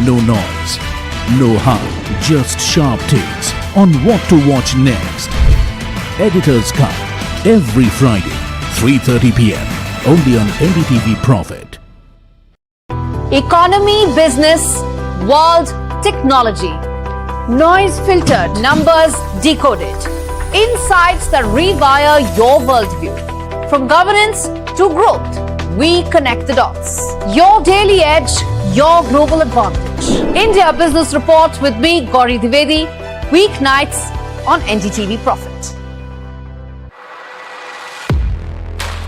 No noise, no hype, just sharp takes on what to watch next. Editor's Cut, every Friday, 3:30 p.m. only on NDTV Profit. Economy, business, world, technology. Noise filtered, numbers decoded. Insights that rewire your worldview. From governance to growth, we connect the dots. Your daily edge, your global advantage. India Business Report with me, Gauri Dwivedi, weeknights on NDTV Profit.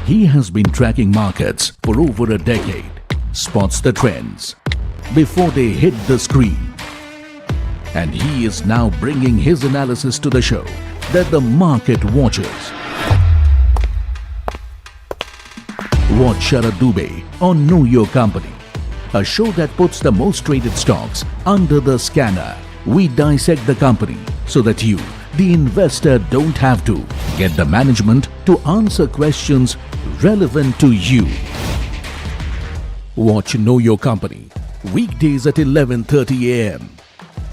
He has been tracking markets for over a decade, spots the trends before they hit the screen. And he is now bringing his analysis to the show that the market watches. Watch Sharad Dubey on Know Your Company, a show that puts the most traded stocks under the scanner. We dissect the company so that you, the investor, don't have to get the management to answer questions relevant to you. Watch Know Your Company weekdays at 11:30 a.m.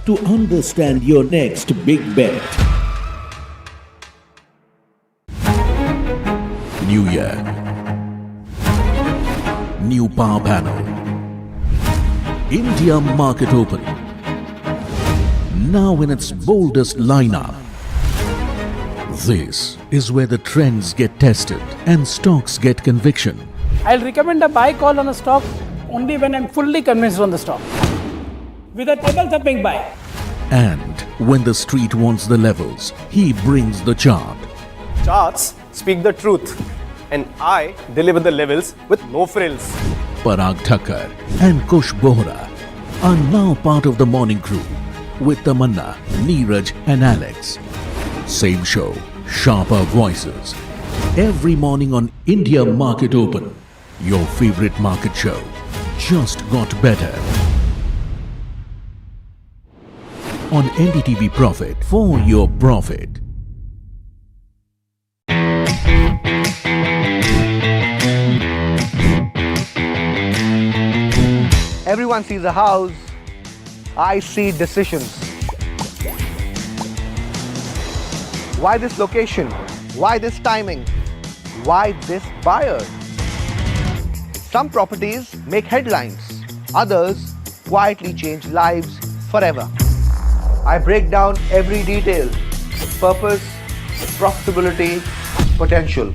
to understand your next big bet. New year, new power panel, India market open, now in its boldest lineup. This is where the trends get tested and stocks get conviction. I'll recommend a buy call on a stock only when I'm fully convinced on the stock. With a table thumping buy. And when the street wants the levels, he brings the chart. Charts speak the truth, and I deliver the levels with no frills. Parag Thakkar and Kush Bohra are now part of the morning crew with Tamanna, Neeraj and Alex. Same show, sharper voices. Every morning on India Market Open, your favorite market show just got better. On NDTV Profit, for your profit. Everyone sees a house, I see decisions. Why this location? Why this timing? Why this buyer? Some properties make headlines, others quietly change lives forever. I break down every detail: purpose, profitability, potential.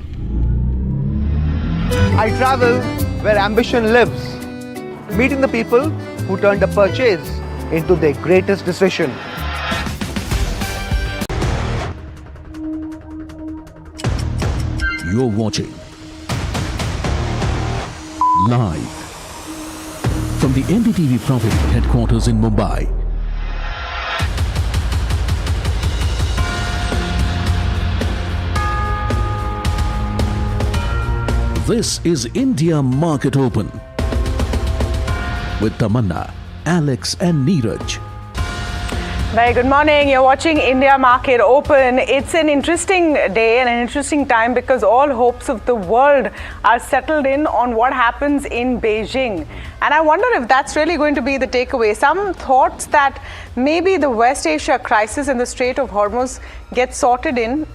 I travel where ambition lives, meeting the people who turned a purchase into their greatest decision. You're watching live from the NDTV Profit headquarters in Mumbai. This is India Market Open with Tamanna, Alex and Neeraj. Very good morning. You're watching India Market Open. It's an interesting day and an interesting time because all hopes of the world are settled in on what happens in Beijing. And I wonder if that's really going to be the takeaway. Some thoughts that maybe the West Asia crisis and the Strait of Hormuz gets sorted in,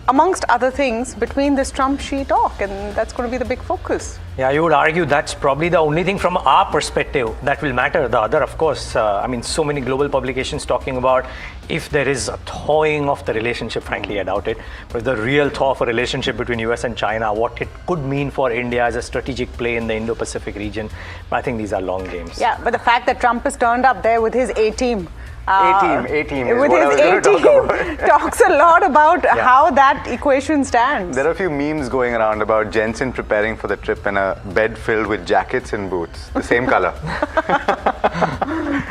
amongst other things, between this Trump-Xi talk. And that's going to be the big focus. Yeah, you would argue that's probably the only thing from our perspective that will matter. The other, of course, so many global publications talking about if there is a thawing of the relationship. Frankly, I doubt it. But the real thaw of a relationship between US and China, what it could mean for India as a strategic play in the Indo-Pacific region. But I think these are long games. Yeah, but the fact that Trump has turned up there with his A-team. A-team is with what I was going to talk about. Talks a lot about how that equation stands. There are a few memes going around about Jensen preparing for the trip in a bed filled with jackets and boots, the same color.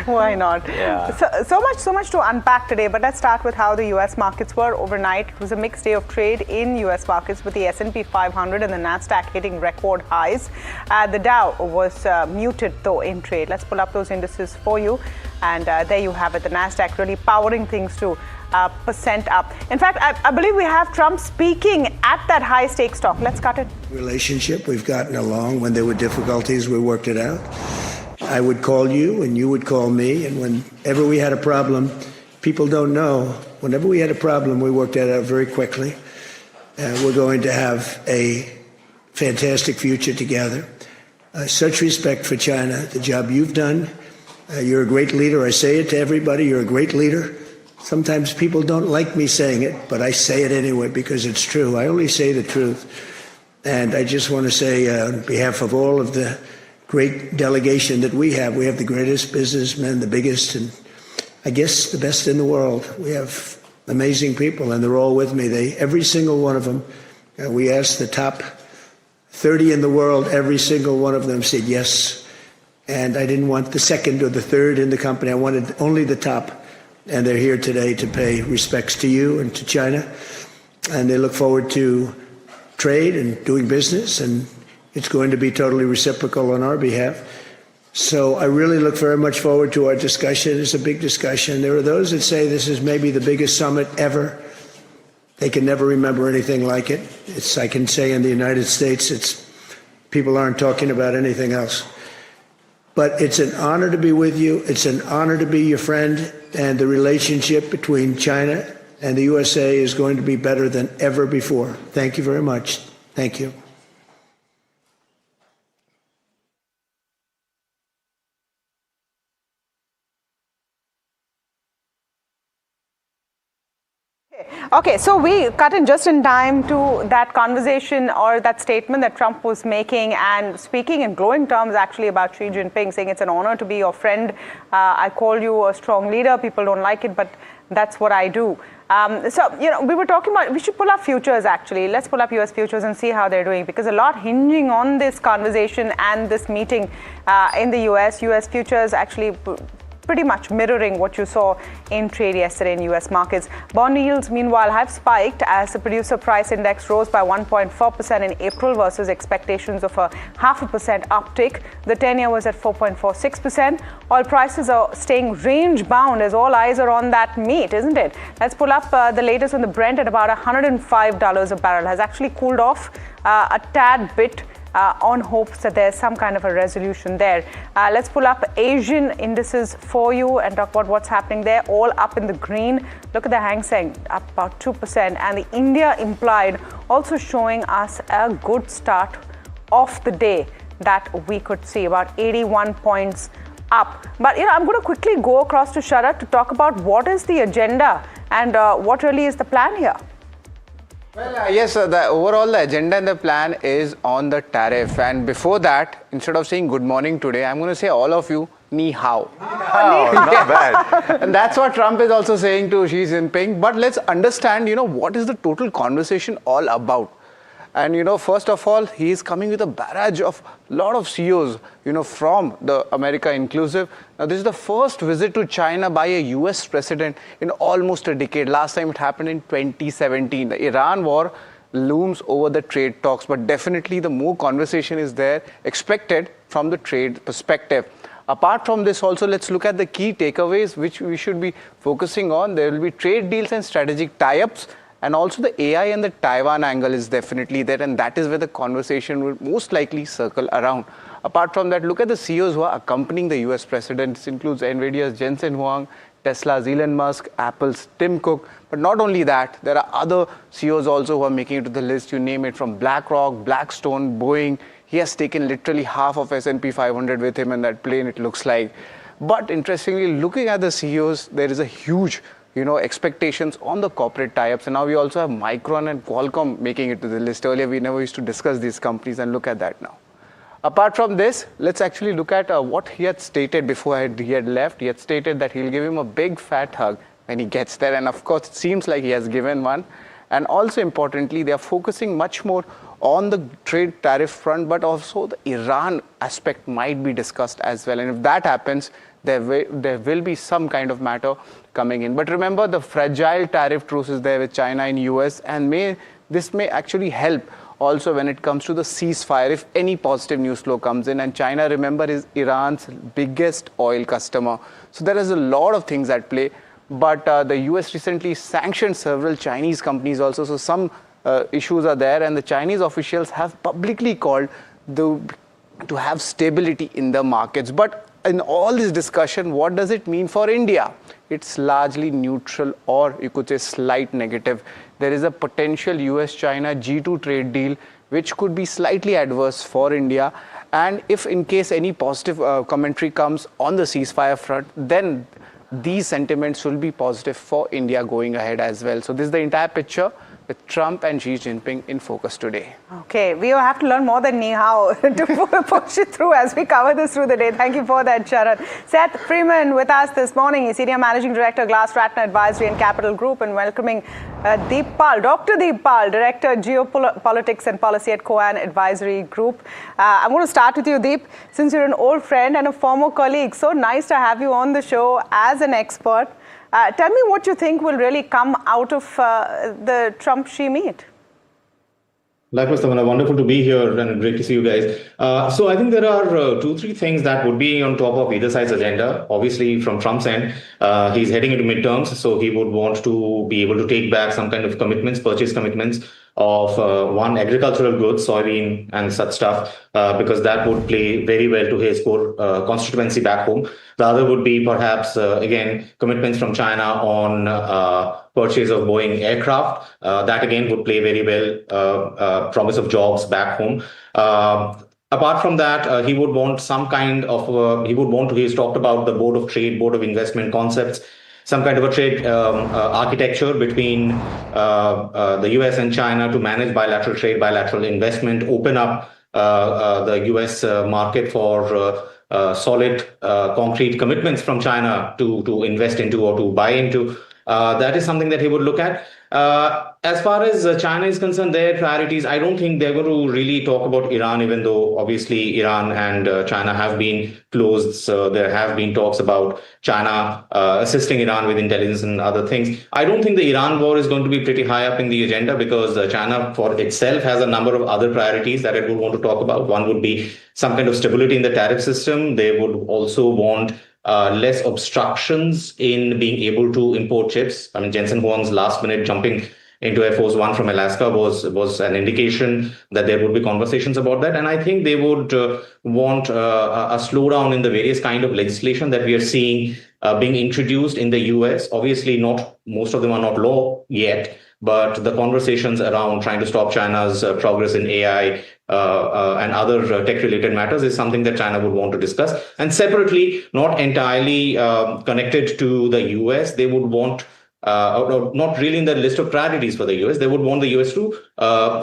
Why not? Yeah. So much to unpack today, but let's start with how the US markets were overnight. It was a mixed day of trade in US markets with the S&P 500 and the Nasdaq hitting record highs. The Dow was muted though in trade. Let's pull up those indices for you. And there you have it, the Nasdaq really powering things to percent up. In fact, I believe we have Trump speaking at that high stakes talk. Let's cut it. Relationship, we've gotten along. When there were difficulties, we worked it out. I would call you and you would call me, and whenever we had a problem, people don't know, whenever we had a problem, we worked that out very quickly. We're going to have a fantastic future together. Such respect for China, the job you've done. You're a great leader. I say it to everybody. You're a great leader. Sometimes people don't like me saying it, but I say it anyway because it's true. I only say the truth. And I just want to say on behalf of all of the great delegation that we have the greatest businessmen, the biggest, and I guess the best in the world. We have amazing people, and they're all with me. Every single one of them, we asked the top 30 in the world, every single one of them said yes. And I didn't want the second or the third in the company. I wanted only the top. And they're here today to pay respects to you and to China. And they look forward to trade and doing business. And it's going to be totally reciprocal on our behalf. So I really look very much forward to our discussion. It's a big discussion. There are those that say this is maybe the biggest summit ever. They can never remember anything like it. I can say in the United States, people aren't talking about anything else. But it's an honor to be with you. It's an honor to be your friend. And the relationship between China and the USA is going to be better than ever before. Thank you very much. Thank you. Okay, so we cut in just in time to that conversation or that statement that Trump was making and speaking in glowing terms actually about Xi Jinping, saying it's an honor to be your friend. I call you a strong leader. People don't like it, but that's what I do. So, we were talking about, we should pull up futures actually. Let's pull up US futures and see how they're doing, because a lot hinging on this conversation and this meeting in the US. US futures actually pretty much mirroring what you saw in trade yesterday in US markets. Bond yields, meanwhile, have spiked as the producer price index rose by 1.4% in April versus expectations of a 0.5% uptick. The 10-year was at 4.46%. Oil prices are staying range bound as all eyes are on that meat, isn't it? Let's pull up the latest on the Brent at about $105 a barrel. Has actually cooled off a tad bit on hopes that there's some kind of a resolution there. Let's pull up Asian indices for you and talk about what's happening there. All up in the green. Look at the Hang Seng, up about 2%. And the India implied also showing us a good start of the day that we could see, about 81 points up. But I'm going to quickly go across to Sharad to talk about what is the agenda and what really is the plan here. Well, yes, the overall agenda and the plan is on the tariff. And before that, instead of saying good morning today, I'm going to say all of you, ni hao. Oh, not bad. And that's what Trump is also saying to Xi Jinping. But let's understand, what is the total conversation all about. And, first of all, he is coming with a barrage of a lot of CEOs, from the America inclusive. Now, this is the first visit to China by a US president in almost a decade. Last time it happened in 2017. The Iran war looms over the trade talks, but definitely the more conversation is there expected from the trade perspective. Apart from this also, let's look at the key takeaways which we should be focusing on. There will be trade deals and strategic tie-ups. And also the AI and the Taiwan angle is definitely there, and that is where the conversation will most likely circle around. Apart from that, look at the CEOs who are accompanying the US president. This includes NVIDIA's Jensen Huang, Tesla's Elon Musk, Apple's Tim Cook. But not only that, there are other CEOs also who are making it to the list. You name it, from BlackRock, Blackstone, Boeing. He has taken literally half of S&P 500 with him in that plane, it looks like. But interestingly, looking at the CEOs, there is a huge expectations on the corporate tie-ups. And now we also have Micron and Qualcomm making it to the list. Earlier, we never used to discuss these companies, and look at that now. Apart from this, let's actually look at what he had stated before he had left. He had stated that he'll give him a big fat hug when he gets there. And of course, it seems like he has given one. And also importantly, they are focusing much more on the trade tariff front, but also the Iran aspect might be discussed as well. And if that happens, there will be some kind of matter coming in. But remember, the fragile tariff truce is there with China and US, and this may actually help also when it comes to the ceasefire if any positive news flow comes in. And China, remember, is Iran's biggest oil customer. So there is a lot of things at play. But the US recently sanctioned several Chinese companies also, so some issues are there, and the Chinese officials have publicly called the to have stability in the markets. But in all this discussion, what does it mean for India? It's largely neutral, or you could say slight negative. There is a potential US-China G2 trade deal which could be slightly adverse for India. And if in case any positive commentary comes on the ceasefire front, then these sentiments will be positive for India going ahead as well. So this is the entire picture with Trump and Xi Jinping in focus today. Okay, we will have to learn more than Ni Hao to push it through as we cover this through the day. Thank you for that, Sharan. Seth Freeman with us this morning. He's Senior Managing Director, Glass Ratner Advisory and Capital Group, and welcoming Deep Pal, Dr. Deep Pal, Director, Geopolitics and Policy at Coan Advisory Group. I'm going to start with you, Deep, since you're an old friend and a former colleague. So nice to have you on the show as an expert. Tell me what you think will really come out of the Trump-Xi meet. Likewise, Tamanna, wonderful to be here and great to see you guys. So I think there are 2-3 things that would be on top of either side's agenda. Obviously, from Trump's end, he's heading into midterms, so he would want to be able to take back some kind of commitments, purchase commitments of one, agricultural goods, soybean and such stuff, because that would play very well to his core constituency back home. The other would be perhaps, again, commitments from China on purchase of Boeing aircraft. That again would play very well, promise of jobs back home. Apart from that, he would want some kind of, he's talked about the Board of Trade, Board of Investment concepts, some kind of a trade architecture between the US and China to manage bilateral trade, bilateral investment, open up the US market for solid, concrete commitments from China to invest into or to buy into. That is something that he would look at. As far as China is concerned, their priorities, I don't think they're going to really talk about Iran, even though obviously Iran and China have been close. So there have been talks about China assisting Iran with intelligence and other things. I don't think the Iran war is going to be pretty high up in the agenda, because China for itself has a number of other priorities that it would want to talk about. One would be some kind of stability in the tariff system. They would also want less obstructions in being able to import chips. I mean, Jensen Huang's last minute jumping into Air Force One from Alaska was an indication that there would be conversations about that. And I think they would want a slowdown in the various kind of legislation that we are seeing being introduced in the US. Obviously, not most of them are not law yet, but the conversations around trying to stop China's progress in AI and other tech-related matters is something that China would want to discuss. And separately, not entirely connected to the US, they would want, not really in the list of priorities for the US, they would want the US to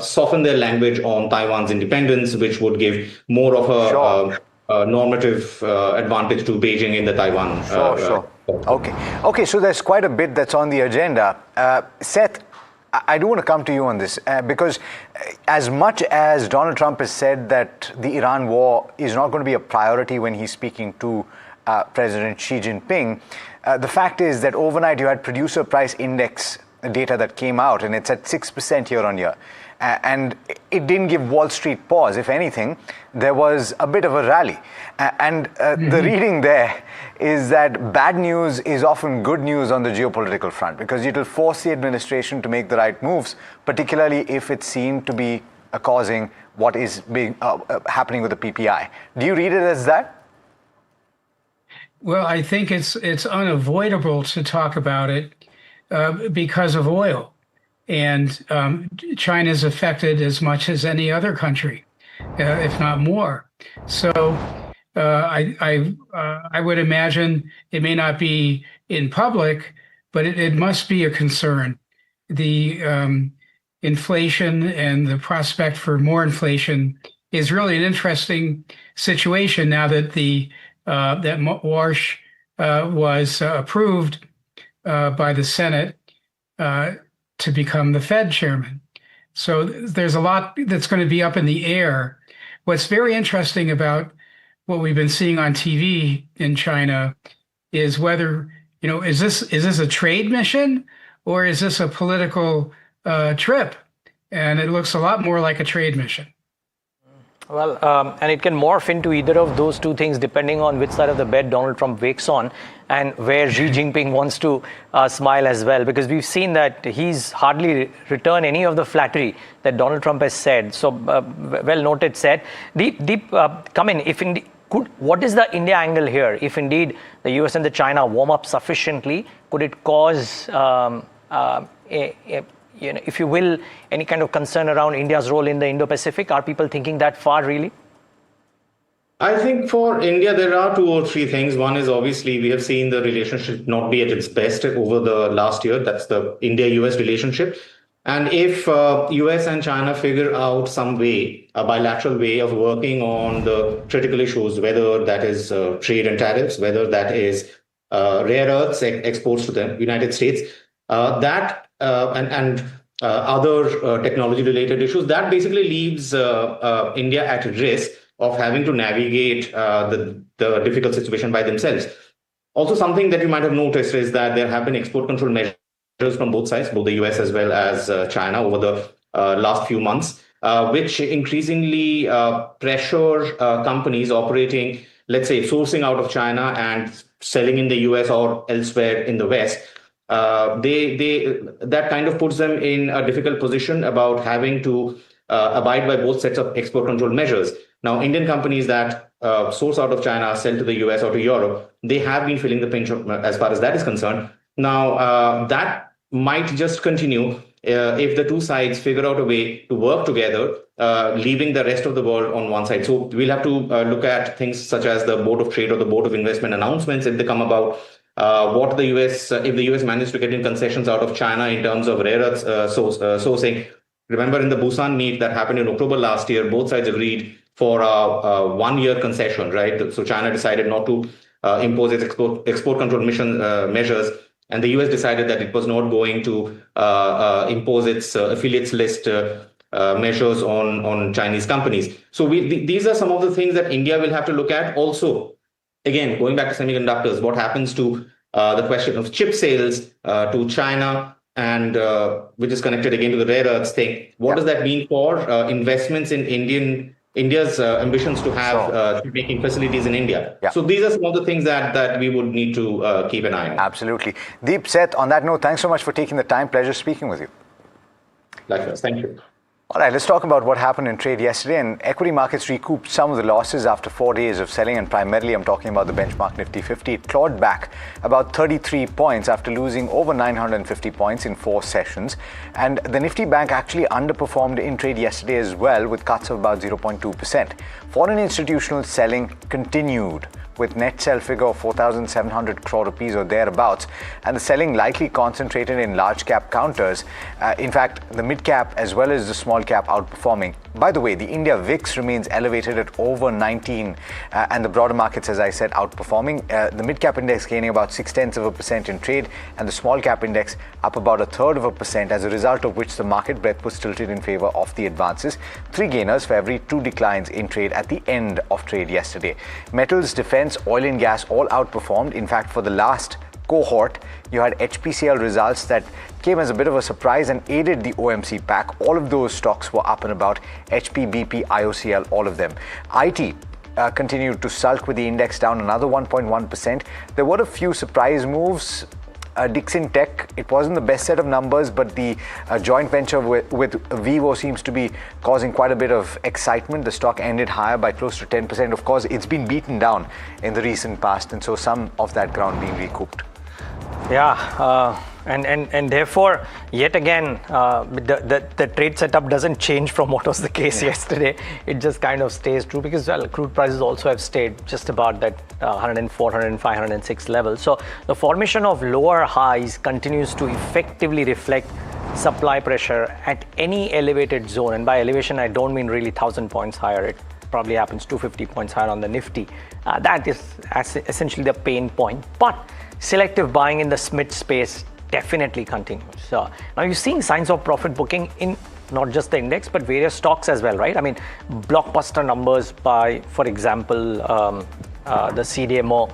soften their language on Taiwan's independence, which would give more of a normative advantage to Beijing in the Taiwan. Sure. Okay, so there's quite a bit that's on the agenda. Seth, I do want to come to you on this because as much as Donald Trump has said that the Iran war is not going to be a priority when he's speaking to President Xi Jinping, the fact is that overnight you had producer price index data that came out, and it's at 6% year on year. And it didn't give Wall Street pause. If anything, there was a bit of a rally. The reading there is that bad news is often good news on the geopolitical front, because it will force the administration to make the right moves, particularly if it seemed to be causing what is being happening with the PPI. Do you read it as that? Well, I think it's unavoidable to talk about it because of oil. And China is affected as much as any other country, if not more. So I would imagine it may not be in public, but it must be a concern. The inflation and the prospect for more inflation is really an interesting situation now that that Warsh was approved by the Senate to become the Fed chairman. So there's a lot that's going to be up in the air. What's very interesting about what we've been seeing on TV in China is whether, is this a trade mission or is this a political trip? And it looks a lot more like a trade mission. Well, and it can morph into either of those two things depending on which side of the bed Donald Trump wakes on and where Xi Jinping wants to smile as well, because we've seen that he's hardly returned any of the flattery that Donald Trump has said. So, well noted, said. Deep, come in. What is the India angle here? If indeed the US and the China warm up sufficiently, could it cause if you will, any kind of concern around India's role in the Indo-Pacific? Are people thinking that far, really? I think for India, there are 2 or 3 things. One is obviously we have seen the relationship not be at its best over the last year. That's the India-US relationship. And if US and China figure out some way, a bilateral way of working on the critical issues, whether that is trade and tariffs, whether that is rare earths exports to the United States, and other technology-related issues, that basically leaves India at risk of having to navigate the difficult situation by themselves. Also, something that you might have noticed is that there have been export control measures from both sides, both the US as well as China, over the last few months, which increasingly pressure companies operating, let's say, sourcing out of China and selling in the US or elsewhere in the West. That kind of puts them in a difficult position about having to abide by both sets of export control measures. Now, Indian companies that source out of China, sell to the US or to Europe, they have been feeling the pinch as far as that is concerned. Now, that might just continue if the two sides figure out a way to work together, leaving the rest of the world on one side. So we'll have to look at things such as the Board of Trade or the Board of Investment announcements if they come about. What the US, if the US managed to get in concessions out of China in terms of rare earths sourcing. Remember, in the Busan meet that happened in October last year, both sides agreed for a 1-year concession, right? So China decided not to impose its export control measures, and the US decided that it was not going to impose its affiliates list measures on Chinese companies. So these are some of the things that India will have to look at. Also, again, going back to semiconductors, what happens to the question of chip sales to China, and which is connected again to the rare earths thing. What does that mean for investments in India's ambitions to have making facilities in India? So these are some of the things that we would need to keep an eye on. Absolutely. Deep, Seth, on that note, thanks so much for taking the time. Pleasure speaking with you. Likewise. Thank you. All right, let's talk about what happened in trade yesterday. And equity markets recouped some of the losses after 4 days of selling. And primarily, I'm talking about the benchmark Nifty 50. It clawed back about 33 points after losing over 950 points in 4 sessions. And the Nifty Bank actually underperformed in trade yesterday as well, with cuts of about 0.2%. Foreign institutional selling continued, with net sell figure of 4,700 crore rupees or thereabouts, and the selling likely concentrated in large cap counters. In fact, the mid cap as well as the small cap outperforming. By the way, the India VIX remains elevated at over 19, and the broader markets, as I said, outperforming. The mid cap index gaining about 0.6% in trade, and the small cap index up about 1/3%, as a result of which the market breadth was tilted in favor of the advances. 3 gainers for every 2 declines in trade at the end of trade yesterday. Metals, defense, oil and gas all outperformed. In fact, for the last cohort, you had HPCL results that came as a bit of a surprise and aided the OMC pack. All of those stocks were up and about. HP, BP, IOCL, all of them. IT continued to sulk, with the index down another 1.1%. There were a few surprise moves. Dixon Tech, it wasn't the best set of numbers, but the joint venture with Vivo seems to be causing quite a bit of excitement. The stock ended higher by close to 10%. Of course, it's been beaten down in the recent past, and so some of that ground being recouped. Yeah, and therefore, yet again, the trade setup doesn't change from what was the case yesterday. It just kind of stays true because, well, crude prices also have stayed just about that 104, 105, 106 level. So the formation of lower highs continues to effectively reflect supply pressure at any elevated zone. And by elevation, I don't mean really 1,000 points higher. It probably happens 250 points higher on the Nifty. That is essentially the pain point. But selective buying in the SMIT space definitely continues. So now you're seeing signs of profit booking in not just the index, but various stocks as well, right? I mean, blockbuster numbers by, for example, the CDMO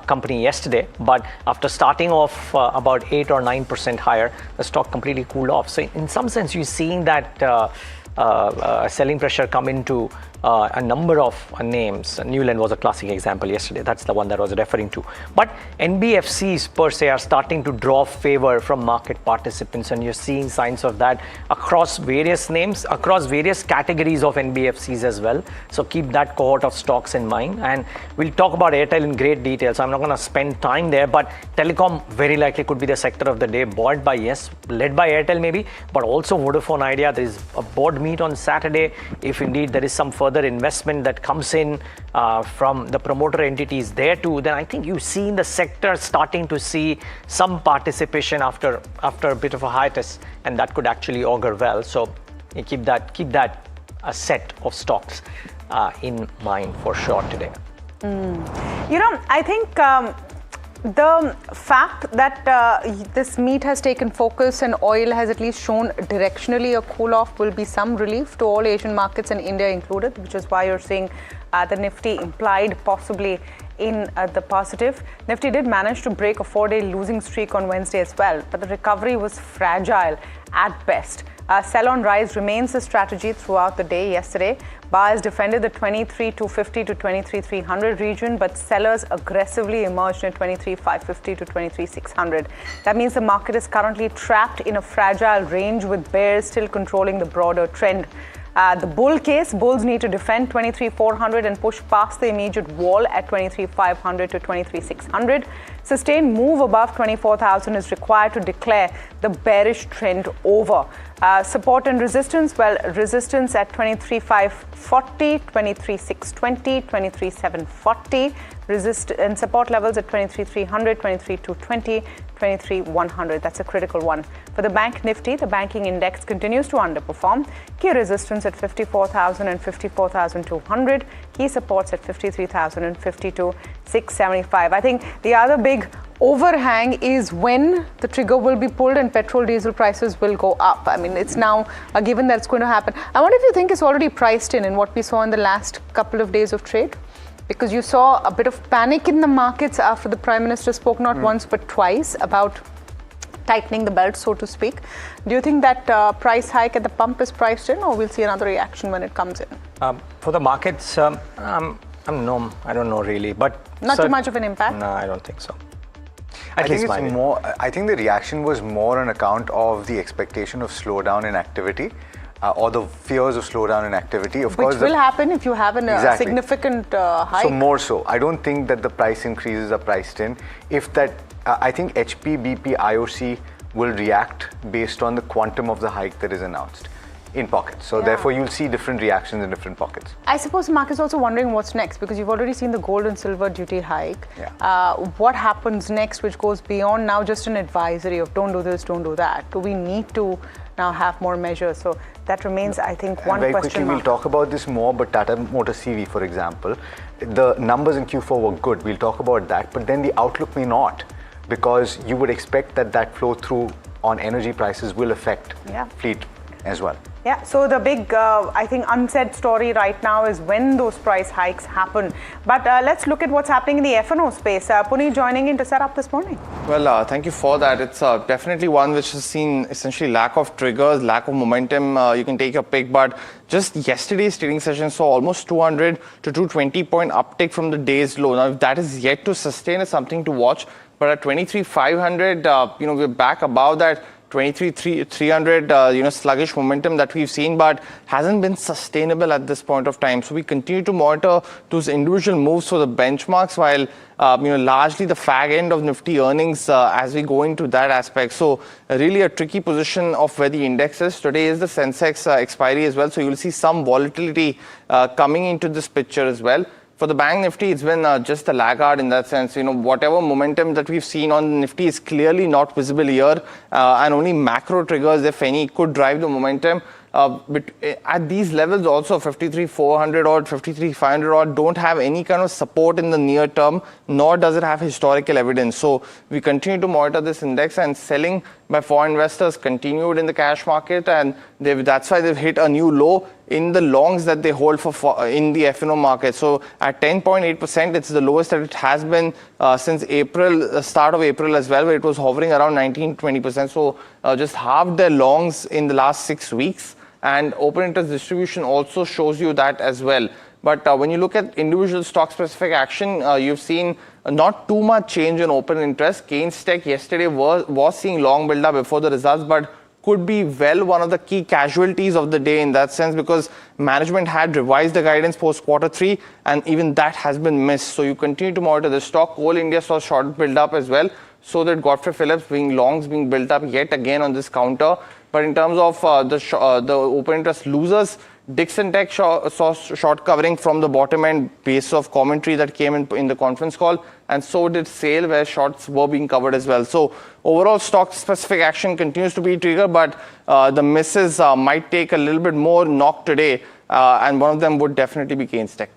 company yesterday, but after starting off about 8 or 9% higher, the stock completely cooled off. So in some sense, you're seeing that selling pressure come into a number of names. Newland was a classic example yesterday. That's the one that I was referring to. But NBFCs per se are starting to draw favor from market participants, and you're seeing signs of that across various names, across various categories of NBFCs as well. So keep that cohort of stocks in mind. And we'll talk about Airtel in great detail, so I'm not going to spend time there. But telecom very likely could be the sector of the day, buoyed by, yes, led by Airtel maybe, but also Vodafone Idea. There is a board meet on Saturday. If indeed there is some further investment that comes in from the promoter entities there too, then I think you see in the sector starting to see some participation after a bit of a hiatus, and that could actually augur well. So you keep that a set of stocks in mind for sure today. You know, I think the fact that this meet has taken focus and oil has at least shown directionally a cool off will be some relief to all Asian markets and India included, which is why you're seeing the Nifty implied possibly in the positive. Nifty did manage to break a 4-day losing streak on Wednesday as well, but the recovery was fragile at best. Sell on rise remains the strategy throughout the day yesterday. Buyers defended the 23,250 to 23,300 region, but sellers aggressively emerged in 23,550 to 23,600. That means the market is currently trapped in a fragile range with bears still controlling the broader trend. The bull case, bulls need to defend 23,400 and push past the immediate wall at 23,500 to 23,600. Sustained move above 24,000 is required to declare the bearish trend over. Support and resistance, well, resistance at 23,540, 23,620, 23,740. And support levels at 23,300, 23,220, 23,100. That's a critical one. For the bank Nifty, the banking index continues to underperform. Key resistance at 54,000 and 54,200. Key supports at 53,000 and 52,675. I think the other big overhang is when the trigger will be pulled and petrol diesel prices will go up. I mean, it's now a given that it's going to happen. I wonder if you think it's already priced in what we saw in the last couple of days of trade? Because you saw a bit of panic in the markets after the Prime Minister spoke not once but twice about tightening the belt, so to speak. Do you think that price hike at the pump is priced in, or we'll see another reaction when it comes in? For the markets, I don't know really, but not too much of an impact. No, I don't think so. I think it's more. I think the reaction was more on account of the expectation of slowdown in activity. Or the fears of slowdown in activity. Of course, which will happen if you have a significant hike. So more so. I don't think that the price increases are priced in. If that, I think HP, BP, IOC will react based on the quantum of the hike that is announced in pockets. So therefore, you'll see different reactions in different pockets. I suppose the market's also wondering what's next, because you've already seen the gold and silver duty hike. What happens next, which goes beyond now just an advisory of don't do this, don't do that? Do we need to now have more measures? So that remains, I think, one very question quickly, mark. we'll talk about this more, but Tata Motor CV, for example, the numbers in Q4 were good. We'll talk about that, but then the outlook may not, because you would expect that flow through on energy prices will affect fleet as well. Yeah, so the big, I think, unsaid story right now is when those price hikes happen. But let's look at what's happening in the F&O space. Puneet joining in to set up this morning. Well, thank you for that. It's definitely one which has seen essentially lack of triggers, lack of momentum. You can take your pick, but just yesterday's trading session saw almost 200 to 220 point uptick from the day's low. Now, if that is yet to sustain, is something to watch. But at 23,500, we're back above that 23,300, sluggish momentum that we've seen, but hasn't been sustainable at this point of time. So we continue to monitor those individual moves for the benchmarks, while largely the fag end of Nifty earnings as we go into that aspect. So really a tricky position of where the index is. Today is the Sensex expiry as well, so you'll see some volatility coming into this picture as well. For the Bank Nifty, it's been just a laggard in that sense. Whatever momentum that we've seen on Nifty is clearly not visible here, and only macro triggers, if any, could drive the momentum. But at these levels also, 53,400 odd, 53,500 odd don't have any kind of support in the near term, nor does it have historical evidence. So we continue to monitor this index, and selling by foreign investors continued in the cash market, and that's why they've hit a new low in the longs that they hold for in the F&O market. So at 10.8%, it's the lowest that it has been since April, start of April as well, where it was hovering around 19-20%. So just halved their longs in the last 6 weeks. and open interest distribution also shows you that as well. But when you look at individual stock-specific action, you've seen not too much change in open interest. Keynes Tech yesterday was seeing long build-up before the results, but could be one of the key casualties of the day in that sense, because management had revised the guidance post quarter 3, and even that has been missed. So you continue to monitor the stock. Coal India saw short build-up as well, so that Godfrey Phillips longs being built up yet again on this counter. But in terms of the open interest losers, Dixon Tech saw short covering from the bottom end base of commentary that came in the conference call, and so did SAIL, where shorts were being covered as well. So overall stock specific action continues to be trigger, but the misses might take a little bit more knock today, and one of them would definitely be Keynes Tech.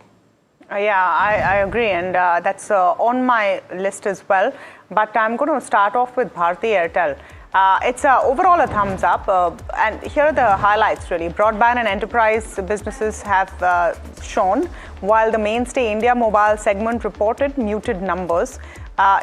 Yeah, I agree, and that's on my list as well. But I'm going to start off with Bharti Airtel. It's overall a thumbs up, and here are the highlights really. Broadband and enterprise businesses have shown, while the mainstay India Mobile segment reported muted numbers.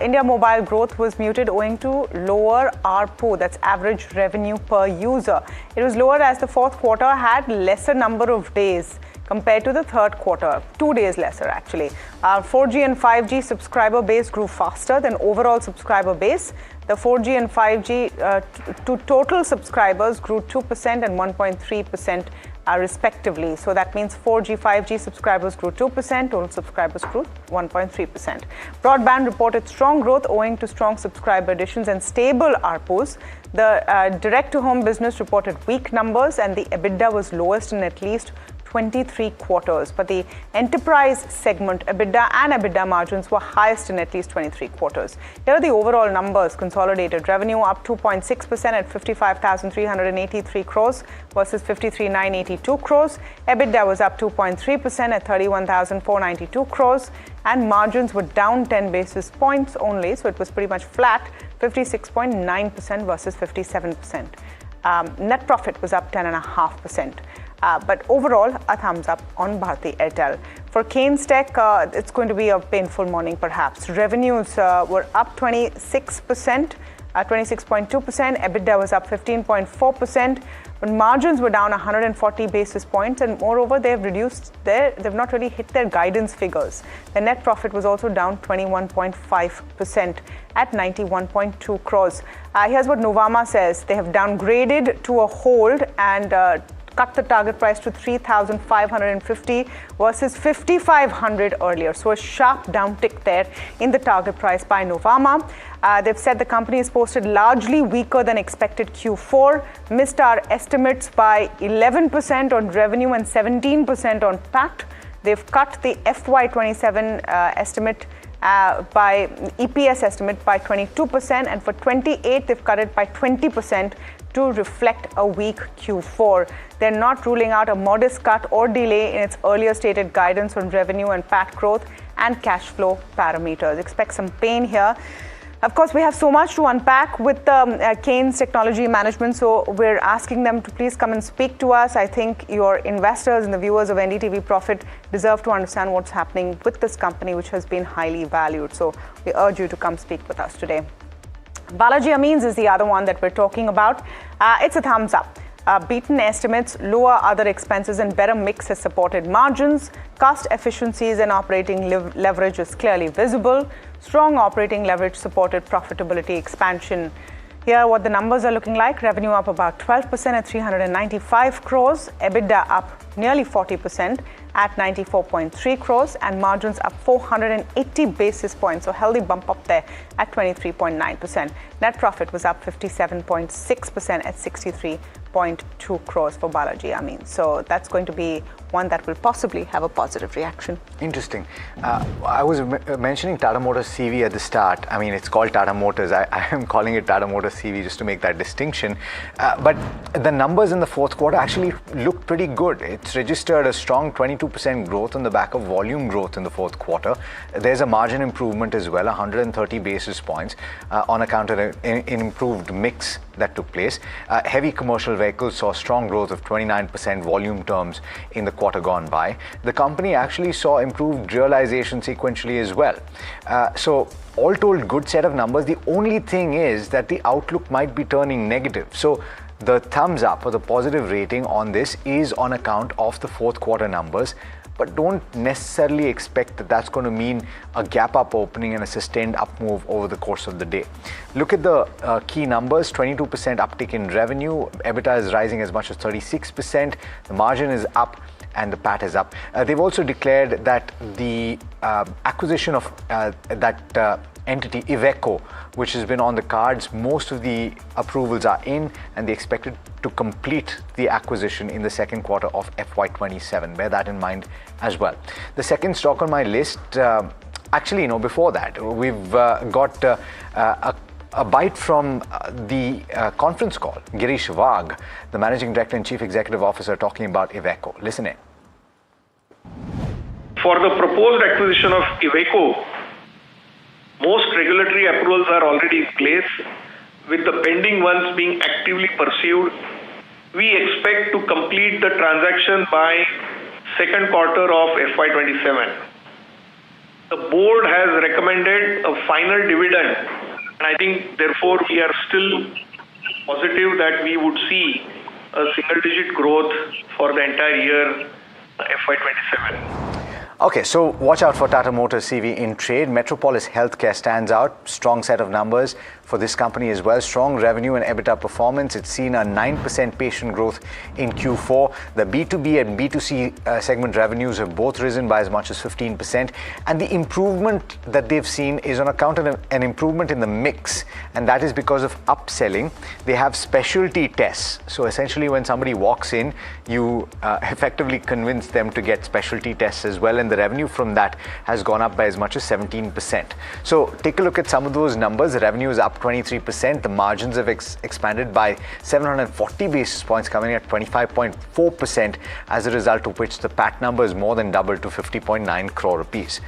India Mobile growth was muted owing to lower ARPU, that's average revenue per user. It was lower as the fourth quarter had lesser number of days compared to the third quarter, 2 days lesser actually. 4G and 5G subscriber base grew faster than overall subscriber base. The 4G and 5G to total subscribers grew 2% and 1.3% respectively. So that means 4G, 5G subscribers grew 2%, total subscribers grew 1.3%. Broadband reported strong growth owing to strong subscriber additions and stable ARPUs. The direct-to-home business reported weak numbers, and the EBITDA was lowest in at least 23 quarters, but the enterprise segment EBITDA and EBITDA margins were highest in at least 23 quarters. Here are the overall numbers. Consolidated revenue up 2.6% at 55,383 crores versus 53,982 crores. EBITDA was up 2.3% at 31,492 crores, and margins were down 10 basis points only, so it was pretty much flat, 56.9% versus 57%. Net profit was up 10.5%. But overall, a thumbs up on Bharti Airtel. For Keynes Tech, it's going to be a painful morning perhaps. Revenues were up 26%, 26.2%. EBITDA was up 15.4%. But margins were down 140 basis points, and moreover, they've not really hit their guidance figures. The net profit was also down 21.5% at 91.2 crores. Here's what Nuvama says. They have downgraded to a hold and cut the target price to 3,550 versus 5,500 earlier. So a sharp downtick there in the target price by Nuvama. They've said the company has posted largely weaker than expected Q4, missed our estimates by 11% on revenue and 17% on PAT. They've cut the FY27 estimate by EPS estimate by 22%, and for 28 they've cut it by 20% to reflect a weak Q4. They're not ruling out a modest cut or delay in its earlier stated guidance on revenue and PAT growth and cash flow parameters. Expect some pain here. Of course, we have so much to unpack with Keynes Technology Management, so we're asking them to please come and speak to us. I think your investors and the viewers of NDTV Profit deserve to understand what's happening with this company, which has been highly valued. So we urge you to come speak with us today. Balaji Amines is the other one that we're talking about. It's a thumbs up. Beaten estimates, lower other expenses, and better mix has supported margins. Cost efficiencies and operating leverage is clearly visible. Strong operating leverage supported profitability expansion. Here are what the numbers are looking like. Revenue up about 12% at 395 crores. EBITDA up nearly 40% at 94.3 crores, and margins up 480 basis points, so healthy bump up there at 23.9%. Net profit was up 57.6% at 63.2 crores for Balaji Amines. So that's going to be one that will possibly have a positive reaction. Interesting. I was mentioning Tata Motors CV at the start. I mean, it's called Tata Motors. I am calling it Tata Motors CV just to make that distinction. But the numbers in the fourth quarter actually look pretty good. It's registered a strong 22% growth on the back of volume growth in the fourth quarter. There's a margin improvement as well, 130 basis points on account of an improved mix that took place. Heavy commercial vehicles saw strong growth of 29% volume terms in the quarter gone by. The company actually saw improved realization sequentially as well. So all told, good set of numbers. The only thing is that the outlook might be turning negative. So the thumbs up or the positive rating on this is on account of the fourth quarter numbers, but don't necessarily expect that that's going to mean a gap up opening and a sustained up move over the course of the day. Look at the key numbers: 22% uptick in revenue, EBITDA is rising as much as 36%, the margin is up, and the PAT is up. They've also declared that the acquisition of that entity, Iveco, which has been on the cards, most of the approvals are in, and they expected to complete the acquisition in the second quarter of FY27. Bear that in mind as well. The second stock on my list, actually, before that, we've got a bite from the conference call. Girish Wagh, the Managing Director and Chief Executive Officer, talking about Iveco. Listen in. For the proposed acquisition of Iveco, most regulatory approvals are already in place, with the pending ones being actively pursued. We expect to complete the transaction by second quarter of FY27. The board has recommended a final dividend, and I think therefore we are still positive that we would see a single-digit growth for the entire year FY27. Okay, so watch out for Tata Motors CV in trade. Metropolis Healthcare stands out. Strong set of numbers for this company as well. Strong revenue and EBITDA performance. It's seen a 9% patient growth in Q4. The B2B and B2C segment revenues have both risen by as much as 15%. And the improvement that they've seen is on account of an improvement in the mix. And that is because of upselling. They have specialty tests. So essentially when somebody walks in, you effectively convince them to get specialty tests as well. And the revenue from that has gone up by as much as 17%. So take a look at some of those numbers. The revenue is up 23%. The margins have expanded by 740 basis points, coming at 25.4%, as a result of which the PAT number is more than doubled to 50.9 crore rupees.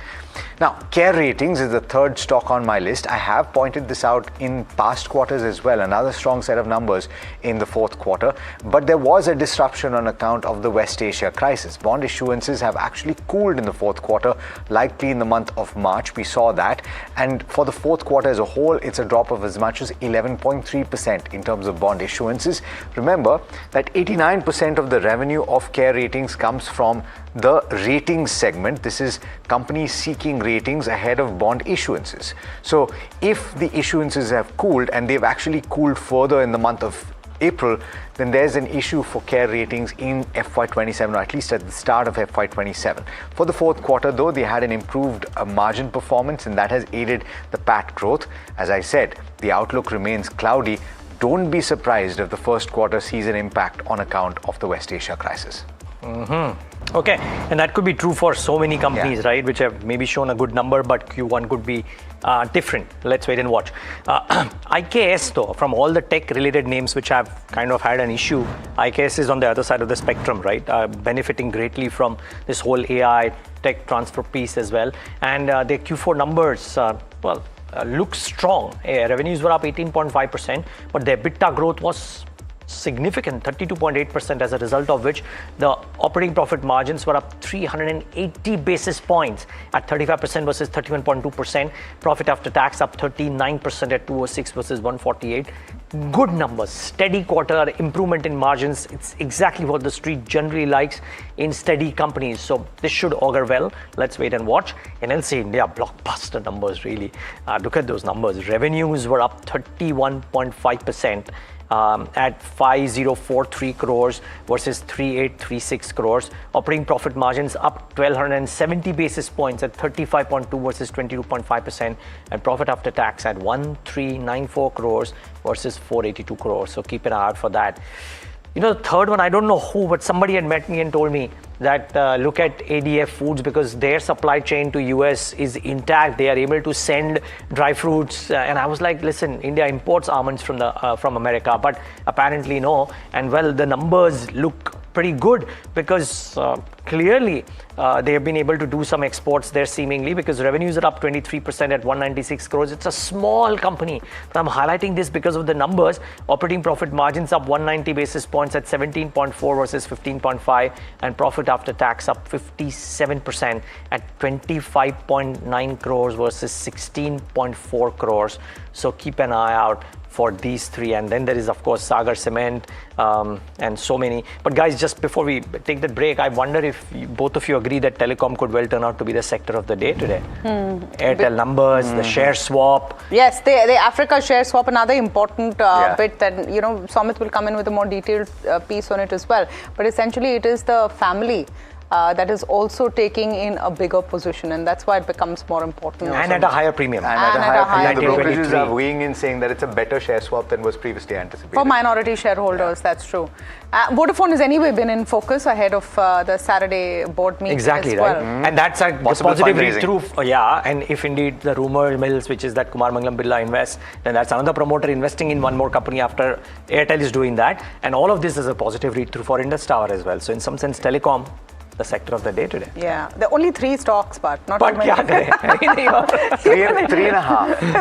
Now, Care Ratings is the third stock on my list. I have pointed this out in past quarters as well. Another strong set of numbers in the fourth quarter. But there was a disruption on account of the West Asia crisis. Bond issuances have actually cooled in the fourth quarter, likely in the month of March. We saw that. And for the fourth quarter as a whole, it's a drop of as much as 11.3% in terms of bond issuances. Remember that 89% of the revenue of Care Ratings comes from the ratings segment. This is companies seeking ratings ahead of bond issuances. So if the issuances have cooled, and they've actually cooled further in the month of April, then there's an issue for Care Ratings in FY27, or at least at the start of FY27. For the fourth quarter, though, they had an improved margin performance, and that has aided the PAT growth. As I said, the outlook remains cloudy. Don't be surprised if the first quarter sees an impact on account of the West Asia crisis. Okay, and that could be true for so many companies, right, which have maybe shown a good number, but Q1 could be different. Let's wait and watch. IKS, though, from all the tech-related names which have kind of had an issue, IKS is on the other side of the spectrum, right, benefiting greatly from this whole AI tech transfer piece as well. And their Q4 numbers, look strong. Revenues were up 18.5%, but their EBITDA growth was significant, 32.8%, as a result of which the operating profit margins were up 380 basis points at 35% versus 31.2%. Profit after tax up 39% at 206 versus 148. Good numbers, steady quarter, improvement in margins. It's exactly what the street generally likes in steady companies. So this should augur well. Let's wait and watch. NLC India, blockbuster numbers, really. Look at those numbers. Revenues were up 31.5%. At 5043 crores versus 3836 crores. Operating profit margins up 1270 basis points at 35.2 versus 22.5%, and profit after tax at 1394 crores versus 482 crores. So keep an eye out for that. The third one, I don't know who, but somebody had met me and told me that look at ADF Foods, because their supply chain to US is intact. They are able to send dry fruits. And I was like, listen, India imports almonds from America, but apparently no. And well, the numbers look pretty good, because clearly they have been able to do some exports there seemingly, because revenues are up 23% at 196 crores. It's a small company, but I'm highlighting this because of the numbers. Operating profit margins up 190 basis points at 17.4 versus 15.5, and profit after tax up 57% at 25.9 crores versus 16.4 crores. So keep an eye out for these three. And then there is, of course, Sagar Cement and so many. But guys, just before we take that break, I wonder if both of you agree that telecom could well turn out to be the sector of the day today. Airtel numbers, the share swap. Yes, the Africa share swap, another important bit that, you know, Somit will come in with a more detailed piece on it as well. But essentially, it is the family that is also taking in a bigger position, and that's why it becomes more important. And at a higher premium. And at a higher premium. The brokerages are weighing in, saying that it's a better share swap than was previously anticipated. For minority shareholders, that's true. Vodafone has anyway been in focus ahead of the Saturday board meeting Exactly, as well. right. And that's a positive read-through. And if indeed the rumor mills, which is that Kumar Mangalam Birla invests, then that's another promoter investing in one more company after Airtel is doing that. And all of this is a positive read-through for Indus Tower as well. So in some sense, telecom, the sector of the day today. Yeah, there are only 3 stocks, but not but many. 3.5.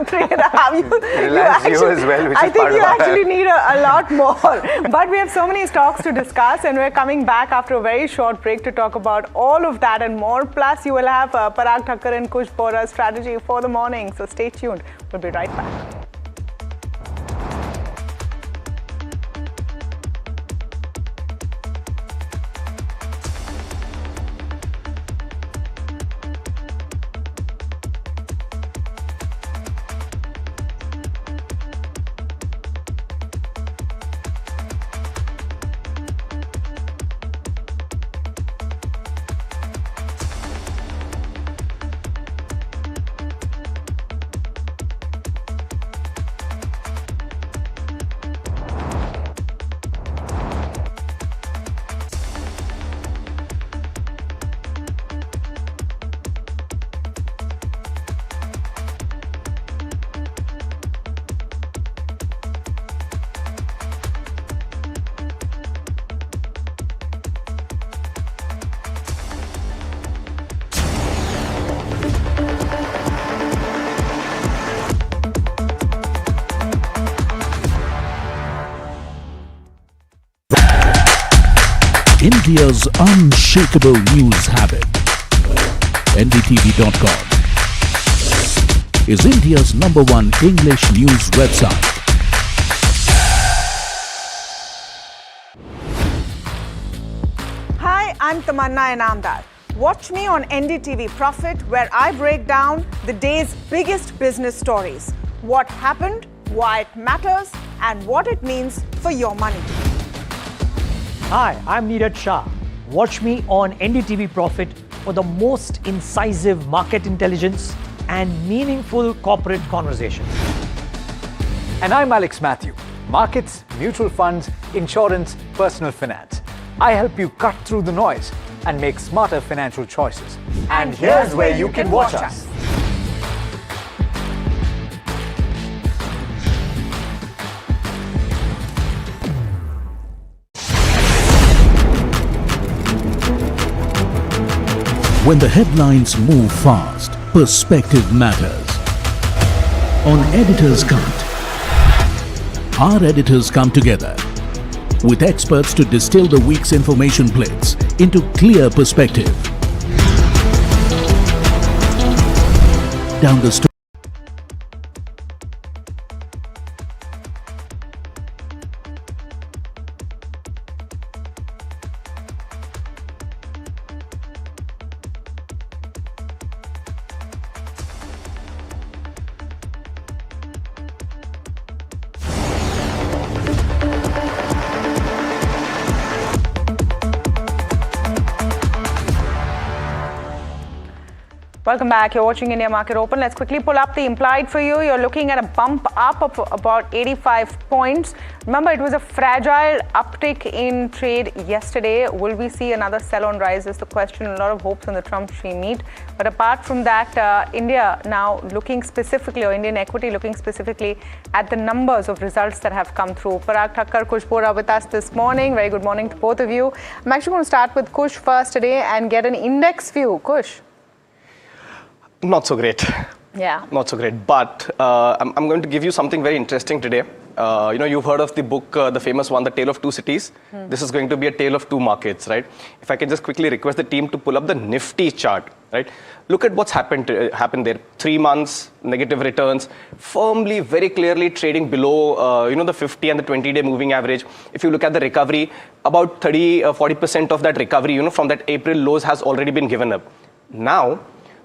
3.5. Reliance you as well, which I is think part you of our actually need a lot more. But we have so many stocks to discuss, and we're coming back after a very short break to talk about all of that and more. Plus, you will have Parag Thakkar and Kush Bohra's strategy for the morning. So stay tuned. We'll be right back. India's unshakable news habit. NDTV.com is India's #1 English news website. Hi, I'm Tamanna Inamdar. Watch me on NDTV Profit, where I break down the day's biggest business stories. What happened, why it matters, and what it means for your money. Hi, I'm Neeraj Shah. Watch me on NDTV Profit for the most incisive market intelligence and meaningful corporate conversations. And I'm Alex Matthew. Markets, mutual funds, insurance, personal finance. I help you cut through the noise and make smarter financial choices. And here's where you can watch us. When the headlines move fast, perspective matters. On Editor's Cut, our editors come together with experts to distill the week's information blitz into clear perspective. Down the story. Welcome back. You're watching India Market Open. Let's quickly pull up the implied for you. You're looking at a bump up of about 85 points. Remember, it was a fragile uptick in trade yesterday. Will we see another sell-on rise is the question. A lot of hopes on the Trump-Xi meet. But apart from that, India now looking specifically, or Indian equity looking specifically at the numbers of results that have come through. Parag Thakkar, Kush Bohra with us this morning. Very good morning to both of you. I'm actually going to start with Kush first today and get an index view. Kush. Not so great. Yeah. Not so great. But I'm going to give you something very interesting today. You've heard of the book, the famous one, The Tale of Two Cities. This is going to be a tale of two markets, right? If I can just quickly request the team to pull up the Nifty chart, right? Look at what's happened there. 3 months, negative returns, firmly, very clearly trading below, the 50 and the 20-day moving average. If you look at the recovery, about 40% of that recovery, from that April lows has already been given up. Now,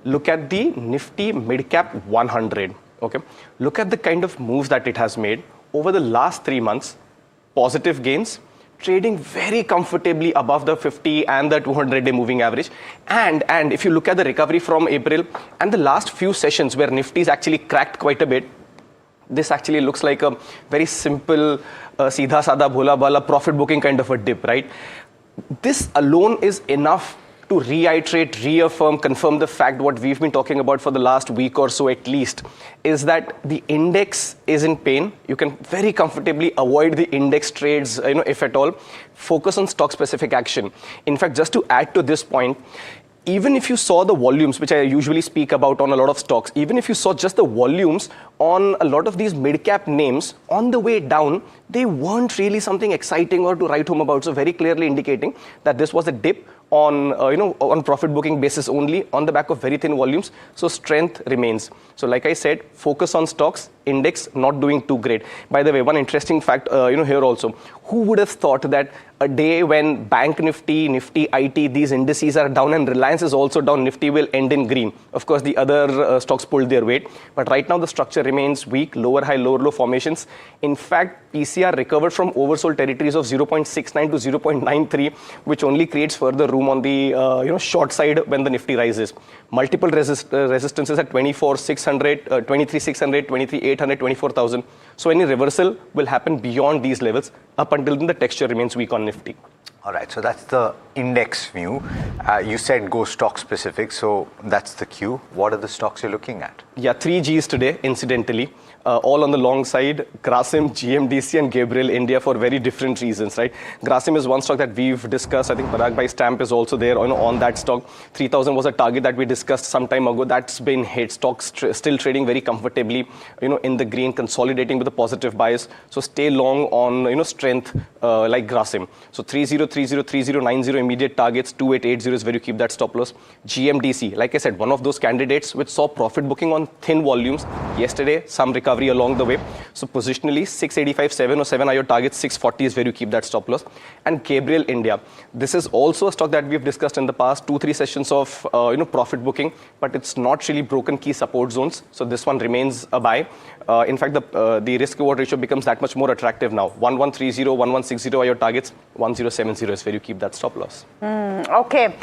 look at the Nifty Midcap 100, okay? Look at the kind of moves that it has made over the last 3 months. Positive gains, trading very comfortably above the 50 and the 200-day moving average. And if you look at the recovery from April and the last few sessions where Nifty's actually cracked quite a bit, this actually looks like a very simple, seedha sada bhola bala profit booking kind of a dip, right? This alone is enough to reiterate, reaffirm, confirm the fact what we've been talking about for the last week or so at least, is that the index is in pain. You can very comfortably avoid the index trades, if at all. Focus on stock-specific action. In fact, just to add to this point, even if you saw the volumes, which I usually speak about on a lot of stocks, even if you saw just the volumes on a lot of these mid-cap names on the way down, they weren't really something exciting or to write home about. So very clearly indicating that this was a dip on profit booking basis only on the back of very thin volumes. So strength remains. So like I said, focus on stocks, index not doing too great. By the way, one interesting fact, here also, who would have thought that a day when Bank Nifty, Nifty IT, these indices are down and Reliance is also down, Nifty will end in green. Of course, the other stocks pulled their weight. But right now, the structure remains weak, lower high, lower low formations. In fact, PCR recovered from oversold territories of 0.69 to 0.93, which only creates further room on the short side when the Nifty rises. Multiple resistances at 24,600, 23,600, 23,800, 24,000. So any reversal will happen beyond these levels. Up until then, the texture remains weak on Nifty. All right, so that's the index view. You said go stock specific, so that's the cue. What are the stocks you're looking at? Yeah, 3 Gs today, incidentally. All on the long side, Grasim, GMDC and Gabriel India for very different reasons, right? Grasim is one stock that we've discussed. I think Parag Bhai stamp is also there on that stock. 3,000 was a target that we discussed some time ago. That's been hit. Stocks still trading very comfortably, in the green, consolidating with a positive bias. So stay long on, strength like Grasim. So 3030, 3090 immediate targets, 2880 is where you keep that stop loss. GMDC, like I said, one of those candidates which saw profit booking on thin volumes yesterday, some recovery along the way. So positionally, 685, 707 are your targets, 640 is where you keep that stop loss. And Gabriel India, this is also a stock that we've discussed in the past, 2-3 sessions of profit booking, but it's not really broken key support zones. So this one remains a buy. In fact, the risk reward ratio becomes that much more attractive now. 1130, 1160 are your targets, 1070 is where you keep that stop loss. Okay,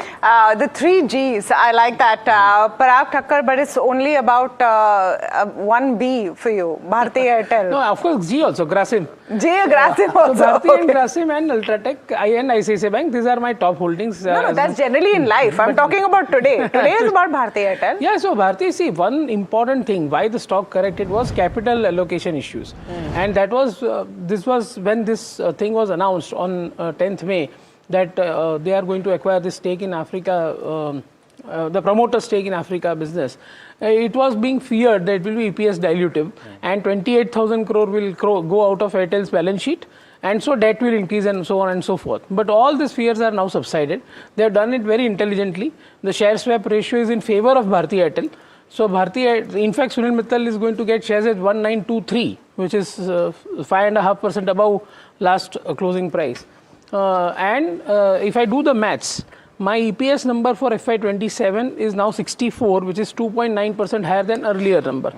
the 3 Gs, I like that. Parag Thakkar, but it's only about 1B for you, Bharti Airtel. No, of course, G also, Grasim. Grasim also. So Bharti and Grasim and Ultratech, and ICICI Bank, these are my top holdings. No, that's generally in life. I'm talking about today. Today is about Bharti Airtel. Yeah, so Bharti, see, one important thing why the stock corrected was capital allocation issues. And that was, this was when this thing was announced on 10th May that they are going to acquire this stake in Africa, the promoter stake in Africa business. It was being feared that it will be EPS dilutive and 28,000 crore will go out of Airtel's balance sheet. And so debt will increase and so on and so forth. But all these fears are now subsided. They have done it very intelligently. The share swap ratio is in favor of Bharti Airtel. So Bharti, in fact, Sunil Mittal is going to get shares at 1923, which is 5.5% above last closing price. If I do the maths, my EPS number for FY27 is now 64, which is 2.9% higher than earlier number.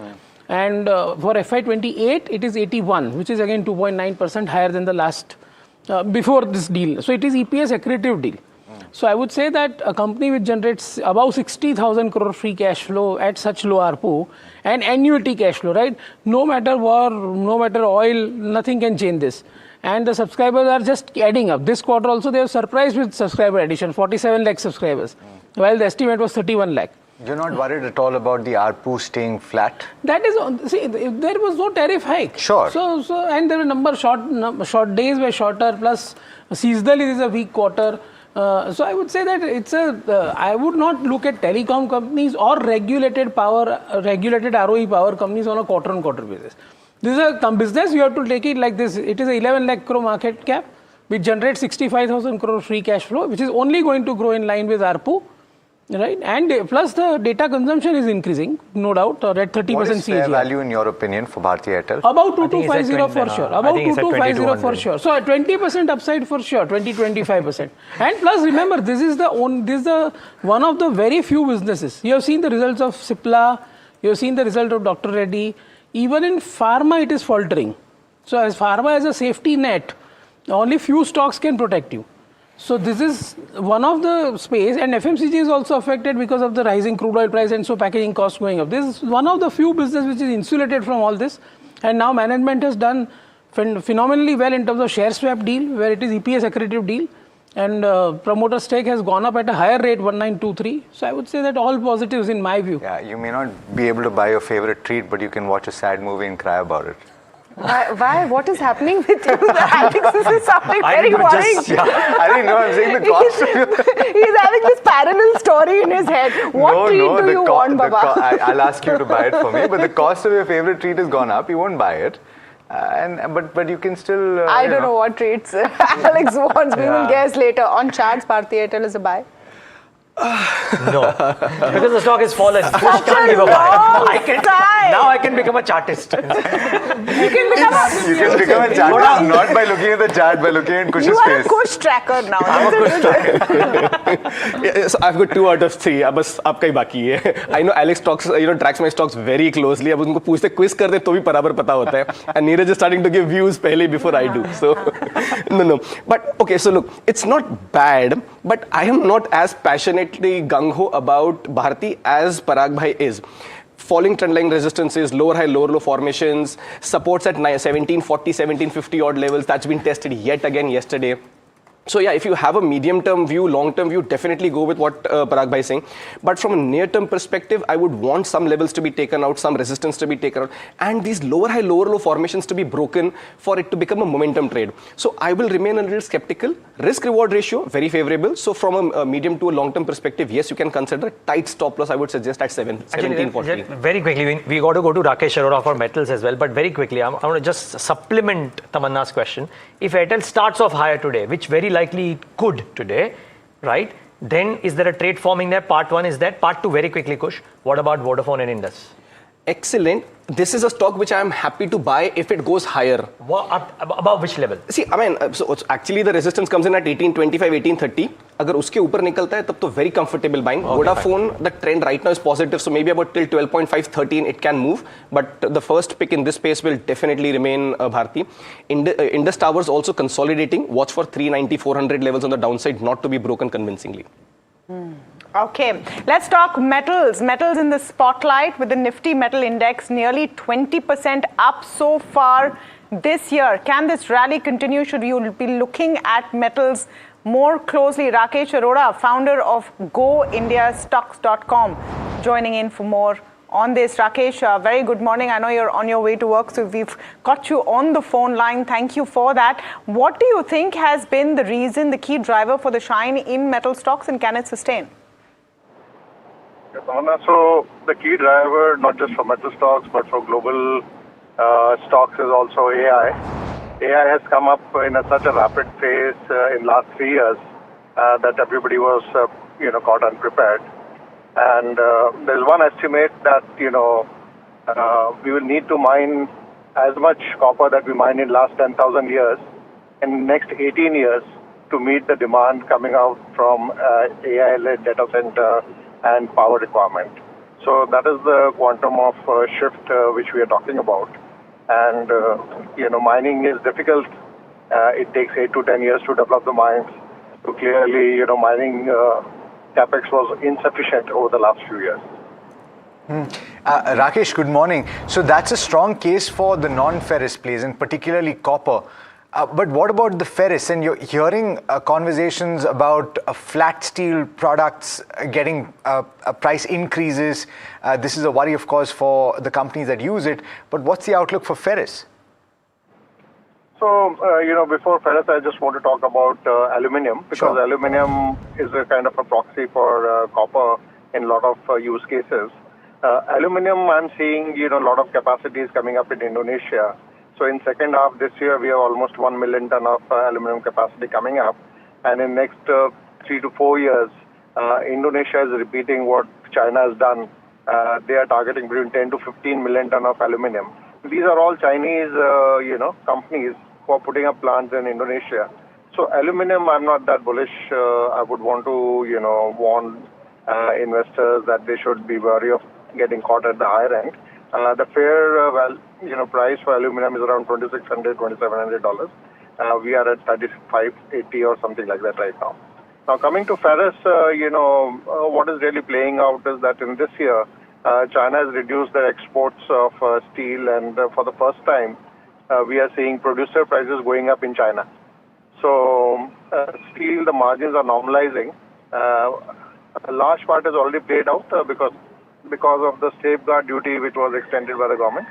And for FY28, it is 81, which is again 2.9% higher than the last, before this deal. So it is EPS accretive deal. So I would say that a company which generates about 60,000 crore free cash flow at such low ARPU and annuity cash flow, right? No matter war, no matter oil, nothing can change this. And the subscribers are just adding up. This quarter also they have surprised with subscriber addition, 47 lakh subscribers, while the estimate was 31 lakh. You're not worried at all about the ARPU staying flat? That is, see, there was no tariff hike. Sure. So and there were short days were shorter, plus seasonally it is a weak quarter. So I would say that it's I would not look at telecom companies or regulated ROE power companies on a quarter-on-quarter basis. This is a business, you have to take it like this. It is a 11 lakh crore market cap, which generates 65,000 crore free cash flow, which is only going to grow in line with ARPU, right? And plus the data consumption is increasing, no doubt, or at 30% What is fair CAGR. value in your opinion for Bharti Airtel? About 2250 for sure. About 2250 for sure. So 20% upside for sure, 20-25%. And plus remember, this is one of the very few businesses. You have seen the results of Cipla, you have seen the result of Dr. Reddy. Even in pharma, it is faltering. So as pharma as a safety net, only few stocks can protect you. So this is one of the space, and FMCG is also affected because of the rising crude oil price and so packaging costs going up. This is one of the few business which is insulated from all this. And now management has done phenomenally well in terms of share swap deal, where it is EPS accretive deal. And promoter stake has gone up at a higher rate, 1923. So I would say that all positives in my view. Yeah, you may not be able to buy your favorite treat, but you can watch a sad movie and cry about it. Why? What is happening with you? Alex, this is something very worrying. I didn't know. I'm saying the cost. He's having this parallel story in his head. What treat do you want, Baba? I'll ask you to buy it for me, but the cost of your favorite treat has gone up. You won't buy it. But you can still. I don't know what treats Alex wants. We will guess later. On charts, Bharti Airtel is a buy. No, because the stock has fallen. Push can't give a buy. Now I can become a chartist. You can become a chartist not by looking at the chart, by looking at Kush's face. You are a Kush tracker now. I'm a Kush tracker. So I've got 2 out of 3. बस आपका ही बाकी है. I know Alex tracks my stocks very closely. अब उनको पूछते quiz कर दे तो भी बराबर पता होता है. And Neeraj is starting to give views पहले before I do. So no. But okay, so look, it's not bad, but I am not as passionately gung-ho about Bharti as Parag Bhai is. Falling trendline resistances, lower high, lower low formations, supports at 1740, 1750 odd levels. That's been tested yet again yesterday. So yeah, if you have a medium-term view, long-term view, definitely go with what Parag Bhai is saying. But from a near-term perspective, I would want some levels to be taken out, some resistance to be taken out, and these lower high, lower low formations to be broken for it to become a momentum trade. So I will remain a little skeptical. Risk-reward ratio, very favorable. So from a medium to a long-term perspective, yes, you can consider a tight stop loss, I would suggest at 1740. Very quickly, we got to go to Rakesh Arora for metals as well, but very quickly, I want to just supplement Tamanna's question. If Airtel starts off higher today, which very likely it could today, right? Then is there a trade forming there? Part 1 is that. Part 2, very quickly, Kush. What about Vodafone and Indus? Excellent. This is a stock which I am happy to buy if it goes higher. Above which level? See, I mean, so actually the resistance comes in at 1825, 1830. अगर उसके ऊपर निकलता है तब तो very comfortable buying. Okay, Vodafone, the trend right now is positive, so maybe about till 12.5, 13 it can move. But the first pick in this space will definitely remain Bharti. Indus Towers also consolidating. Watch for 390, 400 levels on the downside, not to be broken convincingly. Okay, let's talk metals. Metals in the spotlight with the Nifty Metal Index nearly 20% up so far this year. Can this rally continue? Should you be looking at metals more closely? Rakesh Arora, founder of GoIndiaStocks.com, joining in for more on this. Rakesh, very good morning. I know you're on your way to work, so we've got you on the phone line. Thank you for that. What do you think has been the reason, the key driver for the shine in metal stocks, and can it sustain? So the key driver, not just for metal stocks, but for global stocks is also AI. AI has come up in such a rapid phase in last 3 years that everybody was, caught unprepared. And there's one estimate that, we will need to mine as much copper that we mined in last 10,000 years in next 18 years to meet the demand coming out from AI-led data center and power requirement. So that is the quantum of shift which we are talking about. And, mining is difficult. It takes 8 to 10 years to develop the mines. So clearly, mining capex was insufficient over the last few years. Rakesh, good morning. So that's a strong case for the non-ferrous plays, and particularly copper. But what about the ferrous? And you're hearing conversations about flat steel products getting price increases. This is a worry, of course, for the companies that use it. But what's the outlook for ferrous? So, before ferrous, I just want to talk about aluminium, because aluminium is a kind of a proxy for copper in a lot of use cases. Aluminium, I'm seeing, a lot of capacities coming up in Indonesia. So in second half this year, we have almost 1 million ton of aluminum capacity coming up. And in next 3 to 4 years, Indonesia is repeating what China has done. They are targeting between 10 to 15 million ton of aluminum. These are all Chinese, companies who are putting up plants in Indonesia. So aluminum, I'm not that bullish. I would want to, warn investors that they should be wary of getting caught at the higher end. The fair, price for aluminum is around $2,600, $2,700. We are at $3,580 or something like that right now. Now coming to ferrous, what is really playing out is that in this year, China has reduced their exports of steel, and for the first time, we are seeing producer prices going up in China. So steel, the margins are normalizing. A large part has already played out because of the safeguard duty which was extended by the government.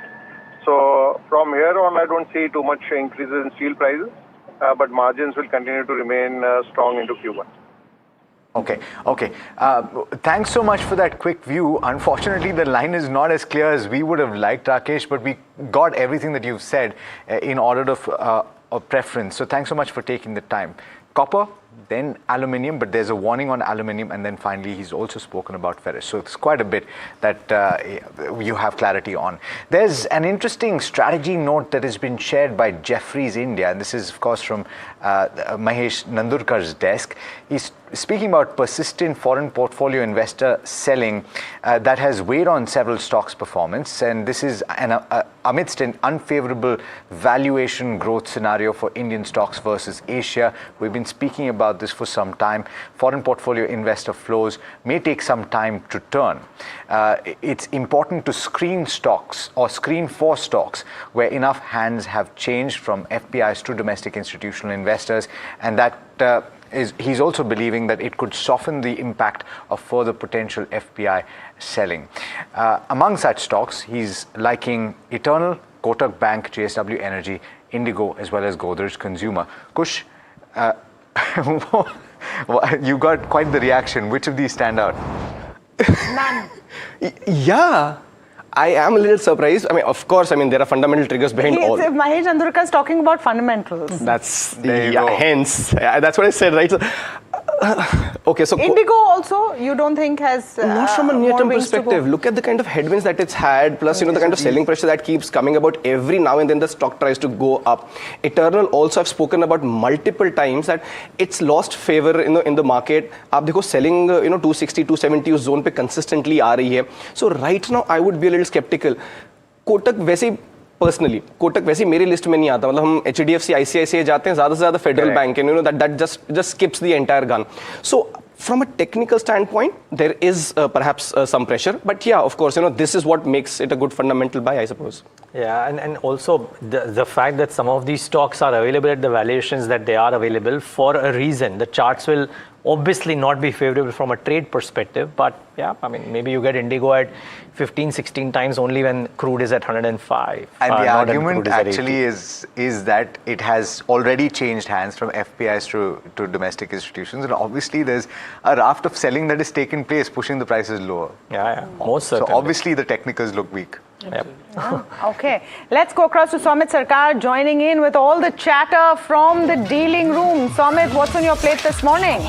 So from here on, I don't see too much increases in steel prices, but margins will continue to remain strong into Q1. Okay. Thanks so much for that quick view. Unfortunately, the line is not as clear as we would have liked, Rakesh, but we got everything that you've said in order of preference. So thanks so much for taking the time. Copper, then aluminium, but there's a warning on aluminium, and then finally he's also spoken about ferrous. So it's quite a bit that you have clarity on. There's an interesting strategy note that has been shared by Jefferies India, and this is of course from Mahesh Nandurkar's desk. He's speaking about persistent foreign portfolio investor selling that has weighed on several stocks' performance, and this is amidst an unfavorable valuation growth scenario for Indian stocks versus Asia. We've been speaking about this for some time. Foreign portfolio investor flows may take some time to turn. It's important to screen stocks or screen for stocks where enough hands have changed from FPIs to domestic institutional investors, and that he's also believing that it could soften the impact of further potential FPI selling. Among such stocks, he's liking Eternal, Kotak Bank, JSW Energy, Indigo, as well as Godrej Consumer. Kush, you got quite the reaction. Which of these stand out? None. Yeah. I am a little surprised. I mean, of course, there are fundamental triggers behind all. Mahesh Nandurkar is talking about fundamentals. That's hence. That's what I said, right? Okay, so Indigo also, you don't think has not from a near-term perspective. Look at the kind of headwinds that it's had, plus the kind of selling pressure that keeps coming about every now and then. The stock tries to go up. Eternal also, I've spoken about multiple times that it's lost favor in the market. आप देखो selling 260, 270 उस zone पे consistently आ रही है. So right now I would be a little skeptical. Kotak वैसे personally Kotak वैसे मेरी list में नहीं आता. मतलब हम HDFC ICICI जाते हैं ज़्यादा से ज़्यादा फेडरल बैंक है, that just skips the entire gun. So from a technical standpoint, there is perhaps some pressure, but yeah, of course, this is what makes it a good fundamental buy, I suppose. Yeah, and also the fact that some of these stocks are available at the valuations that they are available for a reason. The charts will obviously not be favorable from a trade perspective, but yeah, maybe you get Indigo at 15, 16 times only when crude is at 105. And the argument actually is that it has already changed hands from FPIs to domestic institutions, and obviously there's a raft of selling that has taken place, pushing the prices lower. Yeah, most certainly. So obviously the technicals look weak. Yep. Okay, let's go across to Somit Sarkar joining in with all the chatter from the dealing room. Somit, what's on your plate this morning?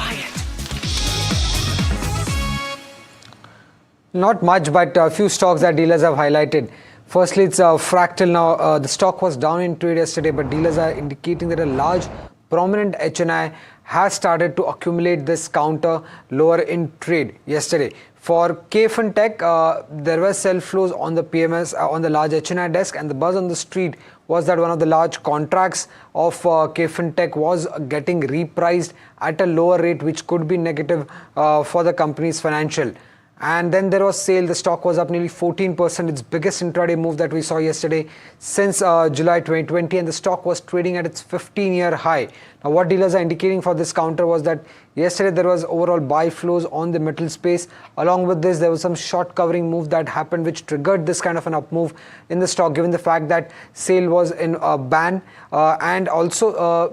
Not much, but a few stocks that dealers have highlighted. Firstly, it's Fractal now. The stock was down in trade yesterday, but dealers are indicating that a large prominent HNI has started to accumulate this counter lower in trade yesterday. For KFin Tech, there were sell flows on the PMS, on the large HNI desk, and the buzz on the street was that one of the large contracts of KFin Tech was getting repriced at a lower rate, which could be negative for the company's financial. And then there was sale. The stock was up nearly 14%, its biggest intraday move that we saw yesterday since July 2020, and the stock was trading at its 15-year high. Now, what dealers are indicating for this counter was that yesterday there was overall buy flows on the metal space. Along with this, there was some short covering move that happened, which triggered this kind of an up move in the stock, given the fact that sale was in a ban, and also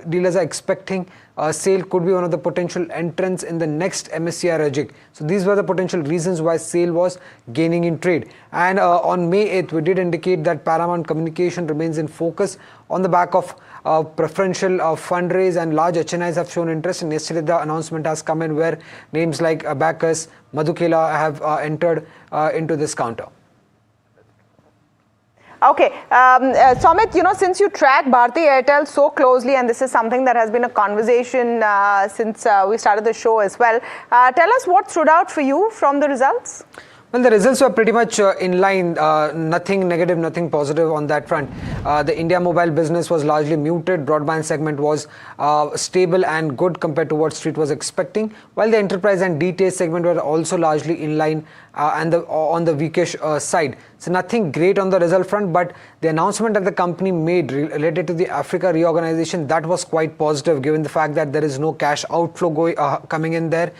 dealers are expecting sale could be one of the potential entrants in the next MSCI rejig. So these were the potential reasons why sale was gaining in trade. And on May 8th, we did indicate that Paramount Communication remains in focus on the back of preferential fundraise, and large HNIs have shown interest. And yesterday the announcement has come in where names like Abacus, Madhukela have entered into this counter. Okay, Somit, since you track Bharti Airtel so closely, and this is something that has been a conversation since we started the show as well, tell us what stood out for you from the results? Well, the results were pretty much in line, nothing negative, nothing positive on that front. The India mobile business was largely muted. Broadband segment was stable and good compared to what Street was expecting, while the enterprise and DTH segment were also largely in line and on the weakish side. So nothing great on the result front, but the announcement that the company made related to the Africa reorganization, that was quite positive, given the fact that there is no cash outflow coming in there.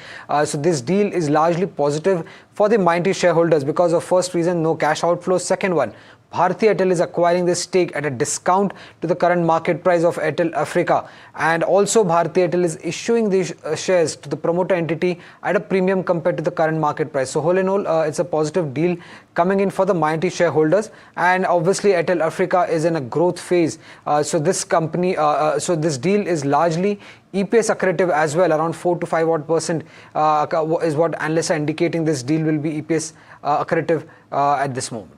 So this deal is largely positive for the minority shareholders because of first reason, no cash outflow. Second one, Bharti Airtel is acquiring this stake at a discount to the current market price of Airtel Africa, and also Bharti Airtel is issuing these shares to the promoter entity at a premium compared to the current market price. So whole in all, it's a positive deal coming in for the minority shareholders, and obviously Airtel Africa is in a growth phase. So this company, so this deal is largely EPS accretive as well, around 4 to 5% is what analysts are indicating. This deal will be EPS accretive at this moment.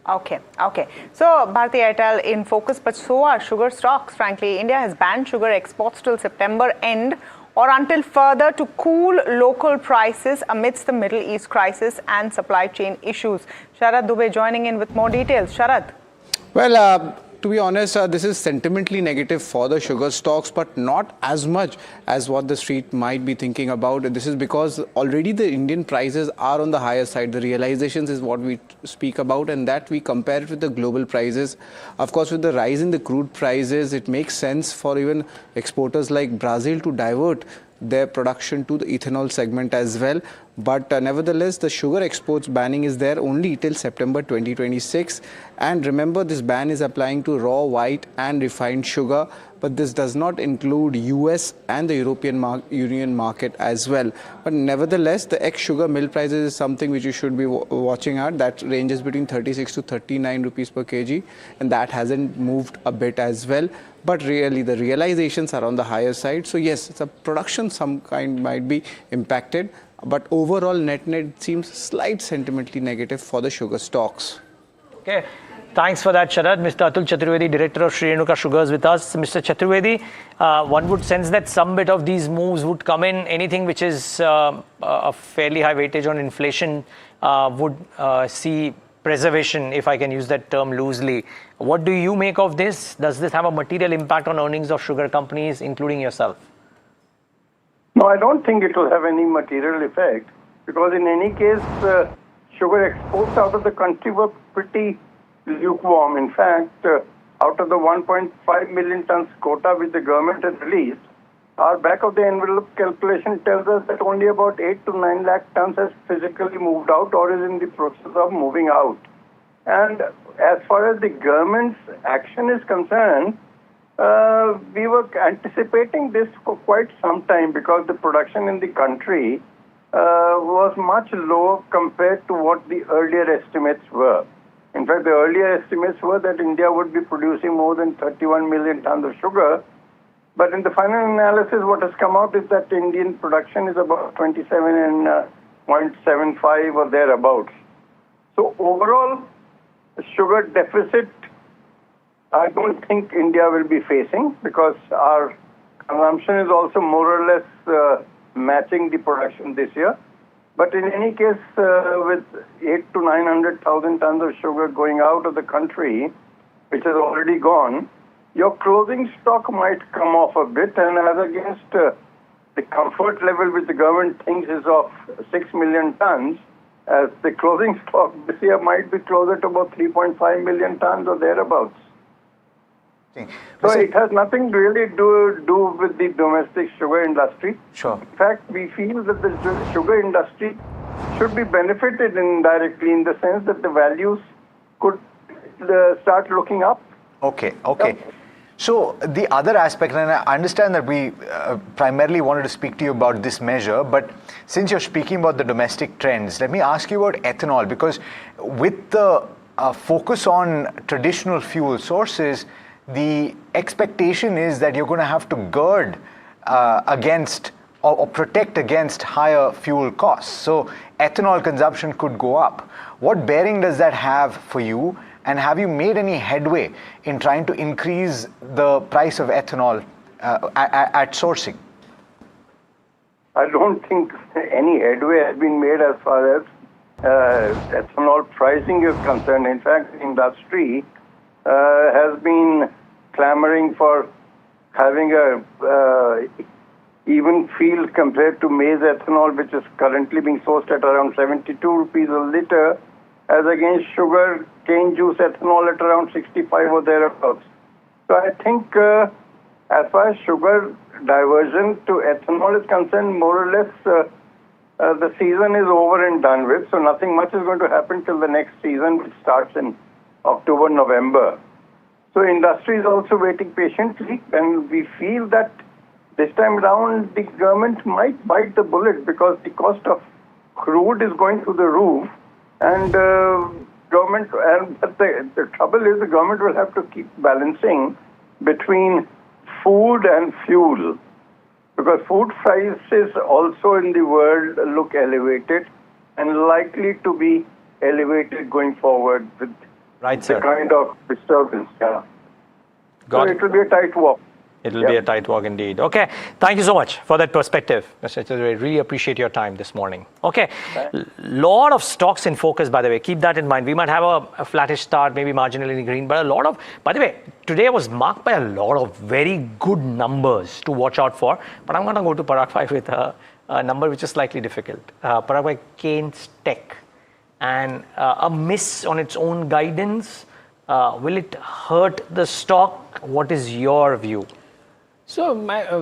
Okay. So Bharti Airtel in focus, but so are sugar stocks. Frankly, India has banned sugar exports till September end or until further to cool local prices amidst the Middle East crisis and supply chain issues. Sharad Dubey joining in with more details. Sharad. Well, to be honest, this is sentimentally negative for the sugar stocks, but not as much as what the street might be thinking about. This is because already the Indian prices are on the higher side. The realizations is what we speak about, and that we compare it with the global prices. Of course, with the rise in the crude prices, it makes sense for even exporters like Brazil to divert their production to the ethanol segment as well. But nevertheless, the sugar exports banning is there only till September 2026. And remember, this ban is applying to raw, white and refined sugar. But this does not include US and the European Union market as well. But nevertheless, the ex-sugar mill prices is something which you should be watching at. That ranges between 36 to 39 rupees per kg. And that hasn't moved a bit as well. But really, the realizations are on the higher side. So yes, the production some kind might be impacted. But overall, net seems slight sentimentally negative for the sugar stocks. Okay. Thanks for that, Sharad. Mr. Atul Chaturvedi, Director of Sri Renuka Sugars with us. Mr. Chaturvedi, one would sense that some bit of these moves would come in. Anything which is a fairly high weightage on inflation would see preservation, if I can use that term loosely. What do you make of this? Does this have a material impact on earnings of sugar companies, including yourself? No, I don't think it will have any material effect, because in any case, sugar exports out of the country were pretty lukewarm. In fact, out of the 1.5 million tons quota which the government has released, our back of the envelope calculation tells us that only about 8 to 9 lakh tons has physically moved out or is in the process of moving out. And as far as the government's action is concerned, we were anticipating this for quite some time, because the production in the country was much lower compared to what the earlier estimates were. In fact, the earlier estimates were that India would be producing more than 31 million tons of sugar. But in the final analysis, what has come out is that Indian production is about 27.75 or thereabouts. So overall, the sugar deficit, I don't think India will be facing, because our consumption is also more or less matching the production this year. But in any case, with 8 to 900,000 tons of sugar going out of the country, which has already gone, your closing stock might come off a bit, and as against the comfort level which the government thinks is of 6 million tons, as the closing stock this year might be closer to about 3.5 million tons or thereabouts. So it has nothing really to do with the domestic sugar industry. Sure. In fact, we feel that the sugar industry should be benefited indirectly in the sense that the values could start looking up. Okay. So the other aspect, and I understand that we primarily wanted to speak to you about this measure, but since you're speaking about the domestic trends, let me ask you about ethanol, because with the focus on traditional fuel sources, the expectation is that you're going to have to gird against or protect against higher fuel costs. So ethanol consumption could go up. What bearing does that have for you? And have you made any headway in trying to increase the price of ethanol at sourcing? I don't think any headway has been made as far as ethanol pricing is concerned. In fact, the industry has been clamoring for having a even field compared to maize ethanol, which is currently being sourced at around 72 rupees a litre, as against sugar cane juice ethanol at around 65 or thereabouts. So I think as far as sugar diversion to ethanol is concerned, more or less the season is over and done with. So nothing much is going to happen till the next season, which starts in October, November. So industry is also waiting patiently, and we feel that this time around the government might bite the bullet because the cost of crude is going through the roof, and but the trouble is the government will have to keep balancing between food and fuel, because food prices also in the world look elevated and likely to be elevated going forward with the kind of disturbance. Yeah. So it will be a tight walk. It will be a tight walk indeed. Okay, thank you so much for that perspective, Mr. Chaudhary. Really appreciate your time this morning. Okay, lot of stocks in focus, by the way. Keep that in mind. We might have a flattish start, maybe marginally green, but a lot of, by the way, today was marked by a lot of very good numbers to watch out for. But I'm going to go to Parag Bhai with a number which is slightly difficult. Parag Bhai, Keynes Tech, and a miss on its own guidance. Will it hurt the stock? What is your view? So,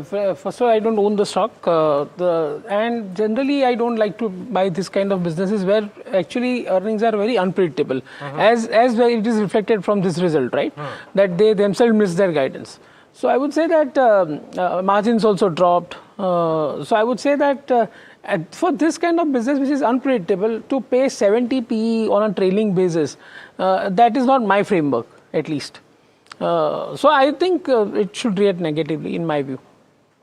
first of all, I don't own the stock, and generally I don't like to buy this kind of businesses where actually earnings are very unpredictable, as it is reflected from this result, right? That they themselves miss their guidance. So I would say that margins also dropped. So I would say that for this kind of business which is unpredictable, to pay 70 PE on a trailing basis, that is not my framework, at least. So I think it should react negatively in my view.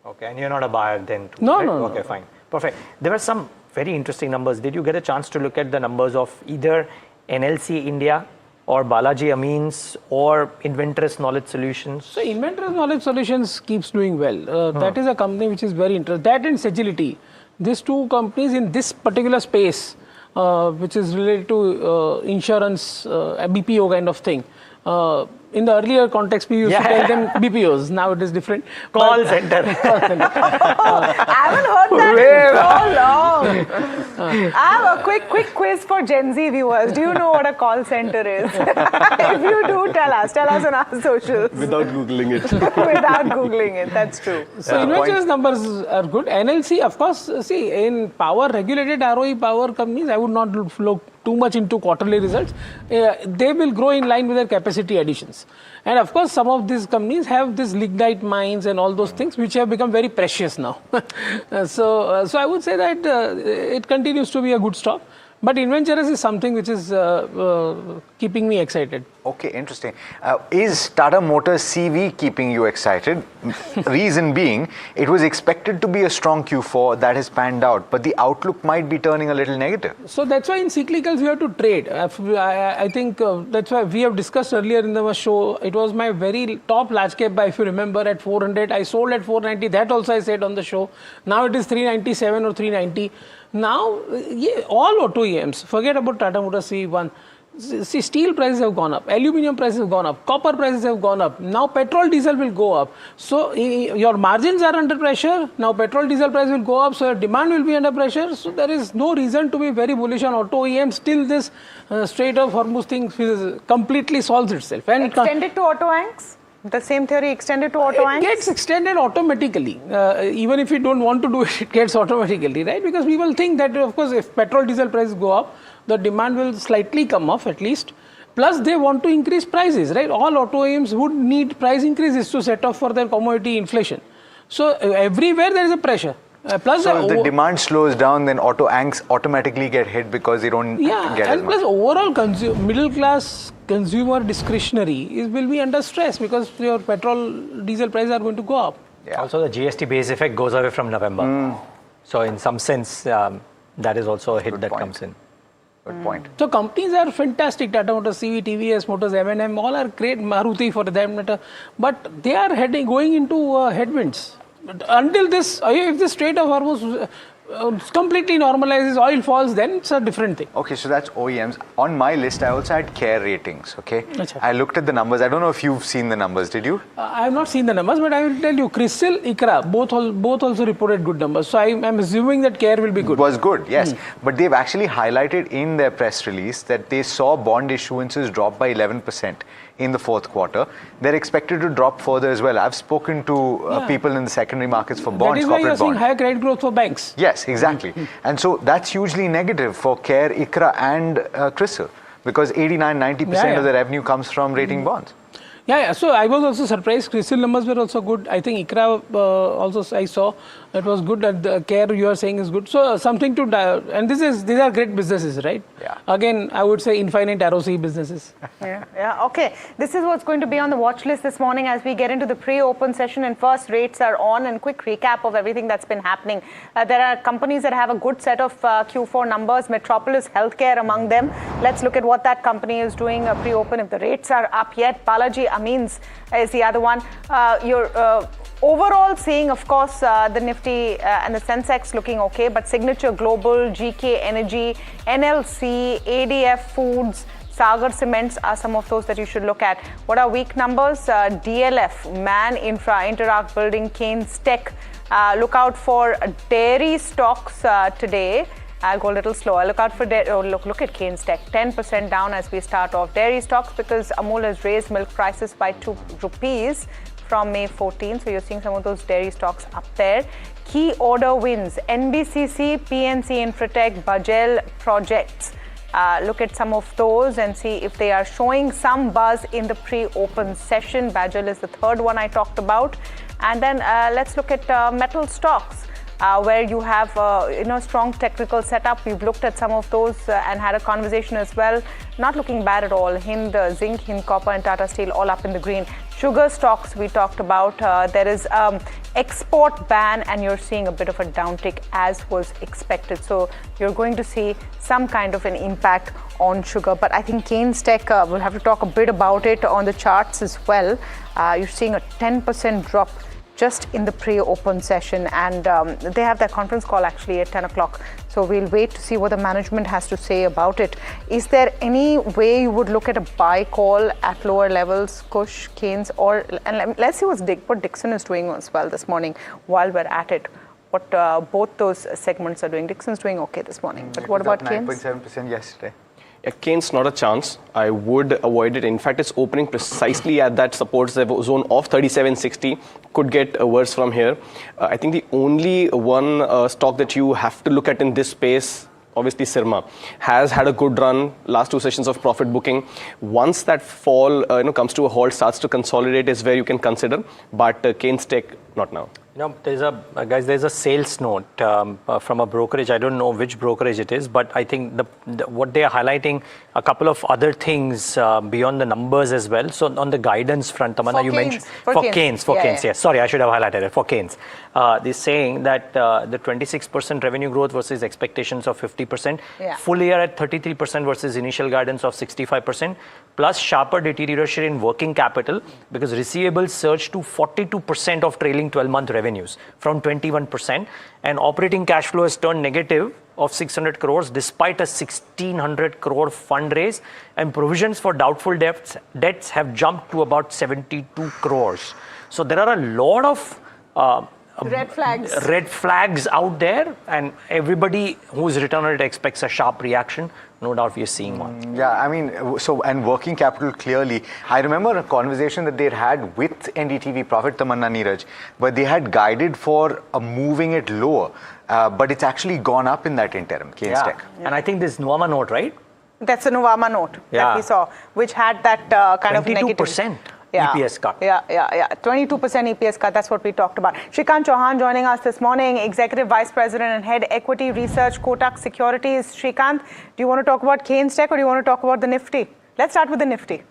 Okay, and you're not a buyer then? No, right? no. Okay, fine. Perfect. There were some very interesting numbers. Did you get a chance to look at the numbers of either NLC India or Balaji Amines or Inventress Knowledge Solutions? So Inventress Knowledge Solutions keeps doing well. That is a company which is very interesting. That and Sagility. These two companies in this particular space, which is related to insurance, a BPO kind of thing. In the earlier context, we used to tell them BPOs. Now it is different. Call center. I haven't heard that in so long. I have a quick quiz for Gen Z viewers. Do you know what a call center is? If you do, tell us on our socials. Without Googling it. Without Googling it, that's true. So Inventress numbers are good. NLC, of course, see, in power, regulated ROE power companies, I would not look too much into quarterly results. They will grow in line with their capacity additions. And of course, some of these companies have these lignite mines and all those things which have become very precious now. So I would say that it continues to be a good stock. But inventurous is something which is keeping me excited. Okay, interesting. Is Tata Motors CV keeping you excited? Reason being, it was expected to be a strong Q4 that has panned out, but the outlook might be turning a little negative. So that's why in cyclicals we have to trade. I think that's why we have discussed earlier in the show. It was my very top large cap buy, if you remember, at 400. I sold at 490. That also I said on the show. Now it is 397 or 390. Now all auto OEMs, forget about Tata Motors CV1. See, steel prices have gone up, aluminium prices have gone up, copper prices have gone up. Now petrol, diesel will go up. So your margins are under pressure. Now petrol, diesel price will go up. So your demand will be under pressure. So there is no reason to be very bullish on auto OEMs till this Strait of Hormuz thing completely solves itself. And extended to auto anchors? The same theory extended to auto anchors? It gets extended automatically. Even if you don't want to do it, it gets automatically, right? Because people think that, of course, if petrol, diesel prices go up, the demand will slightly come off at least. Plus, they want to increase prices, right? All auto OEMs would need price increases to set off for their commodity inflation. So, everywhere there is a pressure. Plus, so if the demand slows down, then auto anchors automatically get hit because they don't get as much. And plus overall middle class consumer discretionary will be under stress because your petrol, diesel prices are going to go up. Yeah. Also, the GST base effect goes away from November. So in some sense, that is also a hit that comes in. Good point. So companies are fantastic. Tata Motors, CV, TVS, Motors, M&M, all are great. Maruti for that matter. But they are going into headwinds. Until this, if the Strait of Hormuz completely normalizes, oil falls, then it's a different thing. Okay, so that's OEMs. On my list, I also had CARE ratings, okay? I looked at the numbers. I don't know if you've seen the numbers, did you? I have not seen the numbers, but I will tell you, CRISIL, ICRA, both also reported good numbers. So I'm assuming that CARE will be good. Was good, yes. But they've actually highlighted in their press release that they saw bond issuances drop by 11% in the fourth quarter. They're expected to drop further as well. I've spoken to people in the secondary markets for bonds, that is why you're seeing higher credit growth for banks. Yes, exactly. And so that's hugely negative for CARE, ICRA and CRISIL because 89-90% of the revenue comes from rating bonds. Yeah, so I was also surprised. CRISIL numbers were also good. I think ICRA also I saw it was good. And the CARE you are saying is good. So something to and these are great businesses, right? Yeah. Again, I would say infinite ROC businesses. Yeah. Okay. This is what's going to be on the watch list this morning as we get into the pre-open session. And first, rates are on. And quick recap of everything that's been happening. There are companies that have a good set of Q4 numbers. Metropolis Healthcare among them. Let's look at what that company is doing pre-open. If the rates are up yet, Balaji Amines is the other one. You're overall seeing, of course, the Nifty and the Sensex looking okay, but Signature Global, GK Energy, NLC, ADF Foods, Sagar Cements are some of those that you should look at. What are weak numbers? DLF, Man Infra, Interact Building, Keynes Tech. Look out for dairy stocks today. I'll go a little slower. Look out for look at Keynes Tech, 10% down as we start off. Dairy stocks because Amul has raised milk prices by 2 rupees from May 14. So you're seeing some of those dairy stocks up there. Key order wins, NBCC, PNC Infratech, Bajel Projects. Look at some of those and see if they are showing some buzz in the pre-open session. Bajel is the third one I talked about. And then let's look at metal stocks. Where you have strong technical setup. We've looked at some of those and had a conversation as well. Not looking bad at all. Hind Zinc, Hind Copper and Tata Steel all up in the green. Sugar stocks we talked about. There is export ban and you're seeing a bit of a downtick as was expected. So you're going to see some kind of an impact on sugar. But I think Keynes Tech, we'll have to talk a bit about it on the charts as well. You're seeing a 10% drop just in the pre-open session, and they have their conference call actually at 10 o'clock. So we'll wait to see what the management has to say about it. Is there any way you would look at a buy call at lower levels, Kush, Keynes, and let's see what Dixon is doing as well this morning while we're at it. What both those segments are doing. Dixon's doing okay this morning, but what about Keynes? 9.7% yesterday. Keynes, not a chance. I would avoid it. In fact, it's opening precisely at that support zone of 3760. Could get worse from here. I think the only one stock that you have to look at in this space, obviously Sirma, has had a good run, last 2 sessions of profit booking. Once that fall comes to a halt, starts to consolidate is where you can consider. But Keynes Tech, not now. You know, there's a sales note from a brokerage. I don't know which brokerage it is, but I think what they are highlighting a couple of other things beyond the numbers as well. So on the guidance front, Tamanna, you mentioned for Keynes, yes. Sorry, I should have highlighted it for Keynes. They're saying that the 26% revenue growth versus expectations of 50%, full year at 33% versus initial guidance of 65%, plus sharper deterioration in working capital because receivables surged to 42% of trailing 12-month revenues from 21%, and operating cash flow has turned negative of 600 crores despite a 1600 crore fundraise, and provisions for doubtful debts have jumped to about 72 crores. So there are a lot of red flags out there, and everybody who's return on it expects a sharp reaction. No doubt we are seeing one. Yeah, I mean, and working capital clearly. I remember a conversation that they had with NDTV Profit, Tamanna, Neeraj, but they had guided for moving it lower, but it's actually gone up in that interim, Keynes Tech. And I think this Nuvama note, right? That's the Nuvama note that we saw, which had that kind of negative. 22%. EPS cut. 22% EPS cut. That's what we talked about. Shrikant Chauhan joining us this morning, Executive Vice President and Head Equity Research, Kotak Securities. Shrikant, do you want to talk about Keynes Tech or do you want to talk about the Nifty? Let's start with the Nifty.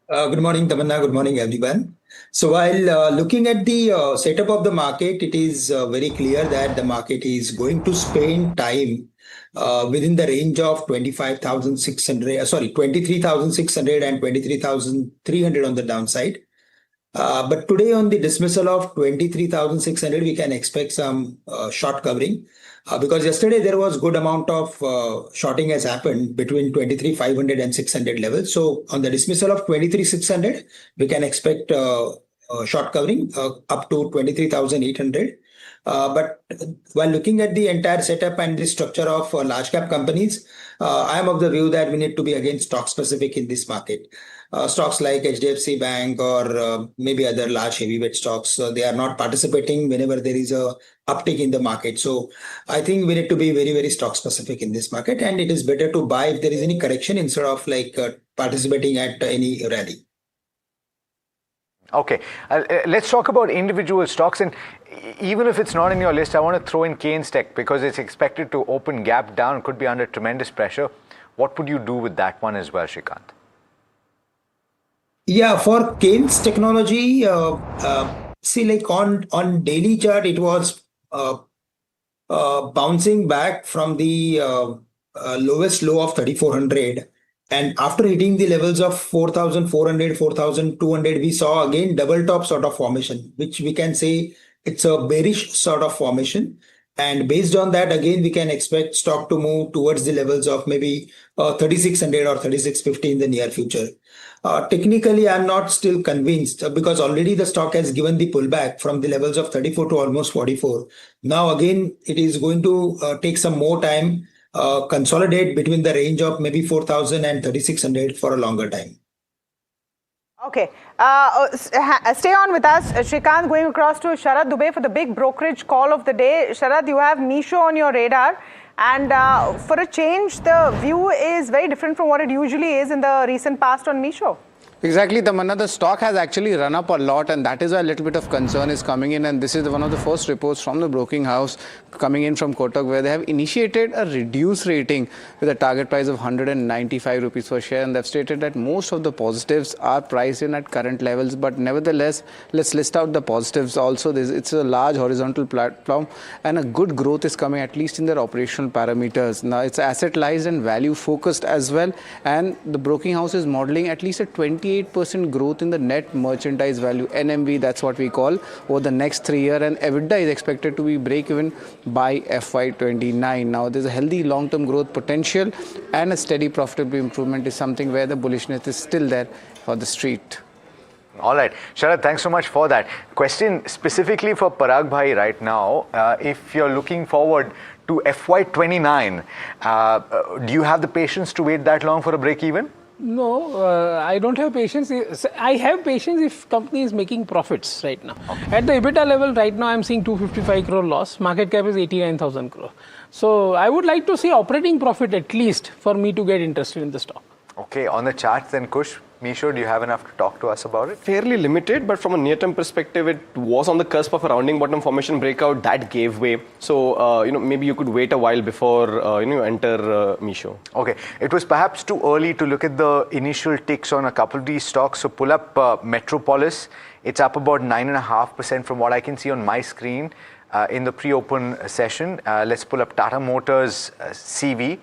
Good morning, Tamanna. Good morning, everyone. So while looking at the setup of the market, it is very clear that the market is going to spend time within the range of 23,600 and 23,300 on the downside. But today on the dismissal of 23,600, we can expect some short covering because yesterday there was good amount of shorting has happened between 23,500 and 600 levels. So on the dismissal of 23,600, we can expect short covering up to 23,800. But while looking at the entire setup and the structure of large cap companies, I am of the view that we need to be again stock specific in this market. Stocks like HDFC Bank or maybe other large heavyweight stocks, they are not participating whenever there is a uptick in the market. So I think we need to be very, very stock specific in this market, and it is better to buy if there is any correction instead of participating at any rally. Okay, let's talk about individual stocks, and even if it's not in your list, I want to throw in Keynes Tech because it's expected to open gap down, could be under tremendous pressure. What would you do with that one as well, Shrikant? Yeah, for Keynes Technology, see, like on daily chart, it was bouncing back from the lowest low of 3,400. And after hitting the levels of 4,400, 4,200, we saw again double top sort of formation, which we can say it's a bearish sort of formation. And based on that, again, we can expect stock to move towards the levels of maybe 3,600 or 3,650 in the near future. Technically, I'm not still convinced because already the stock has given the pullback from the levels of 34 to almost 44. Now, again, it is going to take some more time, consolidate between the range of maybe 4,000 and 3,600 for a longer time. Okay, stay on with us. Shrikant, going across to Sharad Dubey for the big brokerage call of the day. Sharad, you have Meesho on your radar, and for a change, the view is very different from what it usually is in the recent past on Meesho. Exactly, Tamanna. The stock has actually run up a lot, and that is why a little bit of concern is coming in. And this is one of the first reports from the broking house coming in from Kotak, where they have initiated a reduced rating with a target price of 195 rupees per share. And they've stated that most of the positives are priced in at current levels. But nevertheless, let's list out the positives also. It's a large horizontal platform, and a good growth is coming, at least in their operational parameters. Now, it's asset-light and value-focused as well. And the broking house is modeling at least a 28% growth in the net merchandise value, NMV, that's what we call, over the next 3 years, and EBITDA is expected to be break-even by FY29. Now, there's a healthy long-term growth potential, and a steady profitability improvement is something where the bullishness is still there for the street. All right, Sharad, thanks so much for that. Question specifically for Parag Bhai right now. If you're looking forward to FY29, do you have the patience to wait that long for a break-even? No, I don't have patience. I have patience if company is making profits right now. Okay. At the EBITDA level right now, I'm seeing 255 crore loss. Market cap is 89,000 crore. So I would like to see operating profit at least for me to get interested in the stock. Okay, on the charts then, Kush, Misho, do you have enough to talk to us about it? Fairly limited, but from a near-term perspective, it was on the cusp of a rounding bottom formation breakout that gave way. So, maybe you could wait a while before, enter Misho. Okay, it was perhaps too early to look at the initial ticks on a couple of these stocks. So pull up Metropolis. It's up about 9.5% from what I can see on my screen in the pre-open session. Let's pull up Tata Motors CV.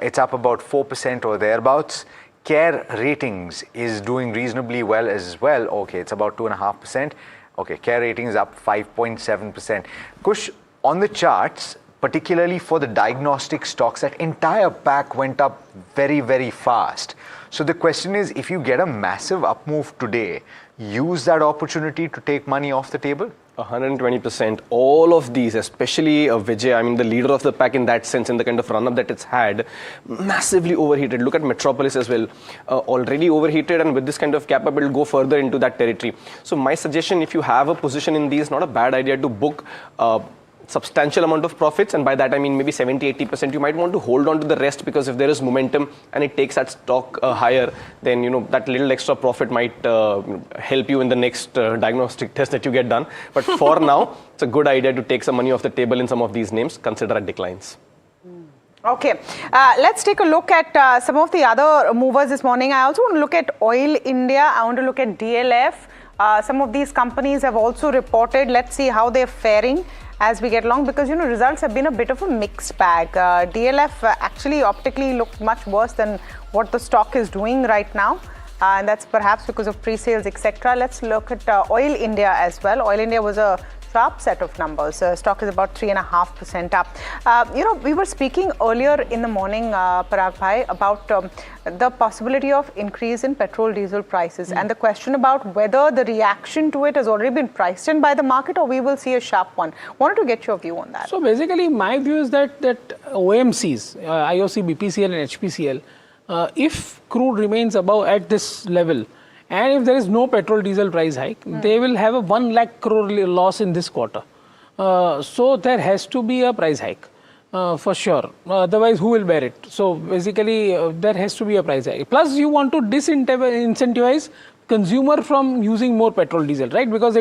It's up about 4% or thereabouts. Care Ratings is doing reasonably well as well. Okay, it's about 2.5%. Okay, Care Ratings up 5.7%. Kush, on the charts, particularly for the diagnostic stocks, that entire pack went up very, very fast. So the question is, if you get a massive up move today, use that opportunity to take money off the table? 120%. All of these, especially Vijay, I mean the leader of the pack in that sense, in the kind of run-up that it's had, massively overheated. Look at Metropolis as well. Already overheated, and with this kind of cap up, it will go further into that territory. So my suggestion, if you have a position in these, not a bad idea to book substantial amount of profits, and by that I mean maybe 70-80%. You might want to hold on to the rest, because if there is momentum and it takes that stock higher, then that little extra profit might help you in the next diagnostic test that you get done. But for now, it's a good idea to take some money off the table in some of these names, consider at declines. Okay, let's take a look at some of the other movers this morning. I also want to look at Oil India. I want to look at DLF. Some of these companies have also reported. Let's see how they're faring as we get along, because results have been a bit of a mixed bag. DLF actually optically looked much worse than what the stock is doing right now, and that's perhaps because of pre-sales, etc. Let's look at Oil India as well. Oil India was a sharp set of numbers. Stock is about 3.5% up. We were speaking earlier in the morning, Parag Bhai, about the possibility of increase in petrol diesel prices and the question about whether the reaction to it has already been priced in by the market, or we will see a sharp one. Wanted to get your view on that. So basically, my view is that OMCs, IOC, BPCL and HPCL, if crude remains above at this level, and if there is no petrol diesel price hike, they will have a 1 lakh crore loss in this quarter. So there has to be a price hike for sure. Otherwise, who will bear it? So basically, there has to be a price hike. Plus, you want to disincentivize consumer from using more petrol diesel, right? Because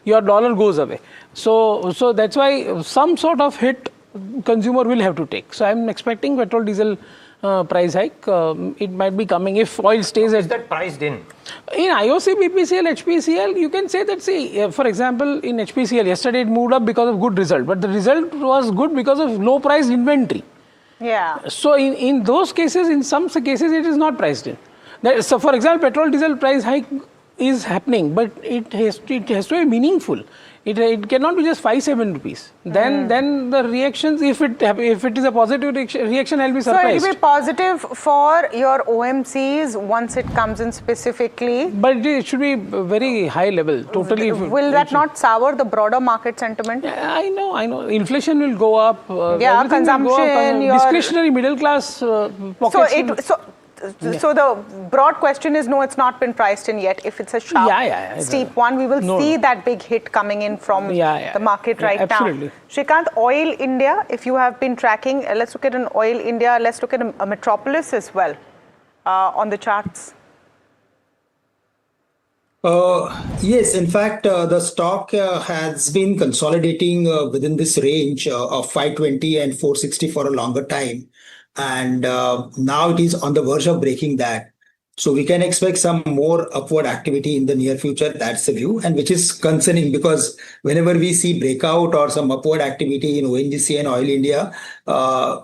your dollar goes away. So that's why some sort of hit consumer will have to take. So I'm expecting petrol diesel price hike. It might be coming if oil stays at... Is that priced in? In IOC, BPCL, HPCL, you can say that, see, for example, in HPCL, yesterday it moved up because of good result. But the result was good because of low price inventory. Yeah. So in those cases, in some cases, it is not priced in. So for example, petrol diesel price hike is happening, but it has to be meaningful. It cannot be just 5-7 rupees. Then the reactions, if it is a positive reaction, I'll be surprised. So it will be positive for your OMCs once it comes in specifically. But it should be very high level. Totally. Will that not sour the broader market sentiment? Yeah, I know. Inflation will go up. Yeah, consumption. Discretionary middle class pockets. So the broad question is, no, it's not been priced in yet. If it's a sharp, steep one, we will see that big hit coming in from the market right now. Shrikant, Oil India, if you have been tracking, let's look at an Oil India. Let's look at a Metropolis as well on the charts. Yes, in fact, the stock has been consolidating within this range of 520 and 460 for a longer time. And now it is on the verge of breaking that. So we can expect some more upward activity in the near future. That's the view, and which is concerning, because whenever we see breakout or some upward activity in ONGC and Oil India,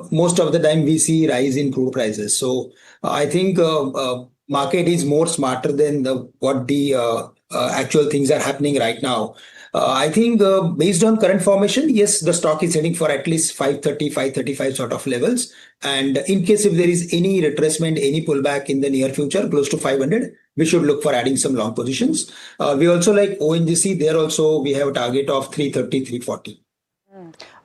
most of the time we see rise in crude prices. So I think market is more smarter than what the actual things are happening right now. I think based on current formation, yes, the stock is heading for at least 530, 535 sort of levels. And in case if there is any retracement, any pullback in the near future, close to 500, we should look for adding some long positions. We also like ONGC, there also we have a target of 330, 340.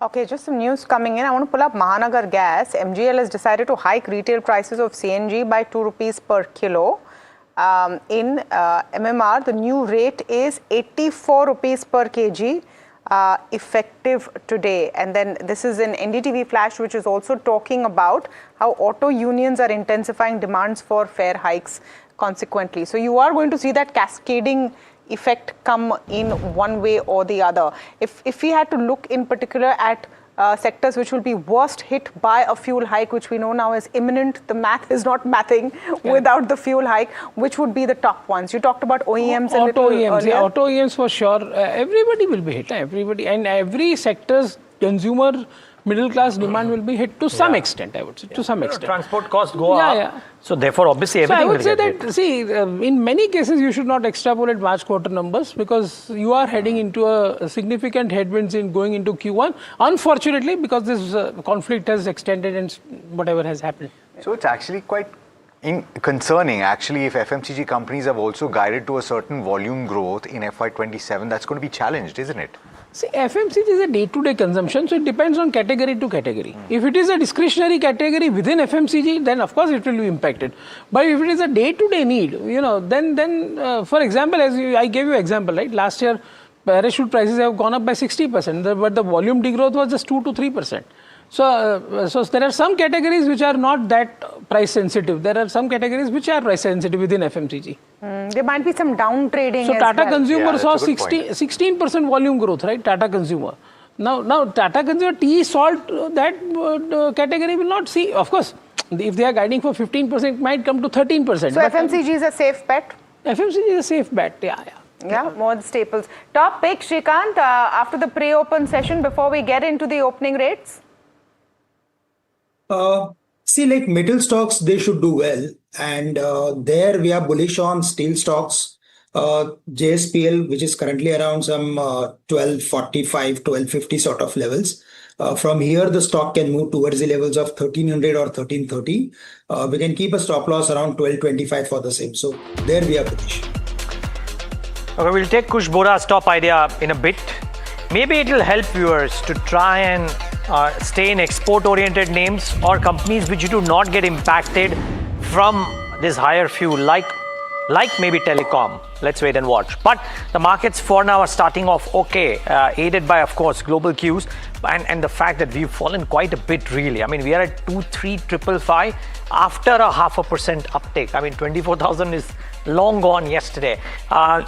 Okay, just some news coming in. I want to pull up Mahanagar Gas. MGL has decided to hike retail prices of CNG by 2 rupees per kilo. In MMR, the new rate is 84 rupees per kg. effective today. And then this is in NDTV Flash, which is also talking about how auto unions are intensifying demands for fare hikes consequently. So you are going to see that cascading effect come in one way or the other. If we had to look in particular at sectors which will be worst hit by a fuel hike, which we know now is imminent, the math is not mathing without the fuel hike, which would be the top ones? You talked about OEMs a little earlier. Yeah, auto OEMs for sure. Everybody will be hit. Everybody, and every sector's consumer middle class demand will be hit to some extent, I would say, to some extent. Transport costs go up. So therefore, obviously, everything will get hit. So I would say that, see, in many cases, you should not extrapolate March quarter numbers because you are heading into a significant headwinds in going into Q1. Unfortunately, because this conflict has extended and whatever has happened. So it's actually quite concerning, actually, if FMCG companies have also guided to a certain volume growth in FY27, that's going to be challenged, isn't it? See, FMCG is a day-to-day consumption, so it depends on category to category. If it is a discretionary category within FMCG, then of course it will be impacted. But if it is a day-to-day need, then for example, as I gave you example, right? Last year, parachute prices have gone up by 60%, but the volume degrowth was just 2 to 3%. So there are some categories which are not that price sensitive. There are some categories which are price sensitive within FMCG. There might be some down trading. So Tata Consumer saw 16% volume growth, right? Tata Consumer. Now Tata Consumer tea, salt, that category will not see. Of course, if they are guiding for 15%, it might come to 13%. So FMCG is a safe bet? FMCG is a safe bet, Yeah, more the staples. Top pick, Shrikant, after the pre-open session, before we get into the opening rates? See, like metal stocks, they should do well. And there we are bullish on steel stocks. JSPL, which is currently around some 1245, 1250 sort of levels. From here, the stock can move towards the levels of 1300 or 1330. We can keep a stop loss around 1225 for the same. So there we are bullish. Okay, we'll take Kush Bohra's top idea in a bit. Maybe it will help viewers to try and stay in export-oriented names or companies which do not get impacted from this higher fuel, like maybe telecom. Let's wait and watch. But the markets for now are starting off okay, aided by, of course, global cues and the fact that we've fallen quite a bit, really. I mean, we are at 23,555 after a 0.5% uptick. I mean, 24,000 is long gone yesterday.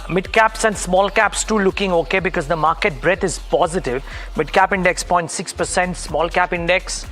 Mid caps and small caps too looking okay because the market breadth is positive. Mid cap index 0.6%, small cap index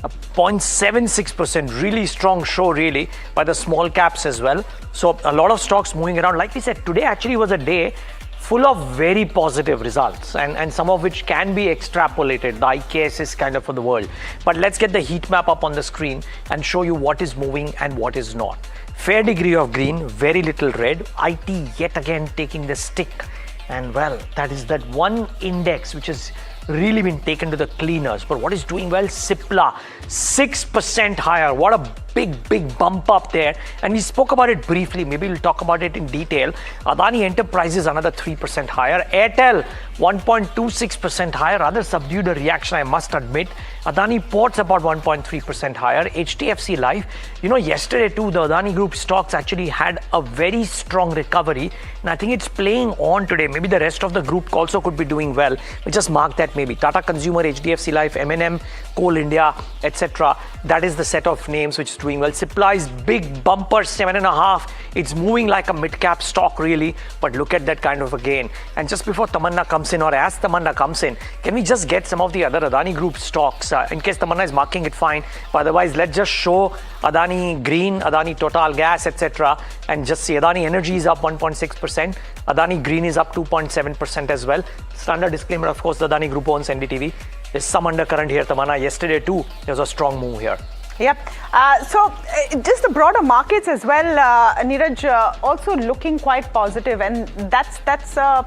0.76%. Really strong show, really, by the small caps as well. So a lot of stocks moving around. Like we said, today actually was a day full of very positive results and some of which can be extrapolated. The IKS kind of for the world. But let's get the heat map up on the screen and show you what is moving and what is not. Fair degree of green, very little red. IT yet again taking the stick. And well, that is that one index which has really been taken to the cleaners. But what is doing well? Cipla, 6% higher. What a big bump up there. And we spoke about it briefly. Maybe we'll talk about it in detail. Adani Enterprises, another 3% higher. Airtel, 1.26% higher. Rather subdued a reaction, I must admit. Adani Ports about 1.3% higher. HDFC Life, yesterday too, the Adani Group stocks actually had a very strong recovery. And I think it's playing on today. Maybe the rest of the group also could be doing well. We just mark that maybe. Tata Consumer, HDFC Life, M&M, Coal India, etc. That is the set of names which is doing well. Cipla is big bumper, 7.5. It's moving like a mid-cap stock, really. But look at that kind of a gain. And just before Tamanna comes in, or as Tamanna comes in, can we just get some of the other Adani Group stocks? In case Tamanna is marking it, fine. But otherwise, let's just show Adani Green, Adani Total Gas, etc. And just see Adani Energy is up 1.6%. Adani Green is up 2.7% as well. Standard disclaimer, of course, the Adani Group owns NDTV. There's some undercurrent here, Tamanna. Yesterday too, there was a strong move here. Yep. So just the broader markets as well, Neeraj, also looking quite positive, and that's a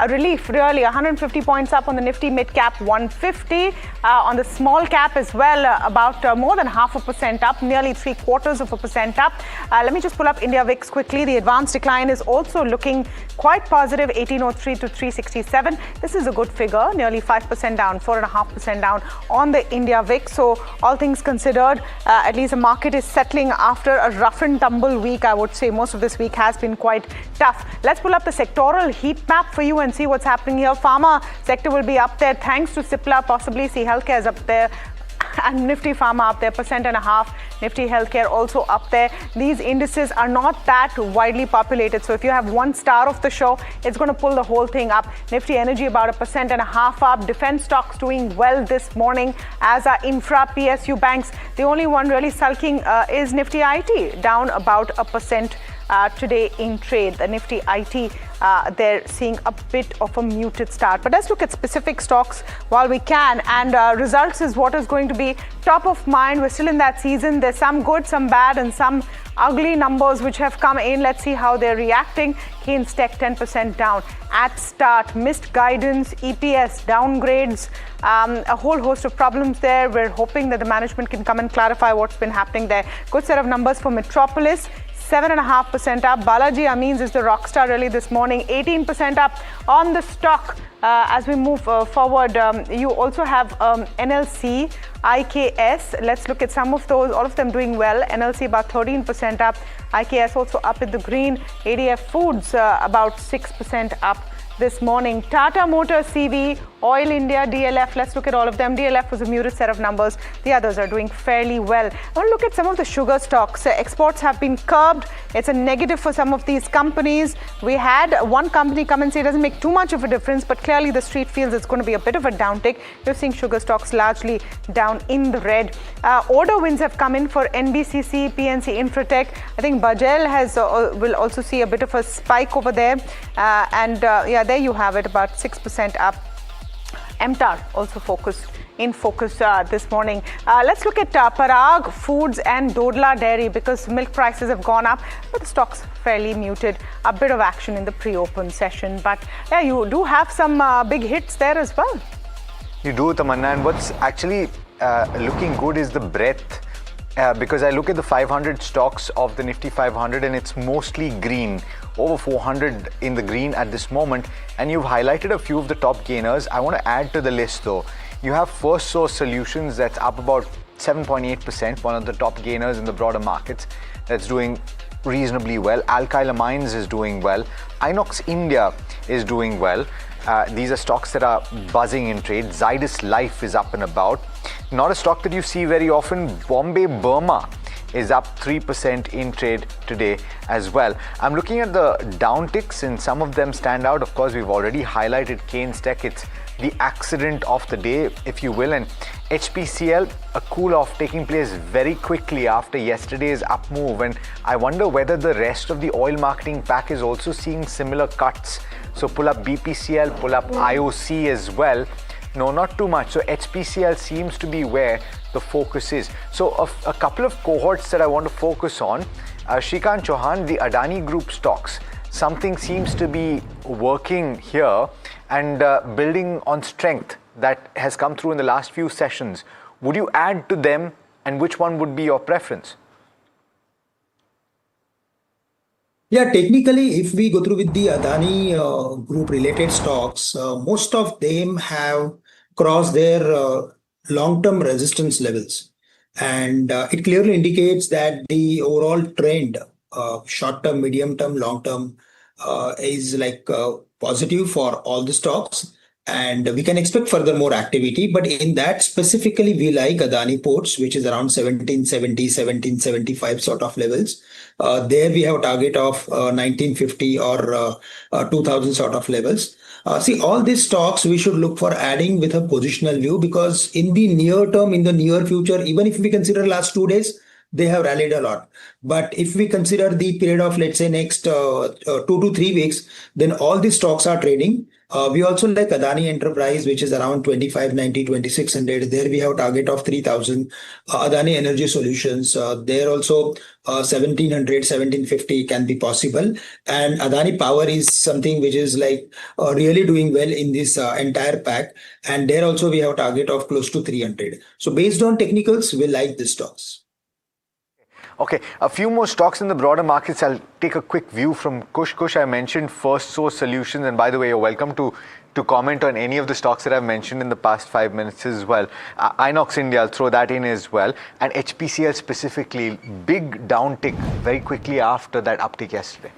relief, really. 150 points up on the Nifty mid cap, 150 on the small cap as well, about more than 0.5% up, nearly 0.75% up. Let me just pull up India VIX quickly. The advanced decline is also looking quite positive, 1803 to 367. This is a good figure, nearly 5% down, 4.5% down on the India VIX. So all things considered, at least the market is settling after a rough and tumble week. I would say most of this week has been quite tough. Let's pull up the sectoral heat map for you and see what's happening here. Pharma sector will be up there thanks to Cipla, possibly. See, healthcare is up there. And Nifty Pharma up there, 1.5%. Nifty Healthcare also up there. These indices are not that widely populated. So if you have one star of the show, it's going to pull the whole thing up. Nifty Energy about 1.5% up. Defense stocks doing well this morning, as are infra, PSU banks. The only one really sulking is Nifty IT, down about 1%. Today in trade. The Nifty IT, they're seeing a bit of a muted start. But let's look at specific stocks while we can. And results is what is going to be top of mind. We're still in that season. There's some good, some bad, and some ugly numbers which have come in. Let's see how they're reacting. Keynes Tech 10% down at start. Missed guidance, EPS downgrades, a whole host of problems there. We're hoping that the management can come and clarify what's been happening there. Good set of numbers for Metropolis. 7.5% up. Balaji Amines is the rock star really this morning. 18% up on the stock. As we move forward, you also have NLC, IKS. Let's look at some of those. All of them doing well. NLC about 13% up. IKS also up in the green. ADF Foods about 6% up this morning. Tata Motors, CV, Oil India, DLF. Let's look at all of them. DLF was a muted set of numbers. The others are doing fairly well. I want to look at some of the sugar stocks. Exports have been curbed. It's a negative for some of these companies. We had one company come and say it doesn't make too much of a difference, but clearly the street feels it's going to be a bit of a downtick. You're seeing sugar stocks largely down in the red. Order wins have come in for NBCC, PNC Infratech. I think Bajel has will also see a bit of a spike over there. Yeah, there you have it, about 6% up. MTAR also in focus this morning. Let's look at Parag Foods and Dodla Dairy, because milk prices have gone up, but the stock's fairly muted. A bit of action in the pre-open session, but yeah, you do have some big hits there as well. You do, Tamanna, and what's actually looking good is the breadth. Because I look at the 500 stocks of the Nifty 500 and it's mostly green, over 400 in the green at this moment. And you've highlighted a few of the top gainers. I want to add to the list though. You have First Source Solutions that's up about 7.8%, one of the top gainers in the broader markets. That's doing reasonably well. Alkyl Amines is doing well. Inox India is doing well. These are stocks that are buzzing in trade. Zydus Life is up and about. Not a stock that you see very often. Bombay Burma is up 3% in trade today as well. I'm looking at the downticks and some of them stand out. Of course, we've already highlighted Keynes Tech. It's the accident of the day, if you will. And HPCL, a cool off taking place very quickly after yesterday's up move. And I wonder whether the rest of the oil marketing pack is also seeing similar cuts. So pull up BPCL, pull up IOC as well. No, not too much. So HPCL seems to be where the focus is. So a couple of cohorts that I want to focus on. Shrikant Chauhan, the Adani Group stocks. Something seems to be working here and building on strength that has come through in the last few sessions. Would you add to them, and which one would be your preference? Yeah, technically, if we go through with the Adani group related stocks, most of them have crossed their long-term resistance levels. And it clearly indicates that the overall trend, short-term, medium-term, long-term, is like positive for all the stocks. And we can expect further more activity. But in that specifically, we like Adani Ports, which is around 1770, 1775 sort of levels. There we have a target of 1950 or 2000 sort of levels. See, all these stocks we should look for adding with a positional view, because in the near term, in the near future, even if we consider last 2 days, they have rallied a lot. But if we consider the period of, let's say, next 2 to 3 weeks, then all these stocks are trading. We also like Adani Enterprise, which is around 2590, 2600. There we have a target of 3000. Adani Energy Solutions, there also 1700, 1750 can be possible. And Adani Power is something which is like really doing well in this entire pack. And there also we have a target of close to 300. So based on technicals, we like the stocks. Okay, a few more stocks in the broader markets. I'll take a quick view from Kush. Kush, I mentioned First Source Solutions, and by the way, you're welcome to to comment on any of the stocks that I've mentioned in the past 5 minutes as well. Inox India, I'll throw that in as well. And HPCL specifically, big downtick very quickly after that uptick yesterday.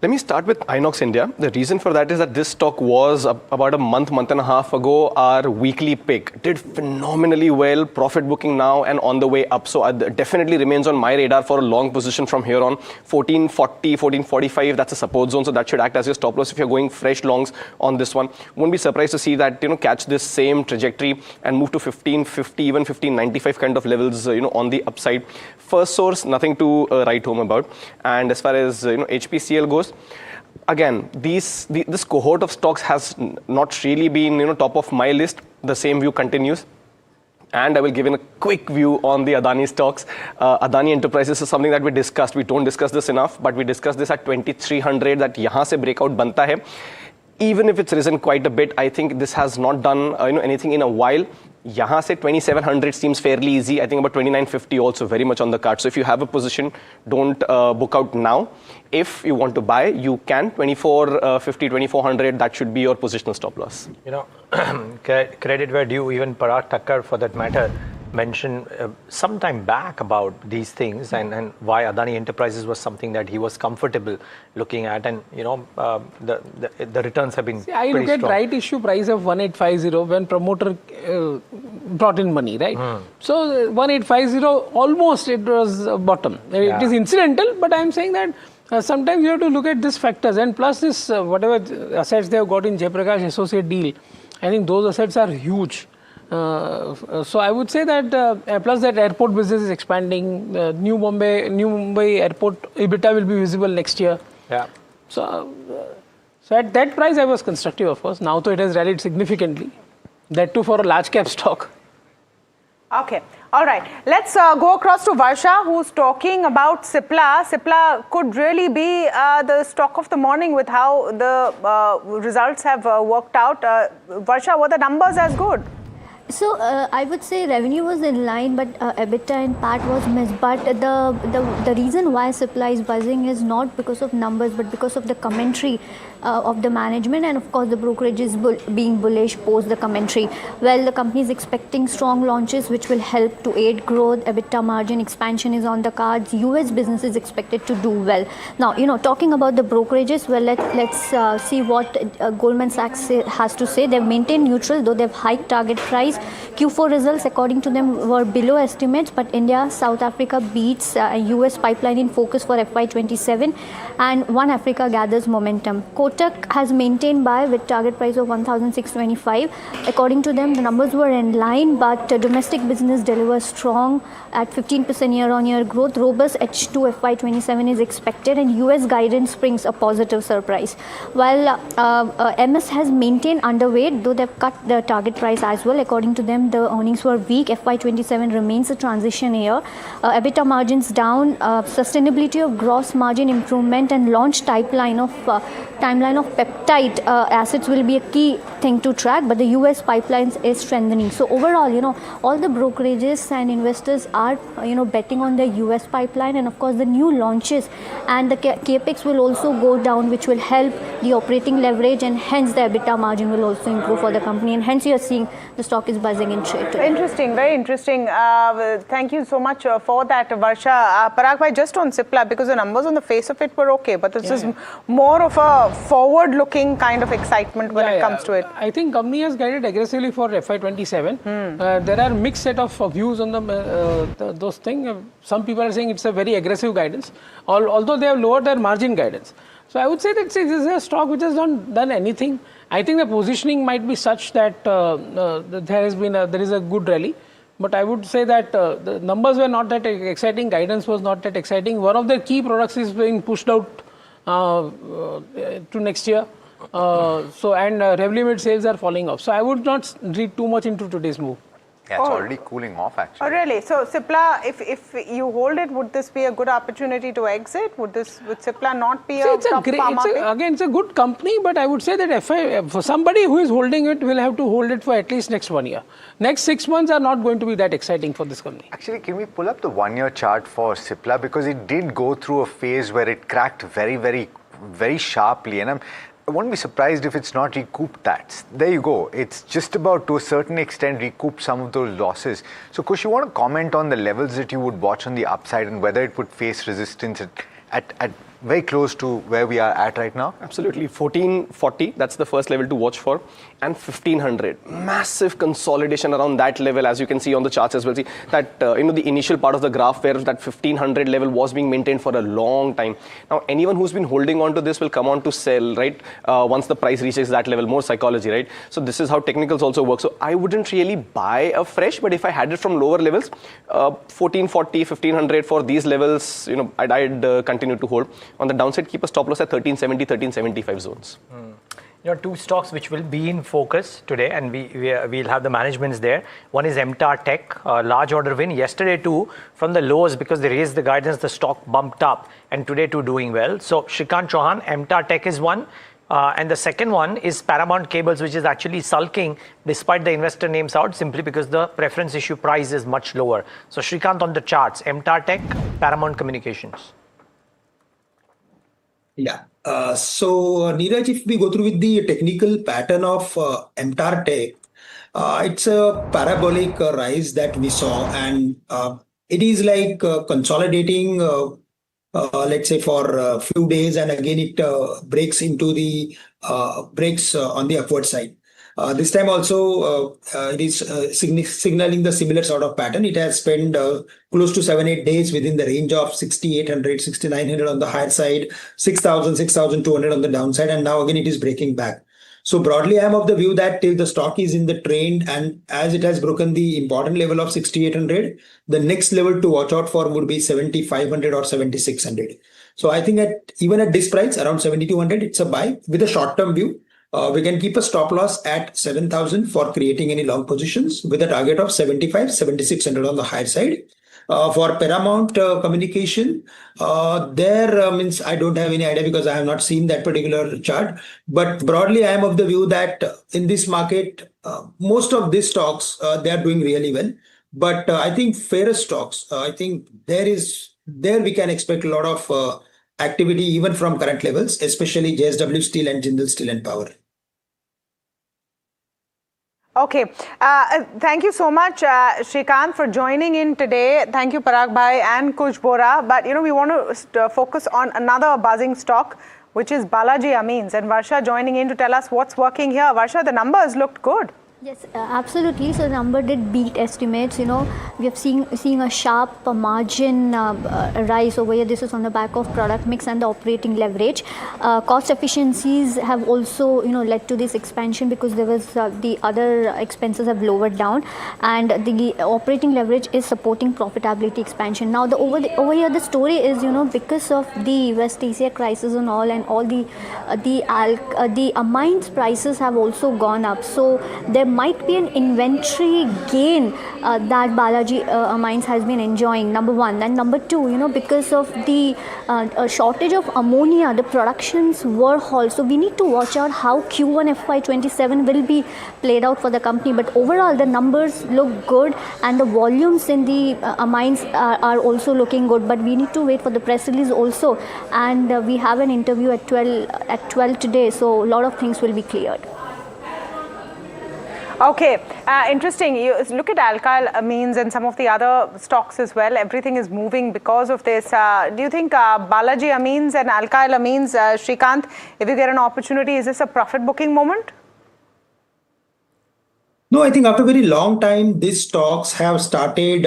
Let me start with Inox India. The reason for that is that this stock was about a month and a half ago our weekly pick. Did phenomenally well, profit booking now and on the way up. So it definitely remains on my radar for a long position from here on. 1440, 1445, that's a support zone. So that should act as your stop loss if you're going fresh longs on this one. Won't be surprised to see that, catch this same trajectory and move to 1550, even 1595 kind of levels, on the upside. First source, nothing to write home about. And as far as, HPCL goes, again, this cohort of stocks has not really been, top of my list. The same view continues. And I will give in a quick view on the Adani stocks. Adani Enterprises is something that we discussed. We don't discuss this enough, but we discussed this at 2300 that yahan se breakout banta hai. Even if it's risen quite a bit, I think this has not done anything in a while. Yahan se 2700 seems fairly easy. I think about 2950 also very much on the card. So if you have a position, don't book out now. If you want to buy, you can. 2450, 2400, that should be your positional stop loss. Credit where due, even Parag Thakkar for that matter mentioned some time back about these things and why Adani Enterprises was something that he was comfortable looking at, and the returns have been I look at right issue price of 1850 when promoter brought in money, right? So 1850 almost it was bottom. It is incidental, but I am saying that sometimes you have to look at these factors, and plus this whatever assets they have got in Jayaprakash associate deal, I think those assets are huge. So I would say that plus that airport business is expanding. New Mumbai airport EBITDA will be visible next year. Yeah. So at that price I was constructive, of course. Now though it has rallied significantly. That too for a large cap stock. Okay. All right. Let's go across to Varsha, who's talking about Cipla. Cipla could really be the stock of the morning with how the results have worked out. Varsha, were the numbers as good? So I would say revenue was in line, but EBITDA and PAT was missed. But the reason why Cipla is buzzing is not because of numbers, but because of the commentary of the management, and of course the brokerage is being bullish post the commentary. Well, the company is expecting strong launches which will help to aid growth. EBITDA margin expansion is on the cards. US business is expected to do well. Now, talking about the brokerages, well, let's see what Goldman Sachs has to say. They've maintained neutral, though they've hiked target price. Q4 results, according to them, were below estimates, but India, South Africa beats US pipeline in focus for FY27, and One Africa gathers momentum. Kotak has maintained buy with target price of 1,625. According to them, the numbers were in line, but domestic business delivers strong at 15% year-on-year growth. Robust H2 FY27 is expected, and US guidance brings a positive surprise. While MS has maintained underweight, though they've cut the target price as well. According to them, the earnings were weak. FY27 remains a transition year. EBITDA margins down, sustainability of gross margin improvement and launch timeline of peptide assets will be a key thing to track, but the US pipelines is strengthening. So overall, all the brokerages and investors are, betting on the US pipeline, and of course the new launches and the capex will also go down, which will help the operating leverage, and hence the EBITDA margin will also improve for the company, and hence you are seeing the stock is buzzing in trade today. Interesting, very interesting. Thank you so much for that, Varsha. Parag bhai, just on Cipla, because the numbers on the face of it were okay, but this is more of a forward-looking kind of excitement when it comes to it. I think company has guided aggressively for FY27. There are mixed set of views on those things. Some people are saying it's a very aggressive guidance, although they have lowered their margin guidance. So I would say that this is a stock which has not done anything. I think the positioning might be such that there is a good rally. But I would say that the numbers were not that exciting, guidance was not that exciting. One of the key products is being pushed out to next year. And Revlimid sales are falling off. So I would not read too much into today's move. Yeah, it's already cooling off actually. Oh, really? So Cipla, if you hold it, would this be a good opportunity to exit? Would Cipla not be a top pharma pick? Again, it's a good company, but I would say that for somebody who is holding it, will have to hold it for at least next 1 year. Next 6 months are not going to be that exciting for this company. Actually, can we pull up the 1 year chart for Cipla, because it did go through a phase where it cracked very, very, very sharply, and I won't be surprised if it's not recouped that. There you go. It's just about, to a certain extent, recouped some of those losses. So, Kush, you want to comment on the levels that you would watch on the upside and whether it would face resistance at very close to where we are at right now? Absolutely. 1440, that's the first level to watch for. And 1500. Massive consolidation around that level, as you can see on the charts as well. See that, the initial part of the graph where that 1500 level was being maintained for a long time. Now, anyone who's been holding on to this will come on to sell, right? Once the price reaches that level, more psychology, right? So this is how technicals also work. So I wouldn't really buy a fresh, but if I had it from lower levels, 1440, 1500 for these levels, I'd continue to hold. On the downside, keep a stop loss at 1370, 1375 zones. Two stocks which will be in focus today, and we'll have the managements there. One is MTAR Tech, large order win yesterday too from the lows because they raised the guidance, the stock bumped up, and today too doing well. So Shrikant Chauhan, MTAR Tech is one. And the second one is Paramount Cables, which is actually sulking despite the investor names out simply because the preference issue price is much lower. So Shrikant on the charts, MTAR Tech, Paramount Communications. Yeah. So Neeraj, if we go through with the technical pattern of MTAR Tech, it's a parabolic rise that we saw, and it is like consolidating, let's say for a few days, and again it breaks into the breaks on the upward side. This time also it is signaling the similar sort of pattern. It has spent close to 7-8 days within the range of 6,800, 6,900 on the higher side, 6,000, 6,200 on the downside, and now again it is breaking back. So broadly, I am of the view that till the stock is in the trend and as it has broken the important level of 6,800, the next level to watch out for would be 7,500 or 7,600. So I think even at this price, around 7,200, it's a buy with a short-term view. We can keep a stop loss at 7,000 for creating any long positions with a target of 75, 7,600 on the higher side. For Paramount Communication, there means I don't have any idea because I have not seen that particular chart. But broadly, I am of the view that in this market, most of these stocks, they are doing really well. But I think fairer stocks, I think there we can expect a lot of activity even from current levels, especially JSW Steel and Jindal Steel and Power. Okay. Thank you so much, Shrikant, for joining in today. Thank you, Parag Bhai and Kush Bora. But, we want to focus on another buzzing stock, which is Balaji Amines. And Varsha joining in to tell us what's working here. Varsha, the numbers looked good. Yes, absolutely. So the number did beat estimates. We have seen a sharp margin rise over here. This is on the back of product mix and the operating leverage. Cost efficiencies have also led to this expansion because there was the other expenses have lowered down, and the operating leverage is supporting profitability expansion. Now over here the story is because of the West Asia crisis and all the amines prices have also gone up. So there might be an inventory gain that Balaji Amines has been enjoying, number one. And number two, because of the shortage of ammonia, the productions were halted. So we need to watch out how Q1 FY27 will be played out for the company. But overall, the numbers look good, and the volumes in the amines are also looking good. But we need to wait for the press release also. And we have an interview at 12 today. So a lot of things will be cleared. Okay, interesting. You look at alkyl amines and some of the other stocks as well. Everything is moving because of this. Do you think Balaji Amines and alkyl amines, Shrikant, if you get an opportunity, is this a profit booking moment? No, I think after a very long time, these stocks have started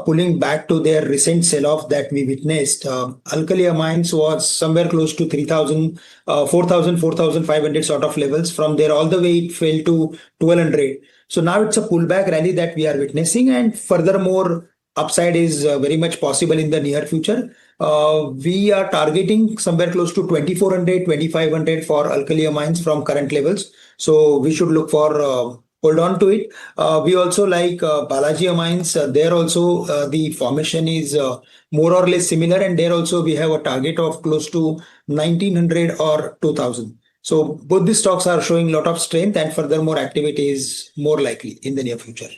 pulling back to their recent sell-off that we witnessed. Alkali amines was somewhere close to 3,000, 4,000, 4,500 sort of levels. From there, all the way it fell to 1,200. So now it's a pullback rally that we are witnessing, and furthermore, upside is very much possible in the near future. We are targeting somewhere close to 2,400, 2,500 for alkali amines from current levels. So we should look for hold on to it. We also like Balaji Amines. There also the formation is more or less similar, and there also we have a target of close to 1,900 or 2,000. So both these stocks are showing a lot of strength, and furthermore activity is more likely in the near future.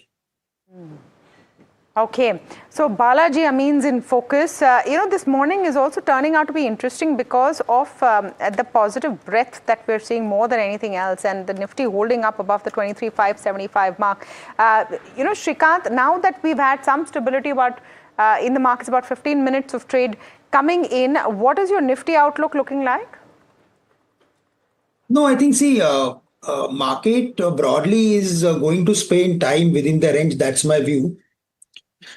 Okay, so Balaji Ameen's in focus. This morning is also turning out to be interesting because of the positive breadth that we're seeing more than anything else, and the Nifty holding up above the 23,575 mark. Shrikant, now that we've had some stability in the markets, about 15 minutes of trade coming in, what is your Nifty outlook looking like? No, I think, market broadly is going to spend time within the range. That's my view.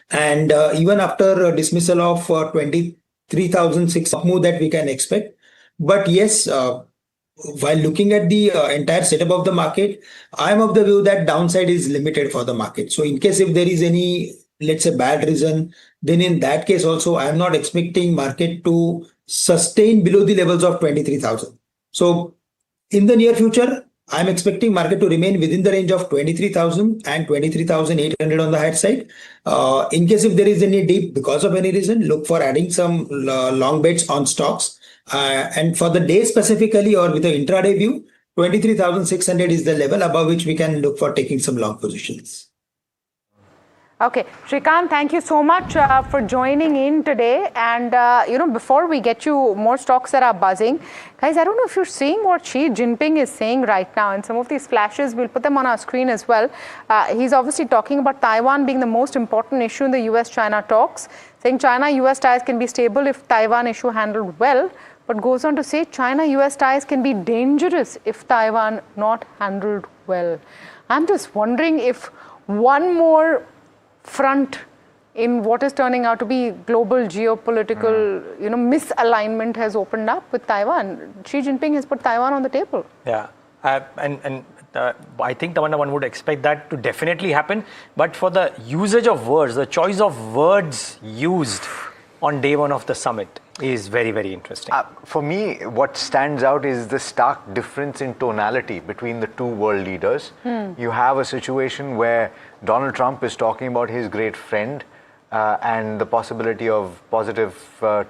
And even after dismissal of 23,006 move that we can expect. But yes, while looking at the entire setup of the market, I'm of the view that downside is limited for the market. So in case if there is any, let's say, bad reason, then in that case also, I'm not expecting market to sustain below the levels of 23,000. So in the near future, I'm expecting market to remain within the range of 23,000 and 23,800 on the higher side. In case if there is any dip because of any reason, look for adding some long bets on stocks. And for the day specifically or with the intraday view, 23,600 is the level above which we can look for taking some long positions. Okay, Shrikant, thank you so much for joining in today. And, before we get you more stocks that are buzzing, guys, I don't know if you're seeing what Xi Jinping is saying right now. And some of these flashes, we'll put them on our screen as well. He's obviously talking about Taiwan being the most important issue in the US-China talks, saying China-US ties can be stable if Taiwan issue handled well, but goes on to say China-US ties can be dangerous if Taiwan not handled well. I'm just wondering if one more front in what is turning out to be global geopolitical, misalignment has opened up with Taiwan. Xi Jinping has put Taiwan on the table. Yeah, I think one would expect that to definitely happen. But for the usage of words, the choice of words used on day one of the summit is very, very interesting. For me, what stands out is the stark difference in tonality between the two world leaders. You have a situation where Donald Trump is talking about his great friend and the possibility of positive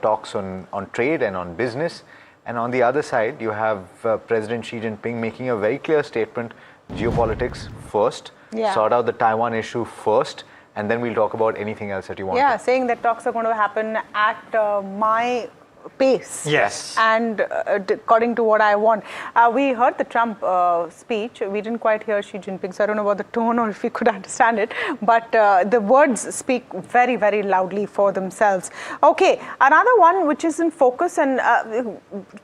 talks on trade and on business. And on the other side, you have President Xi Jinping making a very clear statement, geopolitics first, sort out the Taiwan issue first, and then we'll talk about anything else that you want. Yeah, saying that talks are going to happen at my pace. Yes. And according to what I want. We heard the Trump speech. We didn't quite hear Xi Jinping, so I don't know about the tone or if we could understand it. But the words speak very, very loudly for themselves. Okay, another one which is in focus and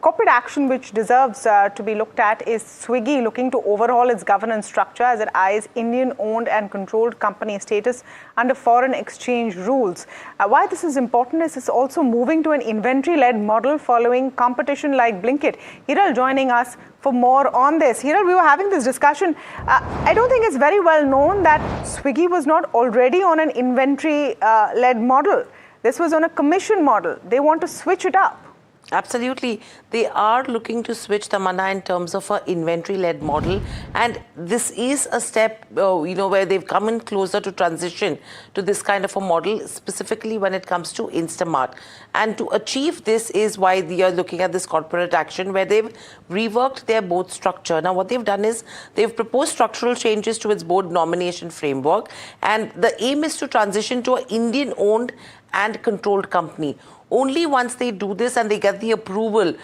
corporate action which deserves to be looked at is Swiggy looking to overhaul its governance structure as it eyes Indian-owned and controlled company status under foreign exchange rules. Why this is important is it's also moving to an inventory-led model following competition like Blinkit. Hiral joining us for more on this. Hiral, we were having this discussion. I don't think it's very well known that Swiggy was not already on an inventory-led model. This was on a commission model. They want to switch it up. Absolutely. They are looking to switch, Tamanna, in terms of an inventory-led model. And this is a step, where they've come in closer to transition to this kind of a model, specifically when it comes to Instamart. And to achieve this is why they are looking at this corporate action where they've reworked their board structure. Now, what they've done is they've proposed structural changes to its board nomination framework. And the aim is to transition to an Indian-owned and controlled company. Only once they do this and they get the approval,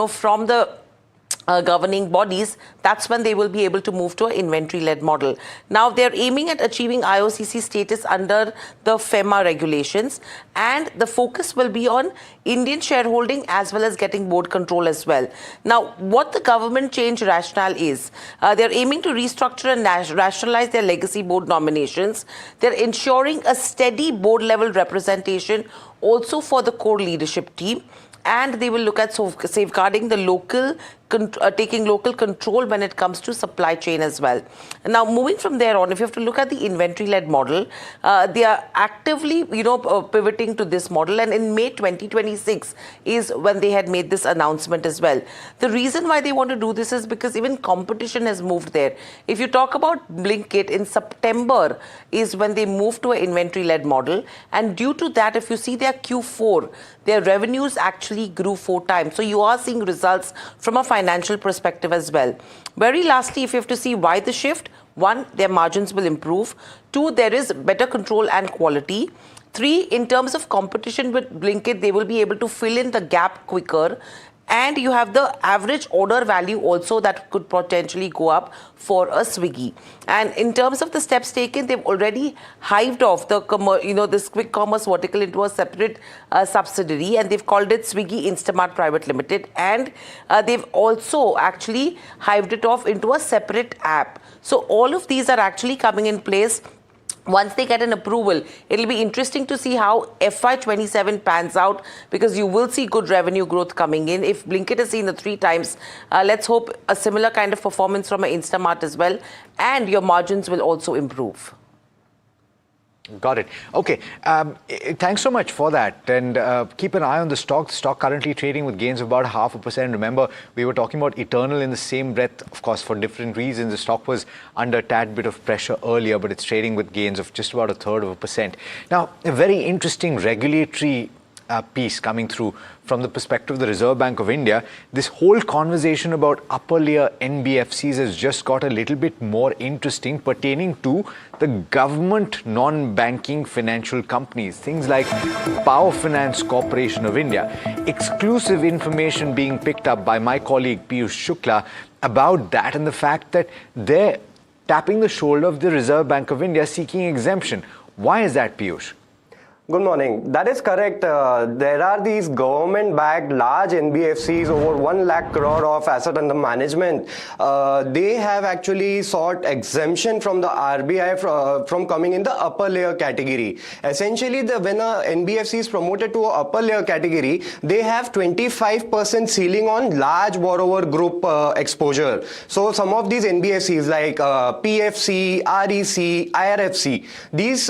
from the governing bodies, that's when they will be able to move to an inventory-led model. Now, they're aiming at achieving IOCC status under the FEMA regulations, and the focus will be on Indian shareholding as well as getting board control as well. Now, what the government change rationale is, they're aiming to restructure and rationalize their legacy board nominations. They're ensuring a steady board-level representation also for the core leadership team. And they will look at safeguarding the taking local control when it comes to supply chain as well. And now, moving from there on, if you have to look at the inventory-led model, they are actively, pivoting to this model. And in May 2026 is when they had made this announcement as well. The reason why they want to do this is because even competition has moved there. If you talk about Blinkit, in September is when they moved to an inventory-led model. And due to that, if you see their Q4, their revenues actually grew 4 times. So you are seeing results from a financial perspective as well. Very lastly, if you have to see why the shift, One, their margins will improve. Two, there is better control and quality. Three, in terms of competition with Blinkit, they will be able to fill in the gap quicker. And you have the average order value also that could potentially go up for a Swiggy. And in terms of the steps taken, they've already hived off the this quick commerce vertical into a separate subsidiary, and they've called it Swiggy Instamart Private Limited. And they've also actually hived it off into a separate app. So all of these are actually coming in place. Once they get an approval, it'll be interesting to see how FY27 pans out, because you will see good revenue growth coming in. If Blinkit has seen the 3 times, let's hope a similar kind of performance from an Instamart as well, and your margins will also improve. Got it. Okay. Thanks so much for that. And keep an eye on the stock. The stock currently trading with gains of about 0.5%. Remember, we were talking about Eternal in the same breath, of course, for different reasons. The stock was under a tad bit of pressure earlier, but it's trading with gains of just about 0.33%. Now, a very interesting regulatory piece coming through from the perspective of the Reserve Bank of India. This whole conversation about upper layer NBFCs has just got a little bit more interesting, pertaining to the government non-banking financial companies, things like Power Finance Corporation of India. Exclusive information being picked up by my colleague Piyush Shukla about that, and the fact that they're tapping the shoulder of the Reserve Bank of India seeking exemption. Why is that, Piyush? Good morning. That is correct. There are these government-backed large NBFCs, over 1 lakh crore of asset under management. They have actually sought exemption from the RBI from coming in the upper layer category. Essentially, when a NBFC is promoted to an upper layer category, they have 25% ceiling on large borrower group exposure. So some of these NBFCs like PFC, REC, IRFC, these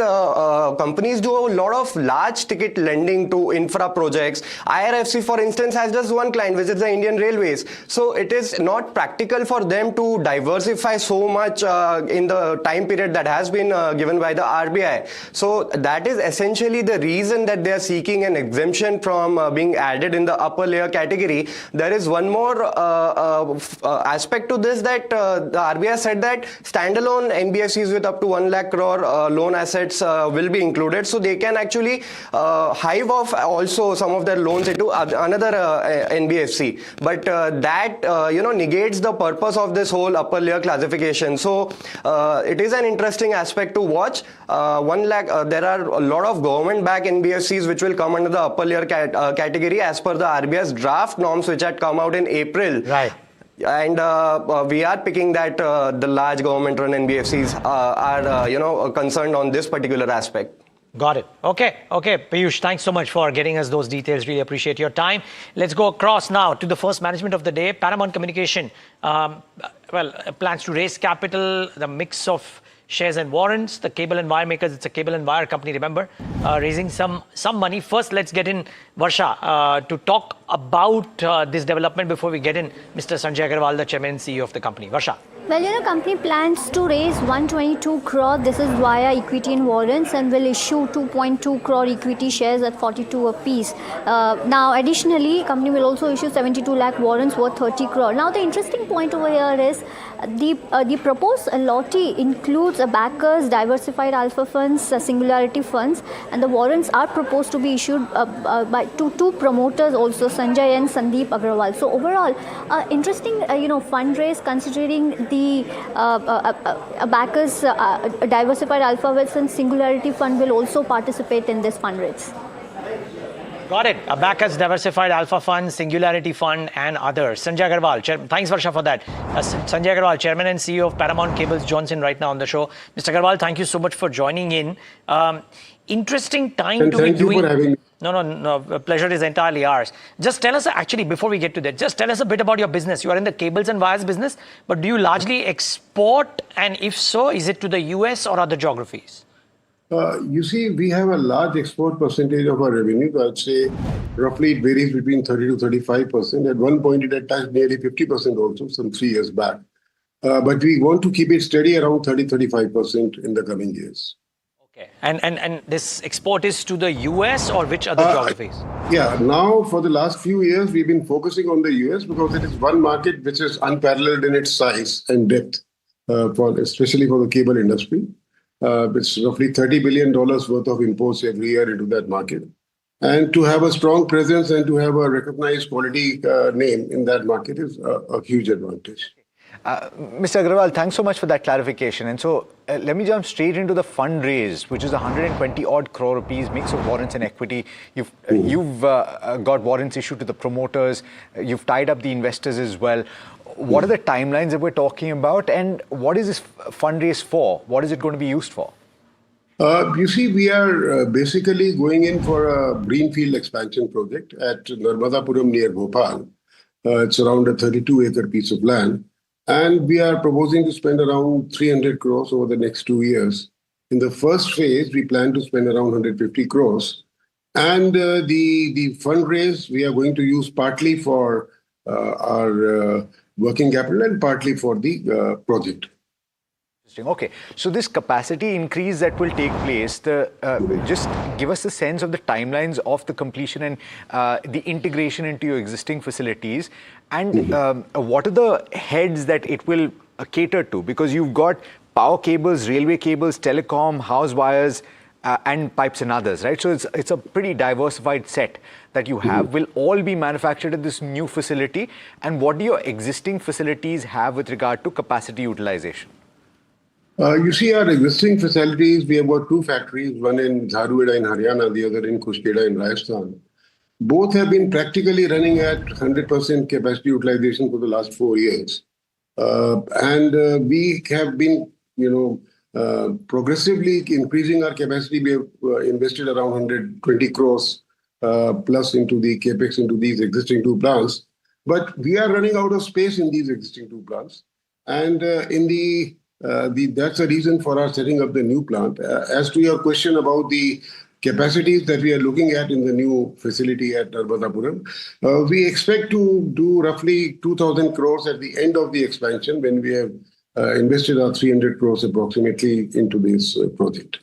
companies do a lot of large ticket lending to infra projects. IRFC, for instance, has just one client, which is the Indian Railways. So it is not practical for them to diversify so much in the time period that has been given by the RBI. So that is essentially the reason that they are seeking an exemption from being added in the upper layer category. There is one more aspect to this, that the RBI said that standalone NBFCs with up to 1 lakh crore loan assets will be included. So they can actually hive off also some of their loans into another NBFC, but that negates the purpose of this whole upper layer classification. So it is an interesting aspect to watch. 1 lakh, there are a lot of government-backed NBFCs which will come under the upper layer category as per the RBI's draft norms, which had come out in April. Right. And we are picking that the large government-run NBFCs are concerned on this particular aspect. Got it. Okay, Piyush, thanks so much for getting us those details. Really appreciate your time. Let's go across now to the first management of the day. Paramount Communication, plans to raise capital, the mix of shares and warrants. The cable and wire makers, it's a cable and wire company, remember, raising some money. First, let's get in Varsha to talk about this development before we get in Mr. Sanjay Agarwal, the chairman and CEO of the company. Varsha. Well, company plans to raise 122 crore. This is via equity and warrants, and will issue 2.2 crore equity shares at 42 apiece. Now, additionally, company will also issue 72 lakh warrants worth 30 crore. Now, the interesting point over here is the proposed allotee includes a backers, diversified alpha funds, singularity funds, and the warrants are proposed to be issued by two promoters also, Sanjay and Sandeep Agrawal. So overall, interesting fundraise, considering the backers, diversified alpha wealth and singularity fund will also participate in this fundraise. Got it. A backers, diversified alpha fund, singularity fund, and others. Sanjay Agarwal, thanks Varsha for that. Sanjay Agarwal, chairman and CEO of Paramount Cables Johnson, right now on the show. Mr. Agarwal, thank you so much for joining in. Interesting time to be doing. Thank you for having me. No, pleasure is entirely ours. Just tell us, actually, before we get to that, just tell us a bit about your business. You are in the cables and wires business, but do you largely export? And if so, is it to the US or other geographies? You see, we have a large export percentage of our revenue. I'd say roughly it varies between 30 to 35%. At one point, it had touched nearly 50% also, some 3 years back. But we want to keep it steady around 30-35% in the coming years. Okay. And this export is to the US or which other geographies? Yeah, now for the last few years, we've been focusing on the US because it is one market which is unparalleled in its size and depth. especially for the cable industry. It's roughly $30 billion worth of imports every year into that market. And to have a strong presence and to have a recognized quality name in that market is a huge advantage. Mr. Agarwal, thanks so much for that clarification. And so let me jump straight into the fundraise, which is 120 odd crore rupees, mix of warrants and equity. You've got warrants issued to the promoters. You've tied up the investors as well. What are the timelines that we're talking about, and what is this fundraise for? What is it going to be used for? You see, we are basically going in for a greenfield expansion project at Narmadapuram near Bhopal. It's around a 32-acre piece of land. And we are proposing to spend around 300 crores over the next 2 years. In the first phase, we plan to spend around 150 crores. And the fundraise, we are going to use partly for our working capital and partly for the project. Okay, so this capacity increase that will take place, just give us a sense of the timelines of the completion and the integration into your existing facilities, and what are the heads that it will cater to? Because you've got power cables, railway cables, telecom, house wires, and pipes and others, right? So it's a pretty diversified set that you have. Will all be manufactured at this new facility? And what do your existing facilities have with regard to capacity utilization? You see, our existing facilities, we have got 2 factories, one in Jharsuguda in Haryana, the other in Kushkeda in Rajasthan. Both have been practically running at 100% capacity utilization for the last 4 years. And we have been, progressively increasing our capacity. We have invested around 120 crores plus into the capex into these existing 2 plants. But we are running out of space in these existing 2 plants. And that's the reason for our setting up the new plant. As to your question about the capacities that we are looking at in the new facility at Narmadapuram, we expect to do roughly 2,000 crores at the end of the expansion when we have invested our 300 crores approximately into this project.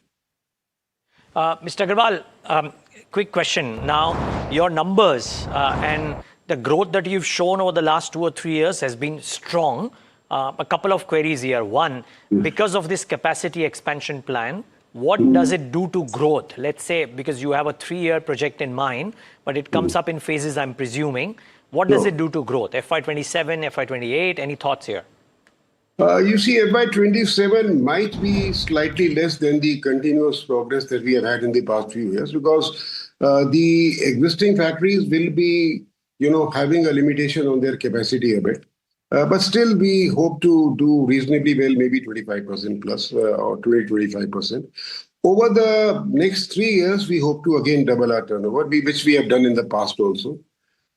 Mr. Agarwal, quick question. Now, your numbers and the growth that you've shown over the last 2 or 3 years has been strong. A couple of queries here. One, because of this capacity expansion plan, what does it do to growth? Let's say, because you have a 3-year project in mind, but it comes up in phases, I'm presuming. What does it do to growth? FY27, FY28, any thoughts here? You see, FY27 might be slightly less than the continuous progress that we have had in the past few years, because the existing factories will be, having a limitation on their capacity a bit. But still, we hope to do reasonably well, maybe 25% plus or 20-25%. Over the next 3 years, we hope to again double our turnover, which we have done in the past also.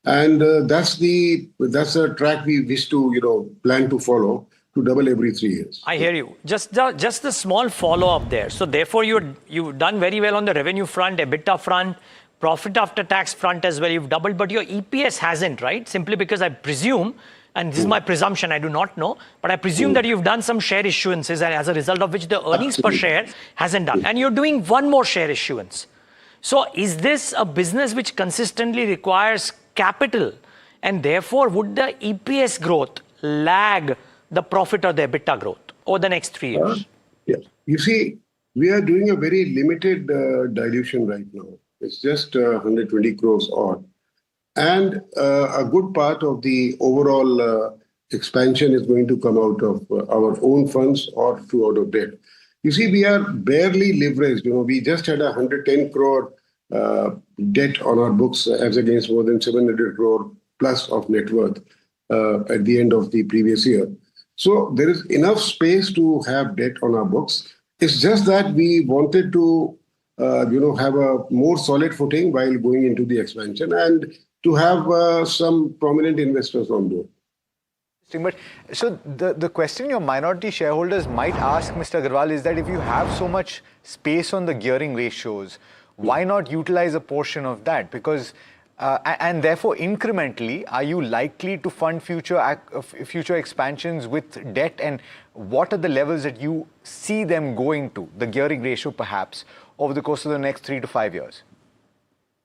And that's a track we wish to, plan to follow, to double every 3 years. I hear you. Just the small follow-up there. So therefore, you've done very well on the revenue front, EBITDA front, profit after tax front as well. You've doubled, but your EPS hasn't, right? Simply because I presume, and this is my presumption, I do not know, but I presume that you've done some share issuances, and as a result of which the earnings per share hasn't done. And you're doing one more share issuance. So is this a business which consistently requires capital? And therefore, would the EPS growth lag the profit or the EBITDA growth over the next 3 years? Yes. You see, we are doing a very limited dilution right now. It's just 120 crores odd. And a good part of the overall expansion is going to come out of our own funds or through out of debt. You see, we are barely leveraged. We just had 110 crore debt on our books as against more than 700 crore plus of net worth at the end of the previous year. So there is enough space to have debt on our books. It's just that we wanted to, have a more solid footing while going into the expansion and to have some prominent investors on board. But so the question your minority shareholders might ask, Mr. Agarwal, is that if you have so much space on the gearing ratios, why not utilize a portion of that? Because and therefore, incrementally, are you likely to fund future expansions with debt? And what are the levels that you see them going to, the gearing ratio perhaps, over the course of the next 3 to 5 years?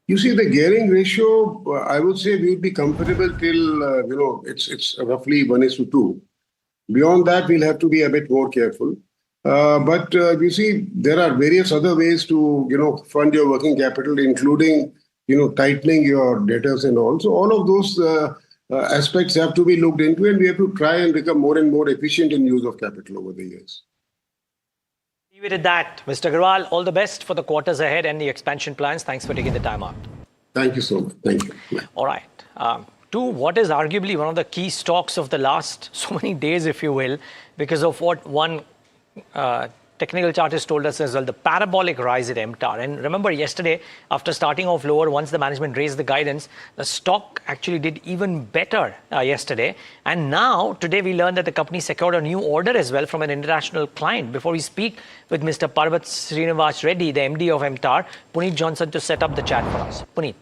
You see, the gearing ratio, I would say we would be comfortable till, it's roughly 1:2. Beyond that, we'll have to be a bit more careful. But you see, there are various other ways to, fund your working capital, including, tightening your debtors and all. So all of those aspects have to be looked into, and we have to try and become more and more efficient in use of capital over the years. Leave it at that. Mr. Agarwal, all the best for the quarters ahead and the expansion plans. Thanks for taking the time out. Thank you so much. Thank you. Yeah. All right. To what is arguably one of the key stocks of the last so many days, if you will, because of what one technical chartist told us as well, the parabolic rise at MTAR. And remember yesterday, after starting off lower, once the management raised the guidance, the stock actually did even better yesterday. And now, today we learned that the company secured a new order as well from an international client. Before we speak with Mr. Parvat Srinivas Reddy, the MD of MTAR, Puneet Johnson to set up the chat for us. Puneet.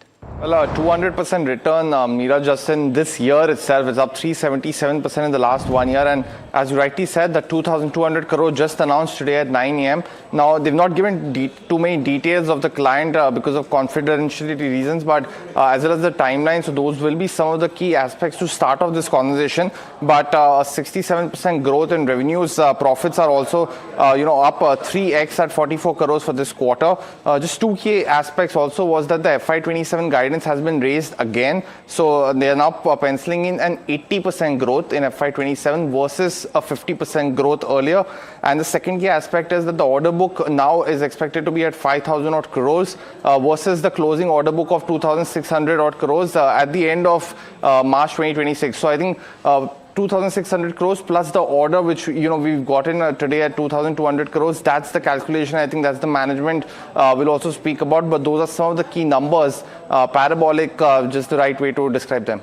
Well, 200% return, Neeraj, just in this year itself. It's up 377% in the last 1 year. And as you rightly said, the 2,200 crore just announced today at 9 a.m. Now, they've not given too many details of the client because of confidentiality reasons, but as well as the timeline. So those will be some of the key aspects to start off this conversation. But 67% growth in revenues. Profits are also, up 3x at 44 crores for this quarter. Just two key aspects also was that the FY27 guidance has been raised again. So they are now penciling in an 80% growth in FY27 versus a 50% growth earlier. And the second key aspect is that the order book now is expected to be at 5,000 odd crores versus the closing order book of 2,600 odd crores at the end of March 2026. So I think 2,600 crores plus the order which we've gotten today at 2,200 crores. That's the calculation. I think that's the management will also speak about. But those are some of the key numbers. Parabolic, just the right way to describe them.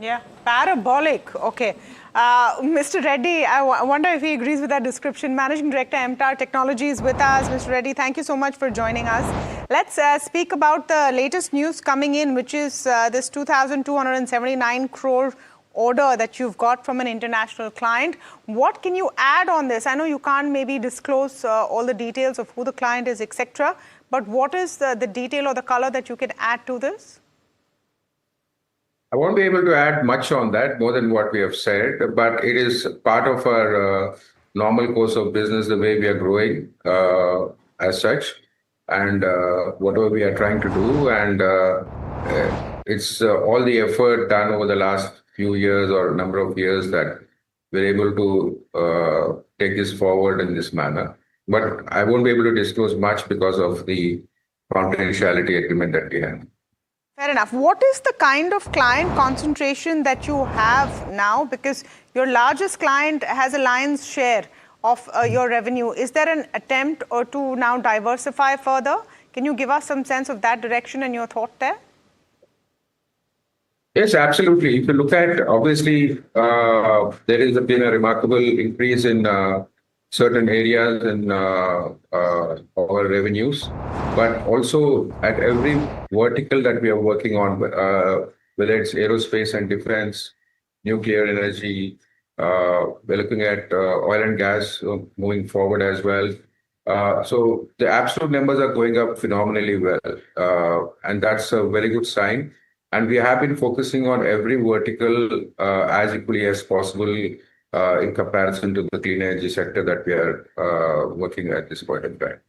Yeah, parabolic. Okay. Mr. Reddy, I wonder if he agrees with that description. Managing Director, MTAR Technologies with us. Mr. Reddy, thank you so much for joining us. Let's speak about the latest news coming in, which is this 2,279 crore order that you've got from an international client. What can you add on this? I know you can't maybe disclose all the details of who the client is, etc. But what is the detail or the color that you can add to this? I won't be able to add much on that, more than what we have said, but it is part of our normal course of business, the way we are growing as such, and whatever we are trying to do. And it's all the effort done over the last few years or number of years that we're able to take this forward in this manner. But I won't be able to disclose much because of the confidentiality agreement that we have. Fair enough. What is the kind of client concentration that you have now? Because your largest client has a lion's share of your revenue. Is there an attempt or to now diversify further? Can you give us some sense of that direction and your thought there? Yes, absolutely. If you look at, obviously, there has been a remarkable increase in certain areas in our revenues, but also at every vertical that we are working on, whether it's aerospace and defense, nuclear energy, we're looking at oil and gas moving forward as well. So the absolute numbers are going up phenomenally well, and that's a very good sign. And we have been focusing on every vertical as equally as possible in comparison to the clean energy sector that we are working at this point in time.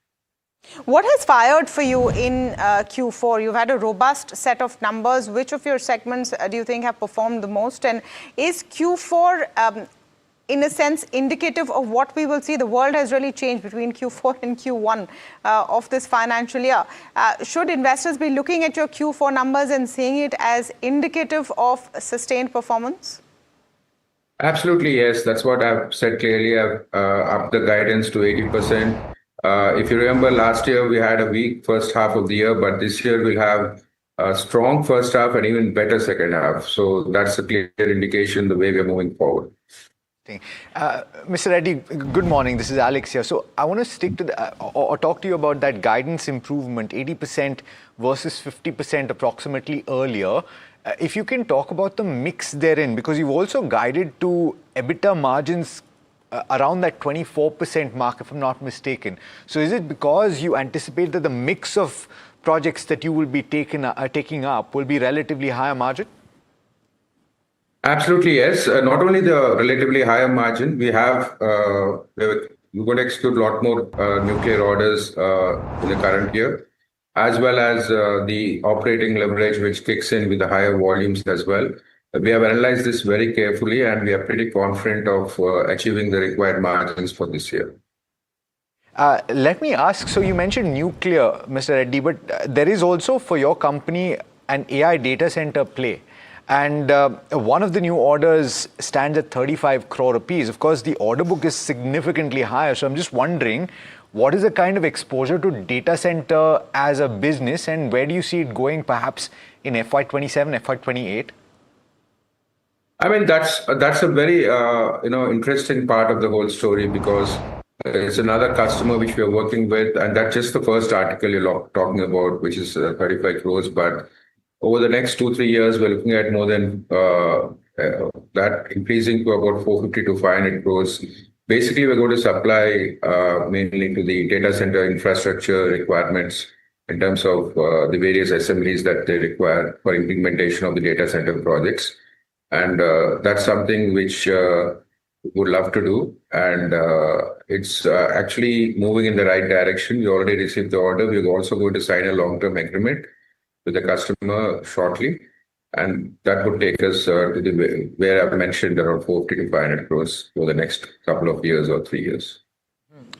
What has fired for you in Q4? You've had a robust set of numbers. Which of your segments do you think have performed the most? And is Q4, in a sense, indicative of what we will see? The world has really changed between Q4 and Q1 of this financial year. Should investors be looking at your Q4 numbers and seeing it as indicative of sustained performance? Absolutely, yes. That's what I've said clearly. I've upped the guidance to 80%. If you remember, last year we had a weak first half of the year, but this year we'll have a strong first half and even better second half. So that's a clear indication the way we're moving forward. Mr. Reddy, good morning. This is Alex here. So I want to stick to or talk to you about that guidance improvement, 80% versus 50% approximately earlier. If you can talk about the mix therein, because you've also guided to EBITDA margins around that 24% mark, if I'm not mistaken. So is it because you anticipate that the mix of projects that you will be taking up will be relatively higher margin? Absolutely, yes. Not only the relatively higher margin, we're going to execute a lot more nuclear orders in the current year, as well as the operating leverage, which kicks in with the higher volumes as well. We have analyzed this very carefully, and we are pretty confident of achieving the required margins for this year. Let me ask, so you mentioned nuclear, Mr. Reddy, but there is also for your company an AI data center play. And one of the new orders stands at 35 crore rupees. Of course, the order book is significantly higher. So I'm just wondering, what is the kind of exposure to data center as a business, and where do you see it going perhaps in FY27, FY28? I mean, that's a very interesting part of the whole story, because it's another customer which we are working with, and that's just the first article you're talking about, which is 35 crores. But over the next 2-3 years, we're looking at more than that increasing to about 450 to 500 crores. Basically, we're going to supply mainly to the data center infrastructure requirements in terms of the various assemblies that they require for implementation of the data center projects. And that's something which we would love to do. And it's actually moving in the right direction. We already received the order. We're also going to sign a long-term agreement with the customer shortly, and that would take us to where I've mentioned around 450 to 500 crores for the next couple of years or 3 years.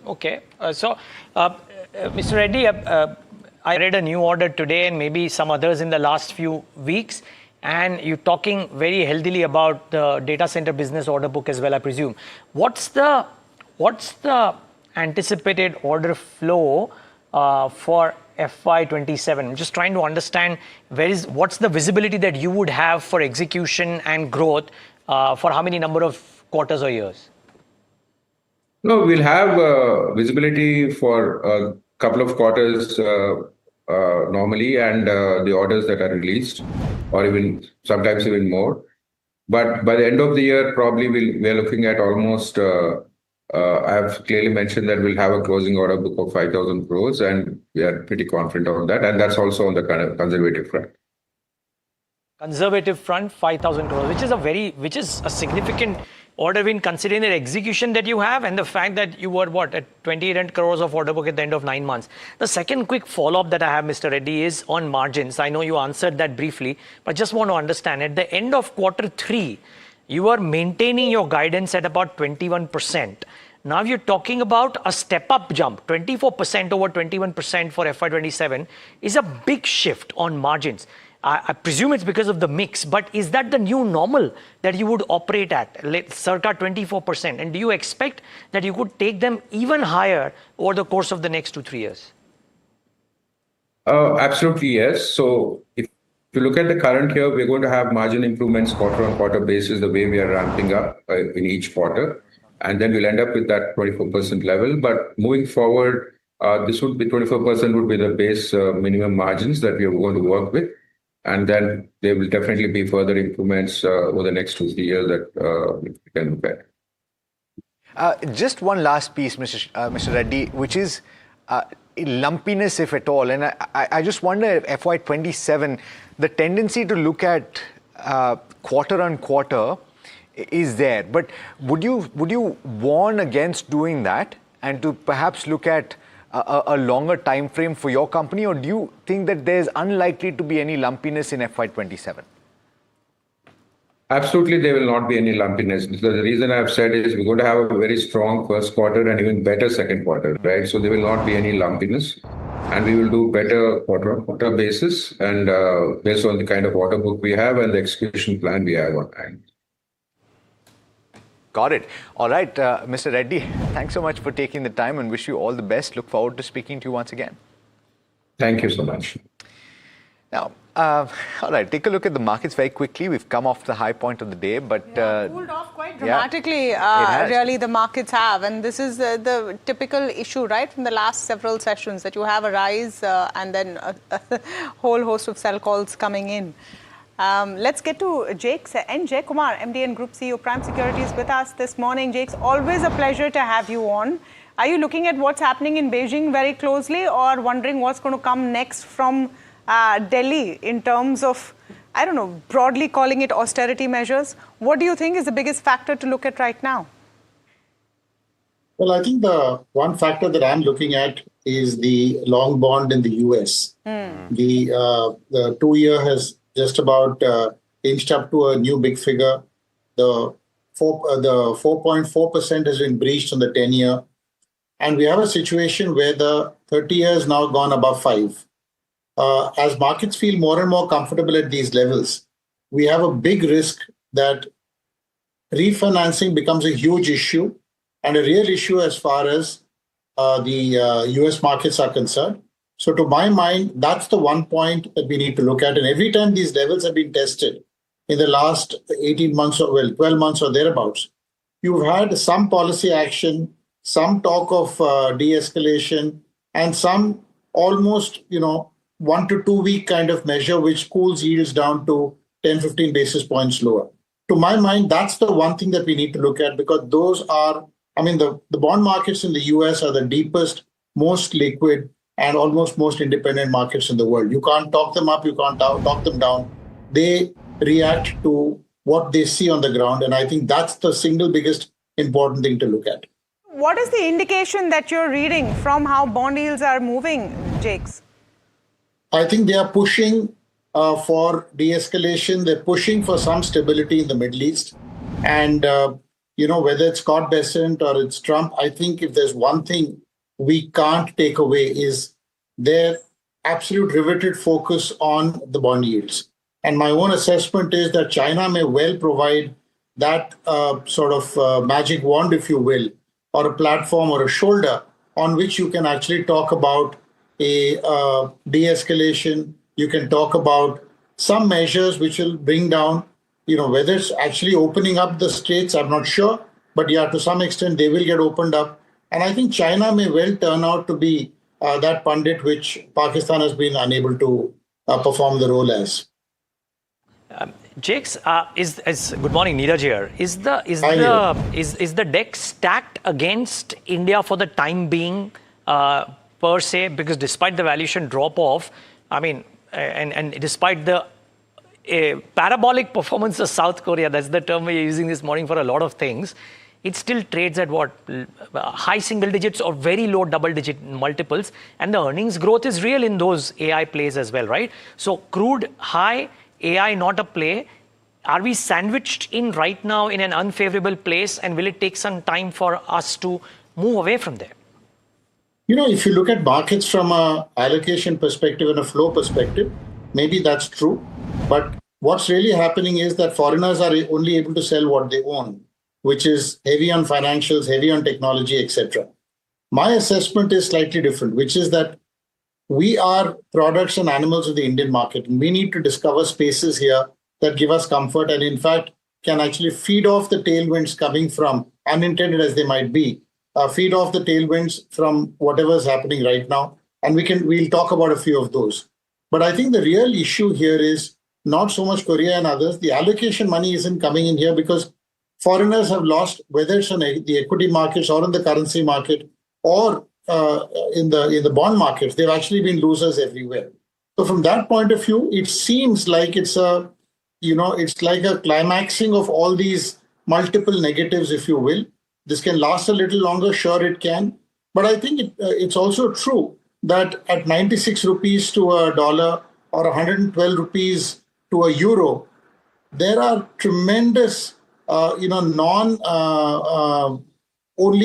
Okay, so Mr. Reddy, I read a new order today and maybe some others in the last few weeks, and you're talking very healthily about the data center business order book as well, I presume. What's the anticipated order flow for FY27? I'm just trying to understand what's the visibility that you would have for execution and growth for how many number of quarters or years? No, we'll have visibility for a couple of quarters normally, and the orders that are released, or even sometimes even more. But by the end of the year, probably we're looking at almost I've clearly mentioned that we'll have a closing order book of 5,000 crores, and we are pretty confident on that. And that's also on the kind of conservative front. Conservative front, 5,000 crores, which is a significant order win considering the execution that you have and the fact that you were at 28 crores of order book at the end of 9 months. The second quick follow-up that I have, Mr. Reddy, is on margins. I know you answered that briefly, but just want to understand, at the end of Q3, you are maintaining your guidance at about 21%. Now you're talking about a step-up jump, 24% over 21% for FY27 is a big shift on margins. I presume it's because of the mix, but is that the new normal that you would operate at, circa 24%? And do you expect that you could take them even higher over the course of the next 2-3 years? Absolutely, yes. So if you look at the current year, we're going to have margin improvements quarter-on-quarter basis, the way we are ramping up in each quarter. And then we'll end up with that 24% level. But moving forward, this would be 24% would be the base minimum margins that we are going to work with. And then there will definitely be further improvements over the next 2-3 years that we can look at. Just one last piece, Mr. Reddy, which is lumpiness, if at all. And I just wonder if FY27, the tendency to look at quarter on quarter is there. But would you warn against doing that and to perhaps look at a longer time frame for your company, or do you think that there's unlikely to be any lumpiness in FY27? Absolutely, there will not be any lumpiness. The reason I've said is we're going to have a very strong first quarter and even better second quarter, right? So there will not be any lumpiness, and we will do better quarter-on-quarter basis, and based on the kind of order book we have and the execution plan we have on hand. Got it. All right, Mr. Reddy, thanks so much for taking the time and wish you all the best. Look forward to speaking to you once again. Thank you so much. Now, all right, take a look at the markets very quickly. We've come off the high point of the day, but cooled off quite dramatically. Really, the markets have, and this is the typical issue, right, from the last several sessions, that you have a rise and then a whole host of sell calls coming in. Let's get to Jake's and Jay Kumar, MD and Group CEO, Prime Securities, with us this morning. Jake's, always a pleasure to have you on. Are you looking at what's happening in Beijing very closely, or wondering what's going to come next from Delhi in terms of I don't know, broadly calling it austerity measures. What do you think is the biggest factor to look at right now? Well, I think the one factor that I'm looking at is the long bond in the US. The 2-year has just about inched up to a new big figure. The 4.4% has been breached on the 10-year. And we have a situation where the 30-year has now gone above 5. As markets feel more and more comfortable at these levels, we have a big risk that refinancing becomes a huge issue and a real issue as far as the US markets are concerned. So to my mind, that's the one point that we need to look at. And every time these levels have been tested in the last 18 months or 12 months or thereabouts, you've had some policy action, some talk of de-escalation, and some almost, 1 to 2 week kind of measure which cools yields down to 10, 15 basis points lower. To my mind, that's the one thing that we need to look at, because those are, the bond markets in the US are the deepest, most liquid, and almost most independent markets in the world. You can't talk them up, you can't talk them down. They react to what they see on the ground. And I think that's the single biggest important thing to look at. What is the indication that you're reading from how bond yields are moving, Jakes? I think they are pushing for de-escalation. They're pushing for some stability in the Middle East. And, whether it's Scott Bessent or it's Trump, I think if there's one thing we can't take away is their absolute riveted focus on the bond yields. And my own assessment is that China may well provide that magic wand, if you will, or a platform or a shoulder on which you can actually talk about a de-escalation. You can talk about some measures which will bring down, whether it's actually opening up the straits, I'm not sure. But yeah, to some extent, they will get opened up. And I think China may well turn out to be that pundit which Pakistan has been unable to perform the role as. Jakes, good morning, Neeraj here. Is the deck stacked against India for the time being, per se? Because despite the valuation drop off, and despite the parabolic performance of South Korea, that's the term we're using this morning for a lot of things, it still trades at what? High single digits or very low double digit multiples. And the earnings growth is real in those AI plays as well, right? So crude high, AI not a play. Are we sandwiched in right now in an unfavorable place? And will it take some time for us to move away from there? If you look at markets from an allocation perspective and a flow perspective, maybe that's true. But what's really happening is that foreigners are only able to sell what they own, which is heavy on financials, heavy on technology, etc. My assessment is slightly different, which is that we are products and animals of the Indian market. And we need to discover spaces here that give us comfort and, in fact, can actually feed off the tailwinds coming from, unintended as they might be, feed off the tailwinds from whatever is happening right now. And we'll talk about a few of those. But I think the real issue here is not so much Korea and others. The allocation money isn't coming in here because foreigners have lost, whether it's on the equity markets or in the currency market or in the bond markets. They've actually been losers everywhere. So from that point of view, it seems like it's like a climaxing of all these multiple negatives, if you will. This can last a little longer, sure it can. But I think it's also true that at 96 rupees to a dollar or 112 rupees to a euro, there are tremendous only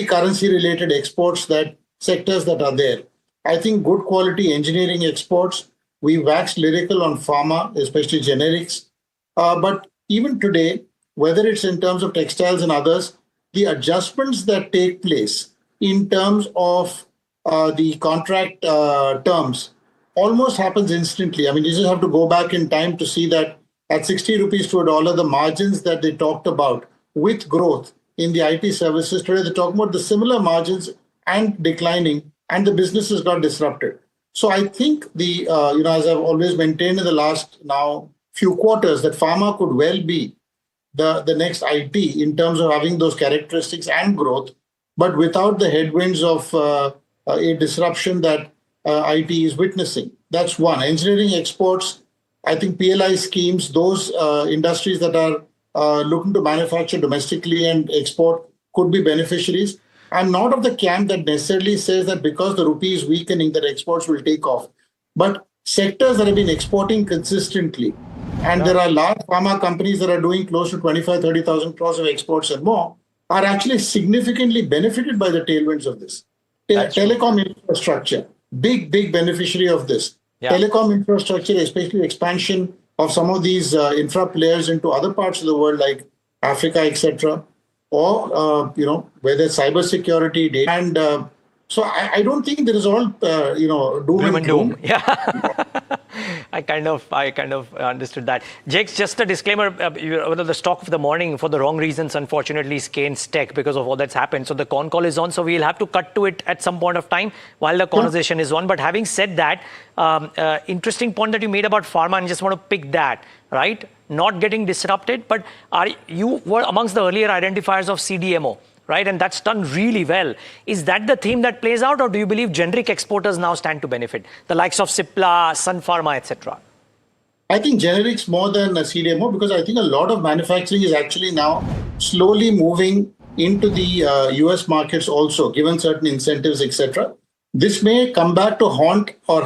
currency related exports, sectors that are there. I think good quality engineering exports, we waxed lyrical on pharma, especially generics. But even today, whether it's in terms of textiles and others, the adjustments that take place in terms of the contract terms almost happens instantly. You just have to go back in time to see that at 60 rupees to a dollar, the margins that they talked about with growth in the IT services, today they're talking about the similar margins and declining, and the businesses got disrupted. So I think as I've always maintained in the last now few quarters, that pharma could well be the next IT in terms of having those characteristics and growth, but without the headwinds of a disruption that IT is witnessing. That's one. Engineering exports, I think PLI schemes, those industries that are looking to manufacture domestically and export could be beneficiaries. I'm not of the camp that necessarily says that because the rupee is weakening, that exports will take off. But sectors that have been exporting consistently, and there are large pharma companies that are doing close to 25, 30,000 crores of exports and more, are actually significantly benefited by the tailwinds of this. Telecom infrastructure, big beneficiary of this. Yeah. Telecom infrastructure, especially expansion of some of these infra players into other parts of the world like Africa, etc., or whether it's cybersecurity, data, and so I don't think there is all doom and gloom. Yeah. I kind of understood that. Jakes, just a disclaimer, the stock of the morning for the wrong reasons, unfortunately, is Keynes Tech because of all that's happened. So the con call is on, so we'll have to cut to it at some point of time while the conversation is on. But having said that, interesting point that you made about pharma, and just want to pick that, right? Not getting disrupted, but you were amongst the earlier identifiers of CDMO, right? And that's done really well. Is that the theme that plays out, or do you believe generic exporters now stand to benefit? The likes of Cipla, Sun Pharma, etc. I think generics more than a CDMO, because I think a lot of manufacturing is actually now slowly moving into the US markets also, given certain incentives, etc. This may come back to haunt or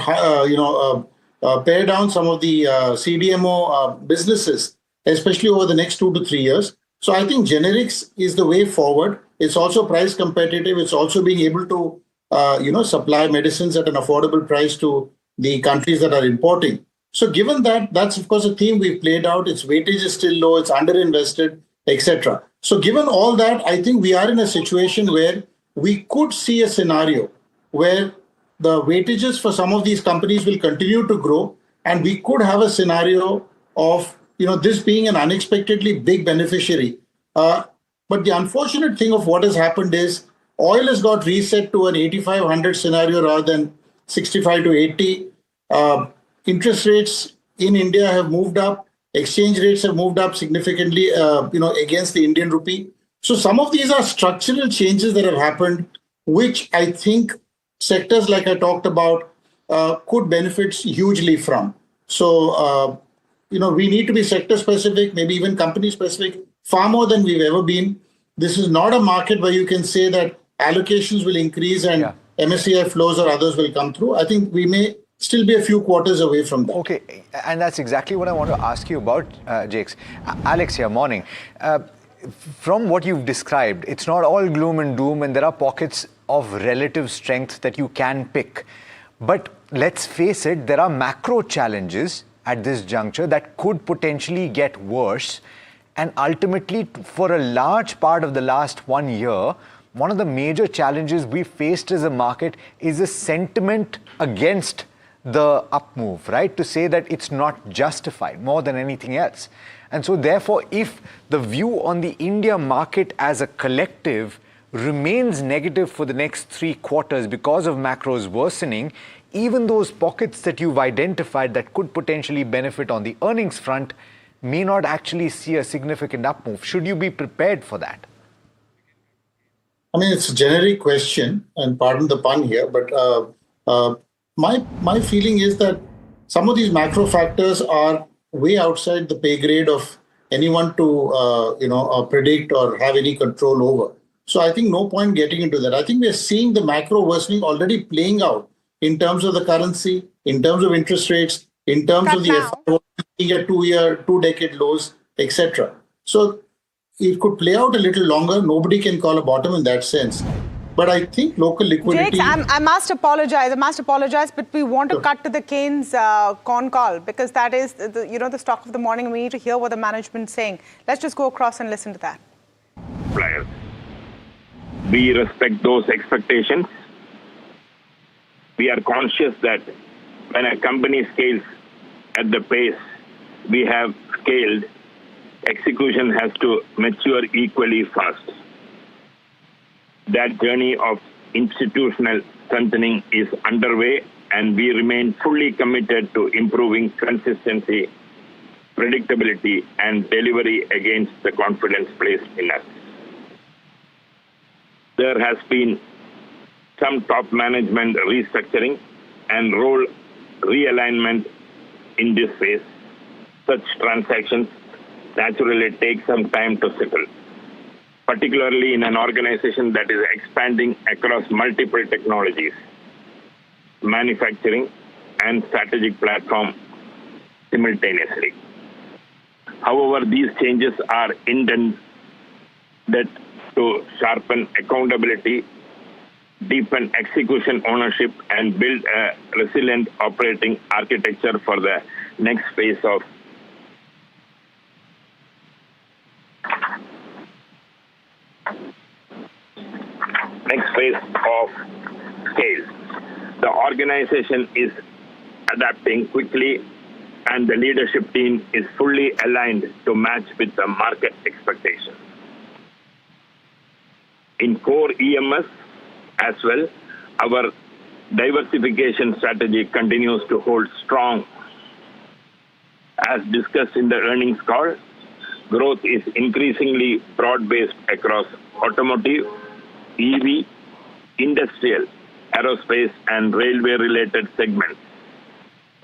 pare down some of the CDMO businesses, especially over the next 2 to 3 years. So I think generics is the way forward. It's also price competitive. It's also being able to, supply medicines at an affordable price to the countries that are importing. So given that, that's of course a theme we've played out. Its weightage is still low. It's underinvested, etc. So given all that, I think we are in a situation where we could see a scenario where the weightages for some of these companies will continue to grow, and we could have a scenario of this being an unexpectedly big beneficiary. But the unfortunate thing of what has happened is oil has got reset to an 85-100 scenario rather than 65 to 80. Interest rates in India have moved up. Exchange rates have moved up significantly, against the Indian rupee. So some of these are structural changes that have happened, which I think sectors like I talked about could benefit hugely from. So, we need to be sector specific, maybe even company specific, far more than we've ever been. This is not a market where you can say that allocations will increase and MSCI flows or others will come through. I think we may still be a few quarters away from that. Okay, and that's exactly what I want to ask you about, Jakes. Alex here, morning. From what you've described, it's not all gloom and doom, and there are pockets of relative strength that you can pick. But let's face it, there are macro challenges at this juncture that could potentially get worse. And ultimately, for a large part of the last 1 year, one of the major challenges we faced as a market is a sentiment against the up move, right? To say that it's not justified more than anything else. And so therefore, if the view on the India market as a collective remains negative for the next 3 quarters because of macros worsening, even those pockets that you've identified that could potentially benefit on the earnings front may not actually see a significant up move. Should you be prepared for that? I mean, it's a generic question, and pardon the pun here, but my feeling is that some of these macro factors are way outside the pay grade of anyone to predict or have any control over. So I think no point getting into that. I think we are seeing the macro worsening already playing out in terms of the currency, in terms of interest rates, in terms of the FI at 2-decade lows, etc. So it could play out a little longer. Nobody can call a bottom in that sense. But I think local liquidity... Jakes, I must apologize, but we want to cut to the Keynes con call, because that is the stock of the morning. We need to hear what the management's saying. Let's just go across and listen to that. Players. We respect those expectations. We are conscious that when a company scales at the pace we have scaled, execution has to mature equally fast. That journey of institutional strengthening is underway, and we remain fully committed to improving consistency, predictability, and delivery against the confidence placed in us. There has been some top management restructuring and role realignment in this phase, such transactions naturally take some time to settle, particularly in an organization that is expanding across multiple technologies, manufacturing, and strategic platform simultaneously. However, these changes are intended to sharpen accountability, deepen execution ownership, and build a resilient operating architecture for the next phase of scale. The organization is adapting quickly, and the leadership team is fully aligned to match with the market expectations. In core EMS as well, our diversification strategy continues to hold strong. As discussed in the earnings call, growth is increasingly broad-based across automotive, EV, industrial, aerospace, and railway-related segments,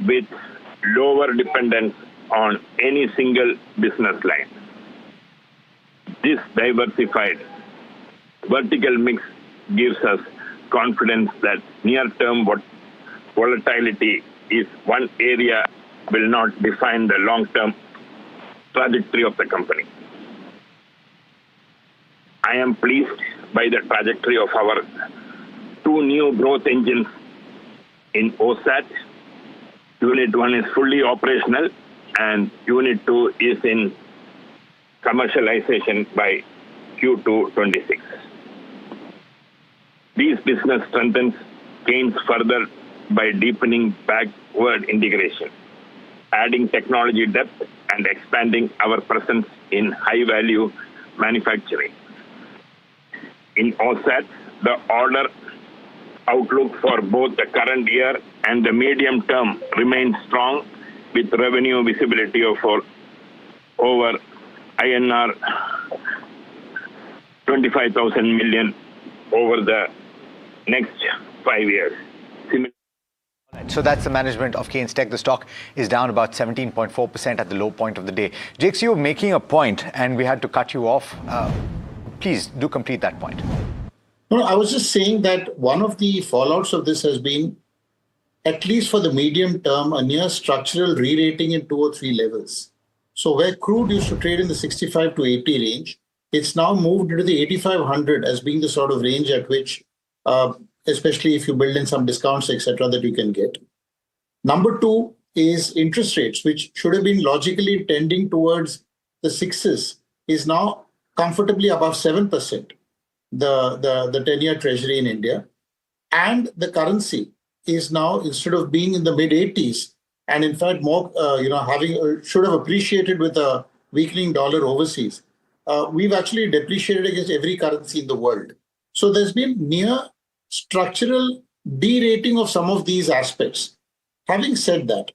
with lower dependence on any single business line. This diversified vertical mix gives us confidence that near-term volatility is one area will not define the long-term trajectory of the company. I am pleased by the trajectory of our two new growth engines in OSAT. Unit 1 is fully operational and Unit 2 is in commercialization by Q2 26. These business strengthens gains further by deepening backward integration, adding technology depth, and expanding our presence in high-value manufacturing. In OSAT, the order outlook for both the current year and the medium term remains strong, with revenue visibility of over INR 25,000 million over the next 5 years. So that's the management of Kaynes Tech. The stock is down about 17.4% at the low point of the day. Jakes, you were making a point and we had to cut you off. Please do complete that point. No, I was just saying that one of the fallouts of this has been, at least for the medium term, a near structural re-rating in 2 or 3 levels. So where crude used to trade in the 65 to 80 range, it's now moved into the 8,500 as being the sort of range at which, especially if you build in some discounts, etc., that you can get. Number 2 is interest rates, which should have been logically tending towards the 6s, is now comfortably above 7%. The 10-year treasury in India, and the currency is now, instead of being in the mid-80s, and in fact more should have appreciated with a weakening dollar overseas, we've actually depreciated against every currency in the world. So there's been near structural de-rating of some of these aspects. Having said that,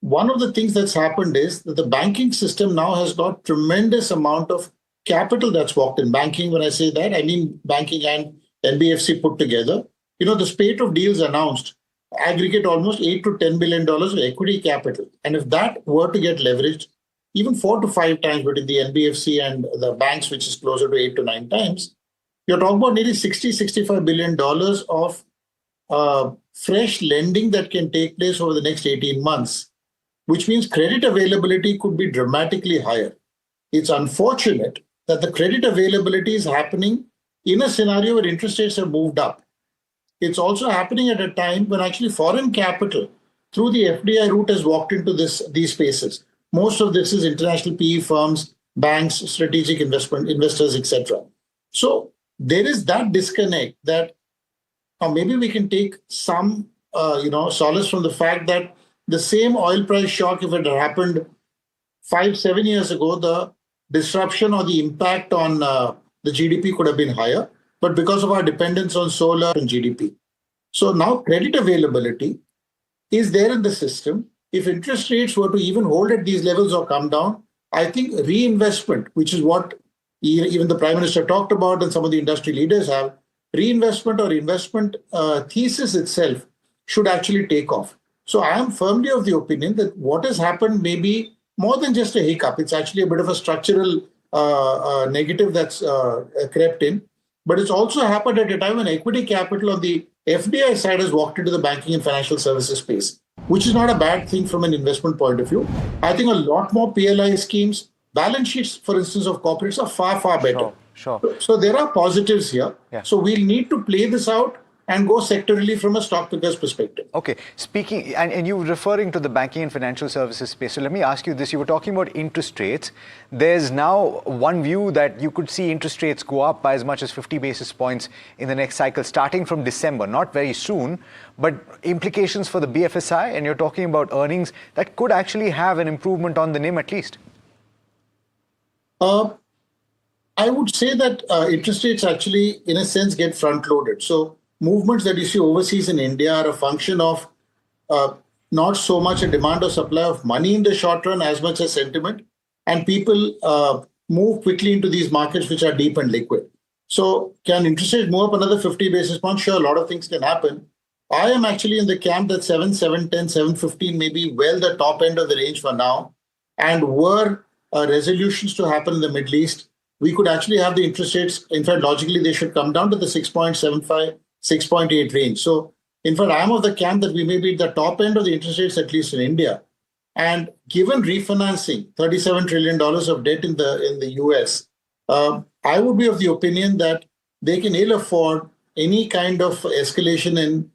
one of the things that's happened is that the banking system now has got tremendous amount of capital that's walked in. Banking, when I say that, I mean banking and NBFC put together. You know, the spate of deals announced aggregate almost $8 to $10 billion of equity capital. And if that were to get leveraged, even 4 to 5 times between the NBFC and the banks, which is closer to 8 to 9 times, you're talking about nearly $60-65 billion of fresh lending that can take place over the next 18 months, which means credit availability could be dramatically higher. It's unfortunate that the credit availability is happening in a scenario where interest rates have moved up. It's also happening at a time when actually foreign capital through the FDI route has walked into these spaces. Most of this is international PE firms, banks, strategic investors, etc. So there is that disconnect that maybe we can take some solace from the fact that the same oil price shock, if it had happened 5-7 years ago, the disruption or the impact on the GDP could have been higher, but because of our dependence on solar and GDP. So now credit availability is there in the system. If interest rates were to even hold at these levels or come down, I think reinvestment, which is what even the Prime Minister talked about and some of the industry leaders have, reinvestment or investment thesis itself should actually take off. So I am firmly of the opinion that what has happened may be more than just a hiccup. It's actually a bit of a structural negative that's crept in. But it's also happened at a time when equity capital on the FDI side has walked into the banking and financial services space, which is not a bad thing from an investment point of view. I think a lot more PLI schemes, balance sheets, for instance, of corporates are far, far better. Sure. So there are positives here. Yeah. So we'll need to play this out and go sectorally from a stock picker's perspective. Okay, speaking, and you were referring to the banking and financial services space. So let me ask you this. You were talking about interest rates. There's now one view that you could see interest rates go up by as much as 50 basis points in the next cycle, starting from December, not very soon, but implications for the BFSI, and you're talking about earnings that could actually have an improvement on the NIM at least. I would say that interest rates actually, in a sense, get front-loaded. So movements that you see overseas in India are a function of not so much a demand or supply of money in the short run as much as sentiment. And people move quickly into these markets which are deep and liquid. So can interest rates move up another 50 basis points? Sure, a lot of things can happen. I am actually in the camp that 7, 710, 715 may be well the top end of the range for now. And were resolutions to happen in the Middle East, we could actually have the interest rates, in fact, logically, they should come down to the 6.75, 6.8 range. So, in fact, I'm of the camp that we may be at the top end of the interest rates, at least in India. And given refinancing, $37 trillion of debt in the US, I would be of the opinion that they can ill afford any kind of escalation in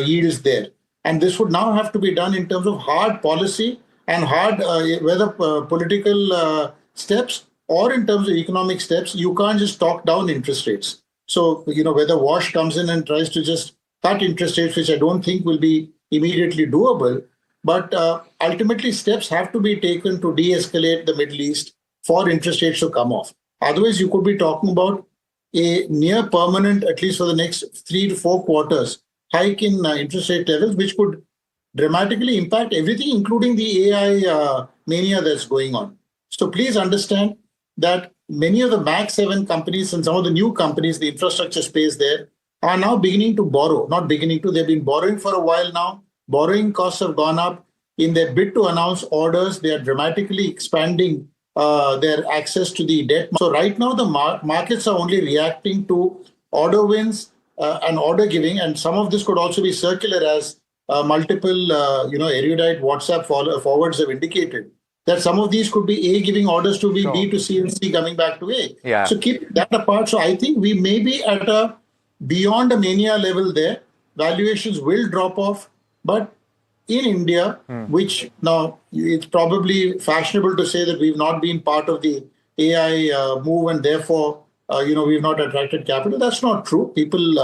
yields there. And this would now have to be done in terms of hard policy and hard, whether political steps or in terms of economic steps. You can't just talk down interest rates. So, whether Wash comes in and tries to just cut interest rates, which I don't think will be immediately doable, but ultimately steps have to be taken to de-escalate the Middle East for interest rates to come off. Otherwise, you could be talking about a near permanent, at least for the next 3 to 4 quarters, hike in interest rate levels, which could dramatically impact everything, including the AI mania that's going on. So please understand that many of the Mag 7 companies and some of the new companies, the infrastructure space there, are now beginning to borrow. Not beginning to, they've been borrowing for a while now. Borrowing costs have gone up. In their bid to announce orders, they are dramatically expanding their access to the debt. So right now, the markets are only reacting to order wins and order giving. And some of this could also be circular, as multiple erudite WhatsApp forwards have indicated, that some of these could be A, giving orders to B, B to C, and C coming back to A. Yeah. So keep that apart. So I think we may be at a beyond a mania level there. Valuations will drop off. But in India, which now it's probably fashionable to say that we've not been part of the AI move and therefore, we've not attracted capital. That's not true. People,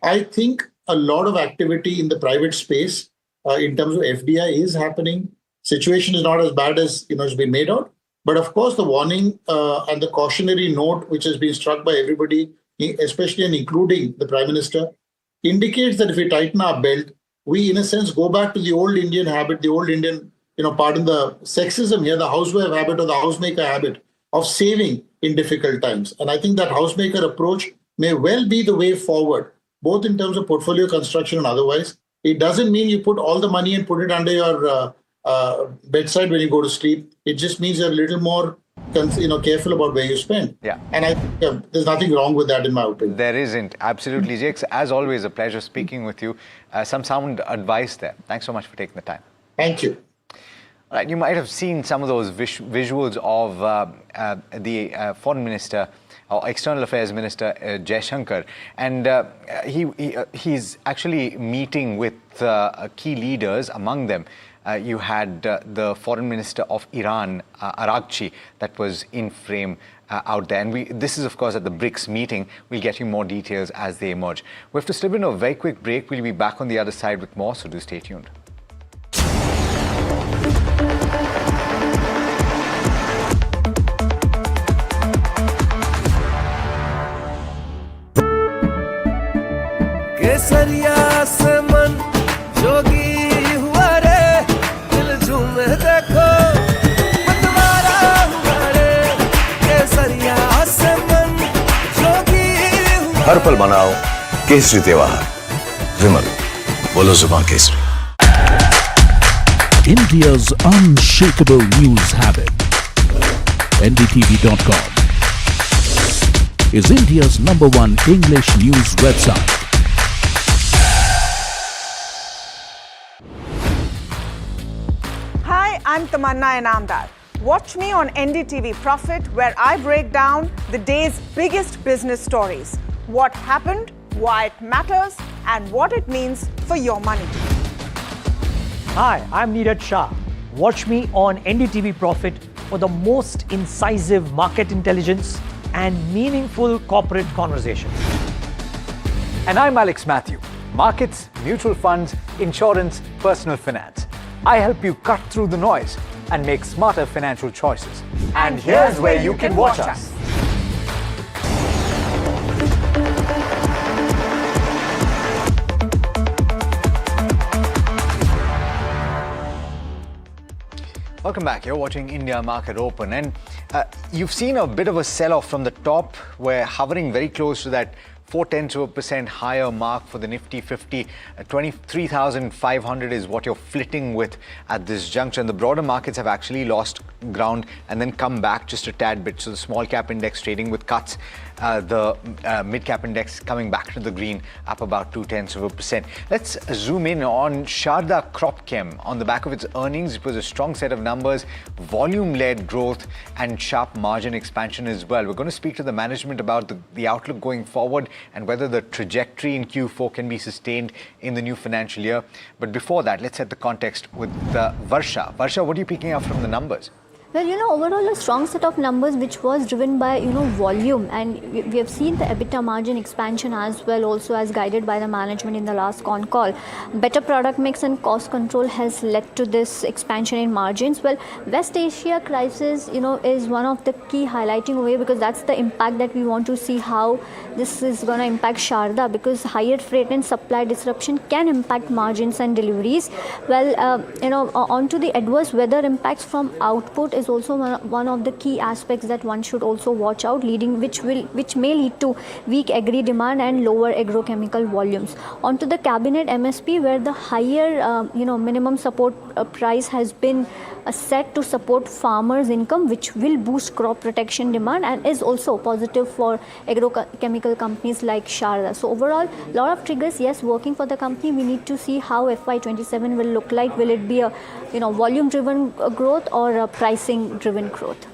I think a lot of activity in the private space in terms of FDI is happening. Situation is not as bad as it's been made out. But of course, the warning and the cautionary note which has been struck by everybody, especially and including the Prime Minister, indicates that if we tighten our belt, we in a sense go back to the old Indian habit, the old Indian, pardon the sexism here, the housewife habit or the housemaker habit of saving in difficult times. And I think that housemaker approach may well be the way forward, both in terms of portfolio construction and otherwise. It doesn't mean you put all the money and put it under your bedside when you go to sleep. It just means you're a little more careful about where you spend. Yeah. And I think there's nothing wrong with that in my opinion. There isn't. Absolutely. Jakes, as always, a pleasure speaking with you. Some sound advice there. Thanks so much for taking the time. Thank you. All right, you might have seen some of those visuals of the Foreign Minister or External Affairs Minister Jaishankar, and he's actually meeting with key leaders. Among them, you had the Foreign Minister of Iran, Araghchi, that was in frame out there. And this is, of course, at the BRICS meeting. We'll get you more details as they emerge. We have to slip in a very quick break. We'll be back on the other side with more, so do stay tuned. केसरिया से मन जोगी हुआ रे दिल झूमे देखो मतवारा हुआ रे केसरिया से मन जोगी हुआ हर पल मनाओ केसरी त्योहार विमल बोलो जुबान Kesari India's unshakable news habit. NDTV.com is India's #1 English news website. Hi, I'm Tamanna Inamdar. Watch me on NDTV Profit, where I break down the day's biggest business stories. What happened, why it matters, and what it means for your money. Hi, I'm Neeraj Shah. Watch me on NDTV Profit for the most incisive market intelligence and meaningful corporate conversations. And I'm Alex Matthew. Markets, mutual funds, insurance, personal finance. I help you cut through the noise and make smarter financial choices. And here's where you can watch us. Welcome back. You're watching India Market Open, and you've seen a bit of a sell-off from the top. We're hovering very close to that 0.4% higher mark for the Nifty 50. 23,500 is what you're flitting with at this juncture. And the broader markets have actually lost ground and then come back just a tad bit. So the small cap index trading with cuts, the mid cap index coming back to the green, up about 0.2%. Let's zoom in on Sharda Cropchem. On the back of its earnings, it was a strong set of numbers, volume-led growth and sharp margin expansion as well. We're going to speak to the management about the outlook going forward and whether the trajectory in Q4 can be sustained in the new financial year. But before that, let's set the context with Varsha. Varsha, what are you picking up from the numbers? Well, overall a strong set of numbers which was driven by, volume, and we have seen the EBITDA margin expansion as well, also as guided by the management in the last con call. Better product mix and cost control has led to this expansion in margins. Well, West Asia crisis, is one of the key highlighting way, because that's the impact that we want to see how this is going to impact Sharda, because higher freight and supply disruption can impact margins and deliveries. Well, onto the adverse weather impacts from output is also one of the key aspects that one should also watch out, which may lead to weak agri demand and lower agrochemical volumes. Onto the cabinet MSP, where the higher minimum support price has been set to support farmers' income, which will boost crop protection demand and is also positive for agrochemical companies like Sharda. So overall, a lot of triggers, yes, working for the company. We need to see how FY27 will look like. Will it be a volume-driven growth or a pricing-driven growth?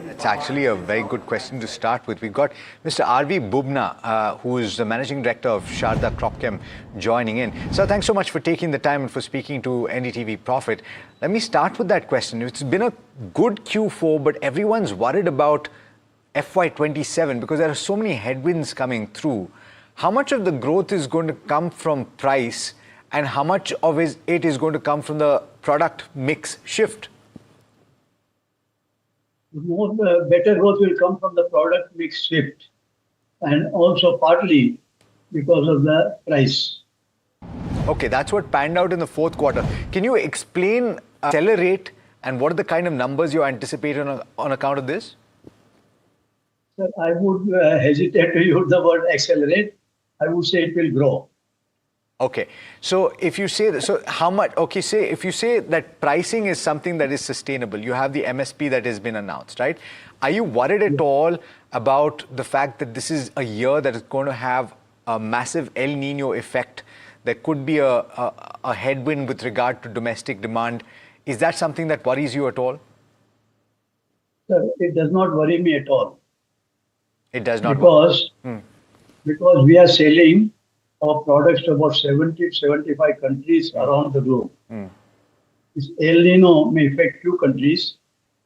It's actually a very good question to start with. We've got Mr. R.V. Bubna, who is the Managing Director of Sharda Cropchem, joining in. So thanks so much for taking the time and for speaking to NDTV Profit. Let me start with that question. It's been a good Q4, but everyone's worried about FY27 because there are so many headwinds coming through. How much of the growth is going to come from price, and how much of it is going to come from the product mix shift? More better growth will come from the product mix shift, and also partly because of the price. Okay, that's what panned out in the fourth quarter. Can you explain accelerate and what are the kind of numbers you anticipate on account of this? Sir, I would hesitate to use the word accelerate. I would say it will grow. Okay, so if you say so, how much? Okay, if you say that pricing is something that is sustainable, you have the MSP that has been announced, right? Are you worried at all about the fact that this is a year that is going to have a massive El Nino effect? There could be a headwind with regard to domestic demand. Is that something that worries you at all? Sir, it does not worry me at all. It does not. Because we are selling our products to about 70-75 countries around the globe. This El Nino may affect few countries,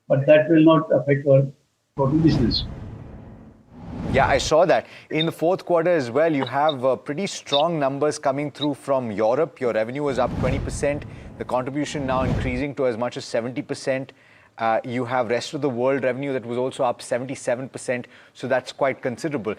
but that will not affect our total business. Yeah, I saw that. In the fourth quarter as well, you have pretty strong numbers coming through from Europe. Your revenue was up 20%. The contribution now increasing to as much as 70%. You have rest of the world revenue that was also up 77%. So that's quite considerable.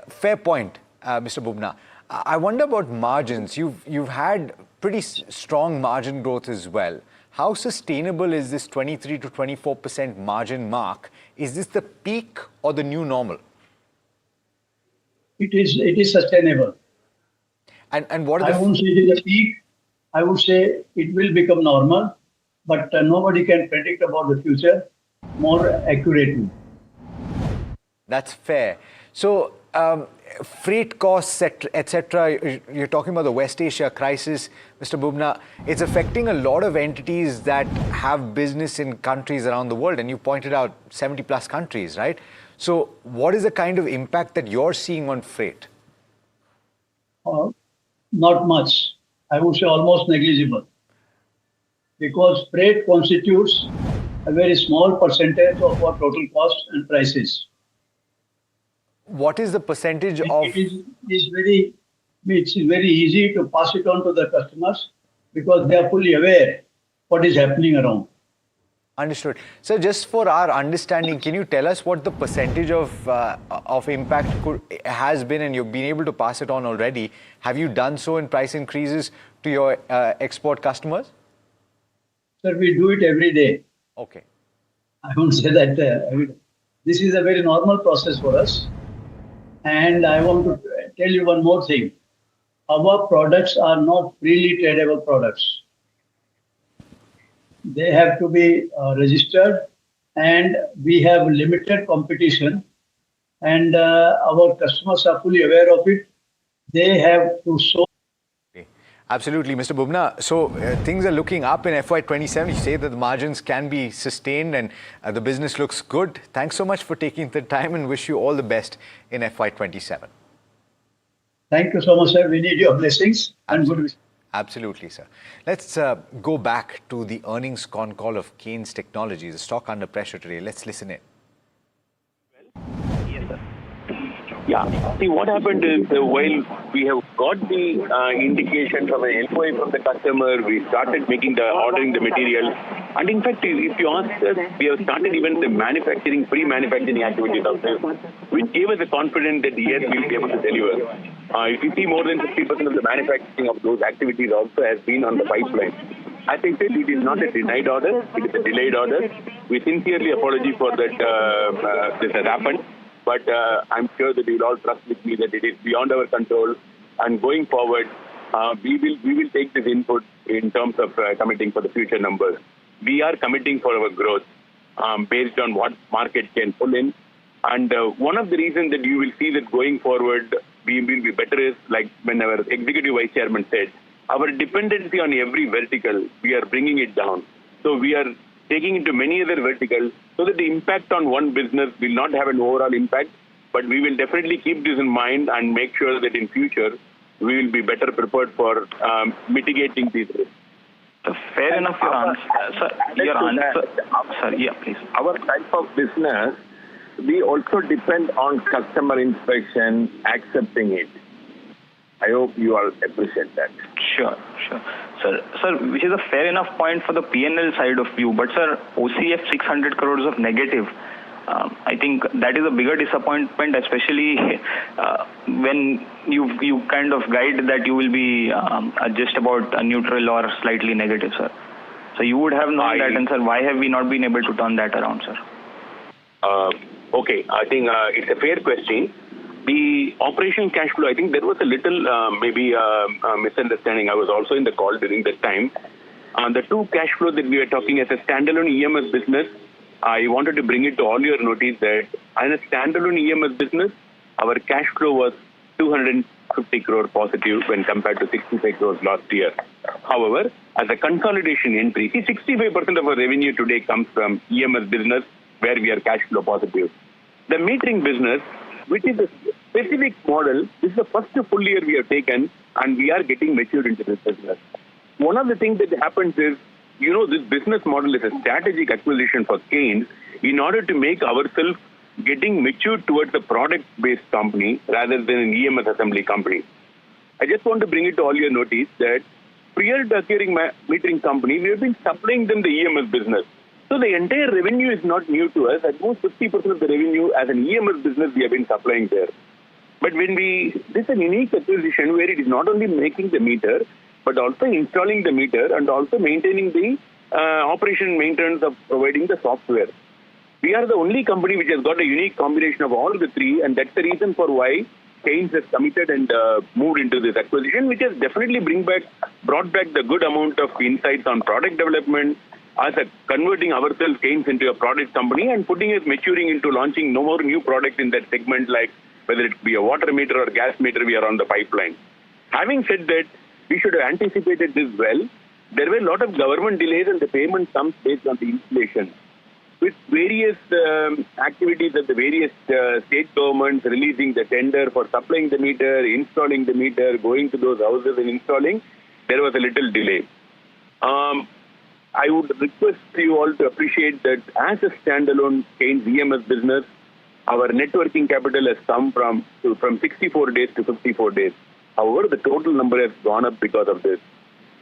Fair point, Mr. Bubna. I wonder about margins. You've had pretty strong margin growth as well. How sustainable is this 23 to 24% margin mark? Is this the peak or the new normal? It is sustainable. And what are I won't say it is a peak. I would say it will become normal. but nobody can predict about the future more accurately. That's fair. So, freight costs, etc. You're talking about the West Asia crisis, Mr. Bubna. It's affecting a lot of entities that have business in countries around the world, and you pointed out 70 plus countries, right? So, what is the kind of impact that you're seeing on freight? Not much. I would say almost negligible, because freight constitutes a very small percentage of our total cost and prices. What is the percentage of? It's very easy to pass it on to the customers because they are fully aware what is happening around. Understood. So just for our understanding, can you tell us what the percentage of impact has been, and you've been able to pass it on already? Have you done so in price increases to your export customers? Sir, we do it every day. Okay. I won't say that. This is a very normal process for us. And I want to tell you one more thing. Our products are not freely tradable products. They have to be registered, and we have limited competition, and our customers are fully aware of it. They have to show. Absolutely, Mr. Bubna. So things are looking up in FY27. You say that the margins can be sustained and the business looks good. Thanks so much for taking the time, and wish you all the best in FY27. Thank you so much, sir. We need your blessings and good wishes. Absolutely, sir. Let's go back to the earnings con call of Kaynes Technologies, the stock under pressure today. Let's listen in. Yeah. See, what happened is while we have got the indication from an LOI from the customer, we started ordering the material. And in fact, if you ask us, we have started even the pre-manufacturing activities of this, which gave us the confidence that yes, we will be able to deliver. If you see, more than 50% of the manufacturing of those activities also has been on the pipeline. As I said, it is not a denied order, it is a delayed order. We sincerely apologize for that this has happened. But I'm sure that you will all trust with me that it is beyond our control. And going forward, we will take this input in terms of committing for the future numbers. We are committing for our growth based on what market can pull in. And one of the reasons that you will see that going forward, we will be better is, like when our executive vice chairman said, our dependency on every vertical, we are bringing it down. So we are taking into many other verticals so that the impact on one business will not have an overall impact, but we will definitely keep this in mind and make sure that in future we will be better prepared for mitigating these risks. Fair enough, your answer. Sir, yeah, please. Our type of business, we also depend on customer inspection, accepting it. I hope you all appreciate that. Sure. Sir, which is a fair enough point for the P&L side of view. But sir, OCF 600 crores of negative. I think that is a bigger disappointment, especially when you kind of guide that you will be just about neutral or slightly negative, sir. So you would have known that, and sir, why have we not been able to turn that around, sir? Okay, I think it's a fair question. The operational cash flow, I think there was a little misunderstanding. I was also in the call during that time. The two cash flow that we were talking as a standalone EMS business, I wanted to bring it to all your notice that in a standalone EMS business, our cash flow was 250 crore positive when compared to 65 crores last year. However, as a consolidation entry, 65% of our revenue today comes from EMS business where we are cash flow positive. The metering business, which is a specific model, this is the first full year we have taken and we are getting matured into this business. One of the things that happens is, this business model is a strategic acquisition for Kaynes in order to make ourselves getting matured towards a product-based company rather than an EMS assembly company. I just want to bring it to all your notice that prior to acquiring metering company, we have been supplying them the EMS business. So the entire revenue is not new to us. At most 50% of the revenue as an EMS business we have been supplying there. But this is a unique acquisition where it is not only making the meter, but also installing the meter and also maintaining the operation maintenance of providing the software. We are the only company which has got a unique combination of all the three, and that's the reason for why Kaynes has committed and moved into this acquisition, which has definitely brought back the good amount of insights on product development, as a converting ourselves Keynes into a product company and putting us maturing into launching no more new products in that segment, like whether it be a water meter or gas meter, we are on the pipeline. Having said that, we should have anticipated this well. There were a lot of government delays and the payment comes based on the inflation. With various activities at the various state governments releasing the tender for supplying the meter, installing the meter, going to those houses and installing, there was a little delay. I would request you all to appreciate that as a standalone Keynes EMS business, our net working capital has come from 64 days to 54 days. However, the total number has gone up because of this.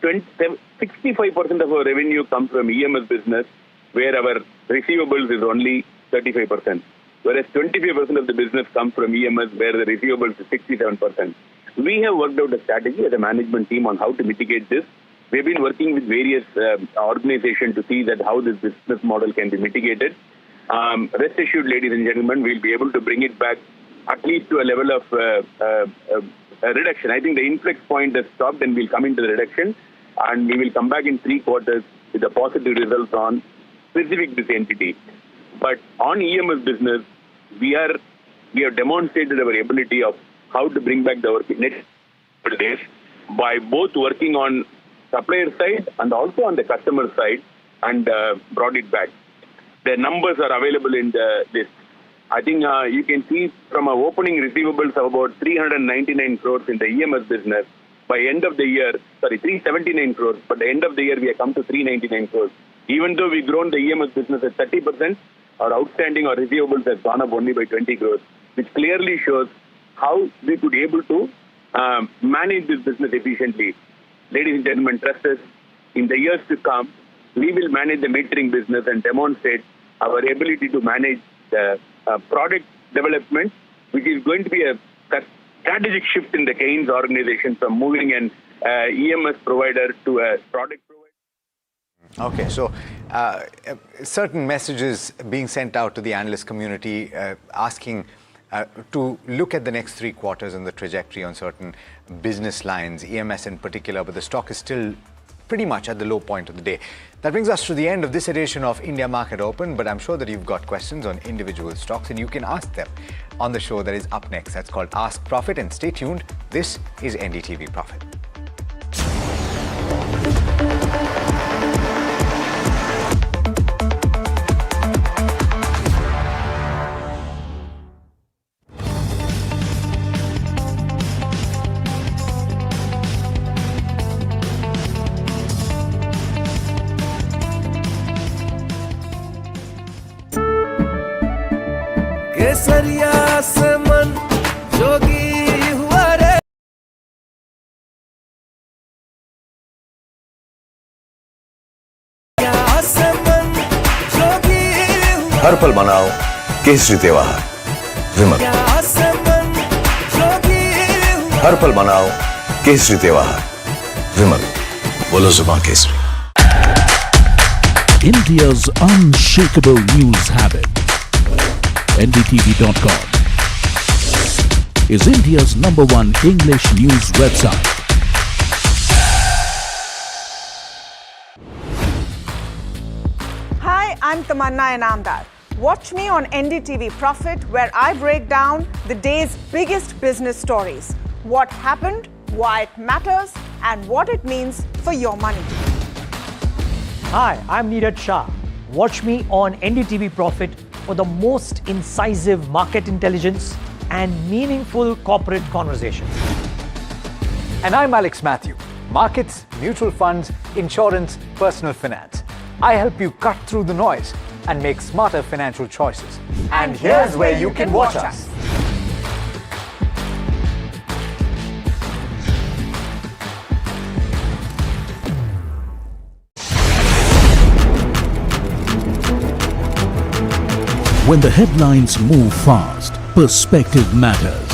65% of our revenue comes from EMS business, where our receivables is only 35%, whereas 25% of the business comes from EMS, where the receivables is 67%. We have worked out a strategy as a management team on how to mitigate this. We've been working with various organizations to see that how this business model can be mitigated. Rest assured, ladies and gentlemen, we'll be able to bring it back at least to a level of reduction. I think the inflex point has stopped and we'll come into the reduction, and we will come back in 3 quarters with a positive results on specific this entity. But on EMS business, we have demonstrated our ability of how to bring back the net days by both working on supplier side and also on the customer side, and brought it back. The numbers are available in the list. I think you can see from our opening receivables of about 399 crores in the EMS business. By end of the year, 379 crores, but the end of the year we have come to 399 crores. Even though we've grown the EMS business at 30%, our outstanding or receivables has gone up only by 20 crores, which clearly shows how we could be able to manage this business efficiently. Ladies and gentlemen, trust us, in the years to come, we will manage the metering business and demonstrate our ability to manage the product development, which is going to be a strategic shift in the Keynes organization from moving an EMS provider to a product provider. Okay, so certain messages being sent out to the analyst community asking to look at the next 3 quarters and the trajectory on certain business lines, EMS in particular, but the stock is still pretty much at the low point of the day. That brings us to the end of this edition of India Market Open, but I'm sure that you've got questions on individual stocks and you can ask them on the show that is up next. That's called Ask Profit, and stay tuned. This is NDTV Profit. केसरिया से मन जोगी हुआ रे से मन जोगी हर पल मनाओ केसरी त्योहार विमल। से मन जोगी हर पल मनाओ केसरी त्योहार विमल। बोलो जुबान Kesari. India's unshakable news habit. NDTV.com is India's #1 English news website. Hi, I'm Tamanna Inamdar. Watch me on NDTV Profit, where I break down the day's biggest business stories. What happened, why it matters, and what it means for your money. Hi, I'm Neeraj Shah. Watch me on NDTV Profit for the most incisive market intelligence and meaningful corporate conversations. And I'm Alex Matthew. Markets, mutual funds, insurance, personal finance. I help you cut through the noise and make smarter financial choices. And here's where you can watch us. When the headlines move fast, perspective matters.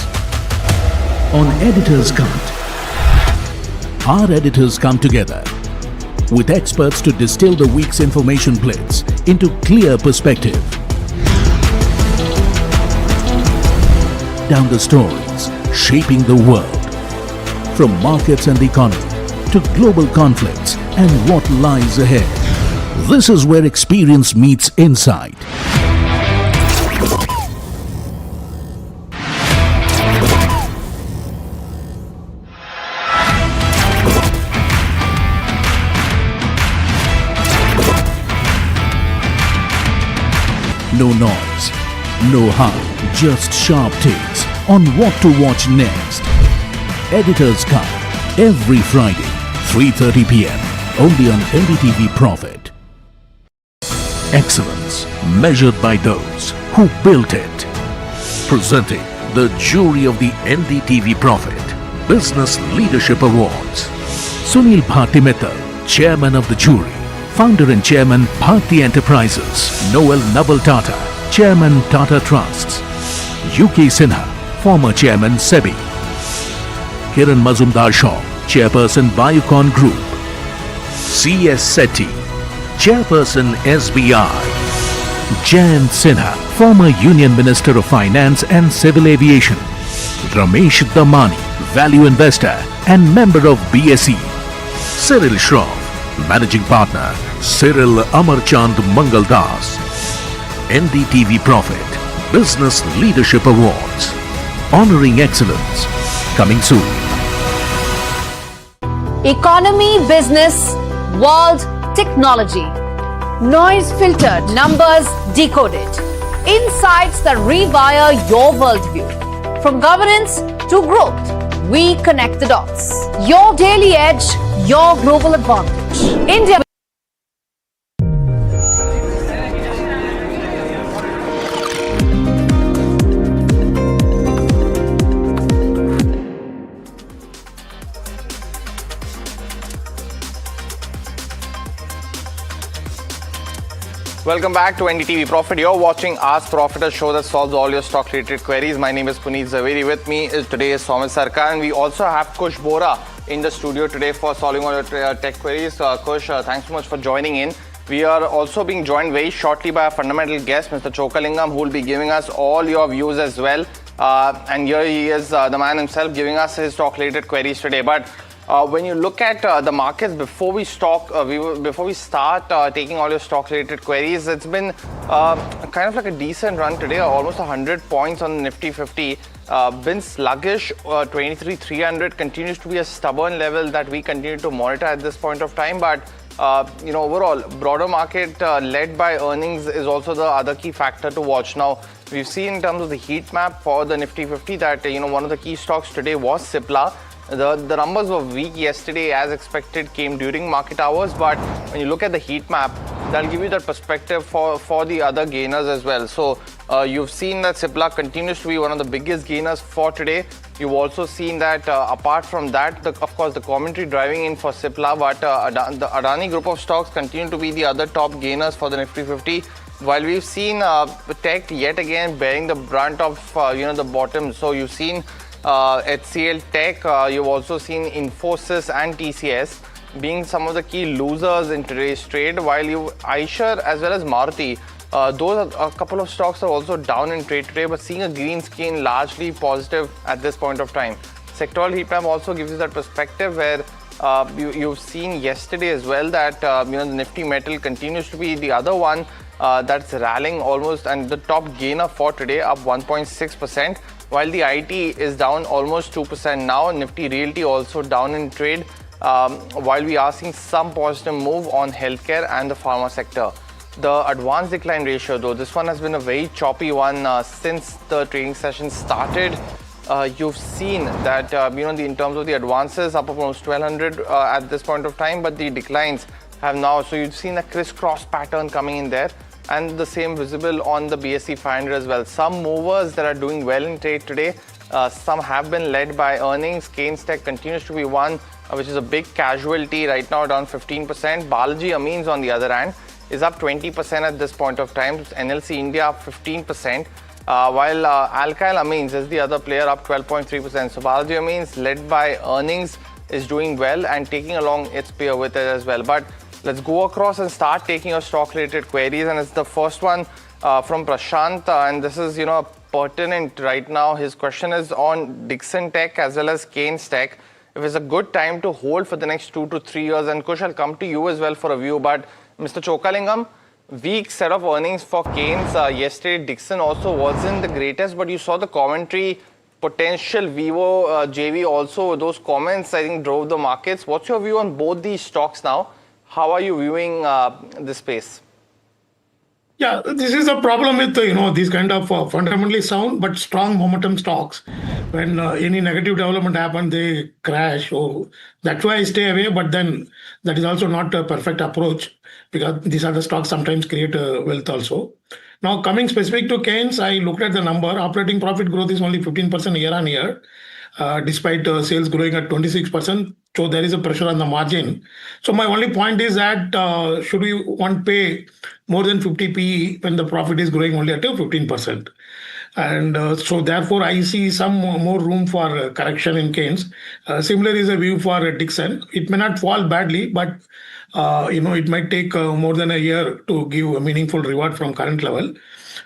On Editor's Cut, our editors come together with experts to distill the week's information blitz into clear perspective. Down the stories shaping the world, from markets and the economy to global conflicts and what lies ahead. This is where experience meets insight. No noise, no hype, just sharp takes on what to watch next. Editor's Cut, every Friday, 3:30 p.m. only on NDTV Profit. Excellence measured by those who built it. Presenting the jury of the NDTV Profit Business Leadership Awards. Sunil Bharti Mittal, Chairman of the jury. Founder and Chairman, Bharti Enterprises. Noel Naval Tata, Chairman, Tata Trusts. UK Sinha, former Chairman, SEBI. Kiran Mazumdar Shaw, Chairperson, Biocon Group. C.S. Sethi, Chairperson, SBI. Jayant Sinha, former Union Minister of Finance and Civil Aviation. Ramesh Damani, Value Investor and member of BSE. Cyril Shroff, Managing Partner, Cyril Amarchand Mangaldas. NDTV Profit Business Leadership Awards. Honoring excellence. Coming soon. Economy, business, world, technology. Noise filtered, numbers decoded. Insights that rewire your worldview. From governance to growth, we connect the dots. Your daily edge, your global advantage. India. Welcome back to NDTV Profit. You're watching Ask Profit, a show that solves all your stock-related queries. My name is Puneet Zaveri. With me today is Soumya Sarkar, and we also have Kush Bora in the studio today for solving all your tech queries. Kush, thanks so much for joining in. We are also being joined very shortly by a fundamental guest, Mr. Chokalingam, who will be giving us all your views as well. And here he is, the man himself, giving us his stock-related queries today. But when you look at the markets before we start taking all your stock-related queries, it's been kind of like a decent run today, almost 100 points on the Nifty 50. Been sluggish. 23,300 continues to be a stubborn level that we continue to monitor at this point of time. But overall, broader market led by earnings is also the other key factor to watch. Now, we've seen in terms of the heat map for the Nifty 50 that one of the key stocks today was Cipla. The numbers were weak yesterday, as expected, came during market hours. But when you look at the heat map, that'll give you that perspective for the other gainers as well. So you've seen that Cipla continues to be one of the biggest gainers for today. You've also seen that apart from that, of course, the commentary driving in for Cipla, but the Adani group of stocks continue to be the other top gainers for the Nifty 50. While we've seen tech yet again bearing the brunt of the bottom. So you've seen HCL Tech, you've also seen Infosys and TCS being some of the key losers in today's trade, while Eicher as well as Maruti, those are a couple of stocks are also down in trade today, but seeing a green skin largely positive at this point of time. Sectoral heat map also gives you that perspective where you've seen yesterday as well that the Nifty Metal continues to be the other one that's rallying almost, and the top gainer for today up 1.6%. While the IT is down almost 2% now. Nifty Realty also down in trade, while we are seeing some positive move on healthcare and the pharma sector. The advanced decline ratio, though, this one has been a very choppy one since the trading session started. You've seen that in terms of the advances up almost 1200 at this point of time, but the declines have now, so you've seen a crisscross pattern coming in there. And the same visible on the BSE 500 as well. Some movers that are doing well in trade today, some have been led by earnings. Keynes Tech continues to be one, which is a big casualty right now, down 15%. Balaji Amines, on the other hand, is up 20% at this point of time. NLC India up 15%, while Alkyl Amines is the other player up 12.3%. So Balaji Amines, led by earnings, is doing well and taking along its peer with it as well. But let's go across and start taking your stock-related queries, and it's the first one from Prashant, and this is pertinent right now. His question is on Dixon Tech as well as Keynes Tech. If it's a good time to hold for the next 2 to 3 years, and Kush, I'll come to you as well for a view, but Mr. Chokalingam, weak set of earnings for Keynes. Yesterday, Dixon also wasn't the greatest, but you saw the commentary, potential Vivo JV also. Those comments, I think, drove the markets. What's your view on both these stocks now? How are you viewing this space? Yeah, this is a problem with these kind of fundamentally sound but strong momentum stocks. When any negative development happens, they crash. So that's why I stay away. But then that is also not a perfect approach, because these are the stocks sometimes create wealth also. Now, coming specific to Keynes, I looked at the number. Operating profit growth is only 15% year on year, despite sales growing at 26%. So there is a pressure on the margin. So my only point is that should we want to pay more than 50 PE when the profit is growing only at 15%? And so therefore I see some more room for correction in Keynes. Similar is a view for Dixon. It may not fall badly, but it might take more than a year to give a meaningful reward from current level.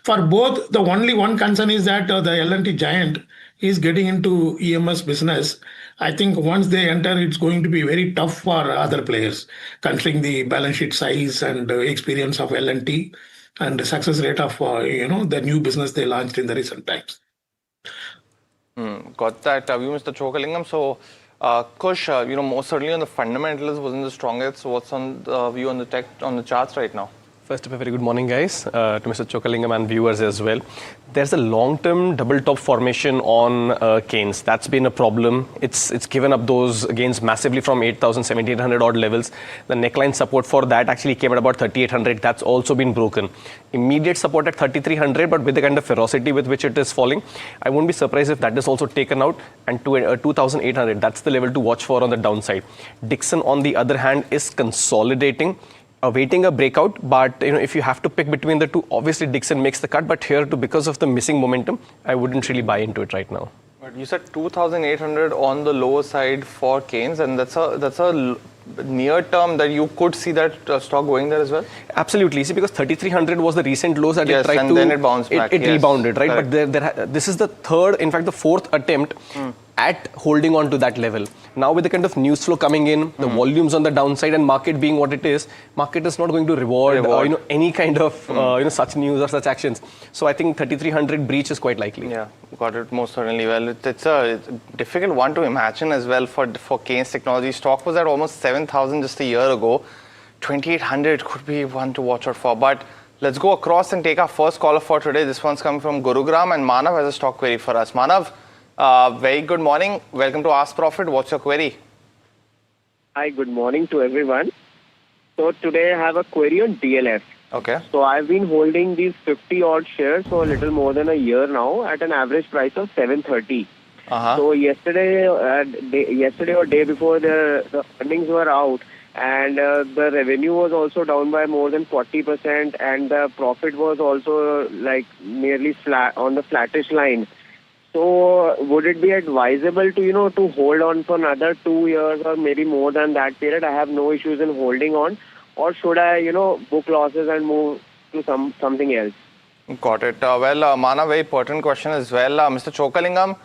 For both, the only one concern is that the L&T giant is getting into EMS business. I think once they enter, it's going to be very tough for other players, considering the balance sheet size and experience of L&T and the success rate of the new business they launched in the recent times. Got that view, Mr. Chokalingam. So, Kush, most certainly on the fundamentals wasn't the strongest. So what's on the view on the charts right now? First of all, very good morning, guys, to Mr. Chokalingam and viewers as well. There's a long-term double top formation on Keynes. That's been a problem. It's given up those gains massively from 8,000, 1,700 odd levels. The neckline support for that actually came at about 3,800. That's also been broken. Immediate support at 3,300, but with the kind of ferocity with which it is falling, I won't be surprised if that is also taken out. And to 2,800, that's the level to watch for on the downside. Dixon, on the other hand, is consolidating, awaiting a breakout, but if you have to pick between the two, obviously Dixon makes the cut, but here too, because of the missing momentum, I wouldn't really buy into it right now. But you said 2,800 on the lower side for Keynes, and that's a near term that you could see that stock going there as well? Absolutely. See, because 3,300 was the recent lows that it tried and to... then it bounced back. It rebounded, right? Correct. But this is the third, in fact, the fourth attempt at holding on to that level. Now with the kind of news flow coming in, the volumes on the downside and market being what it is, market is not going to reward. Any kind of such news or such actions. So I think 3,300 breach is quite likely. Yeah, got it most certainly. Well, it's a difficult one to imagine as well for Keynes Technology. Stock was at almost 7,000 just a year ago. 2,800 could be one to watch out for. But let's go across and take our first caller for today. This one's coming from Gurugram, and Manav has a stock query for us. Manav, very good morning. Welcome to Ask Profit. What's your query? Hi, good morning to everyone. So today I have a query on DLF. Okay. So I've been holding these 50 odd shares for a little more than a year now at an average price of 730. So yesterday or day before the earnings were out, and the revenue was also down by more than 40%, and the profit was also like nearly flat on the flattish line. So would it be advisable to, to hold on for another 2 years or maybe more than that period? I have no issues in holding on. Or should I, book losses and move to something else? Got it. Mana, very pertinent question as well. Mr. Chokalingam,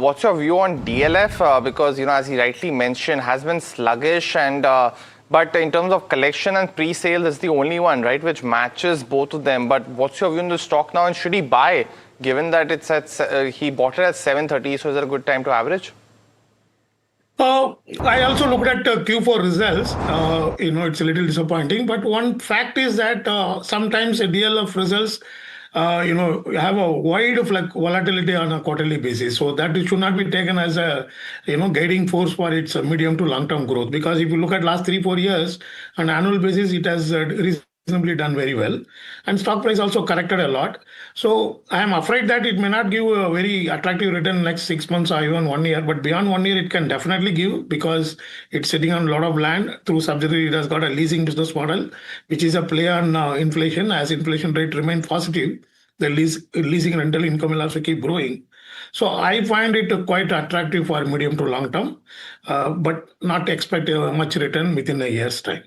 what's your view on DLF? Because, as he rightly mentioned, has been sluggish, and but in terms of collection and pre-sale, it's the only one, right, which matches both of them. But what's your view on the stock now, and should he buy? Given that it's at he bought it at 730, so is it a good time to average? I also looked at Q4 results. It's a little disappointing, but one fact is that sometimes a DLF results, have a wide volatility on a quarterly basis. So that it should not be taken as a, guiding force for its medium to long-term growth. Because if you look at last 3-4 years, on an annual basis, it has reasonably done very well, and stock price also corrected a lot. So I am afraid that it may not give a very attractive return next 6 months or even 1 year, but beyond 1 year it can definitely give, because it's sitting on a lot of land. Through subsidiary, it has got a leasing business model, which is a play on inflation. As inflation rate remains positive, the leasing rental income will also keep growing. So I find it quite attractive for medium to long term, but not expect much return within a year's time.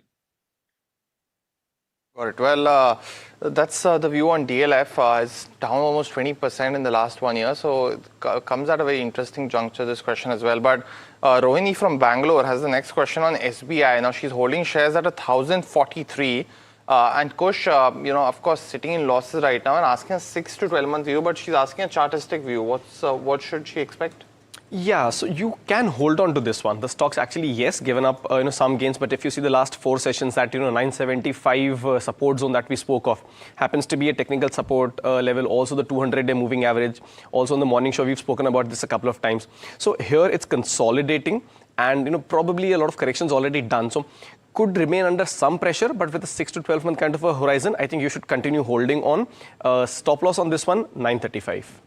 Got it. Well, that's the view on DLF. It's down almost 20% in the last 1 year. So it comes at a very interesting juncture, this question as well. But Rohini from Bangalore has the next question on SBI. Now, she's holding shares at 1,043. And Kush, of course, sitting in losses right now and asking a 6 to 12 month view, but she's asking a chartistic view. What should she expect? Yeah, so you can hold on to this one. The stock's actually, yes, given up some gains, but if you see the last 4 sessions, that 975 support zone that we spoke of happens to be a technical support level, also the 200-day moving average. Also on the morning show, we've spoken about this a couple of times. So here it's consolidating, and probably a lot of corrections already done. So could remain under some pressure, but with a 6 to 12 month kind of a horizon, I think you should continue holding on. Stop loss on this one, 935.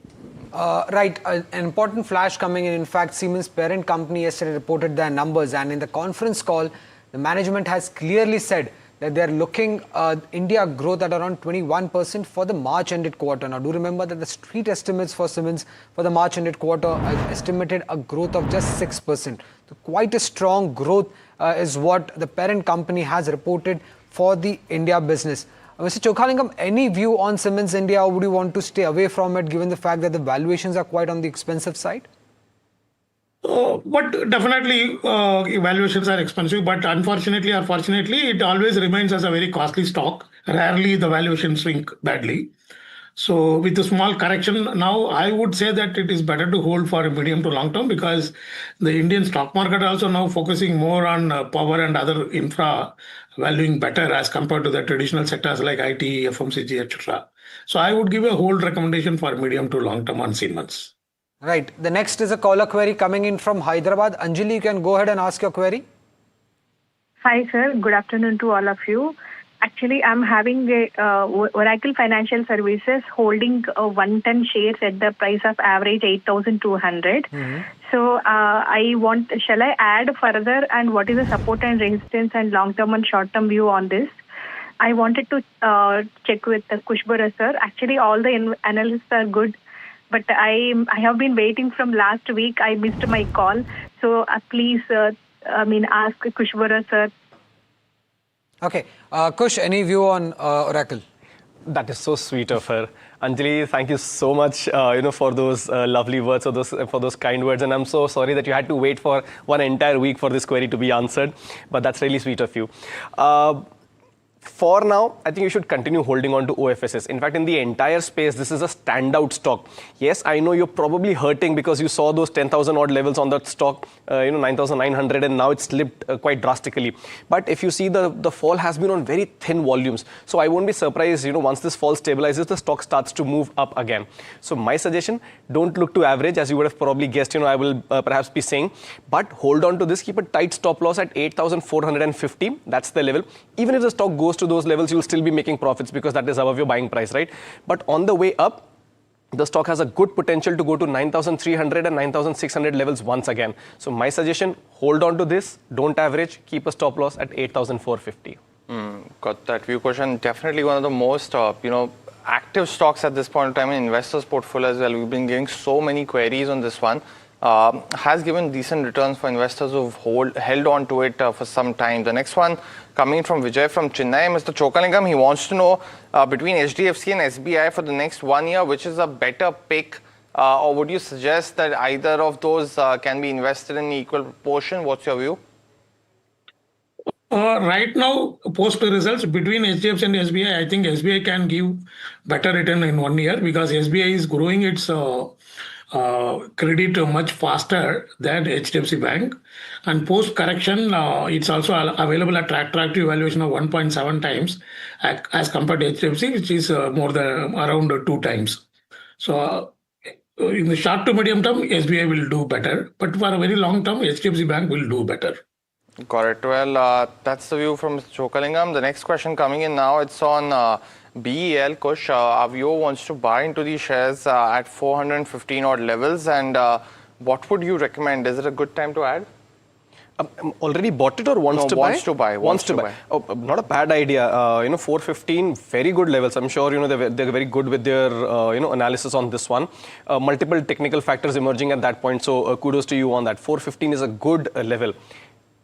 Right, an important flash coming in. In fact, Siemens' parent company yesterday reported their numbers, and in the conference call, the management has clearly said that they're looking India growth at around 21% for the March ended quarter. Now, do remember that the street estimates for Siemens for the March ended quarter estimated a growth of just 6%. So quite a strong growth is what the parent company has reported for the India business. Mr. Chokhalingam, any view on Siemens India, or would you want to stay away from it given the fact that the valuations are quite on the expensive side? But definitely valuations are expensive, but unfortunately or fortunately, it always remains as a very costly stock. Rarely the valuation swing badly. So with a small correction now, I would say that it is better to hold for a medium to long term, because the Indian stock market also now focusing more on power and other infra valuing better as compared to the traditional sectors like IT, FMCG, etc. So I would give a hold recommendation for medium to long term on Siemens. Right. The next is a caller query coming in from Hyderabad. Anjali, you can go ahead and ask your query. Hi, sir. Good afternoon to all of you. Actually, I'm having a Oracle Financial Services holding 110 shares at the price of average 8,200. So shall I add further, and what is the support and resistance and long-term and short-term view on this? I wanted to check with Kushbura, sir. Actually, all the analysts are good, but I have been waiting from last week. I missed my call. So please, ask Kushbura, sir. Okay. Kush, any view on Oracle? That is so sweet of her. Anjali, thank you so much, for those lovely words, for those kind words. And I'm so sorry that you had to wait for one entire week for this query to be answered. But that's really sweet of you. For now, I think you should continue holding on to OFSS. In fact, in the entire space, this is a standout stock. Yes, I know you're probably hurting because you saw those 10,000 odd levels on that stock, 9,900, and now it's slipped quite drastically. But if you see the fall has been on very thin volumes. So I won't be surprised, once this fall stabilizes, the stock starts to move up again. So my suggestion, don't look to average, as you would have probably guessed, I will perhaps be saying, but hold on to this, keep a tight stop loss at 8,450. That's the level. Even if the stock goes to those levels, you'll still be making profits because that is above your buying price, right? But on the way up, the stock has a good potential to go to 9,300 and 9,600 levels once again. So my suggestion, hold on to this, don't average, keep a stop loss at 8,450. Got that view, question. Definitely one of the most, active stocks at this point in time in investors' portfolio as well. We've been getting so many queries on this one. Has given decent returns for investors who've held on to it for some time. The next one coming from Vijay from Chennai. Mr. Chokalingam, he wants to know between HDFC and SBI for the next 1 year, which is a better pick, or would you suggest that either of those can be invested in equal proportion? What's your view? Right now, post results between HDFC and SBI, I think SBI can give better return in 1 year because SBI is growing its credit much faster than HDFC Bank, and post correction it's also available at attractive valuation of 1.7 times as compared to HDFC, which is more than around 2 times. So in the short to medium term, SBI will do better, but for a very long term, HDFC Bank will do better. Got it. Well, that's the view from Mr. Chokalingam. The next question coming in now, it's on BEL. Kush, our viewer wants to buy into these shares at 415 odd levels, and what would you recommend? Is it a good time to add? Already bought it or wants to buy? Wants to buy. Oh, not a bad idea. 415, very good levels. I'm sure they're very good with their analysis on this one. Multiple technical factors emerging at that point. So kudos to you on that. 415 is a good level.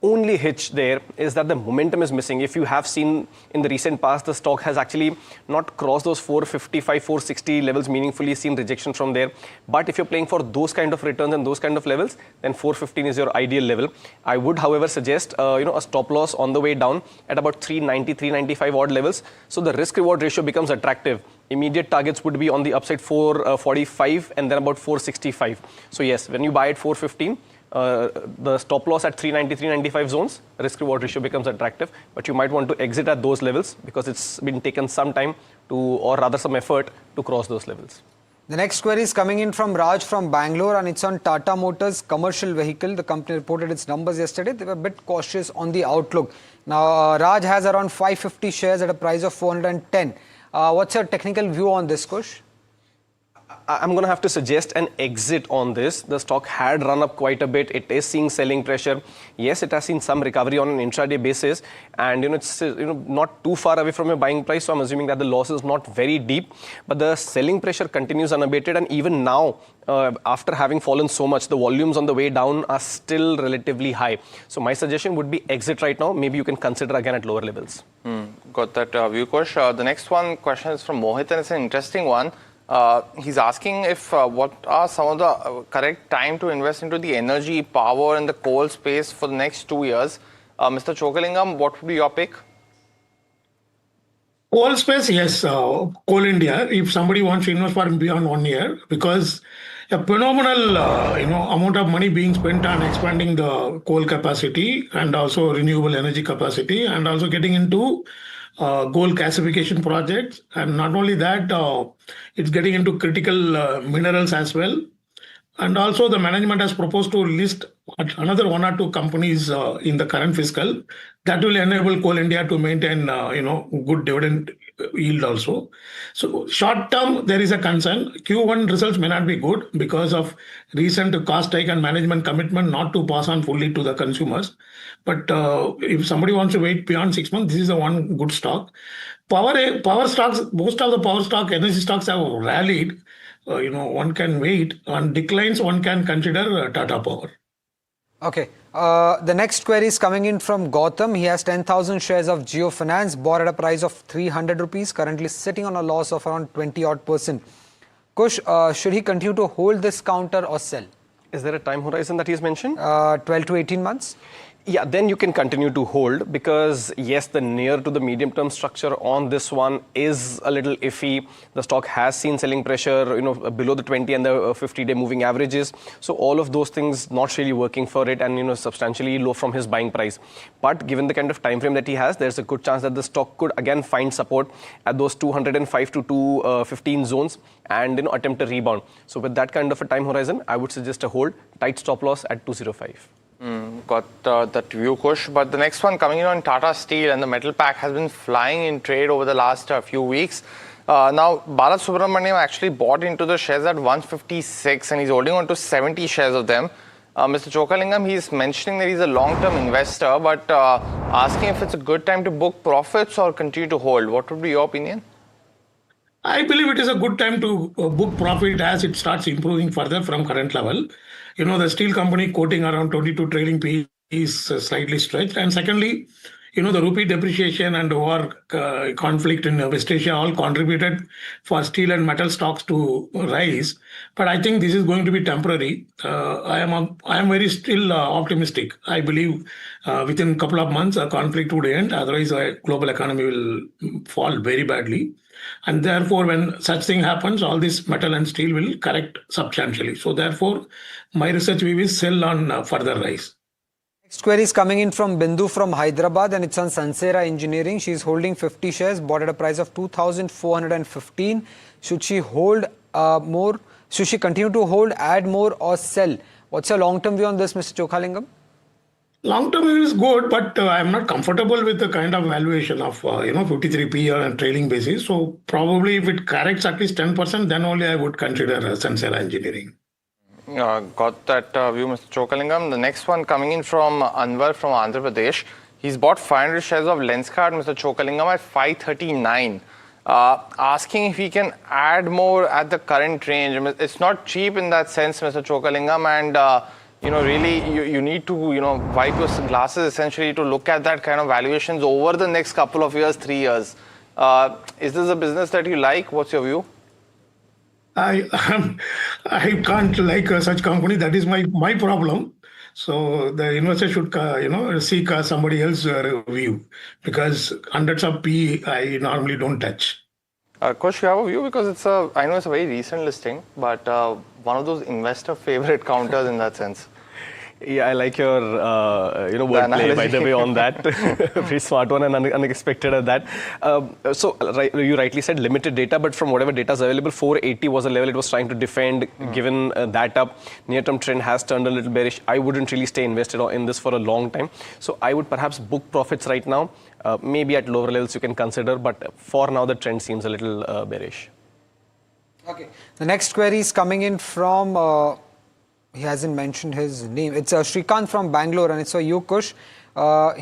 only hitch there is that the momentum is missing. If you have seen in the recent past, the stock has actually not crossed those 455, 460 levels meaningfully, seen rejection from there. But if you're playing for those kind of returns and those kind of levels, then 415 is your ideal level. I would, however, suggest a stop loss on the way down at about 390, 395 odd levels. So the risk reward ratio becomes attractive. Immediate targets would be on the upside 445 and then about 465. So yes, when you buy at 415, the stop loss at 390, 395 zones, risk reward ratio becomes attractive. But you might want to exit at those levels because it's been taken some time to, or rather some effort to cross those levels. The next query is coming in from Raj from Bangalore, and it's on Tata Motors commercial vehicle. The company reported its numbers yesterday. They were a bit cautious on the outlook. Now, Raj has around 550 shares at a price of 410. What's your technical view on this, Kush? I'm going to have to suggest an exit on this. The stock had run up quite a bit. It is seeing selling pressure. Yes, it has seen some recovery on an intraday basis, and it's not too far away from your buying price. So I'm assuming that the loss is not very deep, but the selling pressure continues unabated. And even now, after having fallen so much, the volumes on the way down are still relatively high. So my suggestion would be exit right now. Maybe you can consider again at lower levels. Got that view, Kush. The next question is from Mohit, and it's an interesting one. He's asking if what are some of the correct time to invest into the energy, power and the coal space for the next 2 years. Mr. Chokalingam, what would be your pick? Coal space, yes, Coal India, if somebody wants to invest for beyond 1 year, because a phenomenal amount of money being spent on expanding the coal capacity and also renewable energy capacity and also getting into gold gasification projects. And not only that, it's getting into critical minerals as well. And also the management has proposed to list another 1 or 2 companies in the current fiscal that will enable Coal India to maintain good dividend yield also. So short term, there is a concern. Q1 results may not be good because of recent cost hike and management commitment not to pass on fully to the consumers. But if somebody wants to wait beyond 6 months, this is a one good stock. Power stocks, most of the power stock, energy stocks have rallied. One can wait. On declines, one can consider Tata Power. Okay. The next query is coming in from Gautam. He has 10,000 shares of Jio Finance, bought at a price of 300 rupees, currently sitting on a loss of around 20%. Kush, should he continue to hold this counter or sell? Is there a time horizon that he's mentioned? 12 to 18 months. Yeah, then you can continue to hold because yes, the near to the medium term structure on this one is a little iffy. The stock has seen selling pressure, below the 20 and the 50-day moving averages. So all of those things not really working for it and, substantially low from his buying price. But given the kind of time frame that he has, there's a good chance that the stock could again find support at those 205 to 215 zones and, attempt a rebound. So with that kind of a time horizon, I would suggest a hold, tight stop loss at 205. Got that view, Kush. But the next one coming in on Tata Steel, and the metal pack has been flying in trade over the last few weeks. Now, Bala Subramaniam actually bought into the shares at 156 and he's holding on to 70 shares of them. Mr. Chokalingam, he's mentioning that he's a long-term investor, but asking if it's a good time to book profits or continue to hold. What would be your opinion? I believe it is a good time to book profit as it starts improving further from current level. The steel company quoting around 22 trailing P is slightly stretched. And secondly, the rupee depreciation and war conflict in West Asia all contributed for steel and metal stocks to rise. But I think this is going to be temporary. I am very still optimistic. I believe within a couple of months, a conflict would end. Otherwise, the global economy will fall very badly. And therefore, when such thing happens, all this metal and steel will correct substantially. So therefore, my research view is sell on further rise. Next query is coming in from Bindu from Hyderabad, and it's on Sansera Engineering. She's holding 50 shares, bought at a price of 2,415. Should she hold more? Should she continue to hold, add more or sell? What's your long-term view on this, Mr. Chokalingam? Long-term view is good, but I'm not comfortable with the kind of valuation of 53 PE on a trailing basis. So probably if it corrects at least 10%, then only I would consider Sansera Engineering. Got that view, Mr. Chokalingam. The next one coming in from Anwar from Andhra Pradesh. He's bought 500 shares of Lenskart, Mr. Chokalingam, at 539. Asking if he can add more at the current range. It's not cheap in that sense, Mr. Chokalingam, and really you need to, wipe your glasses essentially to look at that kind of valuations over the next couple of years, 3 years. Is this a business that you like? What's your view? I can't like such company. That is my problem. So the investor should seek somebody else review, because hundreds of P I normally don't touch. Kush, you have a view, because I know it's a very recent listing, but one of those investor favorite counters in that sense. Yeah, I like your wordplay, by the way, on that. Very smart one and unexpected at that. You rightly said limited data, but from whatever data is available, 480 was a level it was trying to defend. Given that up, near-term trend has turned a little bearish. I wouldn't really stay invested in this for a long time. So I would perhaps book profits right now. Maybe at lower levels you can consider, but for now the trend seems a little bearish. Okay. The next query is coming in from... he hasn't mentioned his name. It's Shrikant from Bangalore, and it's for you, Kush.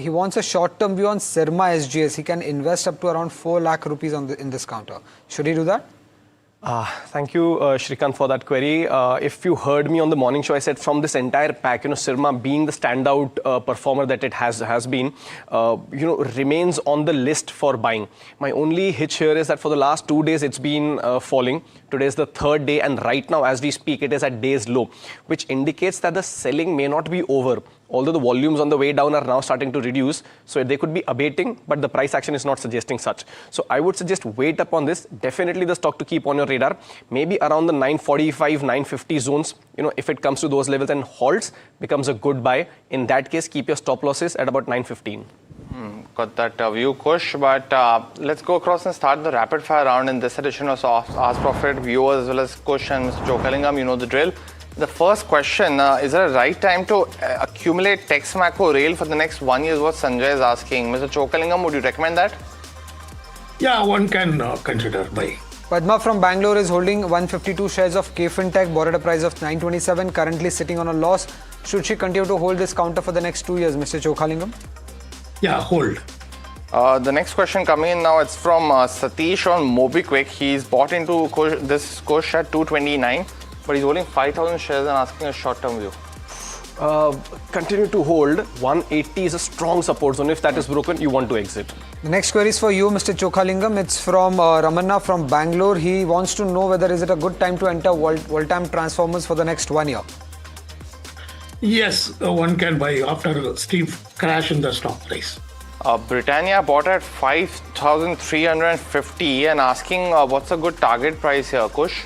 He wants a short-term view on Sirma SGS. He can invest up to around 4 lakh rupees in this counter. Should he do that? Thank you, Shrikant, for that query. If you heard me on the morning show, I said from this entire pack, Sirma being the standout performer that it has been, remains on the list for buying. My only hitch here is that for the last 2 days, it's been falling. Today is the third day, and right now, as we speak, it is at day's low, which indicates that the selling may not be over. Although the volumes on the way down are now starting to reduce, so they could be abating, but the price action is not suggesting such. So I would suggest wait up on this. Definitely the stock to keep on your radar. Maybe around the 945, 950 zones. If it comes to those levels and halts, becomes a good buy. In that case, keep your stop losses at about 915. Got that view, Kush. But let's go across and start the rapid fire round in this edition of Ask Profit. Viewers as well as Kush and Mr. Chokalingam, you know the drill. The first question, is there a right time to accumulate Texmaco Rail for the next 1 year? What Sanjay is asking. Mr. Chokalingam, would you recommend that? Yeah, one can consider buy. Padma from Bangalore is holding 152 shares of KFintech, bought at a price of 927, currently sitting on a loss. Should she continue to hold this counter for the next 2 years, Mr. Chokalingam? Yeah, hold. The next question coming in now, it's from Satish on MobiQuick. He's bought into this Kush at 229. But he's holding 5,000 shares and asking a short-term view. Continue to hold. 180 is a strong support zone. If that is broken, you want to exit. The next query is for you, Mr. Chokalingam. It's from Ramanna from Bangalore. He wants to know whether is it a good time to enter Voltam Transformers for the next 1 year. Yes, one can buy after steep crash in the stock price. Britannia bought at 5,350 and asking what's a good target price here, Kush?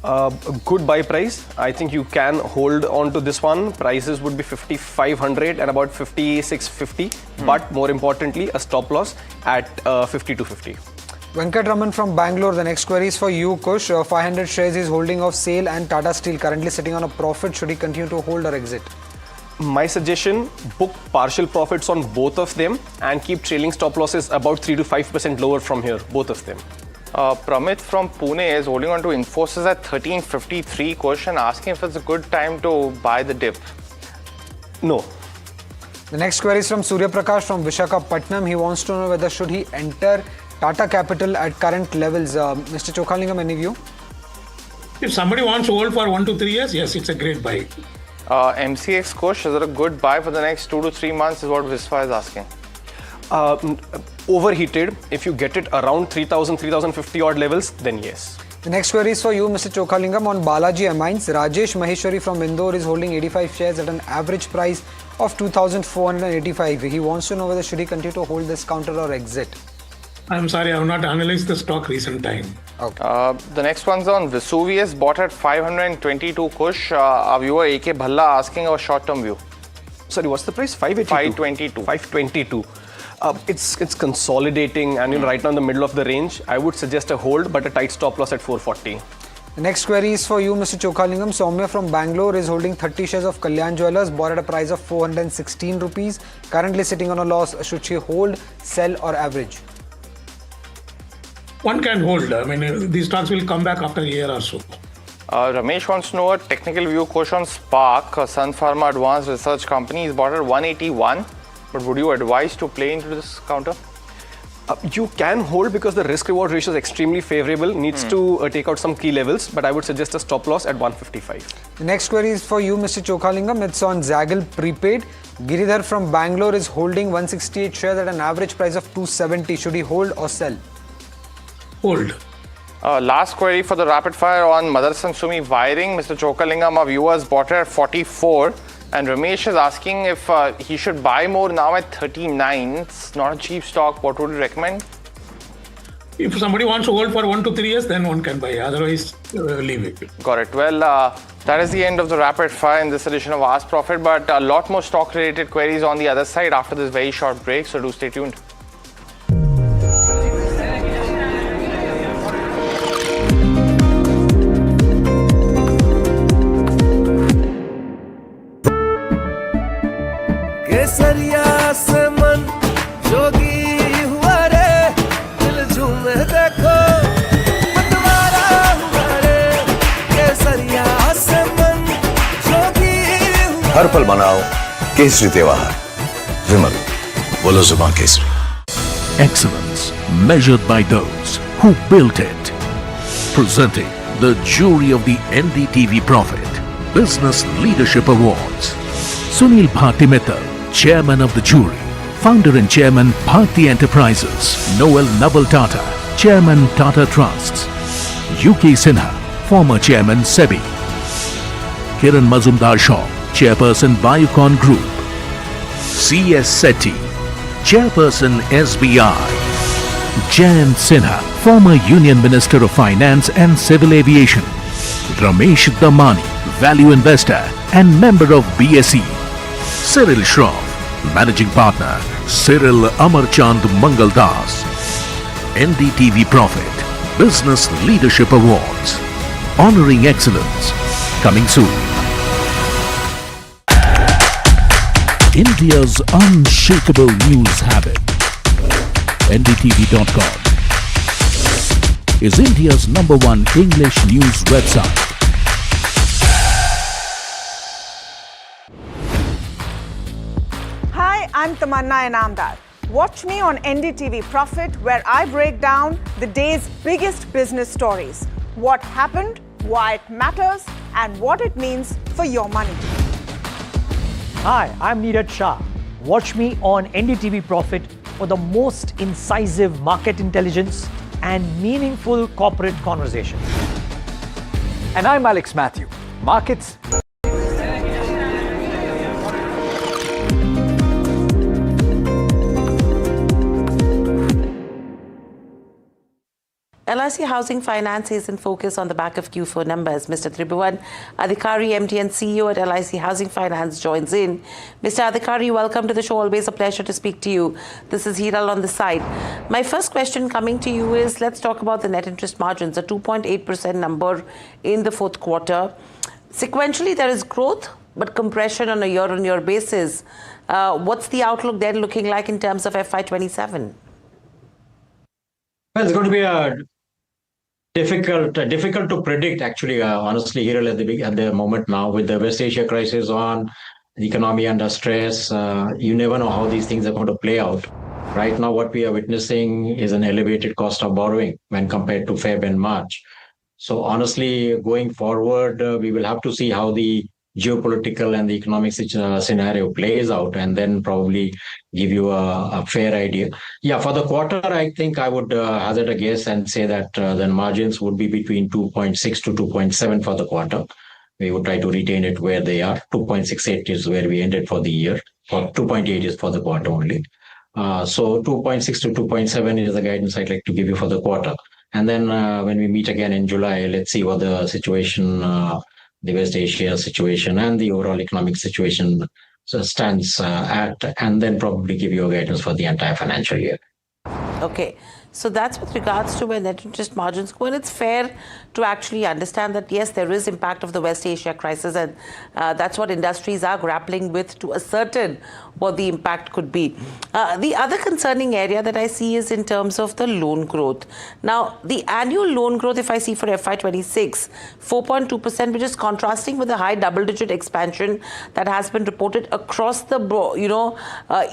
A good buy price. I think you can hold on to this one. Prices would be 5,500 and about 5,650. But more importantly, a stop loss at 5,250. Venkat Raman from Bangalore. The next query is for you, Kush. 500 shares is holding of SAIL and Tata Steel, currently sitting on a profit. Should he continue to hold or exit? My suggestion, book partial profits on both of them and keep trailing stop losses about 3 to 5% lower from here, both of them. Pramit from Pune is holding on to Infosys at 1353. Question asking if it's a good time to buy the dip. No. The next query is from Surya Prakash from Visakhapatnam. He wants to know whether should he enter Tata Capital at current levels. Mr. Chokalingam, any view? If somebody wants to hold for 1 to 3 years, yes, it's a great buy. MCX Kush, is it a good buy for the next 2 to 3 months is what Viswa is asking. Overheated. If you get it around 3,000, 3,050 odd levels, then yes. The next query is for you, Mr. Chokalingam, on Balaji Amines. Rajesh Maheshwari from Indore is holding 85 shares at an average price of 2,485. He wants to know whether should he continue to hold this counter or exit. I'm sorry, I have not analyzed the stock recent time. Okay. The next one's on Vesuvius, bought at 522 Kush. Our viewer AK Bhalla asking a short-term view. Sorry, what's the price? 582. 522. It's consolidating and right now in the middle of the range. I would suggest a hold, but a tight stop loss at 440. The next query is for you, Mr. Chokalingam. Soumya from Bangalore is holding 30 shares of Kalyan Jewellers, bought at a price of 416 rupees. Currently sitting on a loss. Should she hold, sell or average? One can hold. I mean, these stocks will come back after a year or so. Ramesh wants to know a technical view question on Spark, Sun Pharma Advanced Research Company, is bought at 181. But would you advise to play into this counter? You can hold because the risk-reward ratio is extremely favorable. Needs to take out some key levels, but I would suggest a stop loss at 155. The next query is for you, Mr. Chokalingam. It's on Zaggle Prepaid. Giridhar from Bangalore is holding 168 shares at an average price of 270. Should he hold or sell? Hold. Last query for the rapid fire on Motherson Sumi Wiring. Mr. Chokalingam, our viewers bought it at 44. And Ramesh is asking if he should buy more now at 39. It's not a cheap stock. What would you recommend? If somebody wants to hold for 1 to 3 years, then one can buy. Otherwise, leave it. Got it. Well, that is the end of the rapid fire in this edition of Ask Profit. But a lot more stock-related queries on the other side after this very short break. So do stay tuned. केसरिया से मन जोगी हुआ रे दिल झूमे देखो मतवारा हुआ रे केसरिया से मन जोगी हुआ हर पल मनाओ केसरी त्योहार विमल बोलो जुबान Kesari Excellence measured by those who built it. Presenting the jury of the NDTV Profit Business Leadership Awards. Sunil Bharti Mittal, Chairman of the jury. Founder and Chairman, Bharti Enterprises. Noel Naval Tata, Chairman, Tata Trusts. UK Sinha, former Chairman, SEBI. Kiran Mazumdar Shaw, Chairperson, Biocon Group. C.S. Sethi, Chairperson, SBI. Jayant Sinha, former Union Minister of Finance and Civil Aviation. Ramesh Damani, value investor and member of BSE. Cyril Shroff, Managing Partner, Cyril Amarchand Mangaldas. NDTV Profit Business Leadership Awards. Honoring excellence. Coming soon. India's unshakable news habit. NDTV.com is India's #1 English news website. Hi, I'm Tamanna Inamdar. Watch me on NDTV Profit, where I break down the day's biggest business stories. What happened, why it matters, and what it means for your money. Hi, I'm Neeraj Shah. Watch me on NDTV Profit for the most incisive market intelligence and meaningful corporate conversations. And I'm Alex Matthew. Markets. LIC Housing Finance is in focus on the back of Q4 numbers. Mr. Tribhuwan Adhikari, MD and CEO at LIC Housing Finance, joins in. Mr. Adhikari, welcome to the show. Always a pleasure to speak to you. This is Hiral on the side. My first question coming to you is, let's talk about the net interest margins, a 2.8% number in the fourth quarter. Sequentially, there is growth, but compression on a year-on-year basis. What's the outlook then looking like in terms of FY27? Well, it's going to be a difficult to predict, actually, honestly, here at the moment now, with the West Asia crisis on, the economy under stress. You never know how these things are going to play out. Right now, what we are witnessing is an elevated cost of borrowing when compared to Feb and March. So honestly, going forward, we will have to see how the geopolitical and the economic scenario plays out, and then probably give you a fair idea. Yeah, for the quarter, I think I would hazard a guess and say that the margins would be between 2.6 to 2.7 for the quarter. We would try to retain it where they are. 2.68 is where we ended for the year, or 2.8 is for the quarter only. So 2.6 to 2.7 is the guidance I'd like to give you for the quarter. And then when we meet again in July, let's see what the situation, the West Asia situation and the overall economic situation stands at, and then probably give you a guidance for the entire financial year. Okay, so that's with regards to where net interest margins go, and it's fair to actually understand that yes, there is impact of the West Asia crisis, and that's what industries are grappling with to ascertain what the impact could be. The other concerning area that I see is in terms of the loan growth. Now, the annual loan growth, if I see for FY26, 4.2%, which is contrasting with the high double-digit expansion that has been reported across the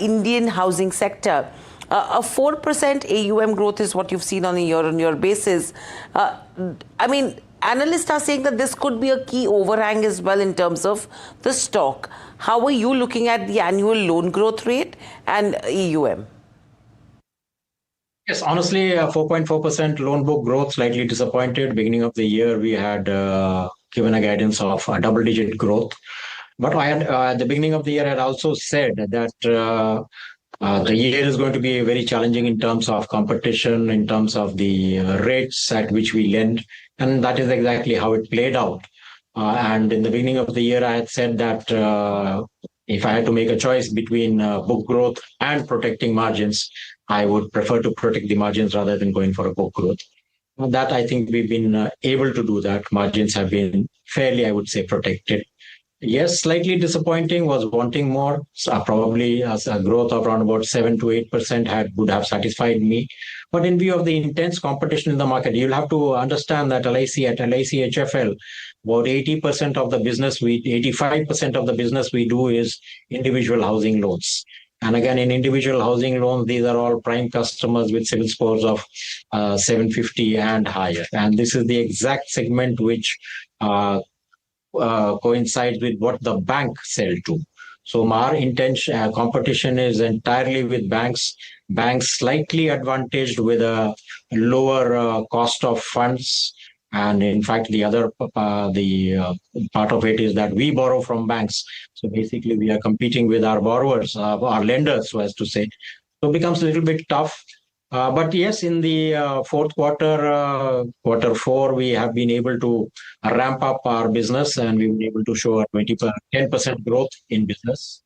Indian housing sector. A 4% AUM growth is what you've seen on a year-on-year basis. I mean, analysts are saying that this could be a key overhang as well in terms of the stock. How are you looking at the annual loan growth rate and AUM? Yes, honestly, 4.4% loan book growth, slightly disappointed. Beginning of the year, we had given a guidance of double-digit growth. But I had, at the beginning of the year, I had also said that the year is going to be very challenging in terms of competition, in terms of the rates at which we lend. And that is exactly how it played out. And in the beginning of the year, I had said that if I had to make a choice between book growth and protecting margins, I would prefer to protect the margins rather than going for a book growth. That I think we've been able to do that. Margins have been fairly, I would say, protected. Yes, slightly disappointing, was wanting more. Probably as a growth of around about 7 to 8% would have satisfied me. But in view of the intense competition in the market, you'll have to understand that LIC HFL, about 80% of the business 85% of the business we do is individual housing loans. And again, in individual housing loans, these are all prime customers with CIBIL scores of 750 and higher. And this is the exact segment which coincides with what the bank sell to. So our intention, competition is entirely with banks. Banks slightly advantaged with a lower cost of funds. And in fact, the other part of it is that we borrow from banks. So basically, we are competing with our borrowers, our lenders, so as to say. So it becomes a little bit tough. But yes, in the fourth quarter, quarter four, we have been able to ramp up our business and we've been able to show a 10% growth in business.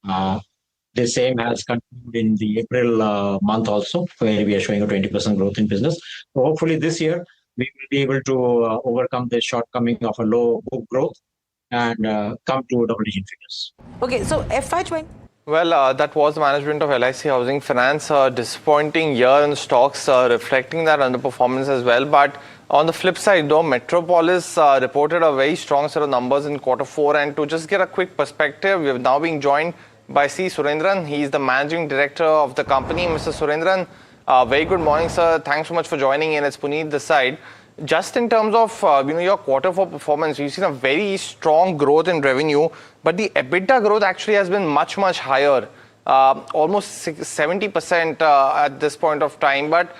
The same has continued in the April month also, where we are showing a 20% growth in business. So hopefully this year, we will be able to overcome the shortcoming of a low book growth and come to double-digit figures. Okay, so FY20. Well, that was the management of LIC Housing Finance. Disappointing year in stocks, reflecting that underperformance as well. But on the flip side, though, Metropolis reported a very strong set of numbers in quarter four. And to just get a quick perspective, we have now been joined by C. Surendran. He is the managing director of the company. Mr. Surendran, very good morning, sir. Thanks so much for joining in. It's Puneet this side. Just in terms of your quarter four performance, you've seen a very strong growth in revenue, but the EBITDA growth actually has been much, much higher, almost 70% at this point of time. But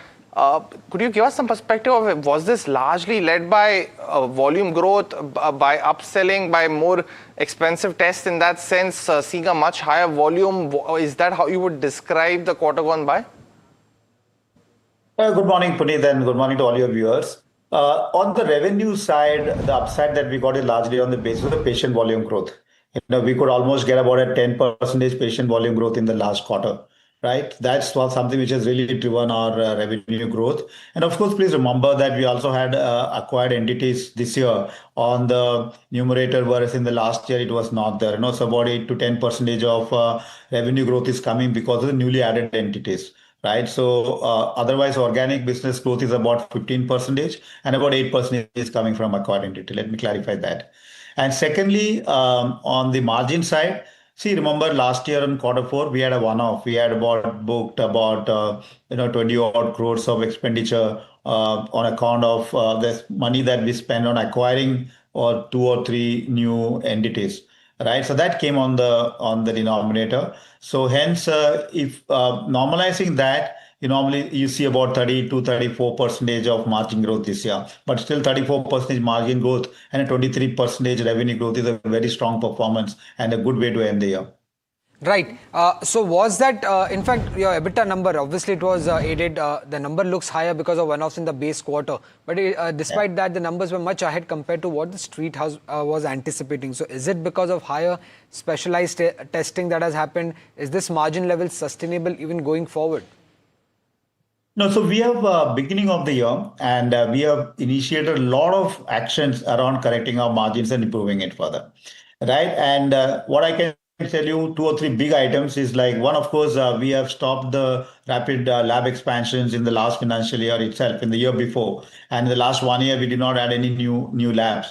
could you give us some perspective of it? Was this largely led by volume growth, by upselling, by more expensive tests in that sense, seeing a much higher volume? Is that how you would describe the quarter gone by? Good morning, Puneet, and good morning to all your viewers. On the revenue side, the upside that we got is largely on the basis of the patient volume growth. We could almost get about a 10% patient volume growth in the last quarter, right? That's something which has really driven our revenue growth. And of course, please remember that we also had acquired entities this year on the numerator, whereas in the last year it was not there. So about 8 to 10% of revenue growth is coming because of the newly added entities. Right. So otherwise, organic business growth is about 15% and about 8% is coming from acquired entity. Let me clarify that. And secondly, on the margin side, see, remember last year in quarter four, we had a one-off. We had booked about 20 odd crores of expenditure on account of the money that we spent on acquiring or 2 or 3 new entities. Right, so that came on the denominator. So hence, if normalizing that, normally you see about 30 to 34% of margin growth this year, but still 34% margin growth and a 23% revenue growth is a very strong performance and a good way to end the year. Right. So was that, in fact, your EBITDA number, obviously it was aided, the number looks higher because of one-offs in the base quarter. But despite that, the numbers were much ahead compared to what the street house was anticipating. So is it because of higher specialized testing that has happened? Is this margin level sustainable even going forward? No, so we have beginning of the year and we have initiated a lot of actions around correcting our margins and improving it further. Right. And what I can tell you 2 or 3 big items is like one, of course, we have stopped the rapid lab expansions in the last financial year itself, in the year before. And in the last 1 year, we did not add any new labs.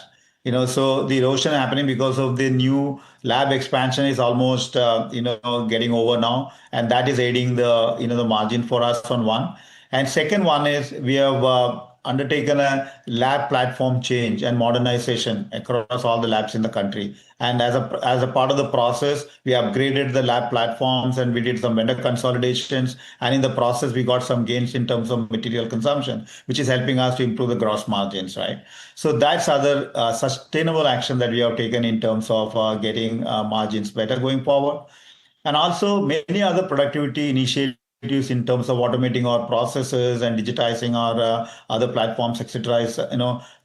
So the erosion happening because of the new lab expansion is almost, getting over now, and that is aiding the margin for us on one. And second one is we have undertaken a lab platform change and modernization across all the labs in the country. And as a part of the process, we upgraded the lab platforms and we did some vendor consolidations. And in the process, we got some gains in terms of material consumption, which is helping us to improve the gross margins, right? So that's other sustainable action that we have taken in terms of getting margins better going forward. And also many other productivity initiatives in terms of automating our processes and digitizing our other platforms, etc. is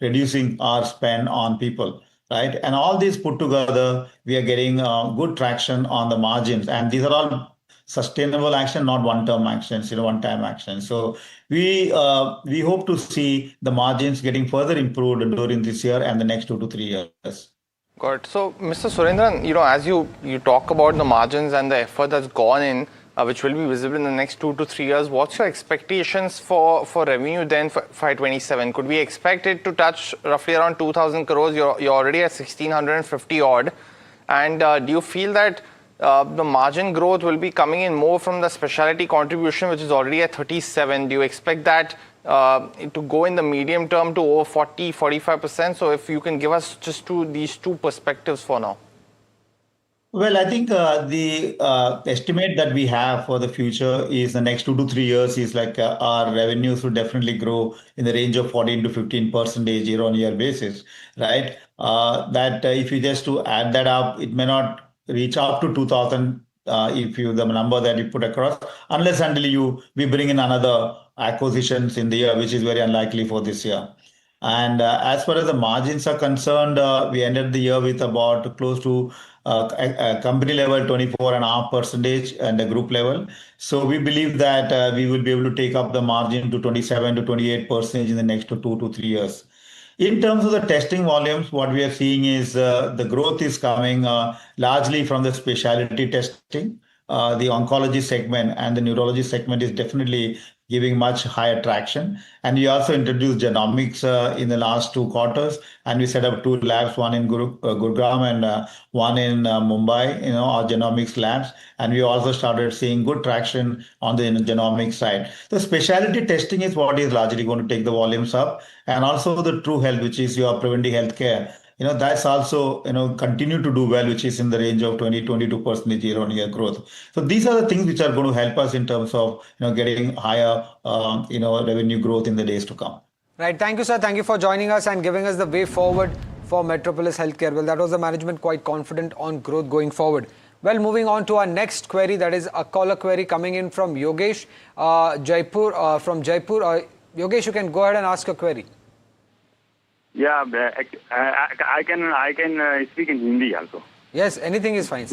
reducing our spend on people, right? And all these put together, we are getting good traction on the margins, and these are all sustainable action, not one-term actions, one-time actions. So we hope to see the margins getting further improved during this year and the next 2 to 3 years. Got it. So, Mr. Surendran, as you talk about the margins and the effort that's gone in, which will be visible in the next 2 to 3 years, what's your expectations for revenue then for 527? Could we expect it to touch roughly around 2,000 crores? You're already at 1,650 odd. And do you feel that the margin growth will be coming in more from the specialty contribution, which is already at 37? Do you expect that to go in the medium term to over 40-45%? So if you can give us just these two perspectives for now. Well, I think the estimate that we have for the future is the next 2 to 3 years is like our revenues will definitely grow in the range of 14 to 15% year-on-year basis, right? That if you just to add that up, it may not reach up to 2,000 the number that you put across, unless until we bring in another acquisitions in the year, which is very unlikely for this year. And as far as the margins are concerned, we ended the year with about close to a company level 24.5% and the group level. So we believe that we will be able to take up the margin to 27 to 28% in the next 2 to 3 years. In terms of the testing volumes, what we are seeing is the growth is coming largely from the specialty testing. The oncology segment and the neurology segment is definitely giving much higher traction. And we also introduced genomics in the last 2 quarters, and we set up 2 labs, one in Gurugram and one in Mumbai, our genomics labs. And we also started seeing good traction on the genomics side. The specialty testing is what is largely going to take the volumes up, and also the True Health, which is your preventive healthcare. That's also, continue to do well, which is in the range of 22% year-on-year growth. So these are the things which are going to help us in terms of, getting higher, revenue growth in the days to come. Right. Thank you, sir. Thank you for joining us and giving us the way forward for Metropolis Healthcare. Well, that was the management quite confident on growth going forward. Well, moving on to our next query, that is a caller query coming in from Yogesh, Jaipur, from Jaipur. Yogesh, you can go ahead and ask your query. Yeah, I can speak in Hindi also. Yes, anything is fine.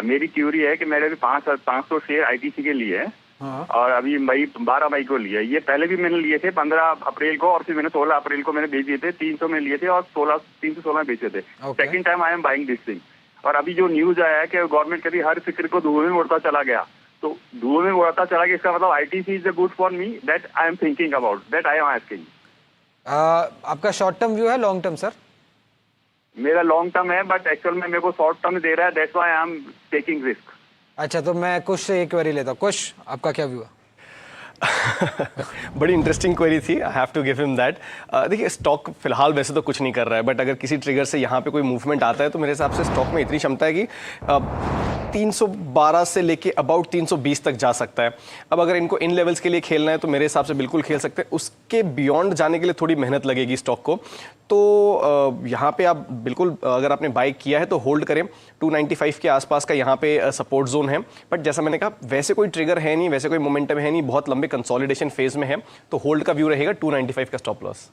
मेरी query है कि मेरे भी 500 share ITC के लिए और अभी मई 12 मई को लिए। ये पहले भी मैंने लिए थे 15 अप्रैल को, और फिर मैंने 16 अप्रैल को मैंने बेच दिए थे। 300 में लिए थे और 316 बेचे थे। Second time I am buying this thing. और अभी जो न्यूज आया है कि गवर्नमेंट कभी हर फिक्र को धुएं में उड़ता चला गया, तो धुएं में उड़ता चला गया, इसका मतलब ITC is good for me, that I am thinking about, that I am asking. आपका शॉर्ट टर्म व्यू है, लॉन्ग टर्म सर? मेरा लॉन्ग टर्म है, बट एक्चुअल में मेरे को शॉर्ट टर्म दे रहा है, that's why I am taking risk. अच्छा, तो मैं कुछ से एक क्वेरी लेता हूँ। कुछ, आपका क्या व्यू है? बड़ी इंटरेस्टिंग क्वेरी थी, I have to give him that. देखिए, स्टॉक फिलहाल वैसे तो कुछ नहीं कर रहा है, बट अगर किसी ट्रिगर से यहाँ पे कोई मूवमेंट आता है तो मेरे हिसाब से स्टॉक में इतनी क्षमता है कि 312 से लेके अबाउट 320 तक जा सकता है। अब अगर इनको इन लेवल्स के लिए खेलना है तो मेरे हिसाब से बिल्कुल खेल सकते हैं। उसके बियॉन्ड जाने के लिए थोड़ी मेहनत लगेगी स्टॉक को, तो यहाँ पे आप बिल्कुल अगर आपने बाई किया है तो होल्ड करें। 295 के आसपास का यहाँ पे सपोर्ट जोन है, बट जैसा मैंने कहा वैसे कोई ट्रिगर है नहीं, वैसे कोई मोमेंटम है नहीं, बहुत लंबे कंसोलिडेशन फेज में है, तो होल्ड का व्यू रहेगा 295 का stop loss.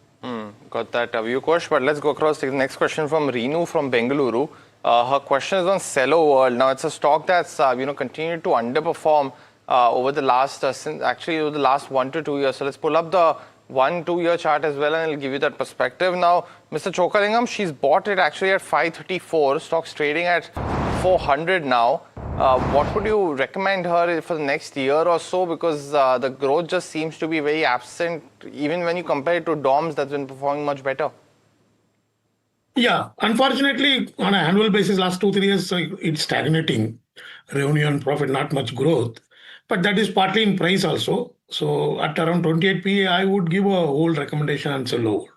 Got that view, Kosh. But let's go across to the next question from Reenu from Bengaluru. Her question is on Cello World. Now, it's a stock that's continued to underperform over the last over the last 1 to 2 years. So let's pull up the 1-2 year chart as well, and it'll give you that perspective. Now, Mr. Chokalingam, she's bought it actually at 534. Stock's trading at 400 now. What would you recommend her for the next year or so? Because the growth just seems to be very absent, even when you compare it to DOMS that's been performing much better. Yeah, unfortunately, on an annual basis, last 2-3 years, it's stagnating. Revenue and profit, not much growth. But that is partly in price also. So at around 28 PE, I would give a hold recommendation and sell hold.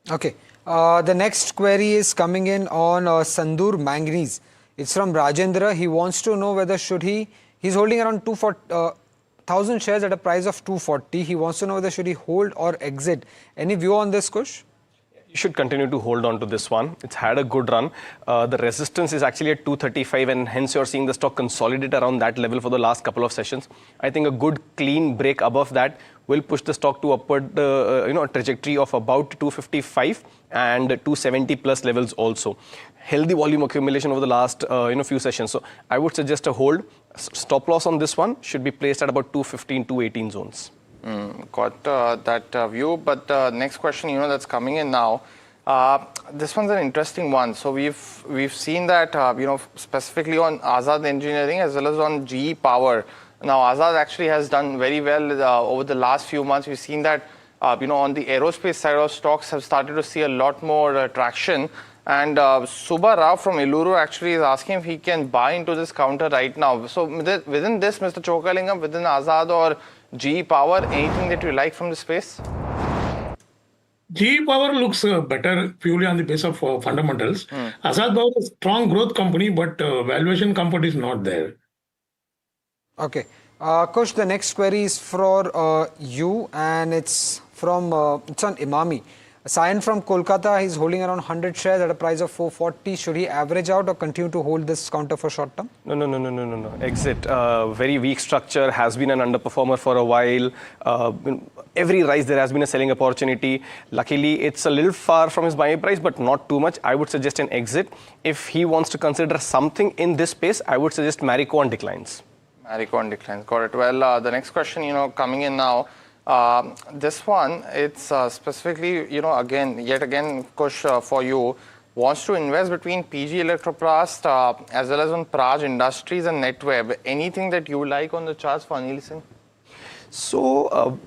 Okay. The next query is coming in on Sandur Manganese. It's from Rajendra. He wants to know whether he's holding around 2,000 shares at a price of 240. He wants to know whether should he hold or exit. Any view on this, Kush? You should continue to hold on to this one. It's had a good run. The resistance is actually at 235, and hence you're seeing the stock consolidate around that level for the last couple of sessions. I think a good clean break above that will push the stock to upward trajectory of about 255 and 270 plus levels also. Healthy volume accumulation over the last few sessions. So I would suggest a hold. Stop loss on this one should be placed at about 215, 218 zones. Got that view, but next question, that's coming in now. This one's an interesting one. So we've seen that specifically on Azad Engineering as well as on GE Power. Now Azad actually has done very well over the last few months. We've seen that on the aerospace side of stocks have started to see a lot more traction. And Subha Rao from Iluru actually is asking if he can buy into this counter right now. So within this, Mr. Chokalingam, within Azad or GE Power, anything that you like from the space? GE Power looks better purely on the basis of fundamentals. Azad Power is a strong growth company, but valuation comfort is not there. Okay. Kush, the next query is for you, and it's on Imami. Sayan from Kolkata, he's holding around 100 shares at a price of 440. Should he average out or continue to hold this counter for short term? No. Exit. Very weak structure, has been an underperformer for a while. Every rise there has been a selling opportunity. Luckily, it's a little far from his buy price, but not too much. I would suggest an exit. If he wants to consider something in this space, I would suggest Marico on declines. Marico on declines. Got it. Well, the next question, coming in now. This one, it's specifically, yet again, Kush, for you, wants to invest between PG Electroplast as well as on Praj Industries and NetWeb. Anything that you like on the charts for Anil Singh? So,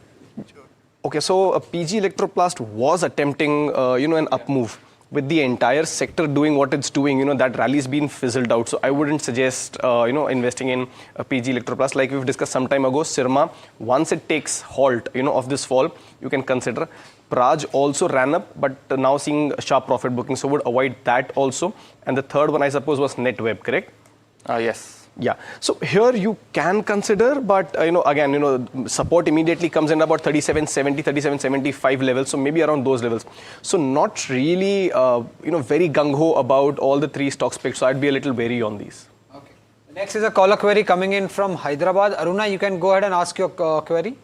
PG Electroplast was attempting, an up move. With the entire sector doing what it's doing, that rally's been fizzled out. So I wouldn't suggest, investing in PG Electroplast. Like we've discussed some time ago, Sirma, once it takes halt, of this fall, you can consider. Praj also ran up, but now seeing sharp profit booking, so would avoid that also. And the third one, I suppose, was NetWeb, correct? Yes. Yeah. So here you can consider, but support immediately comes in about 3770, 3775 levels. So maybe around those levels. So not really, very gung-ho about all the three stocks picked. So I'd be a little wary on these. Okay. Next is a caller query coming in from Hyderabad. Aruna, you can go ahead and ask your query.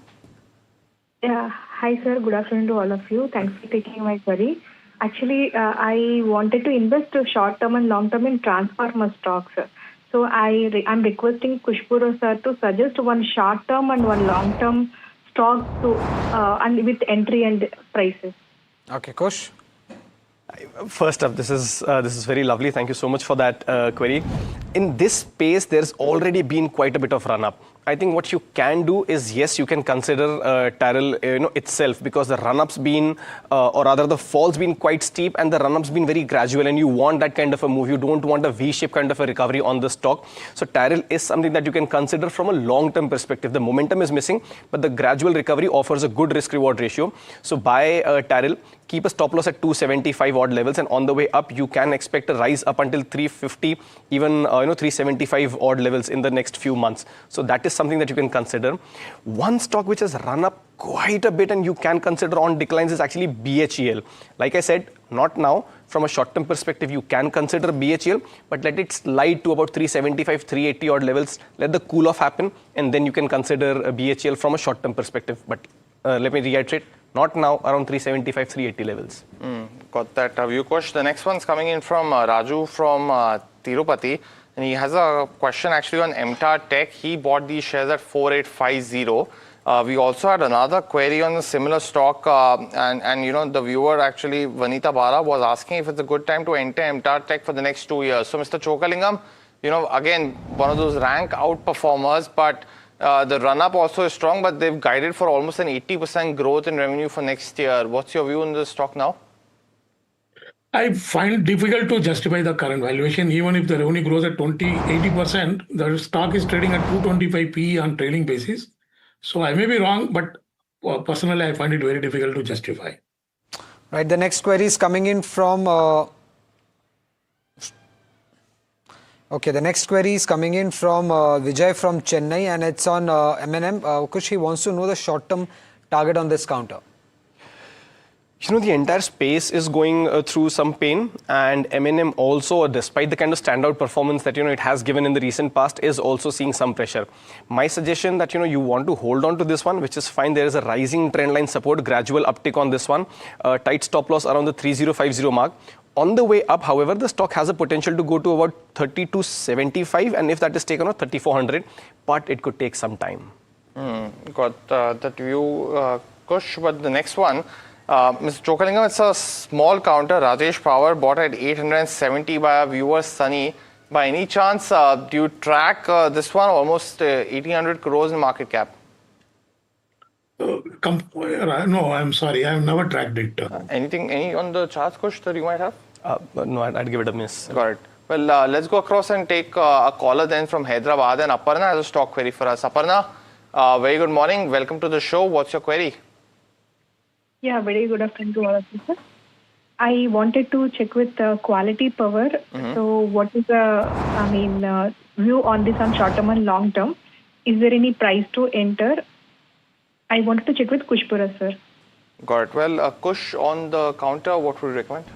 Yeah. Hi, sir. Good afternoon to all of you. Thanks for taking my query. Actually, I wanted to invest short-term and long-term in transformer stocks. So I'm requesting Kushpuro sir to suggest one short-term and one long-term stock and with entry and prices. Okay, Kush. First up, this is very lovely. Thank you so much for that query. In this space, there's already been quite a bit of run-up. I think what you can do is, yes, you can consider Tarrell itself, because the run-up's been, or rather the fall's been quite steep and the run-up's been very gradual, and you want that kind of a move. You don't want a V-shaped kind of a recovery on the stock. So Tarrell is something that you can consider from a long-term perspective. The momentum is missing, but the gradual recovery offers a good risk-reward ratio. So buy Tarrell, keep a stop loss at 275 odd levels, and on the way up, you can expect a rise up until 350, even 375 odd levels in the next few months. So that is something that you can consider. One stock which has run up quite a bit and you can consider on declines is actually BHEL. Like I said, not now. From a short-term perspective, you can consider BHEL, but let it slide to about 375, 380 odd levels. Let the cool-off happen, and then you can consider BHEL from a short-term perspective. But let me reiterate, not now, around 375, 380 levels. Got that view, Kush. The next one's coming in from Raju from Tirupati. And he has a question actually on MTAR Tech. He bought these shares at 4850. We also had another query on a similar stock, and the viewer actually, Vanita Bara, was asking if it's a good time to enter MTAR Tech for the next 2 years. So, Mr. Chokalingam, again, one of those rank outperformers, but the run-up also is strong, but they've guided for almost an 80% growth in revenue for next year. What's your view on the stock now? I find it difficult to justify the current valuation. Even if the revenue grows at 80%, the stock is trading at 225 PE on trailing basis. So I may be wrong, but personally, I find it very difficult to justify. Right. The next query is coming in from... the next query is coming in from Vijay from Chennai, and it's on M&M. Kush, he wants to know the short-term target on this counter. The entire space is going through some pain, and M&M also, despite the kind of standout performance that it has given in the recent past, is also seeing some pressure. My suggestion that you want to hold on to this one, which is fine. There is a rising trend line support, gradual uptick on this one, tight stop loss around the 3050 mark. On the way up, however, the stock has a potential to go to about 3275, and if that is taken off, 3400, but it could take some time. Got that view, Kush. But the next one, Mr. Chokalingam, it's a small counter. Rajesh Power bought at 870 by our viewer Sunny. By any chance, do you track this one? Almost 1800 crores in market cap. No, I'm sorry. I've never tracked it. Any on the charts, Kush, that you might have? No, I'd give it a miss. Got it. Well, let's go across and take a caller then from Hyderabad. And Aparna has a stock query for us. Aparna, very good morning. Welcome to the show. What's your query? Yeah, very good afternoon to all of you, sir. I wanted to check with Quality Power. So what is the, view on this on short term and long term? Is there any price to enter? I wanted to check with Kushpura, sir. Got it. Well, Kush, on the counter, what would you recommend?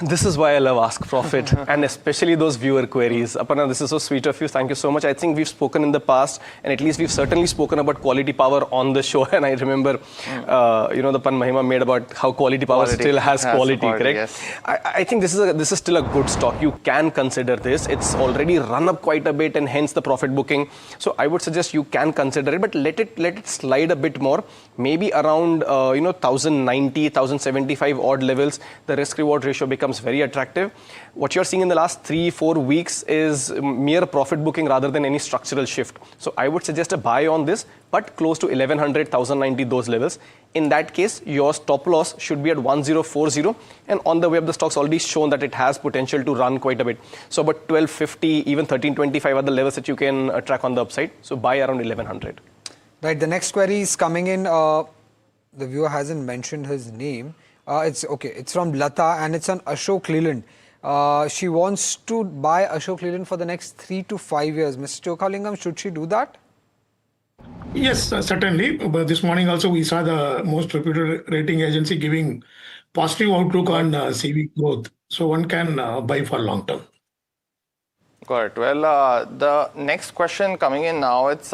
This is why I love Ask Profit, and especially those viewer queries. Aparna, this is so sweet of you. Thank you so much. I think we've spoken in the past, and at least we've certainly spoken about Quality Power on the show. And I remember, the Pan Mahima made about how Quality Power still has quality, correct? Yes. I think this is still a good stock. You can consider this. It's already run up quite a bit, and hence the profit booking. So I would suggest you can consider it, but let it slide a bit more. Maybe around 1090, 1075 odd levels. The risk reward ratio becomes very attractive. What you're seeing in the last 3-4 weeks is mere profit booking rather than any structural shift. So I would suggest a buy on this, but close to 1100, 1090, those levels. In that case, your stop loss should be at 1040, and on the way up, the stock's already shown that it has potential to run quite a bit. So about 1250, even 1325 are the levels that you can track on the upside. So buy around 1100. Right, the next query is coming in. The viewer hasn't mentioned his name. It's from Lata, and it's on Ashok Leland. She wants to buy Ashok Leland for the next 3 to 5 years. Mr. Chokalingam, should she do that? Yes, certainly. But this morning also we saw the most reputed rating agency giving positive outlook on CV growth. So one can buy for long term. Got it. Well, the next question coming in now, it's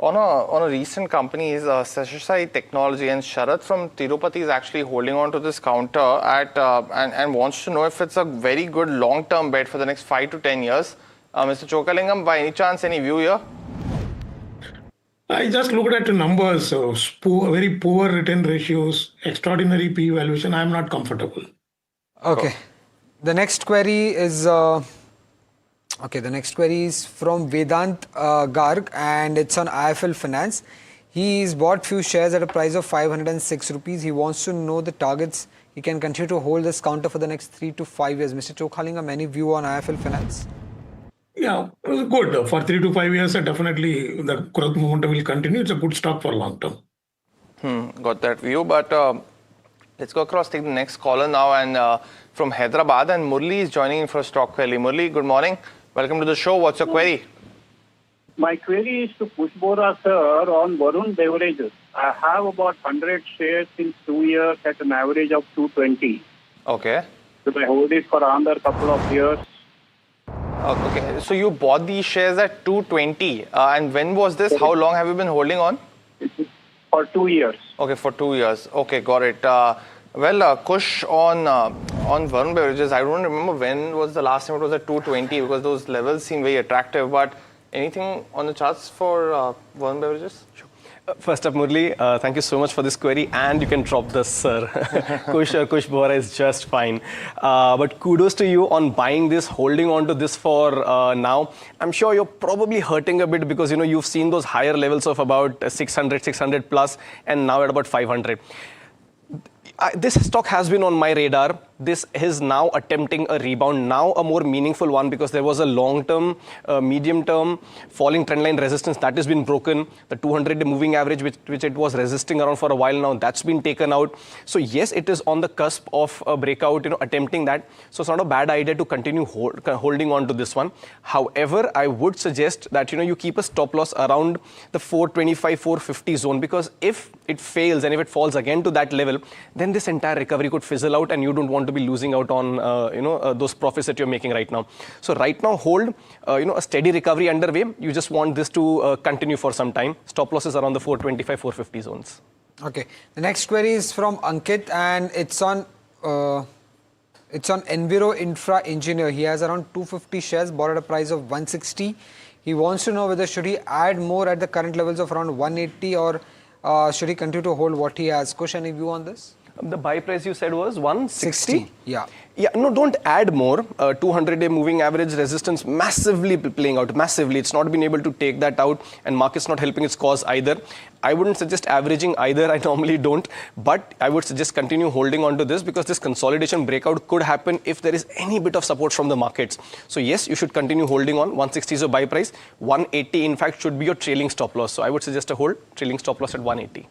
on a recent company is Seshasai Technology, and Sharath from Tirupati is actually holding on to this counter at and wants to know if it's a very good long-term bet for the next 5 to 10 years. Mr. Chokalingam, by any chance, any view here? I just looked at the numbers, very poor return ratios, extraordinary P valuation. I'm not comfortable. Okay. The next query is... the next query is from Vedant Garg, and it's on IIFL Finance. He's bought few shares at a price of 506 rupees. He wants to know the targets. He can continue to hold this counter for the next 3 to 5 years. Mr. Chokalingam, any view on IIFL Finance? Yeah, good. For 3 to 5 years, definitely the growth momentum will continue. It's a good stock for long term. Got that view, but let's go across, take the next caller now, and from Hyderabad, and Murli is joining in for a stock query. Murli, good morning. Welcome to the show. What's your query? My query is to Pushbora, sir, on Varun Beverages. I have about 100 shares in 2 years at an average of 220. Okay. Should I hold it for another couple of years? Okay. So you bought these shares at 220. And when was this? How long have you been holding on? For 2 years. Okay, for 2 years. Okay, got it. Well, Kush, on Varun Beverages, I don't remember when was the last time it was at 220 because those levels seem very attractive. But anything on the charts for Varun Beverages? Sure. First up, Murli, thank you so much for this query, and you can drop this, sir. Kush Bohra is just fine. But kudos to you on buying this, holding on to this for now. I'm sure you're probably hurting a bit because you've seen those higher levels of about 600 plus, and now at about 500. This stock has been on my radar. This is now attempting a rebound, now a more meaningful one, because there was a long-term, medium-term falling trendline resistance that has been broken. The 200-day moving average, which it was resisting around for a while now, that's been taken out. So yes, it is on the cusp of a breakout, attempting that. So it's not a bad idea to continue holding on to this one. However, I would suggest that you keep a stop loss around the 425, 450 zone, because if it fails and if it falls again to that level, then this entire recovery could fizzle out, and you don't want to be losing out on those profits that you're making right now. So right now, hold a steady recovery underway. You just want this to continue for some time. Stop losses around the 425, 450 zones. Okay. The next query is from Ankit, and it's on Enviro Infra Engineer. He has around 250 shares, bought at a price of 160. He wants to know whether should he add more at the current levels of around 180, or should he continue to hold what he has? Kush, any view on this? The buy price you said was 160? Yeah. Yeah, no, don't add more. 200-day moving average resistance massively playing out, massively. It's not been able to take that out, and market's not helping its cause either. I wouldn't suggest averaging either. I normally don't, but I would suggest continue holding on to this, because this consolidation breakout could happen if there is any bit of support from the markets. So yes, you should continue holding on. 160 is your buy price. 180, in fact, should be your trailing stop loss. So I would suggest a hold, trailing stop loss at 180.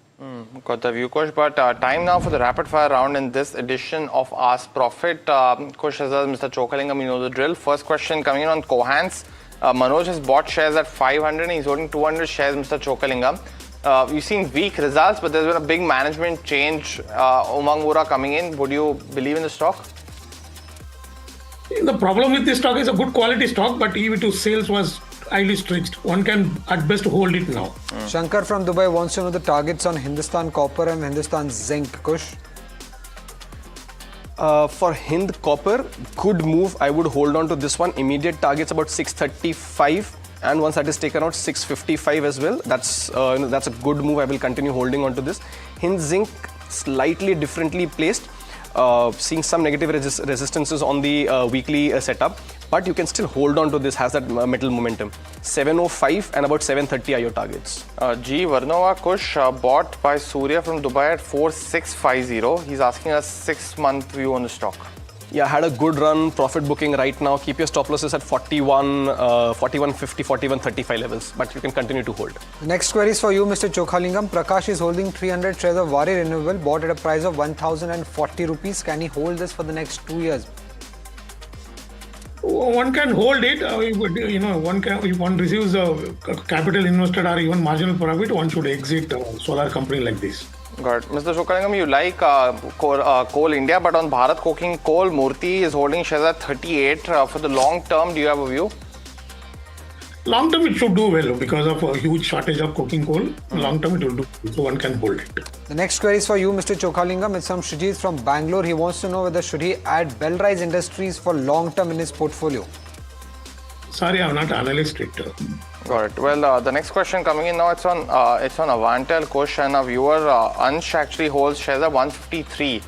Got the view, Kush. But time now for the rapid fire round in this edition of Ask Profit. Kush, as well as Mr. Chokalingam, you know the drill. First question coming in on Cohance. Manoj has bought shares at 500 and he's holding 200 shares, Mr. Chokalingam. We've seen weak results, but there's been a big management change. Umang Vora coming in. Would you believe in the stock? The problem with this stock is a good quality stock, but EV to sales was highly stretched. One can at best hold it now. Shankar from Dubai wants to know the targets on Hindustan Copper and Hindustan Zinc. Kush? For Hind Copper, good move. I would hold on to this one. Immediate targets about 635, and once that is taken out, 655 as well. That's a good move. I will continue holding on to this. Hind Zinc, slightly differently placed. Seeing some negative resistances on the weekly setup, but you can still hold on to this, has that metal momentum. 705 and about 730 are your targets. G. Varnova Kush, bought by Surya from Dubai at 4650. He's asking us 6-month view on the stock. Yeah, had a good run, profit booking right now. Keep your stop losses at 41, 4150, 4135 levels, but you can continue to hold. The next query is for you, Mr. Chokhalingam. Prakash is holding 300 shares of Wari Renewable, bought at a price of 1,040 rupees. Can he hold this for the next 2 years? One can hold it. If one receives a capital invested or even marginal profit, one should exit a solar company like this. Got it. Mr. Chokalingam, you like Coal India, but on Bharat Coking Coal, Murthy is holding shares at 38. For the long term, do you have a view? Long term, it should do well because of a huge shortage of coking coal. Long term, it will do well, so one can hold it. The next query is for you, Mr. Chokhalingam. It's from Shrijit from Bangalore. He wants to know whether should he add Bellrise Industries for long term in his portfolio. Sorry, I'm not analyst. Got it. Well, the next question coming in now, it's on Avantel, Kush, and a viewer, Ansh, actually holds shares at 153.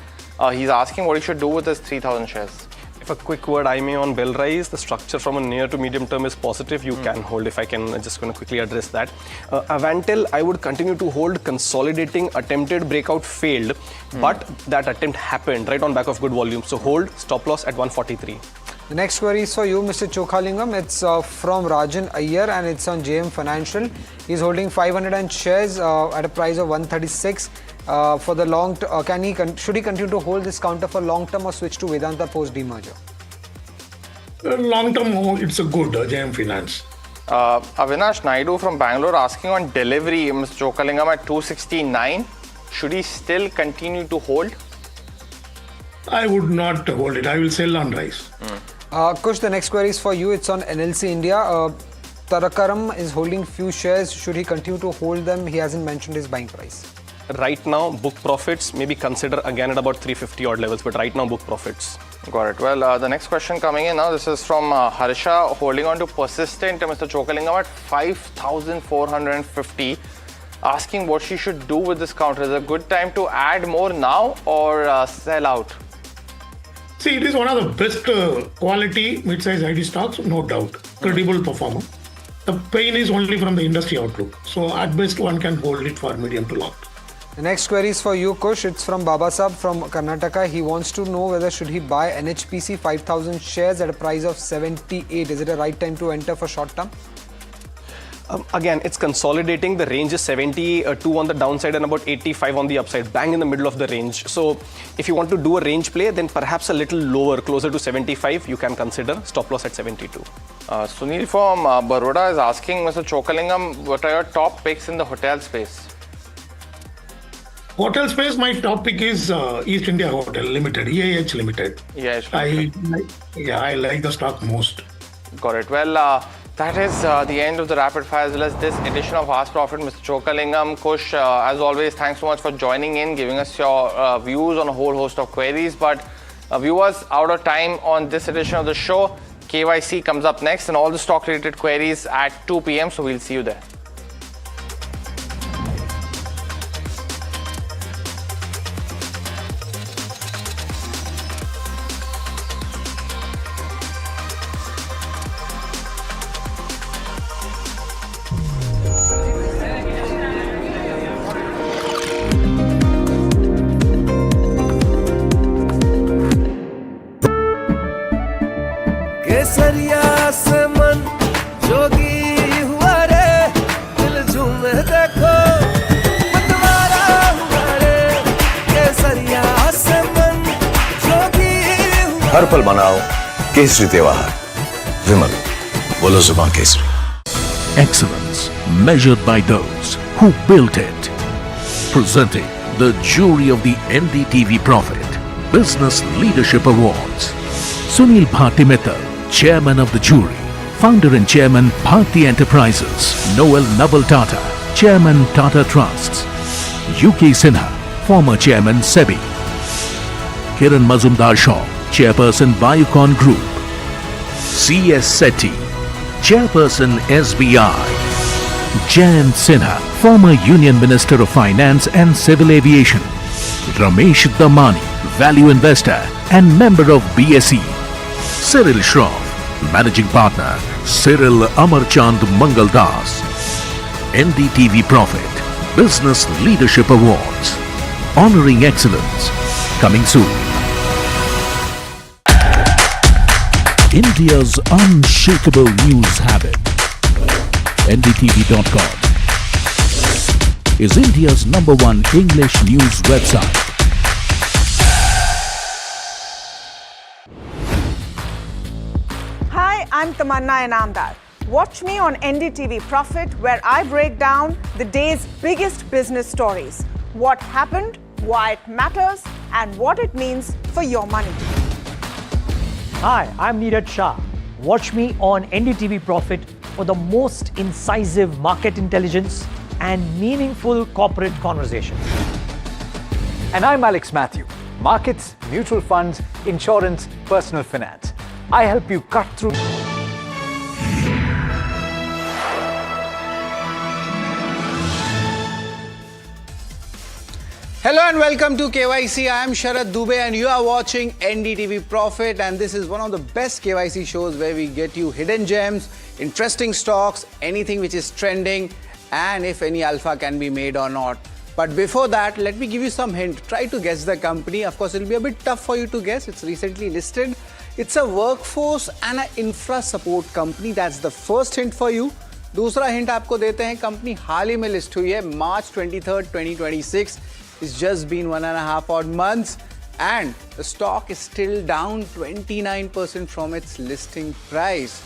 He's asking what he should do with his 3,000 shares. If a quick word I may on Bellrise, the structure from a near to medium term is positive. You can hold. If I can just going to quickly address that. Avantel, I would continue to hold. Consolidating, attempted breakout failed, but that attempt happened right on back of good volume. So hold, stop loss at 143. The next query is for you, Mr. Chokhalingam. It's from Rajan Iyer and it's on JM Financial. He's holding 500 shares at a price of 136. For the long should he continue to hold this counter for long term or switch to Vedanta post demerger? Long term, it's a good JM Finance. Avinash Naidu from Bangalore asking on delivery, Mr. Chokalingam at 269. Should he still continue to hold? I would not hold it. I will sell on rise. Kush, the next query is for you. It's on NLC India. Tarakaram is holding few shares. Should he continue to hold them? He hasn't mentioned his buying price. Right now, book profits, maybe consider again at about 350 odd levels, but right now book profits. Got it. Well, the next question coming in now, this is from Harsha, holding on to Persistent, Mr. Chokalingam at 5,450. asking what she should do with this counter. Is it a good time to add more now or sell out? See, it is one of the best quality mid-size ID stocks, no doubt. Credible performer. The pain is only from the industry outlook. So at best, one can hold it for medium to long. The next query is for you, Kush. It's from Babasab from Karnataka. He wants to know whether should he buy NHPC 5,000 shares at a price of 78. Is it a right time to enter for short term? Again, it's consolidating. The range is 72 on the downside and about 85 on the upside, bang in the middle of the range. So if you want to do a range play, then perhaps a little lower, closer to 75, you can consider stop loss at 72. Sunil from Baroda is asking Mr. Chokalingam, what are your top picks in the hotel space? Hotel space, my top pick is East India Hotel Limited, EIH Limited. I like the stock most. Got it. Well, that is the end of the rapid fire as well as this edition of Ask Profit. Mr. Chokalingam, Kush, as always, thanks so much for joining in, giving us your views on a whole host of queries. But viewers, out of time on this edition of the show. KYC comes up next and all the stock related queries at 2 p.m. So we'll see you there. केसरिया से मन जोगी हुआ रे दिल झूमे देखो मतवारा हुआ रे केसरिया से मन जोगी हुआ हर पल मनाओ केसरी त्योहार विमल बोलो जुबान Kesari Excellence measured by those who built it. Presenting the jury of the NDTV Profit Business Leadership Awards. Sunil Bharti Mittal, Chairman of the jury. Founder and Chairman Bharti Enterprises. Noel Naval Tata, Chairman Tata Trusts. UK Sinha, former Chairman SEBI. Kiran Mazumdar Shaw, Chairperson Biocon Group. C.S. Sethi, Chairperson SBI. Jayant Sinha, former Union Minister of Finance and Civil Aviation. Ramesh Damani, value investor and member of BSE. Cyril Shroff, Managing Partner, Cyril Amarchand Mangaldas. NDTV Profit Business Leadership Awards. Honoring excellence. Coming soon. India's unshakable news habit. NDTV.com is India's #1 English news website. Hi, I'm Tamanna Inamdar. Watch me on NDTV Profit, where I break down the day's biggest business stories. What happened, why it matters, and what it means for your money. Hi, I'm Neeraj Shah. Watch me on NDTV Profit for the most incisive market intelligence and meaningful corporate conversation. And I'm Alex Matthew. Markets, mutual funds, insurance, personal finance. I help you cut through. Hello and welcome to KYC. I am Sharad Dubey and you are watching NDTV Profit, and this is one of the best KYC shows where we get you hidden gems, interesting stocks, anything which is trending, and if any alpha can be made or not. But before that, let me give you some hint. Try to guess the company. Of course, it will be a bit tough for you to guess. It's recently listed. It's a workforce and an infra support company. That's the first hint for you. दूसरा hint आपको देते हैं, company हाल ही में list हुई है March 23rd, 2026. It's just been 1.5 odd months and the stock is still down 29% from its listing price.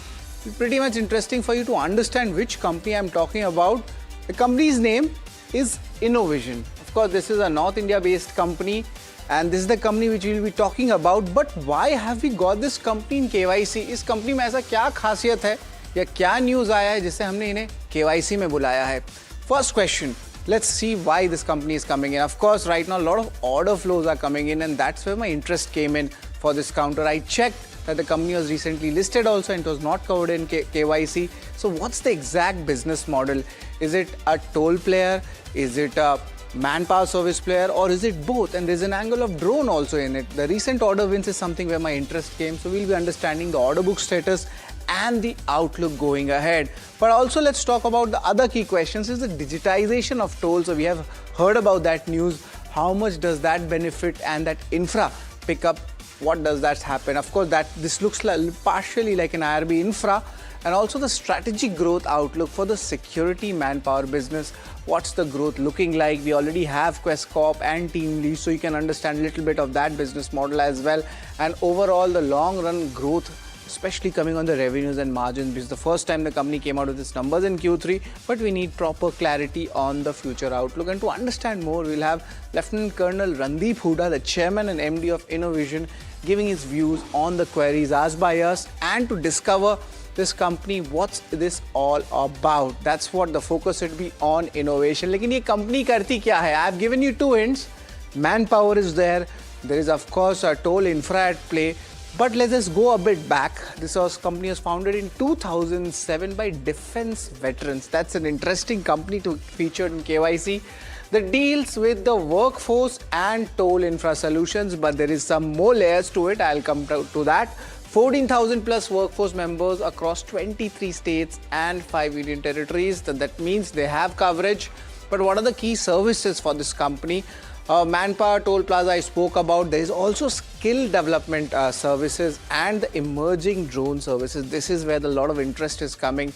It's pretty much interesting for you to understand which company I'm talking about. The company's name is Innovision. Of course, this is a North India based company and this is the company which we'll be talking about. But why have we got this company in KYC? इस company में ऐसा क्या खासियत है या क्या news आया है जिससे हमने इन्हें KYC में बुलाया है? First question. Let's see why this company is coming in. Of course, right now a lot of order flows are coming in and that's where my interest came in for this counter. I checked that the company was recently listed also and it was not covered in KYC. So what's the exact business model? Is it a toll player? Is it a manpower service player, or is it both? And there's an angle of drone also in it. The recent order wins is something where my interest came. So we'll be understanding the order book status and the outlook going ahead. But also let's talk about the other key questions is the digitization of tolls. So we have heard about that news. How much does that benefit, and that infra pickup, what does that happen? Of course, this looks partially like an IRB infra, and also the strategic growth outlook for the security manpower business. What's the growth looking like? We already have Quest Corp and TeamLease, so you can understand a little bit of that business model as well. And overall, the long run growth, especially coming on the revenues and margins, because the first time the company came out with its numbers in Q3, but we need proper clarity on the future outlook. And to understand more, we'll have Lieutenant Colonel Randeep Hooda, the Chairman and MD of Innovision, giving his views on the queries asked by us, and to discover this company, what's this all about. That's what the focus should be on, innovation. Lekin ye company karti kya hai? I've given you 2 hints. Manpower is there. There is of course a toll infra at play. But let's just go a bit back. This company was founded in 2007 by defense veterans. That's an interesting company to feature in KYC. That deals with the workforce and toll infra solutions, but there is some more layers to it. I'll come to that. 14,000 plus workforce members across 23 states and 5 union territories. That means they have coverage. But what are the key services for this company? Manpower, toll plaza I spoke about. There is also skill development services and the emerging drone services. This is where a lot of interest is coming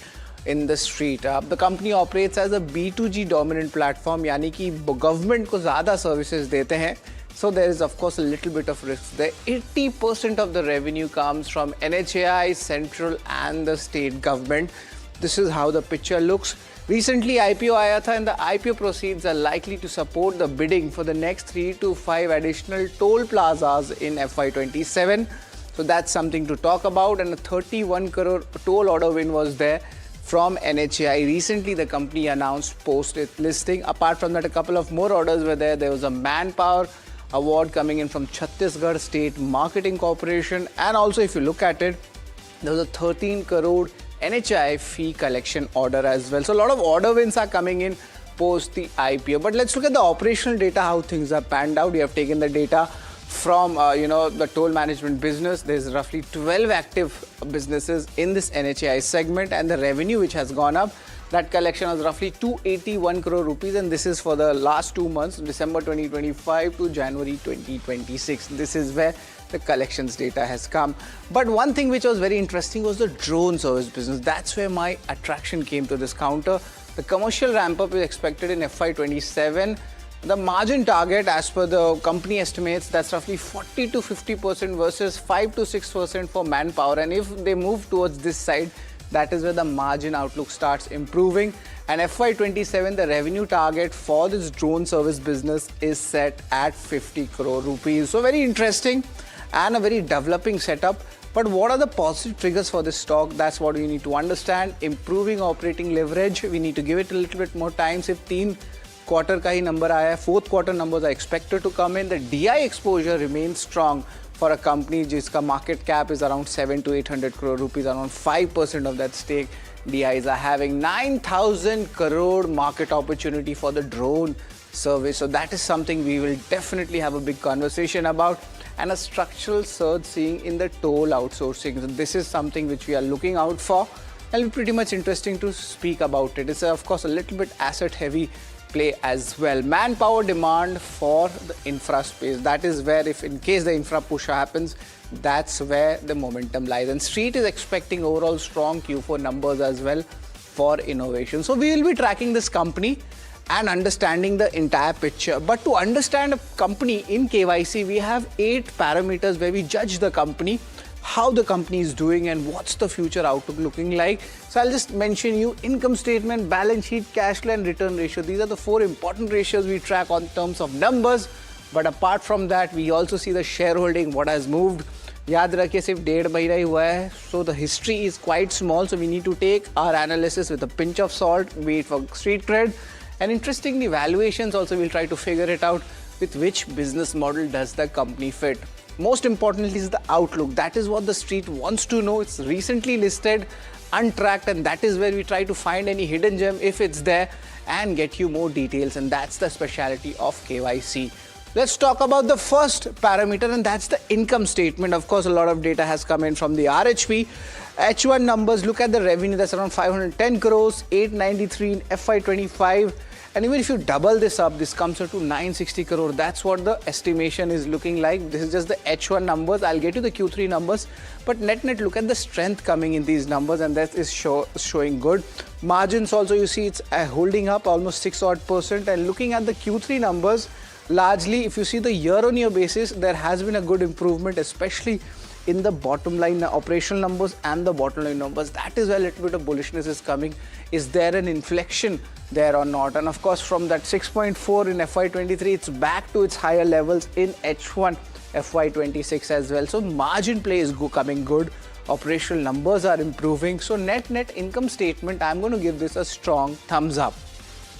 in the street. The company operates as a B2G dominant platform, यानी कि government को ज़्यादा services देते हैं. So there is of course a little bit of risk there. 80% of the revenue comes from NHAI, central and the state government. This is how the picture looks. Recently IPO आया था, and the IPO proceeds are likely to support the bidding for the next 3 to 5 additional toll plazas in FY27. So that's something to talk about, and a 31 crore toll order win was there from NHAI. Recently the company announced post its listing. Apart from that, a couple of more orders were there. There was a manpower award coming in from Chhattisgarh State Marketing Corporation, and also if you look at it, there was a 13 crore NHI fee collection order as well. So a lot of order wins are coming in post the IPO. But let's look at the operational data, how things are panned out. We have taken the data from the toll management business. There's roughly 12 active businesses in this NHI segment, and the revenue which has gone up, that collection was roughly 281 crore rupees, and this is for the last 2 months, December 2025 to January 2026. This is where the collections data has come. But one thing which was very interesting was the drone service business. That's where my attraction came to this counter. The commercial ramp up is expected in FY27. The margin target, as per the company estimates, that's roughly 40 to 50% versus 5 to 6% for manpower. And if they move towards this side, that is where the margin outlook starts improving. And FY27, the revenue target for this drone service business is set at 50 crore rupees. So very interesting and a very developing setup. But what are the positive triggers for this stock? That's what we need to understand. Improving operating leverage. We need to give it a little bit more time. If 3 quarter ka hi number aaya hai, 4th quarter numbers are expected to come in. The DI exposure remains strong for a company jiska market cap is around 700 to 800 crore rupees. Around 5% of that stake DIs are having. 9,000 crore market opportunity for the drone service. So that is something we will definitely have a big conversation about. And a structural surge seeing in the toll outsourcing. So this is something which we are looking out for. It'll be pretty much interesting to speak about it. It's of course a little bit asset heavy play as well. Manpower demand for the infra space. That is where, if in case the infra push happens, that's where the momentum lies. And Street is expecting overall strong Q4 numbers as well for innovation. So we will be tracking this company and understanding the entire picture. But to understand a company in KYC, we have 8 parameters where we judge the company, how the company is doing and what's the future outlook looking like. So I'll just mention you income statement, balance sheet, cash flow and return ratio. These are the 4 important ratios we track on terms of numbers. But apart from that, we also see the shareholding, what has moved. याद रखिए सिर्फ 1.5 महीना ही हुआ है. So the history is quite small. So we need to take our analysis with a pinch of salt, wait for street cred. And interestingly, valuations also, we'll try to figure it out. with which business model does the company fit. Most importantly is the outlook. That is what the street wants to know. It's recently listed, untracked, and that is where we try to find any hidden gem if it's there and get you more details, and that's the speciality of KYC. Let's talk about the first parameter, and that's the income statement. Of course, a lot of data has come in from the RHP. H1 numbers, look at the revenue, that's around 510 crores, 893 in FY25. And even if you double this up, this comes out to 960 crore. That's what the estimation is looking like. This is just the H1 numbers. I'll get you the Q3 numbers. But net, look at the strength coming in these numbers, and that is showing good. Margins also, you see it's holding up almost 6% odd. And looking at the Q3 numbers, largely, if you see the year-on-year basis, there has been a good improvement, especially in the bottom line operational numbers and the bottom line numbers. That is where a little bit of bullishness is coming. Is there an inflection there or not? And of course, from that 6.4 in FY23, it's back to its higher levels in H1 FY26 as well. So margin play is coming good. Operational numbers are improving. So net income statement, I'm going to give this a strong thumbs up.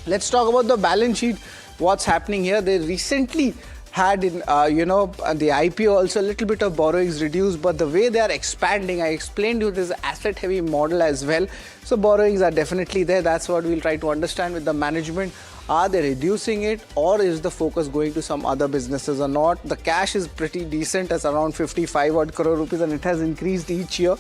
Let's talk about the balance sheet. What's happening here? They recently had in the IPO also a little bit of borrowings reduced, but the way they are expanding, I explained to you, this asset heavy model as well. So borrowings are definitely there. That's what we'll try to understand with the management. Are they reducing it, or is the focus going to some other businesses or not? The cash is pretty decent, as around 55 odd crore rupees, and it has increased each year,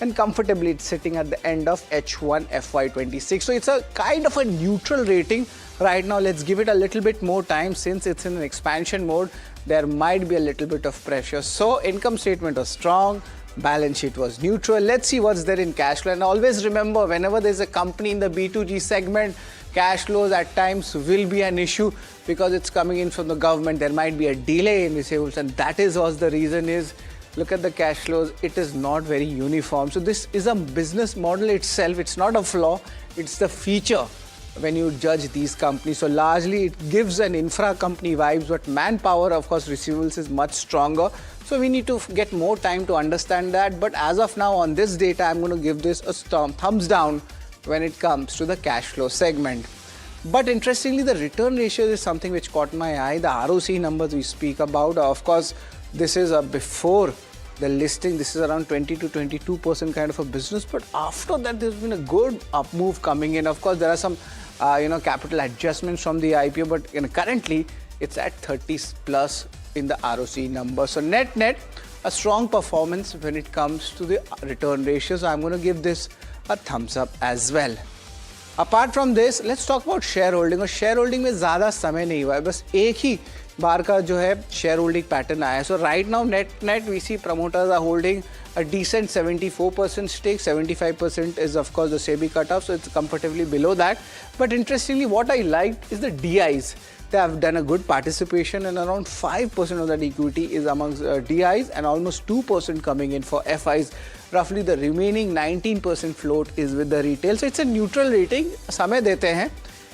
and comfortably it's sitting at the end of H1 FY26. So it's a kind of a neutral rating right now. Let's give it a little bit more time. Since it's in an expansion mode, there might be a little bit of pressure. So income statement was strong, balance sheet was neutral. Let's see what's there in cash flow. And always remember, whenever there's a company in the B2G segment, cash flows at times will be an issue because it's coming in from the government. There might be a delay in receivables, and that is what the reason is. Look at the cash flows, it is not very uniform. So this is a business model itself. It's not a flaw, it's the feature when you judge these companies. So largely it gives an infra company vibes, but manpower, of course, receivables is much stronger. So we need to get more time to understand that. But as of now, on this data, I'm going to give this a thumbs down when it comes to the cash flow segment. But interestingly, the return ratio is something which caught my eye. The ROC numbers we speak about, of course, this is before the listing. This is around 20 to 22% kind of a business. But after that, there's been a good up move coming in. Of course, there are some capital adjustments from the IPO, but currently it's at 30 plus in the ROC number. So net, a strong performance when it comes to the return ratio. So I'm going to give this a thumbs up as well. Apart from this, let's talk about shareholding. और shareholding में ज़्यादा समय नहीं हुआ है, बस एक ही बार का जो है shareholding pattern आया है. So right now net we see promoters are holding a decent 74% stake. 75% is of course the SEBI cutoff, so it's comfortably below that. But interestingly, what I liked is the DIs. They have done a good participation, and around 5% of that equity is amongst DIs, and almost 2% coming in for FIs. Roughly the remaining 19% float is with the retail. So it's a neutral rating. समय देते हैं.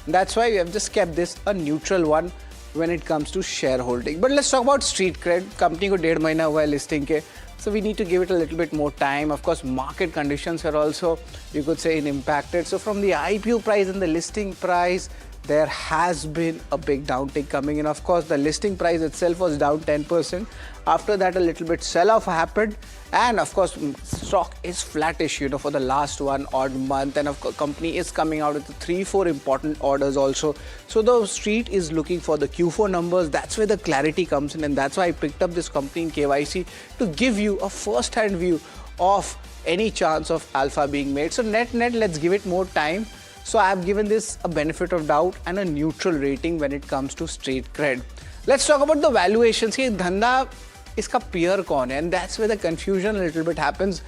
That's why we have just kept this a neutral one when it comes to shareholding. But let's talk about street cred. Company को 1.5 महीना हुआ है listing के. So we need to give it a little bit more time. Of course, market conditions are also, you could say, impacted. So from the IPO price and the listing price, there has been a big downtick coming in. Of course, the listing price itself was down 10%. After that, a little bit sell-off happened. And of course, stock is flattish, for the last 1 odd month. And of course, company is coming out with 3-4 important orders also. So the street is looking for the Q4 numbers. That's where the clarity comes in. And that's why I picked up this company in KYC to give you a first-hand view of any chance of alpha being made. So net, let's give it more time. So I have given this a benefit of doubt and a neutral rating when it comes to street cred. Let's talk about the valuations. Here, धंधा इसका peer कौन है? And that's where the confusion a little bit happens,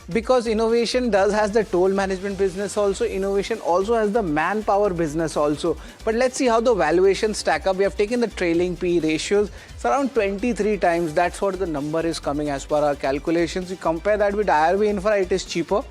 because innovation has the toll management business also. Innovation also has the manpower business also. But let's see how the valuations stack up. We have taken the trailing P ratios. It's around 23 times. That's what the number is coming as per our calculations. We compare that with IRB Infra, it is cheaper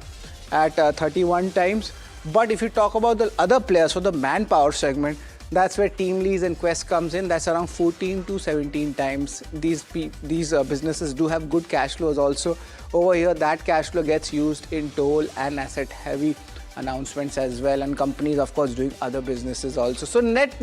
at 31 times. But if you talk about the other players for the manpower segment, that's where TeamLease and Quest comes in. That's around 14 to 17 times. These businesses do have good cash flows also. Over here, that cash flow gets used in toll and asset heavy announcements as well. And companies, of course, doing other businesses also. So net,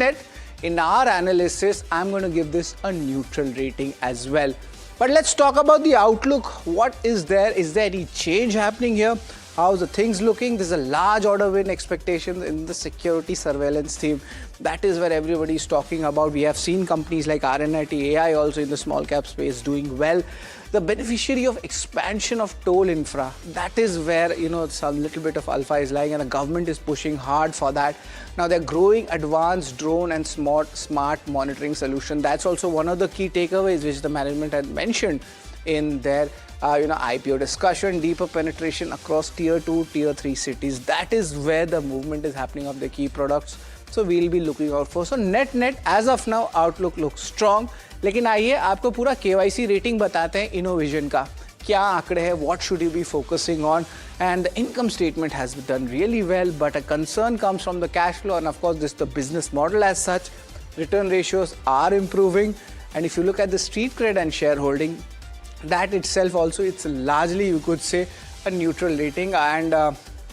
in our analysis, I'm going to give this a neutral rating as well. But let's talk about the outlook. What is there? Is there any change happening here? How's the things looking? There's a large order win expectation in the security surveillance theme. That is where everybody is talking about. We have seen companies like RNIT AI also in the small cap space doing well. The beneficiary of expansion of toll infra, that is where, you know, some little bit of alpha is lying, and the government is pushing hard for that. Now they're growing advanced drone and smart monitoring solution. That's also one of the key takeaways which the management had mentioned in their IPO discussion. Deeper penetration across tier 2, tier 3 cities. That is where the movement is happening of the key products. So we'll be looking out for. So net as of now outlook looks strong. लेकिन आइए आपको पूरा KYC rating बताते हैं Innovision का. क्या आंकड़े हैं, what should you be focusing on, and the income statement has done really well, but a concern comes from the cash flow, and of course this is the business model as such. Return ratios are improving, and if you look at the street cred and shareholding, that itself also, it's largely, you could say, a neutral rating, and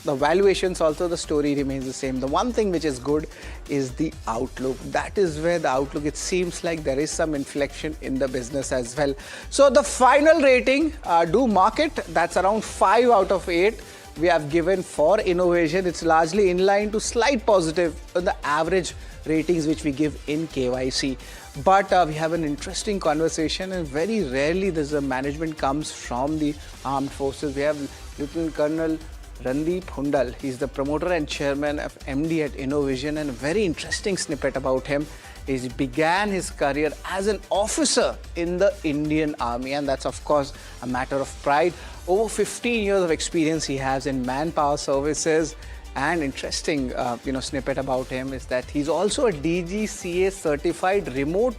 the valuations also, the story remains the same. The one thing which is good is the outlook. That is where the outlook, it seems like there is some inflection in the business as well. So the final rating, do market, that's around 5 out of 8 we have given for innovation. It's largely in line to slight positive on the average ratings which we give in KYC. But we have an interesting conversation, and very rarely this management comes from the armed forces. We have Lieutenant Colonel Randeep Hundal. He's the promoter and chairman of MD at Innovision, and a very interesting snippet about him is he began his career as an officer in the Indian Army, and that's of course a matter of pride. Over 15 years of experience he has in manpower services, and interesting snippet about him is that he's also a DGCA certified remote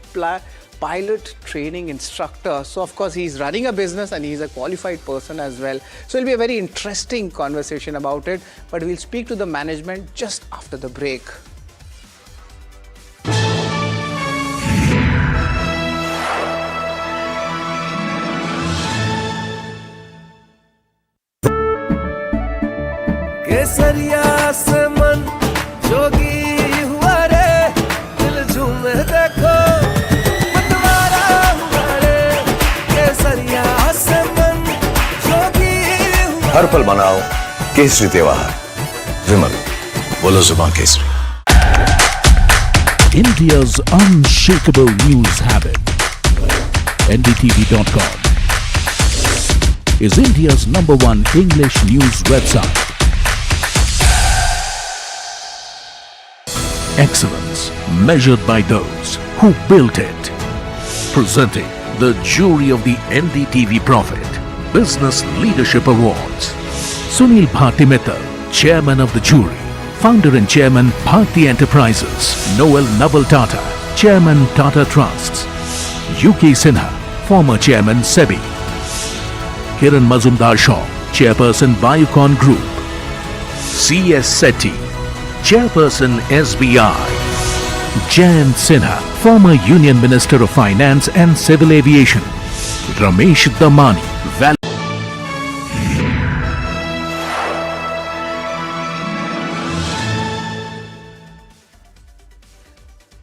pilot training instructor. So of course he's running a business and he's a qualified person as well. So it'll be a very interesting conversation about it, but we'll speak to the management just after the break. केसरिया से मन जोगी हुआ रे, दिल झूमे देखो मतवारा हुआ रे, केसरिया से मन जोगी हुआ। हर पल मनाओ केसरी त्योहार, विमल बोलो जुबान Kesari. India's unshakable news habit. NDTV.com is India's #1 English news website. Excellence measured by those who built it. Presenting the jury of the NDTV Profit Business Leadership Awards. Sunil Bharti Mittal, Chairman of the jury. Founder and Chairman, Bharti Enterprises. Noel Naval Tata, Chairman, Tata Trusts. UK Sinha, former Chairman, SEBI. Kiran Mazumdar Shaw, Chairperson, Biocon Group. C.S. Sethi, Chairperson, SBI. Jayant Sinha, former Union Minister of Finance and Civil Aviation. Ramesh Damani,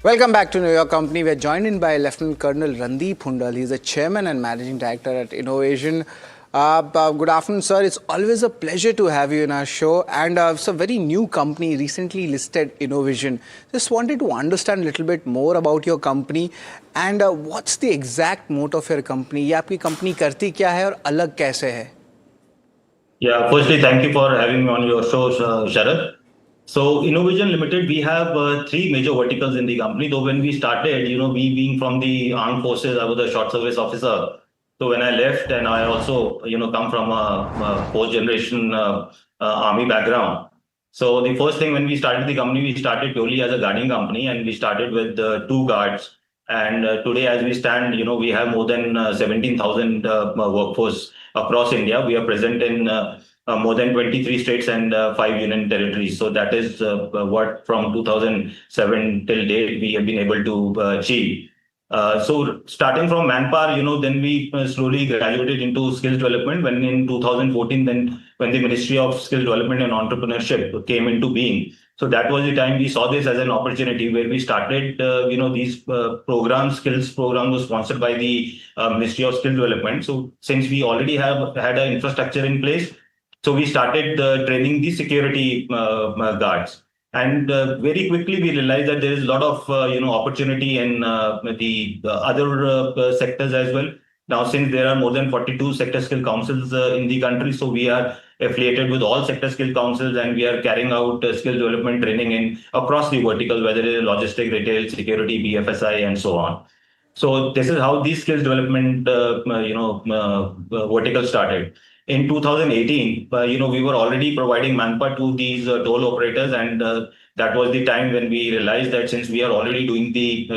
Welcome back to New York Company. We are joined in by Lieutenant Colonel Randeep Hundal. He is the Chairman and Managing Director at Innovation. Good afternoon, sir. It's always a pleasure to have you in our show. And it's a very new company, recently listed Innovision. Just wanted to understand a little bit more about your company and what's the exact motto of your company? ये आपकी company करती क्या है और अलग कैसे है? Yeah, firstly, thank you for having me on your show, Sharad. So, Innovision Limited, we have 3 major verticals in the company. Though when we started, we being from the armed forces, I was a short service officer. So when I left, and I also, come from a post-generation army background. So the first thing when we started the company, we started purely as a guarding company, and we started with 2 guards. And today, as we stand, we have more than 17,000 workforce across India. We are present in more than 23 states and 5 union territories. So that is what from 2007 till date we have been able to achieve. So starting from manpower, then we slowly graduated into skills development. When in 2014, then when the Ministry of Skills Development and Entrepreneurship came into being, So that was the time we saw this as an opportunity where we started, these programs, skills program was sponsored by the Ministry of Skill Development. So since we already have had an infrastructure in place, so we started training the security guards. And very quickly we realized that there is a lot of opportunity in the other sectors as well. Now, since there are more than 42 sector skill councils in the country, so we are affiliated with all sector skill councils, and we are carrying out skill development training in across the vertical, whether it is logistic, retail, security, BFSI, and so on. So this is how these skills development, vertical started. In 2018, we were already providing manpower to these toll operators, and that was the time when we realized that since we are already doing the,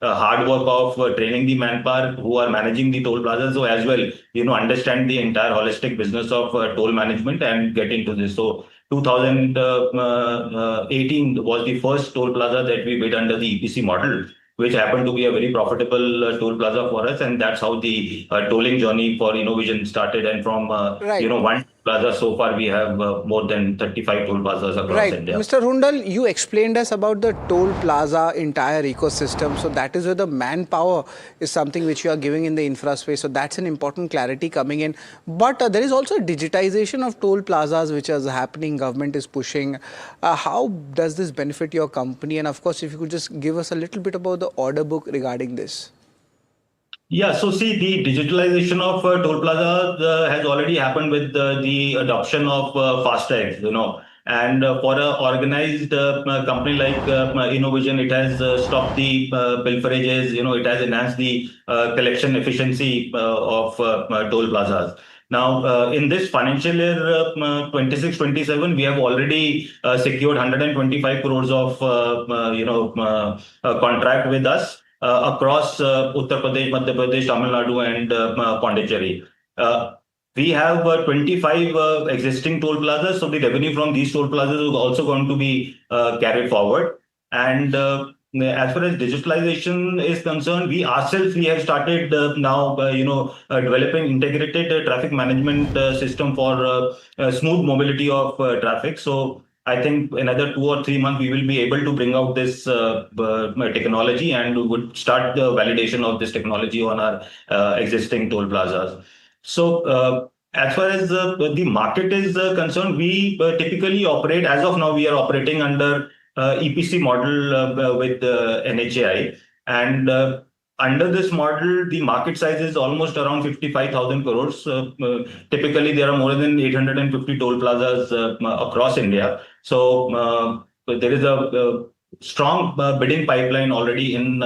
hard work of training the manpower who are managing the toll plazas, so as well, understand the entire holistic business of toll management and get into this. So 2018 was the first toll plaza that we bid under the EPC model, which happened to be a very profitable toll plaza for us. And that's how the tolling journey for Innovision started. And from, one plaza, so far we have more than 35 toll plazas across India. Mr. Hundal, you explained us about the toll plaza entire ecosystem. So that is where the manpower is something which you are giving in the infra space. So that's an important clarity coming in. But there is also a digitization of toll plazas which is happening. Government is pushing. How does this benefit your company? And of course, if you could just give us a little bit about the order book regarding this. Yeah, so see, the digitalization of toll plaza has already happened with the adoption of FASTags, and for an organized company like Innovision, it has stopped the pilferages, it has enhanced the collection efficiency of toll plazas. Now, in this financial year 26-27, we have already secured 125 crores of contract with us across Uttar Pradesh, Madhya Pradesh, Tamil Nadu, and Pondicherry. We have 25 existing toll plazas, so the revenue from these toll plazas is also going to be carried forward. And as far as digitalization is concerned, we ourselves have started now, developing integrated traffic management system for smooth mobility of traffic. So I think another 2 or 3 months we will be able to bring out this technology, and we would start the validation of this technology on our existing toll plazas. So as far as the market is concerned, we typically operate, as of now, we are operating under EPC model with NHAI. And under this model, the market size is almost around 55,000 crores. Typically, there are more than 850 toll plazas across India. So there is a strong bidding pipeline already in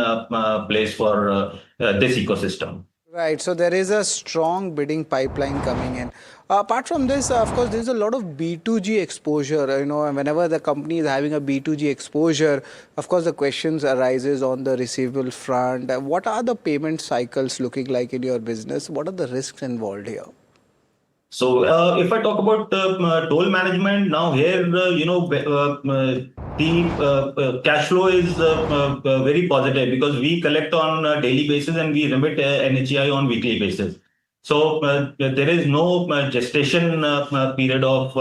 place for this ecosystem. Right, so there is a strong bidding pipeline coming in. Apart from this, of course, there's a lot of B2G exposure. Whenever the company is having a B2G exposure, of course, the questions arises on the receivable front. What are the payment cycles looking like in your business? What are the risks involved here? So if I talk about toll management, now here, the cash flow is very positive because we collect on a daily basis and we remit NHAI on weekly basis. So there is no gestation period of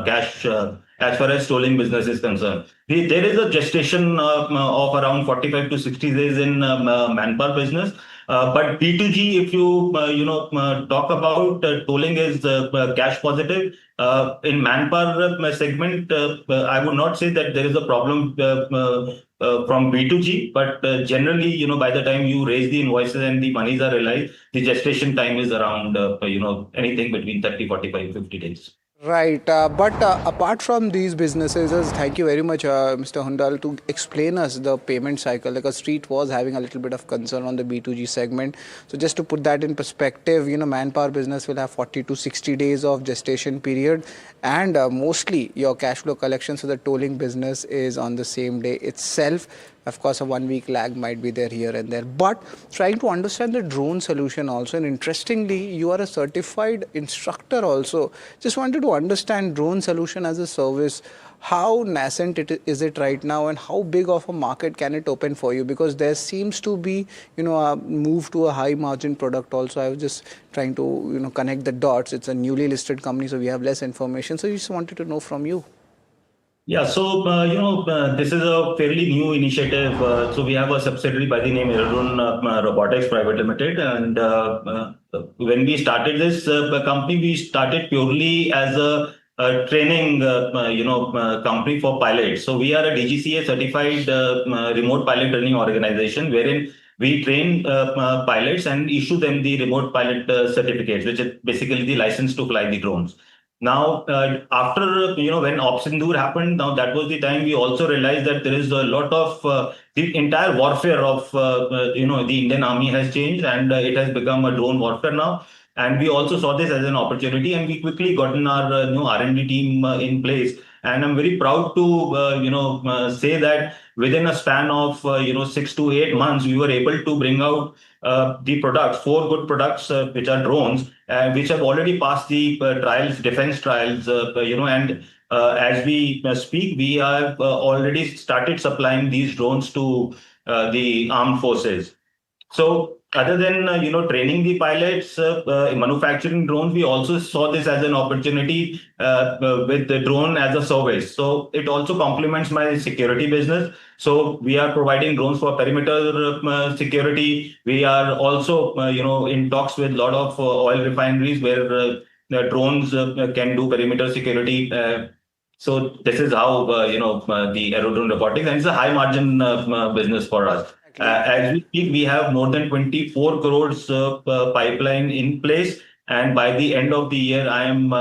cash as far as tolling business is concerned. There is a gestation of around 45 to 60 days in manpower business. But B2G, if you talk about tolling is cash positive. In manpower segment, I would not say that there is a problem from B2G, but generally, by the time you raise the invoices and the monies are realized, the gestation time is around, anything between 30, 45, 50 days. Right, but apart from these businesses, thank you very much, Mr. Hundal, to explain us the payment cycle. Like Street was having a little bit of concern on the B2G segment. So just to put that in perspective, manpower business will have 40 to 60 days of gestation period, and mostly your cash flow collection. So the tolling business is on the same day itself. Of course, a 1 week lag might be there here and there, but trying to understand the drone solution also. And interestingly, you are a certified instructor also. Just wanted to understand drone solution as a service. How nascent is it right now, and how big of a market can it open for you? Because there seems to be, a move to a high margin product also. I was just trying to, connect the dots. It's a newly listed company, so we have less information. So we just wanted to know from you. Yeah, so this is a fairly new initiative. So we have a subsidiary by the name Robotics Private Limited, and when we started this company, we started purely as a training company for pilots. So we are a DGCA certified remote pilot training organization, wherein we train pilots and issue them the remote pilot certificates, which is basically the license to fly the drones. Now, after when Opsindur happened, now that was the time we also realized that there is a lot of the entire warfare of the Indian Army has changed, and it has become a drone warfare now. And we also saw this as an opportunity, and we quickly gotten our R&D team in place. And I'm very proud to say that within a span of 6 to 8 months, we were able to bring out the products, 4 good products, which are drones, which have already passed the trials, defense trials, and as we speak, we have already started supplying these drones to the armed forces. So other than training the pilots, manufacturing drones, we also saw this as an opportunity with the drone as a service. So it also complements my security business. So we are providing drones for perimeter security. We are also in talks with a lot of oil refineries where the drones can do perimeter security. So this is how the aerodrone robotics, and it's a high margin business for us. As we speak, we have more than 24 crores pipeline in place, and by the end of the year, I am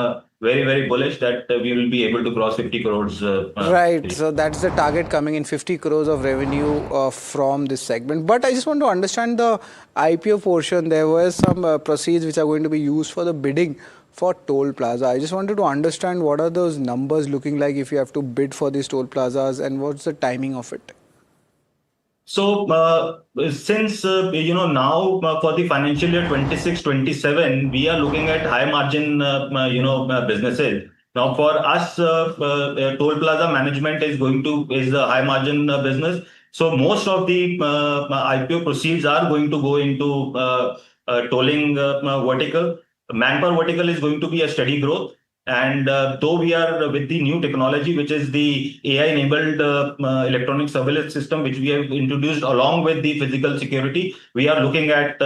very, very bullish that we will be able to cross 50 crores. Right, so that's the target, coming in 50 crores of revenue from this segment. But I just want to understand the IPO portion. There were some proceeds which are going to be used for the bidding for toll plaza. I just wanted to understand what are those numbers looking like if you have to bid for these toll plazas, and what's the timing of it? So since now for the financial year 26-27, we are looking at high margin businesses. Now for us, toll plaza management is a high margin business. So most of the IPO proceeds are going to go into tolling vertical. Manpower vertical is going to be a steady growth. And though we are with the new technology, which is the AI-enabled electronic surveillance system, which we have introduced along with the physical security, we are looking at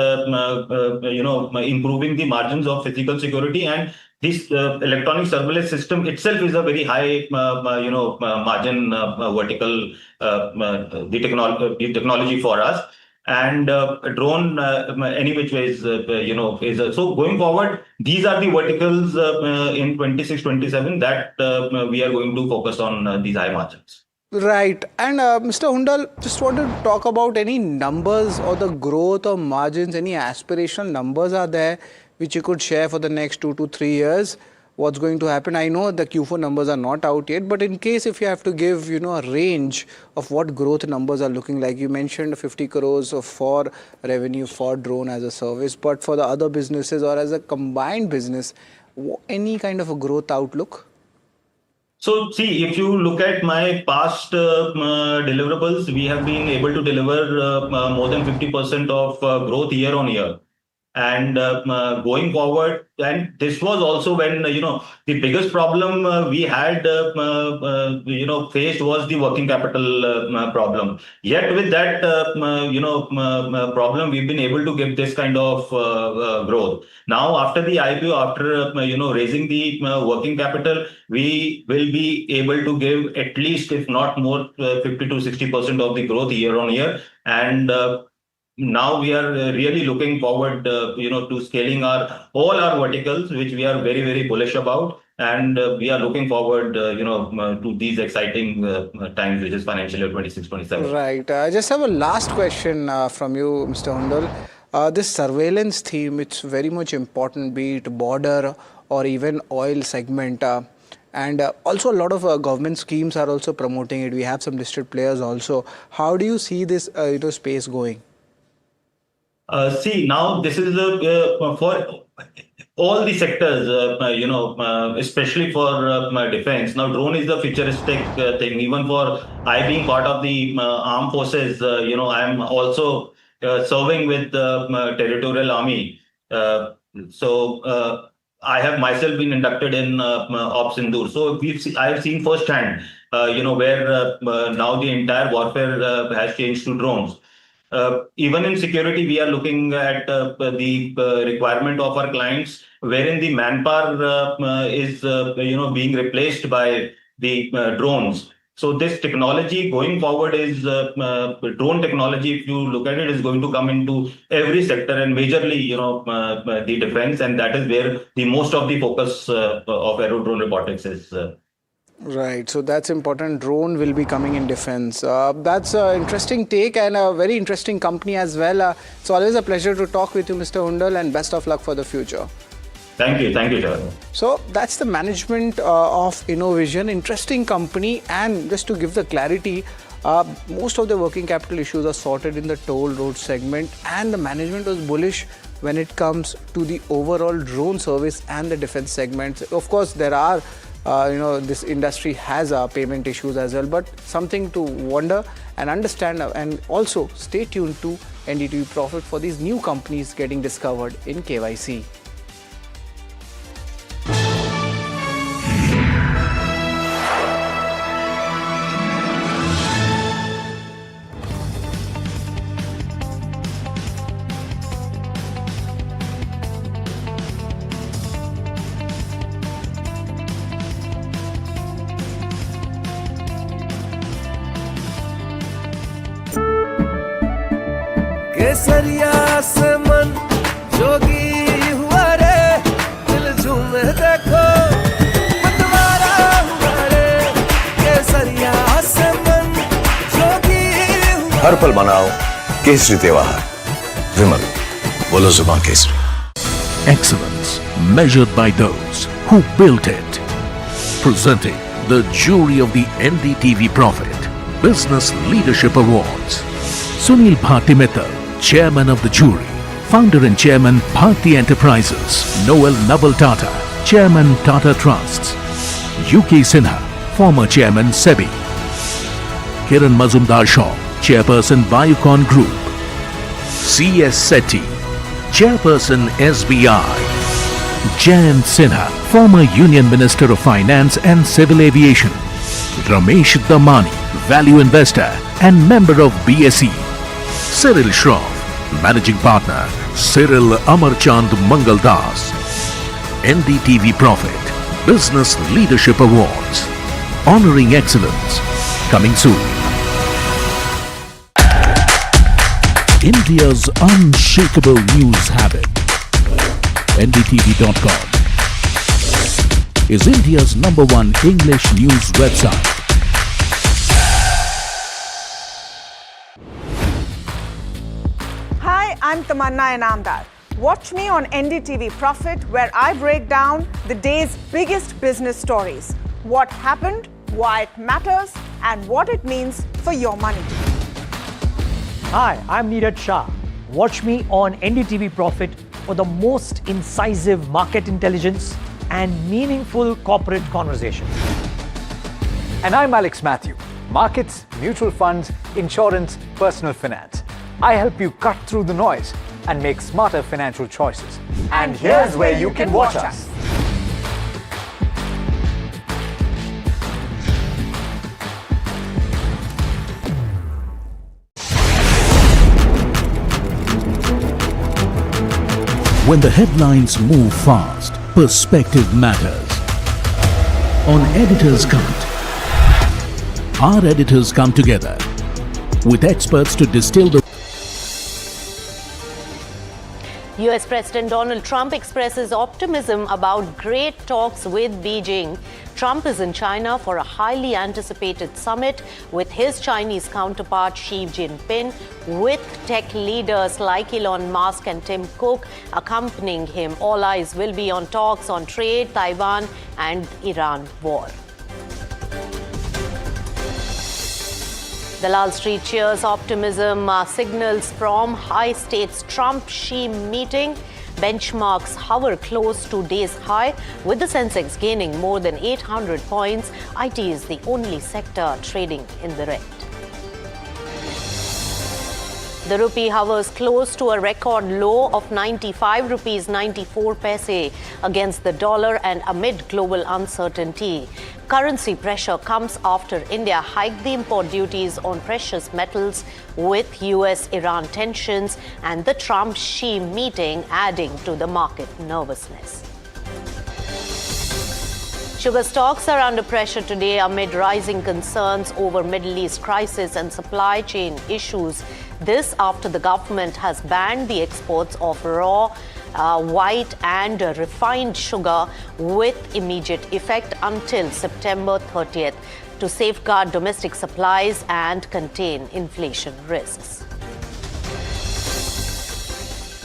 improving the margins of physical security. And this electronic surveillance system itself is a very high margin vertical the technology for us. And drone any which ways is so going forward, these are the verticals in 26-27 that we are going to focus on these high margins. Right. And Mr. Hundal, just wanted to talk about any numbers or the growth or margins, any aspirational numbers are there which you could share for the next 2 to 3 years. What's going to happen? I know the Q4 numbers are not out yet, but in case if you have to give a range of what growth numbers are looking like, you mentioned 50 crores for revenue for drone as a service, but for the other businesses or as a combined business, any kind of a growth outlook? So see, if you look at my past deliverables, we have been able to deliver more than 50% of growth year on year. And going forward, and this was also when the biggest problem we had faced was the working capital problem. Yet with that problem, we've been able to give this kind of growth. Now after the IPO, after raising the working capital, we will be able to give at least, if not more, 50 to 60% of the growth year on year. And now we are really looking forward, to scaling all our verticals, which we are very, very bullish about. And we are looking forward, to these exciting times, which is financial year 26-27. Right. I just have a last question from you, Mr. Hundal. This surveillance theme, it's very much important, be it border or even oil segment. And also a lot of government schemes are also promoting it. We have some listed players also. How do you see this space going? See, now this is for all the sectors, especially for defense. Now, drone is the futuristic thing. Even for I being part of the armed forces, I'm also serving with the territorial army. So I have myself been inducted in Opsindur. So I have seen firsthand where now the entire warfare has changed to drones. Even in security, we are looking at the requirement of our clients, wherein the manpower is being replaced by the drones. So this technology going forward is drone technology. If you look at it, is going to come into every sector and majorly, the defense, and that is where the most of the focus of aero drone robotics is. Right, so that's important. Drone will be coming in defense. That's an interesting take and a very interesting company as well. It's always a pleasure to talk with you, Mr. Hundal, and best of luck for the future. Thank you, sir. So that's the management of Innovision. Interesting company, and just to give the clarity, most of the working capital issues are sorted in the toll road segment, and the management was bullish when it comes to the overall drone service and the defense segments. Of course, there are this industry has payment issues as well, but something to wonder and understand, and also stay tuned to NDTV Profit for these new companies getting discovered in KYC. केसरिया से मन जोगी हुआ रे, दिल झूमे देखो मतवारा हुआ रे, केसरिया से मन जोगी हुआ। हर पल मनाओ केसरी त्योहार, विमल बोलो जुबान Kesari. Excellence measured by those who built it. Presenting the jury of the NDTV Profit Business Leadership Awards. Sunil Bharti Mittal, Chairman of the jury. Founder and Chairman, Bharti Enterprises. Noel Naval Tata, Chairman, Tata Trusts. UK Sinha, former Chairman, SEBI. Kiran Mazumdar Shaw, Chairperson, Biocon Group. C.S. Sethi, Chairperson, SBI. Jayant Sinha, former Union Minister of Finance and Civil Aviation. Ramesh Damani, Value Investor and member of BSE. Cyril Shroff, Managing Partner, Cyril Amarchand Mangaldas. NDTV Profit Business Leadership Awards. Honoring excellence. Coming soon. India's unshakable news habit. NDTV.com is India's #1 English news website. Hi, I'm Tamanna Inamdar. Watch me on NDTV Profit, where I break down the day's biggest business stories. What happened, why it matters, and what it means for your money. Hi, I'm Neeraj Shah. Watch me on NDTV Profit for the most incisive market intelligence and meaningful corporate conversation. And I'm Alex Matthew. Markets, mutual funds, insurance, personal finance. I help you cut through the noise and make smarter financial choices. And here's where you can watch us. When the headlines move fast, perspective matters. On Editor's Cut, our editors come together with experts to distill the US President Donald Trump expresses optimism about great talks with Beijing. Trump is in China for a highly anticipated summit with his Chinese counterpart Xi Jinping, with tech leaders like Elon Musk and Tim Cook accompanying him. All eyes will be on talks on trade, Taiwan and Iran war. The Lal Street cheers optimism signals from high stakes Trump-Xi meeting. Benchmarks hover close to day's high, with the Sensex gaining more than 800 points. IT is the only sector trading in the red. The rupee hovers close to a record low of 95 rupees 94 paise against the dollar and amid global uncertainty. Currency pressure comes after India hiked the import duties on precious metals with US-Iran tensions and the Trump-Xi meeting adding to the market nervousness. Sugar stocks are under pressure today amid rising concerns over Middle East crisis and supply chain issues. This after the government has banned the exports of raw, white and refined sugar with immediate effect until September 30th to safeguard domestic supplies and contain inflation risks.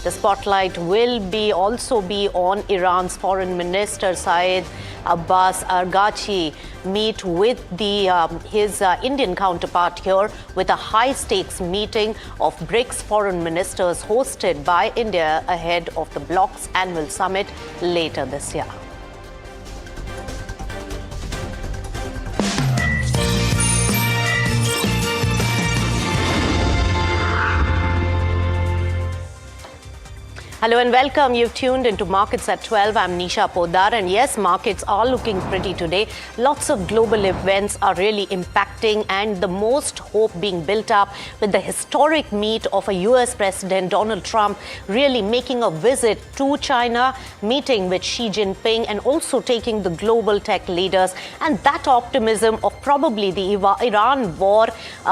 The spotlight will also be on Iran's Foreign Minister Saeed Abbas Araghchi meet with his Indian counterpart here with a high-stakes meeting of BRICS foreign ministers hosted by India ahead of the bloc's annual summit later this year. Hello and welcome. You've tuned into Markets at 12. I'm Nisha Poddar, and yes, markets are looking pretty today. Lots of global events are really impacting, and the most hope being built up with the historic meet of a US President Donald Trump really making a visit to China, meeting with Xi Jinping and also taking the global tech leaders. And that optimism of probably the Iran war,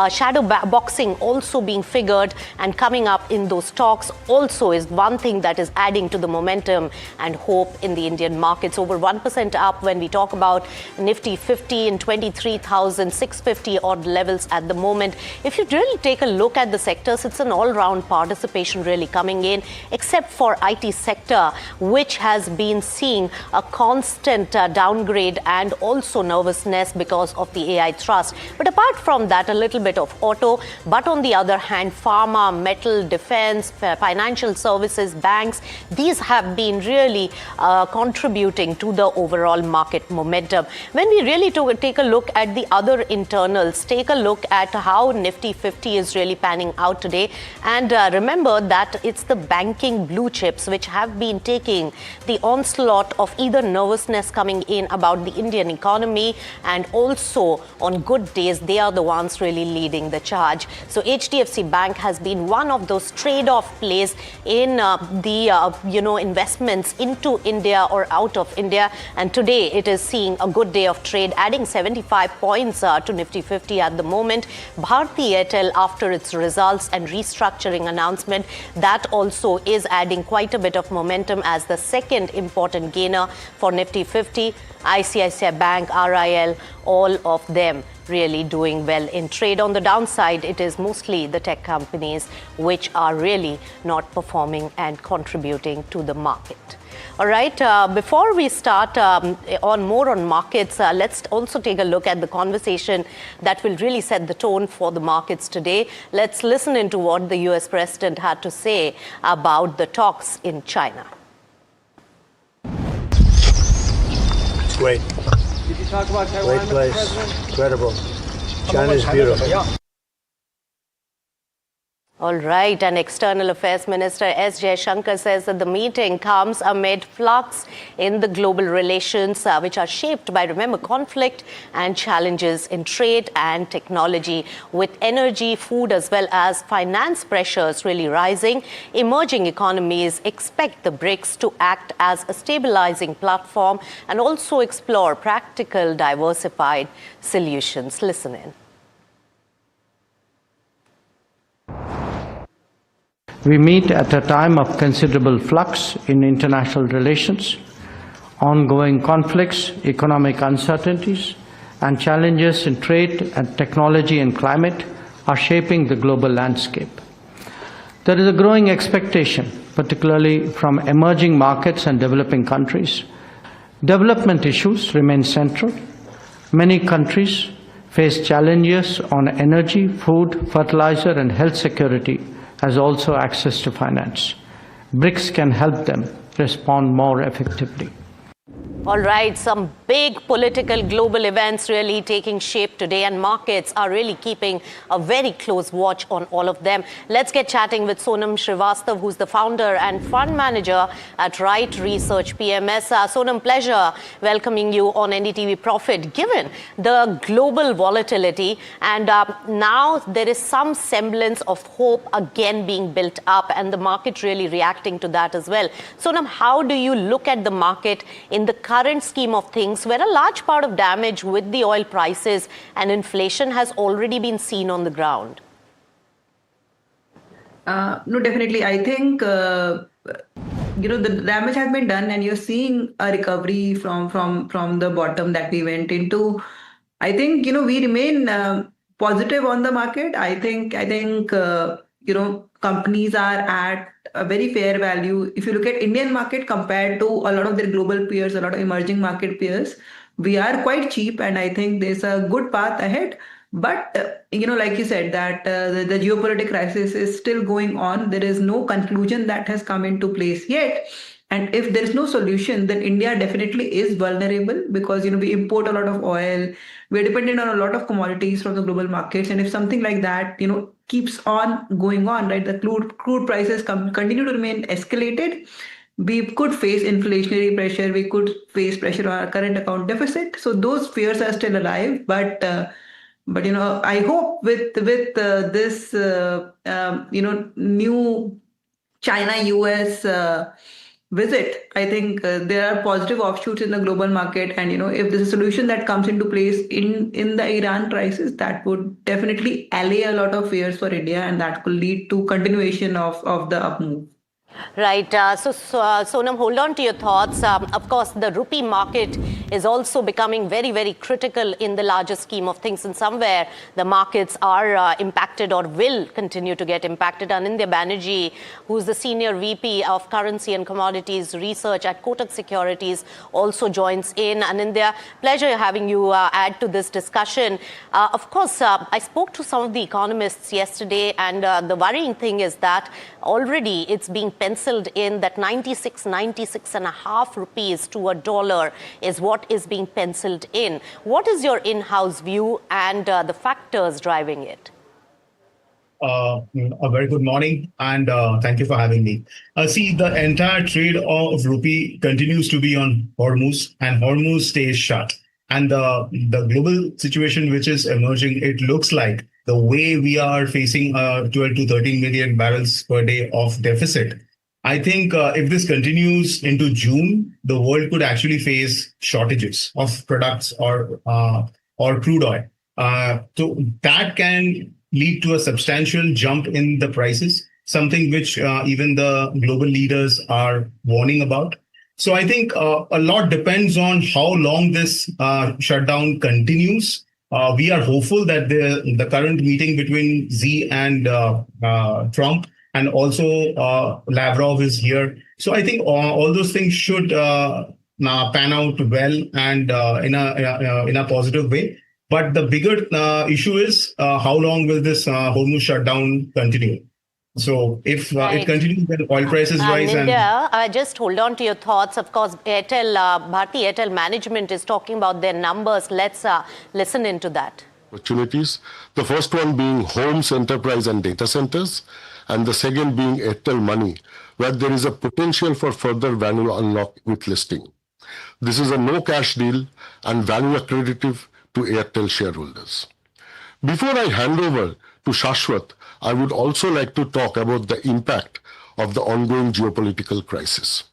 shadow boxing also being figured and coming up in those talks also is one thing that is adding to the momentum and hope in the Indian markets. Over 1% up when we talk about Nifty 50 in 23,650 odd levels at the moment. If you really take a look at the sectors, it's an all-round participation really coming in, except for IT sector, which has been seeing a constant downgrade and also nervousness because of the AI thrust. But apart from that, a little bit of auto, but on the other hand, pharma, metal, defense, financial services, banks, these have been really contributing to the overall market momentum. When we really take a look at the other internals, take a look at how Nifty 50 is really panning out today. And remember that it's the banking blue chips which have been taking the onslaught of either nervousness coming in about the Indian economy, and also on good days, they are the ones really leading the charge. So HDFC Bank has been one of those trade-off plays in the investments into India or out of India, and today it is seeing a good day of trade, adding 75 points to Nifty 50 at the moment. Bharti Airtel, after its results and restructuring announcement, that also is adding quite a bit of momentum as the second important gainer for Nifty 50. ICICI Bank, RIL, all of them really doing well in trade. On the downside, it is mostly the tech companies which are really not performing and contributing to the market. All right, before we start more on markets, let's also take a look at the conversation that will really set the tone for the markets today. Let's listen into what the US President had to say about the talks in China. Great. Did you talk about Taiwan? Great place. Incredible. China's beautiful. All right, and External Affairs Minister S. Jaishankar says that the meeting comes amid flux in the global relations, which are shaped by, remember, conflict and challenges in trade and technology. With energy, food, as well as finance pressures really rising, emerging economies expect the BRICS to act as a stabilizing platform and also explore practical, diversified solutions. Listen in. We meet at a time of considerable flux in international relations, ongoing conflicts, economic uncertainties, and challenges in trade and technology and climate are shaping the global landscape. There is a growing expectation, particularly from emerging markets and developing countries. Development issues remain central. Many countries face challenges on energy, food, fertilizer, and health security, as also access to finance. BRICS can help them respond more effectively. All right, some big political global events really taking shape today, and markets are really keeping a very close watch on all of them. Let's get chatting with Sonam Srivastav, who's the founder and fund manager at Right Research PMS. Sonam, pleasure welcoming you on NDTV Profit. Given the global volatility, and now there is some semblance of hope again being built up, and the market really reacting to that as well. Sonam, how do you look at the market in the current scheme of things, where a large part of damage with the oil prices and inflation has already been seen on the ground? No, definitely. I think, the damage has been done, and you're seeing a recovery from the bottom that we went into. I think, we remain positive on the market. I think, companies are at a very fair value. If you look at Indian market compared to a lot of their global peers, a lot of emerging market peers, we are quite cheap, and I think there's a good path ahead. But, like you said, that the geopolitical crisis is still going on. There is no conclusion that has come into place yet. And if there is no solution, then India definitely is vulnerable, because, we import a lot of oil. We're dependent on a lot of commodities from the global markets. And if something like that, keeps on going on, right, the crude prices continue to remain escalated, we could face inflationary pressure. We could face pressure on our current account deficit. So those fears are still alive. But I hope with this, new China-US visit, I think there are positive offshoots in the global market. And, if there's a solution that comes into place in the Iran crisis, that would definitely allay a lot of fears for India, and that could lead to continuation of the up move. Right. So Sonam, hold on to your thoughts. Of course, the rupee market is also becoming very, very critical in the larger scheme of things. And somewhere the markets are impacted or will continue to get impacted. Anindya Banerjee, who's the Senior VP of Currency and Commodities Research at Kotak Securities, also joins in. Anindya, pleasure having you add to this discussion. Of course, I spoke to some of the economists yesterday, and the worrying thing is that already it's being penciled in that 96.5 rupees to $1 is what is being penciled in. What is your in-house view and the factors driving it? A very good morning, and thank you for having me. See, the entire trade of rupee continues to be on Hormuz, and Hormuz stays shut. And the global situation which is emerging, it looks like the way we are facing 12 to 13 million barrels per day of deficit. I think if this continues into June, the world could actually face shortages of products or crude oil. So that can lead to a substantial jump in the prices, something which even the global leaders are warning about. So I think a lot depends on how long this shutdown continues. We are hopeful that the current meeting between Xi and Trump, and also Lavrov is here. So I think all those things should pan out well and in a positive way. But the bigger issue is how long will this Hormuz shutdown continue? So if it continues, then oil prices rise. India, just hold on to your thoughts. Of course, Bharti Airtel management is talking about their numbers. Let's listen into that. Opportunities. The first one being homes, enterprise and data centers, and the second being Airtel Money, where there is a potential for further value unlock with listing. This is a no-cash deal and value accretive to Airtel shareholders. Before I hand over to Shashwat, I would also like to talk about the impact of the ongoing geopolitical crisis.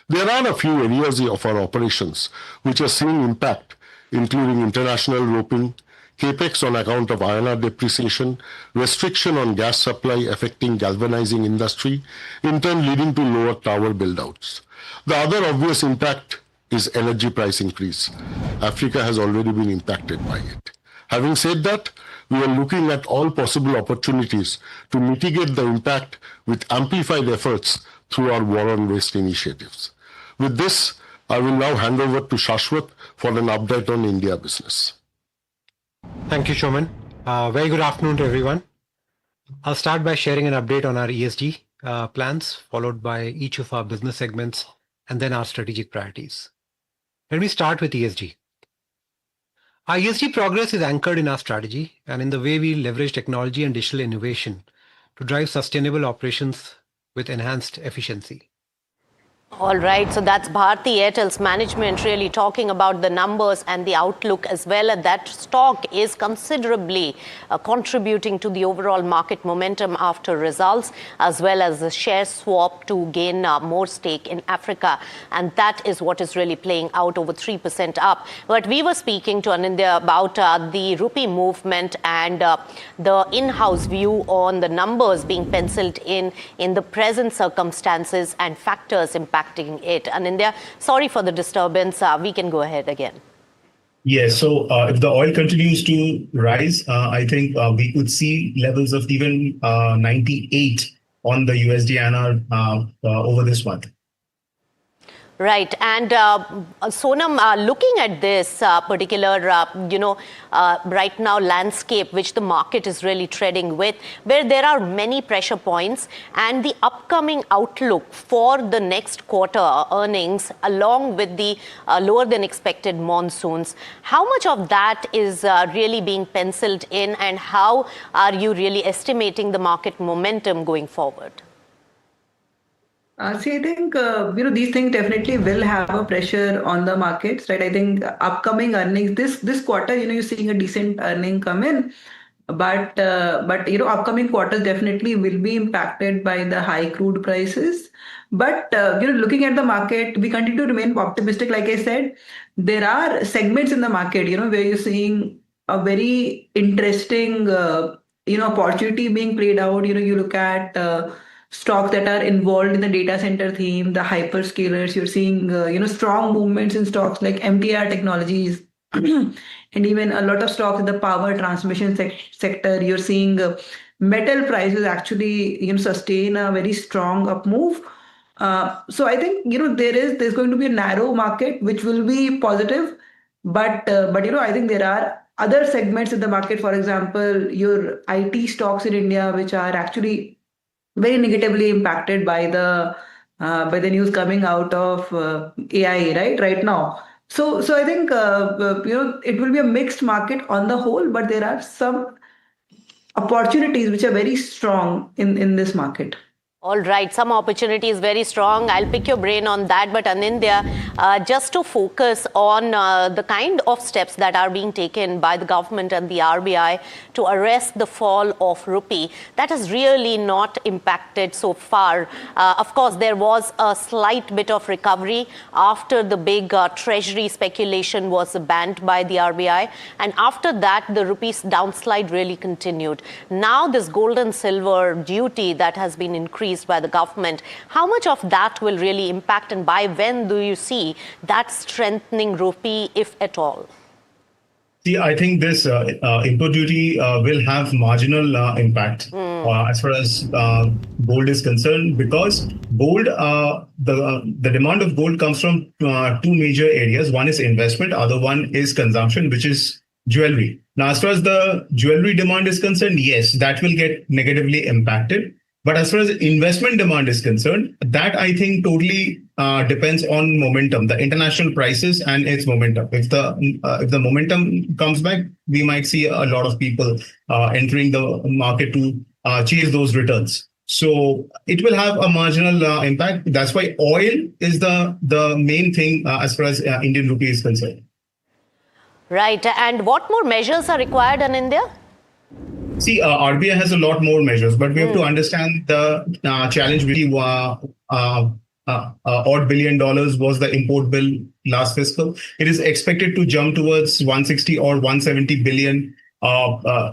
There are a few areas of our operations which are seeing impact, including international roping, capex on account of INR depreciation, restriction on gas supply affecting galvanizing industry, in turn leading to lower tower build-outs. The other obvious impact is energy price increase. Africa has already been impacted by it. Having said that, we are looking at all possible opportunities to mitigate the impact with amplified efforts through our War on Waste initiatives. With this, I will now hand over to Shashwat for an update on India business. Thank you, Showman. Very good afternoon to everyone. I'll start by sharing an update on our ESG plans, followed by each of our business segments, and then our strategic priorities. Let me start with ESG. Our ESG progress is anchored in our strategy and in the way we leverage technology and digital innovation to drive sustainable operations with enhanced efficiency. All right, so that's Bharti Airtel's management really talking about the numbers and the outlook as well. And that stock is considerably contributing to the overall market momentum after results, as well as the share swap to gain more stake in Africa. And that is what is really playing out, over 3% up. But we were speaking to Anindya about the rupee movement and the in-house view on the numbers being penciled in the present circumstances and factors impacting it. Anindya, sorry for the disturbance. We can go ahead again. Yes, so if the oil continues to rise, I think we could see levels of even 98 on the USD INR over this month. Right. And Sonam, looking at this particular, right now landscape, which the market is really treading with, where there are many pressure points and the upcoming outlook for the next quarter earnings, along with the lower than expected monsoons, how much of that is really being penciled in, and how are you really estimating the market momentum going forward? See, I think, these things definitely will have a pressure on the markets, right? I think upcoming earnings, this quarter, you're seeing a decent earning come in, but upcoming quarters definitely will be impacted by the high crude prices. But, looking at the market, we continue to remain optimistic. Like I said, there are segments in the market, where you're seeing a very interesting, opportunity being played out. You look at stocks that are involved in the data center theme, the hyperscalers. You're seeing, strong movements in stocks like MTR Technologies, and even a lot of stocks in the power transmission sector. You're seeing metal prices actually, sustain a very strong up move. So I think, there's going to be a narrow market, which will be positive. But I think there are other segments in the market, for example, your IT stocks in India, which are actually very negatively impacted by the news coming out of AI right now. So I think it will be a mixed market on the whole, but there are some opportunities which are very strong in this market. All right, some opportunity is very strong. I'll pick your brain on that. But Anindya, just to focus on the kind of steps that are being taken by the government and the RBI to arrest the fall of rupee, that has really not impacted so far. Of course, there was a slight bit of recovery after the big treasury speculation was banned by the RBI. And after that, the rupee's downslide really continued. Now this gold and silver duty that has been increased by the government, how much of that will really impact, and by when do you see that strengthening rupee, if at all? See, I think this import duty will have marginal impact as far as gold is concerned, because gold, the demand of gold comes from two major areas. One is investment, other one is consumption, which is jewelry. Now, as far as the jewelry demand is concerned, yes, that will get negatively impacted. But as far as investment demand is concerned, that I think totally depends on momentum, the international prices and its momentum. If the momentum comes back, we might see a lot of people entering the market to chase those returns. So it will have a marginal impact. That's why oil is the main thing as far as Indian rupee is concerned. Right. And what more measures are required in India? See, RBI has a lot more measures, but we have to understand the challenge. Odd $1 billion was the import bill last fiscal. It is expected to jump towards 160 or 170 billion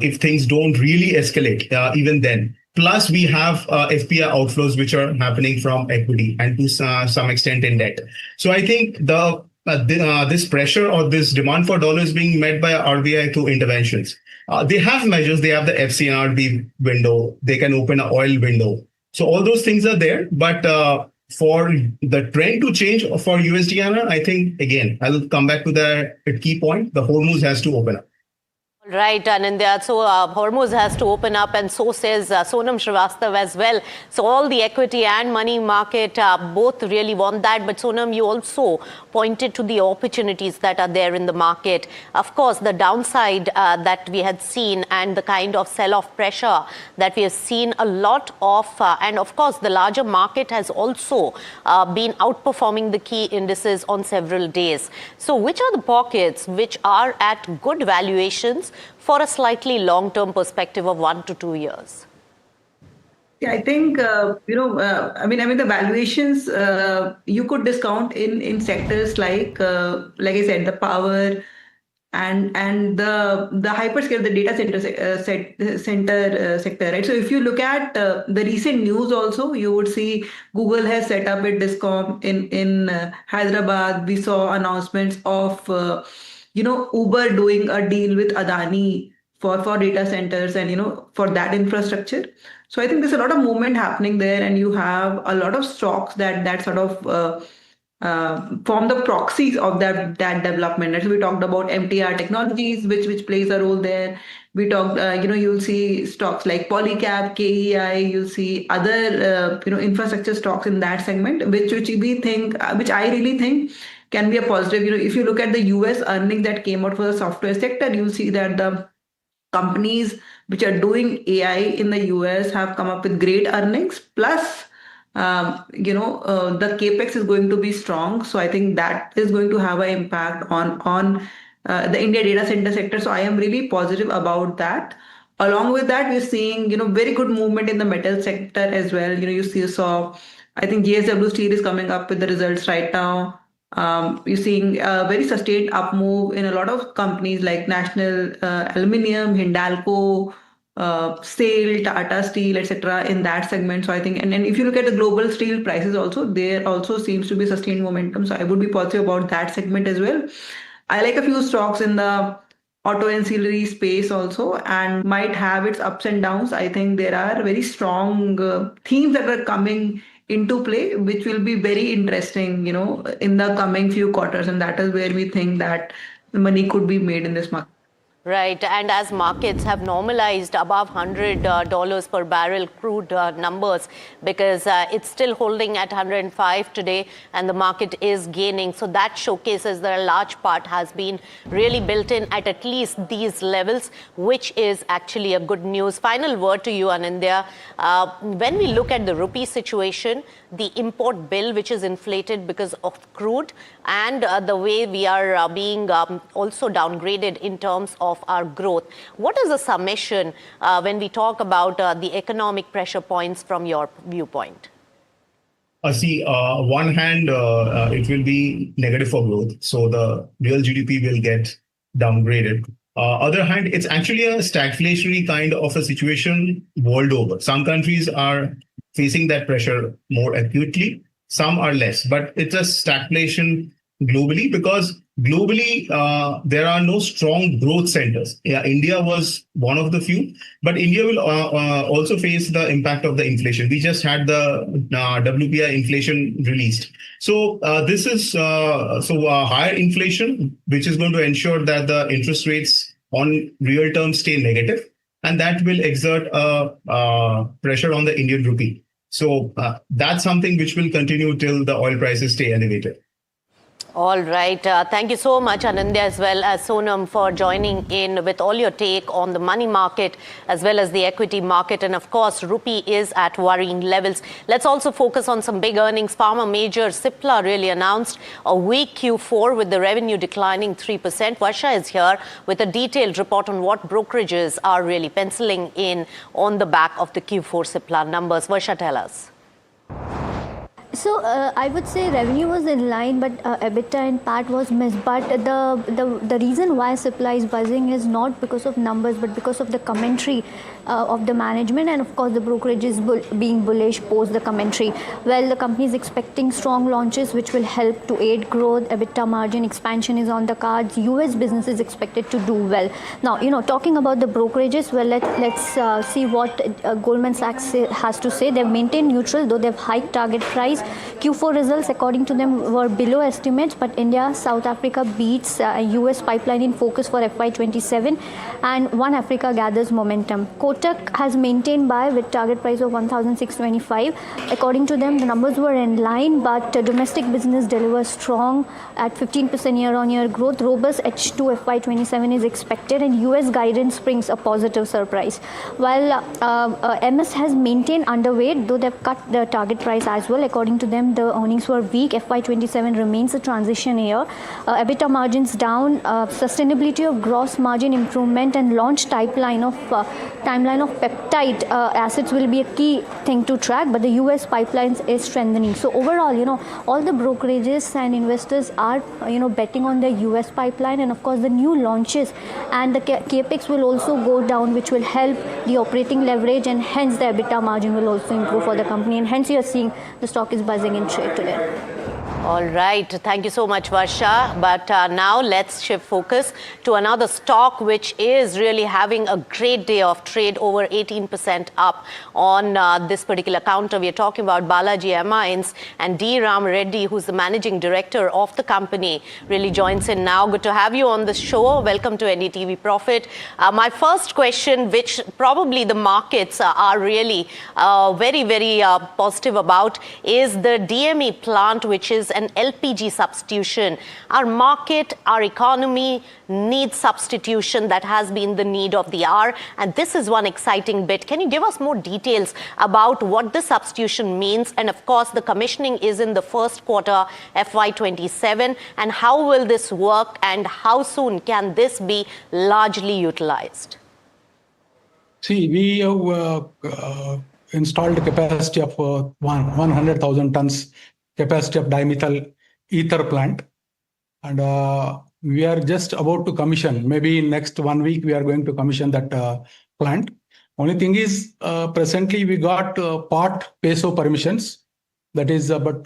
if things don't really escalate even then. Plus, we have FPI outflows which are happening from equity and to some extent in debt. So I think this pressure or this demand for dollars being met by RBI through interventions. They have measures. They have the FCNRB window. They can open an oil window. So all those things are there. But for the trend to change for USD INR, I think, again, I'll come back to the key point. The Hormuz has to open up. Right, Anindya. So Hormuz has to open up, and so says Sonam Srivastav as well. So all the equity and money market both really want that. But Sonam, you also pointed to the opportunities that are there in the market. Of course, the downside that we had seen and the kind of sell-off pressure that we have seen a lot of, and of course, the larger market has also been outperforming the key indices on several days. So which are the pockets which are at good valuations for a slightly long-term perspective of 1 to 2 years? Yeah, I think I mean the valuations you could discount in sectors like I said, the power and the hyperscale, the data center sector, right? So if you look at the recent news, also you would see Google has set up a discom in Hyderabad. We saw announcements of Uber doing a deal with Adani for data centers and for that infrastructure. So I think there's a lot of movement happening there, and you have a lot of stocks that sort of form the proxies of that development. Right? So we talked about MTR Technologies, which plays a role there. We talked, you'll see stocks like Polycab, KEI. You'll see other, infrastructure stocks in that segment, which we think, which I really think can be a positive. If you look at the US earnings that came out for the software sector, you'll see that the companies which are doing AI in the US have come up with great earnings. Plus, the capex is going to be strong. So I think that is going to have an impact on the India data center sector. So I am really positive about that. Along with that, we're seeing, very good movement in the metal sector as well. I think JSW Steel is coming up with the results right now. You're seeing a very sustained up move in a lot of companies like National Aluminium, Hindalco, SAIL, Tata Steel, etc. in that segment. So I think, and then if you look at the global steel prices also, there also seems to be sustained momentum. So I would be positive about that segment as well. I like a few stocks in the auto ancillary space also, and might have its ups and downs. I think there are very strong themes that are coming into play, which will be very interesting, in the coming few quarters. And that is where we think that money could be made in this market. Right, and as markets have normalized above $100 per barrel crude numbers, because it's still holding at 105 today, and the market is gaining. So that showcases that a large part has been really built in at least these levels, which is actually a good news. Final word to you, Anindya. When we look at the rupee situation, the import bill, which is inflated because of crude, and the way we are being also downgraded in terms of our growth. What is the summation when we talk about the economic pressure points from your viewpoint? One hand, it will be negative for growth. So the real GDP will get downgraded. Other hand, it's actually a stagflationary kind of a situation world over. Some countries are facing that pressure more acutely, some are less, but it's a stagflation globally, because globally there are no strong growth centers. Yeah, India was one of the few, but India will also face the impact of the inflation. We just had the WPI inflation released. So this is higher inflation, which is going to ensure that the interest rates on real terms stay negative, and that will exert pressure on the Indian rupee. So that's something which will continue till the oil prices stay elevated. All right. Thank you so much, Anindya, as well as Sonam, for joining in with all your take on the money market as well as the equity market. And of course, rupee is at worrying levels. Let's also focus on some big earnings. Pharma major Cipla really announced a weak Q4 with the revenue declining 3%. Varsha is here with a detailed report on what brokerages are really penciling in on the back of the Q4 Cipla numbers. Varsha, tell us. So I would say revenue was in line, but EBITDA and PAT was missed. But the reason why Cipla is buzzing is not because of numbers, but because of the commentary of the management, and of course the brokerage is being bullish post the commentary. Well, the company is expecting strong launches which will help to aid growth. EBITDA margin expansion is on the cards. US business is expected to do well. Now, talking about the brokerages, well, let's see what Goldman Sachs has to say. They've maintained neutral, though they've hiked target price. Q4 results, according to them, were below estimates, but India, South Africa beats US pipeline in focus for FY27, and One Africa gathers momentum. Kotak has maintained buy with target price of 1,625. According to them, the numbers were in line, but domestic business delivers strong at 15% year-on-year growth. Robust H2 FY27 is expected, and US guidance brings a positive surprise. While MS has maintained underweight, though they've cut the target price as well. According to them, the earnings were weak. FY27 remains a transition year. EBITDA margins down, sustainability of gross margin improvement and launch timeline of peptide assets will be a key thing to track, but the US pipelines is strengthening. So overall, all the brokerages and investors are, betting on the US pipeline, and of course the new launches and the capex will also go down, which will help the operating leverage, and hence the EBITDA margin will also improve for the company, and hence you're seeing the stock is buzzing in trade today. All right. Thank you so much, Varsha. But now let's shift focus to another stock which is really having a great day of trade, over 18% up on this particular counter. We are talking about Balaji Amines, and D. Ram Reddy, who's the managing director of the company, really joins in now. Good to have you on the show. Welcome to NDTV Profit. My first question, which probably the markets are really very, very positive about, is the DME plant, which is an LPG substitution. Our market, our economy needs substitution. That has been the need of the hour, and this is one exciting bit. Can you give us more details about what the substitution means? And of course, the commissioning is in the first quarter FY27, and how will this work, and how soon can this be largely utilized? See, we have installed a capacity of 100,000 tons capacity of dimethyl ether plant, and we are just about to commission. Maybe in next 1 week we are going to commission that plant. Only thing is, presently we got part peso permissions, that is about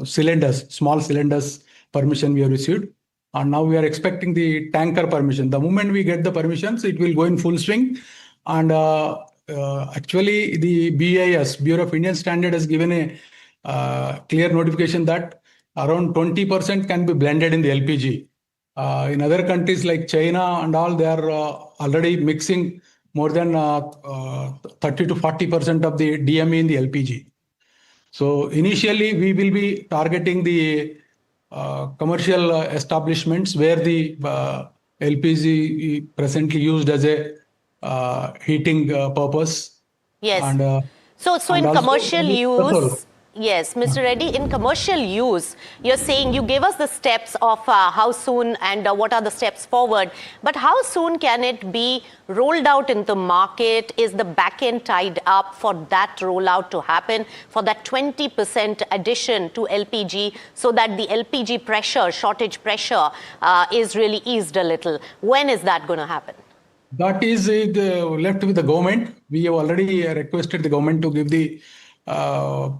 cylinders, small cylinders permission we have received, and now we are expecting the tanker permission. The moment we get the permissions, it will go in full swing. And actually the BIS, Bureau of Indian Standard, has given a clear notification that around 20% can be blended in the LPG. In other countries like China and all, they are already mixing more than 30 to 40% of the DME in the LPG. So initially we will be targeting the commercial establishments where the LPG presently used as a heating purpose. Yes. And, so in commercial use. Petrol. Yes, Mr. Reddy, in commercial use, you're saying you gave us the steps of how soon and what are the steps forward, but how soon can it be rolled out in the market? Is the back end tied up for that rollout to happen, for that 20% addition to LPG, so that the LPG pressure, shortage pressure is really eased a little? When is that going to happen? That is left with the government. We have already requested the government to give the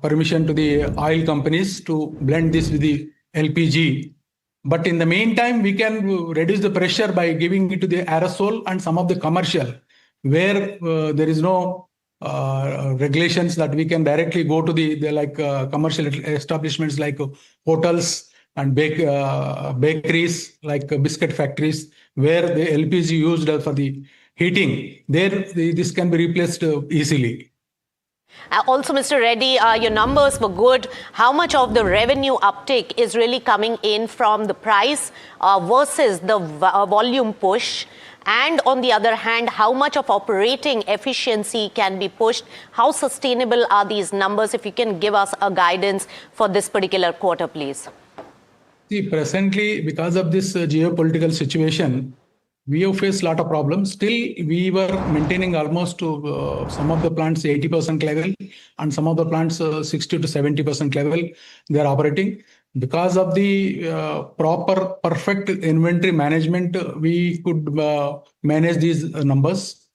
permission to the oil companies to blend this with the LPG. But in the meantime, we can reduce the pressure by giving it to the aerosol and some of the commercial, where there is no regulations, that we can directly go to the commercial establishments like hotels and bakeries, like biscuit factories, where the LPG used for the heating. There, this can be replaced easily. Also, Mr. Reddy, your numbers were good. How much of the revenue uptick is really coming in from the price versus the volume push? And on the other hand, how much of operating efficiency can be pushed? How sustainable are these numbers? If you can give us a guidance for this particular quarter, please. See, presently, because of this geopolitical situation, we have faced a lot of problems. Still, we were maintaining almost to some of the plants 80% level, and some of the plants 60 to 70% level they are operating. Because of the proper, perfect inventory management, we could manage these numbers.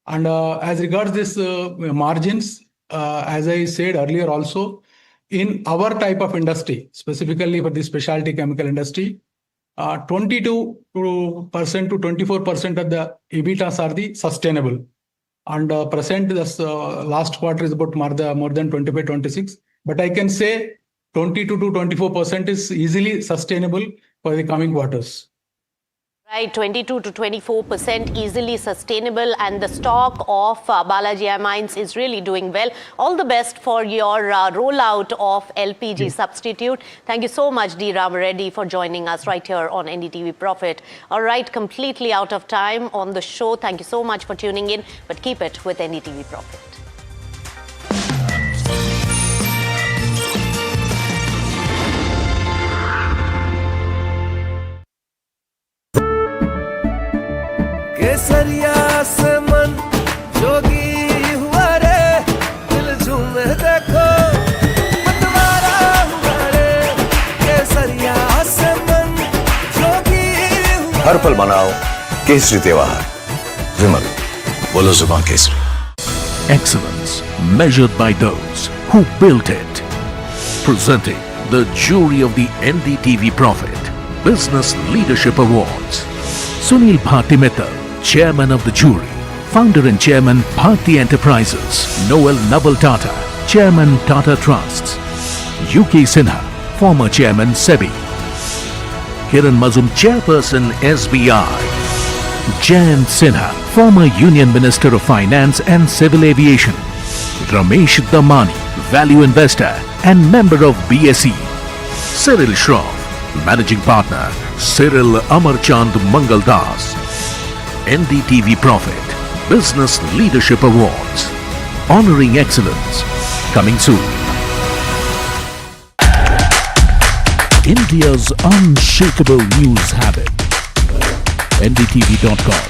And as regards this margins, as I said earlier also, in our type of industry, specifically for the specialty chemical industry, 22% to 24% of the EBITDAs are the sustainable. And present, this last quarter is about more than 25, 26. but I can say 22 to 24% is easily sustainable for the coming quarters. Right, 22 to 24% easily sustainable, and the stock of Balaji Amines is really doing well. All the best for your rollout of LPG substitute. Thank you so much, D. Ramareddy, for joining us right here on NDTV Profit. All right, completely out of time on the show. Thank you so much for tuning in, but keep it with NDTV Profit. केसरिया से मन जोगी हुआ रे दिल झूमे देखो मतवारा हुआ रे केसरिया से मन जोगी हुआ हर पल मनाओ केसरी त्योहार विमल बोलो जुबान Kesari Excellence measured by those who built it. Presenting the jury of the NDTV Profit Business Leadership Awards. Sunil Bharti Mittal, Chairman of the jury. Founder and Chairman, Bharti Enterprises. Noel Naval Tata, Chairman, Tata Trusts. UK Sinha, former Chairman, SEBI. Kiran Mazum, Chairperson, SBI. Jayant Sinha, former Union Minister of Finance and Civil Aviation. Ramesh Damani, value investor and member of BSE. Cyril Shroff, Managing Partner, Cyril Amarchand Mangaldas. NDTV Profit Business Leadership Awards. Honoring excellence. Coming soon. India's unshakable news habit. NDTV.com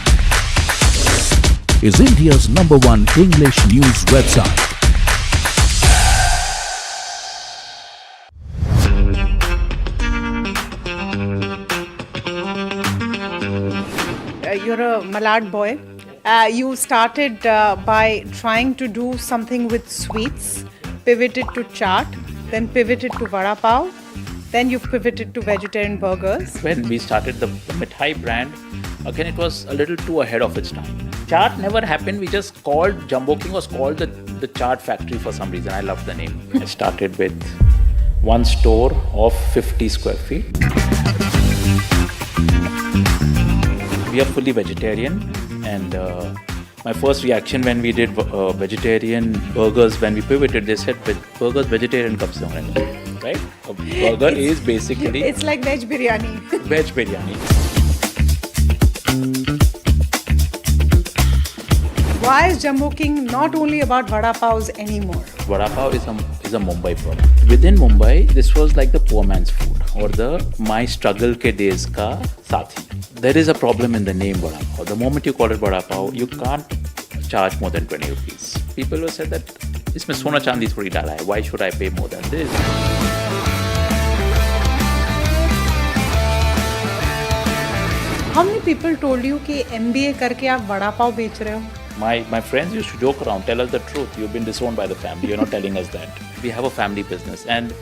is India's #1 English news website. You're a Malad boy. You started by trying to do something with sweets, pivoted to chaat, then pivoted to vada pav, then you pivoted to vegetarian burgers. When we started the Mithai brand, again it was a little too ahead of its time. Chaat never happened. We just called, Jumbo King was called the chaat factory for some reason. I love the name. I started with one store of 50 square feet. We are fully vegetarian, and my first reaction when we did vegetarian burgers, when we pivoted, they said burgers vegetarian kab se hone lage, right? A burger is basically... It's like veg biryani. Veg biryani. Why is Jumbo King not only about vada pavs anymore? Vada pav is a Mumbai product. Within Mumbai, this was like the poor man's food, or the my struggle ke days ka sathi. There is a problem in the name vada pav. The moment you call it vada pav, you can't charge more than 20 rupees. People will say that isme sona chandi thodi dala hai. Why should I pay more than this? How many people told you कि MBA करके आप वड़ा पाव बेच रहे हो? My friends used to joke around, tell us the truth. You've been disowned by the family. You're not telling us that. We have a family business, and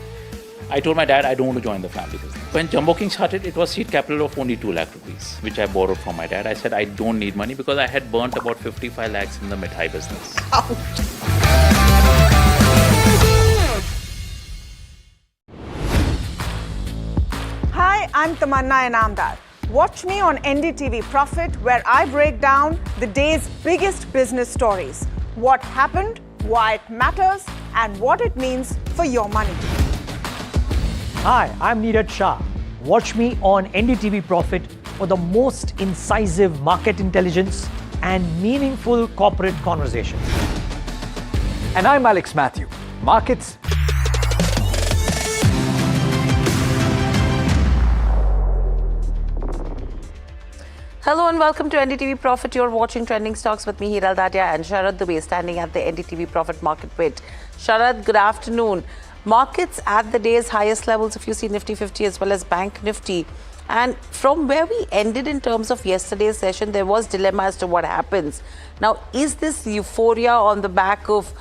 I told my dad I don't want to join the family business. When Jumbo King started, it was seed capital of only 2 lakh rupees, which I borrowed from my dad. I said I don't need money because I had burnt about 55 lakhs in the mithai business. Ouch. Hi, I'm Tamanna Inamdar. Watch me on NDTV Profit, where I break down the day's biggest business stories. What happened, why it matters, and what it means for your money. Hi, I'm Neeraj Shah. Watch me on NDTV Profit for the most incisive market intelligence and meaningful corporate conversations. And I'm Alex Matthew. Markets. Hello and welcome to NDTV Profit. You're watching Trending Stocks with me, Hiral Dadia, and Sharad Dubey standing at the NDTV Profit Market Pit. Sharad, good afternoon. Markets at the day's highest levels, if you see Nifty 50 as well as Bank Nifty. And from where we ended in terms of yesterday's session, there was dilemma as to what happens. Now, is this euphoria on the back of,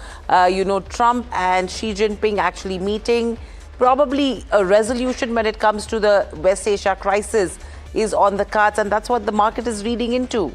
Trump and Xi Jinping actually meeting? Probably a resolution when it comes to the West Asia crisis is on the cards, and that's what the market is reading into.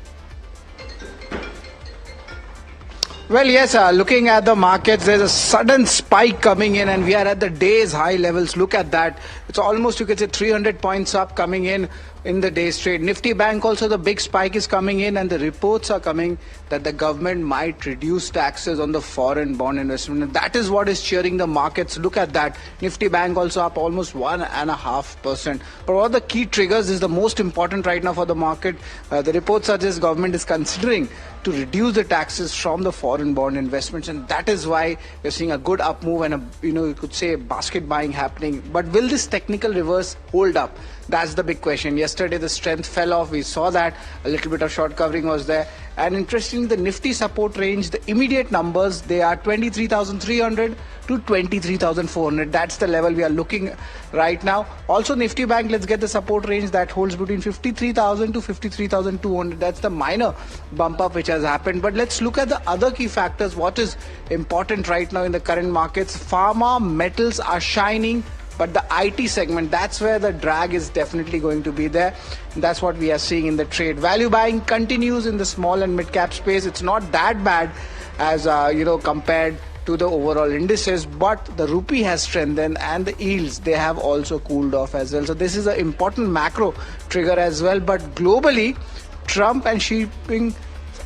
Well, yes, looking at the markets, there's a sudden spike coming in and we are at the day's high levels. Look at that. It's almost, you could say, 300 points up coming in the day's trade. Nifty Bank also, the big spike is coming in and the reports are coming that the government might reduce taxes on the foreign bond investment. And that is what is cheering the markets. Look at that. Nifty Bank also up almost 1.5%. But what are the key triggers is the most important right now for the market. The report suggests government is considering to reduce the taxes from the foreign bond investments, and that is why we're seeing a good up move and a, you could say, basket buying happening. But will this technical reverse hold up? That's the big question. Yesterday the strength fell off. We saw that a little bit of short covering was there. And interestingly, the Nifty support range, the immediate numbers, they are 23,300 to 23,400. That's the level we are looking right now. Also Nifty Bank, let's get the support range that holds between 53,000 to 53,200. That's the minor bump up which has happened. But let's look at the other key factors. What is important right now in the current markets? Pharma, metals are shining. But the IT segment, that's where the drag is definitely going to be there. And that's what we are seeing in the trade. Value buying continues in the small and mid cap space. It's not that bad as, compared to the overall indices, but the rupee has strengthened and the yields, they have also cooled off as well. So this is an important macro trigger as well. But globally, Trump and Xi Jinping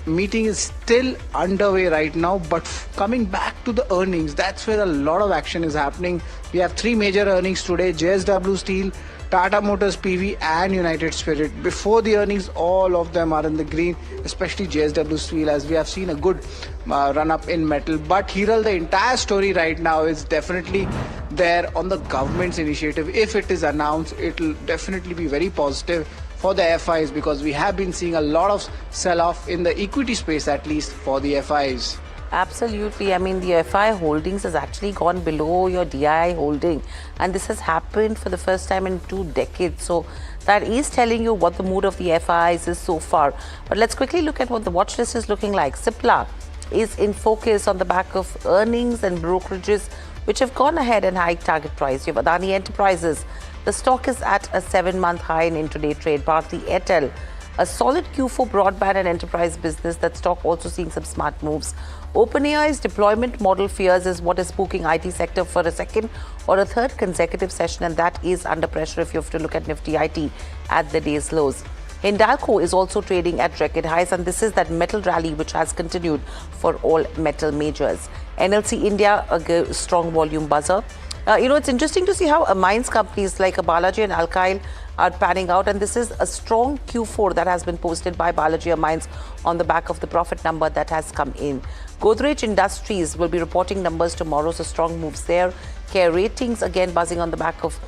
meeting is still underway right now, but coming back to the earnings, that's where a lot of action is happening. We have three major earnings today: JSW Steel, Tata Motors PV and United Spirit. Before the earnings, all of them are in the green, especially JSW Steel, as we have seen a good run up in metal. But Hiral, the entire story right now is definitely there on the government's initiative. If it is announced, it will definitely be very positive for the FIs, because we have been seeing a lot of sell-off in the equity space, at least for the FIs. Absolutely. I mean, the FI holdings has actually gone below your DII holding, and this has happened for the first time in 2 decades. So that is telling you what the mood of the FIs is so far. But let's quickly look at what the watch list is looking like. Cipla is in focus on the back of earnings and brokerages which have gone ahead and hiked target price. You have Adani Enterprises. The stock is at a 7-month high in intraday trade. Partly Airtel, a solid Q4 broadband and enterprise business. That stock also seeing some smart moves. OpenAI's deployment model fears is what is spooking IT sector for a second or a third consecutive session, and that is under pressure if you have to look at Nifty IT at the day's lows. Hindalco is also trading at record highs, and this is that metal rally which has continued for all metal majors. NLC India, a strong volume buzzer. It's interesting to see how mines companies like Balaji and Alkyl are panning out, and this is a strong Q4 that has been posted by Balaji Mines on the back of the profit number that has come in. Godrej Industries will be reporting numbers tomorrow, so strong moves there. Care Ratings again buzzing on the back of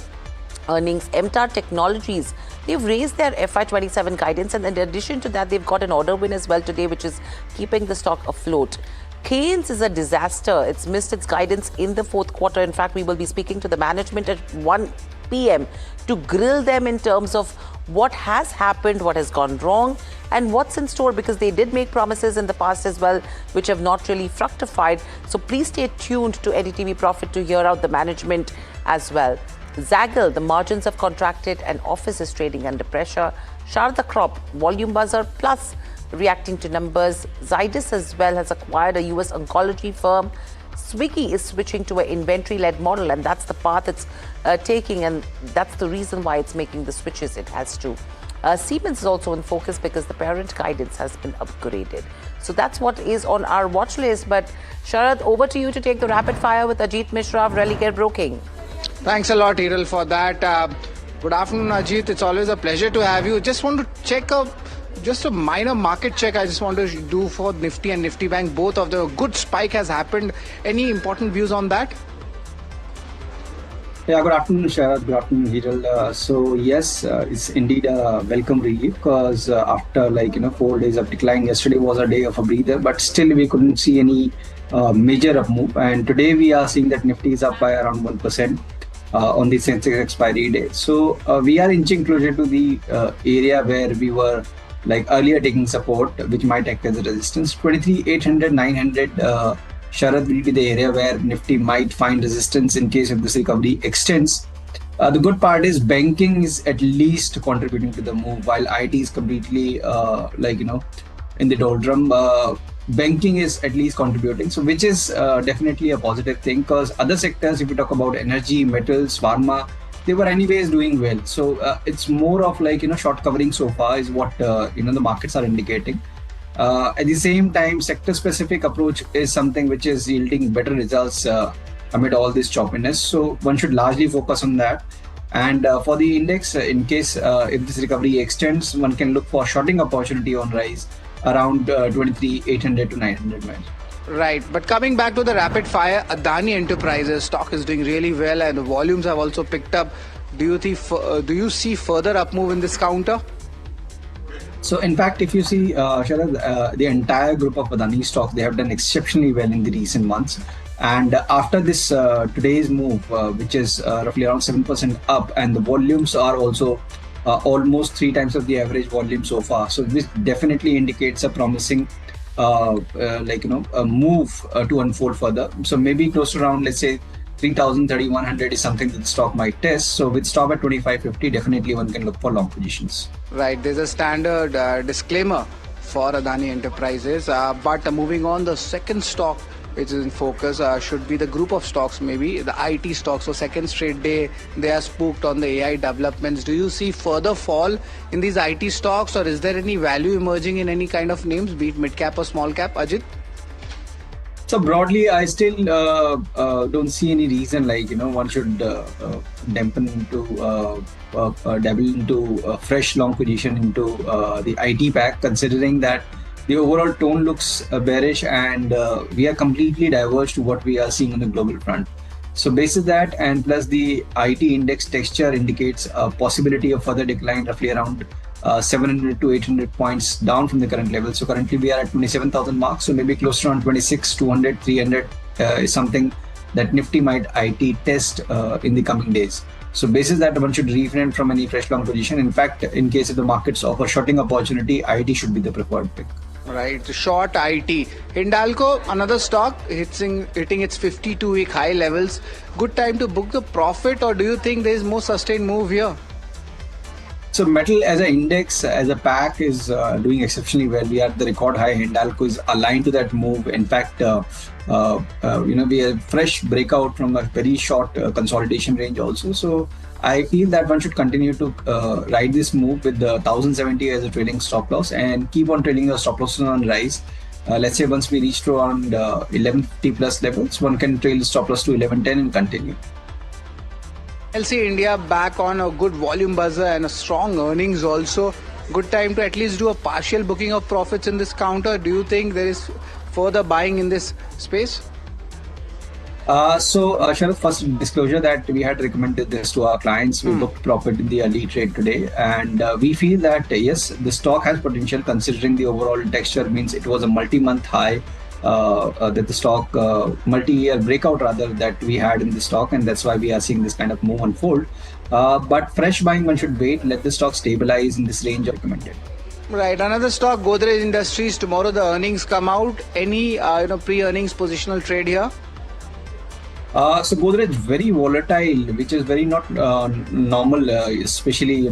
earnings. MTAR Technologies, they've raised their FY27 guidance, and in addition to that, they've got an order win as well today, which is keeping the stock afloat. Keynes is a disaster. It's missed its guidance in the fourth quarter. In fact, we will be speaking to the management at 1 p.m. to grill them in terms of what has happened, what has gone wrong, and what's in store, because they did make promises in the past as well, which have not really fructified. So please stay tuned to NDTV Profit to hear out the management as well. Zaggle, the margins have contracted and office is trading under pressure. Sharda Crop, volume buzzer plus reacting to numbers. Zydus as well has acquired a US oncology firm. Swiggy is switching to an inventory-led model, and that's the path it's taking, and that's the reason why it's making the switches it has to. Siemens is also in focus because the parent guidance has been upgraded. So that's what is on our watch list. But Sharad, over to you to take the rapid fire with Ajit Mishra of Relicare Broking. Thanks a lot, Hiral, for that. Good afternoon, Ajit. It's always a pleasure to have you. Just want to check up. Just a minor market check I just want to do for Nifty and Nifty Bank. Both of the good spike has happened. Any important views on that? Yeah, good afternoon, Sharad. Good afternoon, Hiral. So yes, it's indeed a welcome relief, because after 4 days of decline, yesterday was a day of a breather, but still we couldn't see any major up move. And today we are seeing that Nifty is up by around 1% on the Sensex expiry day. So we are inching closer to the area where we were earlier taking support, which might act as a resistance. 23,800, 900 Sharad will be the area where Nifty might find resistance in case if this recovery extends. The good part is banking is at least contributing to the move, while IT is completely in the doldrum. banking is at least contributing, so which is definitely a positive thing, because other sectors, if you talk about energy, metals, pharma, they were anyways doing well. So it's more of like, short covering so far is what the markets are indicating. At the same time, sector specific approach is something which is yielding better results amid all this choppiness, so one should largely focus on that. And for the index, in case if this recovery extends, one can look for shorting opportunity on rise around 23,800 to 900 miles. Right, but coming back to the rapid fire, Adani Enterprises stock is doing really well and the volumes have also picked up. Do you see further up move in this counter? So in fact, if you see, Sharad, the entire group of Adani stocks, they have done exceptionally well in the recent months. And after this today's move, which is roughly around 7% up, and the volumes are also almost 3 times of the average volume so far. So this definitely indicates a promising a move to unfold further. So maybe close to around, let's say, 3,000, 3,100 is something that the stock might test. So with stop at 2550, definitely one can look for long positions. Right, there's a standard disclaimer for Adani Enterprises. But moving on, the second stock which is in focus should be the group of stocks, maybe the IT stocks. So second straight day, they are spooked on the AI developments. Do you see further fall in these IT stocks, or is there any value emerging in any kind of names, be it mid cap or small cap, Ajit? So broadly, I still don't see any reason one should dampen into dabble into a fresh long position into the IT pack, considering that the overall tone looks bearish and we are completely diverged to what we are seeing on the global front. So basis that, and plus the IT index texture indicates a possibility of further decline, roughly around 700 to 800 points down from the current level. So currently we are at 27,000 marks. So maybe close to around 26, 200, 300 is something that Nifty might IT test in the coming days. So basis that, one should refrain from any fresh long position. In fact, in case if the markets offer shorting opportunity, IT should be the preferred pick. Right, short IT. Hindalco, another stock hitting its 52-week high levels. Good time to book the profit, or do you think there is more sustained move here? So metal as an index, as a pack, is doing exceptionally well. We are at the record high. Hindalco is aligned to that move. In fact, we have fresh breakout from a very short consolidation range also. So I feel that one should continue to ride this move with the 1070 as a trailing stop loss and keep on trailing your stop losses on rise. Let's say once we reach to around 1150 plus levels, one can trail the stop loss to 1110 and continue. LC India back on a good volume buzzer and a strong earnings also. Good time to at least do a partial booking of profits in this counter. Do you think there is further buying in this space? Sharad, first disclosure that we had recommended this to our clients. We booked profit in the early trade today, and we feel that yes, the stock has potential considering the overall texture. Means it was a multi-month high that the stock multi-year breakout rather that we had in the stock, and that's why we are seeing this kind of move unfold. But fresh buying, one should wait, let the stock stabilize in this range recommended. Right, another stock, Godrej Industries. Tomorrow the earnings come out. Any pre-earnings positional trade here? So Godrej very volatile, which is very not normal, especially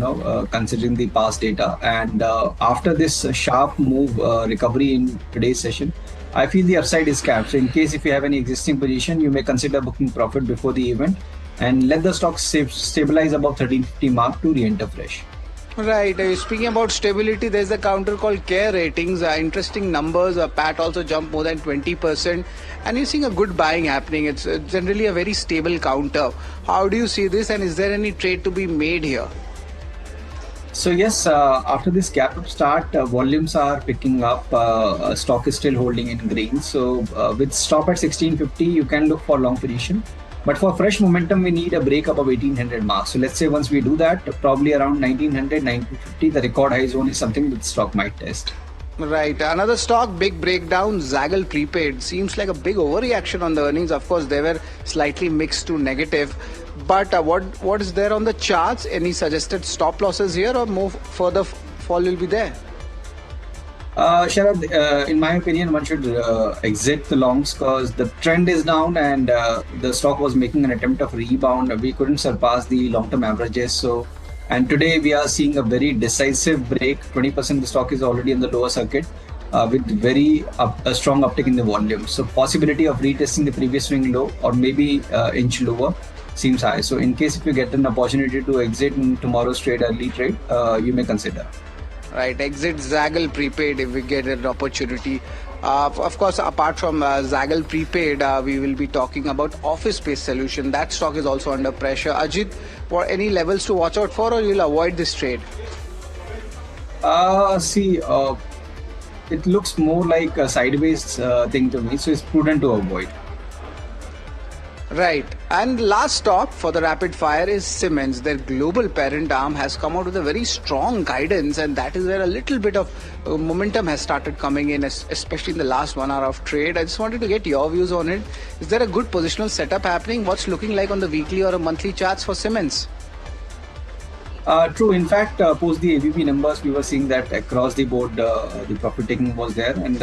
considering the past data. And after this sharp move recovery in today's session, I feel the upside is capped. So in case if you have any existing position, you may consider booking profit before the event and let the stock stabilize above 1350 mark to re-enter fresh. Right. Speaking about stability, there's a counter called Care Ratings. Interesting numbers. PAT also jumped more than 20%. And you're seeing a good buying happening. It's generally a very stable counter. How do you see this, and is there any trade to be made here? So yes, after this gap up start, volumes are picking up. Stock is still holding in green. So with stop at 1650, you can look for long position. But for fresh momentum, we need a break up of 1800 marks. So let's say once we do that, probably around 1900, 1950, the record high zone is something that the stock might test. Right. Another stock, big breakdown, Zaggle Prepaid. Seems like a big overreaction on the earnings. Of course, they were slightly mixed to negative. But what is there on the charts? Any suggested stop losses here, or more further fall will be there? Sharad, in my opinion, one should exit the longs because the trend is down and the stock was making an attempt of rebound. We couldn't surpass the long-term averages. And today we are seeing a very decisive break. 20% the stock is already in the lower circuit. with very a strong uptick in the volume. So possibility of retesting the previous swing low or maybe inch lower seems high. So in case if you get an opportunity to exit in tomorrow's trade, early trade, you may consider. Right, exit Zaggle prepaid if we get an opportunity. Of course, apart from Zaggle prepaid, we will be talking about office space solution. That stock is also under pressure. Ajit, for any levels to watch out for, or you'll avoid this trade? It looks more like a sideways thing to me, so it's prudent to avoid. Right. And last stock for the rapid fire is Siemens. Their global parent arm has come out with a very strong guidance, and that is where a little bit of momentum has started coming in, especially in the last 1 hour of trade. I just wanted to get your views on it. Is there a good positional setup happening? What's looking like on the weekly or a monthly charts for Siemens? True. In fact, post the ABP numbers, we were seeing that across the board, the profit taking was there, and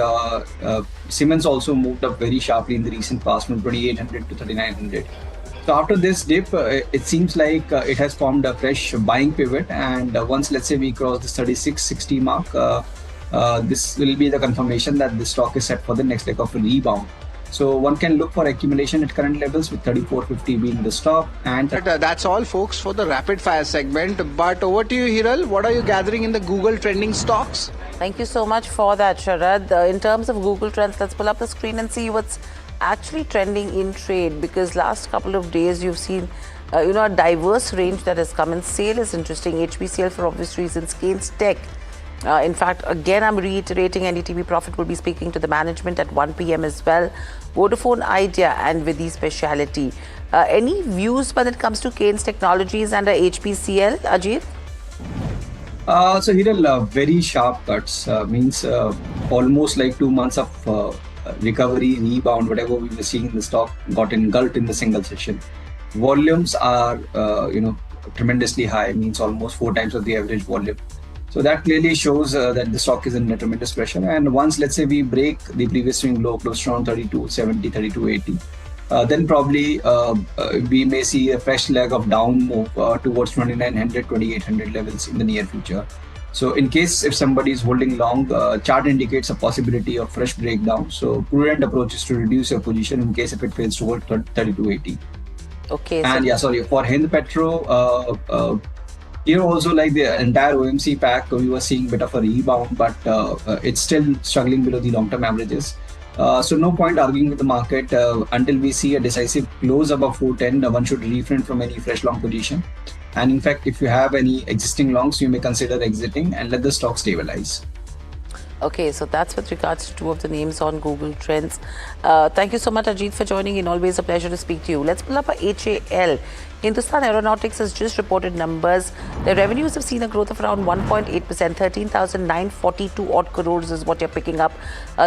Siemens also moved up very sharply in the recent past from 2,800 to 3,900. So after this dip, it seems like it has formed a fresh buying pivot, and once, let's say, we cross the 3660 mark, this will be the confirmation that the stock is set for the next leg of a rebound. So one can look for accumulation at current levels, with 3450 being the stop. And that's all, folks, for the rapid fire segment. But over to you, Hiral. What are you gathering in the Google trending stocks? Thank you so much for that, Sharad. In terms of Google Trends, let's pull up the screen and see what's actually trending in trade, because last couple of days you've seen a diverse range that has come in. Sale is interesting. HBCL for obvious reasons. Keynes Tech. In fact, again, I'm reiterating, NDTV Profit will be speaking to the management at 1 p.m. as well. Vodafone Idea and Vidhi Speciality. Any views when it comes to Keynes Technologies and HPCL, Ajit? So Hiral, very sharp cuts, means almost like 2 months of recovery, rebound, whatever we were seeing in the stock got engulfed in the single session. Volumes are, tremendously high, means almost 4 times of the average volume. So that clearly shows that the stock is in tremendous pressure. And once, let's say, we break the previous swing low close to around 3270, 3280, then probably we may see a fresh leg of down move towards 2900, 2800 levels in the near future. So in case if somebody is holding long, chart indicates a possibility of fresh breakdown. So prudent approach is to reduce your position in case if it fails towards 3280. Okay. And for Hind Petro, here also, like the entire OMC pack, we were seeing a bit of a rebound, but it's still struggling below the long-term averages. So no point arguing with the market until we see a decisive close above 410. One should refrain from any fresh long position. And in fact, if you have any existing longs, you may consider exiting and let the stock stabilize. Okay, so that's with regards to 2 of the names on Google Trends. Thank you so much, Ajit, for joining in. Always a pleasure to speak to you. Let's pull up a HAL. Hindustan Aeronautics has just reported numbers. Their revenues have seen a growth of around 1.8%. 13,942 odd crores is what you're picking up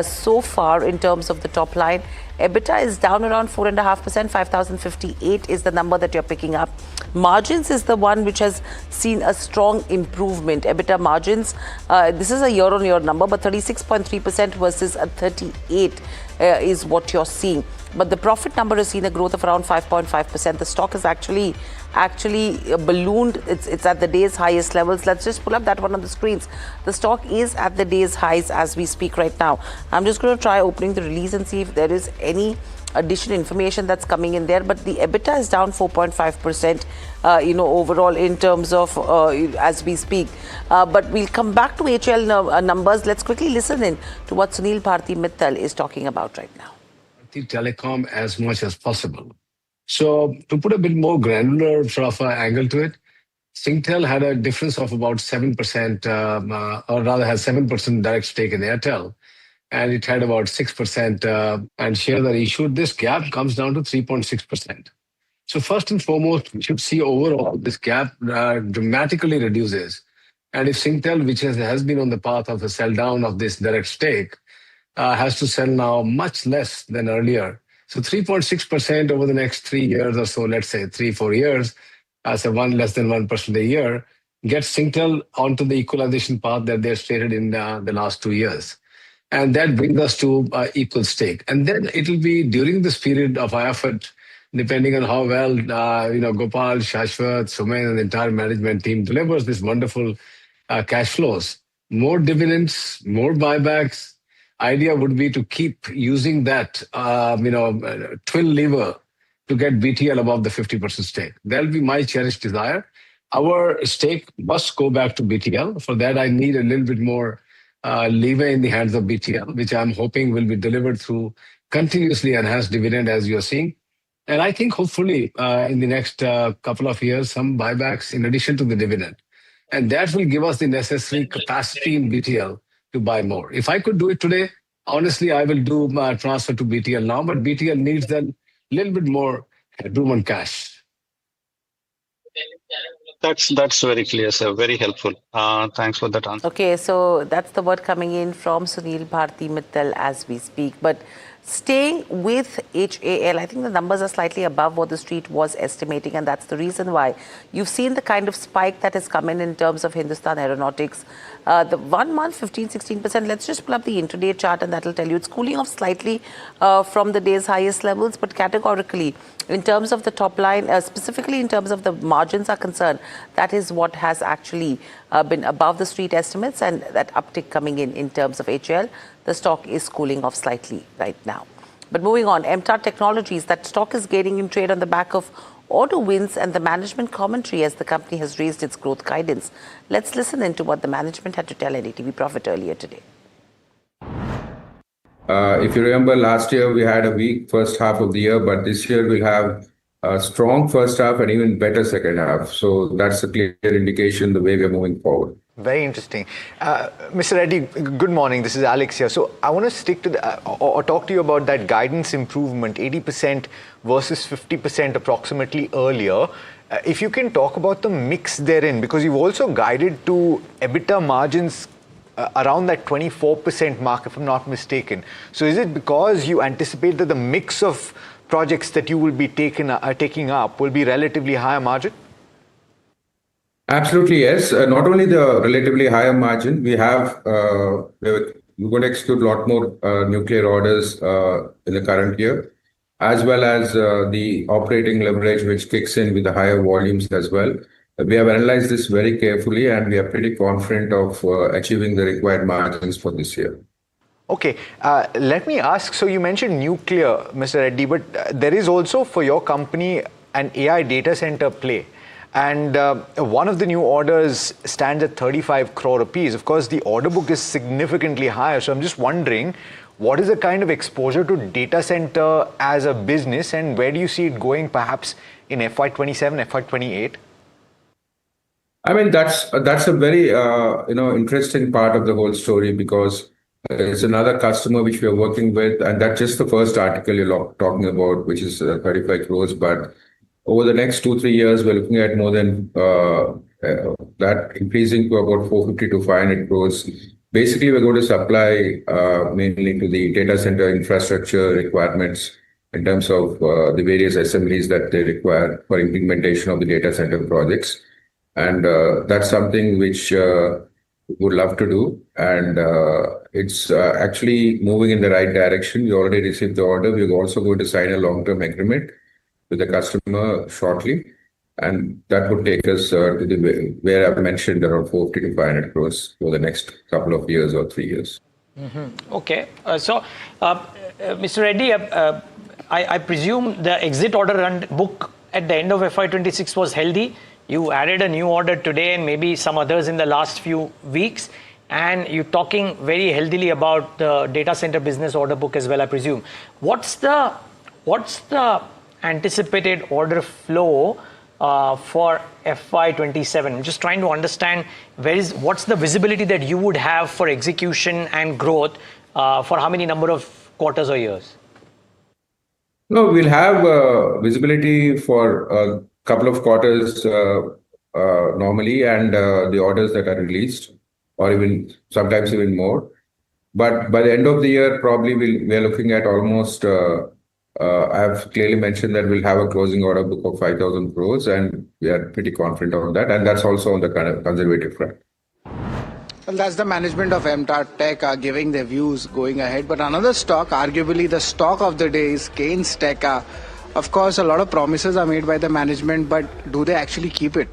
so far in terms of the top line. EBITDA is down around 4.5%. 5,058 is the number that you're picking up. Margins is the one which has seen a strong improvement. EBITDA margins, this is a year-on-year number, but 36.3% versus a 38 is what you're seeing. But the profit number has seen a growth of around 5.5%. The stock is actually ballooned. It's at the day's highest levels. Let's just pull up that one on the screens. The stock is at the day's highs as we speak right now. I'm just going to try opening the release and see if there is any additional information that's coming in there. But the EBITDA is down 4.5%, overall in terms of as we speak. But we'll come back to HL numbers. Let's quickly listen in to what Sunil Bharti Mittal is talking about right now. Telecom as much as possible. So to put a bit more granular sort of angle to it, Singtel had a difference of about 7%, or rather has 7% direct stake in Airtel, and it had about 6% and shares are issued. This gap comes down to 3.6%. So first and foremost, we should see overall this gap dramatically reduces. And if Singtel, which has been on the path of a sell down of this direct stake, has to sell now much less than earlier. So 3.6% over the next 3 years or so, let's say 3-4 years, as a less than 1% a year, gets Singtel onto the equalization path that they stated in the last 2 years. And that brings us to equal stake. And then it will be during this period of our effort, depending on how well Gopal, Shashwat, Sumen, and the entire management team delivers this wonderful cash flows, more dividends, more buybacks, idea would be to keep using that, twin lever to get BTL above the 50% stake. That'll be my cherished desire. Our stake must go back to BTL. For that, I need a little bit more lever in the hands of BTL, which I'm hoping will be delivered through continuously enhanced dividend, as you're seeing. And I think hopefully in the next couple of years, some buybacks in addition to the dividend. And that will give us the necessary capacity in BTL to buy more. If I could do it today, honestly, I will do my transfer to BTL now, but BTL needs a little bit more headroom on cash. That's very clear, sir. Very helpful. Thanks for that answer. Okay, so that's the word coming in from Sunil Bharti Mittal as we speak. But staying with HAL, I think the numbers are slightly above what the street was estimating, and that's the reason why you've seen the kind of spike that has come in terms of Hindustan Aeronautics. The 1 month, 15-16%. Let's just pull up the intraday chart, and that'll tell you it's cooling off slightly from the day's highest levels, but categorically, in terms of the top line, specifically in terms of the margins are concerned, that is what has actually been above the street estimates, and that uptick coming in terms of HAL. The stock is cooling off slightly right now. But moving on, MTAR Technologies, that stock is gaining in trade on the back of order wins and the management commentary as the company has raised its growth guidance. Let's listen into what the management had to tell NDTV Profit earlier today. If you remember, last year we had a weak first half of the year, but this year we'll have a strong first half and even better second half. So that's a clear indication the way we're moving forward. Very interesting. Mr. Reddy, good morning. This is Alex here. So I want to stick to or talk to you about that guidance improvement, 80% versus 50% approximately earlier. If you can talk about the mix therein, because you've also guided to EBITDA margins around that 24% mark, if I'm not mistaken. So is it because you anticipate that the mix of projects that you will be taking up will be relatively higher margin? Absolutely, yes. Not only the relatively higher margin, we're going to execute a lot more nuclear orders in the current year, as well as the operating leverage, which kicks in with the higher volumes as well. We have analyzed this very carefully, and we are pretty confident of achieving the required margins for this year. Okay, let me ask, so you mentioned nuclear, Mr. Reddy, but there is also for your company an AI data center play. And one of the new orders stands at 35 crore rupees. Of course, the order book is significantly higher. So I'm just wondering, what is the kind of exposure to data center as a business, and where do you see it going perhaps in FY27, FY28? I mean, that's a very interesting part of the whole story, because it's another customer which we are working with, and that's just the first article you're talking about, which is 35 crores. But over the next 2-3 years, we're looking at more than that increasing to about 450 to 500 crores. Basically, we're going to supply mainly to the data center infrastructure requirements in terms of the various assemblies that they require for implementation of the data center projects. And that's something which we would love to do. And it's actually moving in the right direction. We already received the order. We're also going to sign a long-term agreement with the customer shortly, and that would take us to the where I've mentioned around 450 to 500 crores for the next couple of years or 3 years. Okay, so Mr. Reddy, I presume the exit order book at the end of FY26 was healthy. You added a new order today and maybe some others in the last few weeks, and you're talking very healthily about the data center business order book as well, I presume. What's the anticipated order flow for FY27? I'm just trying to understand what's the visibility that you would have for execution and growth for how many number of quarters or years? No, we'll have visibility for a couple of quarters normally, and the orders that are released, or even sometimes even more. But by the end of the year, probably we are looking at almost I've clearly mentioned that we'll have a closing order book of 5,000 crores, and we are pretty confident of that. And that's also on the kind of conservative front. Well, that's the management of MTAR Tech giving their views going ahead. But another stock, arguably the stock of the day, is Keynes Tech. Of course, a lot of promises are made by the management, but do they actually keep it?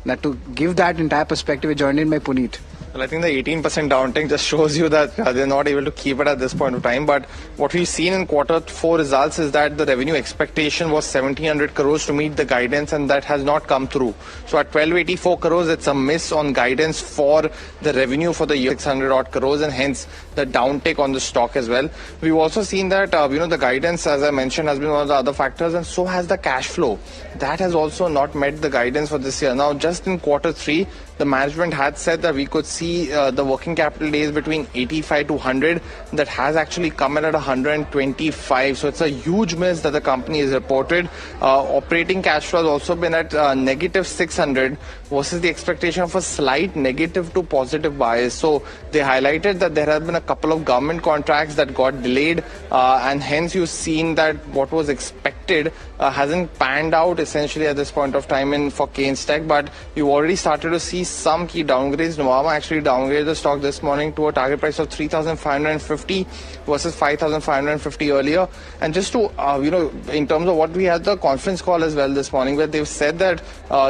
Now, to give that entire perspective, we're joined in by Puneet. Well, I think the 18% downtick just shows you that they're not able to keep it at this point of time. But what we've seen in Q4 results is that the revenue expectation was 1,700 crores to meet the guidance, and that has not come through. So at 1,284 crores, it's a miss on guidance for the revenue for the year, 600 odd crores, and hence the downtick on the stock as well. We've also seen that, the guidance, as I mentioned, has been one of the other factors, and so has the cash flow. That has also not met the guidance for this year. Now, just in Q3, the management had said that we could see the working capital days between 85 to 100. That has actually come in at 125. So it's a huge miss that the company has reported. Operating cash flow has also been at negative 600 versus the expectation of a slight negative to positive bias. So they highlighted that there have been a couple of government contracts that got delayed, and hence you've seen that what was expected hasn't panned out essentially at this point of time for Keynes Tech. But you've already started to see some key downgrades. Nuvama actually downgraded the stock this morning to a target price of 3,550 versus 5,550 earlier. And just to, in terms of what we had the conference call as well this morning, where they've said that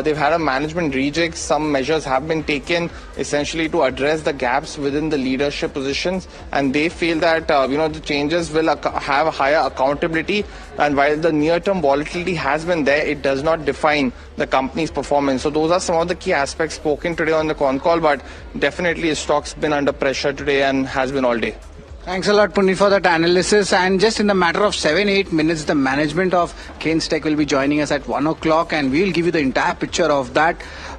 they've had a management reject. Some measures have been taken essentially to address the gaps within the leadership positions. And they feel that, the changes will have a higher accountability. And while the near-term volatility has been there, it does not define the company's performance. So those are some of the key aspects spoken today on the con call, but definitely stock's been under pressure today and has been all day. Thanks a lot, Puneet, for that analysis. And just in the matter of 7-8 minutes, the management of Keynes Tech will be joining us at 1 o'clock, and we'll give you the entire picture of that.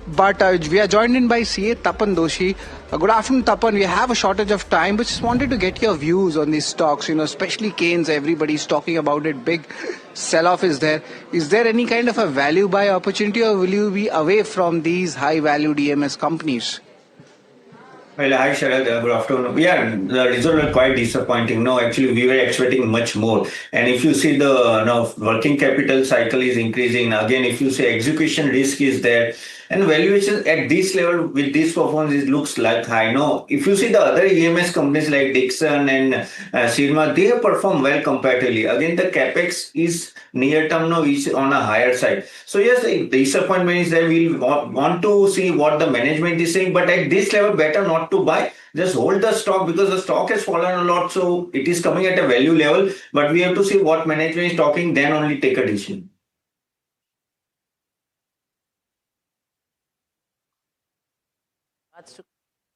But we are joined in by CA Tapan Doshi. Good afternoon, Tapan. We have a shortage of time, but just wanted to get your views on these stocks, especially Keynes. Everybody's talking about it. Big sell-off is there. Is there any kind of a value buy opportunity, or will you be away from these high-value DMS companies? Well, hi Sharad, good afternoon. Yeah, the results are quite disappointing. No, actually, we were expecting much more. And if you see the working capital cycle is increasing, again, if you say execution risk is there, and valuation at this level with this performance, it looks like high. No, if you see the other EMS companies like Dixon and Sirma, they have performed well comparatively. Again, the capex is near term now is on a higher side. So yes, the disappointment is that we'll want to see what the management is saying, but at this level, better not to buy. Just hold the stock because the stock has fallen a lot. So it is coming at a value level, but we have to see what management is talking, then only take a decision.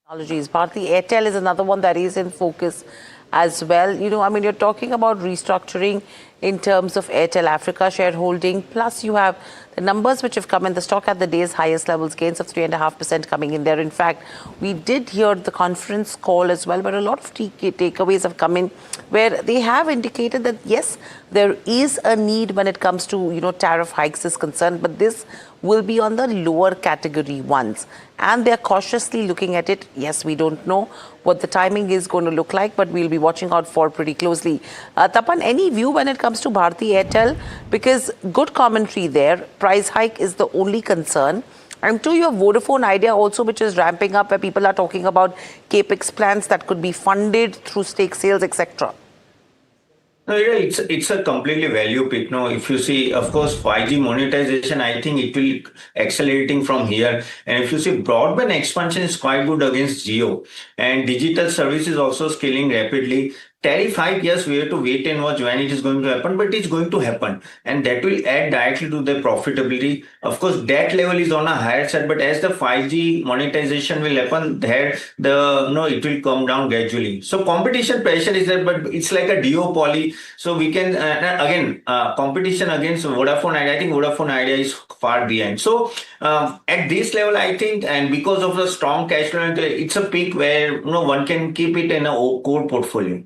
Technologies. Bharti Airtel is another one that is in focus as well. You're talking about restructuring in terms of Airtel Africa shareholding. Plus, you have the numbers which have come in. The stock at the day's highest levels, gains of 3.5% coming in there. In fact, we did hear the conference call as well, but a lot of takeaways have come in where they have indicated that, yes, there is a need when it comes to, tariff hikes is concerned, but this will be on the lower category ones. And they're cautiously looking at it. Yes, we don't know what the timing is going to look like, but we'll be watching out for pretty closely. Tapan, any view when it comes to Bharti Airtel? Because good commentary there. Price hike is the only concern. And to your Vodafone idea also, which is ramping up, where people are talking about capex plans that could be funded through stake sales, etc. No, yeah, it's a completely value pick. No, if you see, of course, 5G monetization, I think it will accelerating from here. And if you see, broadband expansion is quite good against Jio, and digital services also scaling rapidly. Tariff hike, yes, we have to wait and watch when it is going to happen, but it's going to happen. And that will add directly to the profitability. Of course, debt level is on a higher side, but as the 5G monetization will happen, there it will come down gradually. So competition pressure is there, but it's like a duopoly. So we can, competition against Vodafone Idea, I think Vodafone Idea is far behind. So at this level, I think, and because of the strong cash flow, it's a pick where one can keep it in a core portfolio.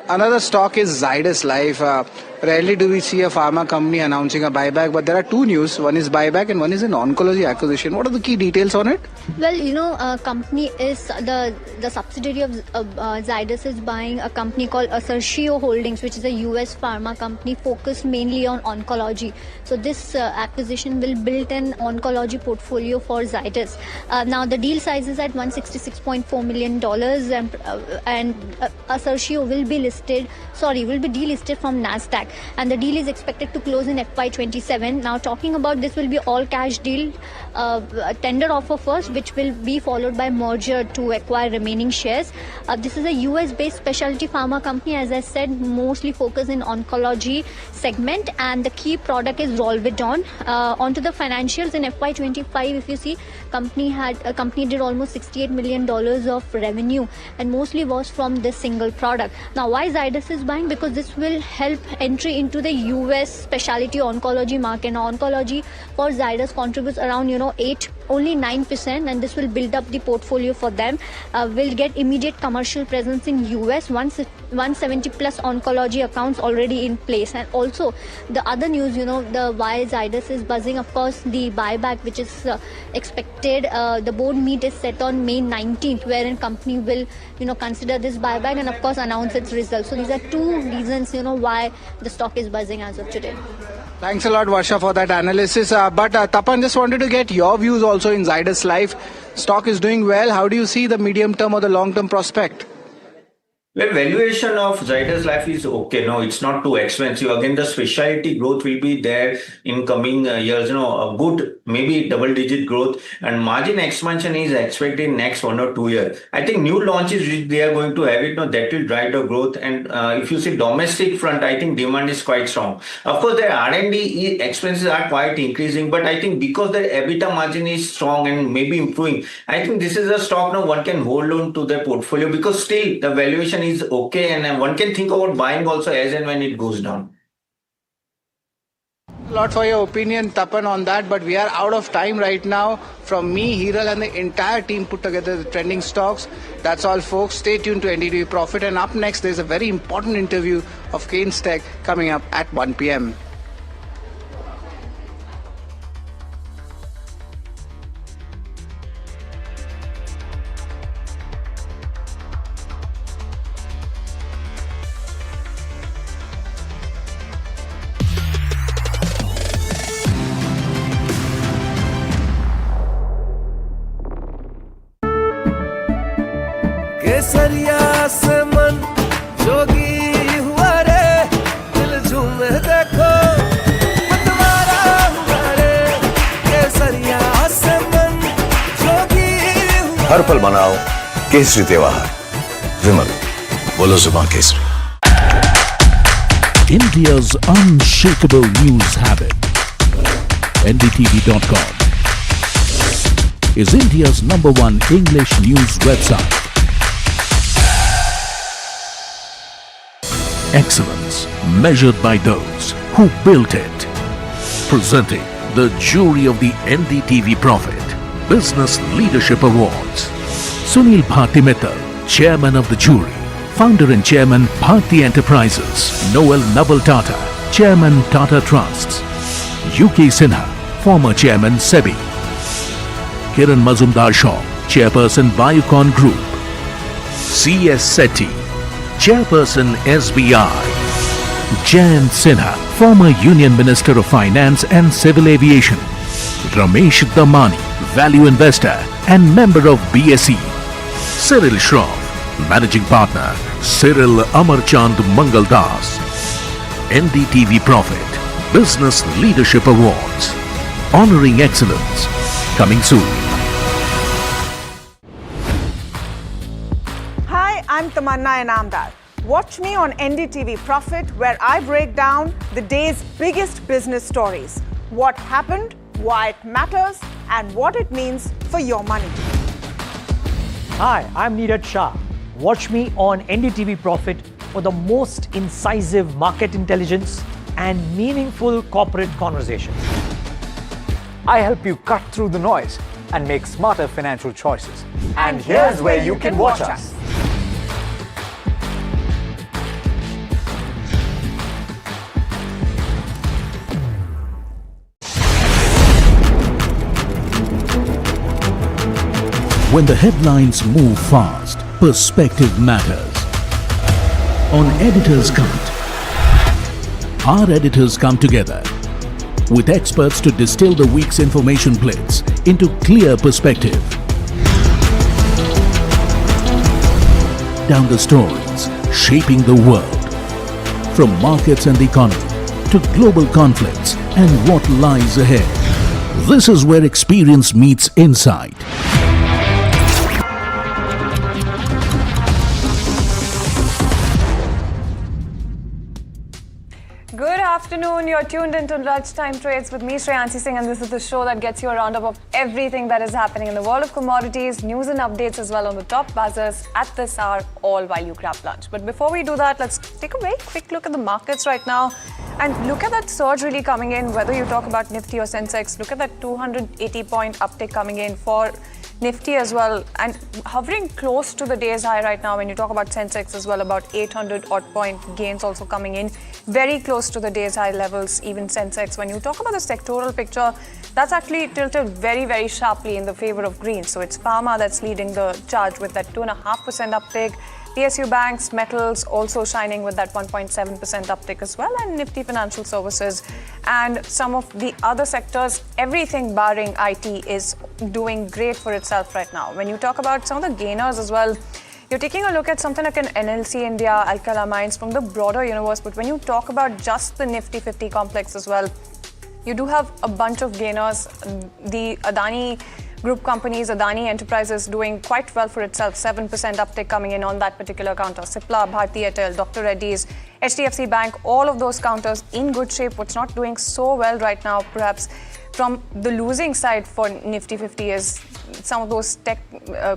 Another stock is Zydus Life. Rarely do we see a pharma company announcing a buyback, but there are two news. One is buyback and one is an oncology acquisition. What are the key details on it? Well, company is the subsidiary of Zydus is buying a company called Assertio Holdings, which is a US pharma company focused mainly on oncology. So this acquisition will build an oncology portfolio for Zydus. Now the deal size is at $166.4 million, and Assertio will be delisted from NASDAQ. and the deal is expected to close in FY27. Now, talking about this will be all cash deal, a tender offer first, which will be followed by merger to acquire remaining shares. This is a US-based specialty pharma company, as I said, mostly focused in oncology segment, and the key product is Rolvedon. Onto the financials in FY25, if you see, company did almost $68 million of revenue, and mostly was from this single product. Now, why Zydus is buying? Because this will help entry into the US specialty oncology market. Now, oncology for Zydus contributes around only 9%, and this will build up the portfolio for them. Will get immediate commercial presence in US, 170 plus oncology accounts already in place. And also the other news, the why Zydus is buzzing, of course, the buyback which is expected. The board meet is set on May 19th, wherein company will consider this buyback and of course announce its results. So these are two reasons why the stock is buzzing as of today. Thanks a lot, Varsha, for that analysis. But Tapan, just wanted to get your views also in Zydus Life. Stock is doing well. How do you see the medium term or the long term prospect? Well, valuation of Zydus Life is okay. No, it's not too expensive. Again, the specialty growth will be there in coming years. A good, maybe double-digit growth, and margin expansion is expected in next 1 or 2 years. I think new launches which they are going to have that will drive the growth. And if you see domestic front, I think demand is quite strong. Of course, their R&D expenses are quite increasing, but I think because their EBITDA margin is strong and maybe improving, I think this is a stock now one can hold on to their portfolio, because still the valuation is okay, and one can think about buying also as and when it goes down. A lot for your opinion, Tapan, on that, but we are out of time right now. From me, Hiral, and the entire team put together the trending stocks. That's all, folks. Stay tuned to NDTV Profit, and up next there's a very important interview of Keynes Tech coming up at 1 p.m. केसरिया से मन जोगी हुआ रे, दिल झूमे देखो मतवारा हुआ रे। केसरिया से मन जोगी हुआ। हर पल मनाओ केसरी त्योहार, विमल बोलो जुबान Kesari. India's unshakable news habit. NDTV.com is India's #1 English news website. Excellence measured by those who built it. Presenting the jury of the NDTV Profit Business Leadership Awards. Sunil Bharti Mittal, Chairman of the jury. Founder and Chairman, Bharti Enterprises. Noel Naval Tata, Chairman, Tata Trusts. UK Sinha, former Chairman, SEBI. Kiran Mazumdar Shaw, Chairperson, Biocon Group. C.S. Sethi, Chairperson, SBI. Jayant Sinha, former Union Minister of Finance and Civil Aviation. Ramesh Damani, value investor and member of BSE. Cyril Shroff, Managing Partner, Cyril Amarchand Mangaldas. NDTV Profit Business Leadership Awards, honoring excellence, coming soon. Hi, I'm Tamanna Inamdar. Watch me on NDTV Profit, where I break down the day's biggest business stories. What happened, why it matters, and what it means for your money. Hi, I'm Neeraj Shah. Watch me on NDTV Profit for the most incisive market intelligence and meaningful corporate conversations. I help you cut through the noise and make smarter financial choices. And here's where you can watch us. When the headlines move fast, perspective matters. On Editor's Cut, our editors come together with experts to distill the week's information blitz into clear perspective. Down the stories shaping the world. from markets and the economy to global conflicts and what lies ahead. This is where experience meets insight. Good afternoon. You're tuned into Lunchtime Trades with me, Shreyanshi Singh, and this is the show that gets you a roundup of everything that is happening in the world of commodities, news and updates as well on the top buzzers at this hour, all while you grab lunch. But before we do that, let's take a very quick look at the markets right now and look at that surge really coming in, whether you talk about Nifty or Sensex. Look at that 280-point uptick coming in for Nifty as well, and hovering close to the day's high right now. When you talk about Sensex as well, about 800 odd point gains also coming in, very close to the day's high levels, even Sensex. When you talk about the sectoral picture, that's actually tilted very, very sharply in the favor of green. So it's pharma that's leading the charge with that 2.5% uptick. PSU banks, metals also shining with that 1.7% uptick as well, and Nifty Financial Services and some of the other sectors, everything barring IT is doing great for itself right now. When you talk about some of the gainers as well, you're taking a look at something like an NLC India, Alkala Mines from the broader universe, but when you talk about just the Nifty 50 complex as well, you do have a bunch of gainers. The Adani Group companies, Adani Enterprises doing quite well for itself, 7% uptick coming in on that particular counter. Cipla, Bharti Airtel, Dr. Reddy's, HDFC Bank, all of those counters in good shape. What's not doing so well right now, perhaps from the losing side for Nifty 50 is some of those tech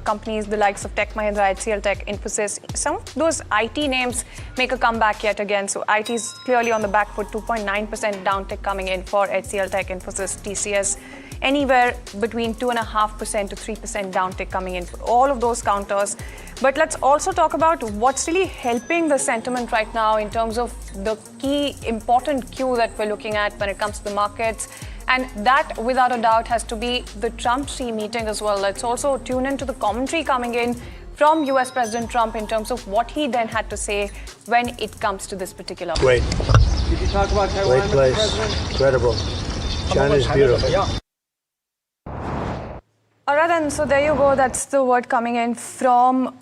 companies, the likes of Tech Mahindra, HCL Tech, Infosys. Some of those IT names make a comeback yet again. So IT is clearly on the back foot, 2.9% downtick coming in for HCL Tech, Infosys, TCS. Anywhere between 2.5% to 3% downtick coming in for all of those counters. But let's also talk about what's really helping the sentiment right now in terms of the key important cue that we're looking at when it comes to the markets. And that, without a doubt, has to be the Trump-Xi meeting as well. Let's also tune into the commentary coming in from US President Trump in terms of what he then had to say when it comes to this particular. Great. Did you talk about Taiwan? Great place. Incredible. China's beautiful. All right, and so there you go. That's the word coming in from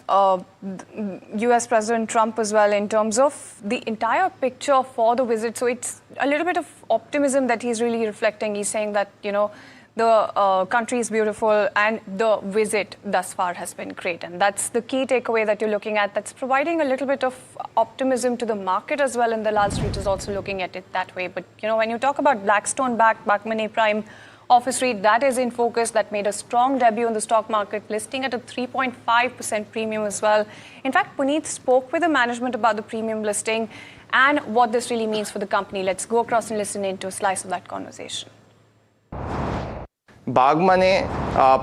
US President Trump as well in terms of the entire picture for the visit. So it's a little bit of optimism that he's really reflecting. He's saying that, you know, the country is beautiful and the visit thus far has been great. And that's the key takeaway that you're looking at. That's providing a little bit of optimism to the market as well. And the Wall Street is also looking at it that way. But, you know, when you talk about Blackstone-backed Money Prime Office REIT, that is in focus. That made a strong debut in the stock market, listing at a 3.5% premium as well. In fact, Puneet spoke with the management about the premium listing and what this really means for the company. Let's go across and listen into a slice of that conversation. Bagmane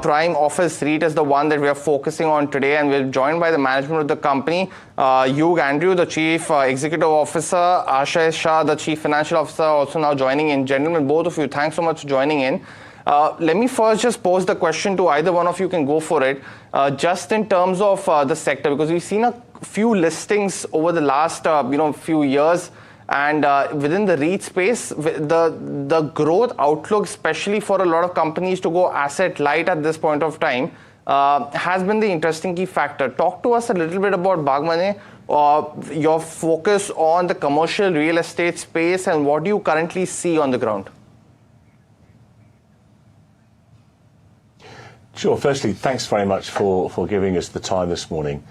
Prime Office REIT is the one that we are focusing on today, and we're joined by the management of the company. Hugh Andrew, the Chief Executive Officer, Ashay Shah, the Chief Financial Officer, also now joining in. Gentlemen, both of you, thanks so much for joining in. Let me first just pose the question to either one of you, can go for it, just in terms of the sector, because we've seen a few listings over the last few years. And within the REIT space, the growth outlook, especially for a lot of companies to go asset light at this point of time, has been the interesting key factor. Talk to us a little bit about Bagmane, your focus on the commercial real estate space, and what do you currently see on the ground? Sure. Firstly, thanks very much for giving us the time this morning.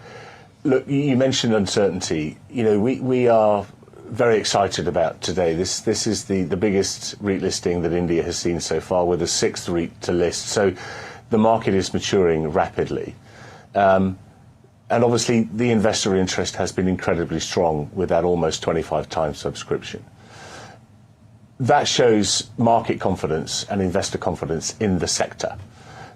Look, you mentioned uncertainty. You know, we are very excited about today. This is the biggest REIT listing that India has seen so far, with a 6th REIT to list. So the market is maturing rapidly. And obviously the investor interest has been incredibly strong with that almost 25 times subscription. That shows market confidence and investor confidence in the sector.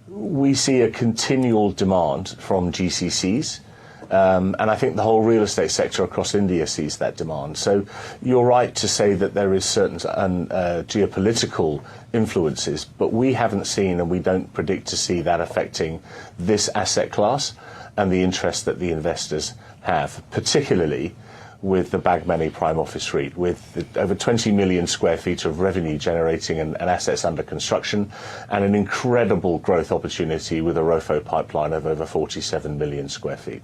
We see a continual demand from GCCs. And I think the whole real estate sector across India sees that demand. So you're right to say that there is certain geopolitical influences, but we haven't seen, and we don't predict to see, that affecting this asset class and the interest that the investors have, particularly with the Bagmane Prime Office REIT, with over 20 million square feet of revenue generating and assets under construction, and an incredible growth opportunity with a ROFO pipeline of over 47 million square feet.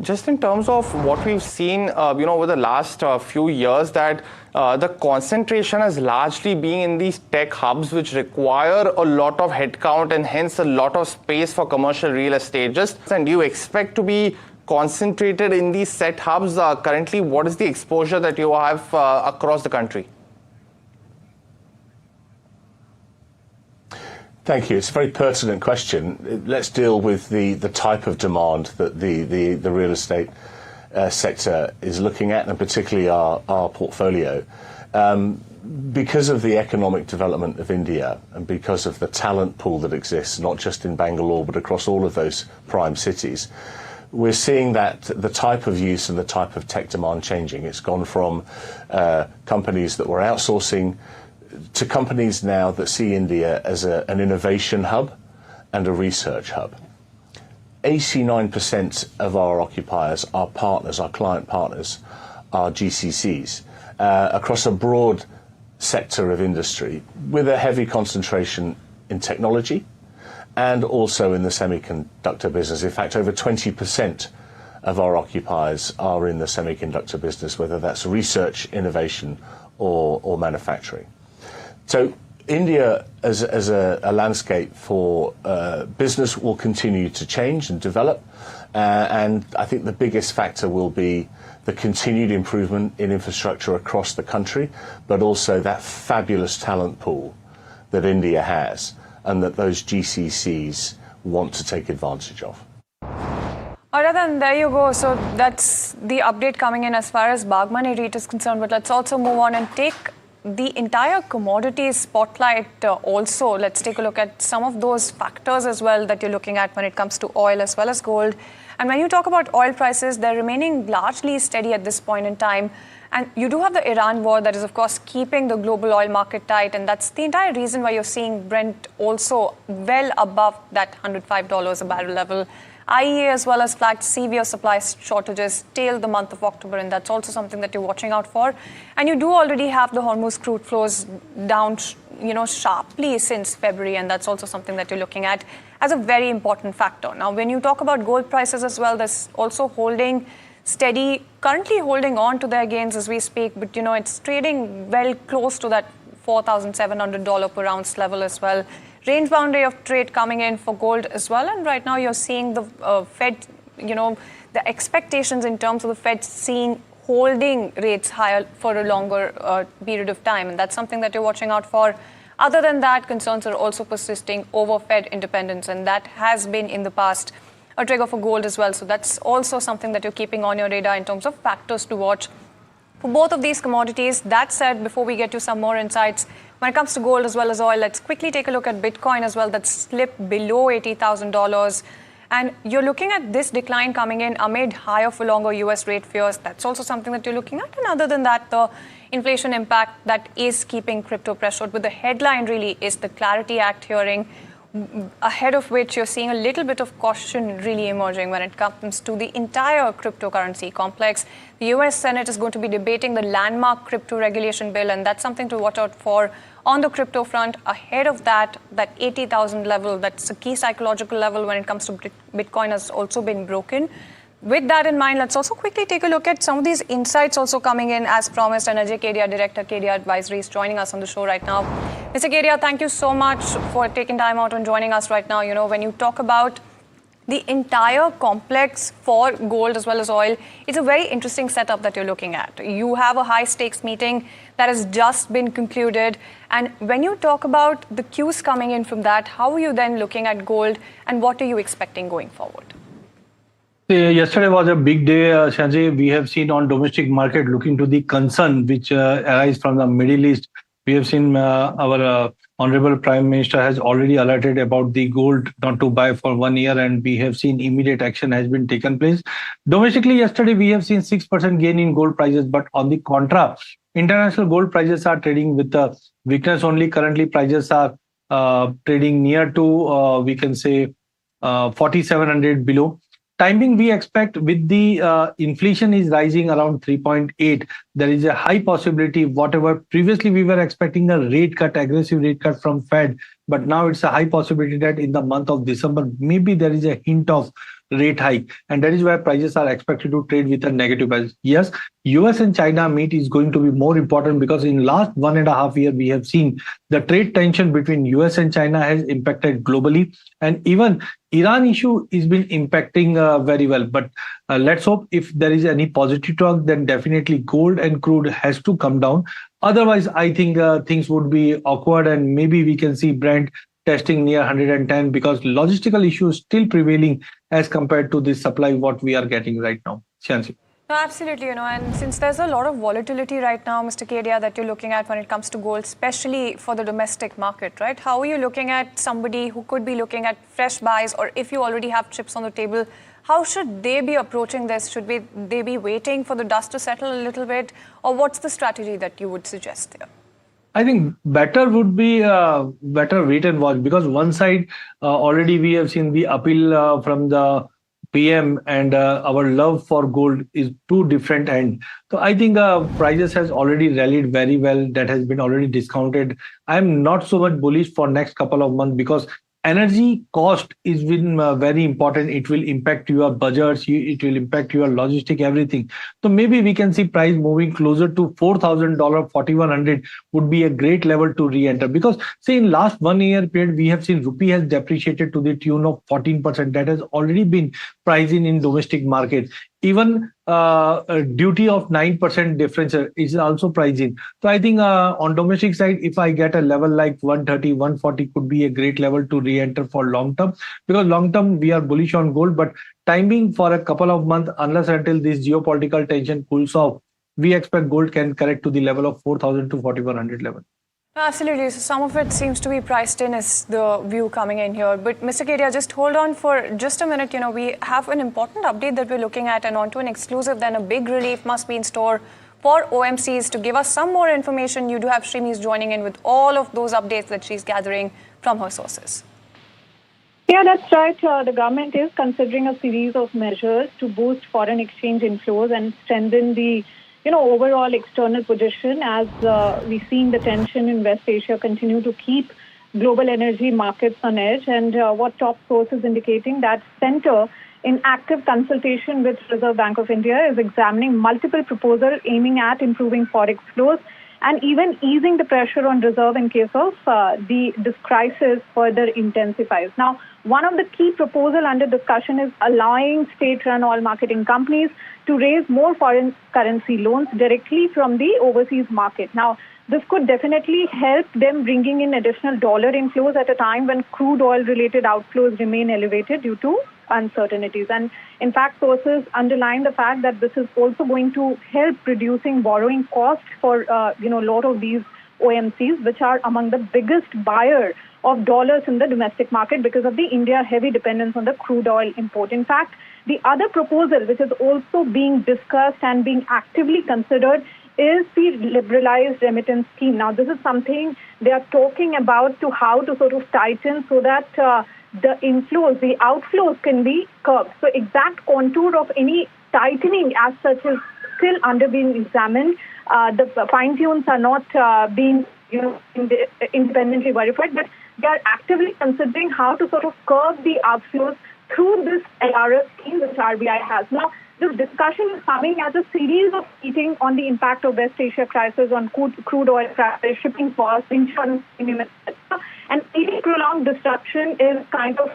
just in terms of what we've seen, over the last few years, that the concentration has largely been in these tech hubs, which require a lot of headcount and hence a lot of space for commercial real estate. And do you expect to be concentrated in these set hubs currently? What is the exposure that you have across the country? Thank you. It's a very pertinent question. Let's deal with the type of demand that the real estate sector is looking at, and particularly our portfolio. Because of the economic development of India and because of the talent pool that exists, not just in Bangalore, but across all of those prime cities, we're seeing that the type of use and the type of tech demand changing. It's gone from companies that were outsourcing to companies now that see India as an innovation hub and a research hub. 89% of our occupiers, our partners, our client partners, are GCCs across a broad sector of industry with a heavy concentration in technology and also in the semiconductor business. In fact, over 20% of our occupiers are in the semiconductor business, whether that's research, innovation, or manufacturing. So India as a landscape for business will continue to change and develop. And I think the biggest factor will be the continued improvement in infrastructure across the country, but also that fabulous talent pool that India has and that those GCCs want to take advantage of. All right, then there you go. So that's the update coming in as far as Bagmani REIT is concerned. But let's also move on and take the entire commodities spotlight also. Let's take a look at some of those factors as well that you're looking at when it comes to oil as well as gold. And when you talk about oil prices, they're remaining largely steady at this point in time. And you do have the Iran war that is, of course, keeping the global oil market tight. And that's the entire reason why you're seeing Brent also well above that $105 a barrel level. IEA as well as flagged severe supply shortages till the month of October, and that's also something that you're watching out for. And you do already have the Hormuz crude flows down, sharply since February, and that's also something that you're looking at as a very important factor. Now, when you talk about gold prices as well, that's also holding steady, currently holding on to their gains as we speak, but it's trading well close to that $4,700 per ounce level as well. Range boundary of trade coming in for gold as well. And right now you're seeing the Fed, the expectations in terms of the Fed holding rates higher for a longer period of time. And that's something that you're watching out for. Other than that, concerns are also persisting over Fed independence. And that has been in the past a trigger for gold as well. So that's also something that you're keeping on your radar in terms of factors to watch for both of these commodities. That said, before we get to some more insights, when it comes to gold as well as oil, let's quickly take a look at Bitcoin as well. That's slipped below $80,000. And you're looking at this decline coming in amid higher for longer US rate fears. That's also something that you're looking at. And other than that, the inflation impact that is keeping crypto pressured. But the headline really is the Clarity Act hearing, ahead of which you're seeing a little bit of caution really emerging when it comes to the entire cryptocurrency complex. The US Senate is going to be debating the landmark crypto regulation bill, and that's something to watch out for on the crypto front. Ahead of that 80,000 level, that's a key psychological level when it comes to Bitcoin, has also been broken. With that in mind, let's also quickly take a look at some of these insights also coming in as promised. And Ajay Kedia, Director, Kedia Advisory, is joining us on the show right now. Mr. Kedia, thank you so much for taking time out and joining us right now. When you talk about the entire complex for gold as well as oil, it's a very interesting setup that you're looking at. You have a high stakes meeting that has just been concluded. And when you talk about the cues coming in from that, how are you then looking at gold and what are you expecting going forward? Yesterday was a big day, Sanjay. We have seen on domestic market looking to the concern which arise from the Middle East. We have seen our Honorable Prime Minister has already alerted about the gold not to buy for 1 year, and we have seen immediate action has been taken place. Domestically, yesterday we have seen 6% gain in gold prices, but on the contra, international gold prices are trading with the weakness only. Currently, prices are trading near to, we can say, 4,700 below. Timing, we expect with the inflation is rising around 3.8. There is a high possibility, whatever previously we were expecting a rate cut, aggressive rate cut from Fed, but now it's a high possibility that in the month of December, maybe there is a hint of rate hike, and that is why prices are expected to trade with a negative bias. Yes, US and China meet is going to be more important because in last 1.5 years we have seen the trade tension between US and China has impacted globally, and even Iran issue is been impacting very well. But let's hope if there is any positive talk, then definitely gold and crude has to come down. Otherwise, I think things would be awkward, and maybe we can see Brent testing near 110 because logistical issues still prevailing as compared to the supply what we are getting right now. Shansi. No, absolutely, and since there's a lot of volatility right now, Mr. Kedia, that you're looking at when it comes to gold, especially for the domestic market, right? How are you looking at somebody who could be looking at fresh buys, or if you already have chips on the table, how should they be approaching this? Should they be waiting for the dust to settle a little bit, or what's the strategy that you would suggest there? I think better would be better wait and watch, because one side already we have seen the appeal from the PM, and our love for gold is two different ends. So I think prices has already rallied very well. That has been already discounted. I'm not so much bullish for next couple of months because energy cost is been very important. It will impact your budgets. It will impact your logistic, everything. So maybe we can see price moving closer to $4,000, 4,100 would be a great level to re-enter. Because say in last 1 year period, we have seen rupee has depreciated to the tune of 14%. That has already been priced in domestic market. Even a duty of 9% difference is also priced in. So I think on domestic side, if I get a level like 130, 140 could be a great level to re-enter for long term, because long term we are bullish on gold, but timing for a couple of months, unless until this geopolitical tension cools off, we expect gold can correct to the level of 4,000 to 4,100 level. Absolutely. So some of it seems to be priced in is the view coming in here. But Mr. Kedia, just hold on for just a minute. We have an important update that we're looking at, and onto an exclusive. Then a big relief must be in store for OMCs. To give us some more information, you do have Shrimi's joining in with all of those updates that she's gathering from her sources. Yeah, that's right. The government is considering a series of measures to boost foreign exchange inflows and strengthen the overall external position as we've seen the tension in West Asia continue to keep global energy markets on edge. And what top sources indicating that center in active consultation with Reserve Bank of India is examining multiple proposals aiming at improving forex flows and even easing the pressure on reserve in case of this crisis further intensifies. Now, one of the key proposals under discussion is allowing state-run oil marketing companies to raise more foreign currency loans directly from the overseas market. Now, this could definitely help them bringing in additional dollar inflows at a time when crude oil-related outflows remain elevated due to uncertainties. And in fact, sources underline the fact that this is also going to help reducing borrowing costs for a lot of these OMCs, which are among the biggest buyer of dollars in the domestic market because of the India heavy dependence on the crude oil import. In fact, the other proposal which is also being discussed and being actively considered is the liberalized remittance scheme. Now, this is something they are talking about to how to sort of tighten so that the inflows, the outflows can be curbed. So exact contour of any tightening as such is still under being examined. The fine tunes are not being independently verified, but they are actively considering how to sort of curb the outflows through this LRS scheme which RBI has. Now, this discussion is coming as a series of meetings on the impact of West Asia crisis on crude oil prices, shipping costs, insurance premium, etc. And any prolonged disruption is kind of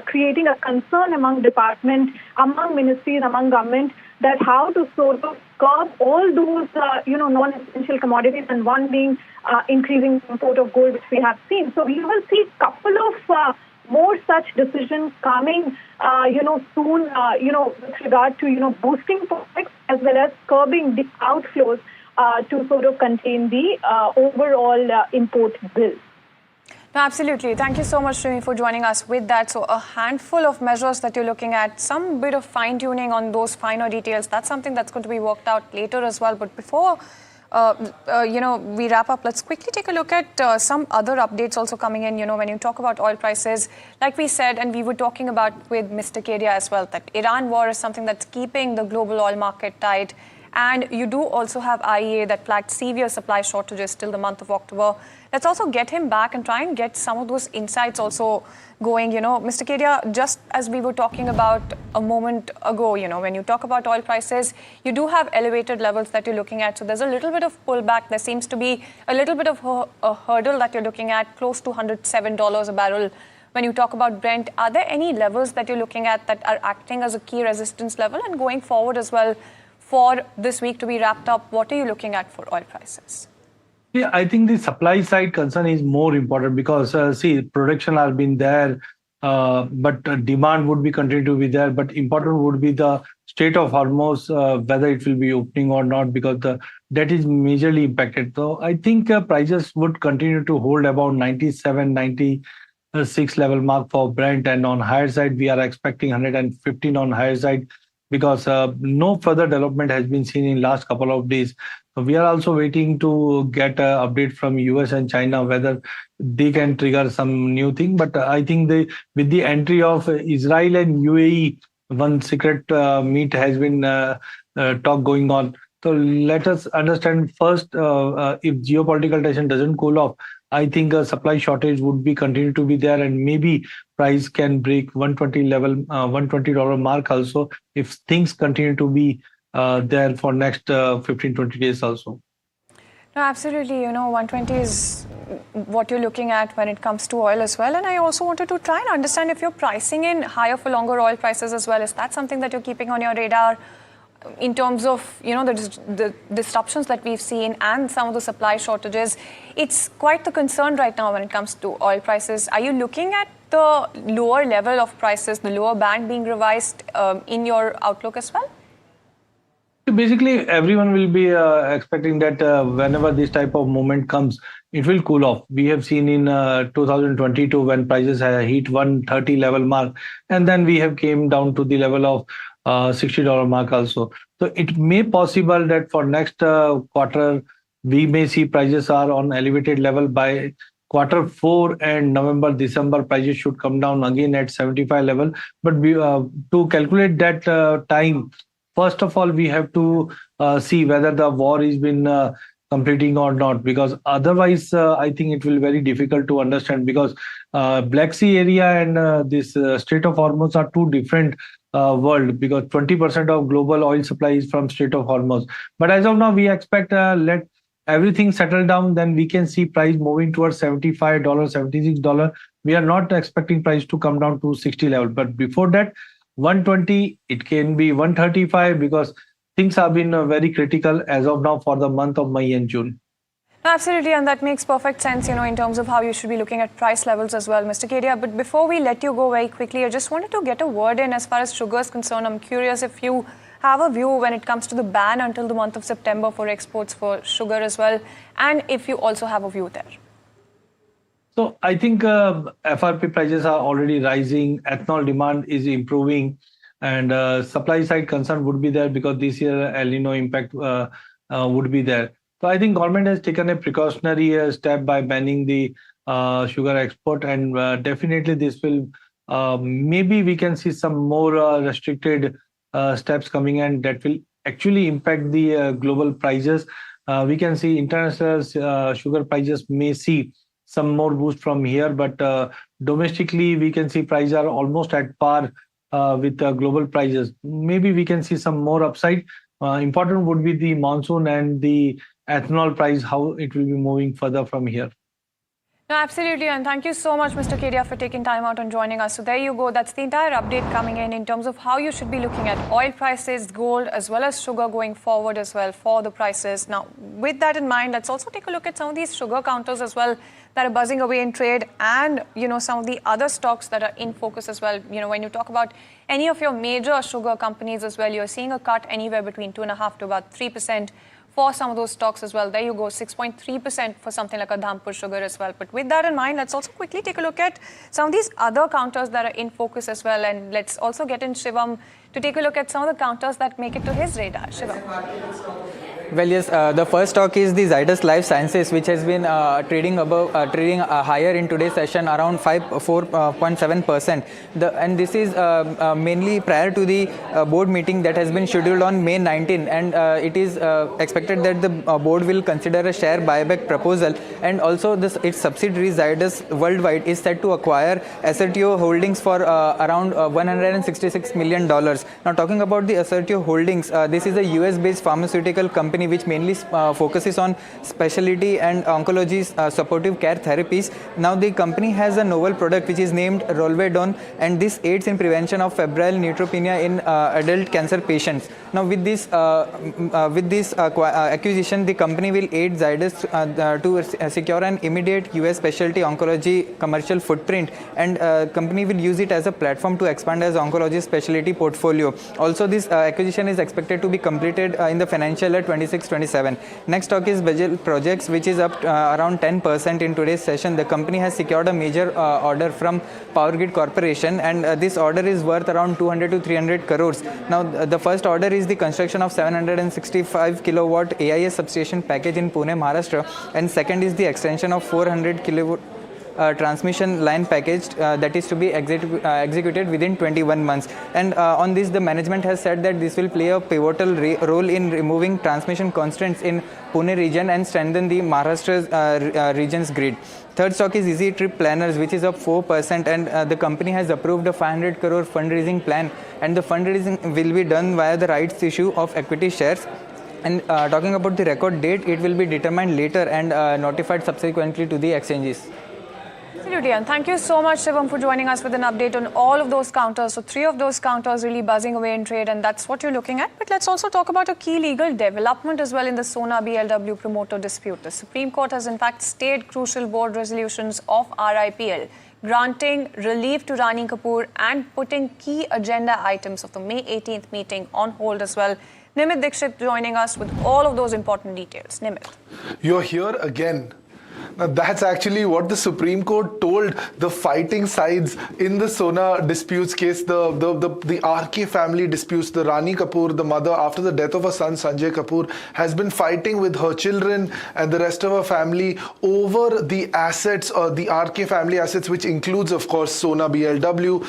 creating a concern among departments, among ministries, among government, that how to sort of curb all those, non-essential commodities, and one being increasing import of gold, which we have seen. So we will see a couple of more such decisions coming, soon, with regard to, boosting profits as well as curbing the outflows to sort of contain the overall import bill. No, absolutely. Thank you so much, Shrimi, for joining us with that. So a handful of measures that you're looking at, some bit of fine-tuning on those finer details. That's something that's going to be worked out later as well. But before we wrap up, let's quickly take a look at some other updates also coming in. When you talk about oil prices, like we said, and we were talking about with Mr. Kedia as well, that Iran war is something that's keeping the global oil market tight. And you do also have IEA that flagged severe supply shortages till the month of October. let's also get him back and try and get some of those insights also going. Mr. Kedia, just as we were talking about a moment ago, when you talk about oil prices, you do have elevated levels that you're looking at. So there's a little bit of pullback. There seems to be a little bit of a hurdle that you're looking at, close to $107 a barrel. When you talk about Brent, are there any levels that you're looking at that are acting as a key resistance level? And going forward as well, for this week to be wrapped up, what are you looking at for oil prices? Yeah, I think the supply side concern is more important because, production has been there, but demand would be continue to be there. But important would be the state of Hormuz, whether it will be opening or not, because that is majorly impacted. So I think prices would continue to hold about 97, 96 level mark for Brent, and on higher side we are expecting 115 on higher side, because no further development has been seen in last couple of days. So we are also waiting to get an update from US and China whether they can trigger some new thing. But I think with the entry of Israel and UAE, one secret meet has been talk going on. So let us understand first, if geopolitical tension doesn't cool off, I think a supply shortage would be continue to be there, and maybe price can break 120 level, $120 mark also, if things continue to be there for next 15-20 days also. No, absolutely. 120 is what you're looking at when it comes to oil as well. And I also wanted to try and understand if you're pricing in higher for longer oil prices as well. Is that something that you're keeping on your radar? In terms of the disruptions that we've seen and some of the supply shortages, it's quite the concern right now when it comes to oil prices. Are you looking at the lower level of prices, the lower band being revised in your outlook as well? Basically, everyone will be expecting that whenever this type of moment comes, it will cool off. We have seen in 2022 when prices hit 130 level mark, and then we have came down to the level of $60 mark also. So it may possible that for next quarter, we may see prices are on elevated level. By Q4 and November, December, prices should come down again at 75 level. But we, to calculate that time, first of all, we have to see whether the war has been completing or not, because otherwise I think it will be very difficult to understand, because Black Sea area and this Strait of Hormuz are two different world, because 20% of global oil supply is from Strait of Hormuz. But as of now, we expect let everything settle down, then we can see price moving towards $75, $76. We are not expecting price to come down to 60 level. But before that, 120, it can be 135, because things have been very critical as of now for the month of May and June. Absolutely, and that makes perfect sense, in terms of how you should be looking at price levels as well, Mr. Kedia. But before we let you go very quickly, I just wanted to get a word in as far as sugar is concerned. I'm curious if you have a view when it comes to the ban until the month of September for exports for sugar as well, and if you also have a view there. So I think FRP prices are already rising, ethanol demand is improving, and supply side concern would be there because this year El Nino impact would be there. So I think government has taken a precautionary step by banning the sugar export, and definitely this will maybe we can see some more restricted steps coming in that will actually impact the global prices. We can see international sugar prices may see some more boost from here, but domestically we can see prices are almost at par with global prices. Maybe we can see some more upside. Important would be the monsoon and the ethanol price, how it will be moving further from here. No, absolutely, and thank you so much, Mr. Kedia, for taking time out and joining us. So there you go. That's the entire update coming in terms of how you should be looking at oil prices, gold, as well as sugar going forward as well for the prices. Now, with that in mind, let's also take a look at some of these sugar counters as well that are buzzing away in trade, and some of the other stocks that are in focus as well. When you talk about any of your major sugar companies as well, you're seeing a cut anywhere between 2.5% to about 3%. For some of those stocks as well. There you go, 6.3% for something like a Dhampur sugar as well. But with that in mind, let's also quickly take a look at some of these other counters that are in focus as well. And let's also get in Shivam to take a look at some of the counters that make it to his radar. Shivam. Well, yes, the first stock is the Zydus Life Sciences, which has been trading higher in today's session, around 4.7%. And this is mainly prior to the board meeting that has been scheduled on May 19, and it is expected that the board will consider a share buyback proposal, and also its subsidiary Zydus Worldwide is set to acquire Assertio Holdings for around $166 million. Now, talking about the Assertio Holdings, this is a US-based pharmaceutical company which mainly focuses on specialty and oncology supportive care therapies. Now, the company has a novel product which is named Rolvedon, and this aids in prevention of febrile neutropenia in adult cancer patients. Now, with this acquisition, the company will aid Zydus to secure an immediate US specialty oncology commercial footprint, and company will use it as a platform to expand as oncology specialty portfolio. Also, this acquisition is expected to be completed in the financial year 26-27. Next stock is Bajaj Projects, which is up around 10% in today's session. The company has secured a major order from Power Grid Corporation, and this order is worth around 200 to 300 crores. Now, the first order is the construction of 765 kilowatt AIS substation package in Pune, Maharashtra, and second is the extension of 400 kilowatt transmission line package that is to be executed within 21 months. And on this, the management has said that this will play a pivotal role in removing transmission constraints in Pune region and strengthen the Maharashtra region's grid. Third stock is Easy Trip Planners, which is up 4%, and the company has approved a 500 crore fundraising plan, and the fundraising will be done via the rights issue of equity shares. And talking about the record date, it will be determined later and notified subsequently to the exchanges. Absolutely, and thank you so much, Shivam, for joining us with an update on all of those counters. So 3 of those counters really buzzing away in trade, and that's what you're looking at. But let's also talk about a key legal development as well in the Sona BLW promoter dispute. The Supreme Court has in fact stayed crucial board resolutions of RIPL, granting relief to Rani Kapoor and putting key agenda items of the May 18th meeting on hold as well. Nimit Dixit joining us with all of those important details. Nimit. You're here again. Now, that's actually what the Supreme Court told the fighting sides in the Sona disputes case, the RK family disputes. The Rani Kapoor, the mother, after the death of her son Sanjay Kapoor, has been fighting with her children and the rest of her family over the assets, the RK family assets, which includes, of course, Sona BLW,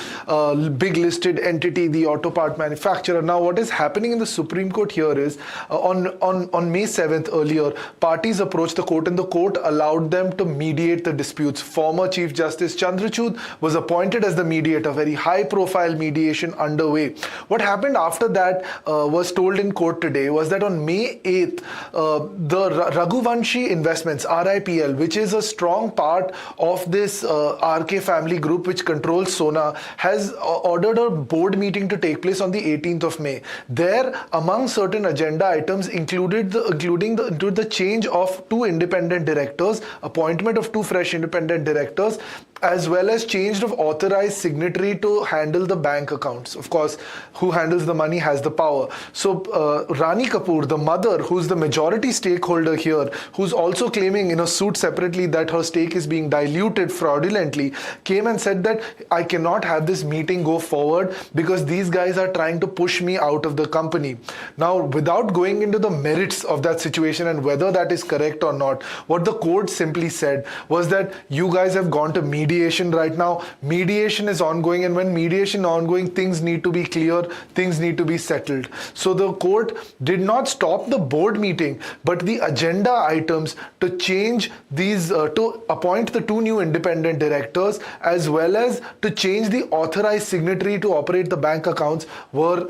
big listed entity, the auto part manufacturer. Now, what is happening in the Supreme Court here is, on May 7th earlier, parties approached the court and the court allowed them to mediate the disputes. Former Chief Justice Chandrachud was appointed as the mediator, very high profile mediation underway. What happened after that was told in court today was that on May 8th, the Raghuvanshi Investments, RIPL, which is a strong part of this RK family group which controls Sona, has ordered a board meeting to take place on the 18th of May. There, among certain agenda items, including the change of 2 independent directors, appointment of 2 fresh independent directors, as well as change of authorized signatory to handle the bank accounts. Of course, who handles the money has the power. So Rani Kapoor, the mother, who's the majority stakeholder here, who's also claiming in a suit separately that her stake is being diluted fraudulently, came and said that I cannot have this meeting go forward because these guys are trying to push me out of the company. Now, without going into the merits of that situation and whether that is correct or not, what the court simply said was that you guys have gone to mediation right now. Mediation is ongoing, and when mediation is ongoing, things need to be clear, things need to be settled. So the court did not stop the board meeting, but the agenda items to change these, to appoint the 2 new independent directors, as well as to change the authorized signatory to operate the bank accounts, were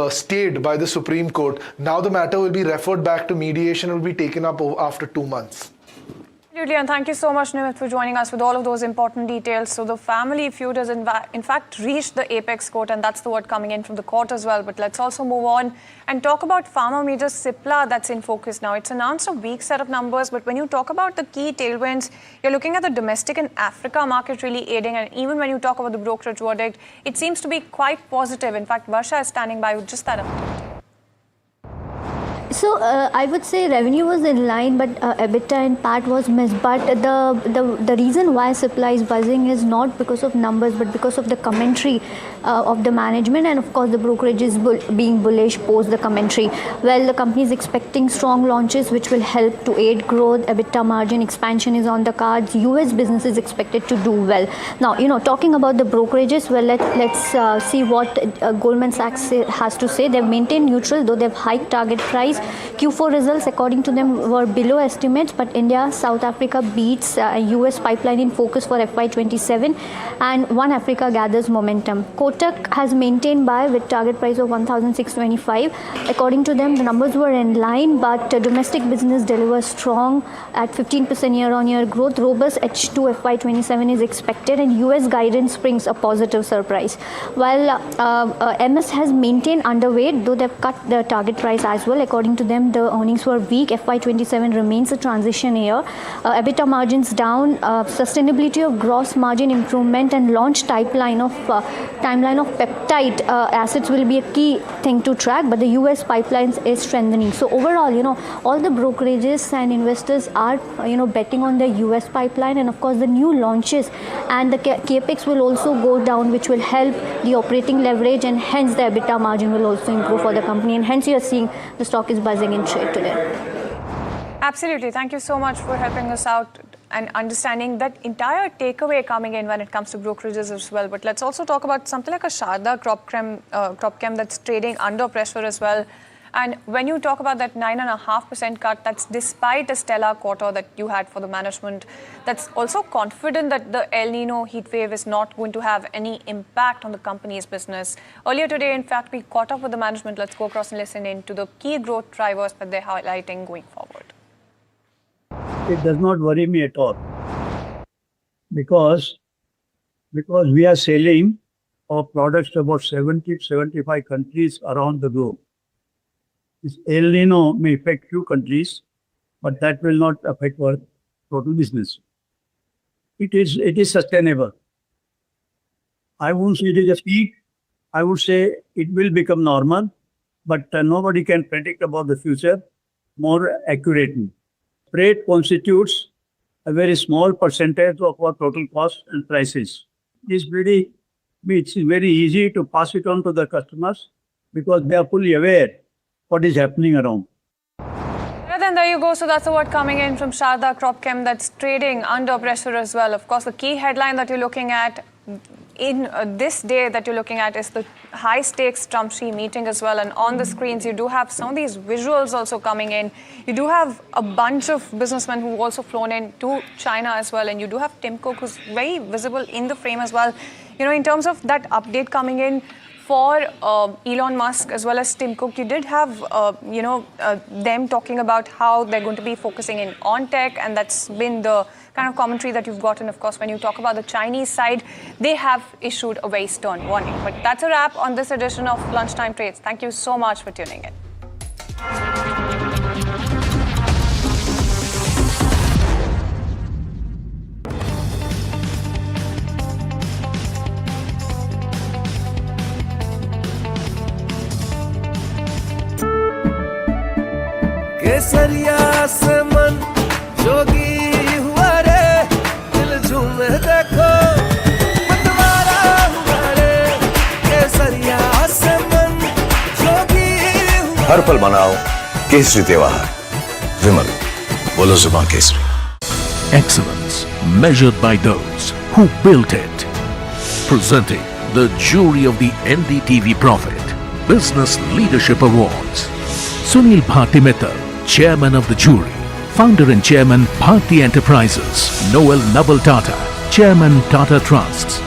stayed by the Supreme Court. Now the matter will be referred back to mediation and will be taken up after 2 months. Absolutely, and thank you so much, Nimit, for joining us with all of those important details. So the family feud has in fact reached the apex court, and that's the word coming in from the court as well. But let's also move on and talk about pharma major Cipla that's in focus now. It's announced a weak set of numbers, but when you talk about the key tailwinds, you're looking at the domestic and Africa market really aiding, and even when you talk about the brokerage verdict, it seems to be quite positive. In fact, Varsha is standing by with just that update. So I would say revenue was in line, but EBITDA and PAT was missed. But the reason why supply is buzzing is not because of numbers, but because of the commentary of the management, and of course the brokerage is being bullish post the commentary. Well, the company is expecting strong launches which will help to aid growth. EBITDA margin expansion is on the cards. US business is expected to do well. Now, talking about the brokerages, well, let's see what Goldman Sachs has to say. They've maintained neutral, though they've hiked target price. Q4 results, according to them, were below estimates, but India, South Africa beats US pipeline in focus for FY27, and One Africa gathers momentum. Kotak has maintained buy with target price of 1,625. According to them, the numbers were in line, but domestic business delivers strong at 15% year-on-year growth. Robust H2 FY27 is expected, and US guidance brings a positive surprise. While MS has maintained underweight, though they've cut the target price as well. According to them, the earnings were weak. FY27 remains a transition year. EBITDA margins down, sustainability of gross margin improvement and launch timeline of peptide assets will be a key thing to track, but the US pipelines is strengthening. So overall, all the brokerages and investors are, betting on the US pipeline, and of course the new launches and the capex will also go down, which will help the operating leverage, and hence the EBITDA margin will also improve for the company, and hence you are seeing the stock is buzzing in trade today. Absolutely. Thank you so much for helping us out and understanding that entire takeaway coming in when it comes to brokerages as well. But let's also talk about something like a Sharda crop chem that's trading under pressure as well. And when you talk about that 9.5% cut, that's despite a stellar quarter that you had for the management. That's also confident that the El Nino heat wave is not going to have any impact on the company's business. Earlier today, in fact, we caught up with the management. Let's go across and listen in to the key growth drivers that they're highlighting going forward. It does not worry me at all, because we are selling our products to about 70-75 countries around the globe. This El Nino may affect few countries, but that will not affect our total business. It is sustainable. I won't say it is a peak. I would say it will become normal, but nobody can predict about the future more accurately. Freight constitutes a very small percentage of our total cost and prices. It's very easy to pass it on to the customers because they are fully aware what is happening around. Then there you go. So that's the word coming in from Sharda Crop Chem that's trading under pressure as well. Of course, the key headline that you're looking at in this day that you're looking at is the high stakes Trump Xi meeting as well. And on the screens, you do have some of these visuals also coming in. You do have a bunch of businessmen who've also flown in to China as well. And you do have Tim Cook, who's very visible in the frame as well. In terms of that update coming in for Elon Musk as well as Tim Cook, you did have, them talking about how they're going to be focusing in on tech, and that's been the kind of commentary that you've gotten. Of course, when you talk about the Chinese side, they have issued a very stern warning. But that's a wrap on this edition of Lunchtime Trades. Thank you so much for tuning in. केसरिया से मन जोगी हुआ रे दिल झूमे देखो मतवारा हुआ रे केसरिया से मन जोगी हुआ हर पल मनाओ केसरी त्योहार विमल बोलो जुबान Kesari Excellence measured by those who built it. Presenting the jury of the NDTV Profit Business Leadership Awards. Sunil Bharti Mittal, Chairman of the jury. Founder and Chairman, Bharti Enterprises. Noel Naval Tata, Chairman, Tata Trusts.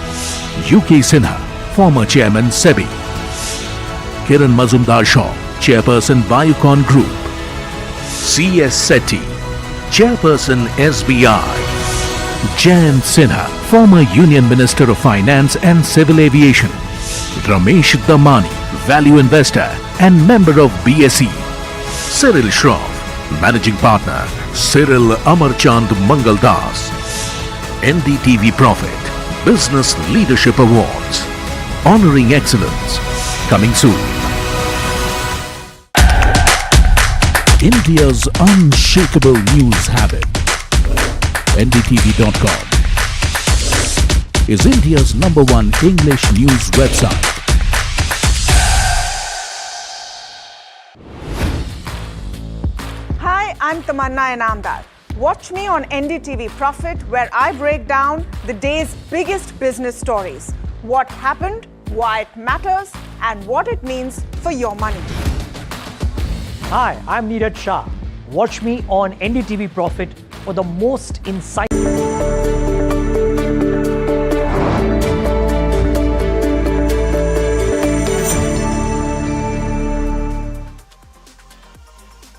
UK Sinha, former Chairman, SEBI. Kiran Mazumdar Shaw, Chairperson, Biocon Group. C.S. Sethi, Chairperson, SBI. Jayant Sinha, former Union Minister of Finance and Civil Aviation. Ramesh Damani, Value Investor and member of BSE. Cyril Shroff, Managing Partner, Cyril Amarchand Mangaldas. NDTV Profit Business Leadership Awards. Honoring excellence. Coming soon. India's unshakable news habit. NDTV.com is India's #1 English news website. Hi, I'm Tamanna Inamdar. Watch me on NDTV Profit, where I break down the day's biggest business stories. What happened, why it matters, and what it means for your money. Hi, I'm Neeraj Shah. Watch me on NDTV Profit for the most insightful.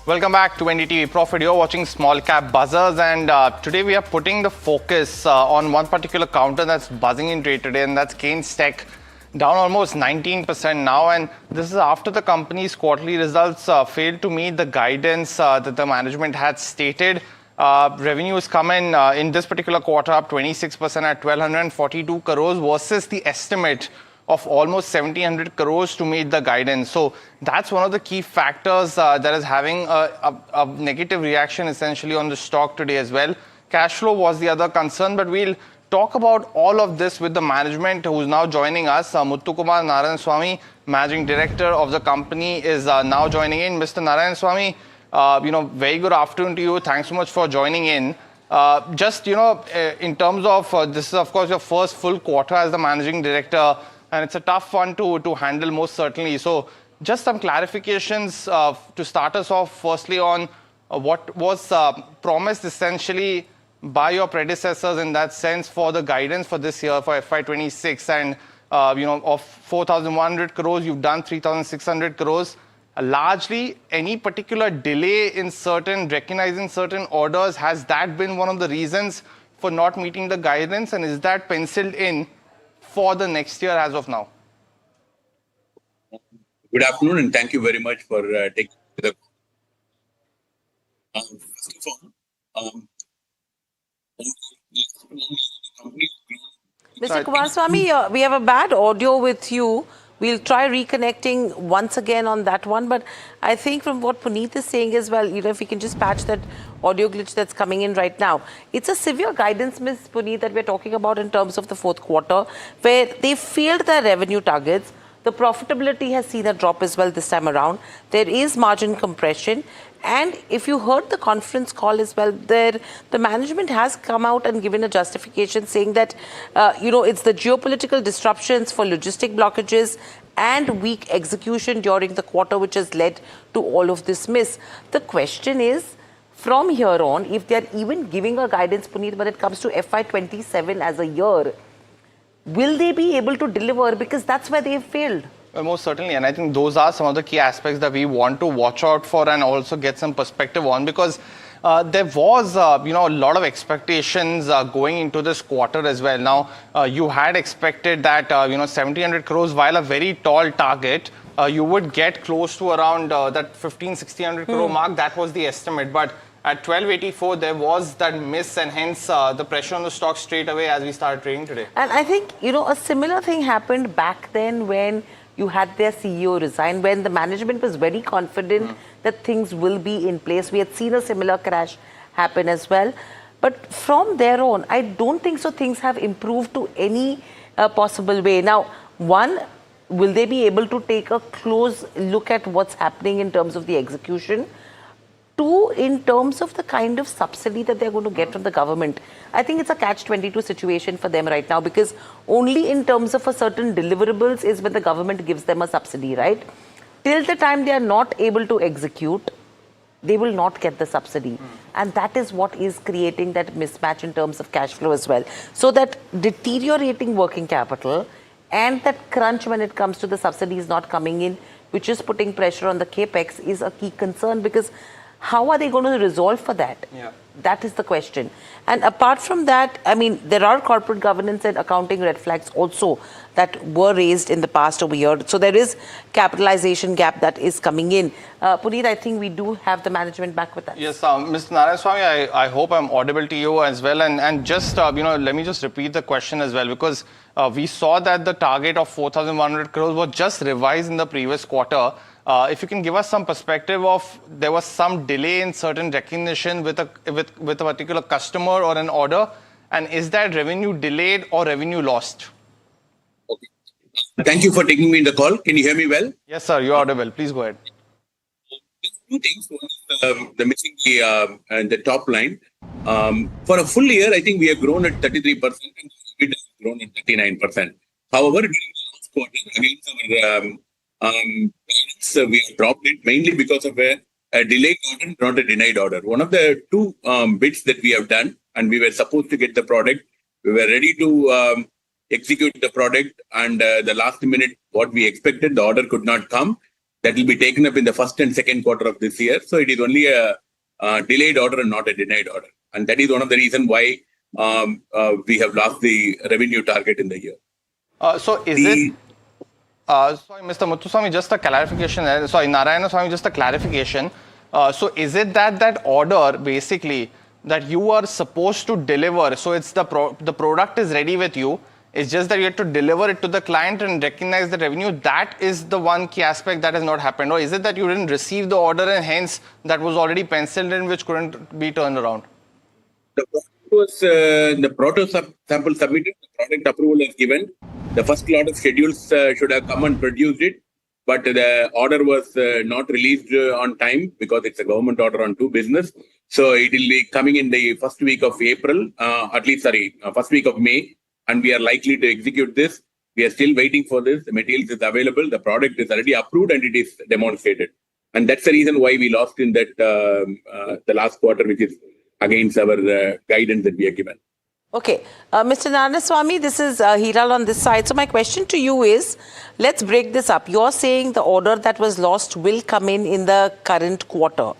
Welcome back to NDTV Profit. You're watching Small Cap Buzzers, and today we are putting the focus on one particular counter that's buzzing in trade today, and that's Kaynes Tech, down almost 19% now. And this is after the company's quarterly results failed to meet the guidance that the management had stated. Revenues come in this particular quarter up 26% at 1,242 crores versus the estimate of almost 1,700 crores to meet the guidance. So that's one of the key factors that is having a negative reaction essentially on the stock today as well. Cash flow was the other concern, but we'll talk about all of this with the management who's now joining us. Muthukumar Narayanaswamy, Managing Director of the company, is now joining in. Mr. Narayanaswamy, very good afternoon to you. Thanks so much for joining in. In terms of this is of course your first full quarter as the Managing Director, and it's a tough one to handle most certainly. So just some clarifications to start us off firstly on what was promised essentially by your predecessors in that sense for the guidance for this year for FY26, and of 4,100 crores you've done 3,600 crores. Largely any particular delay in recognizing certain orders, has that been one of the reasons for not meeting the guidance, and is that penciled in for the next year as of now? Good afternoon, and thank you very much for taking the. First of all, Mr. Kumaraswamy, we have a bad audio with you. We'll try reconnecting once again on that one. But I think from what Puneet is saying as well, if we can just patch that audio glitch that's coming in right now. It's a severe guidance, Ms. Puneet, that we're talking about in terms of the fourth quarter, where they failed their revenue targets. The profitability has seen a drop as well this time around. There is margin compression. And if you heard the conference call as well, the management has come out and given a justification saying that, it's the geopolitical disruptions for logistic blockages and weak execution during the quarter which has led to all of this miss. The question is, from here on, if they're even giving a guidance, Puneet, when it comes to FY27 as a year, will they be able to deliver? Because that's where they've failed. Well, most certainly, and I think those are some of the key aspects that we want to watch out for and also get some perspective on, because there was, a lot of expectations going into this quarter as well. Now, you had expected that, 1,700 crores, while a very tall target, you would get close to around that 1,500-1,600 crore mark. That was the estimate, but at 1284, there was that miss, and hence the pressure on the stock straight away as we started trading today. And I think, a similar thing happened back then when you had their CEO resign, when the management was very confident that things will be in place. We had seen a similar crash happen as well. But from there on, I don't think so things have improved to any possible way. Now, one, will they be able to take a close look at what's happening in terms of the execution? Two, in terms of the kind of subsidy that they're going to get from the government, I think it's a catch-22 situation for them right now, because only in terms of a certain deliverables is when the government gives them a subsidy, right? Till the time they are not able to execute, they will not get the subsidy. And that is what is creating that mismatch in terms of cash flow as well. So that deteriorating working capital and that crunch when it comes to the subsidies not coming in, which is putting pressure on the capex, is a key concern, because how are they going to resolve for that? Yeah. That is the question. And apart from that, I mean, there are corporate governance and accounting red flags also that were raised in the past over here. So there is capitalization gap that is coming in. Puneet, I think we do have the management back with us. Yes, Mr. Narayanaswamy, I hope I'm audible to you as well. And just, let me just repeat the question as well, because we saw that the target of 4,100 crores was just revised in the previous quarter. If you can give us some perspective of there was some delay in certain recognition with a particular customer or an order, and is that revenue delayed or revenue lost? Thank you for taking me in the call. Can you hear me well? Yes, sir. You're audible. Please go ahead. Two things. One is the missing the top line. For a full year, I think we have grown at 33% and it has grown at 39%. However, during the last quarter, against our guidance, we have dropped it mainly because of a delayed order, not a denied order. One of the two bids that we have done, and we were supposed to get the product, we were ready to execute the product, and the last minute, what we expected, the order could not come. That will be taken up in the first and second quarter of this year. So it is only a delayed order and not a denied order. And that is one of the reasons why we have lost the revenue target in the year. So is it... sorry, Mr. Muthuswamy, just a clarification. Sorry, Narayanaswamy, just a clarification. So is it that order, basically, that you are supposed to deliver, so it's the product is ready with you, it's just that you have to deliver it to the client and recognize the revenue. That is the one key aspect that has not happened. Or is it that you didn't receive the order and hence that was already penciled in, which couldn't be turned around? The product was the proto sample submitted, the product approval is given. The first lot of schedules should have come and produced it, but the order was not released on time because it's a government order on two business. So it will be coming in the first week of April, first week of May. And we are likely to execute this. We are still waiting for this. The materials is available. The product is already approved and it is demonstrated. And that's the reason why we lost in that the last quarter, which is against our guidance that we are given. Okay. Mr. Narayanaswamy, this is Hiral on this side. So my question to you is, let's break this up. You're saying the order that was lost will come in the current quarter.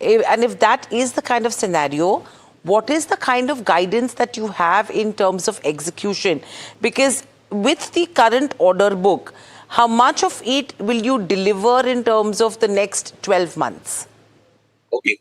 And if that is the kind of scenario, what is the kind of guidance that you have in terms of execution? Because with the current order book, how much of it will you deliver in terms of the next 12 months? Okay.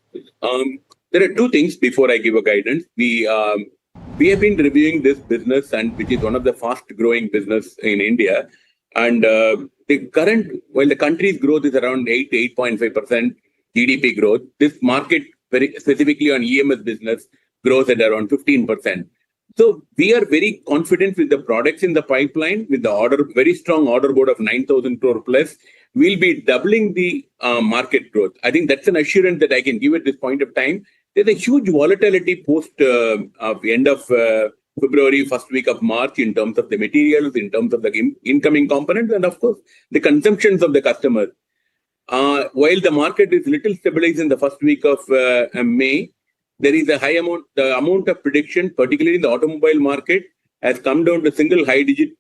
There are two things before I give a guidance. We have been reviewing this business, and which is one of the fast growing business in India. And while the country's growth is around 8.5% GDP growth, this market, very specifically on EMS business, grows at around 15%. So we are very confident with the products in the pipeline, with the very strong order board of 9,000 crore plus. We'll be doubling the market growth. I think that's an assurance that I can give at this point of time. There's a huge volatility post the end of February, first week of March, in terms of the materials, in terms of the incoming components, and of course, the consumptions of the customers. While the market is little stabilized in the first week of May, there is a high amount, the amount of prediction, particularly in the automobile market, has come down to single digit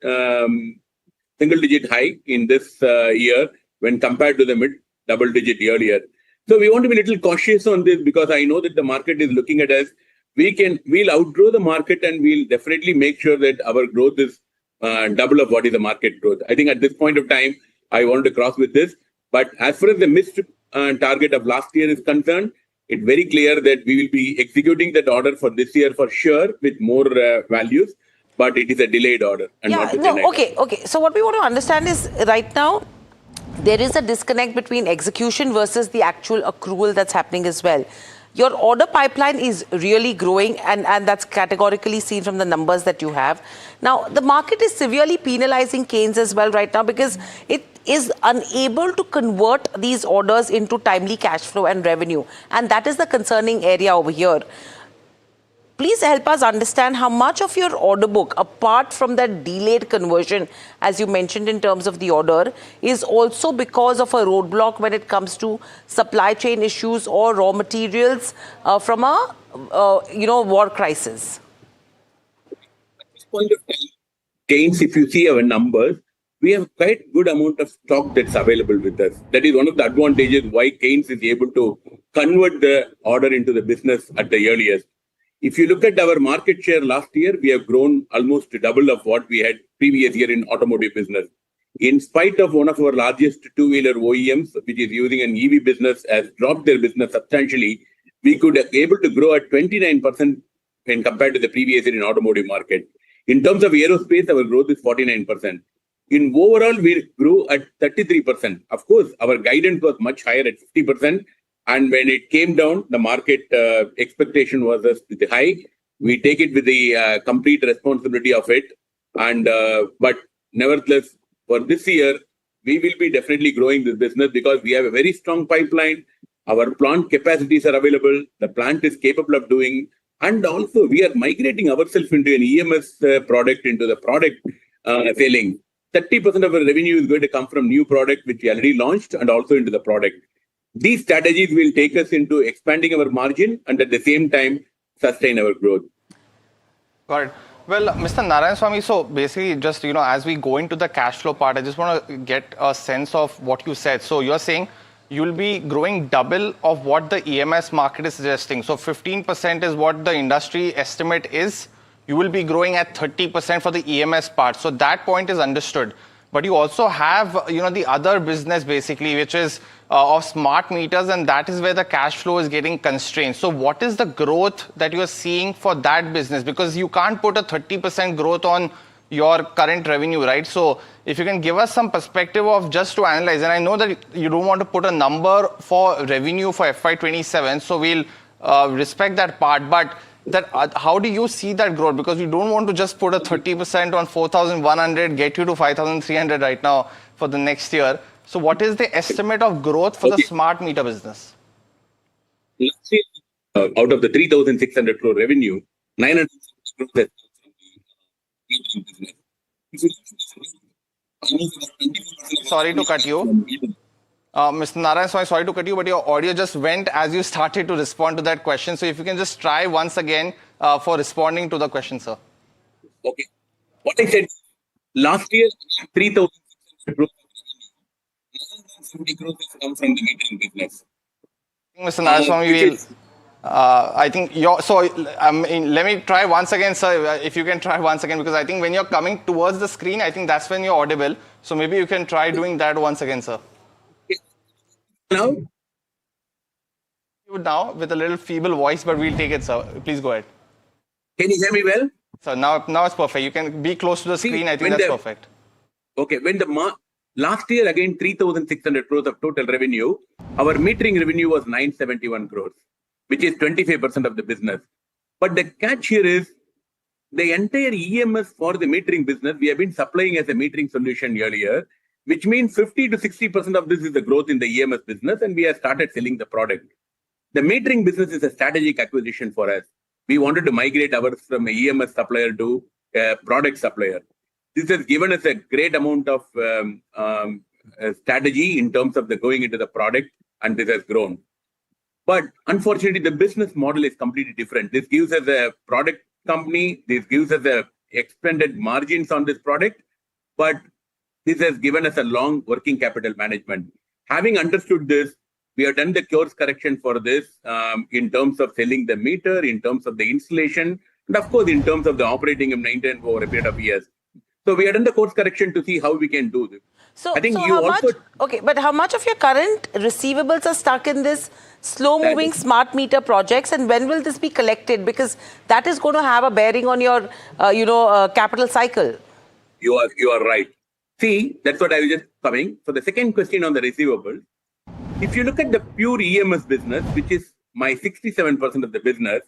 high in this year when compared to the mid double digit earlier. So we want to be a little cautious on this, because I know that the market is looking at us. We'll outgrow the market, and we'll definitely make sure that our growth is double of what is the market growth. I think at this point of time, I want to cross with this. But as far as the missed target of last year is concerned, it's very clear that we will be executing that order for this year for sure with more values, but it is a delayed order. And not a denied order. Okay. So what we want to understand is, right now, there is a disconnect between execution versus the actual accrual that's happening as well. Your order pipeline is really growing, and that's categorically seen from the numbers that you have. Now, the market is severely penalizing Kaynes as well right now, because it is unable to convert these orders into timely cash flow and revenue. And that is the concerning area over here. Please help us understand how much of your order book, apart from that delayed conversion, as you mentioned in terms of the order, is also because of a roadblock when it comes to supply chain issues or raw materials from a war crisis. At this point of time, Kaynes, if you see our numbers, we have quite good amount of stock that's available with us. That is one of the advantages why Kaynes is able to convert the order into the business at the earliest. If you look at our market share last year, we have grown almost double of what we had previous year in automotive business. In spite of one of our largest two-wheeler OEMs, which is using an EV business, has dropped their business substantially, we could be able to grow at 29% when compared to the previous year in automotive market. In terms of aerospace, our growth is 49%. In overall, we grew at 33%. Of course, our guidance was much higher at 50%. And when it came down, the market expectation was high. We take it with the complete responsibility of it. And but nevertheless, for this year, we will be definitely growing this business because we have a very strong pipeline. Our plant capacities are available. The plant is capable of doing. And also, we are migrating ourselves into an EMS product, into the product selling. 30% of our revenue is going to come from new product, which we already launched, and also into the product. These strategies will take us into expanding our margin and at the same time sustain our growth. Got it. Well, Mr. Narayan Swamy, so basically just, as we go into the cash flow part, I just want to get a sense of what you said. So you're saying you'll be growing double of what the EMS market is suggesting. So 15% is what the industry estimate is. You will be growing at 30% for the EMS part. So that point is understood. But you also have, the other business basically, which is of smart meters, and that is where the cash flow is getting constrained. So what is the growth that you are seeing for that business? Because you can't put a 30% growth on your current revenue, right? So if you can give us some perspective of just to analyze, and I know that you don't want to put a number for revenue for FY27, so we'll respect that part. But how do you see that growth? Because you don't want to just put a 30% on 4,100, get you to 5,300 right now for the next year. So what is the estimate of growth for the smart meter business? Last year, out of the 3,600 crore revenue, 900 crore has come from the business. Sorry to cut you. Mr. Narayan, sorry to cut you, but your audio just went as you started to respond to that question. So if you can just try once again for responding to the question, sir. Okay. What I said, last year, 3,600 crore, 970 crore has come from the metering business. Mr. Narayan, I think let me try once again, sir, if you can try once again, because I think when you're coming towards the screen, I think that's when you're audible. So maybe you can try doing that once again, sir. Now with a little feeble voice, but we'll take it, sir. Please go ahead. Can you hear me well? So now it's perfect. You can be close to the screen. I think that's perfect. Okay. When last year, again, 3,600 crores of total revenue, our metering revenue was 971 crores, which is 25% of the business. But the catch here is the entire EMS for the metering business, we have been supplying as a metering solution earlier, which means 50 to 60% of this is the growth in the EMS business, and we have started selling the product. The metering business is a strategic acquisition for us. We wanted to migrate ours from an EMS supplier to a product supplier. This has given us a great amount of strategy in terms of the going into the product, and this has grown. But unfortunately, the business model is completely different. This gives us a product company. This gives us a expanded margins on this product, but this has given us a long working capital management. Having understood this, we have done the course correction for this in terms of selling the meter, in terms of the installation, and of course, in terms of the operating and maintenance over a period of years. So we have done the course correction to see how we can do this. So, but how much of your current receivables are stuck in this slow-moving smart meter projects, and when will this be collected? Because that is going to have a bearing on your, capital cycle. You are right. See, that's what I was just coming. So the second question on the receivables, if you look at the pure EMS business, which is my 67% of the business,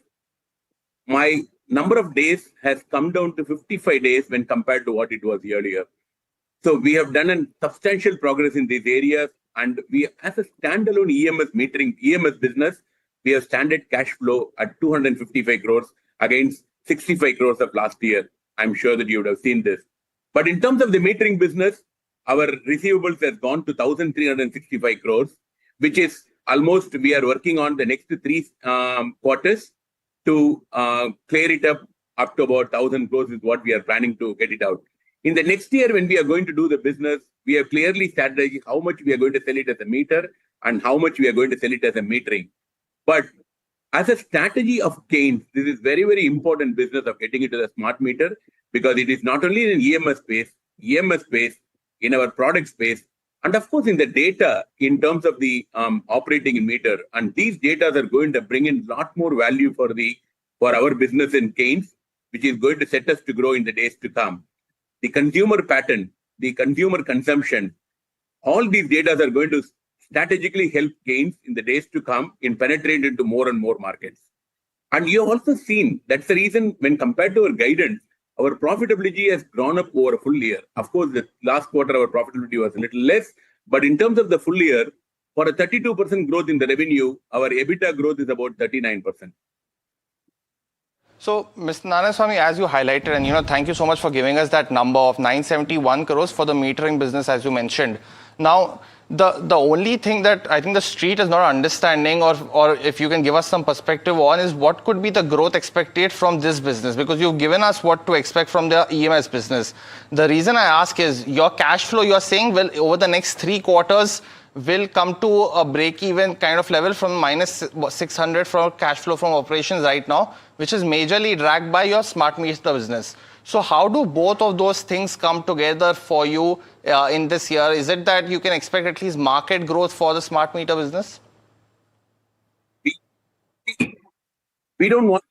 my number of days has come down to 55 days when compared to what it was earlier. So we have done a substantial progress in these areas, and we, as a standalone EMS business, we have standard cash flow at 255 crores against 65 crores of last year. I'm sure that you would have seen this. But in terms of the metering business, our receivables has gone to 1,365 crores, which is almost, we are working on the next 3 quarters to clear it up to about 1,000 crores is what we are planning to get it out. In the next year, when we are going to do the business, we have clearly strategized how much we are going to sell it as a meter and how much we are going to sell it as a metering. But as a strategy of Keynes, this is very, very important business of getting into the smart meter, because it is not only in EMS space, in our product space, and of course in the data in terms of the operating meter. And these data are going to bring in a lot more value for our business in Keynes, which is going to set us to grow in the days to come. The consumer pattern, the consumer consumption, all these data are going to strategically help gains in the days to come in penetrating into more and more markets. And you have also seen, that's the reason when compared to our guidance, our profitability has grown up over a full year. Of course, the last quarter, our profitability was a little less, but in terms of the full year, for a 32% growth in the revenue, our EBITDA growth is about 39%. So, Mr. Narayanaswamy, as you highlighted, and thank you so much for giving us that number of 971 crores for the metering business, as you mentioned. Now, the only thing that I think the street is not understanding, or if you can give us some perspective on, is what could be the growth expected from this business, because you've given us what to expect from the EMS business. The reason I ask is your cash flow, you're saying, will over the next 3 quarters will come to a break-even kind of level from minus 600 for cash flow from operations right now, which is majorly dragged by your smart meter business. So how do both of those things come together for you in this year? Is it that you can expect at least market growth for the smart meter business? We don't want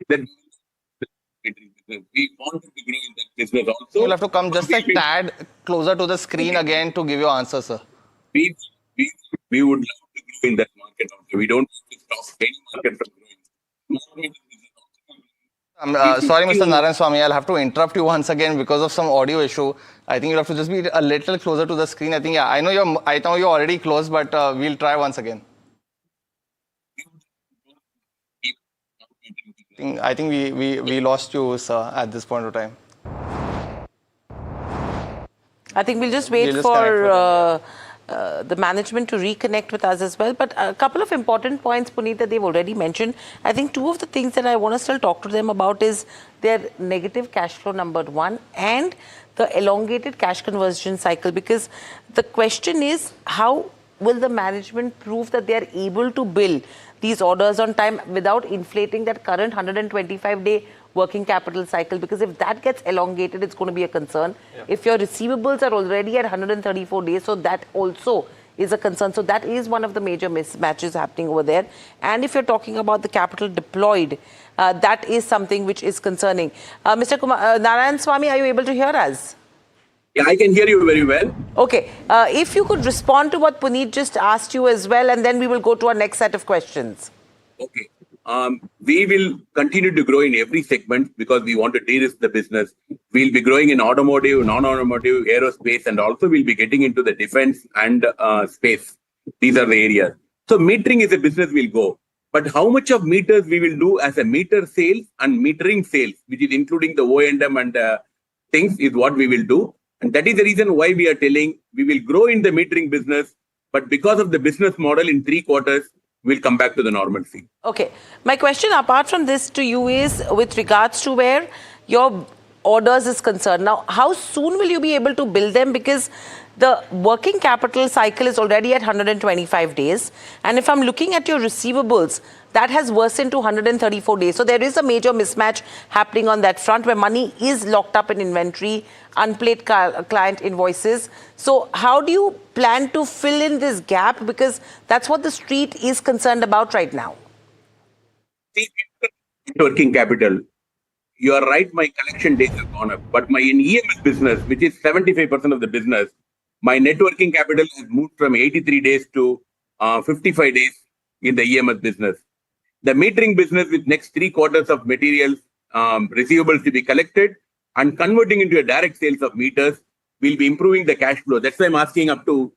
that. We want to grow in that business also. You'll have to come just a tad closer to the screen again to give your answer, sir. We would love to grow in that market also. We don't want to stop any market from growing. Sorry, Mr. Narayanaswamy, I'll have to interrupt you once again because of some audio issue. I think you'll have to just be a little closer to the screen. I think, yeah, I know you're already close, but we'll try once again. I think we lost you, sir, at this point of time. I think we'll just wait for the management to reconnect with us as well. But a couple of important points, Puneet, that they've already mentioned. I think 2 of the things that I want to still talk to them about is their negative cash flow, number 1, and the elongated cash conversion cycle. Because the question is, how will the management prove that they are able to bill these orders on time without inflating that current 125-day working capital cycle? Because if that gets elongated, it's going to be a concern. Yeah. If your receivables are already at 134 days, so that also is a concern. So that is one of the major mismatches happening over there. And if you're talking about the capital deployed, that is something which is concerning. Mr. Narayanaswamy, are you able to hear us? Yeah, I can hear you very well. Okay. If you could respond to what Puneet just asked you as well, and then we will go to our next set of questions. Okay. We will continue to grow in every segment because we want to de-risk the business. We'll be growing in automotive, non-automotive, aerospace, and also we'll be getting into the defense and space. These are the areas. So metering is a business we'll go. But how much of meters we will do as a meter sales and metering sales, which is including the O&M and things, is what we will do. And that is the reason why we are telling we will grow in the metering business, but because of the business model in 3 quarters, we'll come back to the normalcy. Okay. My question apart from this to you is with regards to where your orders is concerned. Now, how soon will you be able to bill them? Because the working capital cycle is already at 125 days. And if I'm looking at your receivables, that has worsened to 134 days. So there is a major mismatch happening on that front where money is locked up in inventory, unpaid client invoices. So how do you plan to fill in this gap? Because that's what the street is concerned about right now. Working capital. You are right, my collection days have gone up. But my in EMS business, which is 75% of the business, my net working capital has moved from 83 days to 55 days in the EMS business. The metering business with next 3 quarters of materials, receivables to be collected and converting into a direct sales of meters will be improving the cash flow. That's why I'm asking up to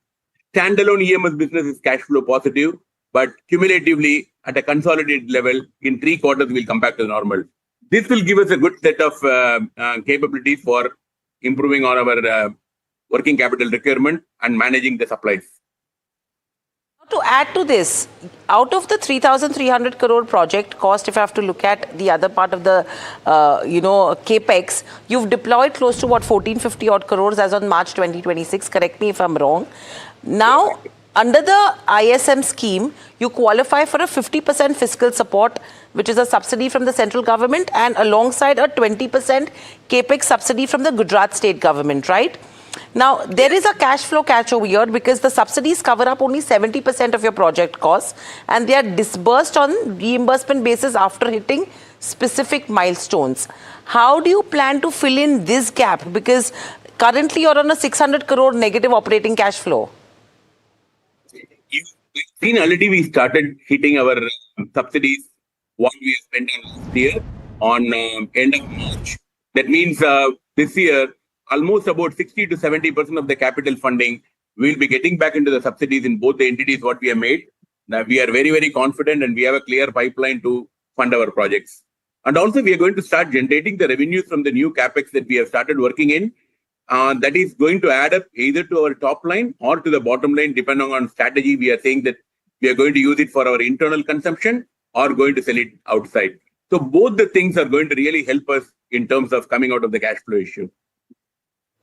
standalone EMS business is cash flow positive, but cumulatively at a consolidated level in 3 quarters we'll come back to normal. This will give us a good set of capabilities for improving on our working capital requirement and managing the supplies. To add to this, out of the 3,300 crore project cost, if I have to look at the other part of the, capex, you've deployed close to what, 1450 odd crores as on March 2026. Correct me if I'm wrong. Now, under the ISM scheme, you qualify for a 50% fiscal support, which is a subsidy from the central government, and alongside a 20% capex subsidy from the Gujarat state government, right? Now, there is a cash flow catch over here because the subsidies cover up only 70% of your project costs and they are disbursed on reimbursement basis after hitting specific milestones. How do you plan to fill in this gap? Because currently you're on a 600 crore negative operating cash flow. You've seen already we started hitting our subsidies, what we have spent on last year on end of March. That means this year, almost about 60 to 70% of the capital funding we'll be getting back into the subsidies in both the entities what we have made. Now, we are very, very confident and we have a clear pipeline to fund our projects. And also we are going to start generating the revenues from the new capex that we have started working in. That is going to add up either to our top line or to the bottom line, depending on strategy. We are saying that we are going to use it for our internal consumption or going to sell it outside. So both the things are going to really help us in terms of coming out of the cash flow issue.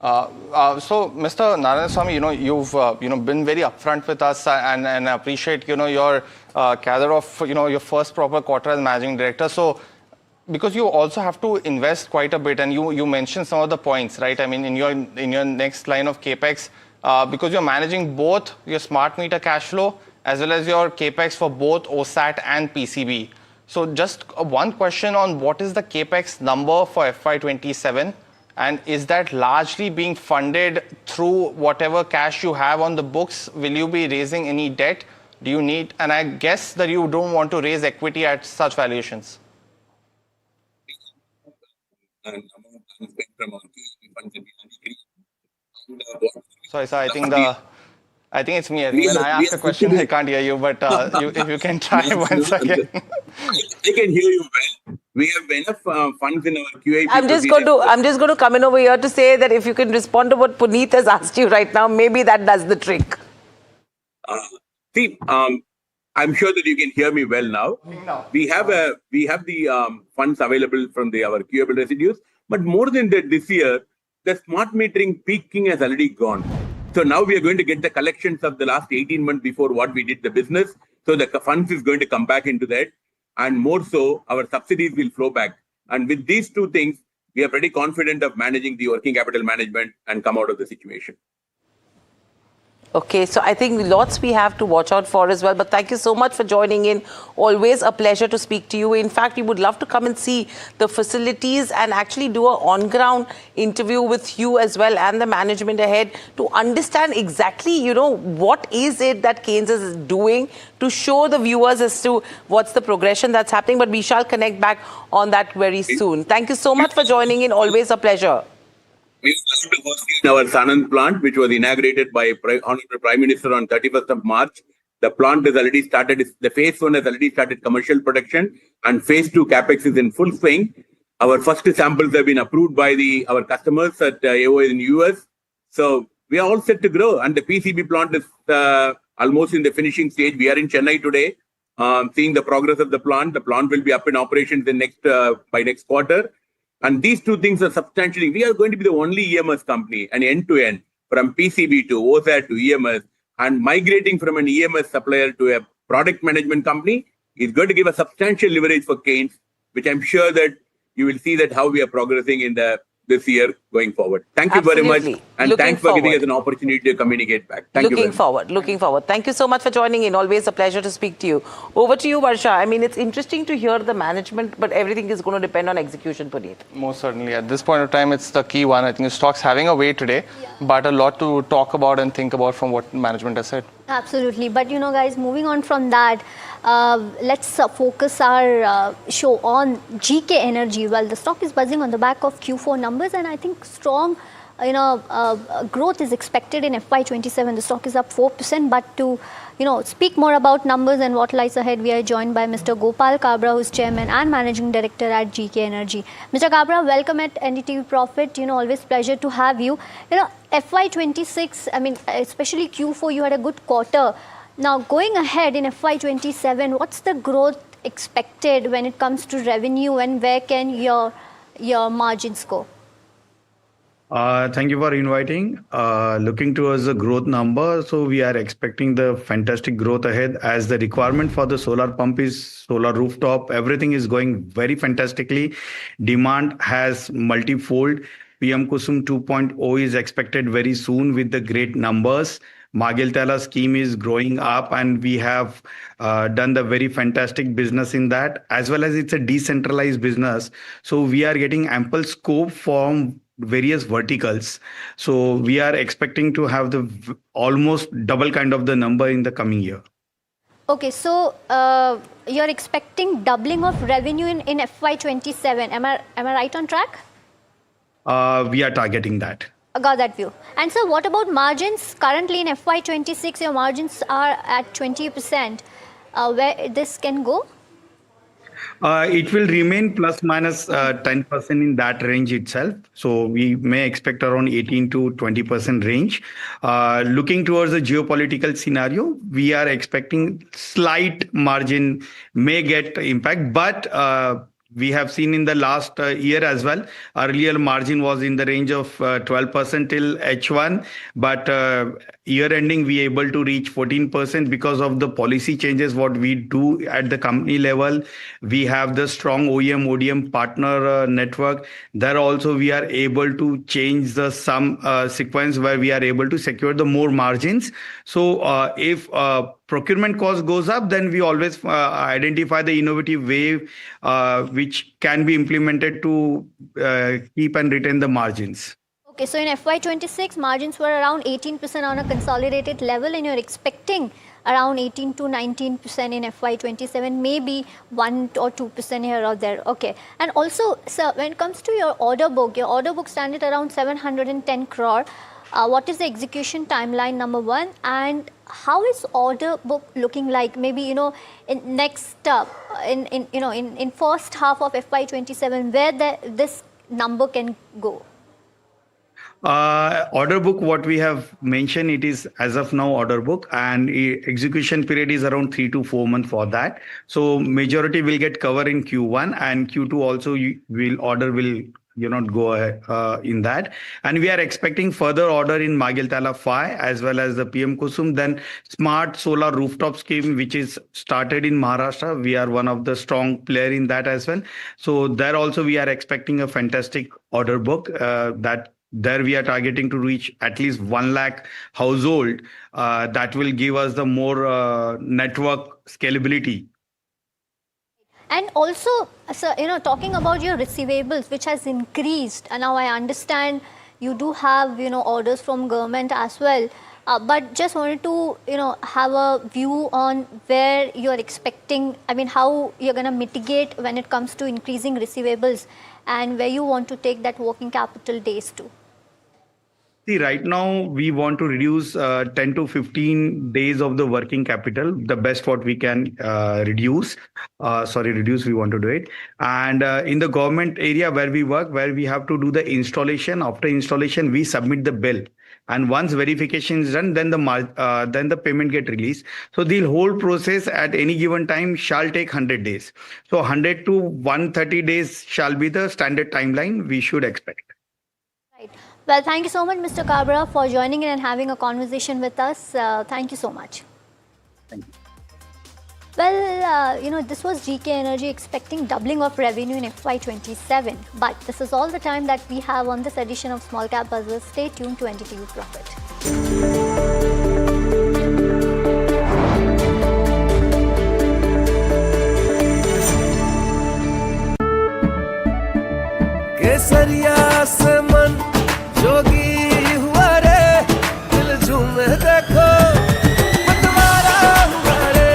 So, Mr. Narayanaswamy, you've been very upfront with us, and I appreciate your gather of your first proper quarter as managing director. So, because you also have to invest quite a bit, and you mentioned some of the points, right? I mean, in your next line of capex, because you're managing both your smart meter cash flow as well as your capex for both OSAT and PCB. So, just one question on what is the capex number for FY27? And is that largely being funded through whatever cash you have on the books? Will you be raising any debt? Do you need, and I guess that you don't want to raise equity at such valuations. Sorry, sir, I think it's me. When I ask a question, I can't hear you, but if you can try once again. I can hear you well. We have enough funds in our QIP. I'm just going to come in over here to say that if you can respond to what Puneet has asked you right now, maybe that does the trick. I'm sure that you can hear me well now. We have the funds available from our QIP residues, but more than that, this year the smart metering peaking has already gone. So now we are going to get the collections of the last 18 months before what we did the business. So the funds is going to come back into that. And more so, our subsidies will flow back. And with these two things, we are pretty confident of managing the working capital management and come out of the situation. Okay, so I think lots we have to watch out for as well. But thank you so much for joining in. Always a pleasure to speak to you. In fact, we would love to come and see the facilities and actually do an on-ground interview with you as well and the management ahead to understand exactly, what is it that Keynes is doing to show the viewers as to what's the progression that's happening. But we shall connect back on that very soon. Thank you so much for joining in. Always a pleasure. We are going to host in our Sanand plant, which was inaugurated by Honorable Prime Minister on 31st of March. The plant has already started, the phase 1 has already started commercial production, and phase 2 capex is in full swing. Our first samples have been approved by our customers at AOA in the US. So we are all set to grow, and the PCB plant is almost in the finishing stage. We are in Chennai today, seeing the progress of the plant. The plant will be up in operations by next quarter. And these two things are substantially, we are going to be the only EMS company, an end-to-end, from PCB to OSAT to EMS, and migrating from an EMS supplier to a product management company is going to give a substantial leverage for Keynes, which I'm sure that you will see that how we are progressing in this year going forward. Thank you very much. And thanks for giving us an opportunity to communicate back. Thank you very much. Looking forward. Thank you so much for joining in. Always a pleasure to speak to you. Over to you, Varsha. I mean, it's interesting to hear the management, but everything is going to depend on execution, Puneet. Most certainly. At this point of time, it's the key one. I think the stock's having a way today, but a lot to talk about and think about from what management has said. Absolutely. But, guys, moving on from that, let's focus our show on GK Energy. Well, the stock is buzzing on the back of Q4 numbers, and I think strong growth is expected in FY27. The stock is up 4%, but to speak more about numbers and what lies ahead, we are joined by Mr. Gopal Kabra, who's Chairman and Managing Director at GK Energy. Mr. Kabra, welcome at NDTV Profit. Always pleasure to have you. FY26, I mean, especially Q4, you had a good quarter. Now, going ahead in FY27, what's the growth expected when it comes to revenue, and where can your margins go? Thank you for inviting. Looking towards the growth number, so we are expecting the fantastic growth ahead as the requirement for the solar pump is solar rooftop. Everything is going very fantastically. Demand has multifold. PM Kusum 2.0 is expected very soon with the great numbers. Magiltala scheme is growing up, and we have done the very fantastic business in that, as well as it's a decentralized business. So we are getting ample scope from various verticals. So we are expecting to have the almost double kind of the number in the coming year. Okay, so you're expecting doubling of revenue in FY27. Am I right on track? We are targeting that. I got that view. And so what about margins? Currently in FY26, your margins are at 20%. Where this can go? It will remain plus minus 10% in that range itself. So we may expect around 18 to 20% range. Looking towards the geopolitical scenario, we are expecting slight margin may get impact, but we have seen in the last year as well, earlier margin was in the range of 12% till H1, but year ending we able to reach 14% because of the policy changes what we do at the company level. We have the strong OEM ODM partner network. There also we are able to change the some sequence where we are able to secure the more margins. So if procurement cost goes up, then we always identify the innovative way which can be implemented to keep and retain the margins. Okay, so in FY26, margins were around 18% on a consolidated level, and you're expecting around 18 to 19% in FY27, maybe 1 or 2% here or there. Okay, and also, sir, when it comes to your order book stands at around 710 crore. What is the execution timeline, number one, and how is order book looking like? Maybe in next in first half of FY27, where this number can go. Order book, what we have mentioned, it is as of now order book, and execution period is around 3 to 4 months for that. So majority will get covered in Q1, and Q2 also order will go ahead in that. And we are expecting further order in Magiltala 5 as well as the PM Kusum. Then smart solar rooftop scheme, which is started in Maharashtra. We are one of the strong player in that as well. So there also we are expecting a fantastic order book that there we are targeting to reach at least 1 lakh household. That will give us the more network scalability. And also, sir, talking about your receivables, which has increased, and now I understand you do have, orders from government as well. But just wanted to, have a view on where you're expecting, how you're going to mitigate when it comes to increasing receivables, and where you want to take that working capital days to. See, right now we want to reduce 10 to 15 days of the working capital, the best what we can reduce. We want to do it. And in the government area where we work, where we have to do the installation, after installation, we submit the bill. And once verification is done, then the payment get released. So the whole process at any given time shall take 100 days. So 100 to 130 days shall be the standard timeline we should expect. Right. Well, thank you so much, Mr. Kabra, for joining in and having a conversation with us. Thank you so much. Thank you. Well, this was GK Energy expecting doubling of revenue in FY27. But this is all the time that we have on this edition of Small Cap Buzzers. Stay tuned to NDTV Profit. केसरिया से मन जोगी हुआ रे दिल झूमे देखो मतवारा हुआ रे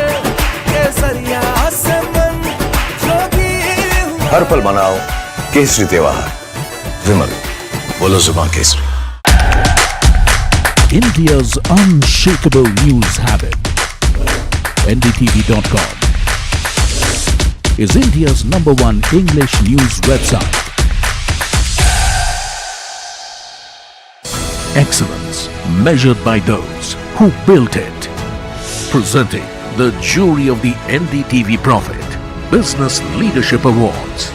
केसरिया से मन जोगी हुआ हर पल मनाओ केसरी त्योहार विमल बोलो जुबान Kesari India's unshakable news habit. NDTV.com is India's #1 English news website. Excellence measured by those who built it. Presenting the jury of the NDTV Profit Business Leadership Awards.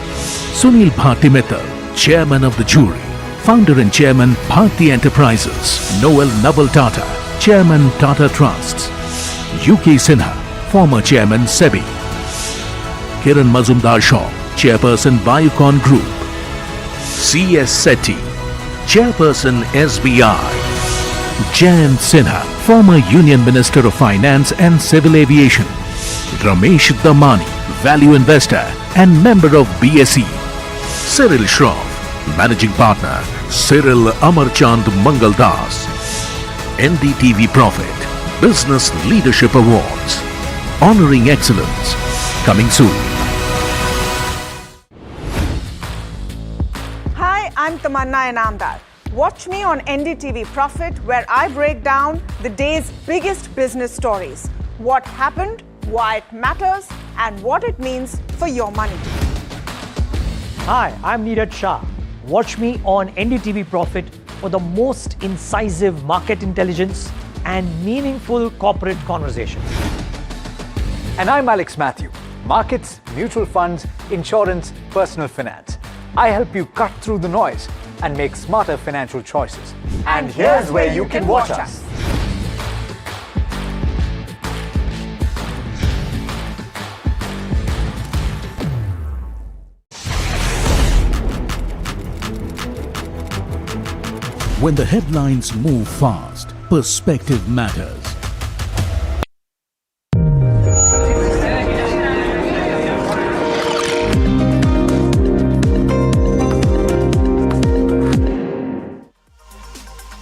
Sunil Bharti Mittal, Chairman of the jury. Founder and Chairman Bharti Enterprises. Noel Naval Tata, Chairman Tata Trusts. UK Sinha, former Chairman SEBI. Kiran Mazumdar Shaw, Chairperson Biocon Group. C.S. Sethi, Chairperson SBI. Jayant Sinha, former Union Minister of Finance and Civil Aviation. Ramesh Damani, value investor and member of BSE. Cyril Shroff, Managing Partner Cyril Amarchand Mangaldas. NDTV Profit Business Leadership Awards. Honoring Excellence. Coming soon. Hi, I'm Tamanna Inamdar. Watch me on NDTV Profit, where I break down the day's biggest business stories. What happened, why it matters, and what it means for your money. Hi, I'm Neeraj Shah. Watch me on NDTV Profit for the most incisive market intelligence and meaningful corporate conversations. And I'm Alex Matthew. Markets, mutual funds, insurance, personal finance. I help you cut through the noise and make smarter financial choices. And here's where you can watch us. When the headlines move fast, perspective matters.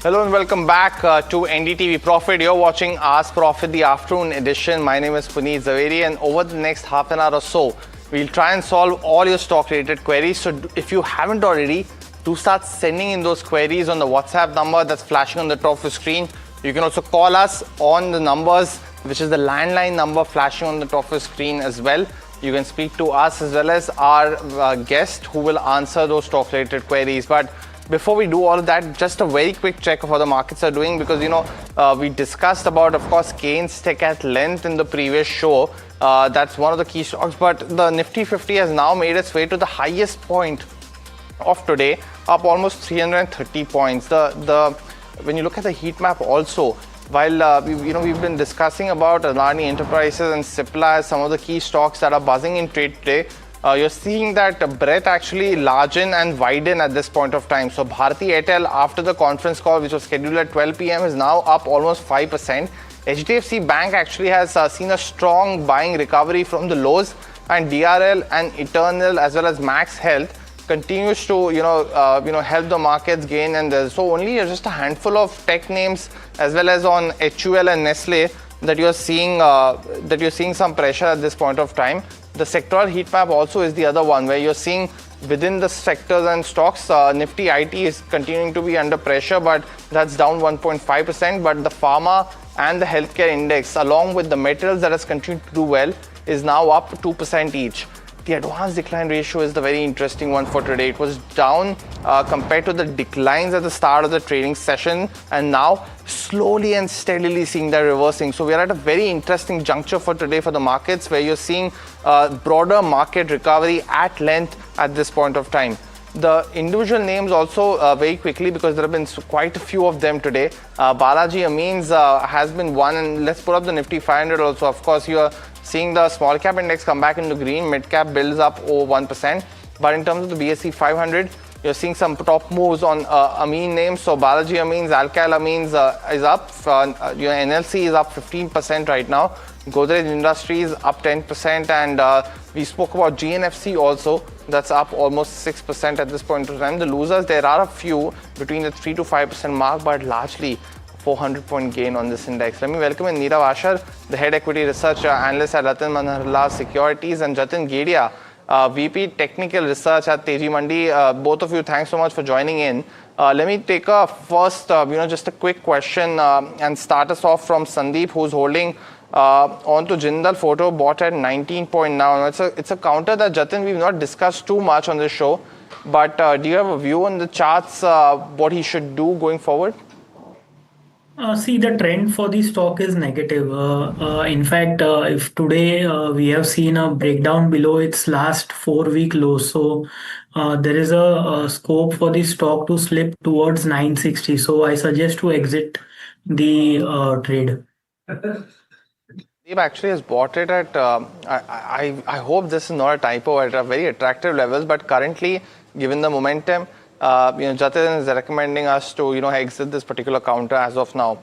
Hello and welcome back to NDTV Profit. You're watching Ask Profit, the afternoon edition. My name is Puneet Zaveri, and over the next half an hour or so, we'll try and solve all your stock-related queries. So if you haven't already, do start sending in those queries on the WhatsApp number that's flashing on the top of the screen. You can also call us on the numbers, which is the landline number flashing on the top of the screen as well. You can speak to us as well as our guest who will answer those stock-related queries. But before we do all of that, just a very quick check of how the markets are doing, because we discussed about, of course, Keynes Tech at length in the previous show. That's one of the key stocks, but the Nifty 50 has now made its way to the highest point of today, up almost 330 points. When you look at the heat map also, while we've been discussing about Adani Enterprises and Cipla as some of the key stocks that are buzzing in trade today, you're seeing that breadth actually largen and widen at this point of time. So Bharti Airtel, after the conference call, which was scheduled at 12 p.m., is now up almost 5%. HDFC Bank actually has seen a strong buying recovery from the lows, and DRL and Eternal as well as Max Health continues to help the markets gain. And there's so only just a handful of tech names as well as on HUL and Nestle that you're seeing some pressure at this point of time. The sectoral heat map also is the other one where you're seeing within the sectors and stocks, Nifty IT is continuing to be under pressure, but that's down 1.5%. But the pharma and the healthcare index, along with the metals that has continued to do well, is now up 2% each. The advanced decline ratio is the very interesting one for today. It was down compared to the declines at the start of the trading session, and now slowly and steadily seeing that reversing. So we are at a very interesting juncture for today for the markets, where you're seeing broader market recovery at length at this point of time. The individual names also very quickly, because there have been quite a few of them today. Balaji Amines has been one, and let's put up the Nifty 500 also. Of course, you are seeing the small cap index come back into green, mid cap builds up over 1%. But in terms of the BSE 500, you're seeing some top moves on Ameen names. So Balaji Amines, Alkyl Amines is up. NLC is up 15% right now. Godrej Industries up 10%, and we spoke about GNFC also. That's up almost 6% at this point in time. The losers, there are a few between the 3 to 5% mark, but largely 400-point gain on this index. Let me welcome in Neerav Ashar, the head equity research analyst at Ratan Manharlal Securities, and Jatin Gedia, VP technical research at Teji Mandi. Both of you, thanks so much for joining in. Let me take a first, just a quick question and start us off from Sandeep, who's holding onto Jindal Photo, bought at 19 point now. It's a counter that, Jatin, we've not discussed too much on this show, but do you have a view on the charts, what he should do going forward? See, the trend for the stock is negative. In fact, if today we have seen a breakdown below its last 4-week low, so there is a scope for the stock to slip towards 960. So I suggest to exit the trade. He actually has bought it at, I hope this is not a typo, at a very attractive levels, but currently, given the momentum, Jatin is recommending us to exit this particular counter as of now.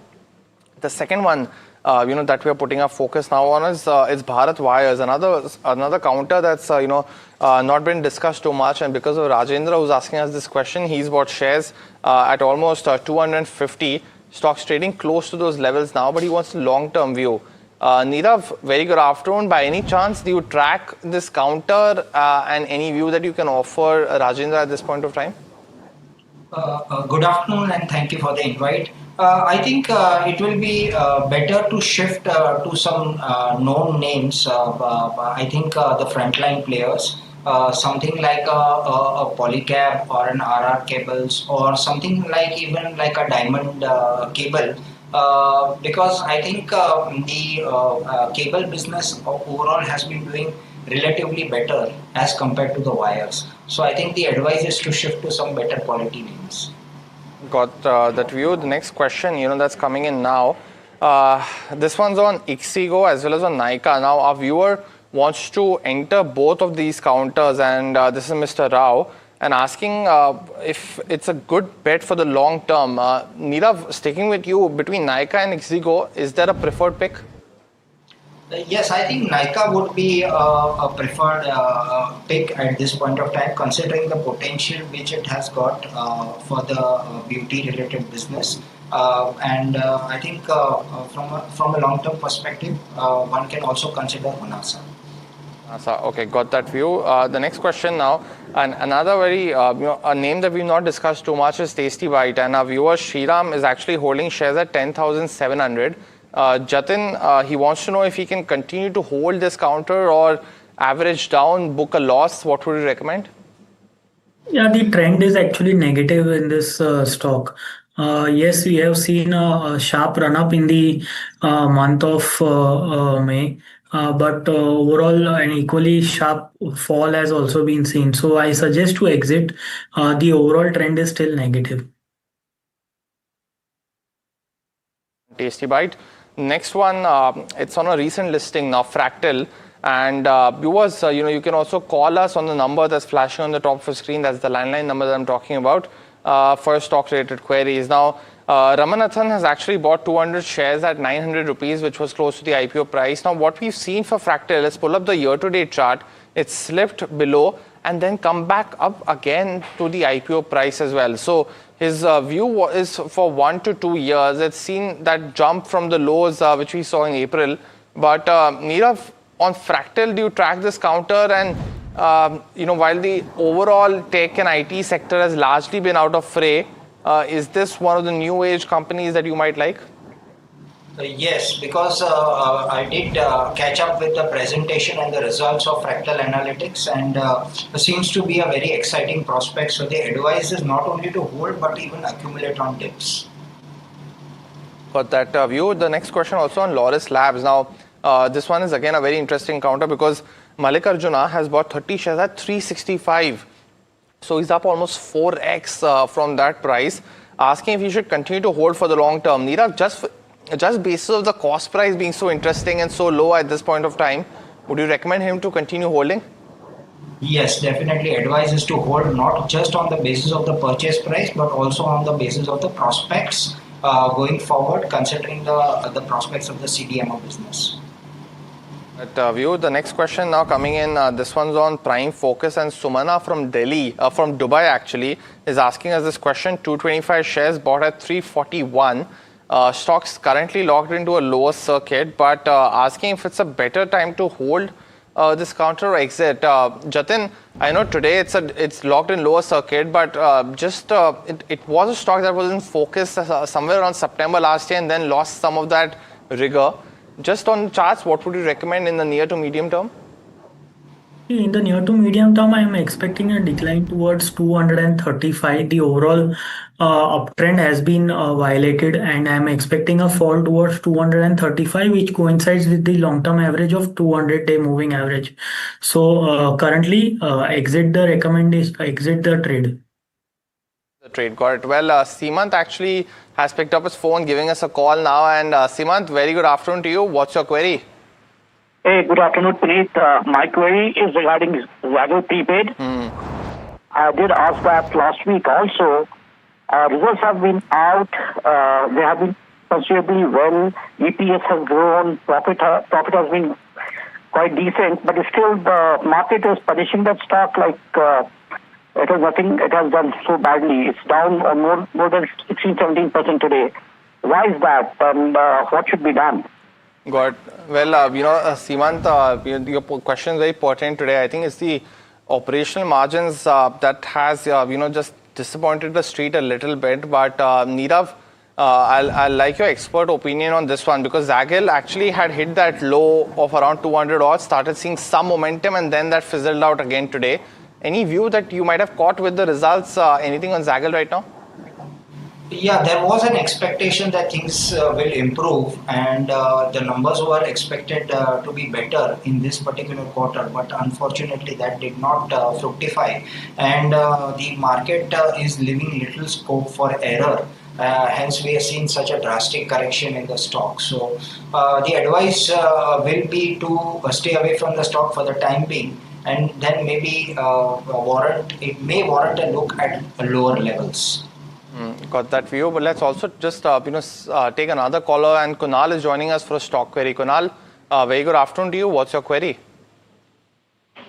The second one, that we are putting our focus now on is Bharat Wires, another counter that's not been discussed too much. And because of Rajendra who's asking us this question, he's bought shares at almost 250 stocks, trading close to those levels now, but he wants a long-term view. Nirav, very good afternoon. By any chance, do you track this counter and any view that you can offer Rajendra at this point of time? Good afternoon and thank you for the invite. I think it will be better to shift to some known names. I think the frontline players, something like a Polycab or an RR Cables or something like even like a Diamond Cable. Because I think the cable business overall has been doing relatively better as compared to the wires. So I think the advice is to shift to some better quality names. Got that view. The next question, that's coming in now. This one's on Ixigo as well as on Nykaa. Now, our viewer wants to enter both of these counters, and this is Mr. Rao, and asking if it's a good bet for the long term. Nirav, sticking with you, between Nykaa and Ixigo, is there a preferred pick? Yes, I think Nykaa would be a preferred pick at this point of time, considering the potential which it has got for the beauty-related business. And I think from a long-term perspective, one can also consider Honasa. Okay, got that view. The next question now, and another very a name that we've not discussed too much is Tasty Bite, and our viewer Shriram is actually holding shares at 10,700. Jatin, he wants to know if he can continue to hold this counter or average down, book a loss. What would you recommend? Yeah, the trend is actually negative in this stock. Yes, we have seen a sharp run up in the month of May, but overall an equally sharp fall has also been seen. So I suggest to exit. The overall trend is still negative. Tasty Bite. Next one, it's on a recent listing now, Fractal. And viewers, you can also call us on the number that's flashing on the top of the screen. That's the landline number that I'm talking about for stock-related queries. Now, Ramanathan has actually bought 200 shares at 900 rupees, which was close to the IPO price. Now, what we've seen for Fractal, let's pull up the year-to-date chart. It's slipped below and then come back up again to the IPO price as well. So his view is for 1 to 2 years. It's seen that jump from the lows which we saw in April. But Nirav, on Fractal, do you track this counter? And while the overall tech and IT sector has largely been out of fray, is this one of the new age companies that you might like? Yes, because I did catch up with the presentation and the results of Fractal Analytics, and it seems to be a very exciting prospect. So the advice is not only to hold but even accumulate on dips. Got that view. The next question also on Laurus Labs. Now, this one is again a very interesting counter because Mallikarjuna has bought 30 shares at 365. So he's up almost 4x from that price, asking if he should continue to hold for the long term. Nirav, just basis of the cost price being so interesting and so low at this point of time, would you recommend him to continue holding? Yes, definitely. Advice is to hold not just on the basis of the purchase price, but also on the basis of the prospects going forward, considering the prospects of the CDMO business. That view. The next question now coming in, this one's on Prime Focus, and Sumana from from Dubai actually, is asking us this question. 225 shares bought at 341. Stocks currently locked into a lower circuit, but asking if it's a better time to hold this counter or exit. Jatin, I know today it's locked in lower circuit, but it was a stock that was in focus somewhere around September last year and then lost some of that rigor. Just on charts, what would you recommend in the near to medium term? In the near to medium term, I am expecting a decline towards 235. The overall uptrend has been violated, and I am expecting a fall towards 235, which coincides with the long-term average of 200-day moving average. So currently, exit the trade. The trade, got it. Well, Simant actually has picked up his phone, giving us a call now. And Simant, very good afternoon to you. What's your query? Hey, good afternoon, Puneet. My query is regarding Zaggle Prepaid. I did ask that last week also. Results have been out. They have been considerably well. EPS has grown, profit has been quite decent, but still the market is punishing that stock like it has done so badly. It's down more than 16-17% today. Why is that, and what should be done? Got well, Simant, your question is very pertinent today. I think it's the operational margins that has just disappointed the street a little bit. But Nirav, I'll like your expert opinion on this one, because Zaggle actually had hit that low of around 200 odds, started seeing some momentum, and then that fizzled out again today. Any view that you might have caught with the results? Anything on Zaggle right now? Yeah, there was an expectation that things will improve, and the numbers were expected to be better in this particular quarter, but unfortunately that did not fructify, and the market is leaving little scope for error. Hence we are seeing such a drastic correction in the stock. So the advice will be to stay away from the stock for the time being, and then maybe it may warrant a look at lower levels. Got that view, but let's also just take another caller, and Kunal is joining us for a stock query. Kunal, very good afternoon to you. What's your query?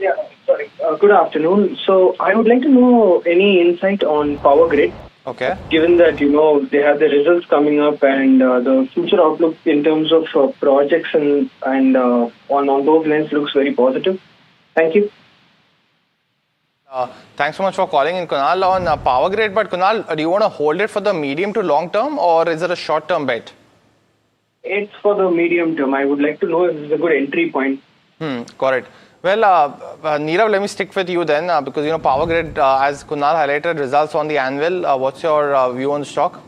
Yeah, sorry. Good afternoon. So I would like to know any insight on Power Grid. Okay. Given that they have the results coming up, and the future outlook in terms of projects and on those lines looks very positive. Thank you. Thanks so much for calling in, Kunal, on Power Grid. But Kunal, do you want to hold it for the medium to long term, or is it a short term bet? It's for the medium term. I would like to know if it's a good entry point. Got it. Well, Nirav, let me stick with you then, because Power Grid, as Kunal highlighted, results on the anvil. What's your view on the stock?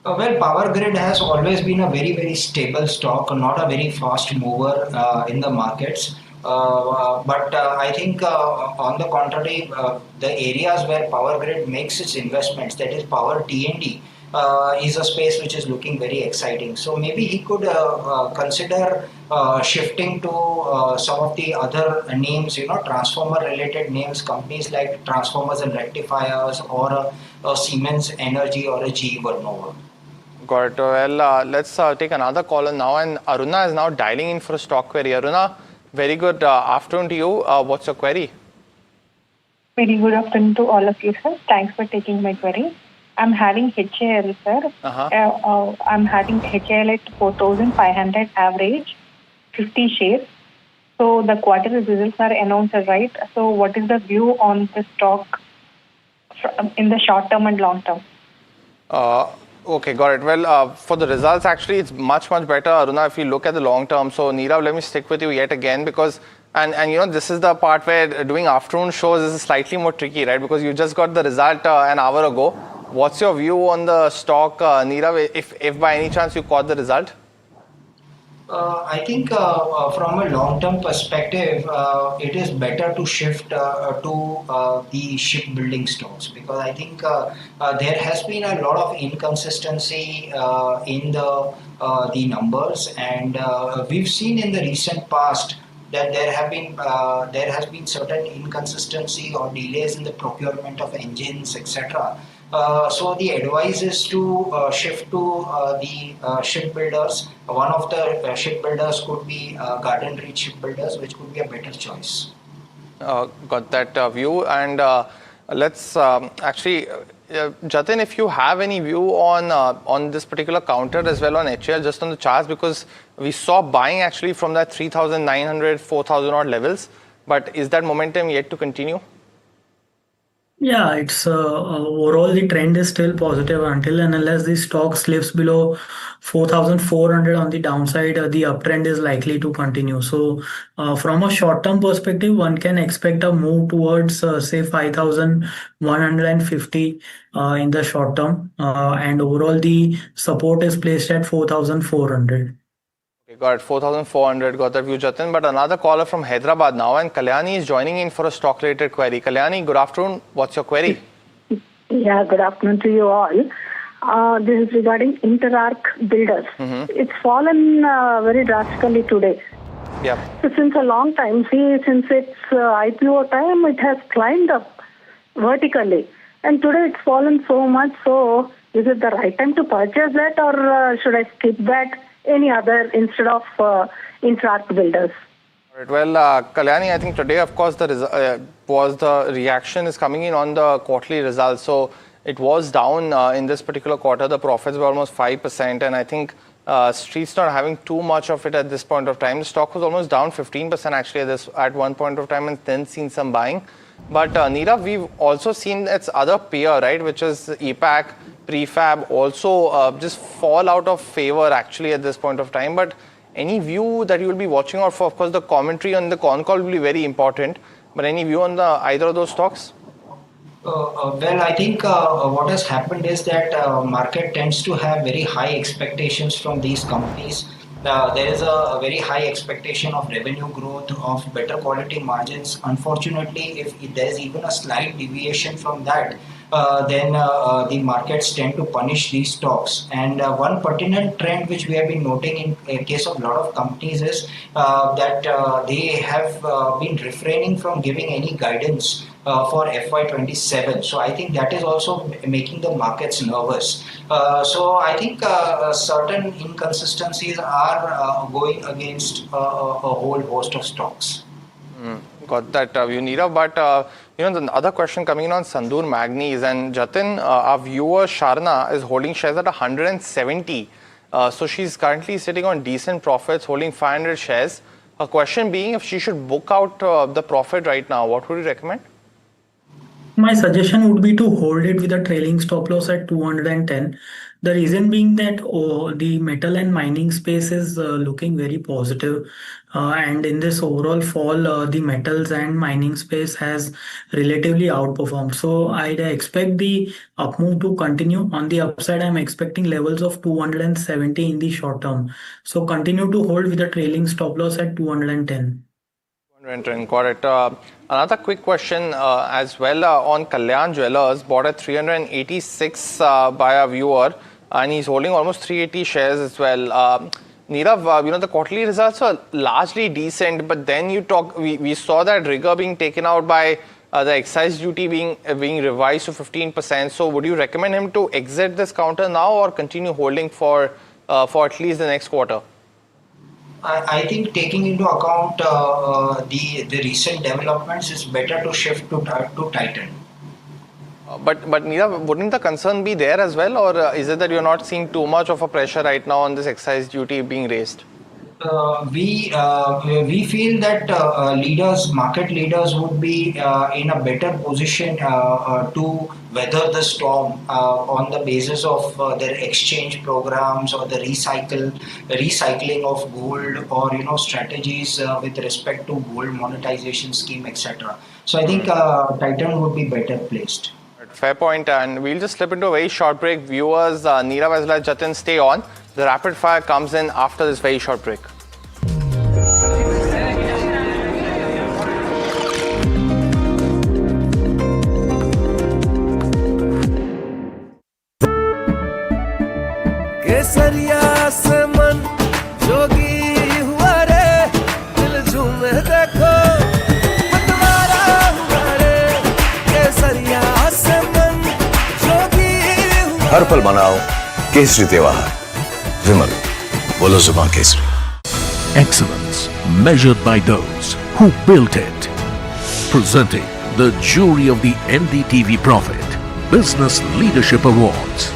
Well, Power Grid has always been a very, very stable stock, not a very fast mover in the markets. But I think on the contrary, the areas where Power Grid makes its investments, that is Power T&D, is a space which is looking very exciting. So maybe he could consider shifting to some of the other names, transformer related names, companies like Transformers and Rectifiers, or a Siemens Energy, or a GE Vernova. Got it. Well, let's take another caller now, and Aruna is now dialing in for a stock query. Aruna, very good afternoon to you. What's your query? Very good afternoon to all of you, sir. Thanks for taking my query. I'm having HAL, sir. I'm having HAL at 4,500 average, 50 shares. So the quarterly results are announced, right? So what is the view on the stock in the short term and long term? Okay, got it. Well, for the results, actually, it's much, much better, Aruna, if you look at the long term. So, Nirav, let me stick with you yet again, because, and this is the part where doing afternoon shows is slightly more tricky, right? Because you just got the result an hour ago. What's your view on the stock, Nirav, if by any chance you caught the result? I think from a long-term perspective, it is better to shift to the shipbuilding stocks, because I think there has been a lot of inconsistency in the numbers, and we've seen in the recent past that there has been certain inconsistency or delays in the procurement of engines, etc. So the advice is to shift to the shipbuilders. One of the shipbuilders could be Garden Reach Shipbuilders, which could be a better choice. Got that view. And let's actually, Jatin, if you have any view on this particular counter as well on HAL, just on the charts, because we saw buying actually from that 3,900, 4,000 odd levels. But is that momentum yet to continue? Yeah, it's overall the trend is still positive until and unless the stock slips below 4,400 on the downside, the uptrend is likely to continue. So from a short-term perspective, one can expect a move towards say 5,150 in the short term, and overall the support is placed at 4,400. Got it, 4,400, got that view, Jatin. But another caller from Hyderabad now, and Kalyani is joining in for a stock-related query. Kalyani, good afternoon. What's your query? Yeah, good afternoon to you all. This is regarding Interarc Builders. It's fallen very drastically today. Yeah. So since a long time, since its IPO time, it has climbed up vertically. And today it's fallen so much, so Is it the right time to purchase that, or should I skip that? Any other instead of Interarc Builders? Well, Kalyani, I think today, of course, the reaction is coming in on the quarterly results. So it was down in this particular quarter. The profits were almost 5%, and I think Street's not having too much of it at this point of time. The stock was almost down 15% actually at one point of time, and then seen some buying. But Nirav, we've also seen its other peer, right, which is EPAC, Prefab, also just fall out of favor actually at this point of time. But any view that you will be watching out for? Of course, the commentary on the con call will be very important. But any view on either of those stocks? Well, I think what has happened is that market tends to have very high expectations from these companies. There is a very high expectation of revenue growth, of better quality margins. Unfortunately, if there is even a slight deviation from that, then the markets tend to punish these stocks. And one pertinent trend which we have been noting in case of a lot of companies is that they have been refraining from giving any guidance for FY27. So I think that is also making the markets nervous. So I think certain inconsistencies are going against a whole host of stocks. Got that view, Nirav. But the other question coming in on Sandur Manganese, and Jatin, our viewer Sharna is holding shares at 170. So she's currently sitting on decent profits, holding 500 shares. Her question being, if she should book out the profit right now, what would you recommend? My suggestion would be to hold it with a trailing stop loss at 210. The reason being that the metal and mining space is looking very positive. And in this overall fall, the metals and mining space has relatively outperformed. So I'd expect the up move to continue. On the upside, I'm expecting levels of 270 in the short term. So continue to hold with a trailing stop loss at 210. Got it. Another quick question as well on Kalyan Jewellers, bought at 386 by a viewer, and he's holding almost 380 shares as well. Nirav, the quarterly results are largely decent, but then we saw that rigor being taken out by the excise duty being revised to 15%. So would you recommend him to exit this counter now or continue holding for at least the next quarter? I think taking into account the recent developments, it's better to shift to Titan. But Nirav, wouldn't the concern be there as well, or is it that you're not seeing too much of a pressure right now on this excise duty being raised? We feel that market leaders would be in a better position to weather the storm on the basis of their exchange programs or the recycling of gold, or strategies with respect to gold monetization scheme, etc. So I think Titan would be better placed. Fair point, and we'll just slip into a very short break. Viewers, Nirav as well as Jatin, stay on. The rapid fire comes in after this very short break. केसरिया से मन जोगी हुआ रे दिल झूमे देखो मतवारा हुआ रे केसरिया से मन जोगी हुआ हर पल मनाओ केसरी त्योहार विमल बोलो जुबान Kesari Excellence measured by those who built it. Presenting the jury of the NDTV Profit Business Leadership Awards.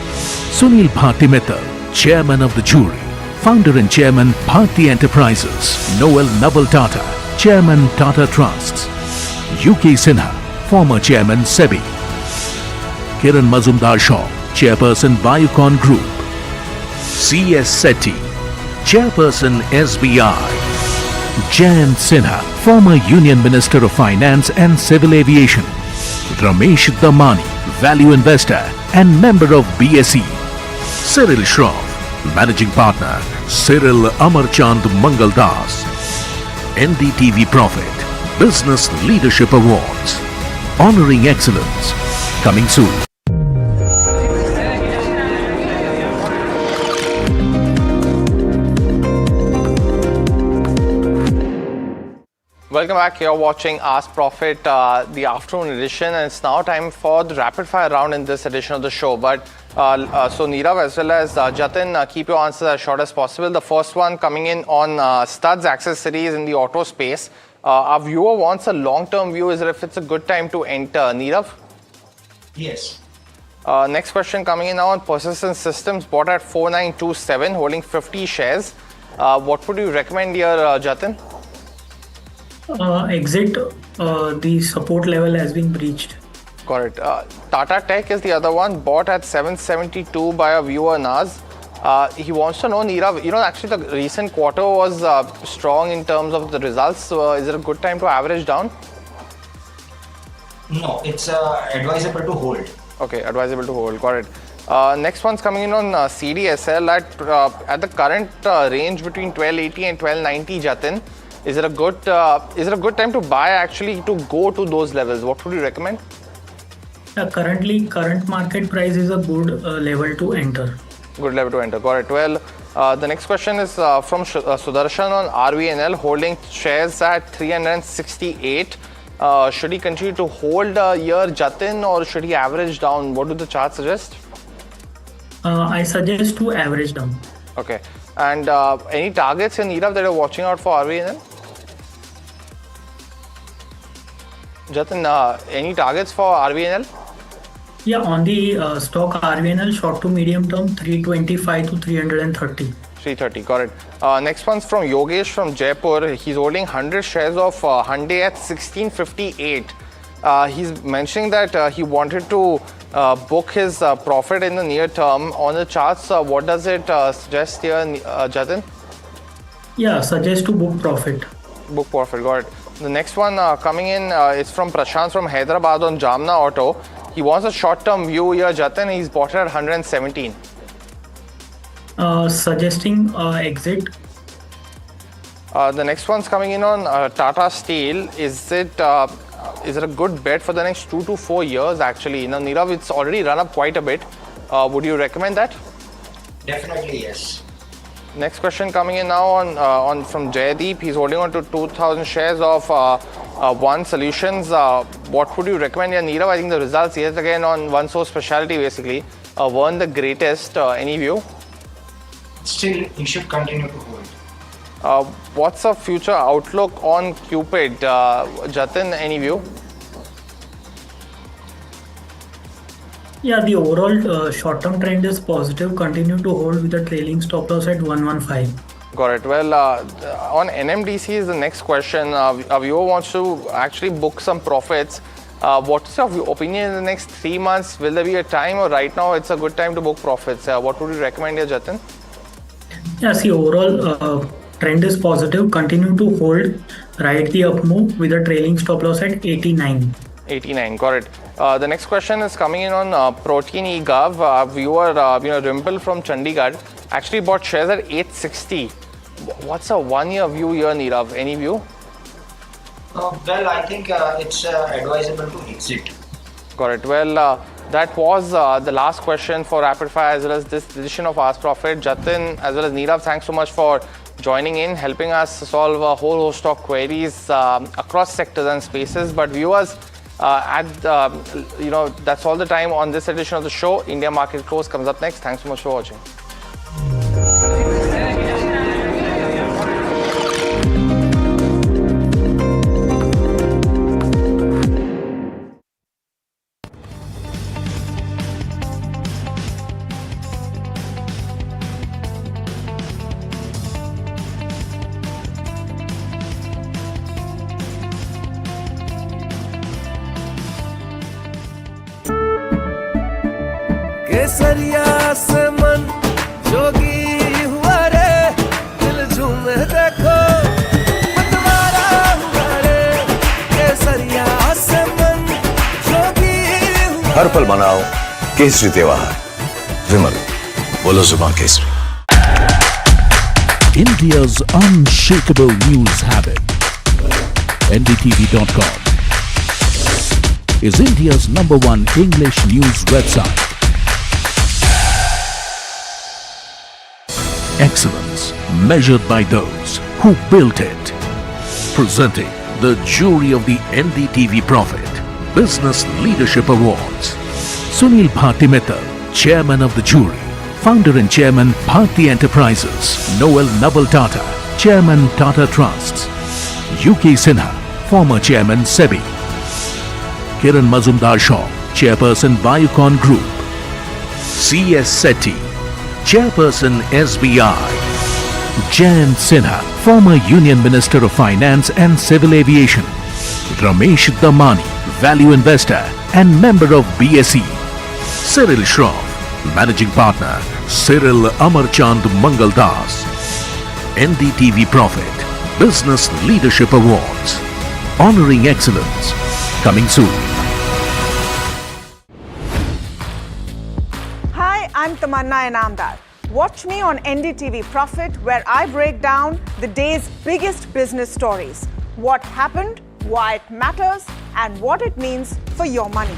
Sunil Bharti Mittal, Chairman of the jury. Founder and Chairman, Bharti Enterprises. Noel Naval Tata, Chairman, Tata Trusts. UK Sinha, former Chairman, SEBI. Kiran Mazumdar Shaw, Chairperson, Biocon Group. C.S. Sethi, Chairperson, SBI. Jayant Sinha, former Union Minister of Finance and Civil Aviation. Ramesh Damani, Value Investor and member of BSE. Cyril Shroff, Managing Partner, Cyril Amarchand Mangaldas. NDTV Profit Business Leadership Awards. Honoring excellence. Coming soon. Welcome back. You're watching Ask Profit, the afternoon edition, and it's now time for the rapid fire round in this edition of the show. But So Nirav as well as Jatin, keep your answers as short as possible. The first one coming in on studs accessories in the auto space. Our viewer wants a long-term view. Is if it's a good time to enter. Nirav? Yes. Next question coming in now on Persistent Systems, bought at 4927, holding 50 shares. What would you recommend here, Jatin? Exit. The support level has been breached. Got it. Tata Tech is the other one, bought at 772 by a viewer, Naz. He wants to know, Nirav, actually the recent quarter was strong in terms of the results. So is it a good time to average down? No, it's advisable to hold. Okay, advisable to hold. Got it. Next one's coming in on CDSL at the current range between 1280 and 1290. Jatin, is it a good time to buy actually to go to those levels? What would you recommend? Current market price is a good level to enter. Good level to enter. Got it. Well, the next question is from Sudarshan on RVNL, holding shares at 368. Should he continue to hold here, Jatin, or should he average down? What do the charts suggest? I suggest to average down. Okay. And any targets in Nirav that you're watching out for RVNL? Jatin, any targets for RVNL? Yeah, on the stock RVNL, short to medium term, 325 to 330. 330, got it. Next one's from Yogesh from Jaipur. He's holding 100 shares of Hyundai at 1658. He's mentioning that he wanted to book his profit in the near term. On the charts, what does it suggest here, Jatin? Yeah, suggest to book profit. Book profit, got it. The next one coming in is from Prashant from Hyderabad on Jamna Auto. He wants a short-term view here, Jatin. He's bought it at 117. Suggesting exit. The next one's coming in on Tata Steel. Is it a good bet for the next 2 to 4 years? Actually, now Nirav, it's already run up quite a bit. Would you recommend that? Definitely yes. Next question coming in now on from Jaydeep. He's holding on to 2,000 shares of One Solutions. What would you recommend here, Nirav? I think the results yet again on One Source Specialty basically weren't the greatest. Any view? Still, you should continue to hold. What's the future outlook on Cupid? Jatin, any view? Yeah, the overall short-term trend is positive. Continue to hold with the trailing stop loss at 115. Got it. Well, on NMDC is the next question. A viewer wants to actually book some profits. What's your opinion in the next 3 months? Will there be a time, or right now it's a good time to book profits? What would you recommend here, Jatin? Yeah, see, overall trend is positive. Continue to hold, ride the up move with a trailing stop loss at 89. 89, got it. The next question is coming in on Protein eGov. Viewer Rimple from Chandigarh actually bought shares at 860. What's a 1 year view here, Nirav? Any view? Well, I think it's advisable to exit. Got it. Well, that was the last question for Rapid Fire as well as this edition of Ask Profit. Jatin as well as Nirav, thanks so much for joining in, helping us solve a whole host of queries across sectors and spaces. But viewers, that's all the time on this edition of the show. India Market Close comes up next. Thanks so much for watching. केसरिया से मन जोगी हुआ रे, दिल झूमे देखो मतवारा हुआ रे। केसरिया से मन जोगी हुआ। हर पल मनाओ केसरी त्योहार, विमल बोलो जुबान Kesari. India's unshakable news habit. NDTV.com is India's #1 English news website. Excellence measured by those who built it. Presenting the jury of the NDTV Profit Business Leadership Awards. Sunil Bhatti Mittal, Chairman of the jury, Founder and Chairman, Bharti Enterprises, Noel Naval Tata, Chairman, Tata Trusts, UK Sinha, former Chairman, SEBI, Kiran Mazumdar-Shaw, Chairperson, Biocon Group, C.S. Sethi, Chairperson, SBI, Jayant Sinha, former Union Minister of Finance and Civil Aviation, Ramesh Damani, Value Investor and member of BSE, Cyril Shroff, Managing Partner, Cyril Amarchand Mangaldas, NDTV Profit, Business Leadership Awards, Honoring Excellence, coming soon. Hi, I'm Tamanna Inamdar. Watch me on NDTV Profit, where I break down the day's biggest business stories. What happened, why it matters, and what it means for your money.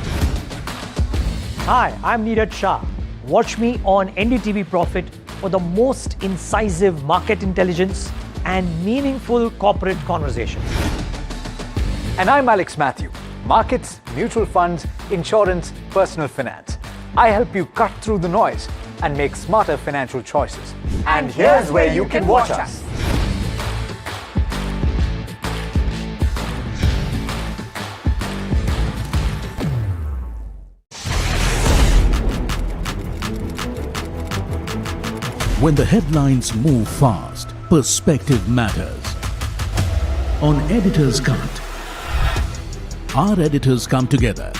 Hi, I'm Neeraj Shah. Watch me on NDTV Profit for the most incisive market intelligence and meaningful corporate conversation. And I'm Alex Matthew. Markets, mutual funds, insurance, personal finance. I help you cut through the noise and make smarter financial choices. And here's where you can watch us. When the headlines move fast, perspective matters. On Editor's Cut, our editors come together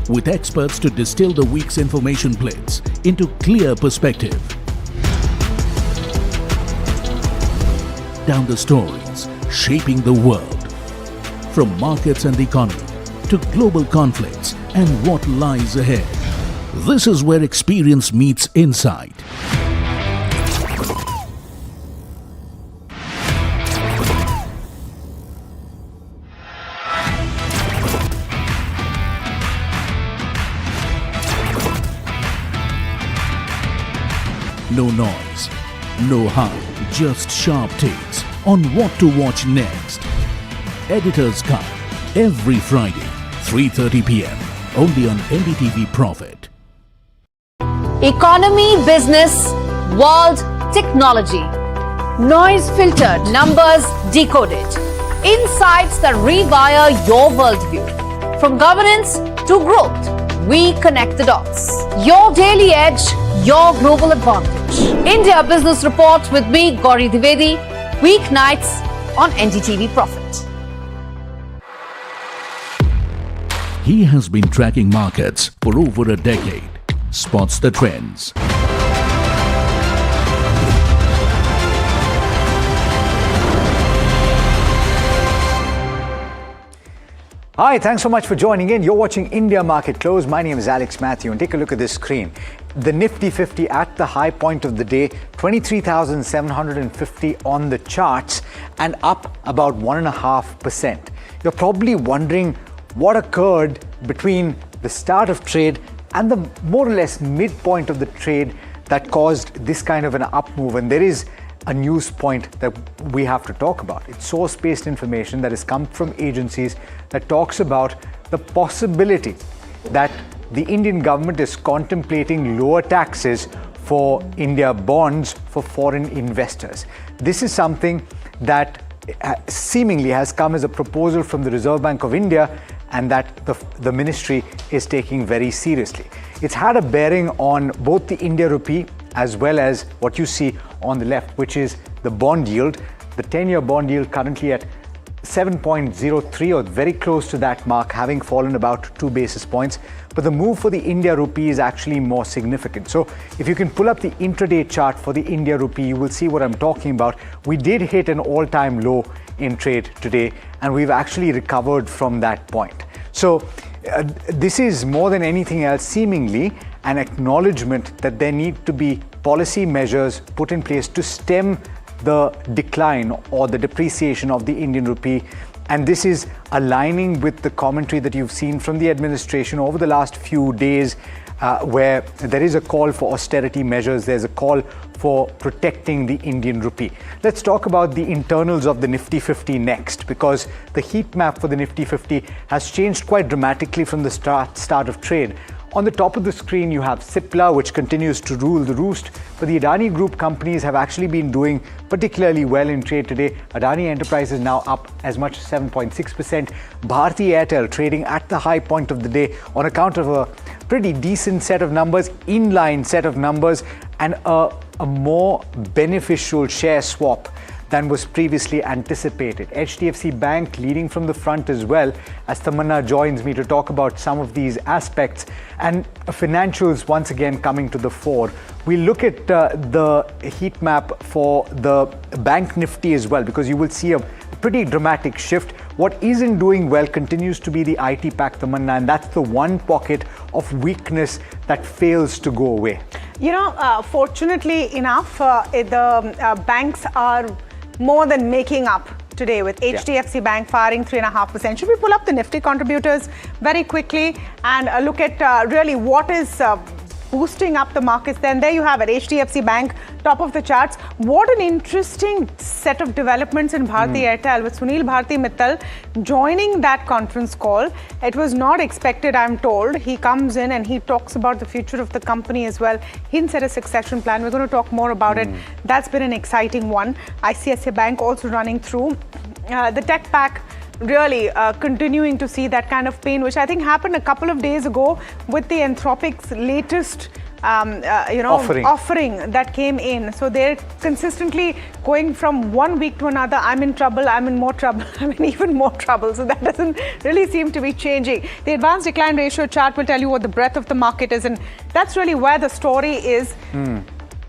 with experts to distill the week's information blitz into clear perspective. Down the stories shaping the world, from markets and the economy to global conflicts and what lies ahead. This is where experience meets insight. No noise, no hype, just sharp takes on what to watch next. Editor's Cut, every Friday, 3:30 p.m. only on NDTV Profit. Economy, business, world, technology. Noise filtered, numbers decoded. Insights that rewire your worldview. From governance to growth, we connect the dots. Your daily edge, your global advantage. India Business Report with me, Gauri Dwivedi, weeknights on NDTV Profit. He has been tracking markets for over a decade, spots the trends. Hi, thanks so much for joining in. You're watching India Market Close. My name is Alex Matthew, and take a look at this screen. The Nifty 50 at the high point of the day, 23,750 on the charts and up about 1.5%. You're probably wondering what occurred between the start of trade and the more or less midpoint of the trade that caused this kind of an up move. And there is a news point that we have to talk about. It's source-based information that has come from agencies that talks about the possibility that the Indian government is contemplating lower taxes for India bonds for foreign investors. This is something that seemingly has come as a proposal from the Reserve Bank of India and that the ministry is taking very seriously. It's had a bearing on both the India rupee as well as what you see on the left, which is the bond yield. The 10-year bond yield currently at 7.03 or very close to that mark, having fallen about 2 basis points. But the move for the India rupee is actually more significant. So if you can pull up the intraday chart for the India rupee, you will see what I'm talking about. We did hit an all-time low in trade today, and we've actually recovered from that point. So this is more than anything else seemingly an acknowledgement that there need to be policy measures put in place to stem the decline or the depreciation of the Indian rupee. And this is aligning with the commentary that you've seen from the administration over the last few days, where there is a call for austerity measures, there's a call for protecting the Indian rupee. Let's talk about the internals of the Nifty 50 next, because the heat map for the Nifty 50 has changed quite dramatically from the start of trade. On the top of the screen, you have Cipla, which continues to rule the roost, but the Adani Group companies have actually been doing particularly well in trade today. Adani Enterprises now up as much as 7.6%. Bharti Airtel trading at the high point of the day on account of a pretty decent set of numbers, inline set of numbers, and a more beneficial share swap than was previously anticipated. HDFC Bank leading from the front as well, as Tamanna joins me to talk about some of these aspects, and financials once again coming to the fore. We look at the heat map for the Bank Nifty as well, because you will see a pretty dramatic shift. What isn't doing well continues to be the IT pack, Tamanna, and that's the one pocket of weakness that fails to go away. You know, fortunately enough, the banks are more than making up today, with HDFC Bank firing 3.5%. Should we pull up the Nifty contributors very quickly and look at really what is boosting up the markets? Then there you have it, HDFC Bank, top of the charts. What an interesting set of developments in Bharti Airtel, with Sunil Bharti Mittal joining that conference call. It was not expected, I'm told. He comes in and he talks about the future of the company as well. Hints at a succession plan. We're going to talk more about it. That's been an exciting one. ICICI Bank also running through. The tech pack really continuing to see that kind of pain, which I think happened a couple of days ago with the Anthropic's latest offering that came in. So they're consistently going from one week to another. I'm in trouble, I'm in more trouble, I'm in even more trouble. So that doesn't really seem to be changing. The advanced decline ratio chart will tell you what the breadth of the market is, and that's really where the story is.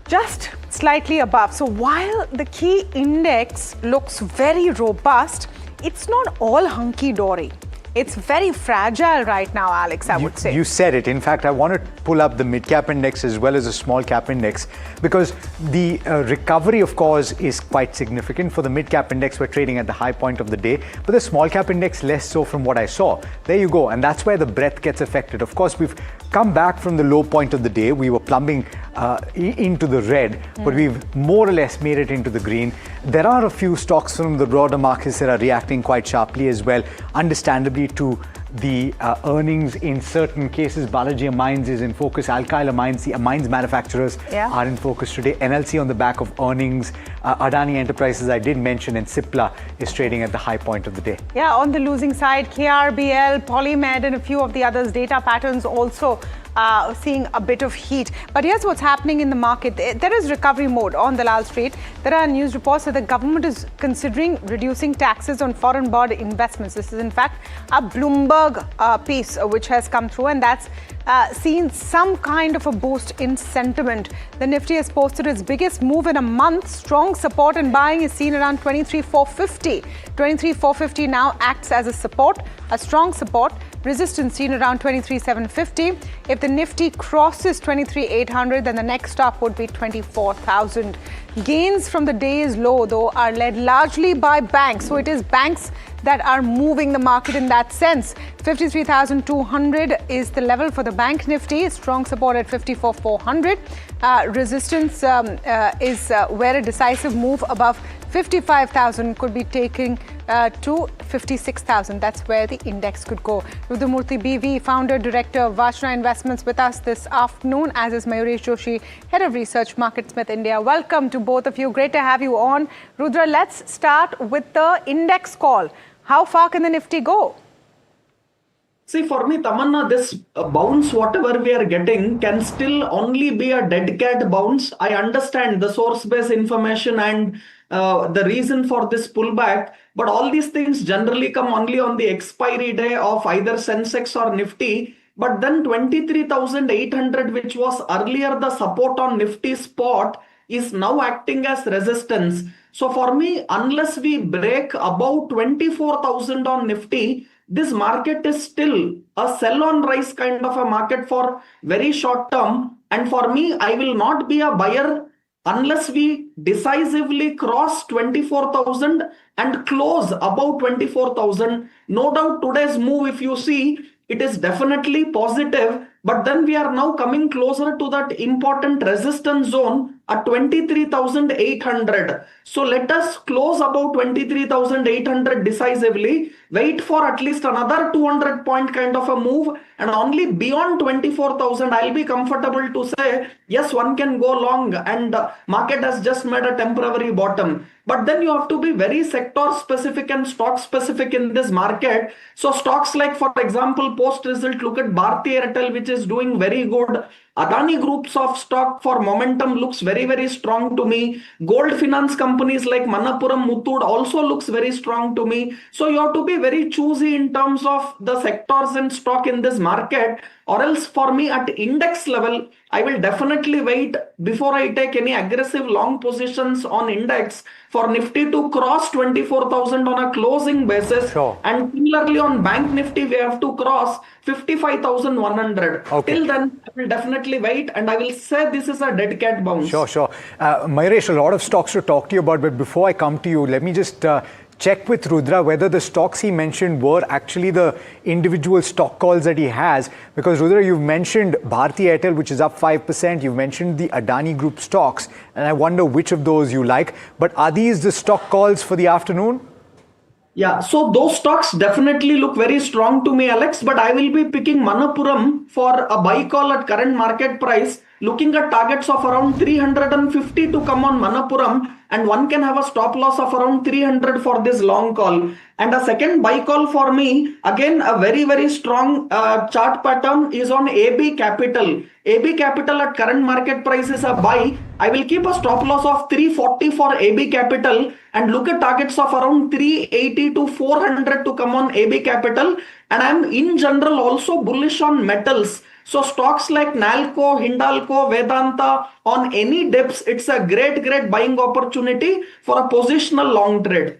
Just slightly above. So while the key index looks very robust, it's not all hunky-dory. It's very fragile right now, Alex, I would say. You said it. In fact, I want to pull up the mid-cap index as well as the small-cap index, because the recovery, of course, is quite significant. For the mid-cap index, we're trading at the high point of the day, but the small-cap index less so from what I saw. There you go. And that's where the breadth gets affected. Of course, we've come back from the low point of the day. We were plumbing into the red, but we've more or less made it into the green. There are a few stocks from the broader markets that are reacting quite sharply as well, understandably, to the earnings in certain cases. Balaji Amines is in focus. Alkyl Amines, the amines manufacturers are in focus today. NLC on the back of earnings. Adani Enterprises, I did mention, and Cipla is trading at the high point of the day. Yeah, on the losing side, KRBL, Polymed, and a few of the others. Data patterns also seeing a bit of heat. But here's what's happening in the market. There is recovery mode on Dalal Street. There are news reports that the government is considering reducing taxes on foreign bond investments. This is in fact a Bloomberg piece which has come through, and that's seen some kind of a boost in sentiment. The Nifty has posted its biggest move in a month. Strong support and buying is seen around 23,450. 23,450 now acts as a support, a strong support. Resistance seen around 23,750. If the Nifty crosses 23,800, then the next stop would be 24,000. Gains from the day's low, though, are led largely by banks. So it is banks that are moving the market in that sense. 53,200 is the level for the Bank Nifty. Strong support at 54,400. Resistance is where a decisive move above 55,000 could be taken to 56,000. That's where the index could go. Rudramurthy BV, founder, director of Vashna Investments, with us this afternoon, as is Mayuresh Joshi, head of research, MarketSmith India. Welcome to both of you. Great to have you on. Rudra, let's start with the index call. How far can the Nifty go? See, for me, Tamanna, this bounce, whatever we are getting, can still only be a dead cat bounce. I understand the source-based information and the reason for this pullback, but all these things generally come only on the expiry day of either Sensex or Nifty. But then 23,800, which was earlier the support on Nifty spot, is now acting as resistance. So for me, unless we break above 24,000 on Nifty, this market is still a sell on rise kind of a market for very short term. And for me, I will not be a buyer unless we decisively cross 24,000 and close above 24,000. No doubt today's move, if you see, it is definitely positive. but then we are now coming closer to that important resistance zone at 23,800. So let us close above 23,800 decisively, wait for at least another 200 point kind of a move, and only beyond 24,000 I'll be comfortable to say yes, one can go long, and market has just made a temporary bottom. But then you have to be very sector specific and stock specific in this market. So stocks like, for example, post result, look at Bharti Airtel, which is doing very good. Adani groups of stock for momentum looks very, very strong to me. Gold finance companies like Manappuram Muthoot also looks very strong to me. So you have to be very choosy in terms of the sectors and stock in this market, or else for me at index level, I will definitely wait before I take any aggressive long positions on index for Nifty to cross 24,000 on a closing basis. Sure. And similarly on Bank Nifty, we have to cross 55,100. Okay. Till then, I will definitely wait, and I will say this is a dead cat bounce. Sure. Mayuresh, a lot of stocks to talk to you about, but before I come to you, let me just check with Rudra whether the stocks he mentioned were actually the individual stock calls that he has. Because Rudra, you've mentioned Bharti Airtel, which is up 5%. You've mentioned the Adani Group stocks, and I wonder which of those you like. But are these the stock calls for the afternoon? Yeah, so those stocks definitely look very strong to me, Alex, but I will be picking Manappuram for a buy call at current market price, looking at targets of around 350 to come on Manappuram, and one can have a stop loss of around 300 for this long call. And a second buy call for me, again a very, very strong chart pattern is on AB Capital. AB Capital at current market price is a buy. I will keep a stop loss of 340 for AB Capital and look at targets of around 380 to 400 to come on AB Capital. And I'm in general also bullish on metals. So stocks like Nalco, Hindalco, Vedanta, on any dips, it's a great buying opportunity for a positional long trade.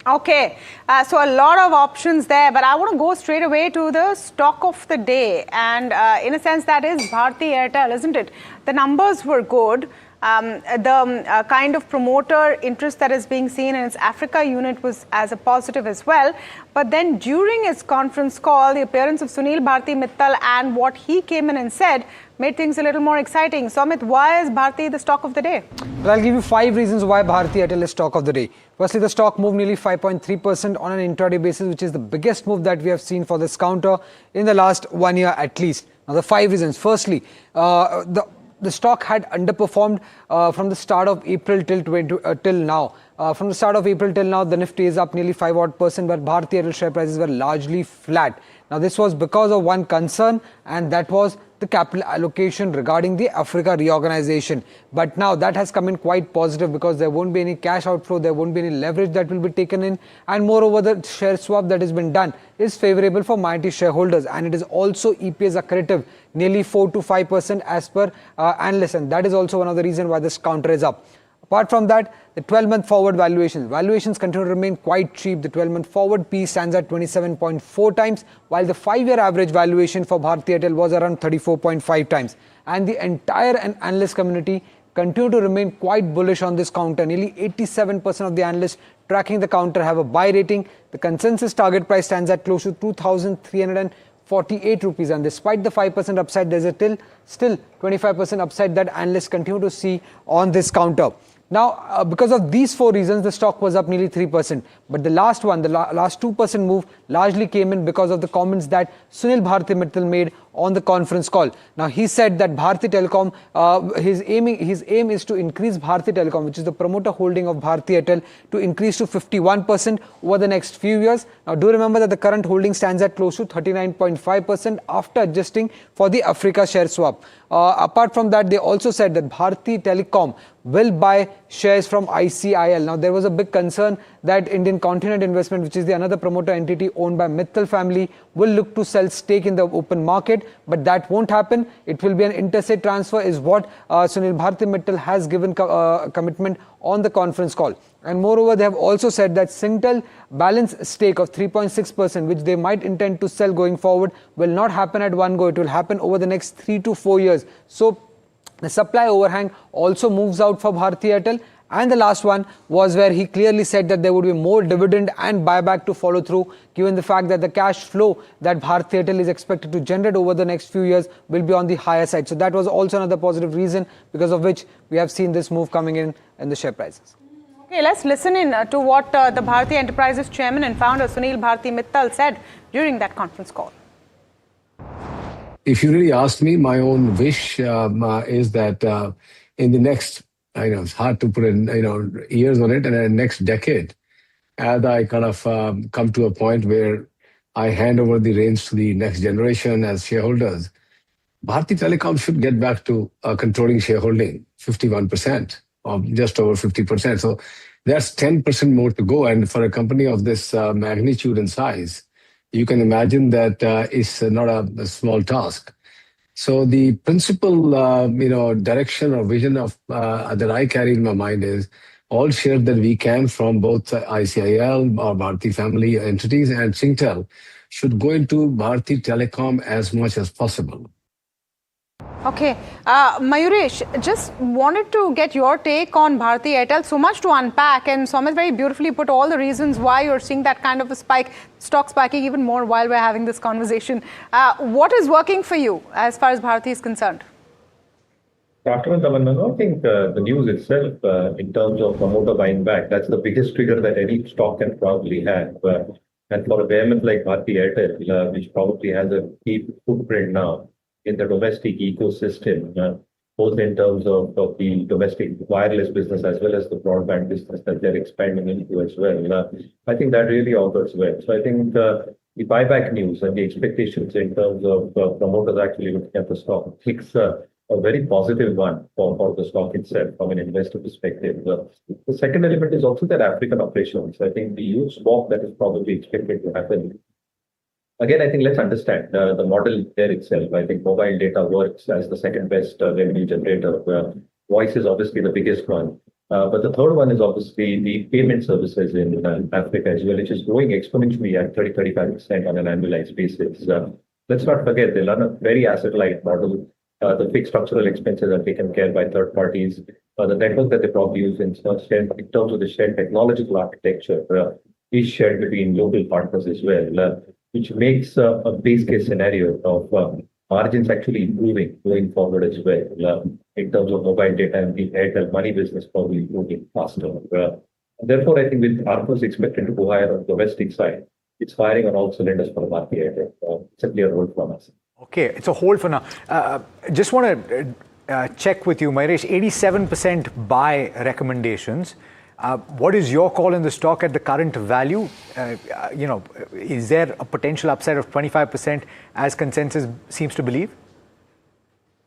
Okay, so a lot of options there, but I want to go straight away to the stock of the day. And in a sense, that is Bharti Airtel, isn't it? The numbers were good. The kind of promoter interest that is being seen in its Africa unit was as a positive as well. But then during its conference call, the appearance of Sunil Bharti Mittal and what he came in and said made things a little more exciting. So Amit, why is Bharti the stock of the day? Well, I'll give you 5 reasons why Bharti Airtel is stock of the day. Firstly, the stock moved nearly 5.3% on an intraday basis, which is the biggest move that we have seen for this counter in the last 1 year at least. Now, the 5 reasons. Firstly, the stock had underperformed from the start of April till now. From the start of April till now, the Nifty is up nearly 5% but Bharti Airtel share prices were largely flat. Now, this was because of one concern, and that was the capital allocation regarding the Africa reorganization. But now that has come in quite positive because there won't be any cash outflow, there won't be any leverage that will be taken in, and moreover, the share swap that has been done is favorable for minority shareholders, and it is also EPS accretive, nearly 4 to 5% as per analysts, and that is also one of the reasons why this counter is up. Apart from that, the 12-month forward valuations continue to remain quite cheap. The 12-month forward P stands at 27.4 times, while the 5-year average valuation for Bharti Airtel was around 34.5 times. And the entire analyst community continue to remain quite bullish on this counter. Nearly 87% of the analysts tracking the counter have a buy rating. The consensus target price stands at close to 2,348 rupees, and despite the 5% upside, there's still 25% upside that analysts continue to see on this counter. Now, because of these 4 reasons, the stock was up nearly 3%. But the last one, the last 2% move largely came in because of the comments that Sunil Bharti Mittal made on the conference call. Now, he said that Bharti Telecom, his aim is to increase Bharti Telecom, which is the promoter holding of Bharti Airtel, to increase to 51% over the next few years. Now, do remember that the current holding stands at close to 39.5% after adjusting for the Africa share swap. Apart from that, they also said that Bharti Telecom will buy shares from ICIL. Now, there was a big concern that Indian Continent Investment, which is the another promoter entity owned by Mittal family, will look to sell stake in the open market, but that won't happen. It will be an interstate transfer, is what Sunil Bharti Mittal has given commitment on the conference call. And moreover, they have also said that Singtel balance stake of 3.6%, which they might intend to sell going forward, will not happen at one go. It will happen over the next 3 to 4 years. So the supply overhang also moves out for Bharti Airtel, And the last one was where he clearly said that there would be more dividend and buyback to follow through, given the fact that the cash flow that Bharti Airtel is expected to generate over the next few years will be on the higher side. So that was also another positive reason because of which we have seen this move coming in the share prices. Okay, let's listen in to what the Bharti Enterprises chairman and founder Sunil Bharti Mittal said during that conference call. If you really ask me, my own wish is that in the next, I know it's hard to put in, years on it, and in the next decade, as I kind of come to a point where I hand over the reins to the next generation as shareholders, Bharti Telecom should get back to controlling shareholding, 51%, or just over 50%. So that's 10% more to go. And for a company of this magnitude and size, you can imagine that it's not a small task. So the principal, direction or vision of that I carry in my mind is all shares that we can from both ICIL or Bharti family entities and Singtel should go into Bharti Telecom as much as possible. Okay, Mayuresh, just wanted to get your take on Bharti Airtel. So much to unpack, and Somit very beautifully put all the reasons why you're seeing that kind of a spike, stock spiking even more while we're having this conversation. What is working for you as far as Bharti is concerned? Afternoon, Tamanna. I think the news itself, in terms of promoter buying back, that's the biggest trigger that any stock can probably have. And for a behemoth like Bharti Airtel, which probably has a deep footprint now in the domestic ecosystem, both in terms of the domestic wireless business as well as the broadband business that they're expanding into as well. I think that really augurs well. So I think the buyback news and the expectations in terms of promoters actually looking at the stock takes a very positive one for the stock itself from an investor perspective. The second element is also that African operations. I think the huge swap that is probably expected to happen. Again, I think let's understand the model there itself. I think mobile data works as the second best revenue generator. Voice is obviously the biggest one. But the third one is obviously the payment services in Africa as well, which is growing exponentially at 30-35% on an annualized basis. Let's not forget, they run a very asset-light model. The fixed structural expenses are taken care by third parties. The network that they probably use in terms of the shared technological architecture is shared between local partners as well, which makes a base case scenario of margins actually improving going forward as well, in terms of mobile data and the Airtel Money business probably moving faster. Therefore, I think with ARPUs expected to go higher on the domestic side, it's firing on all cylinders for Bharti Airtel. It's a clear hold from us. Okay, it's a hold for now. Just want to check with you, Mayuresh, 87% buy recommendations. What is your call in the stock at the current value? Is there a potential upside of 25% as consensus seems to believe?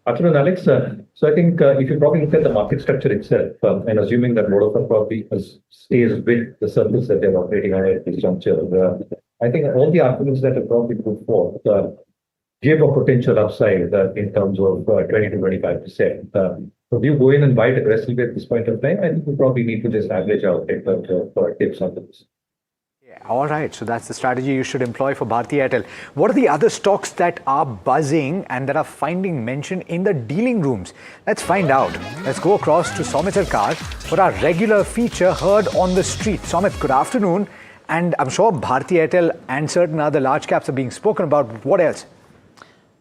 Afternoon, Alex. So I think if you probably look at the market structure itself, and assuming that Vodafone probably stays with the surplus that they're operating on at this juncture, I think all the arguments that are probably put forth give a potential upside in terms of 20 to 25%. So if you go in and buy it aggressively at this point of time, I think we probably need to just average out in terms of tips on this. Yeah, all right, so that's the strategy you should employ for Bharti Airtel. What are the other stocks that are buzzing and that are finding mention in the dealing rooms? Let's find out. Let's go across to Somit Sarkar for our regular feature Heard on the Street. Somit, good afternoon. And I'm sure Bharti Airtel and certain other large caps are being spoken about. What else?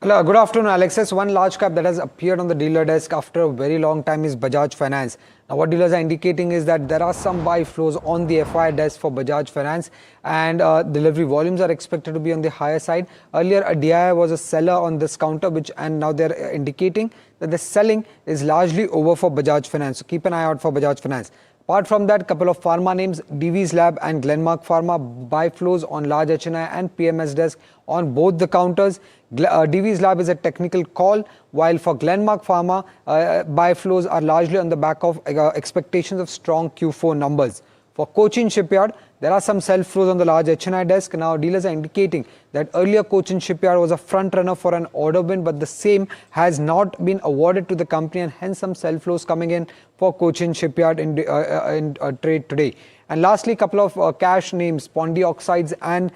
Hello, good afternoon, Alexis. One large cap that has appeared on the dealer desk after a very long time is Bajaj Finance. Now, what dealers are indicating is that there are some buy flows on the FI desk for Bajaj Finance, and delivery volumes are expected to be on the higher side. Earlier, a DII was a seller on this counter, and now they're indicating that the selling is largely over for Bajaj Finance. So keep an eye out for Bajaj Finance. Apart from that, couple of pharma names, Divi's Lab and Glenmark Pharma, buy flows on large HNI and PMS desk on both the counters. Divi's Lab is a technical call, while for Glenmark Pharma, buy flows are largely on the back of expectations of strong Q4 numbers. For Cochin Shipyard, there are some sell flows on the large HNI desk. Now, dealers are indicating that earlier Cochin Shipyard was a front runner for an order win, but the same has not been awarded to the company, and hence some sell flows coming in for Cochin Shipyard in trade today. And lastly, a couple of cash names, Pondy Oxides and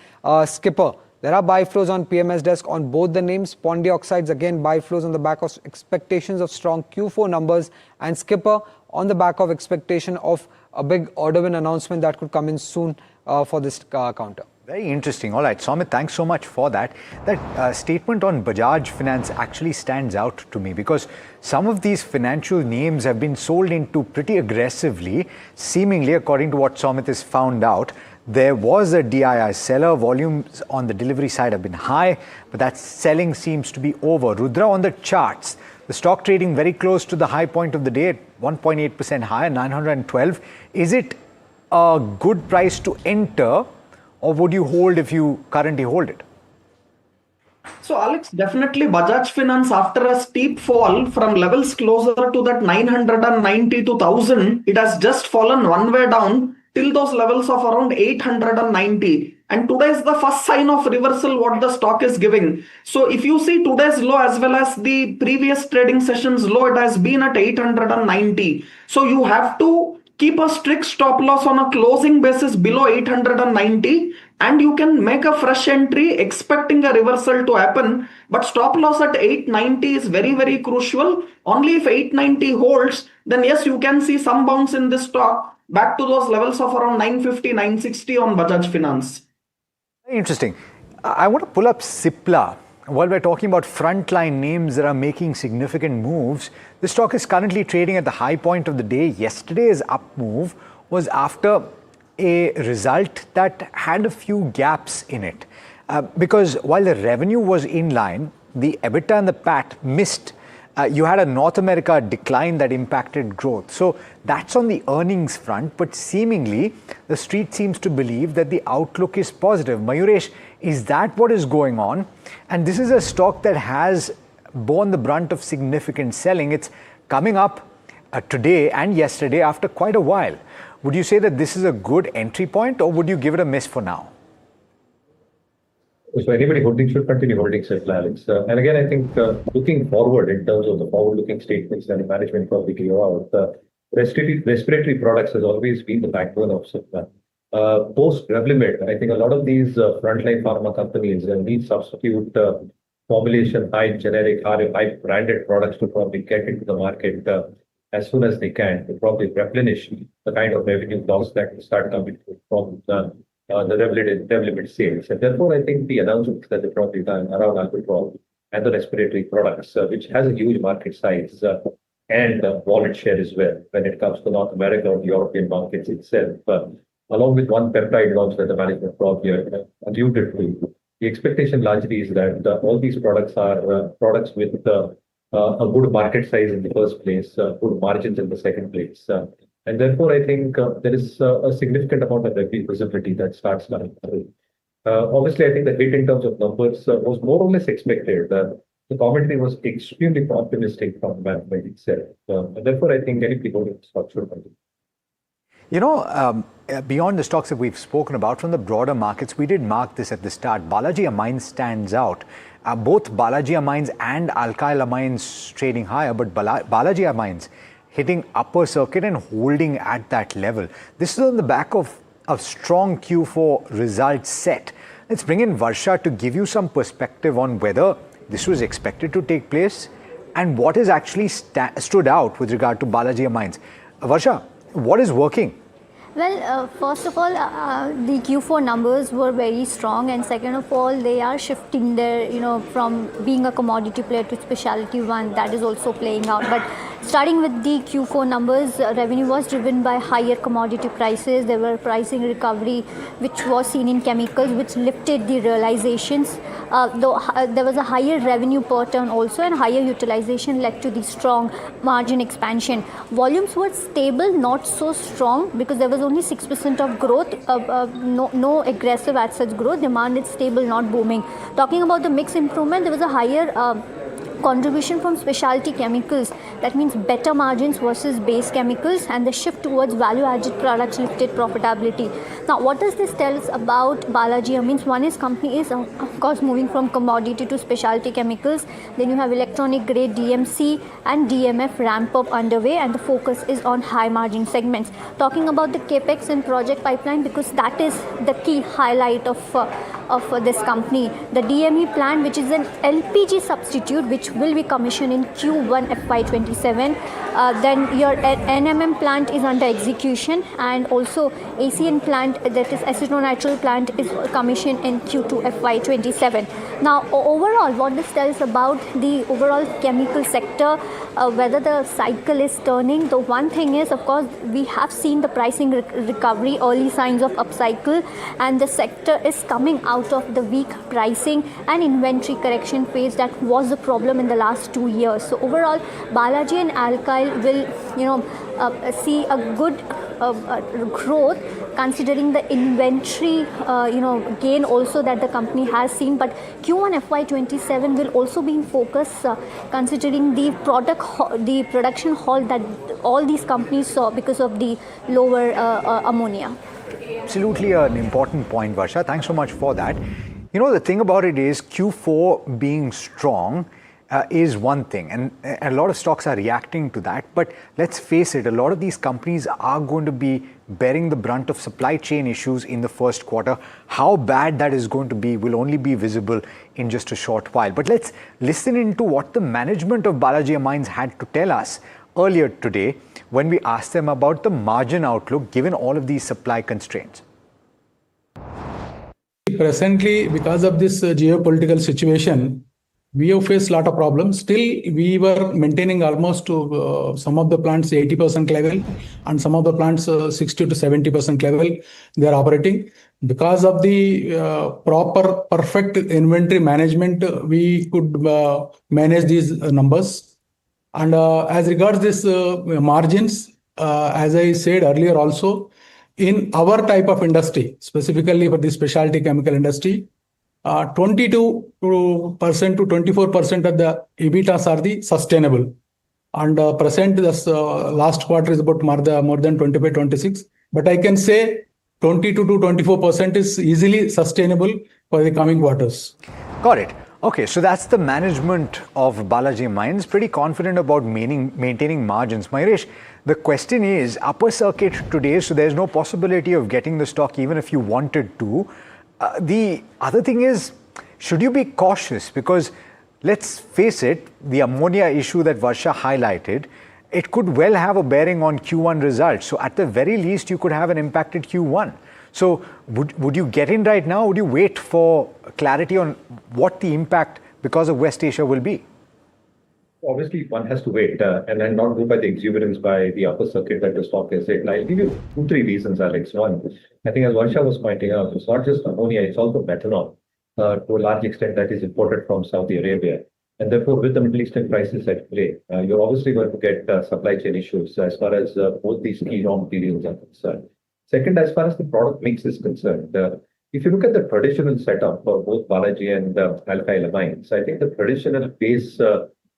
Skipper. There are buy flows on PMS desk on both the names. Pondy Oxides, again, buy flows on the back of expectations of strong Q4 numbers, and Skipper on the back of expectation of a big order win announcement that could come in soon for this counter. Very interesting. All right, Soumit, thanks so much for that. That statement on Bajaj Finance actually stands out to me because some of these financial names have been sold into pretty aggressively, seemingly, according to what Soumit has found out. There was a DII seller. Volumes on the delivery side have been high, but that selling seems to be over. Rudra, on the charts, the stock trading very close to the high point of the day at 1.8% higher, 912. Is it a good price to enter, or would you hold if you currently hold it? So Alex, definitely Bajaj Finance, after a steep fall from levels closer to that 990 to 1000, it has just fallen one way down till those levels of around 890. And today is the first sign of reversal what the stock is giving. So if you see today's low as well as the previous trading session's low, it has been at 890. So you have to keep a strict stop loss on a closing basis below 890, and you can make a fresh entry expecting a reversal to happen. But stop loss at 890 is very, very crucial. Only if 890 holds, then yes, you can see some bounce in this stock back to those levels of around 950, 960 on Bajaj Finance. Interesting. I want to pull up Cipla. While we're talking about frontline names that are making significant moves, the stock is currently trading at the high point of the day. Yesterday's up move was after a result that had a few gaps in it. Because while the revenue was in line, the EBITDA and the PAT missed. You had a North America decline that impacted growth. So that's on the earnings front, but seemingly the street seems to believe that the outlook is positive. Mayuresh, is that what is going on? And this is a stock that has borne the brunt of significant selling. It's coming up today and yesterday after quite a while. Would you say that this is a good entry point, or would you give it a miss for now? So anybody holding should continue holding Cipla, Alex. And again, I think looking forward in terms of the forward-looking statements that the management probably gave out, respiratory products has always been the backbone of Cipla. Post Revlimid, I think a lot of these frontline pharma companies need substitute formulation, high generic, high branded products to probably get into the market as soon as they can to probably replenish the kind of revenue loss that will start coming from the Revlimid sales. And therefore, I think the announcements that they probably done around alcohol and the respiratory products, which has a huge market size and wallet share as well when it comes to North America or the European markets itself, along with one peptide launch that the management probably alluded to. The expectation largely is that all these products are products with a good market size in the first place, good margins in the second place. And therefore, I think there is a significant amount of revenue visibility that starts coming through. Obviously, I think the hit in terms of numbers was more or less expected. The commentary was extremely optimistic from the management itself. And therefore, I think any people in the stock should continue. You know, beyond the stocks that we've spoken about from the broader markets, we did mark this at the start. Balaji Amines stands out. Both Balaji Amines and Alkyl Amines trading higher, but Balaji Amines hitting upper circuit and holding at that level. This is on the back of a strong Q4 result set. Let's bring in Varsha to give you some perspective on whether this was expected to take place and what has actually stood out with regard to Balaji Amines. Varsha, what is working? Well, first of all, the Q4 numbers were very strong, and second of all, they are shifting their, from being a commodity player to specialty one. That is also playing out. But starting with the Q4 numbers, revenue was driven by higher commodity prices. There were pricing recovery, which was seen in chemicals, which lifted the realizations. Though there was a higher revenue per ton also, and higher utilization led to the strong margin expansion. Volumes were stable, not so strong, because there was only 6% of growth, no aggressive as such growth. Demand is stable, not booming. Talking about the mix improvement, there was a higher contribution from specialty chemicals. That means better margins versus base chemicals, and the shift towards value-added products lifted profitability. Now, what does this tell us about Balaji Amines? One is company is of course moving from commodity to specialty chemicals. Then you have electronic grade DMC and DMF ramp up underway, and the focus is on high margin segments. Talking about the capex and project pipeline, because that is the key highlight of of this company. The DME plant, which is an LPG substitute, which will be commissioned in Q1 FY27. Then your NMM plant is under execution, and also ACN plant, that is acetonitrile plant, is commissioned in Q2 FY27. Now overall, what this tells about the overall chemical sector, whether the cycle is turning, the one thing is, of course, we have seen the pricing recovery, early signs of upcycle, and the sector is coming out of the weak pricing and inventory correction phase that was a problem in the last 2 years. So overall, Balaji and Alkyl will see a good growth, considering the inventory gain also that the company has seen. But Q1 FY27 will also be in focus, considering the production halt that all these companies saw because of the lower ammonia. Absolutely an important point, Varsha. Thanks so much for that. You know, the thing about it is Q4 being strong is one thing, and a lot of stocks are reacting to that. But let's face it, a lot of these companies are going to be bearing the brunt of supply chain issues in the first quarter. How bad that is going to be will only be visible in just a short while. But let's listen into what the management of Balaji Amines had to tell us earlier today when we asked them about the margin outlook given all of these supply constraints. Presently, because of this geopolitical situation, we have faced a lot of problems. Still, we were maintaining almost some of the plants 80% level, and some of the plants 60 to 70% level they are operating. Because of the perfect inventory management, we could manage these numbers. And as regards this margins, as I said earlier also, in our type of industry, specifically for the specialty chemical industry, 22% to 24% of the EBITDAs are the sustainable. And present, this last quarter is about more than 25, 26. But I can say 22 to 24% is easily sustainable for the coming quarters. Got it. Okay, so that's the management of Balaji Amines, pretty confident about maintaining margins. Mayuresh, the question is, upper circuit today, so there's no possibility of getting the stock even if you wanted to. The other thing is, should you be cautious? Because let's face it, the ammonia issue that Varsha highlighted, it could well have a bearing on Q1 results. So at the very least, you could have an impacted Q1. So would you get in right now? Would you wait for clarity on what the impact because of West Asia will be? Obviously, one has to wait and then not go by the exuberance by the upper circuit that the stock is in. I'll give you 2-3 reasons, Alex. One, I think as Varsha was pointing out, it's not just ammonia, it's also methanol to a large extent that is imported from Saudi Arabia. And therefore, with the Middle Eastern crisis at play, you're obviously going to get supply chain issues as far as both these key raw materials are concerned. Second, as far as the product mix is concerned, if you look at the traditional setup for both Balaji and alkyl amines, I think the traditional base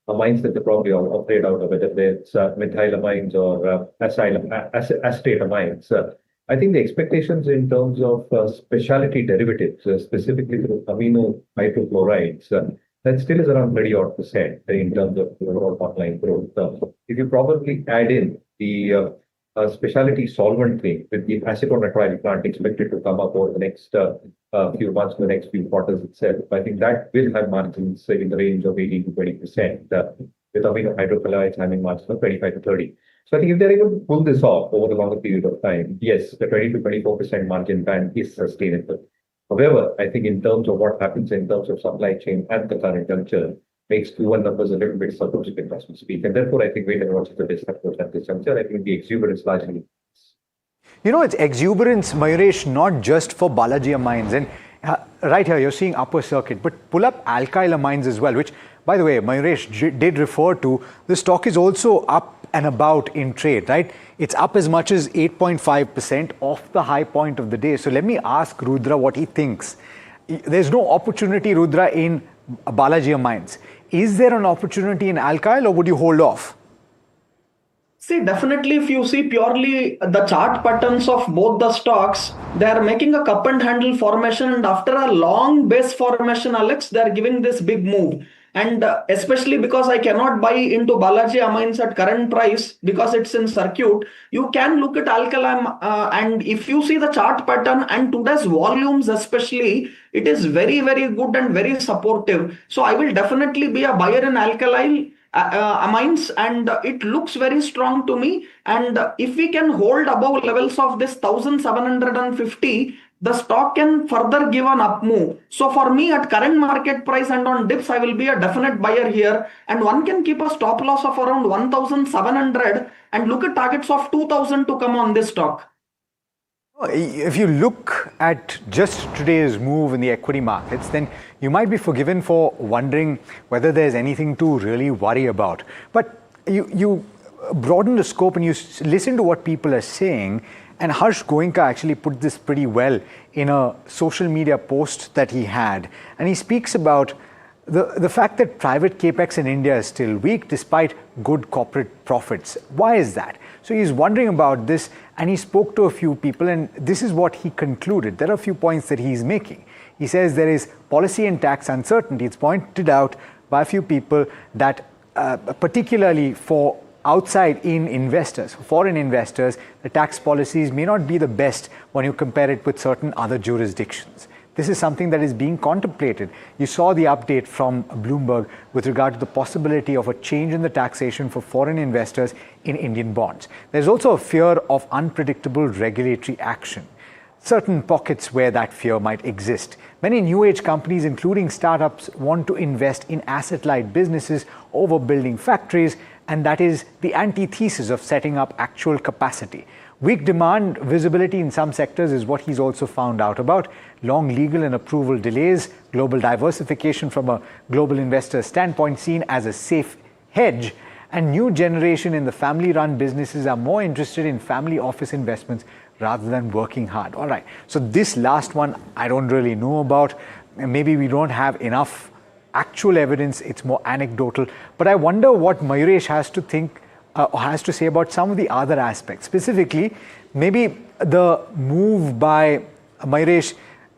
amines that they probably operate out of, whether it's methylamines or acetate amines, I think the expectations in terms of specialty derivatives, specifically through amino hydrochlorides, that still is around 30% in terms of overall top line growth. If you probably add in the specialty solvent thing with the acetonitrile plant expected to come up over the next few months, the next few quarters itself, I think that will have margins in the range of 18 to 20%, with amino hydrochlorides having margins of 25 to 30. So I think if they're able to pull this off over a longer period of time, yes, the 20 to 24% margin band is sustainable. However, I think in terms of what happens in terms of supply chain at the current juncture, makes Q1 numbers a little bit circumspect as we speak. And therefore, I think wait and watch the discussion at this juncture. I think the exuberance largely. You know, it's exuberance, Mayuresh, not just for Balaji Amines. And right here, you're seeing upper circuit, but pull up alkyl amines as well, which, by the way, Mayuresh did refer to. The stock is also up and about in trade, right? It's up as much as 8.5% off the high point of the day. So let me ask Rudra what he thinks. There's no opportunity, Rudra, in Balaji Amines. Is there an opportunity in alkyl, or would you hold off? See, definitely if you see purely the chart patterns of both the stocks, they are making a cup and handle formation, and after a long base formation, Alex, they are giving this big move. And especially because I cannot buy into Balaji Amines at current price because it's in circuit, you can look at Alkaline, and if you see the chart pattern and today's volumes especially, it is very, very good and very supportive. So I will definitely be a buyer in Alkaline amines, and it looks very strong to me. And if we can hold above levels of this 1750, the stock can further give an up move. So for me at current market price and on dips, I will be a definite buyer here, and one can keep a stop loss of around 1700 and look at targets of 2000 to come on this stock. If you look at just today's move in the equity markets, then you might be forgiven for wondering whether there's anything to really worry about. But you broaden the scope and you listen to what people are saying. And Harsh Goenka actually put this pretty well in a social media post that he had. And he speaks about the fact that private capex in India is still weak despite good corporate profits. Why is that? So he's wondering about this, and he spoke to a few people, and this is what he concluded. There are a few points that he's making. He says there is policy and tax uncertainty. It's pointed out by a few people that particularly for outside in investors, foreign investors, the tax policies may not be the best when you compare it with certain other jurisdictions. This is something that is being contemplated. You saw the update from Bloomberg with regard to the possibility of a change in the taxation for foreign investors in Indian bonds. There's also a fear of unpredictable regulatory action. Certain pockets where that fear might exist. Many new age companies, including startups, want to invest in asset-light businesses over building factories, and that is the antithesis of setting up actual capacity. Weak demand visibility in some sectors is what he's also found out about. Long legal and approval delays, global diversification from a global investor standpoint seen as a safe hedge, and new generation in the family-run businesses are more interested in family office investments rather than working hard. All right, so this last one I don't really know about. Maybe we don't have enough actual evidence, it's more anecdotal. But I wonder what Mayuresh has to think or has to say about some of the other aspects. Specifically, maybe the move by Mayuresh,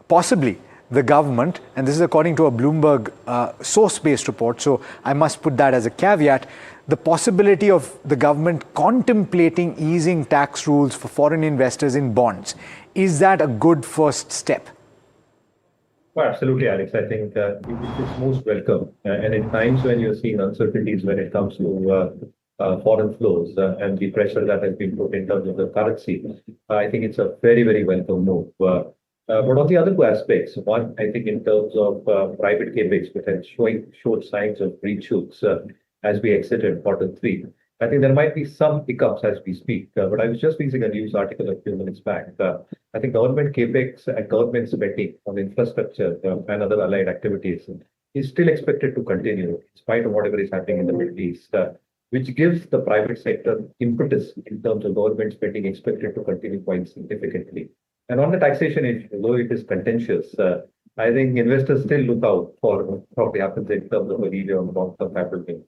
possibly the government, and this is according to a Bloomberg source-based report, so I must put that as a caveat, the possibility of the government contemplating easing tax rules for foreign investors in bonds. Is that a good first step? Well, absolutely, Alex. I think it's most welcome. And in times when you're seeing uncertainties when it comes to foreign flows and the pressure that has been put in terms of the currency, I think it's a very, very welcome move. But on the other two aspects, one, I think in terms of private capex, which has showed signs of green shoots as we exited Q3. I think there might be some hiccups as we speak, but I was just reading a news article a few minutes back. I think government capex and government spending on infrastructure and other allied activities is still expected to continue in spite of whatever is happening in the Middle East, which gives the private sector impetus in terms of government spending expected to continue quite significantly. And on the taxation issue, though it is contentious, I think investors still look out for what happens in terms of a review on long-term capital gains.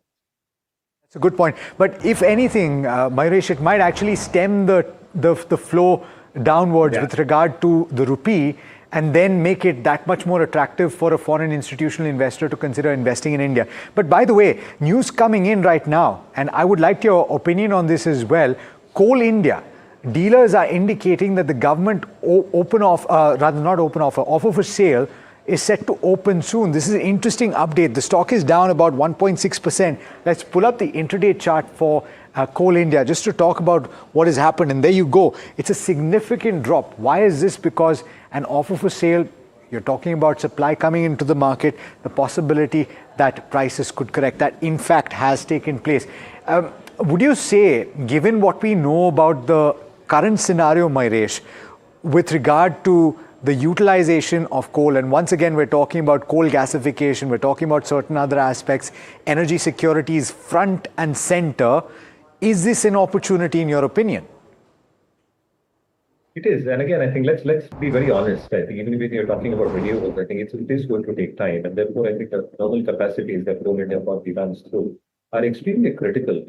That's a good point. But if anything, Mayuresh, it might actually stem the flow downwards with regard to the rupee and then make it that much more attractive for a foreign institutional investor to consider investing in India. But by the way, news coming in right now, and I would like your opinion on this as well. Coal India, dealers are indicating that the government offer for sale is set to open soon. This is an interesting update. The stock is down about 1.6%. Let's pull up the intraday chart for Coal India just to talk about what has happened. And there you go. It's a significant drop. Why is this? Because an offer for sale, you're talking about supply coming into the market, the possibility that prices could correct. That in fact has taken place. Would you say, given what we know about the current scenario, Mayuresh, with regard to the utilization of coal, and once again we're talking about coal gasification, we're talking about certain other aspects, energy security is front and center. Is this an opportunity in your opinion? It is, and again, I think let's be very honest. I think even when you're talking about renewables, I think it is going to take time, and therefore I think the normal capacities that Coal India probably runs through are extremely critical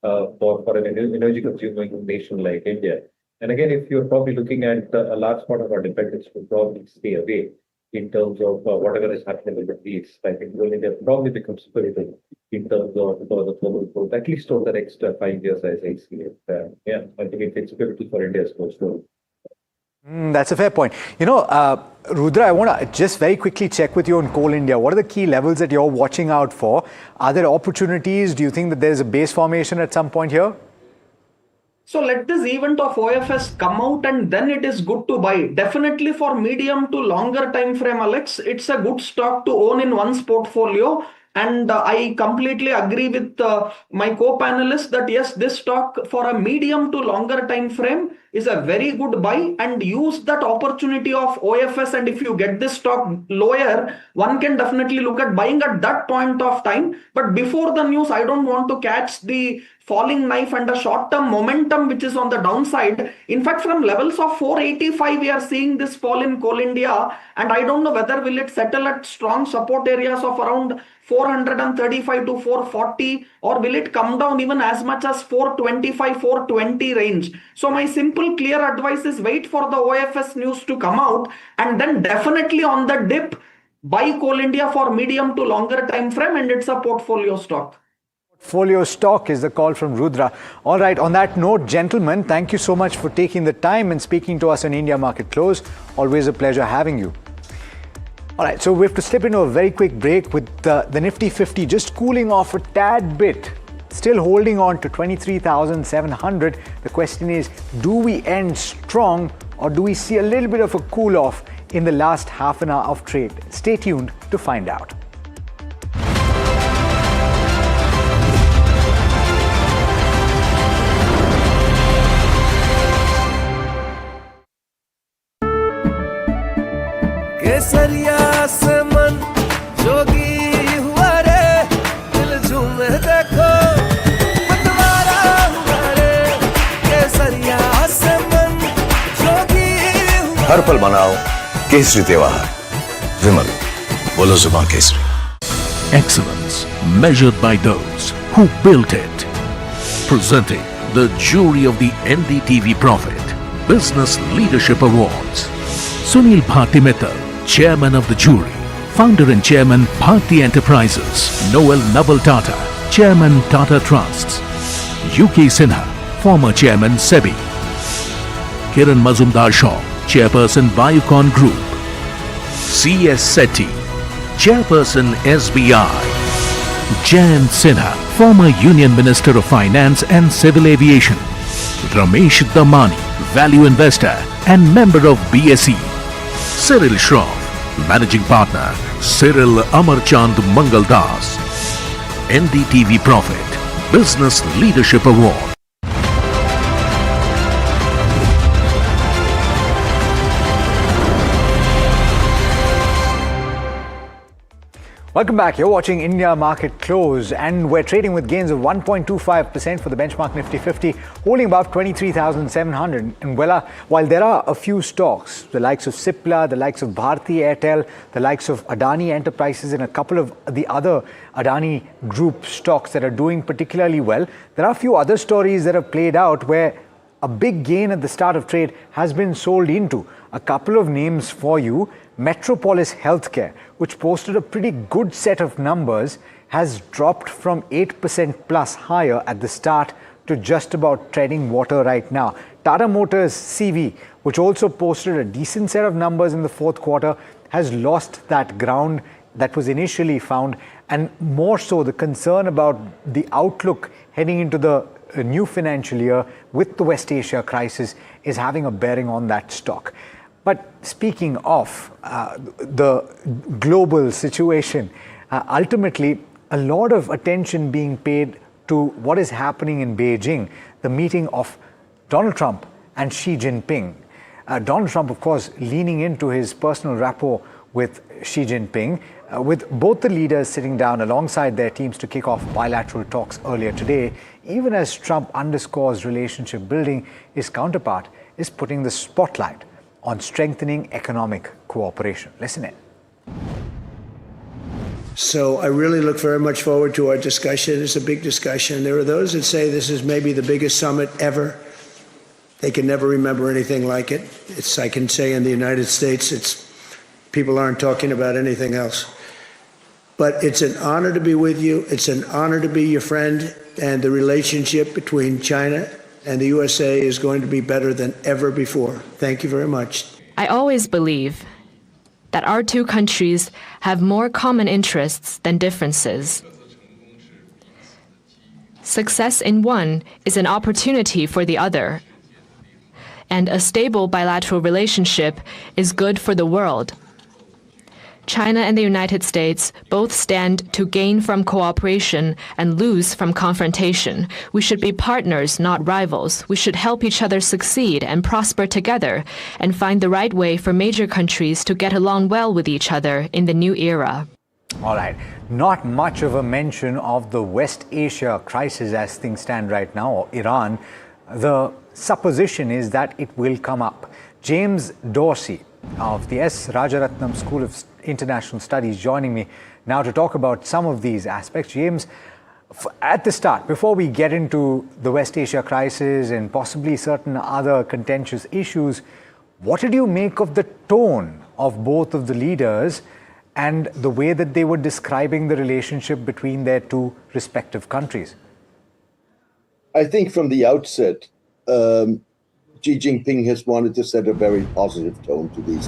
for an energy-consuming nation like India. And again, if you're probably looking at a large part of our dependence will probably stay away in terms of whatever is happening in the Middle East. I think Coal India probably becomes critical in terms of the global growth, at least over the next 5 years as I see it. I think it's critical for India's growth story. That's a fair point. Rudra, I want to just very quickly check with you on Coal India. What are the key levels that you're watching out for? Are there opportunities? Do you think that there's a base formation at some point here? So let this event of OFS come out and then it is good to buy. Definitely for medium to longer time frame, Alex, it's a good stock to own in one's portfolio. And I completely agree with my co-panelists that yes, this stock for a medium to longer time frame is a very good buy, and use that opportunity of OFS. And if you get this stock lower, one can definitely look at buying at that point of time. But before the news, I don't want to catch the falling knife and a short-term momentum which is on the downside. In fact, from levels of 485, we are seeing this fall in Coal India, and I don't know whether will it settle at strong support areas of around 435 to 440, or will it come down even as much as 425, 420 range. So my simple clear advice is wait for the OFS news to come out, and then definitely on the dip, buy Coal India for medium to longer time frame, and it's a portfolio stock. Portfolio stock is the call from Rudra. All right, on that note, gentlemen, thank you so much for taking the time and speaking to us on India Market Close. Always a pleasure having you. All right, so we have to slip into a very quick break with the Nifty 50 just cooling off a tad bit, still holding on to 23,700. The question is, do we end strong or do we see a little bit of a cool off in the last half an hour of trade? Stay tuned to find out. केसरिया से मन जोगी हुआ रे दिल झूमे देखो मतवारा हुआ रे केसरिया से मन जोगी हुआ हर पल मनाओ केसरी त्योहार विमल बोलो जुबान Kesari Excellence measured by those who built it. Presenting the jury of the NDTV Profit Business Leadership Awards. Sunil Bharti Mittal, Chairman of the jury, Founder and Chairman Bharti Enterprises. Noel Naval Tata, Chairman Tata Trusts. UK Sinha, former Chairman SEBI. Kiran Mazumdar Shaw, Chairperson Biocon Group. C.S. Sethi, Chairperson SBI. Jayant Sinha, former Union Minister of Finance and Civil Aviation. Ramesh Damani, value investor and member of BSE. Cyril Shroff, Managing Partner, Cyril Amarchand Mangaldas. NDTV Profit Business Leadership Award. Welcome back. You're watching India Market Close, and we're trading with gains of 1.25% for the benchmark Nifty 50, holding above 23,700. And while there are a few stocks, the likes of Cipla, the likes of Bharti Airtel, the likes of Adani Enterprises, and a couple of the other Adani Group stocks that are doing particularly well, there are a few other stories that have played out where a big gain at the start of trade has been sold into. A couple of names for you. Metropolis Healthcare, which posted a pretty good set of numbers, has dropped from 8% plus higher at the start to just about treading water right now. Tata Motors CV, which also posted a decent set of numbers in the fourth quarter, has lost that ground that was initially found, and more so the concern about the outlook heading into the new financial year with the West Asia crisis is having a bearing on that stock. But speaking of the global situation, ultimately a lot of attention being paid to what is happening in Beijing, the meeting of Donald Trump and Xi Jinping. Donald Trump, of course, leaning into his personal rapport with Xi Jinping, with both the leaders sitting down alongside their teams to kick off bilateral talks earlier today. Even as Trump underscores relationship building, his counterpart is putting the spotlight on strengthening economic cooperation. Listen in. So I really look very much forward to our discussion. It's a big discussion. There are those that say this is maybe the biggest summit ever. They can never remember anything like it. I can say in the United States, it's People aren't talking about anything else. But it's an honor to be with you. It's an honor to be your friend. And the relationship between China and the USA is going to be better than ever before. Thank you very much. I always believe that our two countries have more common interests than differences. Success in one is an opportunity for the other. And a stable bilateral relationship is good for the world. China and the United States both stand to gain from cooperation and lose from confrontation. We should be partners, not rivals. We should help each other succeed and prosper together and find the right way for major countries to get along well with each other in the new era. All right. Not much of a mention of the West Asia crisis as things stand right now, or Iran. The supposition is that it will come up. James Dorsey of the S. Rajaratnam School of International Studies joining me now to talk about some of these aspects. James, at the start, before we get into the West Asia crisis and possibly certain other contentious issues, what did you make of the tone of both of the leaders and the way that they were describing the relationship between their two respective countries? I think from the outset, Xi Jinping has wanted to set a very positive tone to these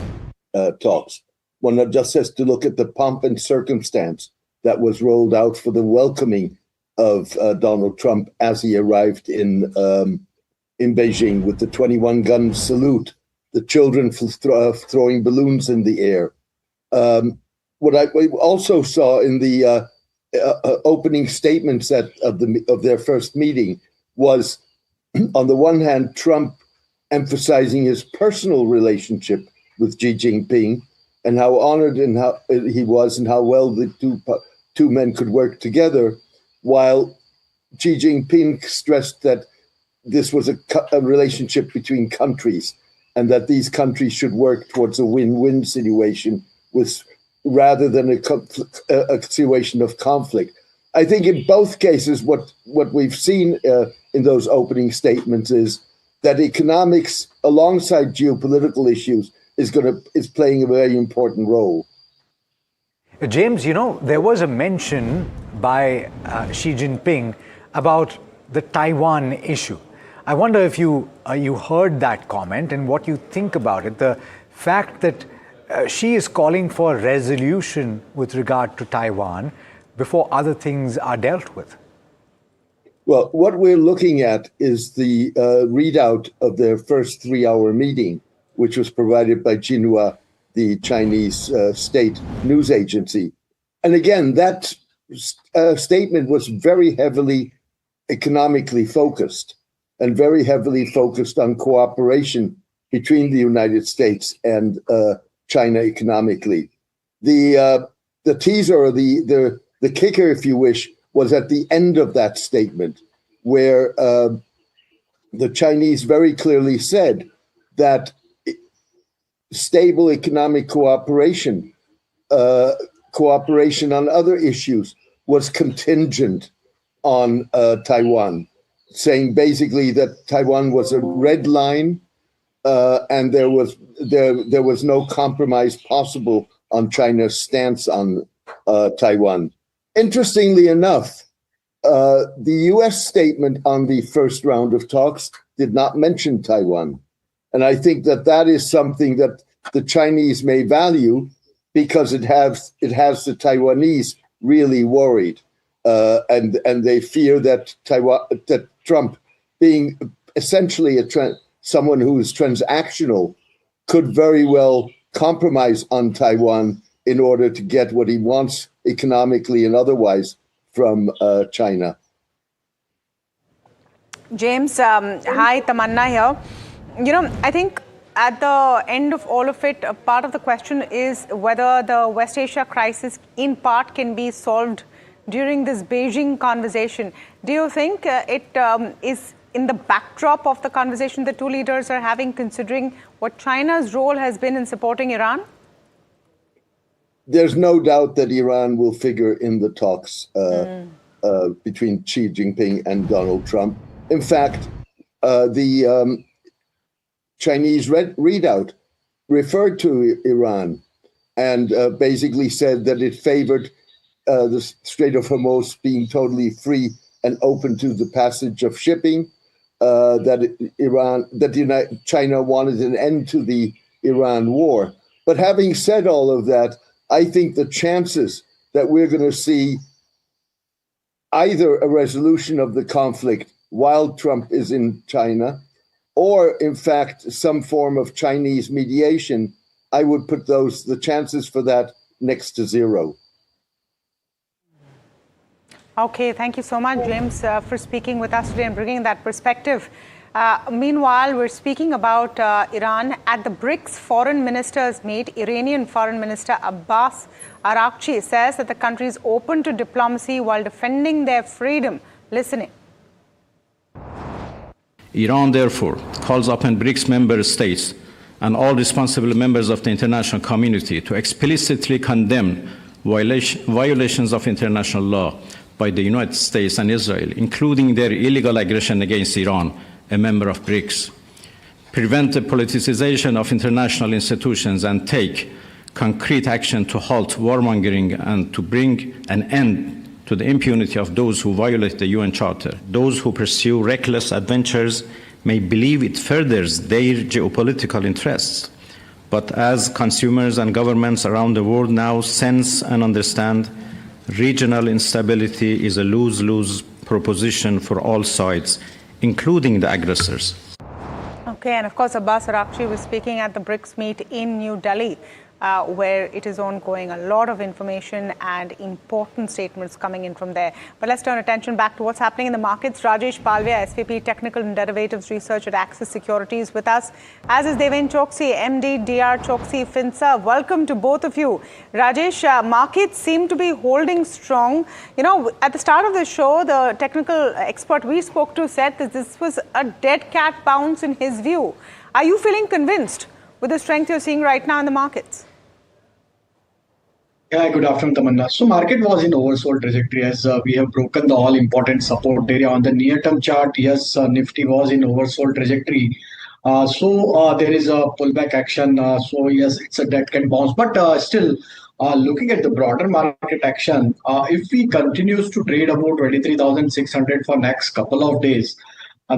talks. One just has to look at the pomp and circumstance that was rolled out for the welcoming of Donald Trump as he arrived in Beijing with the 21-gun salute, the children throwing balloons in the air. What we also saw in the opening statements of their first meeting was, on the one hand, Trump emphasizing his personal relationship with Xi Jinping and how honored and how he was and how well the two men could work together, while Xi Jinping stressed that this was a relationship between countries and that these countries should work towards a win-win situation rather than a situation of conflict. I think in both cases, what we've seen in those opening statements is that economics, alongside geopolitical issues, is playing a very important role. James, there was a mention by Xi Jinping about the Taiwan issue. I wonder if you heard that comment and what you think about it. The fact that Xi is calling for resolution with regard to Taiwan before other things are dealt with. Well, what we're looking at is the readout of their first 3-hour meeting, which was provided by Xinhua, the Chinese state news agency. And again, that statement was very heavily economically focused and very heavily focused on cooperation between the United States and China economically. The teaser, or the kicker, if you wish, was at the end of that statement, where the Chinese very clearly said that stable economic cooperation on other issues was contingent on Taiwan, saying basically that Taiwan was a red line and there was no compromise possible on China's stance on Taiwan. Interestingly enough, the U.S. statement on the first round of talks did not mention Taiwan. And I think that is something that the Chinese may value because it has the Taiwanese really worried. And they fear that Trump, being essentially someone who is transactional, could very well compromise on Taiwan in order to get what he wants economically and otherwise from China. James, hi, Tamanna here. I think at the end of all of it, part of the question is whether the West Asia crisis in part can be solved during this Beijing conversation. Do you think it is in the backdrop of the conversation the two leaders are having, considering what China's role has been in supporting Iran? There's no doubt that Iran will figure in the talks between Xi Jinping and Donald Trump. In fact, the Chinese readout referred to Iran and basically said that it favored the Strait of Hormuz being totally free and open to the passage of shipping, China wanted an end to the Iran war. But having said all of that, I think the chances that we're going to see either a resolution of the conflict while Trump is in China, or in fact some form of Chinese mediation, I would put the chances for that next to zero. Okay, thank you so much, James, for speaking with us today and bringing that perspective. Meanwhile, we're speaking about Iran. At the BRICS foreign ministers meet, Iranian Foreign Minister Abbas Araghchi says that the country is open to diplomacy while defending their freedom. Listening. Iran, therefore, calls upon BRICS member states and all responsible members of the international community to explicitly condemn violations of international law by the United States and Israel, including their illegal aggression against Iran, a member of BRICS, prevent the politicization of international institutions, and take concrete action to halt warmongering and to bring an end to the impunity of those who violate the UN Charter. Those who pursue reckless adventures may believe it furthers their geopolitical interests. But as consumers and governments around the world now sense and understand, regional instability is a lose-lose proposition for all sides, including the aggressors. Okay, and of course, Abbas Araghchi was speaking at the BRICS meet in New Delhi, where it is ongoing. A lot of information and important statements coming in from there. But let's turn attention back to what's happening in the markets. Rajesh Palvia, SVP Technical and Derivatives Research at Axis Securities with us, as is Devin Choksi, MD, DR Choksi, FinServ. Welcome to both of you. Rajesh, markets seem to be holding strong. You know, at the start of the show, the technical expert we spoke to said that this was a dead cat bounce in his view. Are you feeling convinced with the strength you're seeing right now in the markets? Yeah, good afternoon, Tamanna. So market was in oversold trajectory as we have broken the all important support area on the near-term chart. Yes, Nifty was in oversold trajectory. So there is a pullback action. So yes, it's a dead cat bounce. But still, looking at the broader market action, if we continues to trade about 23,600 for next couple of days,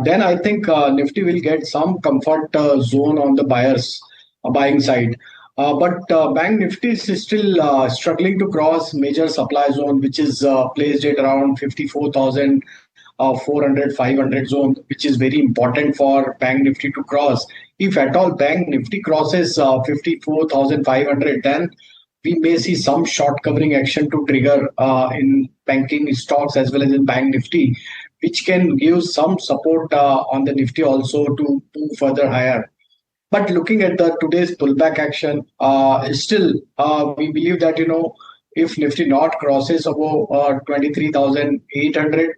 then I think Nifty will get some comfort zone on the buying side. But Bank Nifty is still struggling to cross major supply zone, which is placed at around 54,400, 500 zone, which is very important for Bank Nifty to cross. If at all Bank Nifty crosses 54,500, then we may see some short covering action to trigger in banking stocks as well as in Bank Nifty, which can give some support on the Nifty also to move further higher. But looking at the today's pullback action, still we believe that, if Nifty not crosses above 23,800,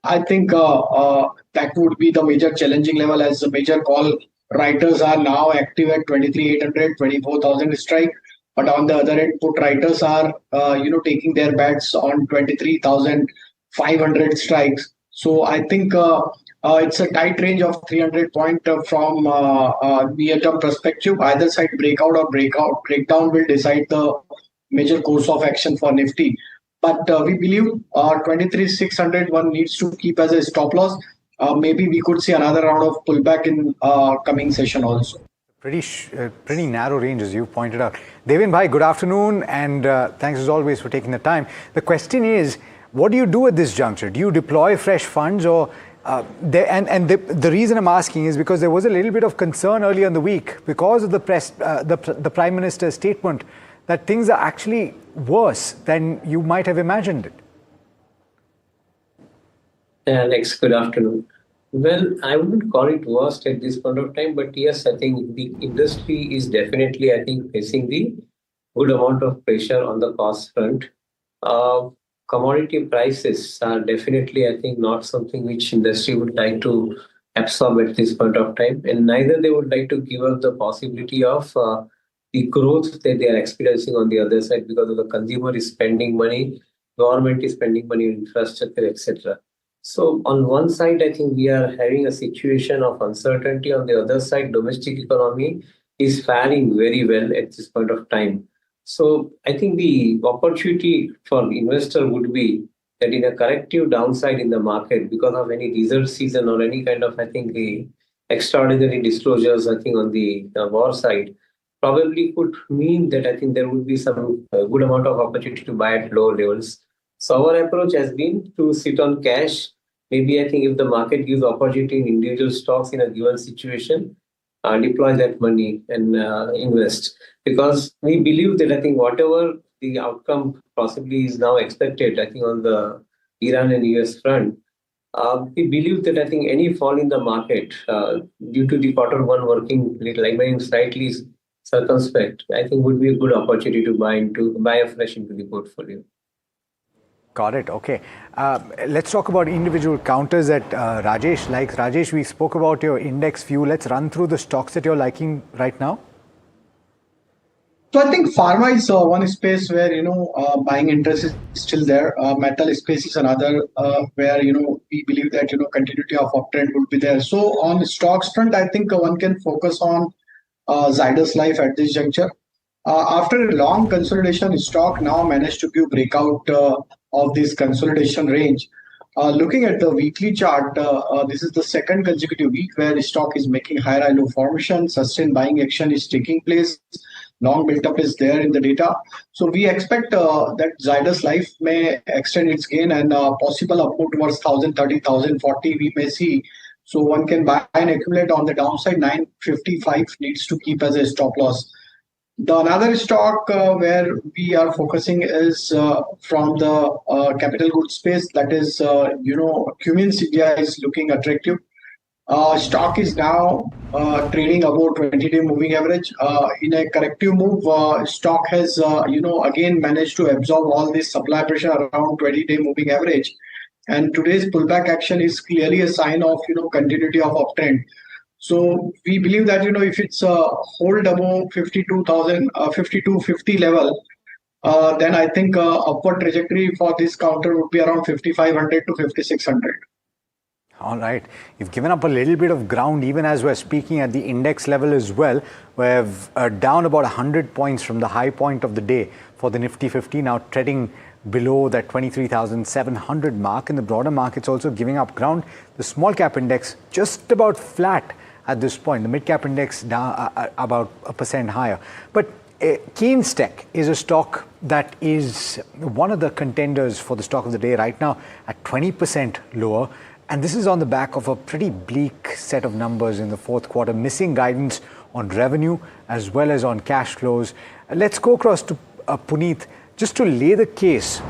I think that would be the major challenging level, as the major call writers are now active at 23,800, 24,000 strike. But on the other end, put writers are taking their bets on 23,500 strikes. So I think it's a tight range of 300 point from near-term perspective. Either side breakout or breakdown will decide the major course of action for Nifty. But we believe 23,600 one needs to keep as a stop loss. Maybe we could see another round of pullback in coming session also. Pretty narrow range, as you pointed out. Devin Bhai, good afternoon, and thanks as always for taking the time. The question is, what do you do at this juncture? Do you deploy fresh funds, or the reason I'm asking is because there was a little bit of concern earlier in the week because of the Prime Minister's statement that things are actually worse than you might have imagined it. Alex, good afternoon. Well, I wouldn't call it worst at this point of time, but yes, I think the industry is definitely, facing the good amount of pressure on the cost front. Commodity prices are definitely, not something which industry would like to absorb at this point of time, and neither they would like to give up the possibility of the growth that they are experiencing on the other side, because of the consumer is spending money, government is spending money on infrastructure, etc. So on one side, I think we are having a situation of uncertainty. On the other side, domestic economy is faring very well at this point of time. So I think the opportunity for investor would be that in a corrective downside in the market because of any result season or any kind of, I think, the extraordinary disclosures, I think, on the war side, probably could mean that I think there would be some good amount of opportunity to buy at low levels. So our approach has been to sit on cash. Maybe I think if the market gives opportunity in individual stocks in a given situation, deploy that money and invest. Because we believe that I think whatever the outcome possibly is now expected, I think on the Iran and US front, we believe that I think any fall in the market due to the Q1 working remaining slightly circumspect, I think would be a good opportunity to buy afresh into the portfolio. Got it. Okay. Let's talk about individual counters that Rajesh likes. Rajesh, we spoke about your index view. Let's run through the stocks that you're liking right now. So I think pharma is one space where buying interest is still there. Metal space is another where we believe that continuity of uptrend would be there. So on the stocks front, I think one can focus on Zydus Life at this juncture. After a long consolidation, stock now managed to give breakout of this consolidation range. Looking at the weekly chart, this is the second consecutive week where the stock is making higher high low formation. Sustained buying action is taking place. Long build-up is there in the data. So we expect that Zydus Life may extend its gain and possible upward towards 1,030, 1,040 we may see. So one can buy and accumulate on the downside. 955 needs to keep as a stop loss. The another stock where we are focusing is from the capital goods space. That is, Cummins India is looking attractive. Stock is now trading about 20-day moving average. In a corrective move, stock has, again managed to absorb all this supply pressure around 20-day moving average. And today's pullback action is clearly a sign of, continuity of uptrend. So we believe that, if it's a hold above 5250 level, then I think upward trajectory for this counter would be around 5500 to 5600. All right. You've given up a little bit of ground even as we're speaking at the index level as well. We're down about 100 points from the high point of the day for the Nifty 50, now treading below that 23,700 mark. And the broader market's also giving up ground. The small cap index just about flat at this point. The mid cap index down about 1% higher. But Keynes Tech is a stock that is one of the contenders for the stock of the day right now at 20% lower. And this is on the back of a pretty bleak set of numbers in the fourth quarter, missing guidance on revenue as well as on cash flows. Let's go across to Puneet just to lay the case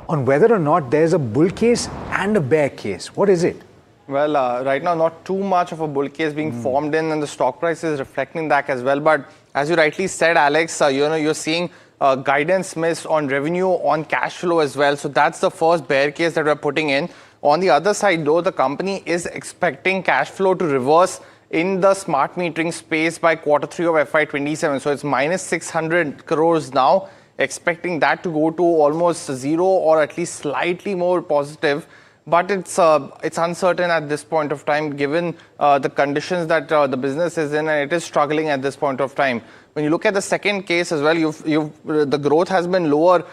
on whether or not there's a bull case and a bear case. What is it? Well, right now, not too much of a bull case being formed in, and the stock price is reflecting that as well. But as you rightly said, Alex, you're seeing guidance miss on revenue, on cash flow as well. So that's the first bear case that we're putting in. On the other side, though, the company is expecting cash flow to reverse in the smart metering space by Q3 of FY27. So it's minus 600 crores now, expecting that to go to almost zero or at least slightly more positive. But it's uncertain at this point of time, given the conditions that the business is in, and it is struggling at this point of time. When you look at the second case as well, the growth has been lower.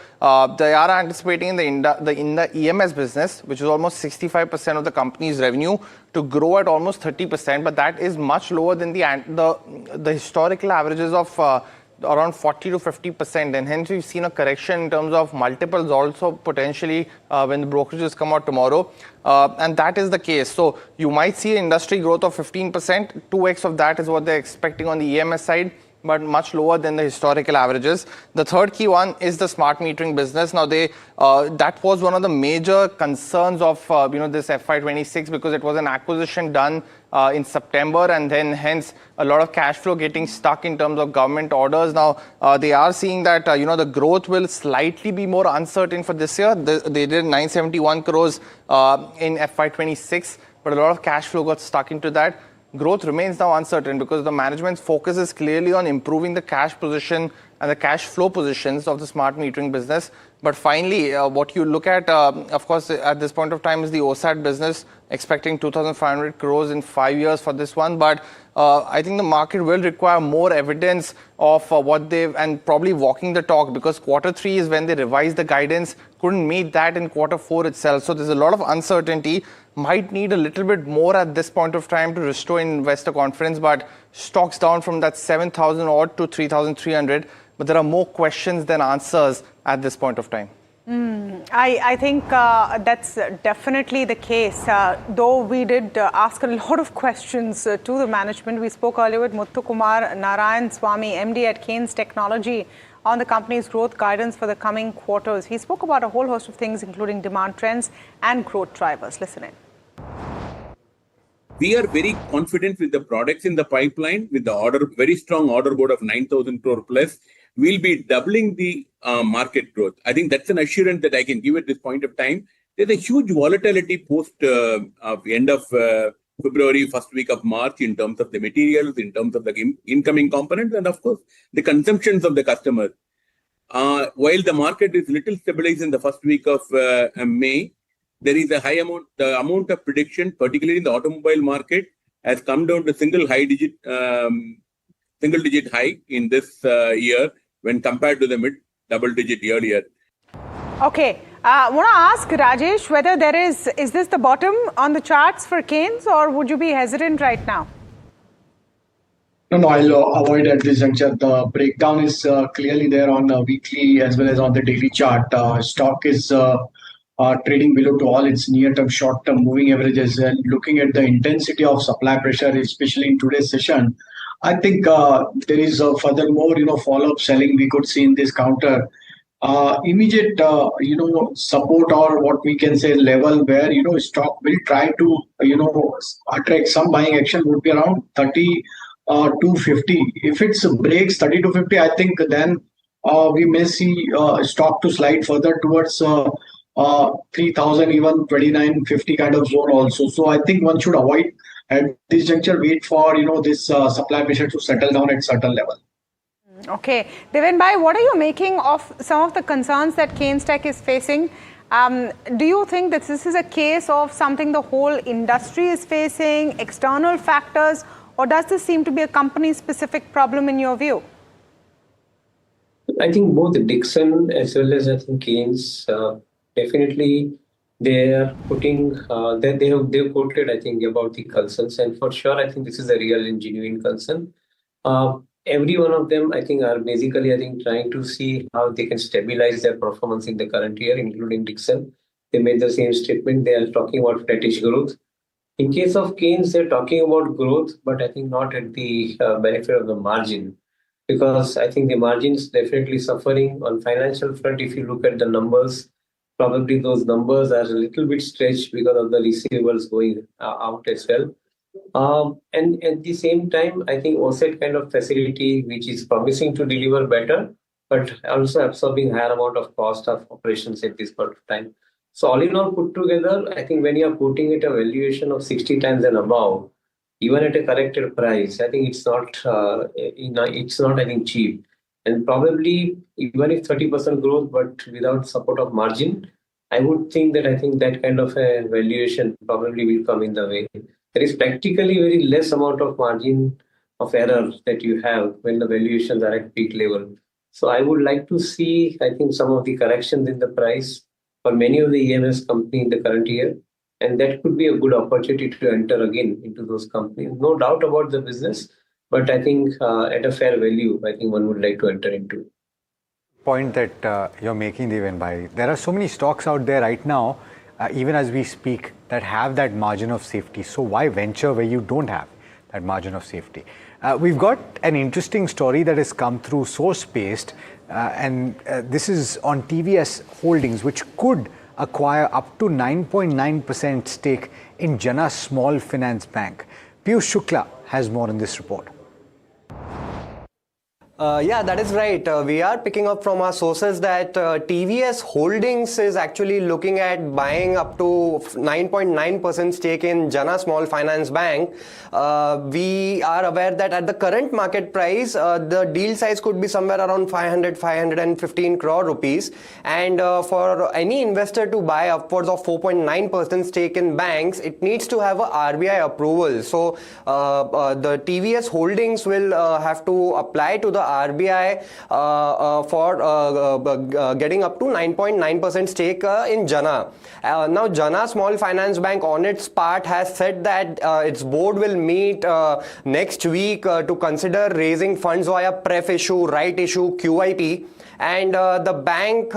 They are anticipating in the EMS business, which is almost 65% of the company's revenue, to grow at almost 30%. But that is much lower than the historical averages of around 40 to 50%, and hence we've seen a correction in terms of multiples also potentially when the brokerages come out tomorrow, and that is the case. So you might see an industry growth of 15%, 2x of that is what they're expecting on the EMS side, but much lower than the historical averages. The third key one is the smart metering business. Now that was one of the major concerns of this FY26, because it was an acquisition done in September, and then hence a lot of cash flow getting stuck in terms of government orders. Now they are seeing that the growth will slightly be more uncertain for this year. They did 971 crores in FY26, but a lot of cash flow got stuck into that. growth remains now uncertain because the management's focus is clearly on improving the cash position and the cash flow positions of the smart metering business. But finally, what you look at, of course, at this point of time is the OSAT business, expecting 2,500 crores in 5 years for this one. But I think the market will require more evidence of what they've, and probably walking the talk, because Q3 is when they revised the guidance, couldn't meet that in Q4 itself. So there's a lot of uncertainty, might need a little bit more at this point of time to restore investor confidence, but stocks down from that 7,000 odd to 3,300. But there are more questions than answers at this point of time. I think that's definitely the case. Though we did ask a lot of questions to the management. We spoke earlier with Muthukumar Narayan Swamy, MD at Kaynes Technology, on the company's growth guidance for the coming quarters. He spoke about a whole host of things, including demand trends and growth drivers. Listen in. We are very confident with the products in the pipeline, with the very strong order board of 9,000 crore plus. We'll be doubling the market growth. I think that's an assurance that I can give at this point of time. There's a huge volatility post end of February, first week of March, in terms of the materials, in terms of the incoming components, and of course, the consumptions of the customers. While the market is little stabilized in the first week of May, there is a high amount, the amount of prediction, particularly in the automobile market, has come down to single digit high in this year when compared to the mid double digit earlier. Okay, I want to ask Rajesh whether is this the bottom on the charts for Kaynes, or would you be hesitant right now? No, I'll avoid at this juncture. The breakdown is clearly there on the weekly as well as on the daily chart. Stock is trading below to all its near-term, short-term moving averages. And looking at the intensity of supply pressure, especially in today's session, I think there is furthermore, follow-up selling we could see in this counter. Immediate, support, or what we can say level where, stock will try to, attract some buying action would be around 3250. If it breaks 3250, I think then we may see stock to slide further towards 3,000, even 2950 kind of zone also. So I think one should avoid at this juncture, wait for this supply pressure to settle down at certain level. Okay, Devin Bhai, what are you making of some of the concerns that Kaynes Tech is facing? Do you think that this is a case of something the whole industry is facing, external factors, or does this seem to be a company-specific problem in your view? I think both Dixon as well as I think Kaynes definitely they are putting they've quoted I think about the concerns, and for sure I think this is a real and genuine concern. Every one of them I think are basically I think trying to see how they can stabilize their performance in the current year, including Dixon. They made the same statement. They are talking about flattish growth. In case of Kaynes, they're talking about growth, but I think not at the benefit of the margin, because I think the margin's definitely suffering on financial front. If you look at the numbers, probably those numbers are a little bit stretched because of the receivables going out as well. And at the same time, I think OSAT kind of facility, which is promising to deliver better, but also absorbing higher amount of cost of operations at this point of time. So all in all put together, I think when you are putting it a valuation of 60 times and above, even at a corrected price, I think it's not I think cheap. And probably even if 30% growth, but without support of margin, I would think that I think that kind of a valuation probably will come in the way. There is practically very less amount of margin of error that you have when the valuations are at peak level. So I would like to see, I think, some of the corrections in the price for many of the EMS companies in the current year. And that could be a good opportunity to enter again into those companies. No doubt about the business, but I think at a fair value, I think one would like to enter into. Point that you're making, Devin Bhai. There are so many stocks out there right now, even as we speak, that have that margin of safety. So why venture where you don't have that margin of safety? We've got an interesting story that has come through source-based, and this is on TVS Holdings, which could acquire up to 9.9% stake in Jana Small Finance Bank. Piyush Shukla has more in this report. Yeah, that is right. We are picking up from our sources that TVS Holdings is actually looking at buying up to 9.9% stake in Jana Small Finance Bank. We are aware that at the current market price, the deal size could be somewhere around 515 crore rupees. And for any investor to buy upwards of 4.9% stake in banks, it needs to have a RBI approval. So the TVS Holdings will have to apply to the RBI for getting up to 9.9% stake in Jana. Now, Jana Small Finance Bank on its part has said that its board will meet next week to consider raising funds via pref issue, right issue, QIP. And the bank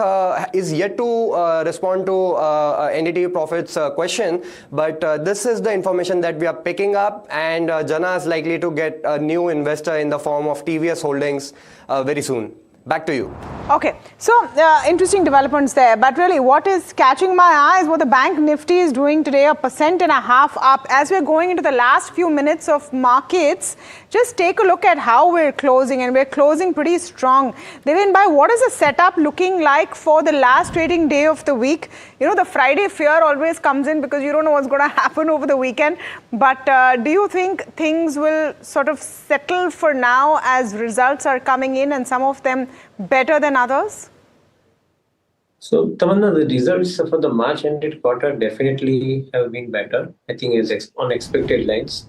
is yet to respond to NDTV Profit's question, but this is the information that we are picking up, and Jana is likely to get a new investor in the form of TVS Holdings very soon. Back to you. Okay, so interesting developments there, but really what is catching my eye is what the bank Nifty is doing today, 1.5% up. As we're going into the last few minutes of markets, just take a look at how we're closing, and we're closing pretty strong. Devin, by what is the setup looking like for the last trading day of the week? You know, the Friday fear always comes in because you don't know what's going to happen over the weekend, but do you think things will sort of settle for now as results are coming in and some of them better than others? So, Tamanna, the results for the March ended quarter definitely have been better, I think, as on expected lines.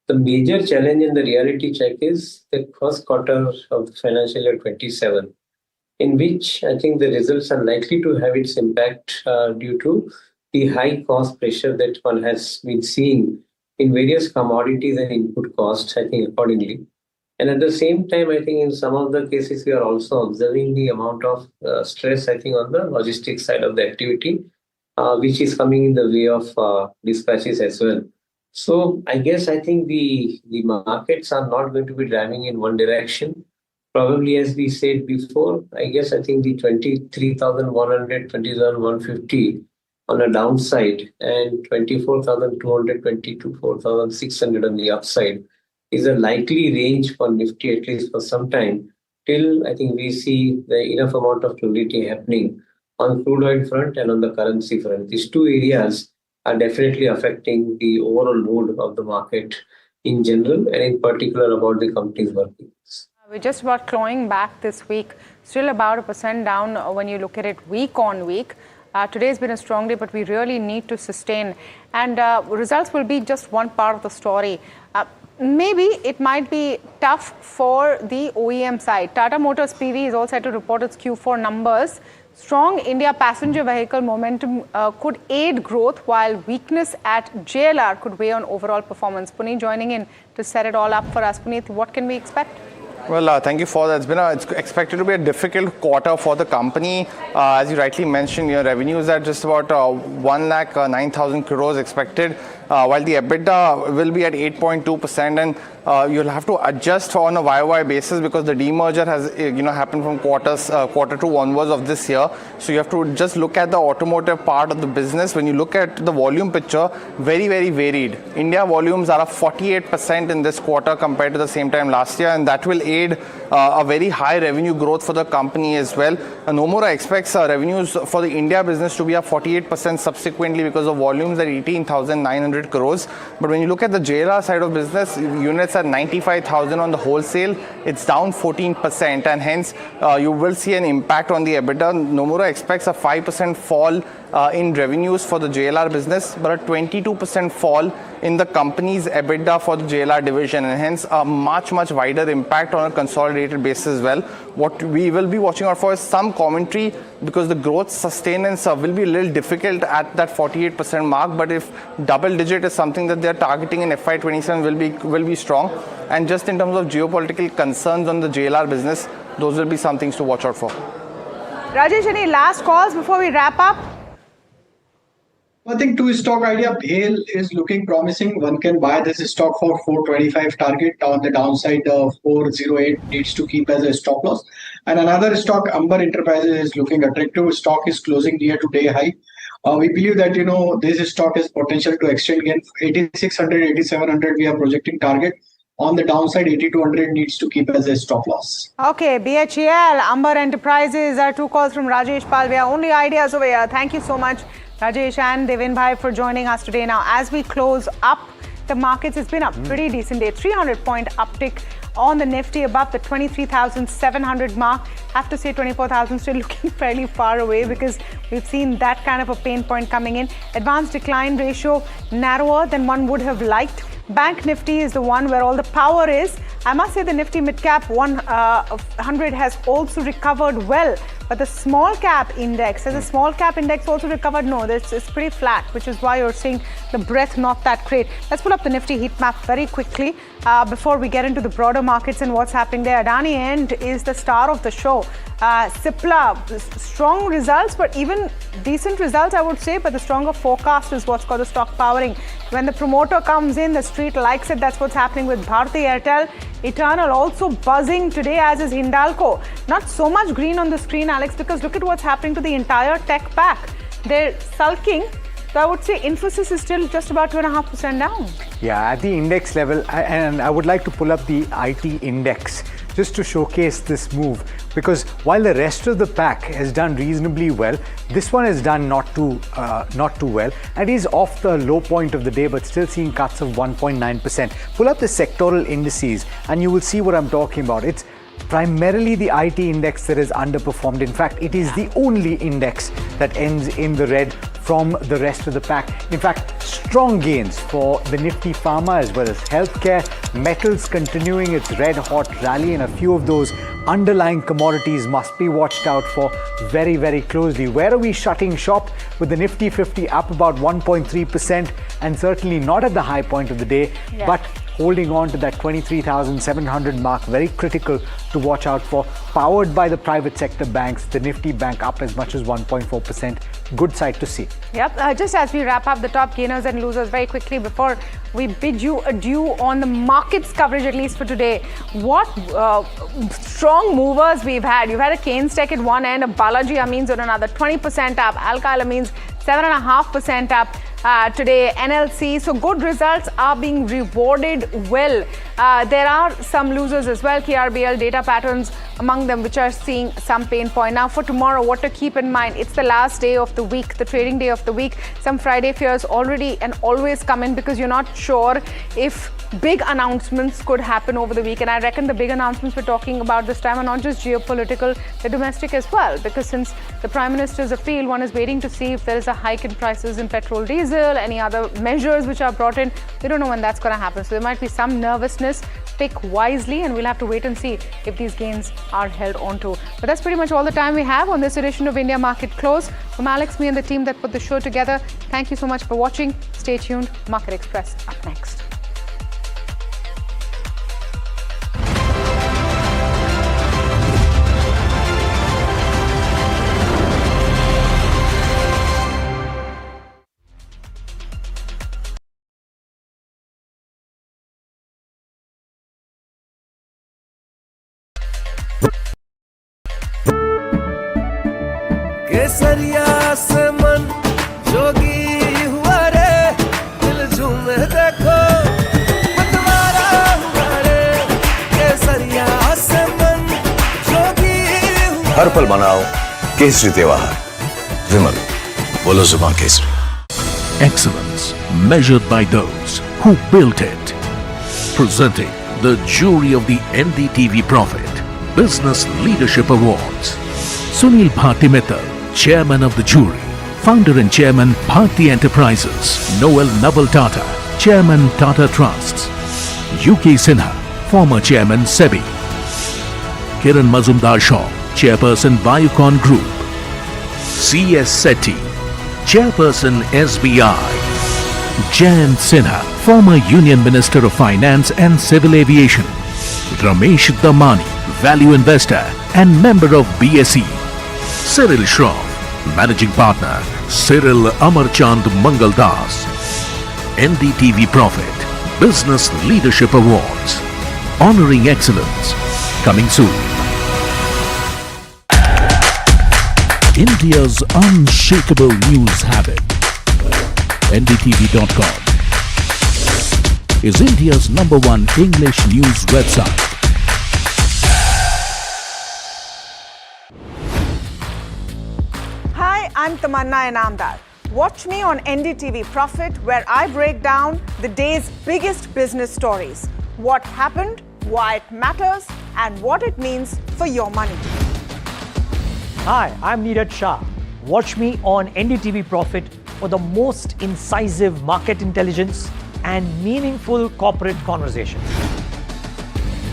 The major challenge in the reality check is the first quarter of the financial year 27, in which I think the results are likely to have its impact due to the high cost pressure that one has been seeing in various commodities and input costs, I think, accordingly. And at the same time, I think in some of the cases, we are also observing the amount of stress, I think, on the logistics side of the activity, which is coming in the way of dispatches as well. So I guess I think the markets are not going to be driving in one direction. Probably, as we said before, I guess I think the 23,100, 20,150 on a downside and 24,200, 24,600 on the upside is a likely range for Nifty, at least for some time, till I think we see the enough amount of fluidity happening on crude oil front and on the currency front. These two areas are definitely affecting the overall mood of the market in general, and in particular about the company's workings. We're just about clawing back this week, still about 1% down when you look at it week on week. Today's been a strong day, but we really need to sustain. And results will be just one part of the story. Maybe it might be tough for the OEM side. Tata Motors PV is all set to report its Q4 numbers. Strong India passenger vehicle momentum could aid growth, while weakness at JLR could weigh on overall performance. Puneet joining in to set it all up for us. Puneet, what can we expect? Well, thank you for that. It's expected to be a difficult quarter for the company. As you rightly mentioned, your revenues are just about 1,09,000 crores expected, while the EBITDA will be at 8.2%, and you'll have to adjust on a YOY basis because the demerger has happened from quarter two onwards of this year. So you have to just look at the automotive part of the business. When you look at the volume picture, very, very varied. India volumes are up 48% in this quarter compared to the same time last year, and that will aid a very high revenue growth for the company as well. Nomura expects revenues for the India business to be up 48% subsequently because of volumes at 18,900 crores. But when you look at the JLR side of business, units at 95,000 on the wholesale, it's down 14%, and hence you will see an impact on the EBITDA. Nomura expects a 5% fall in revenues for the JLR business, but a 22% fall in the company's EBITDA for the JLR division, and hence a much wider impact on a consolidated basis as well. What we will be watching out for is some commentary, because the growth sustenance will be a little difficult at that 48% mark, but if double digit is something that they're targeting in FY27 will be strong. And just in terms of geopolitical concerns on the JLR business, those will be some things to watch out for. Rajesh, any last calls before we wrap up? I think two stock idea, BHAL is looking promising. One can buy this stock for 425 target. On the downside, 408 needs to keep as a stop loss. And another stock, Amber Enterprises, is looking attractive. Stock is closing near to day high. We believe that this stock has potential to extend again 8,600, 8,700. We are projecting target. On the downside, 8200 needs to keep as a stop loss. Okay, BHEL, Amber Enterprises are two calls from Rajesh Palvia. Only ideas over here. Thank you so much, Rajesh and Devin Bhai, for joining us today. Now, as we close up the markets, it's been a pretty decent day. 300-point uptick on the Nifty above the 23,700 mark. Have to say 24,000 still looking fairly far away because we've seen that kind of a pain point coming in. Advanced decline ratio narrower than one would have liked. Bank Nifty is the one where all the power is. I must say the Nifty mid-cap 100 has also recovered well. But the small cap index, has the small cap index also recovered? No, it's pretty flat, which is why you're seeing the breadth not that great. Let's pull up the Nifty heat map very quickly before we get into the broader markets and what's happening there. Adani End is the star of the show. Cipla, strong results, but even decent results, I would say, but the stronger forecast is what's got the stock powering. When the promoter comes in, the street likes it. That's what's happening with Bharti Airtel. Eternal also buzzing today, as is Hindalco. Not so much green on the screen, Alex, because look at what's happening to the entire tech pack. They're sulking. So I would say Infosys is still just about 2.5% down. Yeah, at the index level, and I would like to pull up the IT index just to showcase this move, because while the rest of the pack has done reasonably well, this one has done not too well, and is off the low point of the day, but still seeing cuts of 1.9%. Pull up the sectoral indices and you will see what I'm talking about. It's primarily the IT index that has underperformed. In fact, it is the only index that ends in the red from the rest of the pack. In fact, strong gains for the Nifty Pharma as well as healthcare, metals continuing its red hot rally, and a few of those underlying commodities must be watched out for very, very closely. Where are we shutting shop? With the Nifty 50 up about 1.3% and certainly not at the high point of the day, but holding on to that 23,700 mark, very critical to watch out for. Powered by the private sector banks, the Nifty Bank up as much as 1.4%. Good sight to see. Yep, just as we wrap up the top gainers and losers very quickly before we bid you adieu on the markets coverage, at least for today. What strong movers we've had. You've had a Keynes Tech at one end, a Balaji Amines on another, 20% up, Alkyl Amines 7.5% up. Today, NLC. So good results are being rewarded well. There are some losers as well. KRBL, data patterns among them, which are seeing some pain point. Now for tomorrow, what to keep in mind? It's the last day of the week, the trading day of the week. Some Friday fears already and always come in because you're not sure if big announcements could happen over the week. And I reckon the big announcements we're talking about this time are not just geopolitical, they're domestic as well. Because since the Prime Minister's appeal, one is waiting to see if there is a hike in prices in petrol, diesel, any other measures which are brought in. We don't know when that's going to happen. So there might be some nervousness. Pick wisely, and we'll have to wait and see if these gains are held onto. But that's pretty much all the time we have on this edition of India Market Close. From Alex, me and the team that put the show together, thank you so much for watching. Stay tuned. Market Express up next. केसरिया से मन जोगी हुआ रे दिल झूमे देखो मतवारा हुआ रे केसरिया से मन जोगी हुआ हर पल मनाओ केसरी त्योहार विमल बोलो जुबान Kesari Excellence measured by those who built it. Presenting the jury of the NDTV Profit Business Leadership Awards. Sunil Bharti Mittal, Chairman of the jury. Founder and Chairman, Bharti Enterprises. Noel Naval Tata, Chairman, Tata Trusts. UK Sinha, former Chairman, SEBI. Kiran Mazumdar Shaw, Chairperson, Biocon Group. C.S. Sethi, Chairperson, SBI. Jayant Sinha, former Union Minister of Finance and Civil Aviation. Ramesh Damani, Value Investor and member of BSE. Cyril Shroff, Managing Partner, Cyril Amarchand Mangaldas. NDTV Profit Business Leadership Awards. Honoring excellence. Coming soon. India's unshakable news habit. NDTV.com. is India's #1 English news website. Hi, I'm Tamanna Inamdar. Watch me on NDTV Profit, where I break down the day's biggest business stories. What happened, why it matters, and what it means for your money. Hi, I'm Neeraj Shah. Watch me on NDTV Profit for the most incisive market intelligence and meaningful corporate conversations.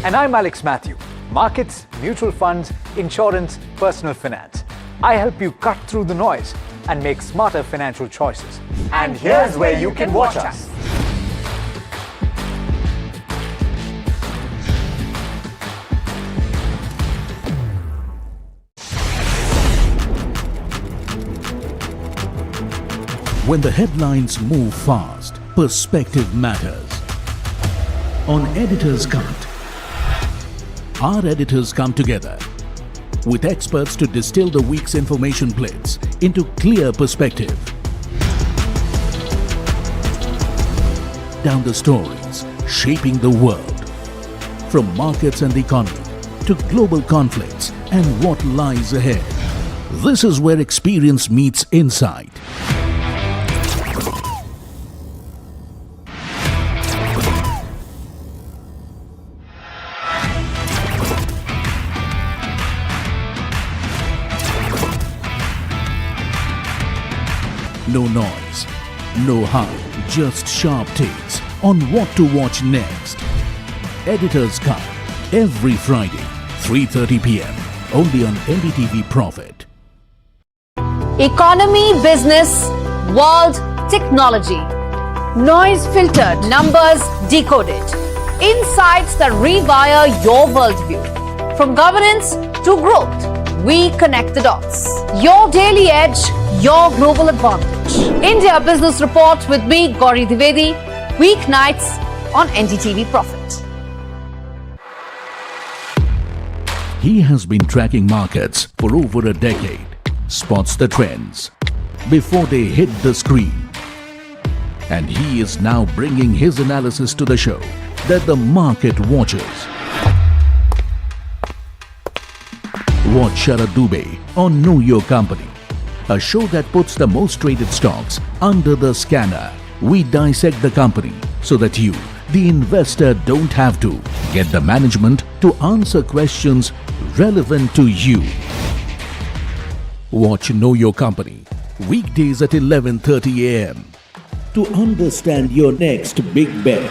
And I'm Alex Matthew. Markets, mutual funds, insurance, personal finance. I help you cut through the noise and make smarter financial choices. And here's where you can watch us. When the headlines move fast, perspective matters. On Editor's Cut, our editors come together with experts to distill the week's information blitz into clear perspective. Down the stories shaping the world, from markets and the economy to global conflicts and what lies ahead. This is where experience meets insight. No noise, no hype, just sharp takes on what to watch next. Editor's Cut, every Friday, 3:30 p.m. only on NDTV Profit. Economy, business, world, technology. Noise filtered, numbers decoded. Insights that rewire your worldview. From governance to growth, we connect the dots. Your daily edge, your global advantage. India Business Report with me, Gauri Dwivedi, weeknights on NDTV Profit. He has been tracking markets for over a decade, spots the trends before they hit the screen. And he is now bringing his analysis to the show that the market watches. Watch Sharad Dubey on Know Your Company, a show that puts the most traded stocks under the scanner. We dissect the company so that you, the investor, don't have to get the management to answer questions relevant to you. Watch Know Your Company weekdays at 11:30 a.m. to understand your next big bet.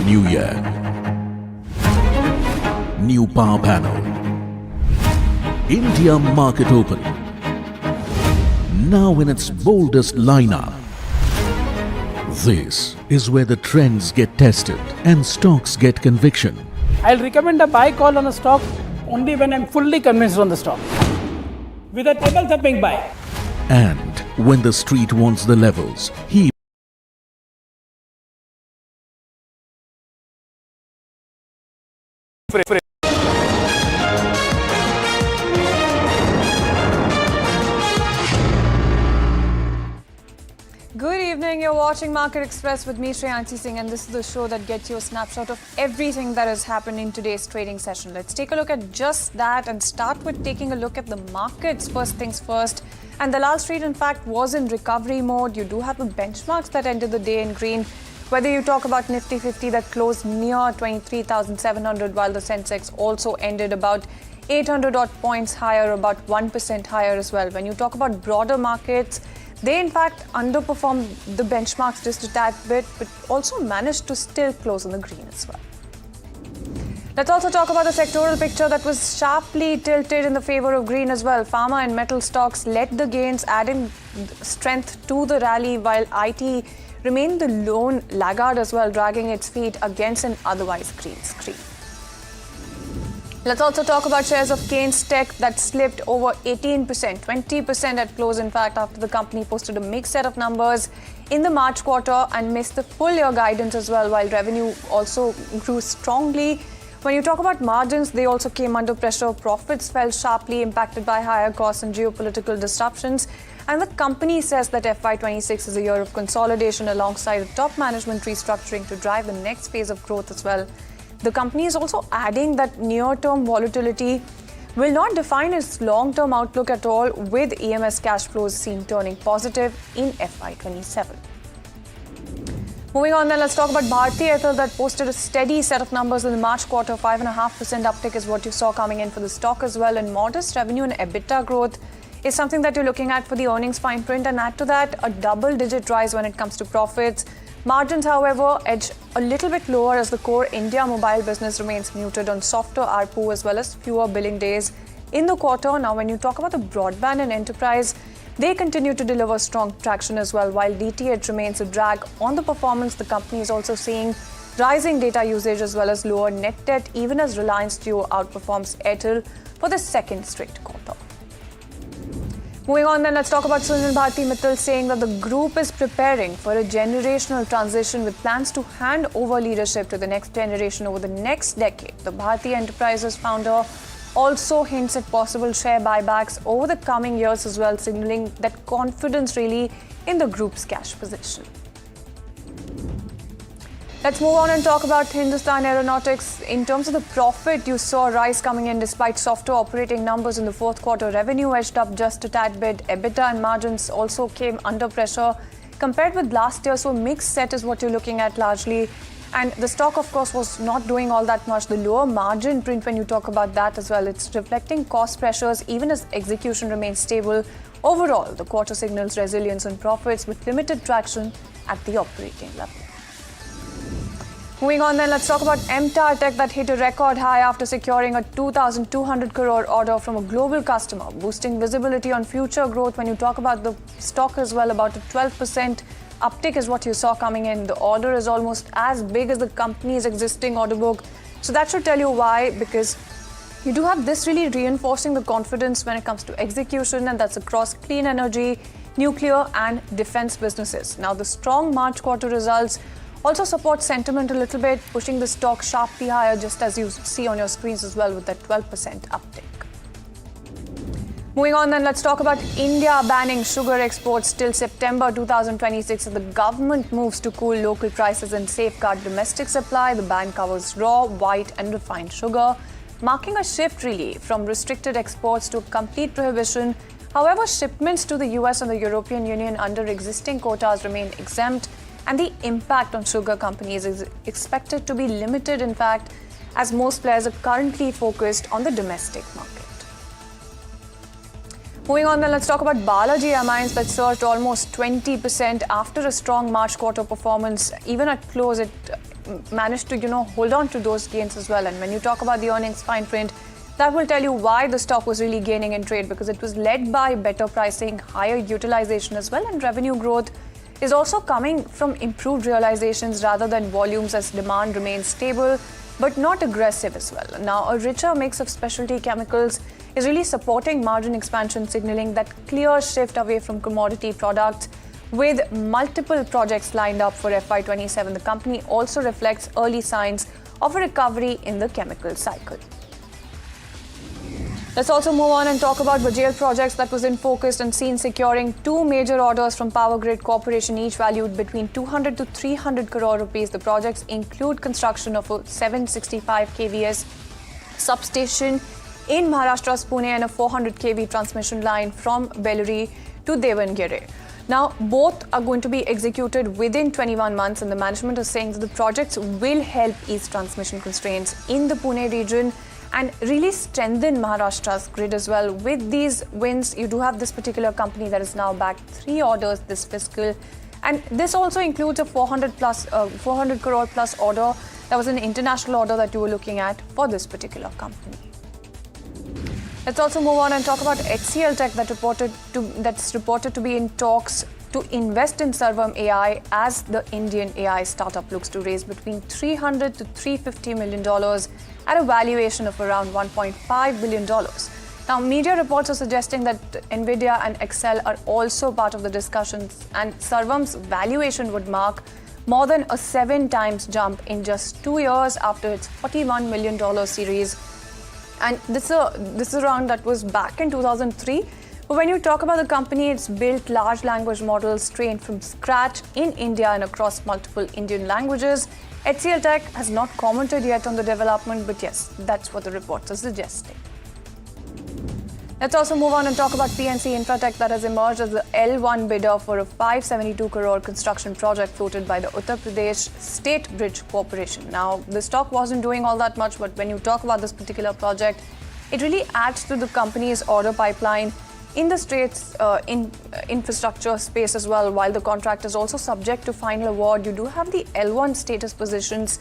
New year, new power panel, India market open, now in its boldest lineup. This is where the trends get tested and stocks get conviction. I'll recommend a buy call on a stock only when I'm fully convinced on the stock. With a table thumping buy. And when the street wants the levels, he Good evening, you're watching Market Express with me, Shreyanshi Singh, and this is the show that gets you a snapshot of everything that has happened in today's trading session. Let's take a look at just that and start with taking a look at the markets first things first. And Dalal Street, in fact, was in recovery mode. You do have the benchmarks that ended the day in green. Whether you talk about Nifty 50 that closed near 23,700, while the Sensex also ended about 800 odd points higher, about 1% higher as well. When you talk about broader markets, they in fact underperformed the benchmarks just a tad bit, but also managed to still close in the green as well. Let's also talk about the sectoral picture that was sharply tilted in the favor of green as well. Pharma and metal stocks led the gains, adding strength to the rally, while IT remained the lone laggard as well, dragging its feet against an otherwise green screen. Let's also talk about shares of Keynes Tech that slipped over 18%, 20% at close, in fact, after the company posted a mixed set of numbers in the March quarter and missed the full year guidance as well, while revenue also grew strongly. When you talk about margins, they also came under pressure. Profits fell sharply, impacted by higher costs and geopolitical disruptions. And the company says that FY26 is a year of consolidation alongside top management restructuring to drive the next phase of growth as well. The company is also adding that near-term volatility will not define its long-term outlook at all, with EMS cash flows seen turning positive in FY27. Moving on then, let's talk about Bharti Airtel that posted a steady set of numbers in the March quarter. 5.5% uptick is what you saw coming in for the stock as well, and modest revenue and EBITDA growth is something that you're looking at for the earnings fine print, and add to that a double-digit rise when it comes to profits. Margins, however, edge a little bit lower as the core India mobile business remains muted on softer ARPU as well as fewer billing days in the quarter. Now, when you talk about the broadband and enterprise, they continue to deliver strong traction as well. While DTH remains a drag on the performance, the company is also seeing rising data usage as well as lower net debt, even as Reliance Jio outperforms Airtel for the second straight quarter. Moving on then, let's talk about Sunil Bharti Mittal saying that the group is preparing for a generational transition with plans to hand over leadership to the next generation over the next decade. The Bharti Enterprises founder also hints at possible share buybacks over the coming years as well, signaling that confidence really in the group's cash position. Let's move on and talk about Hindustan Aeronautics. In terms of the profit, you saw a rise coming in despite softer operating numbers in the fourth quarter. Revenue edged up just a tad bit. EBITDA and margins also came under pressure compared with last year. So mixed set is what you're looking at largely. And the stock, of course, was not doing all that much. The lower margin print, when you talk about that as well, it's reflecting cost pressures even as execution remains stable. Overall, the quarter signals resilience and profits with limited traction at the operating level. Moving on then, let's talk about MTAR Tech that hit a record high after securing a 2,200 crore order from a global customer, boosting visibility on future growth. When you talk about the stock as well, about a 12% uptick is what you saw coming in. The order is almost as big as the company's existing order book. So that should tell you why, because you do have this really reinforcing the confidence when it comes to execution, and that's across clean energy, nuclear and defense businesses. Now, the strong March quarter results also support sentiment a little bit, pushing the stock sharply higher, just as you see on your screens as well with that 12% uptick. Moving on then, let's talk about India banning sugar exports till September 2026 as the government moves to cool local prices and safeguard domestic supply. The ban covers raw, white and refined sugar, marking a shift really from restricted exports to a complete prohibition. However, shipments to the US and the European Union under existing quotas remain exempt, and the impact on sugar companies is expected to be limited, in fact, as most players are currently focused on the domestic market. Moving on then, let's talk about Balaji Amines that surged almost 20% after a strong March quarter performance. Even at close, it managed to, hold on to those gains as well. And when you talk about the earnings fine print, that will tell you why the stock was really gaining in trade, because it was led by better pricing, higher utilization as well, and revenue growth is also coming from improved realizations rather than volumes as demand remains stable but not aggressive as well. Now, a richer mix of specialty chemicals is really supporting margin expansion, signaling that clear shift away from commodity products. With multiple projects lined up for FY27, the company also reflects early signs of a recovery in the chemical cycle. Let's also move on and talk about Bajaj projects that was in focus and seen securing two major orders from Power Grid Corporation, each valued between 200 to 300 crore rupees. The projects include construction of a 765 kVs substation in Maharashtra's Pune and a 400 kV transmission line from Bellary to Devangere. Now, both are going to be executed within 21 months, and the management is saying that the projects will help ease transmission constraints in the Pune region and really strengthen Maharashtra's grid as well. With these wins, you do have this particular company that is now backed 3 orders this fiscal, and this also includes a 400 crore plus order. That was an international order that you were looking at for this particular company. Let's also move on and talk about HCL Tech that's reported to be in talks to invest in Sarvam AI as the Indian AI startup looks to raise between $300 to $350 million at a valuation of around $1.5 billion. Now, media reports are suggesting that NVIDIA and Excel are also part of the discussions, and Sarvam's valuation would mark more than a 7 times jump in just 2 years after its $41 million series. And this is a round that was back in 2003, But when you talk about the company, it's built large language models trained from scratch in India and across multiple Indian languages. HCL Tech has not commented yet on the development, but yes, that's what the reports are suggesting. Let's also move on and talk about PNC Infratech that has emerged as the L1 bidder for a 572 crore construction project floated by the Uttar Pradesh State Bridge Corporation. Now, the stock wasn't doing all that much, but when you talk about this particular project, it really adds to the company's order pipeline in the state's infrastructure space as well. While the contract is also subject to final award, you do have the L1 status positions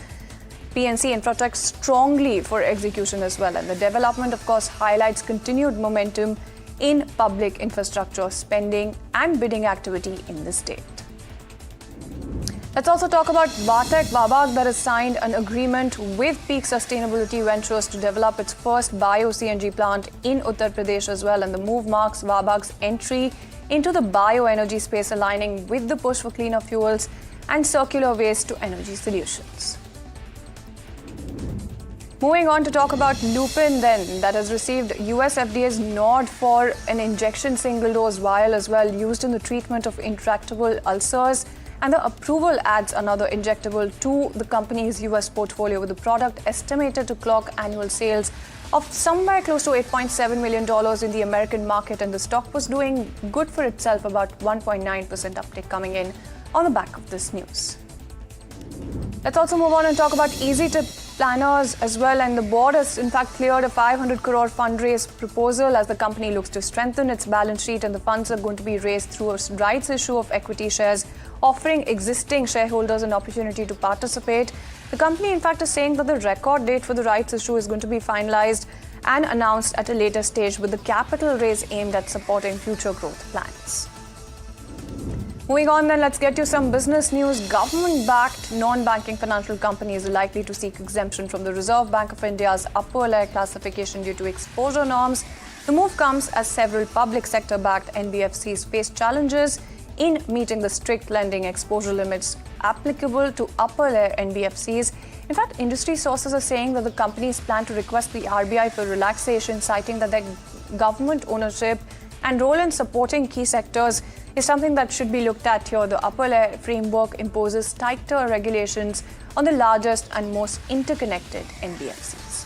PNC Infratech strongly for execution as well. And the development, of course, highlights continued momentum in public infrastructure spending and bidding activity in the state. Let's also talk about Wabag that has signed an agreement with Peak Sustainability Ventures to develop its first bio-CNG plant in Uttar Pradesh as well. And the move marks Wabag's entry into the bioenergy space, aligning with the push for cleaner fuels and circular waste to energy solutions. Moving on to talk about Lupin then, that has received US FDA's nod for an injection single-dose vial as well, used in the treatment of intractable ulcers. And the approval adds another injectable to the company's US portfolio, with the product estimated to clock annual sales of somewhere close to $8.7 million in the American market. And the stock was doing good for itself, about 1.9% uptick coming in on the back of this news. Let's also move on and talk about EasyTip planners as well. And the board has in fact cleared a 500 crore fundraise proposal as the company looks to strengthen its balance sheet, and the funds are going to be raised through a rights issue of equity shares, offering existing shareholders an opportunity to participate. The company in fact is saying that the record date for the rights issue is going to be finalized and announced at a later stage, with the capital raise aimed at supporting future growth plans. Moving on then, let's get you some business news. Government-backed non-banking financial companies are likely to seek exemption from the Reserve Bank of India's upper layer classification due to exposure norms. The move comes as several public sector-backed NBFCs face challenges in meeting the strict lending exposure limits applicable to upper layer NBFCs. In fact, industry sources are saying that the companies plan to request the RBI for relaxation, citing that their government ownership and role in supporting key sectors is something that should be looked at here. The upper layer framework imposes tighter regulations on the largest and most interconnected NBFCs.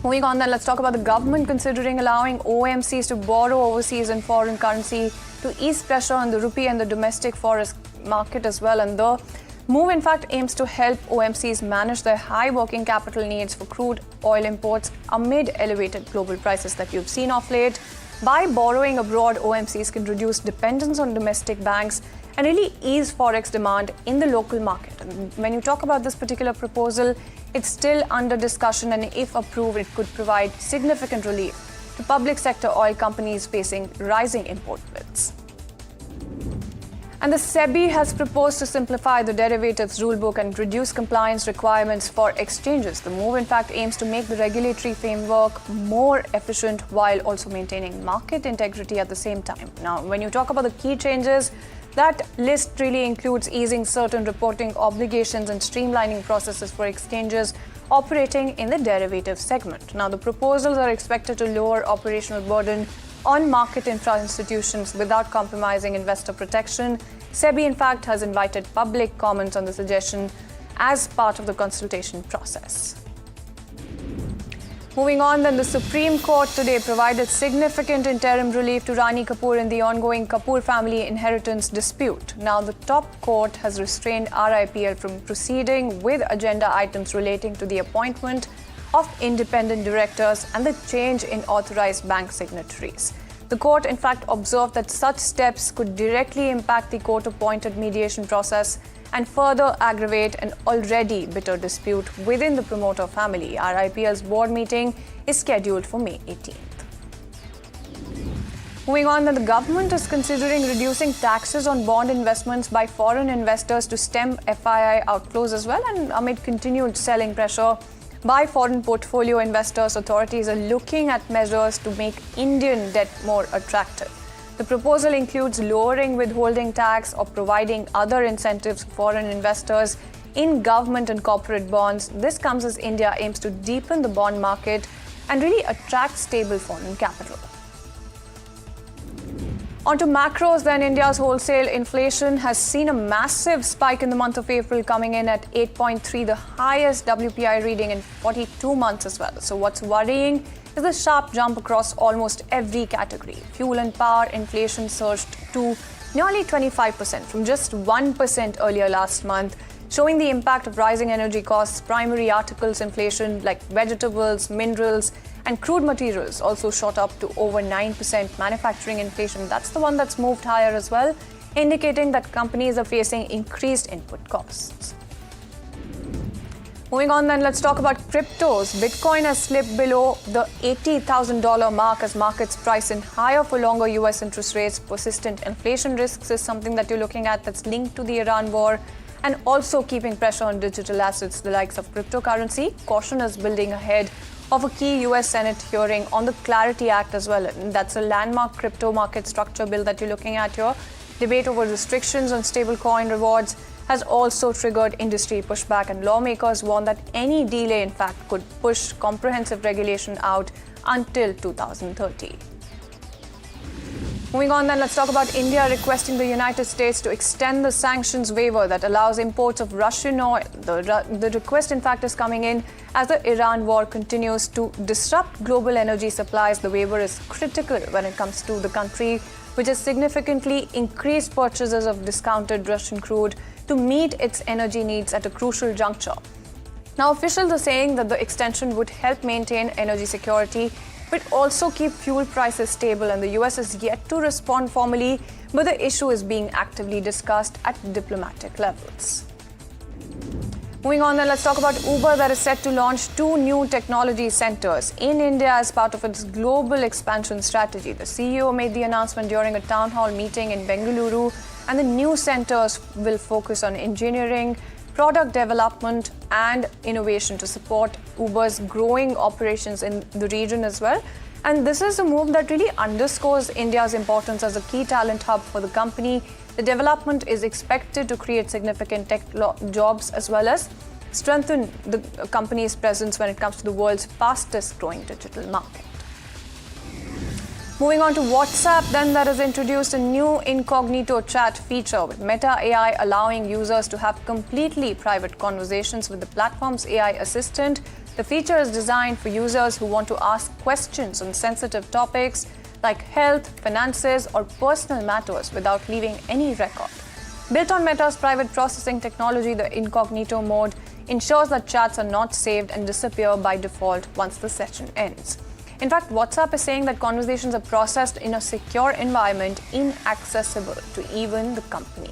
Moving on then, let's talk about the government considering allowing OMCs to borrow overseas in foreign currency to ease pressure on the rupee and the domestic forex market as well. And the move in fact aims to help OMCs manage their high working capital needs for crude oil imports amid elevated global prices that you've seen of late. By borrowing abroad, OMCs can reduce dependence on domestic banks and really ease forex demand in the local market. And when you talk about this particular proposal, it's still under discussion, and if approved, it could provide significant relief to public sector oil companies facing rising import bills. And the SEBI has proposed to simplify the derivatives rulebook and reduce compliance requirements for exchanges. The move, in fact, aims to make the regulatory framework more efficient while also maintaining market integrity at the same time. Now, when you talk about the key changes, that list really includes easing certain reporting obligations and streamlining processes for exchanges operating in the derivatives segment. Now, the proposals are expected to lower operational burden on market infra institutions without compromising investor protection. SEBI, in fact, has invited public comments on the suggestion as part of the consultation process. Moving on, then, the Supreme Court today provided significant interim relief to Rani Kapoor in the ongoing Kapoor family inheritance dispute. Now, the top court has restrained RIPL from proceeding with agenda items relating to the appointment of independent directors and the change in authorized bank signatories. The court, in fact, observed that such steps could directly impact the court-appointed mediation process and further aggravate an already bitter dispute within the promoter family. RIPL's board meeting is scheduled for May 18th. Moving on, then, the government is considering reducing taxes on bond investments by foreign investors to stem FII outflows as well, and amid continued selling pressure by foreign portfolio investors, authorities are looking at measures to make Indian debt more attractive. The proposal includes lowering withholding tax or providing other incentives for foreign investors in government and corporate bonds. This comes as India aims to deepen the bond market and really attract stable foreign capital. On to macros then, India's wholesale inflation has seen a massive spike in the month of April, coming in at 8.3, the highest WPI reading in 42 months as well. So what's worrying is the sharp jump across almost every category. Fuel and power inflation surged to nearly 25% from just 1% earlier last month, showing the impact of rising energy costs. Primary articles inflation like vegetables, minerals, and crude materials also shot up to over 9%. Manufacturing inflation, that's the one that's moved higher as well, indicating that companies are facing increased input costs. Moving on then, let's talk about cryptos. Bitcoin has slipped below the $80,000 mark as markets price in higher for longer US interest rates. Persistent inflation risks is something that you're looking at that's linked to the Iran war and also keeping pressure on digital assets, the likes of cryptocurrency. Caution is building ahead of a key US Senate hearing on the Clarity Act as well. And that's a landmark crypto market structure bill that you're looking at here. Debate over restrictions on stablecoin rewards has also triggered industry pushback, and lawmakers warn that any delay, in fact, could push comprehensive regulation out until 2030. Moving on then, let's talk about India requesting the United States to extend the sanctions waiver that allows imports of Russian oil. The request, in fact, is coming in as the Iran war continues to disrupt global energy supplies. The waiver is critical when it comes to the country, which has significantly increased purchases of discounted Russian crude to meet its energy needs at a crucial juncture. Now, officials are saying that the extension would help maintain energy security, but also keep fuel prices stable, and the US is yet to respond formally, but the issue is being actively discussed at diplomatic levels. Moving on then, let's talk about Uber that is set to launch 2 new technology centers in India as part of its global expansion strategy. The CEO made the announcement during a town hall meeting in Bengaluru, and the new centers will focus on engineering, product development and innovation to support Uber's growing operations in the region as well. And this is a move that really underscores India's importance as a key talent hub for the company. The development is expected to create significant tech jobs as well as strengthen the company's presence when it comes to the world's fastest growing digital market. Moving on to WhatsApp, then, that has introduced a new incognito chat feature with Meta AI, allowing users to have completely private conversations with the platform's AI assistant. The feature is designed for users who want to ask questions on sensitive topics like health, finances, or personal matters without leaving any record. Built on Meta's private processing technology, the incognito mode ensures that chats are not saved and disappear by default once the session ends. In fact, WhatsApp is saying that conversations are processed in a secure environment inaccessible to even the company.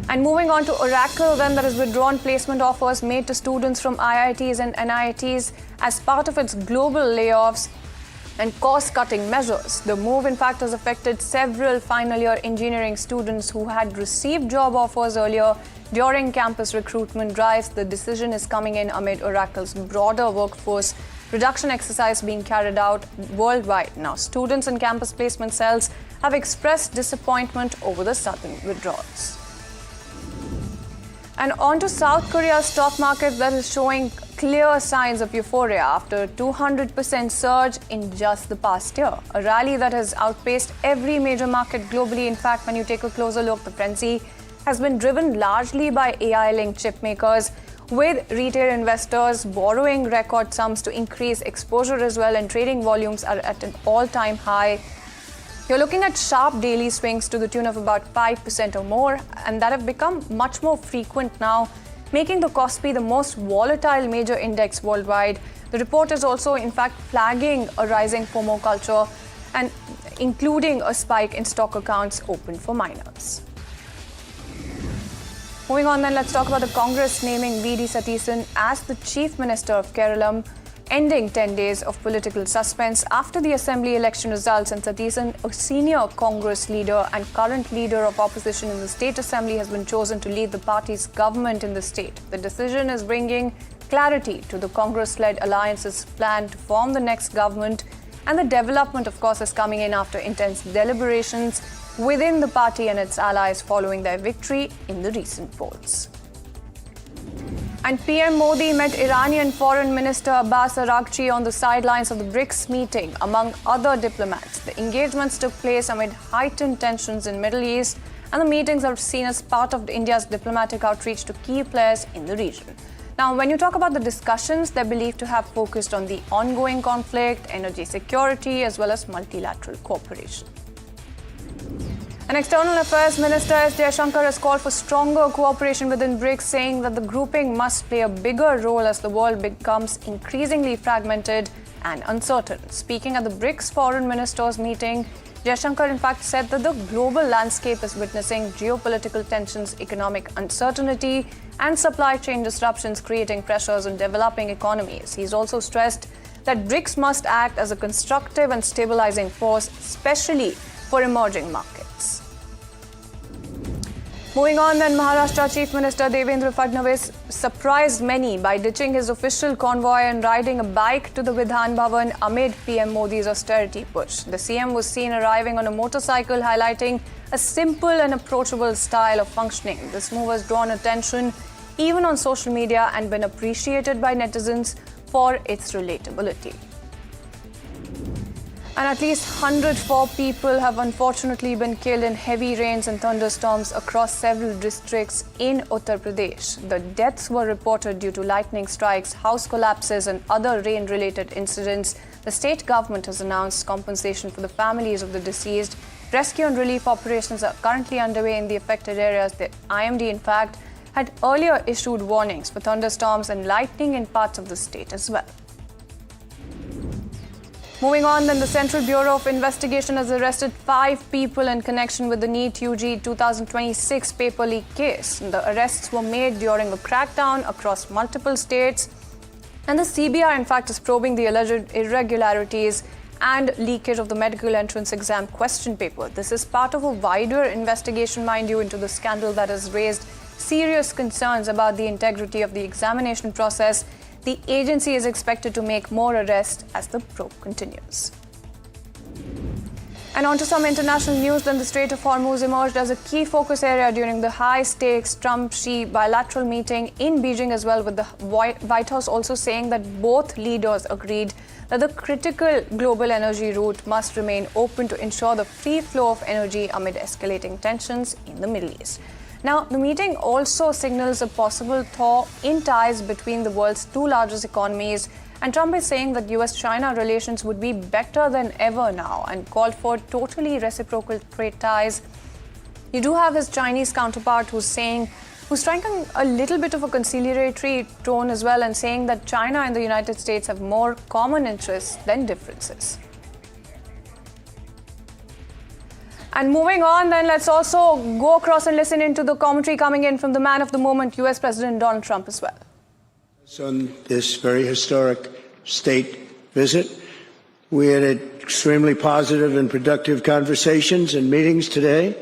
And moving on to Oracle, then, that has withdrawn placement offers made to students from IITs and NIITs as part of its global layoffs and cost-cutting measures. The move, in fact, has affected several final-year engineering students who had received job offers earlier during campus recruitment drives. The decision is coming in amid Oracle's broader workforce reduction exercise being carried out worldwide. Now, students in campus placement cells have expressed disappointment over the sudden withdrawals. And on to South Korea's stock market that is showing clear signs of euphoria after a 200% surge in just the past year. A rally that has outpaced every major market globally. In fact, when you take a closer look, the frenzy has been driven largely by AI-linked chip makers, with retail investors borrowing record sums to increase exposure as well, and trading volumes are at an all-time high. You're looking at sharp daily swings to the tune of about 5% or more, and that have become much more frequent now, making the Kospi the most volatile major index worldwide. The report is also, in fact, flagging a rising FOMO culture and including a spike in stock accounts open for minors. Moving on then, let's talk about the Congress naming V.D. Satheesan as the Chief Minister of Kerala, ending 10 days of political suspense after the assembly election results. And Satheesan, a senior Congress leader and current leader of opposition in the state assembly, has been chosen to lead the party's government in the state. The decision is bringing clarity to the Congress-led alliance's plan to form the next government, and the development, of course, is coming in after intense deliberations within the party and its allies following their victory in the recent polls. And PM Modi met Iranian Foreign Minister Abbas Araghchi on the sidelines of the BRICS meeting, among other diplomats. The engagements took place amid heightened tensions in the Middle East, and the meetings are seen as part of India's diplomatic outreach to key players in the region. Now, when you talk about the discussions, they're believed to have focused on the ongoing conflict, energy security, as well as multilateral cooperation. An External Affairs Minister S. Jaishankar has called for stronger cooperation within BRICS, saying that the grouping must play a bigger role as the world becomes increasingly fragmented and uncertain. Speaking at the BRICS Foreign Ministers meeting, Jaishankar in fact said that the global landscape is witnessing geopolitical tensions, economic uncertainty, and supply chain disruptions, creating pressures on developing economies. He's also stressed that BRICS must act as a constructive and stabilizing force, especially for emerging markets. Moving on then, Maharashtra Chief Minister Devendra Fadnavis surprised many by ditching his official convoy and riding a bike to the Vidhan Bhavan amid PM Modi's austerity push. The CM was seen arriving on a motorcycle, highlighting a simple and approachable style of functioning. This move has drawn attention even on social media and been appreciated by netizens for its relatability. And at least 104 people have unfortunately been killed in heavy rains and thunderstorms across several districts in Uttar Pradesh. The deaths were reported due to lightning strikes, house collapses, and other rain-related incidents. The state government has announced compensation for the families of the deceased. Rescue and relief operations are currently underway in the affected areas. The IMD, in fact, had earlier issued warnings for thunderstorms and lightning in parts of the state as well. Moving on, then, the Central Bureau of Investigation has arrested 5 people in connection with the NEET UG 2026 paper leak case. The arrests were made during a crackdown across multiple states, and the CBI, in fact, is probing the alleged irregularities and leakage of the medical entrance exam question paper. This is part of a wider investigation, mind you, into the scandal that has raised serious concerns about the integrity of the examination process. The agency is expected to make more arrests as the probe continues. And on to some international news, then the Strait of Hormuz emerged as a key focus area during the high-stakes Trump-Xi bilateral meeting in Beijing as well, with the White House also saying that both leaders agreed that the critical global energy route must remain open to ensure the free flow of energy amid escalating tensions in the Middle East. Now, the meeting also signals a possible thaw in ties between the world's 2 largest economies, and Trump is saying that US-China relations would be better than ever now and called for totally reciprocal trade ties. You do have his Chinese counterpart who's striking a little bit of a conciliatory tone as well, and saying that China and the United States have more common interests than differences. And moving on, then, let's also go across and listen into the commentary coming in from the man of the moment, US President Donald Trump as well. On this very historic state visit, we had extremely positive and productive conversations and meetings today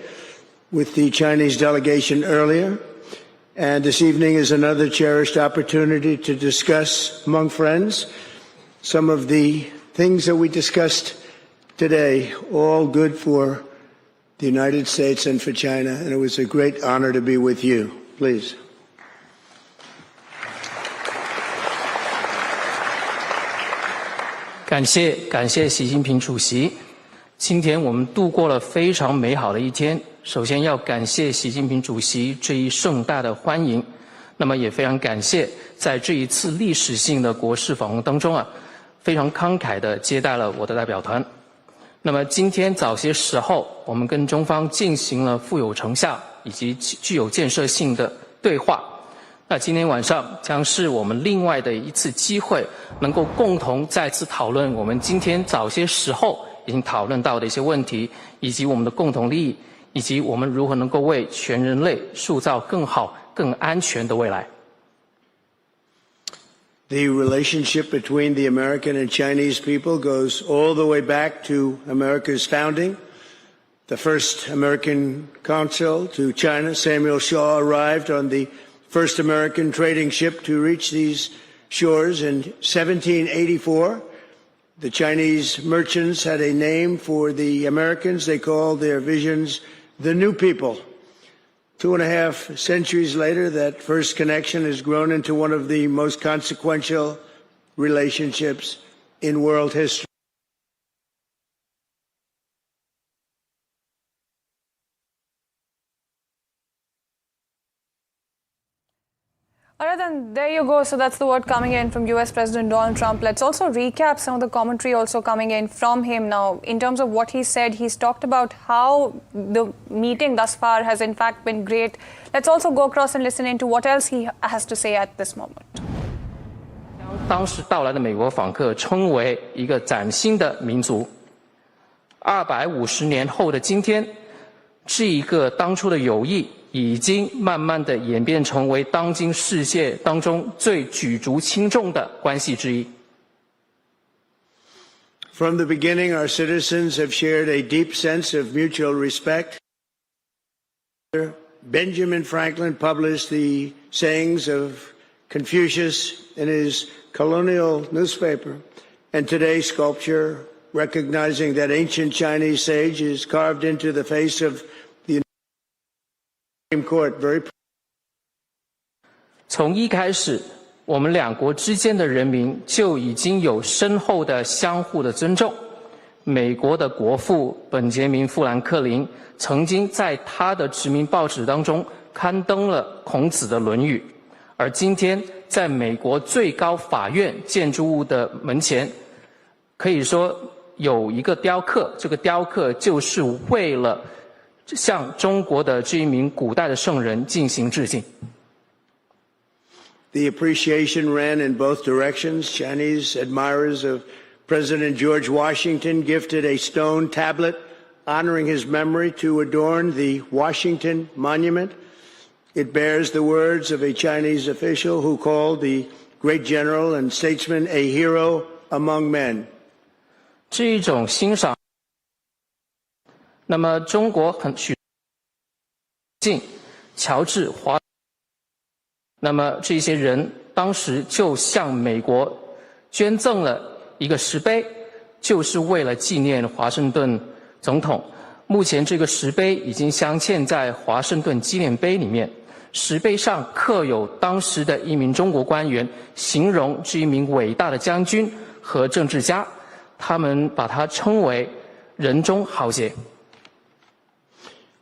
with the Chinese delegation earlier. And this evening is another cherished opportunity to discuss among friends some of the things that we discussed today, all good for the United States and for China, and it was a great honor to be with you. Please. 感谢习近平主席。今天我们度过了非常美好的一天。首先要感谢习近平主席这一盛大的欢迎，那么也非常感谢在这一次历史性的国事访问当中非常慷慨地接待了我的代表团。那么今天早些时候，我们跟中方进行了富有成效以及具有建设性的对话。那今天晚上将是我们另外的一次机会，能够共同再次讨论我们今天早些时候已经讨论到的一些问题，以及我们的共同利益，以及我们如何能够为全人类塑造更好、更安全的未来。The relationship between the American and Chinese people goes all the way back to America's founding. The first American consul to China, Samuel Shaw, arrived on the first American trading ship to reach these shores in 1784. The Chinese merchants had a name for the Americans. They called their visions the New People. 2.5 centuries later, that first connection has grown into one of the most consequential relationships in world history. All right, then there you go. So that's the word coming in from US President Donald Trump. Let's also recap some of the commentary also coming in from him now. In terms of what he said, he's talked about how the meeting thus far has in fact been great. Let's also go across and listen into what else he has to say at this moment. 当时到来的美国访客称为一个崭新的民族。250年后的今天，这一个当初的友谊已经慢慢的演变成为当今世界当中最举足轻重的关系之一。From the beginning, our citizens have shared a deep sense of mutual respect. Benjamin Franklin published the sayings of Confucius in his colonial newspaper, and today's sculpture, recognizing that ancient Chinese sage, is carved into the face of the Supreme Court. Very. 从一开始，我们两国之间的人民就已经有深厚的相互的尊重。美国的国父本杰明·富兰克林曾经在他的殖民报纸当中刊登了孔子的《论语》，而今天在美国最高法院建筑物的门前，可以说有一个雕刻，这个雕刻就是为了向中国的这一名古代的圣人进行致敬。The appreciation ran in both directions. Chinese admirers of President George Washington gifted a stone tablet honoring his memory to adorn the Washington Monument. It bears the words of a Chinese official who called the great general and statesman a hero among men. 这一种欣赏，那么中国乔治华，那么这些人当时就向美国捐赠了一个石碑，就是为了纪念华盛顿总统。目前这个石碑已经镶嵌在华盛顿纪念碑里面，石碑上刻有当时的一名中国官员形容这一名伟大的将军和政治家，他们把他称为人中豪杰。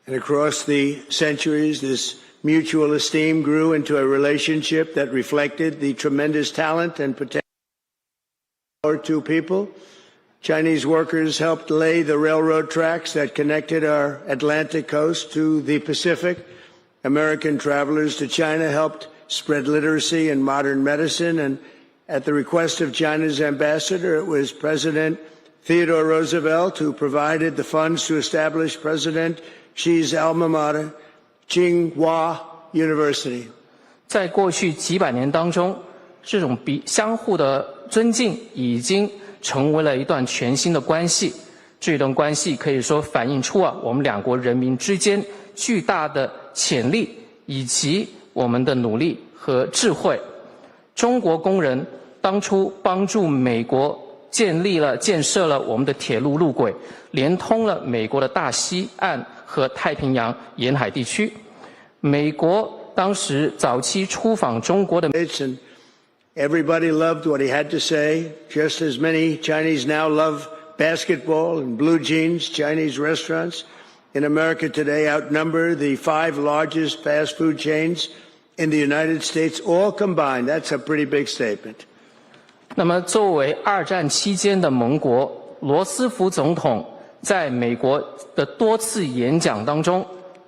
And across the centuries, this mutual esteem grew into a relationship that reflected the tremendous talent and potential of our two people. Chinese workers helped lay the railroad tracks that connected our Atlantic coast to the Pacific. American travelers to China helped spread literacy and modern medicine. And at the request of China's ambassador, it was President Theodore Roosevelt who provided the funds to establish President Xi's alma mater, Tsinghua University. 在过去几百年当中，这种相互的尊敬已经成为了一段全新的关系。这段关系可以说反映出我们两国人民之间巨大的潜力以及我们的努力和智慧。中国工人当初帮助美国建设了我们的铁路路轨，连通了美国的大西岸和太平洋沿海地区。美国当时早期出访中国的 Everybody loved what he had to say, just as many Chinese now love basketball and blue jeans. Chinese restaurants in America today outnumber the 5 largest fast food chains in the United States, all combined. That's a pretty big statement. 那么作为二战期间的盟国，罗斯福总统在美国的多次演讲当中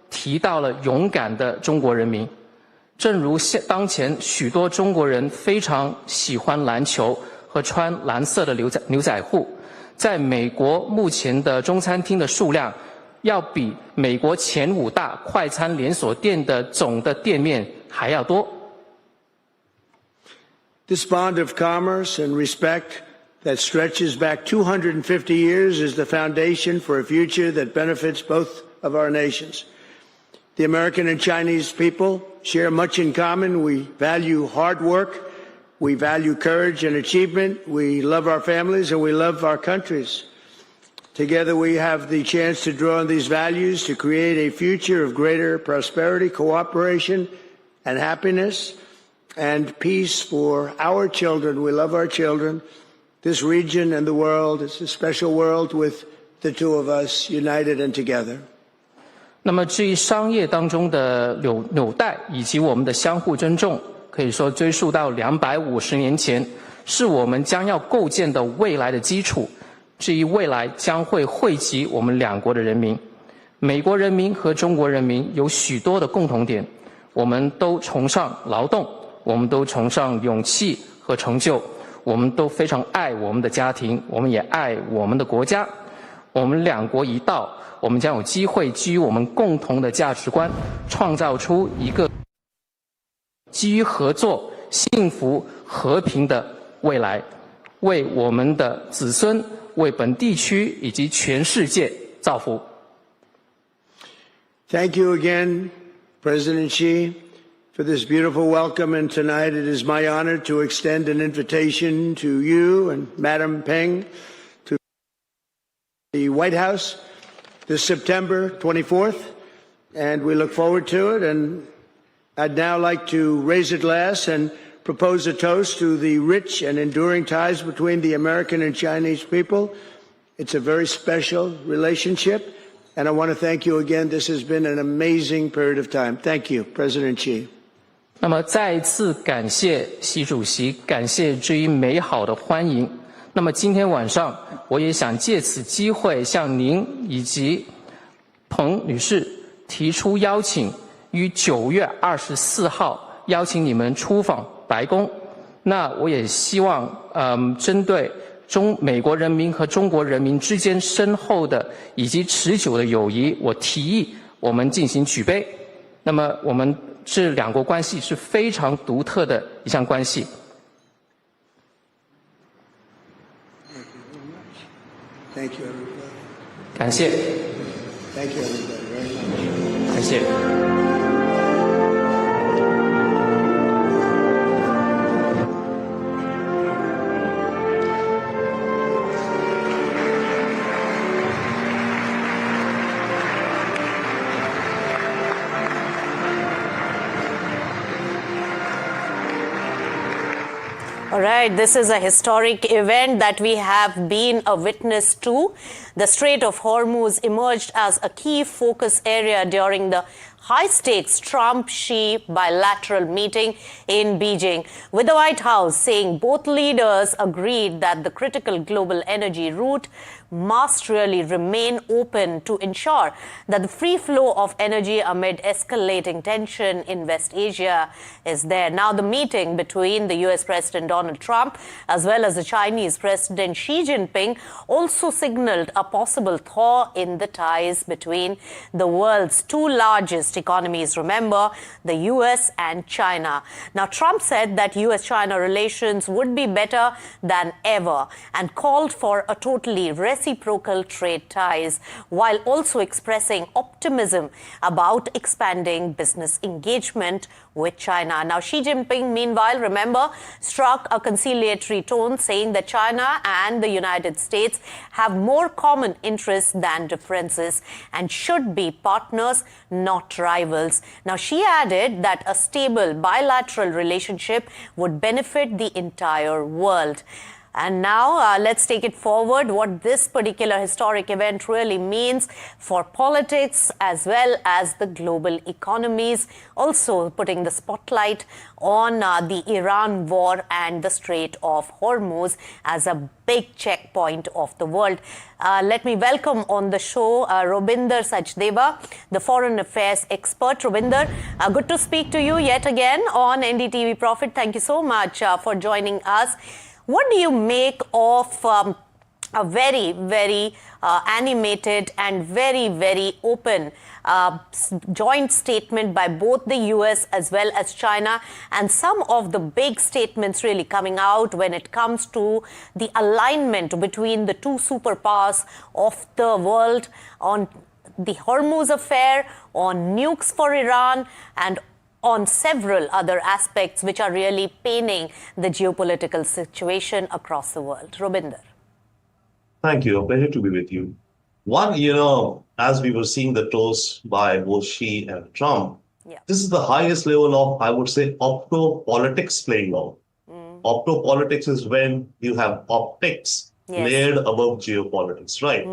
提到了勇敢的中国人民。正如当前许多中国人非常喜欢篮球和穿蓝色的牛仔裤，在美国目前的中餐厅的数量要比美国前5大快餐连锁店的总的店面还要多。This bond of commerce and respect that stretches back 250 years is the foundation for a future that benefits both of our nations. The American and Chinese people share much in common. We value hard work, we value courage and achievement, we love our families, and we love our countries. Together we have the chance to draw on these values to create a future of greater prosperity, cooperation, and happiness and peace for our children. We love our children, this region and the world. It's a special world with the two of us united and together. 那么至于商业当中的纽带以及我们的相互尊重，可以说追溯到250年前，是我们将要构建的未来的基础。至于未来将会惠及我们两国的人民，美国人民和中国人民有许多的共同点，我们都崇尚劳动，我们都崇尚勇气和成就，我们都非常爱我们的家庭，我们也爱我们的国家。我们两国一道，我们将有机会基于我们共同的价值观，创造出一个基于合作、幸福、和平的未来，为我们的子孙、为本地区以及全世界造福。Thank you again, President Xi, for this beautiful welcome. And tonight it is my honor to extend an invitation to you and Madam Peng to the White House this September 24th. And we look forward to it. And I'd now like to raise a glass and propose a toast to the rich and enduring ties between the American and Chinese people. It's a very special relationship, and I want to thank you again. This has been an amazing period of time. Thank you, President Xi. 那么再一次感谢习主席，感谢这一美好的欢迎。那么今天晚上，我也想借此机会向您以及彭女士提出邀请，于9月24号邀请你们出访白宫。那我也希望，针对美国人民和中国人民之间深厚的以及持久的友谊，我提议我们进行举杯。那么我们这两国关系是非常独特的一项关系。Thank you, everybody. 感谢。Thank you, everybody, very much. 感谢。All right, this is a historic event that we have been a witness to. The Strait of Hormuz emerged as a key focus area during the high-stakes Trump-Xi bilateral meeting in Beijing, with the White House saying both leaders agreed that the critical global energy route must really remain open to ensure that the free flow of energy amid escalating tension in West Asia is there. Now, the meeting between the US President Donald Trump as well as the Chinese President Xi Jinping also signaled a possible thaw in the ties between the world's two largest economies. Remember, the US and China. Now, Trump said that US-China relations would be better than ever and called for a totally reciprocal trade ties, while also expressing optimism about expanding business engagement with China. Now, Xi Jinping, meanwhile, remember, struck a conciliatory tone, saying that China and the United States have more common interests than differences and should be partners, not rivals. Now, Xi added that a stable bilateral relationship would benefit the entire world. And now let's take it forward, what this particular historic event really means for politics as well as the global economies, also putting the spotlight on the Iran war and the Strait of Hormuz as a big checkpoint of the world. Let me welcome on the show Robinder Sachdeva, the foreign affairs expert. Robinder, good to speak to you yet again on NDTV Profit. Thank you so much for joining us. What do you make of a very, very animated and very, very open joint statement by both the US as well as China, and some of the big statements really coming out when it comes to the alignment between the two superpowers of the world on the Hormuz affair, on nukes for Iran, and on several other aspects which are really paining the geopolitical situation across the world. Robinder. Thank you. A pleasure to be with you. One, as we were seeing the toast by both Xi and Trump, this is the highest level of, I would say, optopolitics playing out. Optopolitics is when you have optics layered above geopolitics, right?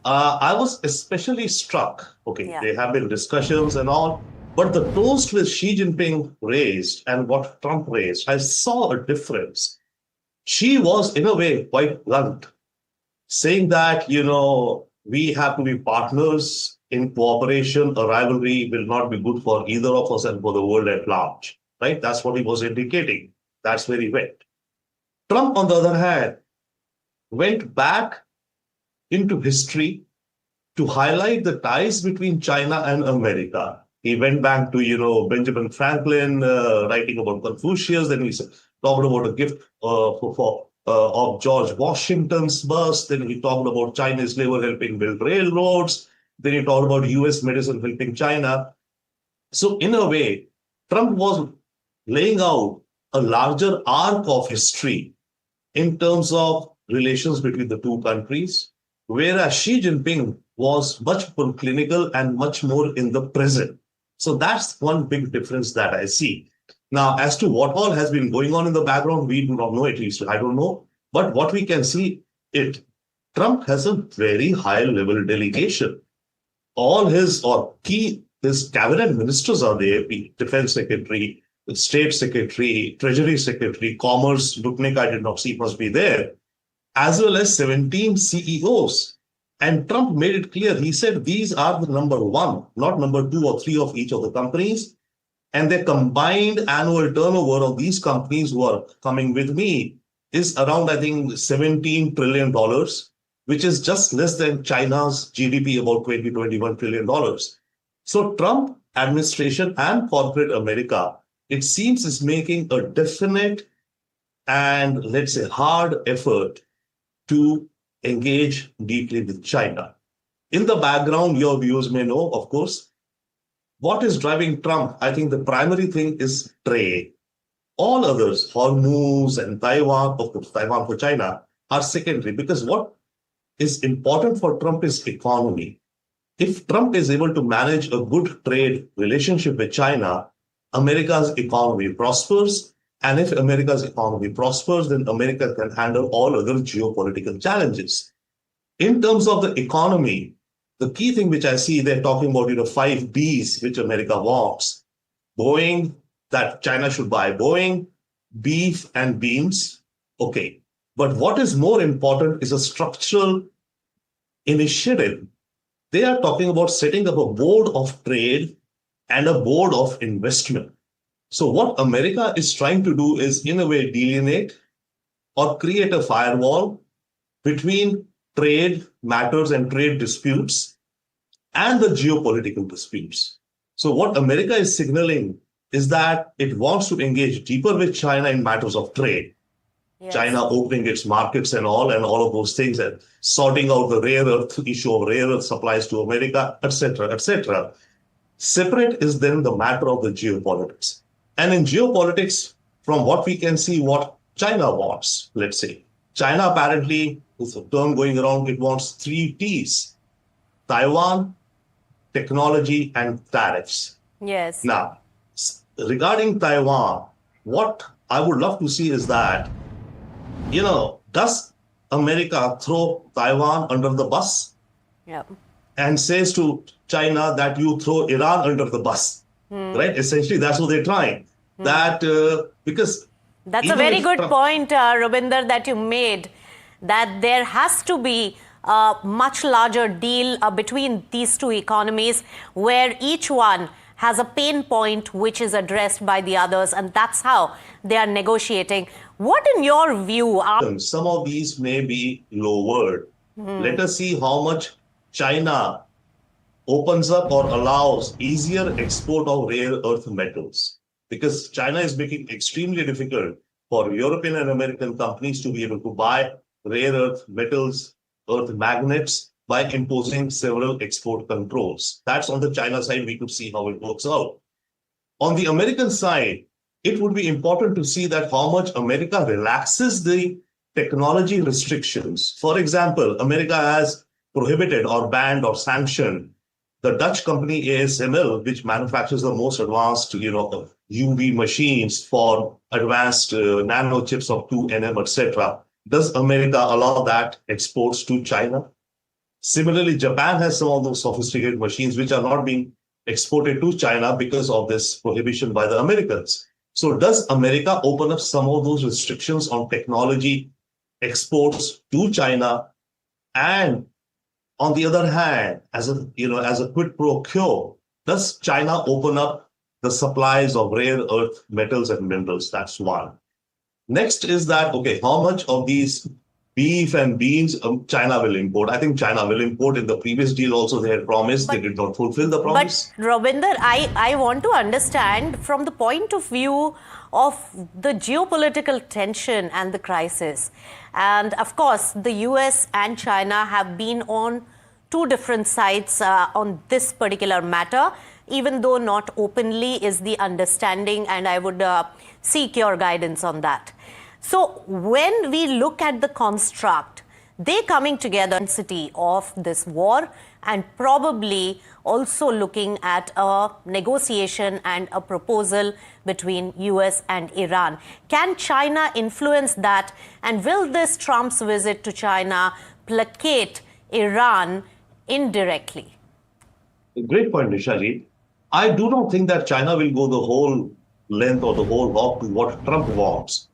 I was especially struck, there have been discussions and all, but the toast which Xi Jinping raised and what Trump raised, I saw a difference. Xi was, in a way, quite blunt, saying that, we have to be partners in cooperation. A rivalry will not be good for either of us and for the world at large, right? That's what he was indicating. That's where he went. Trump, on the other hand, went back into history to highlight the ties between China and America. He went back to, Benjamin Franklin writing about Confucius. Then he talked about a gift of George Washington's bust. Then he talked about Chinese labor helping build railroads. Then he talked about US medicine helping China. So in a way, Trump was laying out a larger arc of history in terms of relations between the two countries, whereas Xi Jinping was much more clinical and much more in the present. So that's one big difference that I see. Now, as to what all has been going on in the background, we do not know, at least I don't know. But what we can see, Trump has a very high level delegation. All his cabinet ministers are there, defense secretary, state secretary, treasury secretary, commerce, Lutnick, I did not see, must be there, as well as 17 CEOs. And Trump made it clear. He said these are the number one, not number 2 or 3 of each of the companies. And the combined annual turnover of these companies who are coming with me is around, I think, $17 trillion, which is just less than China's GDP, about $21 trillion. So Trump administration and corporate America, it seems, is making a definite and, let's say, hard effort to engage deeply with China. In the background, your viewers may know, of course, what is driving Trump. I think the primary thing is trade. All others, Hormuz and Taiwan, of course, Taiwan for China, are secondary, because what is important for Trump is economy. If Trump is able to manage a good trade relationship with China, America's economy prospers. And if America's economy prospers, then America can handle all other geopolitical challenges. In terms of the economy, the key thing which I see, they're talking about, 5 Bs, which America wants. Boeing, that China should buy Boeing, beef and beans. Okay. But what is more important is a structural initiative. They are talking about setting up a board of trade and a board of investment. So what America is trying to do is, in a way, delineate or create a firewall between trade matters and trade disputes and the geopolitical disputes. So what America is signaling is that it wants to engage deeper with China in matters of trade. Yes. China opening its markets and all of those things, and sorting out the rare earth issue of rare earth supplies to America, etc., etc. Separate is then the matter of the geopolitics. And in geopolitics, from what we can see, what China wants, let's say, China apparently, with a term going around, it wants 3 Ts: Taiwan, technology, and tariffs. Yes. Now, regarding Taiwan, what I would love to see is that, does America throw Taiwan under the bus? Yep. And says to China that you throw Iran under the bus, right? Essentially, that's what they're trying. That because that's a very good point, Rabinder, that you made, that there has to be a much larger deal between these two economies, where each one has a pain point which is addressed by the others, and that's how they are negotiating. What, in your view, are some of these may be lowered? Let us see how much China opens up or allows easier export of rare earth metals, because China is making it extremely difficult for European and American companies to be able to buy rare earth metals, earth magnets, by imposing several export controls. That's on the China side. We could see how it works out. On the American side, it would be important to see that how much America relaxes the technology restrictions. For example, America has prohibited or banned or sanctioned the Dutch company ASML, which manufactures the most advanced, UV machines for advanced nano chips of 2 nm, etc. Does America allow that exports to China? Similarly, Japan has some of those sophisticated machines which are not being exported to China because of this prohibition by the Americans. So does America open up some of those restrictions on technology exports to China? And on the other hand, as a quid pro quo, does China open up the supplies of rare earth metals and minerals? That's one. Next is that, okay, how much of these beef and beans China will import? I think China will import. In the previous deal also they had promised, they did not fulfill the promise. But Robinder, I want to understand from the point of view of the geopolitical tension and the crisis. And of course, the US and China have been on two different sides on this particular matter, even though not openly is the understanding, and I would seek your guidance on that. So when we look at the construct, they coming together intensity of this war and probably also looking at a negotiation and a proposal between US and Iran. Can China influence that? And will this Trump's visit to China placate Iran indirectly? Great point, Nishaji. I do not think that China will go the whole length or the whole walk to what Trump wants.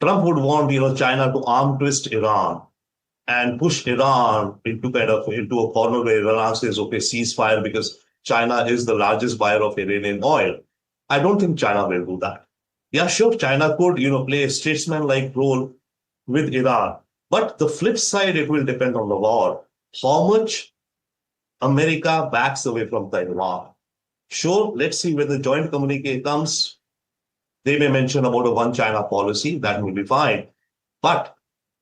Trump would want, China to arm twist Iran and push Iran into a corner where Iran says, okay, ceasefire, because China is the largest buyer of Iranian oil. I don't think China will do that. Yeah, sure, China could, play a statesman-like role with Iran. But the flip side, it will depend on the war. How much America backs away from Taiwan? Sure, let's see when the joint communique comes. They may mention about a one China policy, that will be fine. But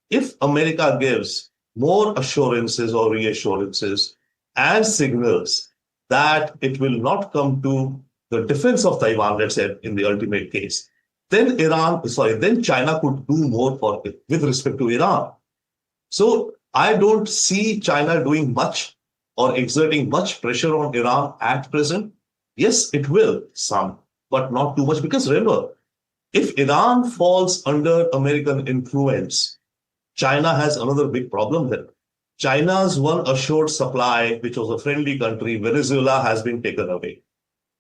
if America gives more assurances or reassurances and signals that it will not come to the defense of Taiwan, let's say in the ultimate case, then China could do more with respect to Iran. So I don't see China doing much or exerting much pressure on Iran at present. Yes, it will, some, but not too much. Because remember, if Iran falls under American influence, China has another big problem there. China's one assured supply, which was a friendly country, Venezuela, has been taken away.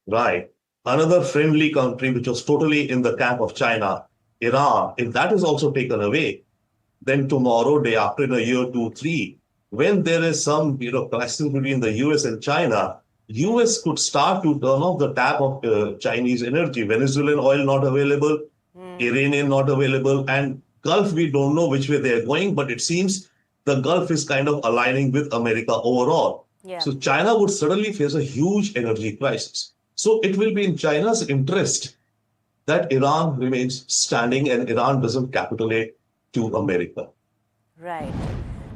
Right. Another friendly country, which was totally in the camp of China, Iran, if that is also taken away, then tomorrow, day after, in a year, 2, 3, when there is some crisis between the US and China, US could start to turn off the tap of Chinese energy. Venezuelan oil not available, Iranian not available, and Gulf, we don't know which way they're going, but it seems the Gulf is kind of aligning with America overall. Yeah. So China would suddenly face a huge energy crisis. So it will be in China's interest that Iran remains standing and Iran doesn't capitulate to America. Right.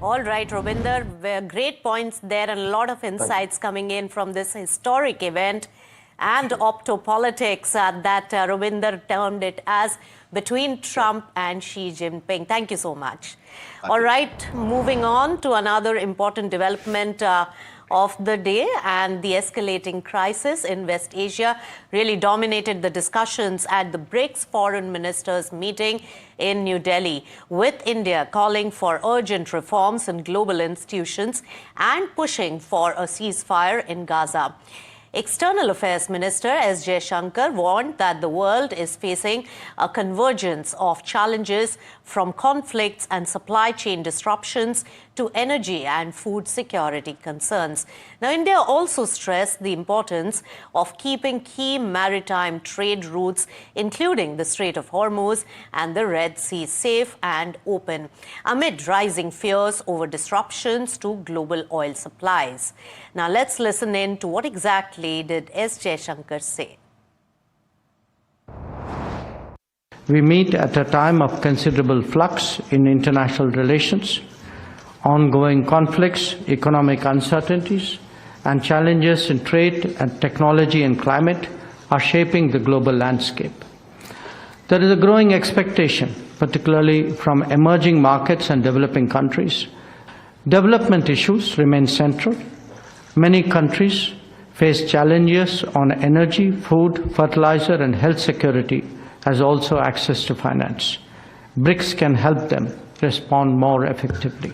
All right, Robinder, great points there and a lot of insights coming in from this historic event and optopolitics that Robinder termed it as between Trump and Xi Jinping. Thank you so much. All right, moving on to another important development of the day, and the escalating crisis in West Asia really dominated the discussions at the BRICS foreign ministers meeting in New Delhi, with India calling for urgent reforms in global institutions and pushing for a ceasefire in Gaza. External Affairs Minister S. Jaishankar warned that the world is facing a convergence of challenges, from conflicts and supply chain disruptions to energy and food security concerns. Now, India also stressed the importance of keeping key maritime trade routes, including the Strait of Hormuz and the Red Sea, safe and open, amid rising fears over disruptions to global oil supplies. Now, let's listen in to what exactly did S. Jaishankar say. We meet at a time of considerable flux in international relations. Ongoing conflicts, economic uncertainties, and challenges in trade and technology and climate are shaping the global landscape. There is a growing expectation particularly from emerging markets and developing countries. Development issues remain central. Many countries face challenges on energy, food, fertilizer, and health security, as also access to finance. BRICS can help them respond more effectively.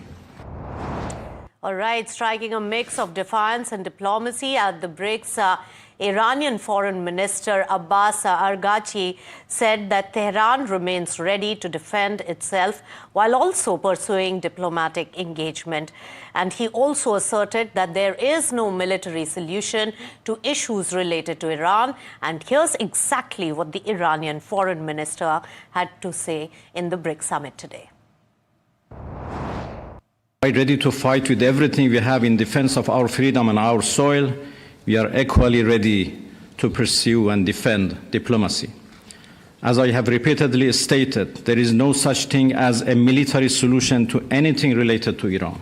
All right, striking a mix of defiance and diplomacy at the BRICS, Iranian Foreign Minister Abbas Araghchi said that Tehran remains ready to defend itself while also pursuing diplomatic engagement. And he also asserted that there is no military solution to issues related to Iran. And here's exactly what the Iranian Foreign Minister had to say in the BRICS summit today. Ready to fight with everything we have in defense of our freedom and our soil. We are equally ready to pursue and defend diplomacy. As I have repeatedly stated, there is no such thing as a military solution to anything related to Iran.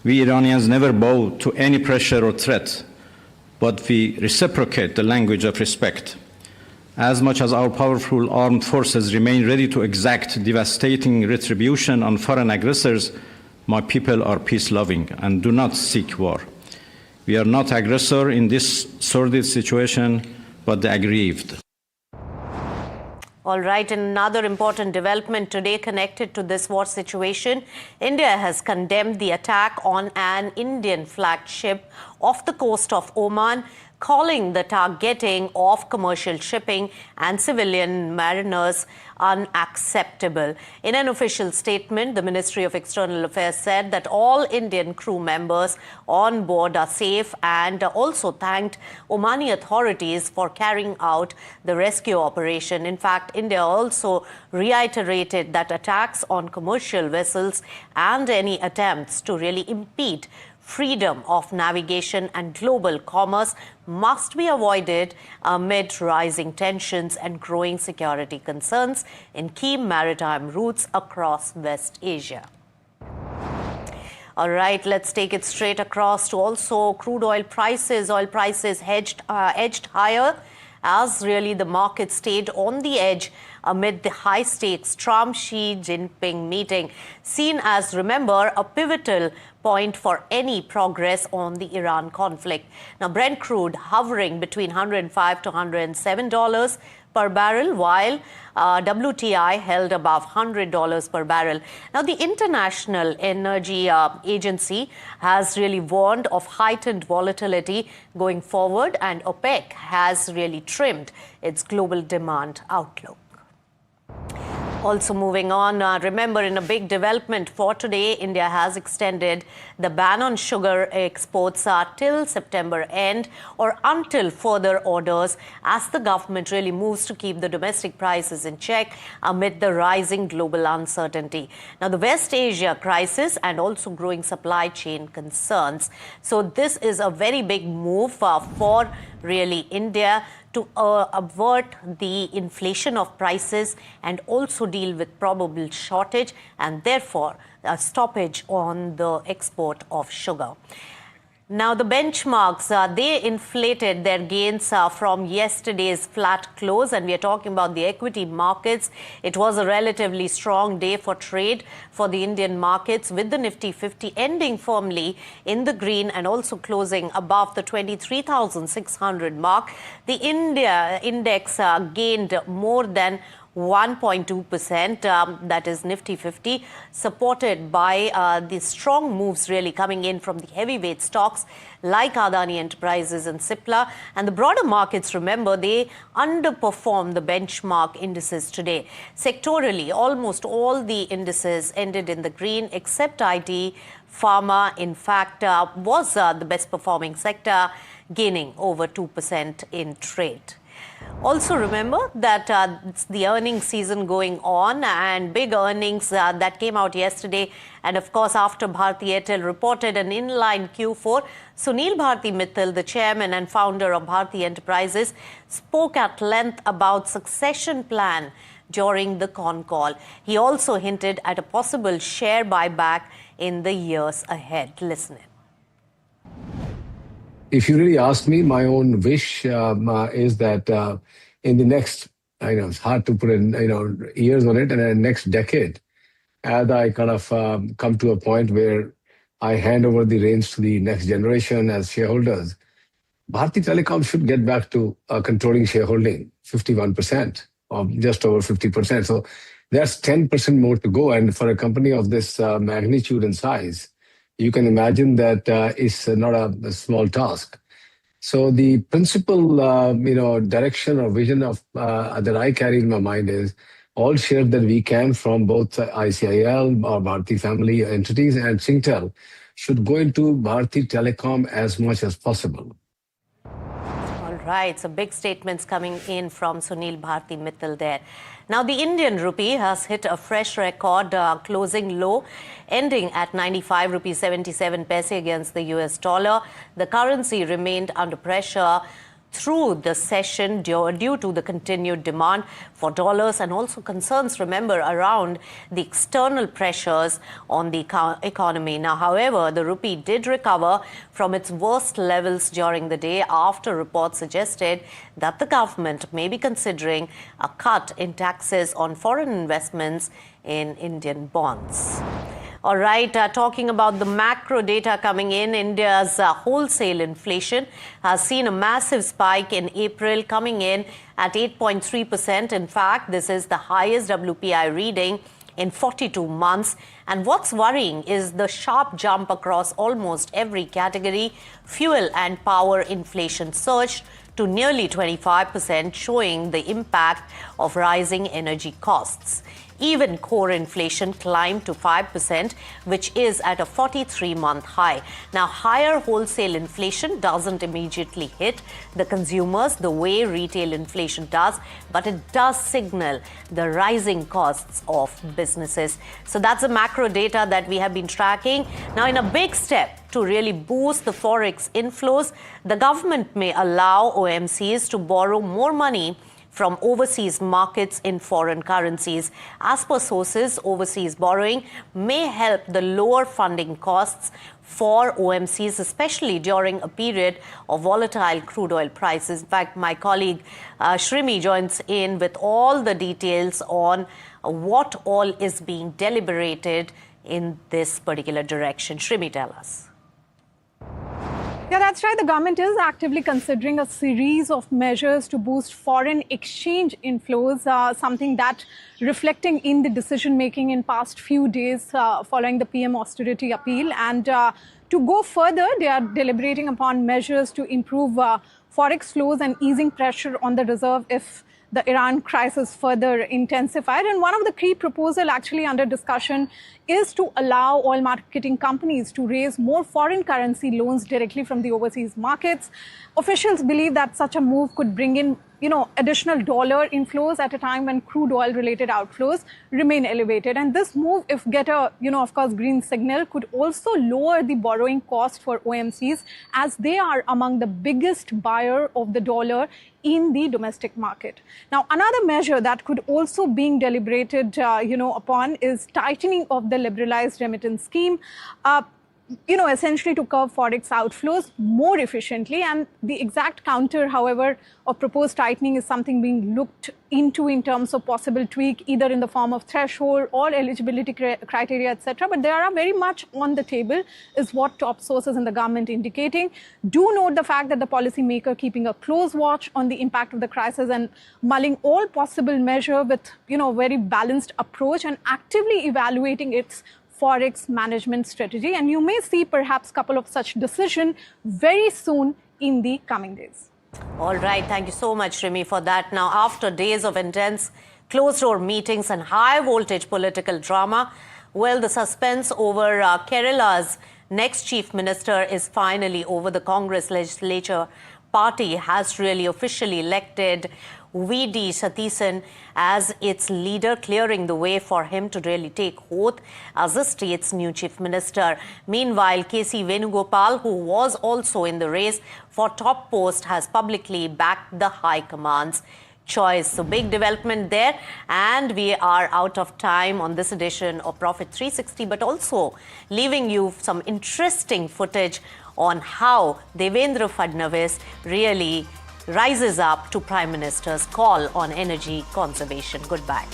We Iranians never bow to any pressure or threat, but we reciprocate the language of respect. As much as our powerful armed forces remain ready to exact devastating retribution on foreign aggressors, my people are peace-loving and do not seek war. We are not aggressor in this sordid situation, but the aggrieved. All right, and another important development today connected to this war situation. India has condemned the attack on an Indian flagged ship off the coast of Oman, calling the targeting of commercial shipping and civilian mariners unacceptable. In an official statement, the Ministry of External Affairs said that all Indian crew members on board are safe and also thanked Omani authorities for carrying out the rescue operation. In fact, India also reiterated that attacks on commercial vessels and any attempts to really impede freedom of navigation and global commerce must be avoided amid rising tensions and growing security concerns in key maritime routes across West Asia. All right, let's take it straight across to also crude oil prices. Oil prices edged higher as really the market stayed on the edge amid the high-stakes Trump-Xi Jinping meeting, seen as, remember, a pivotal point for any progress on the Iran conflict. Now, Brent crude hovering between $105 to $107 per barrel, while WTI held above $100 per barrel. Now, the International Energy Agency has really warned of heightened volatility going forward, and OPEC has really trimmed its global demand outlook. Also moving on, remember, in a big development for today, India has extended the ban on sugar exports till September end or until further orders as the government really moves to keep the domestic prices in check amid the rising global uncertainty. Now, the West Asia crisis and also growing supply chain concerns. So this is a very big move for really India to avert the inflation of prices and also deal with probable shortage and therefore a stoppage on the export of sugar. Now, the benchmarks, they inflated their gains from yesterday's flat close, and we are talking about the equity markets. It was a relatively strong day for trade for the Indian markets, with the Nifty 50 ending firmly in the green and also closing above the 23,600 mark. The India index gained more than 1.2%, that is Nifty 50, supported by the strong moves really coming in from the heavyweight stocks like Adani Enterprises and Cipla. And the broader markets, remember, they underperformed the benchmark indices today. Sectorally, almost all the indices ended in the green except IT. Pharma, in fact, was the best performing sector, gaining over 2% in trade. Also remember that it's the earnings season going on, and big earnings that came out yesterday. And of course, after Bharti Airtel reported an inline Q4, Sunil Bharti Mittal, the chairman and founder of Bharti Enterprises, spoke at length about succession plan during the con call. He also hinted at a possible share buyback in the years ahead. Listen in. If you really ask me, my own wish is that in the next it's hard to put in, years on it, and then next decade, as I kind of come to a point where I hand over the reins to the next generation as shareholders, Bharti Telecom should get back to controlling shareholding, 51%, or just over 50%. So that's 10% more to go. And for a company of this magnitude and size, you can imagine that it's not a small task. So the principal, direction or vision of that I carry in my mind is all shares that we can from both ICIL or Bharti family entities and Singtel should go into Bharti Telecom as much as possible. Right, so big statements coming in from Sunil Bharti Mittal there. Now, the Indian rupee has hit a fresh record, closing low, ending at 95 rupees 77 paise against the US dollar. The currency remained under pressure through the session due to the continued demand for dollars and also concerns, remember, around the external pressures on the economy. Now, however, the rupee did recover from its worst levels during the day after reports suggested that the government may be considering a cut in taxes on foreign investments in Indian bonds. All right, talking about the macro data coming in, India's wholesale inflation has seen a massive spike in April, coming in at 8.3%. In fact, this is the highest WPI reading in 42 months. And what's worrying is the sharp jump across almost every category. Fuel and power inflation surged to nearly 25%, showing the impact of rising energy costs. Even core inflation climbed to 5%, which is at a 43-month high. Now, higher wholesale inflation doesn't immediately hit the consumers the way retail inflation does, but it does signal the rising costs of businesses. So that's the macro data that we have been tracking. Now, in a big step to really boost the forex inflows, the government may allow OMCs to borrow more money from overseas markets in foreign currencies. As per sources, overseas borrowing may help the lower funding costs for OMCs, especially during a period of volatile crude oil prices. In fact, my colleague Shrimi joins in with all the details on what all is being deliberated in this particular direction. Shrimi, tell us. Yeah, that's right. The government is actively considering a series of measures to boost foreign exchange inflows, something that reflecting in the decision-making in past few days following the PM austerity appeal. And to go further, they are deliberating upon measures to improve forex flows and easing pressure on the reserve if the Iran crisis further intensified. And one of the key proposals actually under discussion is to allow oil marketing companies to raise more foreign currency loans directly from the overseas markets. Officials believe that such a move could bring in, additional dollar inflows at a time when crude oil related outflows remain elevated. And this move, if get a, of course, green signal, could also lower the borrowing cost for OMCs, as they are among the biggest buyer of the dollar in the domestic market. Now, another measure that could also being deliberated, upon is tightening of the liberalized remittance scheme, essentially to curb forex outflows more efficiently. And the exact counter, however, of proposed tightening is something being looked into in terms of possible tweak, either in the form of threshold or eligibility criteria, etc. But they are very much on the table, is what top sources in the government indicating. Do note the fact that the policymaker keeping a close watch on the impact of the crisis and mulling all possible measure with, very balanced approach and actively evaluating its forex management strategy. And you may see perhaps a couple of such decisions very soon in the coming days. All right. Thank you so much, Rimi, for that. Now, after days of intense closed-door meetings and high-voltage political drama, well, the suspense over Kerala's next chief minister is finally over. The Congress legislature party has really officially elected V.D. Satheesan as its leader, clearing the way for him to really take oath as the state's new chief minister. Meanwhile, K.C. Venugopal, who was also in the race for top post, has publicly backed the High Command's choice. So big development there. And we are out of time on this edition of Profit 360, but also leaving you some interesting footage on how Devendra Fadnavis really rises up to Prime Minister's call on energy conservation. Goodbye.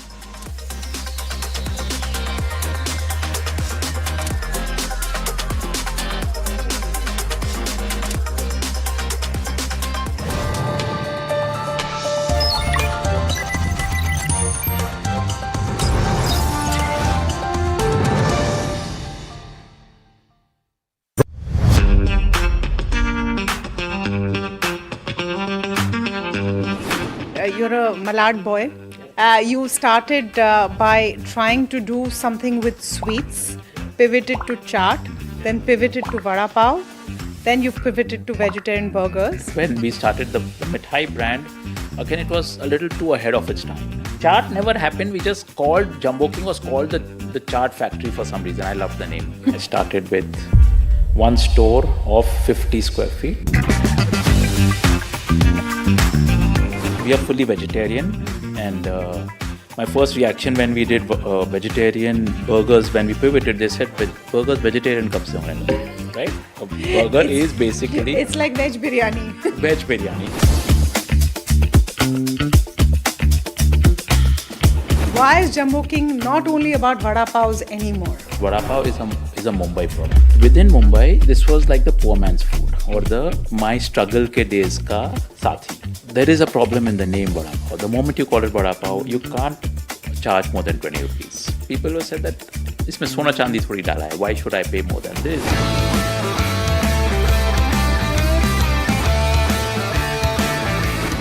You're a Malad boy. You started by trying to do something with sweets, pivoted to chaat, then pivoted to vada pav, then you pivoted to vegetarian burgers. When we started the Mithai brand, again it was a little too ahead of its time. Chaat never happened. We just called, Jumbo King was called the chaat factory for some reason. I loved the name. I started with one store of 50 square feet. We are fully vegetarian, and my first reaction when we did vegetarian burgers, when we pivoted, they said, burgers vegetarian kab se hoye?" Right? A burger is basically... It's like veg biryani. Veg biryani. Why is Jumbo King not only about vada pavs anymore? Vada pav is a Mumbai product. Within Mumbai, this was like the poor man's food, or the my struggle ke days ka sathi. There is a problem in the name vada pav. The moment you call it vada pav, you can't charge more than 20 rupees. People will say that isme sona chandi thodi dala hai. Why should I pay more than this?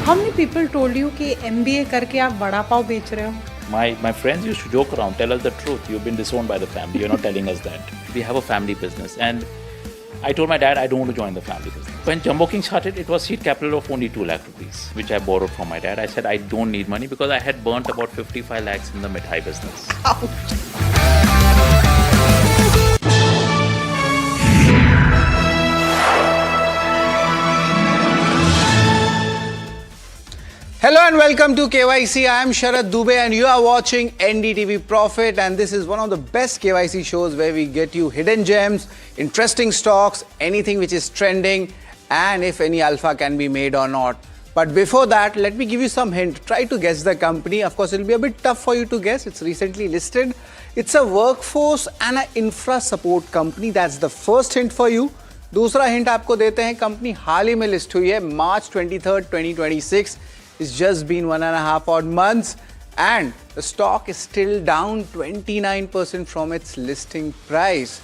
How many people told you कि MBA करके आप वड़ा पाव बेच रहे हो? My friends used to joke around, tell us the truth. You've been disowned by the family. You're not telling us that. We have a family business. And I told my dad I don't want to join the family business. When Jumbo King started, it was seed capital of only 2 lakh rupees, which I borrowed from my dad. I said I don't need money because I had burnt about 55 lakhs in the mithai business. Hello and welcome to KYC. I am Sharad Dubey and you are watching NDTV Profit, and this is one of the best KYC shows where we get you hidden gems, interesting stocks, anything which is trending, and if any alpha can be made or not. But before that, let me give you some hint. Try to guess the company. Of course, it will be a bit tough for you to guess. It's recently listed. It's a workforce and an infra support company. That's the first hint for you. दूसरा hint आपको देते हैं, company हाल ही में list हुई है March 23rd, 2026. It's just been 1.5 odd months and the stock is still down 29% from its listing price.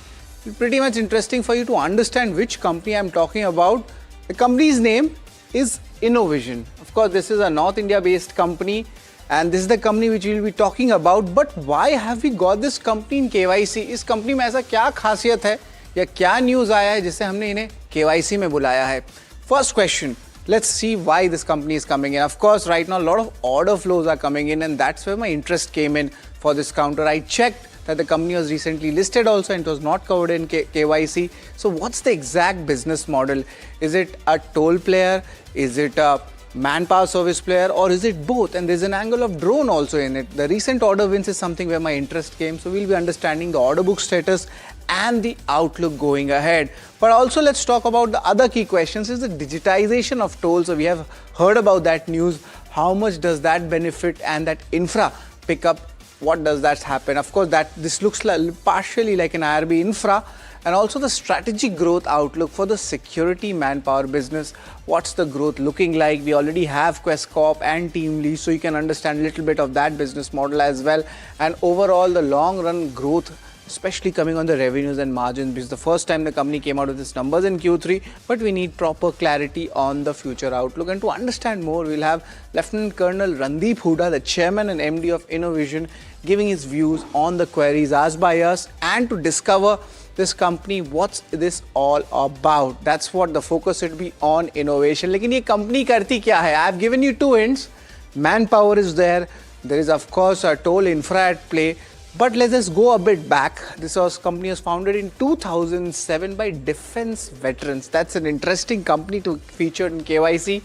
It's pretty much interesting for you to understand which company I'm talking about. The company's name is Innovision. Of course, this is a North India based company and this is the company which we'll be talking about. But why have we got this company in KYC? इस company में ऐसा क्या खासियत है या क्या news आया है जिससे हमने इन्हें KYC में बुलाया है? First question. Let's see why this company is coming in. Of course, right now a lot of order flows are coming in and that's where my interest came in for this counter. I checked that the company was recently listed also and it was not covered in KYC. So what's the exact business model? Is it a toll player? Is it a manpower service player, or is it both? And there's an angle of drone also in it. The recent order wins is something where my interest came. So we'll be understanding the order book status and the outlook going ahead. But also let's talk about the other key questions is the digitization of tolls. So we have heard about that news. How much does that benefit and that infra pick up? What does that happen? Of course, this looks like partially like an IRB infra, and also the strategic growth outlook for the security manpower business. What's the growth looking like? We already have Quest Corp and TeamLease, so you can understand a little bit of that business model as well. And overall, the long run growth, especially coming on the revenues and margins, because the first time the company came out with its numbers in Q3, but we need proper clarity on the future outlook. And to understand more, we'll have Lieutenant Colonel Randeep Hooda, the chairman and MD of Innovision, giving his views on the queries asked by us, and to discover this company, what's this all about. That's what the focus should be on, innovation. Lekin ye company karti kya hai? I've given you 2 hints. Manpower is there. There is of course a toll infra at play. But let us go a bit back. This company was founded in 2007 by defense veterans. That's an interesting company to feature in KYC.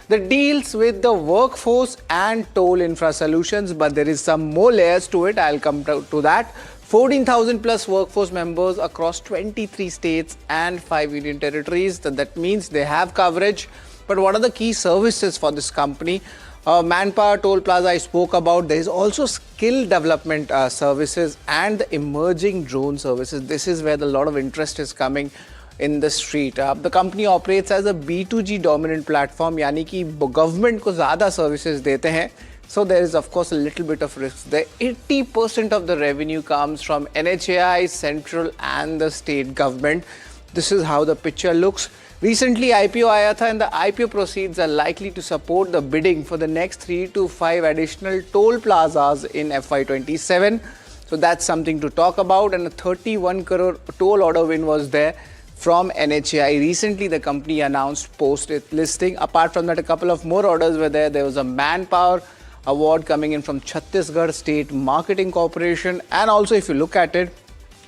That deals with the workforce and toll infra solutions, but there is some more layers to it. I'll come to that. 14,000 plus workforce members across 23 states and 5 union territories. That means they have coverage. But what are the key services for this company? Manpower, toll plaza I spoke about. There is also skill development services and the emerging drone services. This is where a lot of interest is coming in the street. The company operates as a B2G dominant platform, यानी कि government को ज़्यादा services देते हैं. So there is of course a little bit of risk there. 80% of the revenue comes from NHAI, central and the state government. This is how the picture looks. Recently IPO आया था and the IPO proceeds are likely to support the bidding for the next 3 to 5 additional toll plazas in FY27. So that's something to talk about, and a 31 crore toll order win was there from NHAI. Recently the company announced post its listing. Apart from that, a couple of more orders were there. There was a manpower award coming in from Chhattisgarh State Marketing Corporation, and also if you look at it,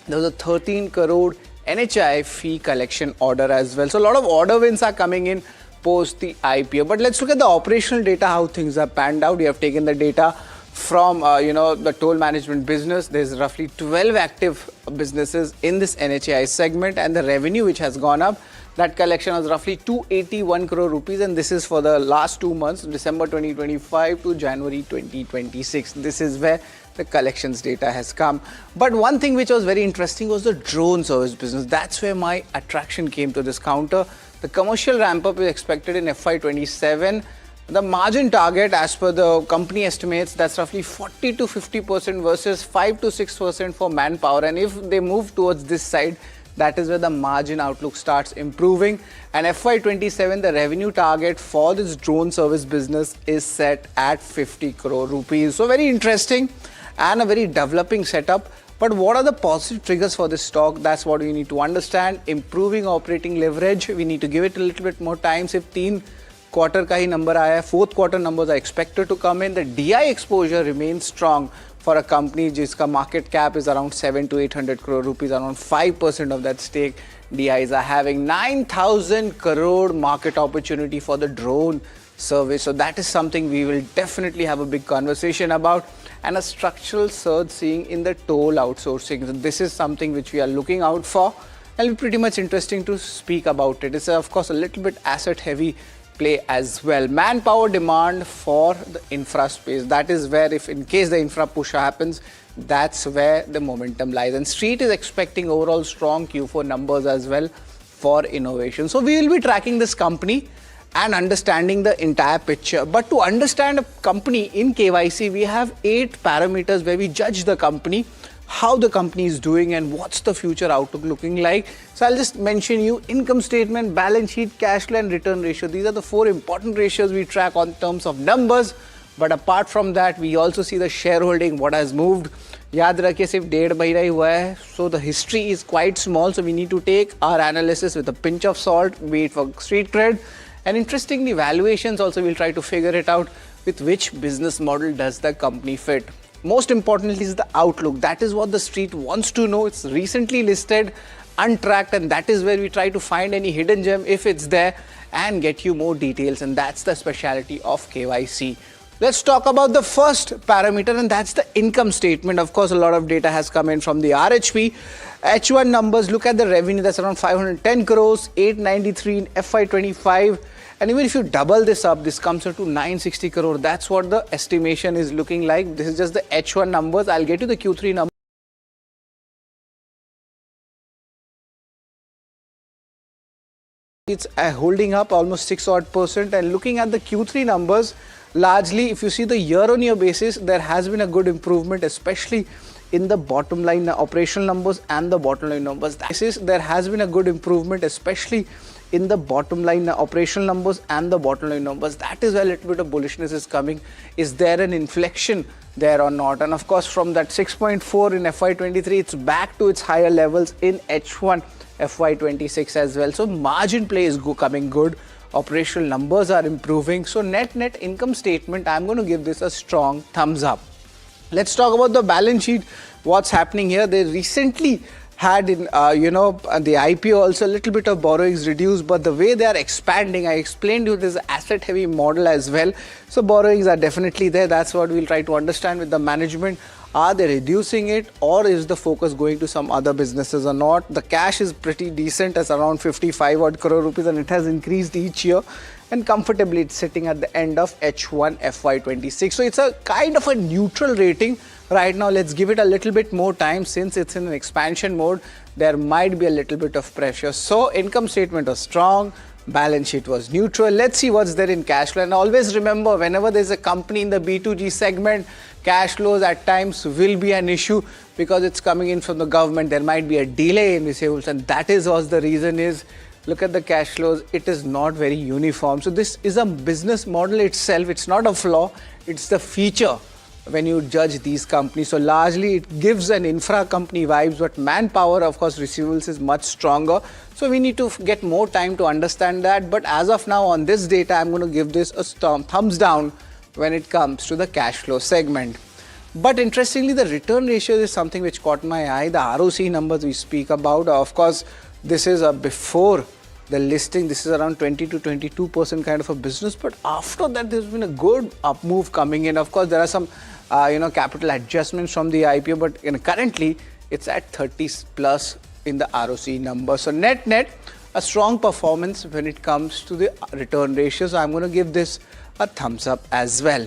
there was a 13 crore NHI fee collection order as well. So a lot of order wins are coming in post the IPO. But let's look at the operational data, how things are panned out. We have taken the data from the toll management business. There's roughly 12 active businesses in this NHI segment, and the revenue which has gone up, that collection was roughly 281 crore rupees, and this is for the last 2 months, December 2025 to January 2026. This is where the collections data has come. But one thing which was very interesting was the drone service business. That's where my attraction came to this counter. The commercial ramp up is expected in FY27. The margin target, as per the company estimates, that's roughly 40 to 50% versus 5 to 6% for manpower. And if they move towards this side, that is where the margin outlook starts improving. And FY27, the revenue target for this drone service business is set at 50 crore rupees. So very interesting and a very developing setup. But what are the positive triggers for this stock? That's what we need to understand. Improving operating leverage. We need to give it a little bit more time. If 3 quarter का ही number आया है, 4th quarter numbers are expected to come in. The DI exposure remains strong for a company जिसका market cap is around 700 to 800 crore rupees. Around 5% of that stake DIs are having. 9,000 crore market opportunity for the drone service. So that is something we will definitely have a big conversation about. And a structural surge seeing in the toll outsourcing. So this is something which we are looking out for. It'll be pretty much interesting to speak about it. It's of course a little bit asset heavy play as well. Manpower demand for the infra space. That is where, if in case the infra push happens, that's where the momentum lies. And Street is expecting overall strong Q4 numbers as well for innovation. So we will be tracking this company and understanding the entire picture. But to understand a company in KYC, we have 8 parameters where we judge the company, how the company is doing and what's the future outlook looking like. So I'll just mention you income statement, balance sheet, cash flow and return ratio. These are the 4 important ratios we track on terms of numbers. But apart from that, we also see the shareholding, what has moved. याद रखिए सिर्फ 1.5 महीना ही हुआ है. So the history is quite small. So we need to take our analysis with a pinch of salt, be it for street cred. And interestingly, valuations also, we'll try to figure it out with which business model does the company fit. Most importantly is the outlook. That is what the street wants to know. It's recently listed, untracked, and that is where we try to find any hidden gem if it's there and get you more details. And that's the speciality of KYC. Let's talk about the first parameter, and that's the income statement. Of course, a lot of data has come in from the RHP. H1 numbers, look at the revenue, that's around 510 crores, 893 in FY25. And even if you double this up, this comes up to 960 crore. That's what the estimation is looking like. This is just the H1 numbers. I'll get to the Q3 numbers. It's holding up almost 6% and looking at the Q3 numbers, largely if you see the year-on-year basis, there has been a good improvement, especially in the bottom line operational numbers and the bottom line numbers. There has been a good improvement, especially in the bottom line operational numbers and the bottom line numbers. That is where a little bit of bullishness is coming. Is there an inflection there or not? And of course, from that 6.4 in FY23, it's back to its higher levels in H1 FY26 as well. So margin play is coming good. Operational numbers are improving. So net income statement, I'm going to give this a strong thumbs up. Let's talk about the balance sheet. What's happening here? They recently had in the IPO also a little bit of borrowings reduced, but the way they are expanding, I explained to you, this asset heavy model as well. So borrowings are definitely there. That's what we'll try to understand with the management. Are they reducing it, or is the focus going to some other businesses or not? The cash is pretty decent as around 55 odd crore rupees, and it has increased each year, and comfortably it's sitting at the end of H1 FY26. So it's a kind of a neutral rating right now. Let's give it a little bit more time. Since it's in an expansion mode, there might be a little bit of pressure. So income statement was strong, balance sheet was neutral. Let's see what's there in cash flow. And always remember, whenever there's a company in the B2G segment, cash flows at times will be an issue because it's coming in from the government. There might be a delay in receivables, and that is what the reason is. Look at the cash flows, it is not very uniform. So this is a business model itself. It's not a flaw, it's the feature when you judge these companies. So largely it gives an infra company vibes, but manpower, of course, receivables is much stronger. So we need to get more time to understand that. But as of now, on this data, I'm going to give this a thumbs down when it comes to the cash flow segment. But interestingly, the return ratio is something which caught my eye. The ROC numbers we speak about, of course, this is before the listing. This is around 20 to 22% kind of a business. But after that, there's been a good up move coming in. Of course, there are some capital adjustments from the IPO, but currently it's at 30 plus in the ROC number. So net, a strong performance when it comes to the return ratio. So I'm going to give this a thumbs up as well.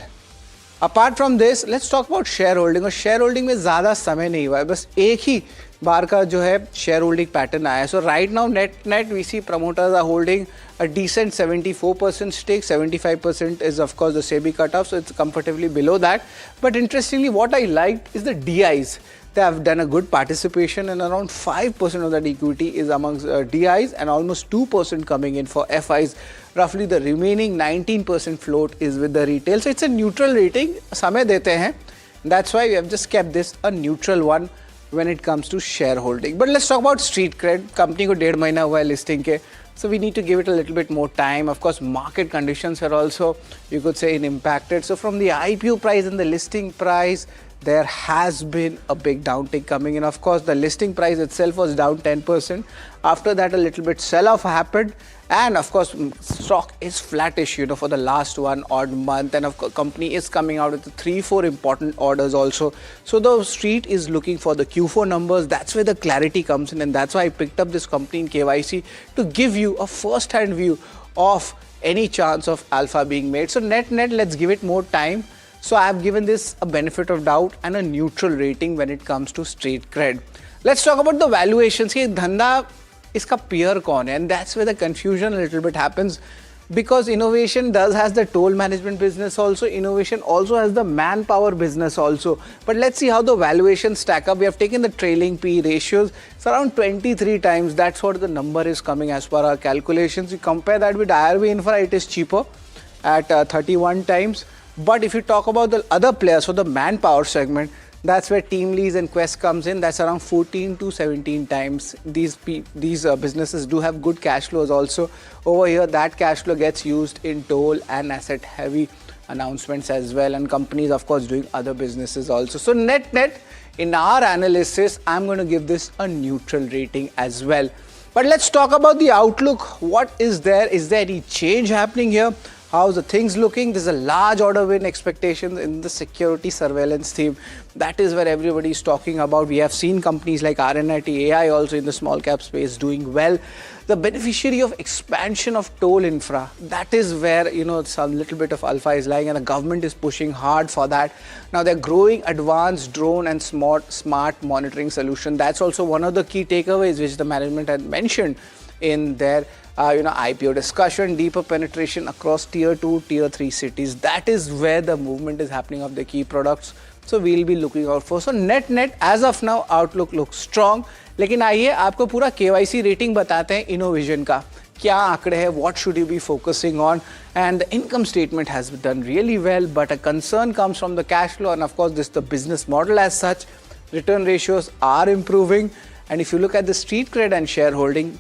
Apart from this, let's talk about shareholding. और shareholding में ज़्यादा समय नहीं हुआ है, बस एक ही बार का जो है shareholding pattern आया है. So right now net we see promoters are holding a decent 74% stake. 75% is of course the SEBI cutoff, so it's comfortably below that. But interestingly, what I liked is the DIs. They have done a good participation, and around 5% of that equity is amongst DIs, and almost 2% coming in for FIs. Roughly the remaining 19% float is with the retail. So it's a neutral rating. समय देते हैं. That's why we have just kept this a neutral one when it comes to shareholding. But let's talk about street cred. Company को 1.5 महीना हुआ है listing के. So we need to give it a little bit more time. Of course, market conditions are also, you could say, impacted. So from the IPO price and the listing price, there has been a big downtick coming in. Of course, the listing price itself was down 10%. After that, a little bit sell-off happened. And of course, stock is flattish, for the last 1 odd month. And of course, company is coming out with 3-4 important orders also. So the street is looking for the Q4 numbers. That's where the clarity comes in. And that's why I picked up this company in KYC to give you a first-hand view of any chance of alpha being made. So net, let's give it more time. So I have given this a benefit of doubt and a neutral rating when it comes to street cred. Let's talk about the valuations. Here, dhanda iska peer kaun hai? And that's where the confusion a little bit happens, because innovation has the toll management business also. Innovation also has the manpower business also. But let's see how the valuations stack up. We have taken the trailing PE ratios. It's around 23 times. That's what the number is coming as per our calculations. You compare that with IRB Infra, it is cheaper at 31 times. But if you talk about the other players for the manpower segment, that's where TeamLease and Quest comes in. That's around 14 to 17 times. These businesses do have good cash flows also. Over here, that cash flow gets used in toll and asset heavy announcements as well. And companies, of course, doing other businesses also. So net, in our analysis, I'm going to give this a neutral rating as well. But let's talk about the outlook. What is there? Is there any change happening here? How's the things looking? There's a large order win expectations in the security surveillance theme. That is where everybody is talking about. We have seen companies like RNIT AI also in the small cap space doing well. The beneficiary of expansion of toll infra, that is where, some little bit of alpha is lying, and the government is pushing hard for that. Now they're growing advanced drone and smart monitoring solution. That's also one of the key takeaways which the management had mentioned in their IPO discussion. Deeper penetration across tier 2, tier 3 cities. That is where the movement is happening of the key products. So we'll be looking out for. So net, as of now, outlook looks strong. लेकिन आइए आपको पूरा KYC rating बताते हैं Innovision का. क्या आंकड़े हैं, what should you be focusing on? And the income statement has done really well, but a concern comes from the cash flow, and of course this the business model as such. Return ratios are improving, and if you look at the street cred and shareholding,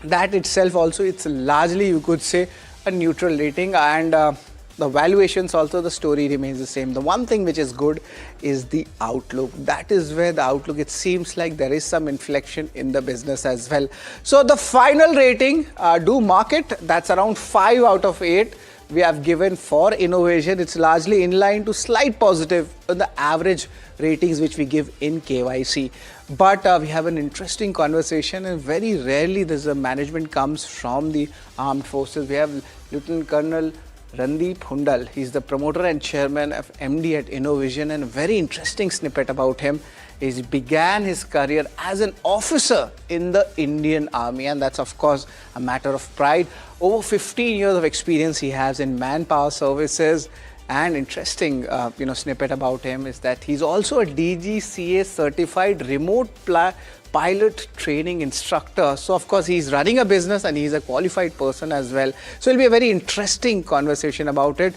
that itself also, it's largely, you could say, a neutral rating, and the valuations also, the story remains the same. The one thing which is good is the outlook. That is where the outlook, it seems like there is some inflection in the business as well. So the final rating, do market, that's around 5 out of 8. we have given for innovation, it's largely in line to slight positive on the average ratings which we give in KYC. But we have an interesting conversation, and very rarely this management comes from the armed forces. We have Lieutenant Colonel Randeep Hundal. He's the promoter and chairman of MD at Innovision, and a very interesting snippet about him is he began his career as an officer in the Indian Army, and that's of course a matter of pride. Over 15 years of experience he has in manpower services. And interesting snippet about him is that he's also a DGCA certified remote pilot training instructor. So of course he's running a business and he's a qualified person as well. So it'll be a very interesting conversation about it.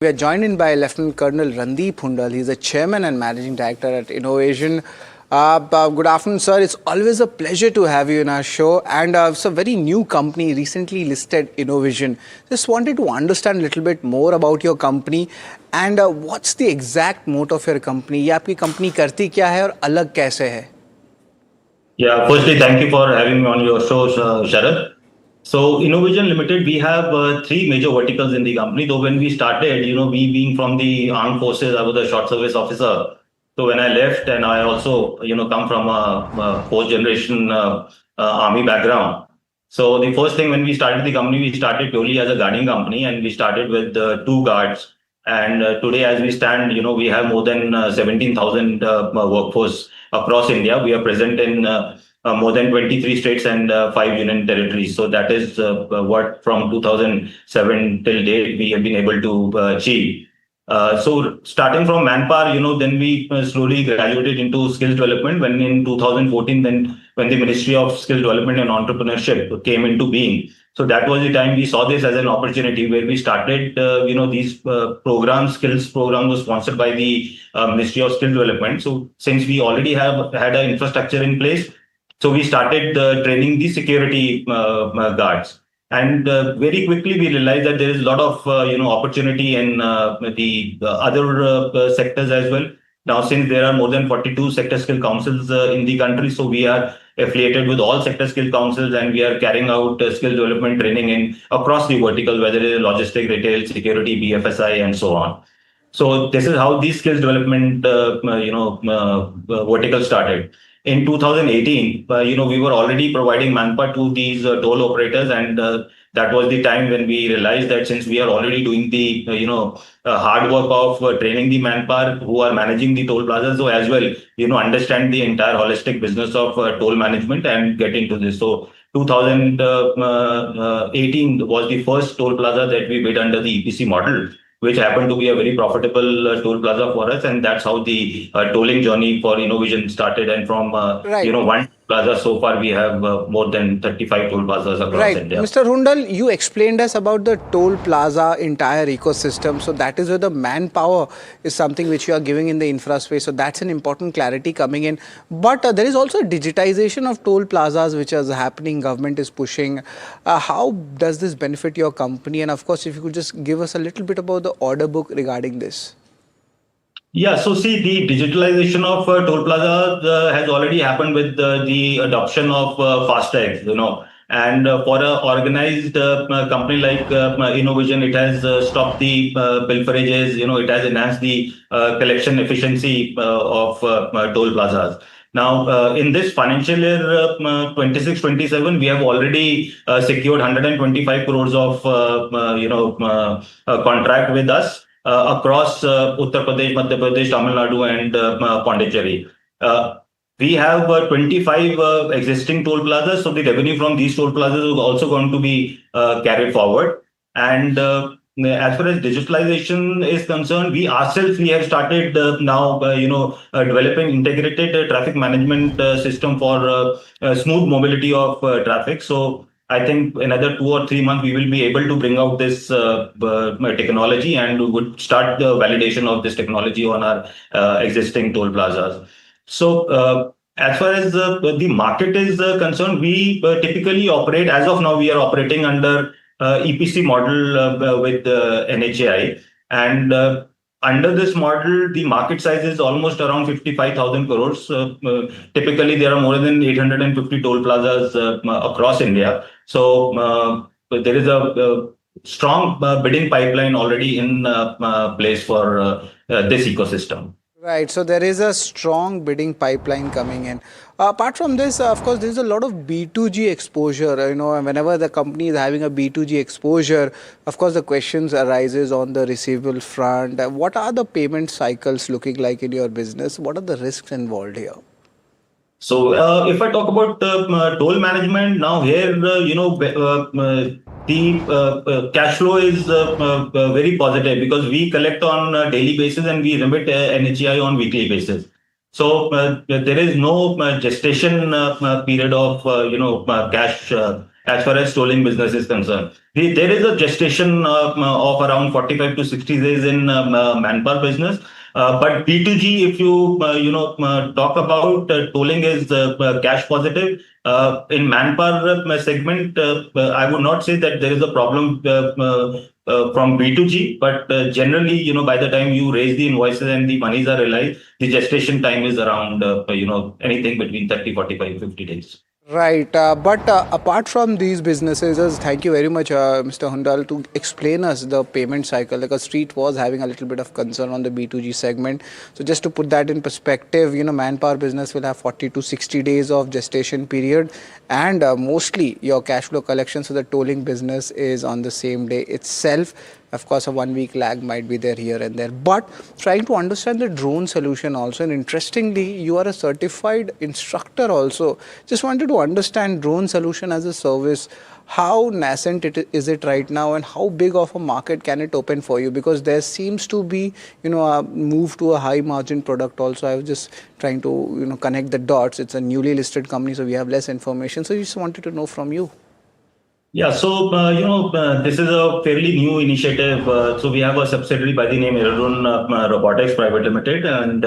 We are joined in by Lieutenant Colonel Randeep Hundal. He's the chairman and managing director at Innovation. Good afternoon, sir. It's always a pleasure to have you in our show. And it's a very new company, recently listed Innovision. Just wanted to understand a little bit more about your company and what's the exact motto of your company? ये आपकी company करती क्या है और अलग कैसे है? Yeah, firstly, thank you for having me on your show, Sharad. So, Innovision Limited, we have three major verticals in the company. Though when we started, we being from the armed forces, I was a short service officer. So when I left, and I also, come from a fourth generation army background. So the first thing when we started the company, we started purely as a guarding company, and we started with 2 guards. And today, as we stand, we have more than 17,000 workforce across India. We are present in more than 23 states and 5 union territories. So that is what from 2007 till date we have been able to achieve. So starting from manpower, then we slowly graduated into skills development. When in 2014, then when the Ministry of Skill Development and Entrepreneurship came into being. So that was the time we saw this as an opportunity where we started, these programs, skills program was sponsored by the Ministry of Skill Development. So since we already have had an infrastructure in place, so we started training the security guards. And very quickly we realized that there is a lot of opportunity in the other sectors as well. Now, since there are more than 42 sector skill councils in the country, so we are affiliated with all sector skill councils, and we are carrying out skill development training in across the vertical, whether it is logistic, retail, security, BFSI, and so on. So this is how these skills development vertical started. In 2018, we were already providing manpower to these toll operators, and that was the time when we realized that since we are already doing the hard work of training the manpower who are managing the toll plazas, so as well understand the entire holistic business of toll management and get into this. So 2018 was the first toll plaza that we bid under the EPC model, which happened to be a very profitable toll plaza for us. And that's how the tolling journey for Innovision started. And from, one plaza, so far we have more than 35 toll plazas across India. Mr. Hundal, you explained us about the toll plaza entire ecosystem. So that is where the manpower is something which you are giving in the infra space. So that's an important clarity coming in. But there is also a digitization of toll plazas which is happening, government is pushing. How does this benefit your company? And of course, if you could just give us a little bit about the order book regarding this. Yeah, so see, the digitalization of toll plaza has already happened with the adoption of FASTags, and for an organized company like Innovision, it has stopped the pilferages, it has enhanced the collection efficiency of toll plazas. Now, in this financial year 26-27, we have already secured 125 crores of contract with us across Uttar Pradesh, Madhya Pradesh, Tamil Nadu, and Pondicherry. We have 25 existing toll plazas, so the revenue from these toll plazas is also going to be carried forward. And as far as digitalization is concerned, we ourselves have started now, developing integrated traffic management system for smooth mobility of traffic. So I think another 2 or 3 months we will be able to bring out this technology and would start the validation of this technology on our existing toll plazas. So as far as the market is concerned, we typically operate, as of now, we are operating under EPC model with NHAI. And under this model, the market size is almost around 55,000 crores. Typically, there are more than 850 toll plazas across India. So there is a strong bidding pipeline already in place for this ecosystem. Right, so there is a strong bidding pipeline coming in. Apart from this, of course, there is a lot of B2G exposure. Whenever the company is having a B2G exposure, of course, the questions arises on the receivable front. What are the payment cycles looking like in your business? What are the risks involved here? So if I talk about toll management, now here, the cash flow is very positive because we collect on a daily basis and we remit NHI on weekly basis. So there is no gestation period of cash as far as tolling business is concerned. There is a gestation of around 45 to 60 days in manpower business. But B2G, if you talk about tolling is cash positive. In manpower segment, I would not say that there is a problem from B2G, but generally, by the time you raise the invoices and the monies are realized, the gestation time is around, anything between 30, 45, 50 days. Right, but apart from these businesses, thank you very much, Mr. Hundal, to explain us the payment cycle. Like Street was having a little bit of concern on the B2G segment. So just to put that in perspective, manpower business will have 40 to 60 days of gestation period, and mostly your cash flow collection. So the tolling business is on the same day itself. Of course, a 1 week lag might be there here and there, but trying to understand the drone solution also. And interestingly, you are a certified instructor also. Just wanted to understand drone solution as a service. How nascent is it right now, and how big of a market can it open for you? Because there seems to be, a move to a high margin product also. I was just trying to, connect the dots. It's a newly listed company, so we have less information. So just wanted to know from you. Yeah, so, this is a fairly new initiative. So we have a subsidiary by the name Analyst Robotics Private Limited. And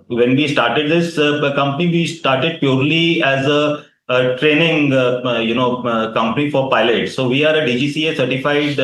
when we started this company, we started purely as a training, company for pilots. So we are a DGCA certified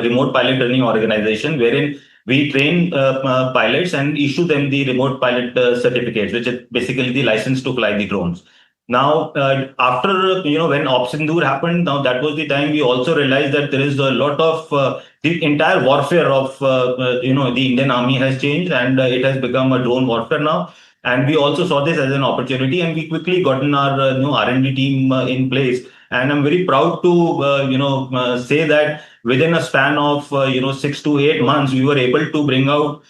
remote pilot training organization wherein we train pilots and issue them the remote pilot certificates, which is basically the license to fly the drones. Now, after, when Op Sindoor happened, now that was the time we also realized that there is a lot of, the entire warfare of, the Indian Army has changed and it has become a drone warfare now. And we also saw this as an opportunity and we quickly gotten our R&D team in place. And I'm very proud to, say that within a span of, 6 to 8 months, we were able to bring out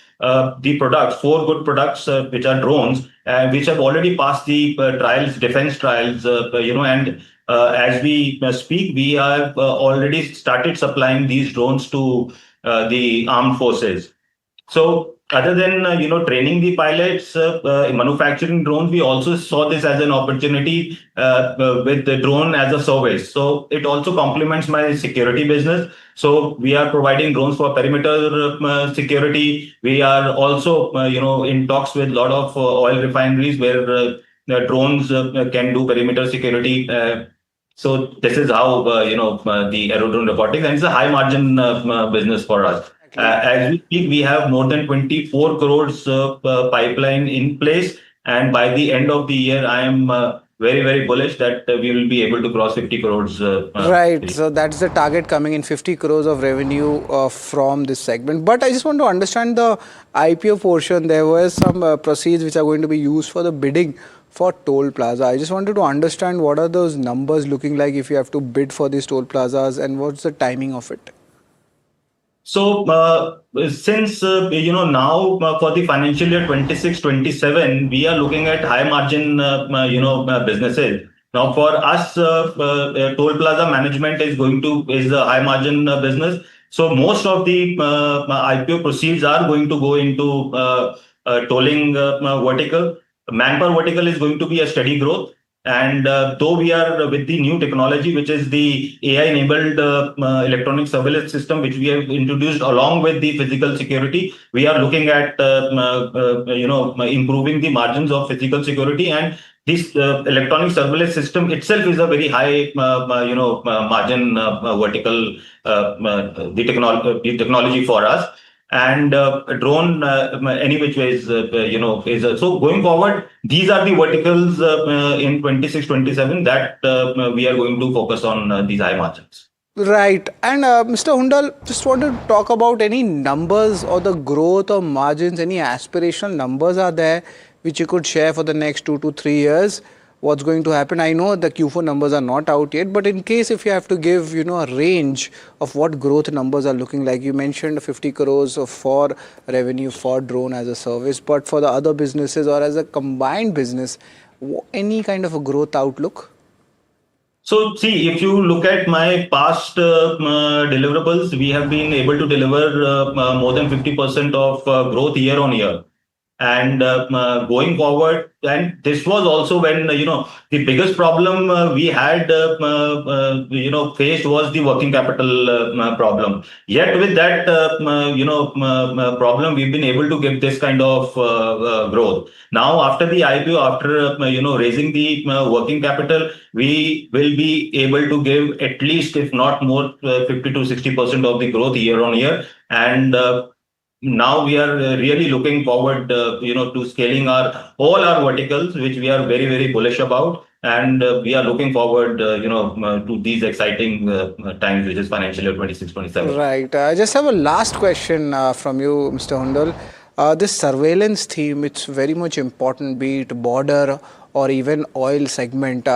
the products, 4 good products, which are drones, which have already passed the trials, defense trials, and as we speak, we have already started supplying these drones to the armed forces. So other than, training the pilots, manufacturing drones, we also saw this as an opportunity with the drone as a service. So it also complements my security business. So we are providing drones for perimeter security. We are also, in talks with a lot of oil refineries where the drones can do perimeter security. So this is how, the Aerodrone Robotics, and it's a high margin business for us. As we speak, we have more than 24 crores pipeline in place. And by the end of the year, I am very, very bullish that we will be able to cross 50 crores. Right. So that's the target coming in, 50 crores of revenue from this segment. But I just want to understand the IPO portion. There were some proceeds which are going to be used for the bidding for toll plaza. I just wanted to understand what are those numbers looking like if you have to bid for these toll plazas and what's the timing of it? So, since, now for the financial year 26-27, we are looking at high margin, businesses. Now, for us, toll plaza management is a high margin business. So most of the IPO proceeds are going to go into tolling vertical. Manpower vertical is going to be a steady growth. And though we are with the new technology, which is the AI-enabled electronic surveillance system, which we have introduced along with the physical security, we are looking at, improving the margins of physical security. And this electronic surveillance system itself is a very high, margin vertical, the technology for us. And drone, any which ways, is so going forward. These are the verticals in 26-27 that we are going to focus on these high margins. Right. And Mr. Hundal, just wanted to talk about any numbers or the growth or margins, any aspirational numbers are there which you could share for the next 2 to 3 years? What's going to happen? I know the Q4 numbers are not out yet, but in case if you have to give, a range of what growth numbers are looking like, you mentioned 50 crores for revenue for drone as a service, but for the other businesses or as a combined business, any kind of a growth outlook? So, see, if you look at my past deliverables, we have been able to deliver more than 50% of growth year on year. And going forward, and this was also when, the biggest problem we had, faced was the working capital problem. Yet with that, problem, we've been able to give this kind of growth. Now, after the IPO, after, raising the working capital, we will be able to give at least, if not more, 50 to 60% of the growth year on year. And now we are really looking forward, to scaling all our verticals, which we are very, very bullish about. And we are looking forward, to these exciting times, which is financial year 26-27. Right. I just have a last question from you, Mr. Hundal. This surveillance theme, it's very much important, be it border or even oil segment.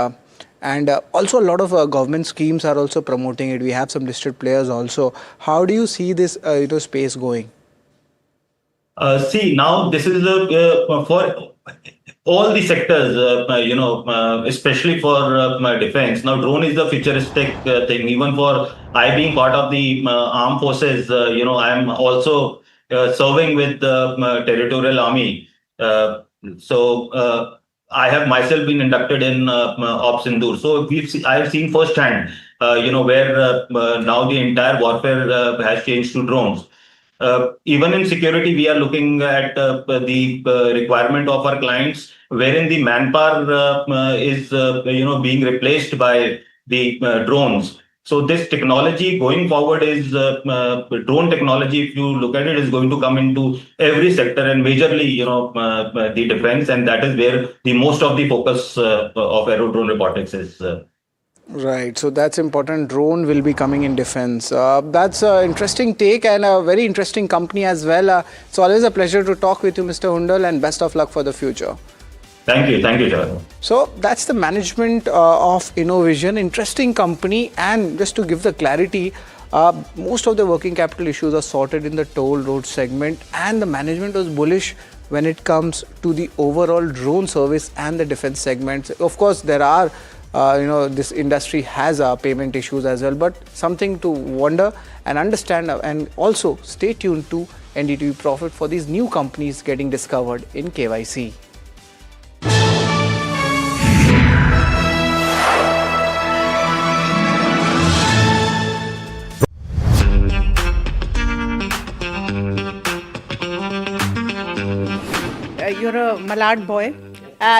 And also a lot of government schemes are also promoting it. We have some listed players also. How do you see this space going? See, now this is for all the sectors, especially for defense. Now, drone is a futuristic thing. Even for I being part of the armed forces, I'm also serving with the territorial army. So I have myself been inducted in Ops Sindoor. So I have seen firsthand, where now the entire warfare has changed to drones. Even in security, we are looking at the requirement of our clients, wherein the manpower is being replaced by the drones. So this technology going forward is drone technology. If you look at it, is going to come into every sector and majorly, the defense, and that is where the most of the focus of Aero Drone Robotics is. Right, so that's important. Drone will be coming in defense. That's an interesting take and a very interesting company as well. It's always a pleasure to talk with you, Mr. Hundal, and best of luck for the future. Thank you, Jared. So that's the management of Innovision. Interesting company, and just to give the clarity, most of the working capital issues are sorted in the toll road segment, and the management was bullish when it comes to the overall drone service and the defense segments. Of course, there are this industry has payment issues as well, but something to wonder and understand, and also stay tuned to NDTV Profit for these new companies getting discovered in KYC. You're a Malad boy.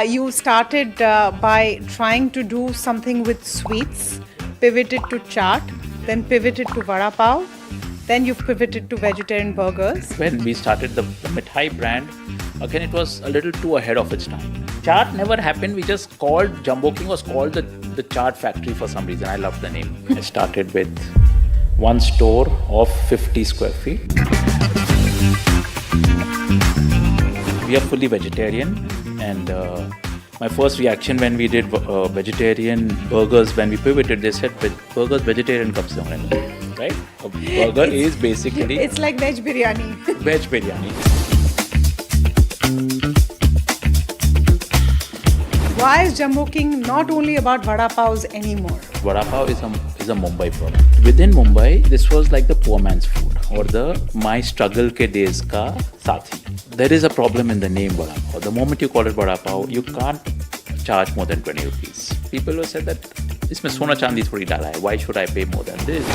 You started by trying to do something with sweets, pivoted to chaat, then pivoted to vada pav, then you've pivoted to vegetarian burgers. When we started the Mithai brand, again it was a little too ahead of its time. Chaat never happened. We just called, Jumbo King was called the chaat factory for some reason. I loved the name. I started with one store of 50 square feet. We are fully vegetarian, and my first reaction when we did vegetarian burgers, when we pivoted, they said burgers vegetarian kab se hone lage, right? A burger is basically... It's like veg biryani. Veg biryani. Why is Jumbo King not only about vada pavs anymore? Vada pav is a Mumbai product. Within Mumbai, this was like the poor man's food, or the my struggle ke days ka sathi. There is a problem in the name vada pav. The moment you call it vada pav, you can't charge more than 20 rupees. People have said that isme sona chandi thodi dala hai. Why should I pay more than this?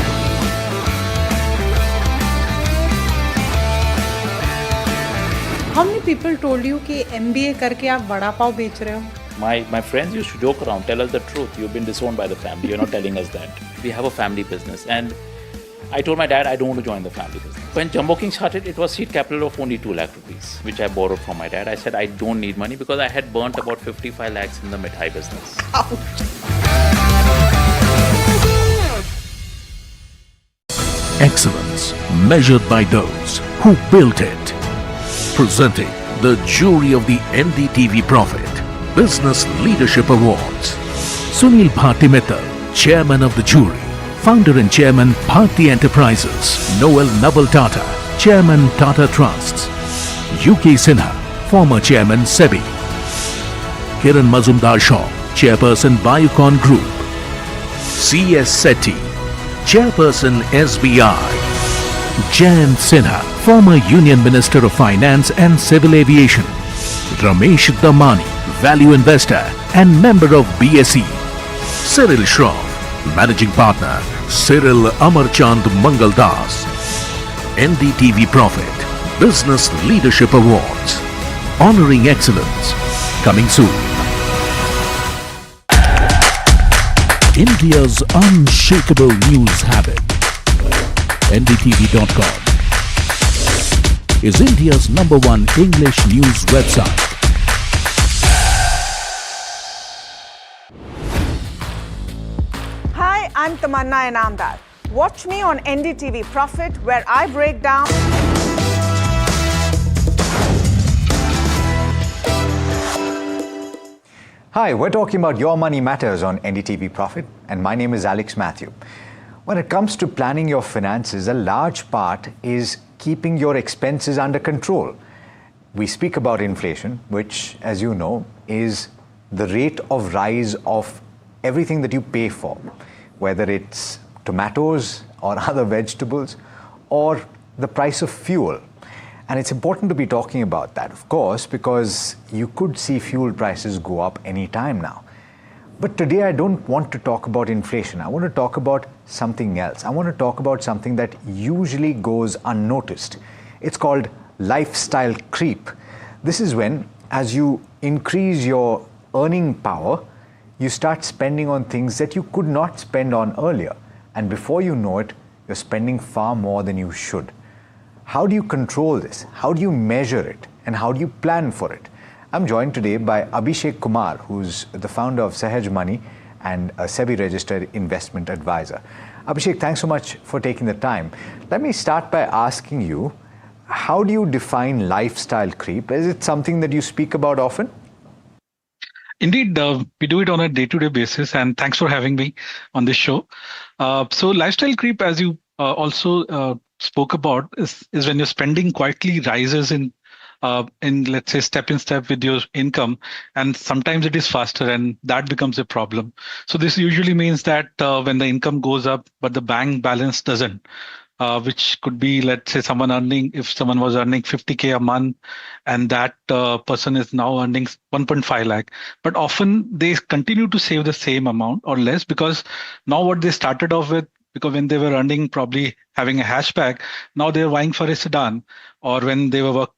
How many people told you कि MBA करके आप वड़ा पाव बेच रहे हो? My friends used to joke around, tell us the truth. You've been disowned by the family. You're not telling us that. We have a family business. And I told my dad I don't want to join the family business. When Jumbo King started, it was seed capital of only 2 lakh rupees, which I borrowed from my dad. I said I don't need money because I had burnt about 55 lakhs in the mithai business. Ouch. excellence measured by those who built it. Presenting the jury of the NDTV Profit Business Leadership Awards. Sunil Bharti Mittal, Chairman of the jury. Founder and Chairman, Bharti Enterprises. Noel Naval Tata, Chairman, Tata Trusts. UK Sinha, former Chairman, SEBI. Kiran Mazumdar Shaw, Chairperson, Biocon Group. C.S. Sethi, Chairperson, SBI. Jayant Sinha, former Union Minister of Finance and Civil Aviation. Ramesh Damani, Value Investor and member of BSE. Cyril Shroff, Managing Partner, Cyril Amarchand Mangaldas. NDTV Profit Business Leadership Awards. Honoring excellence. Coming soon. India's unshakable news habit. NDTV.com is India's #1 English news website. Hi, I'm Tamanna Inamdar. Watch me on NDTV Profit, where I break down. Hi, we're talking about Your Money Matters on NDTV Profit, and my name is Alex Matthew. When it comes to planning your finances, a large part is keeping your expenses under control. We speak about inflation, which, as you know, is the rate of rise of everything that you pay for, whether it's tomatoes or other vegetables or the price of fuel. And it's important to be talking about that, of course, because you could see fuel prices go up any time now. But today I don't want to talk about inflation. I want to talk about something else. I want to talk about something that usually goes unnoticed. It's called lifestyle creep. This is when, as you increase your earning power, you start spending on things that you could not spend on earlier. And before you know it, you're spending far more than you should. How do you control this? How do you measure it? And how do you plan for it? I'm joined today by Abhishek Kumar, who's the founder of Sahaj Money and a SEBI-registered investment advisor. Abhishek, thanks so much for taking the time. Let me start by asking you, how do you define lifestyle creep? Is it something that you speak about often? Indeed, we do it on a day-to-day basis, and thanks for having me on this show. So lifestyle creep, as you also spoke about, is when your spending quietly rises in let's say step in step with your income, and sometimes it is faster, and that becomes a problem. So this usually means that when the income goes up but the bank balance doesn't, which could be, let's say, if someone was earning 50K a month and that person is now earning 1.5 lakh, but often they continue to save the same amount or less, because now what they started off with, because when they were earning, probably having a hatchback, now they're vying for a sedan, or when they were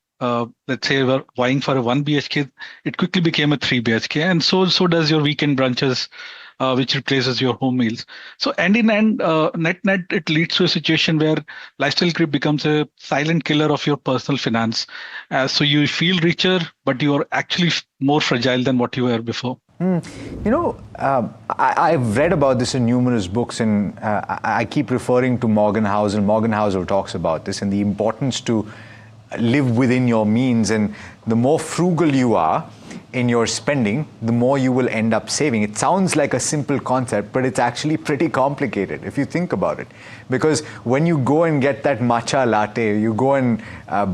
let's say were vying for a 1 BHK, it quickly became a 3 BHK, and so does your weekend brunches, which replaces your home meals. So end in end, net, it leads to a situation where lifestyle creep becomes a silent killer of your personal finance. So you feel richer, but you are actually more fragile than what you were before. You know, I've read about this in numerous books, and I keep referring to Morgan Housel. Morgan Housel talks about this and the importance to live within your means, and the more frugal you are in your spending, the more you will end up saving. It sounds like a simple concept, but it's actually pretty complicated if you think about it. Because when you go and get that matcha latte, you go and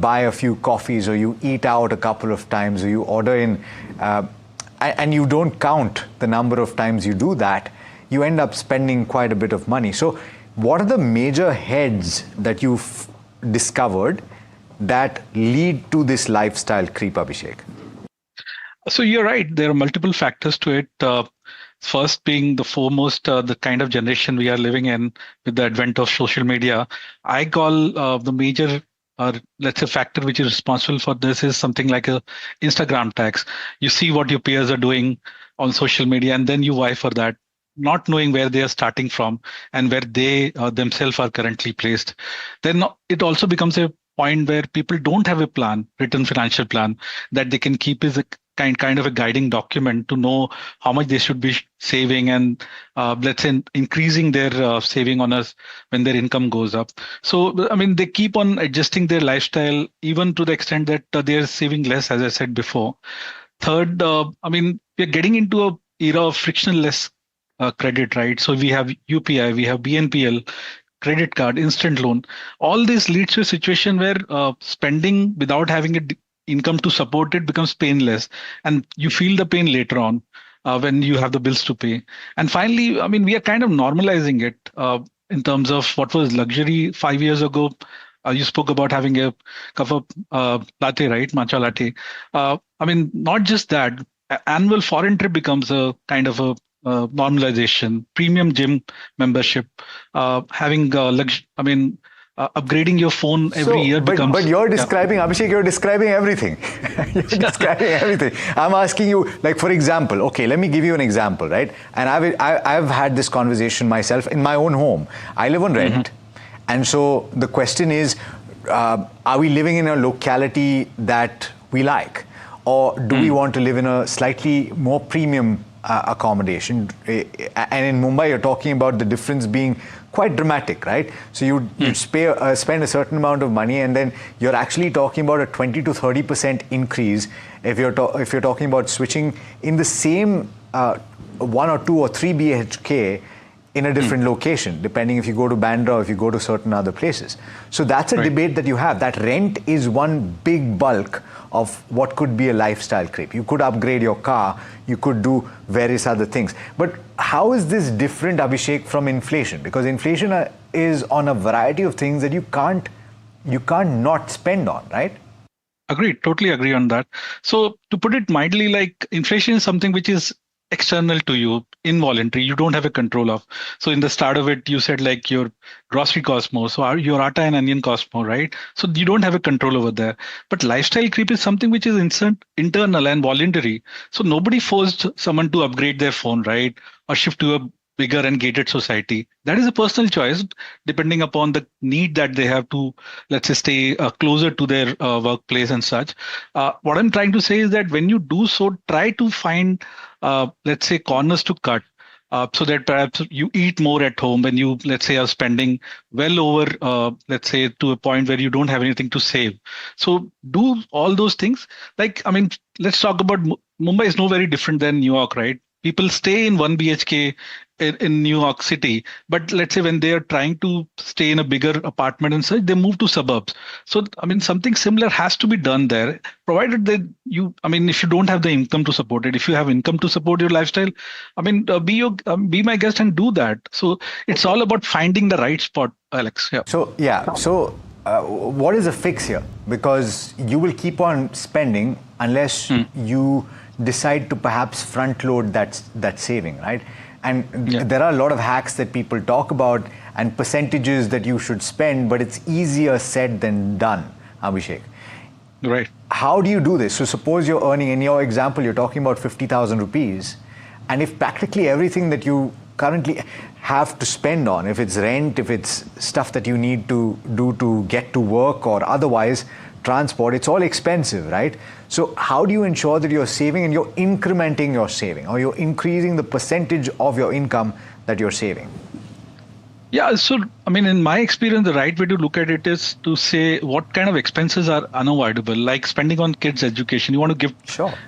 buy a few coffees, or you eat out a couple of times, or you order in, and you don't count the number of times you do that, you end up spending quite a bit of money. So what are the major heads that you've discovered that lead to this lifestyle creep, Abhishek? So you're right. There are multiple factors to it. First being the foremost, the kind of generation we are living in with the advent of social media. I call the major, let's say, factor which is responsible for this is something like a Instagram tax. You see what your peers are doing on social media, and then you vie for that, not knowing where they are starting from and where they themselves are currently placed. Then it also becomes a point where people don't have a plan, written financial plan, that they can keep kind of a guiding document to know how much they should be saving and let's say increasing their saving on us when their income goes up. So I mean, they keep on adjusting their lifestyle even to the extent that they're saving less, as I said before. Third, I mean, we're getting into a era of frictionless credit, right? So we have UPI, we have BNPL, credit card, instant loan. All this leads to a situation where spending without having an income to support it becomes painless, and you feel the pain later on when you have the bills to pay. And finally, I mean, we are kind of normalizing it in terms of what was luxury 5 years ago. You spoke about having a cup of latte, right? Matcha latte. I mean, not just that, annual foreign trip becomes a kind of a normalization, premium gym membership, having upgrading your phone every year becomes. But you're describing, Abhishek, you're describing everything. You're describing everything. I'm asking you, like, for example, okay, let me give you an example, right? And I've had this conversation myself in my own home. I live on rent. And so the question is, are we living in a locality that we like? Or do we want to live in a slightly more premium accommodation? And in Mumbai, you're talking about the difference being quite dramatic, right? So you'd spend a certain amount of money, and then you're actually talking about a 20 to 30% increase if you're talking about switching in the same 1 or 2 or 3 BHK in a different location, depending if you go to Bandra or if you go to certain other places. So that's a debate that you have. That rent is one big bulk of what could be a lifestyle creep. You could upgrade your car, you could do various other things. But how is this different, Abhishek, from inflation? Because inflation is on a variety of things that you can't not spend on, right? Agreed, totally agree on that. So to put it mildly, like, inflation is something which is external to you, involuntary, you don't have a control of. So in the start of it, you said like your grocery costs more, so your atta and onion cost more, right? So you don't have a control over there. But lifestyle creep is something which is internal and voluntary. So nobody forced someone to upgrade their phone, right? Or shift to a bigger and gated society. That is a personal choice, depending upon the need that they have to, let's say, stay closer to their workplace and such. What I'm trying to say is that when you do so, try to find, let's say, corners to cut. So that perhaps you eat more at home when you, let's say, are spending well over, let's say, to a point where you don't have anything to save. So do all those things. Like, I mean, let's talk about Mumbai is no very different than New York, right? People stay in 1 BHK in New York City, but let's say when they are trying to stay in a bigger apartment and such, they move to suburbs. So, I mean, something similar has to be done there, provided that if you don't have the income to support it, if you have income to support your lifestyle, I mean, be my guest and do that. So it's all about finding the right spot, Alex. Yeah. So what is the fix here? Because you will keep on spending unless you decide to perhaps front load that saving, right? And there are a lot of hacks that people talk about and percentages that you should spend, but it's easier said than done, Abhishek. Right. How do you do this? So suppose you're earning, in your example, you're talking about 50,000 rupees, and if practically everything that you currently have to spend on, if it's rent, if it's stuff that you need to do to get to work or otherwise, transport, it's all expensive, right? So how do you ensure that you're saving and you're incrementing your saving, or you're increasing the percentage of your income that you're saving? Yeah, so I mean, in my experience, the right way to look at it is to say what kind of expenses are unavoidable, like spending on kids' education. You want to give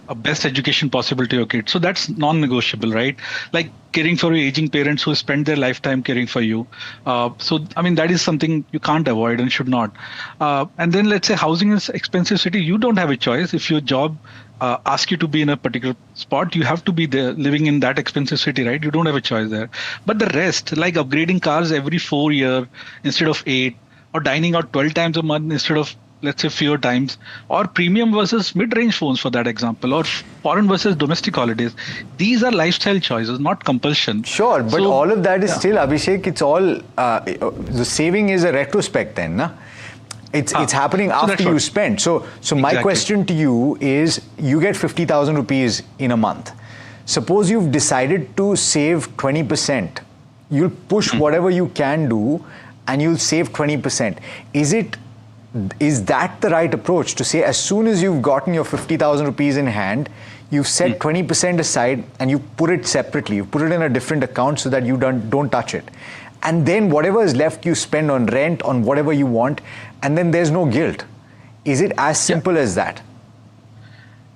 a best education possible to your kids. So that's non-negotiable, right? Like caring for your aging parents who spend their lifetime caring for you. So, I mean, that is something you can't avoid and should not. And then let's say housing is expensive city. You don't have a choice. If your job ask you to be in a particular spot, you have to be there living in that expensive city, right? You don't have a choice there. But the rest, like upgrading cars every 4 years instead of 8, or dining out 12 times a month instead of, let's say, fewer times, or premium versus mid-range phones for that example, or foreign versus domestic holidays. These are lifestyle choices, not compulsion. Sure, but all of that is still, Abhishek, it's all, the saving is a retrospect then, na? It's happening after you spend. So my question to you is, you get 50,000 rupees in a month. Suppose you've decided to save 20%. You'll push whatever you can do and you'll save 20%. Is that the right approach, to say as soon as you've gotten your 50,000 rupees in hand, you've set 20% aside and you put it separately. You put it in a different account so that you don't touch it. And then whatever is left, you spend on rent, on whatever you want, and then there's no guilt. Is it as simple as that?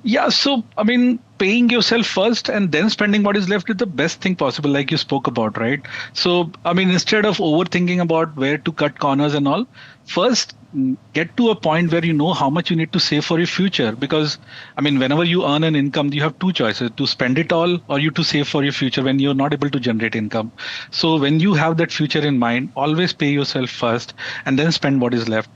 Yeah, so I mean, paying yourself first and then spending what is left is the best thing possible, like you spoke about, right? So, I mean, instead of overthinking about where to cut corners and all, first get to a point where you know how much you need to save for your future. Because, I mean, whenever you earn an income, you have two choices: to spend it all or you to save for your future when you're not able to generate income. So when you have that future in mind, always pay yourself first and then spend what is left.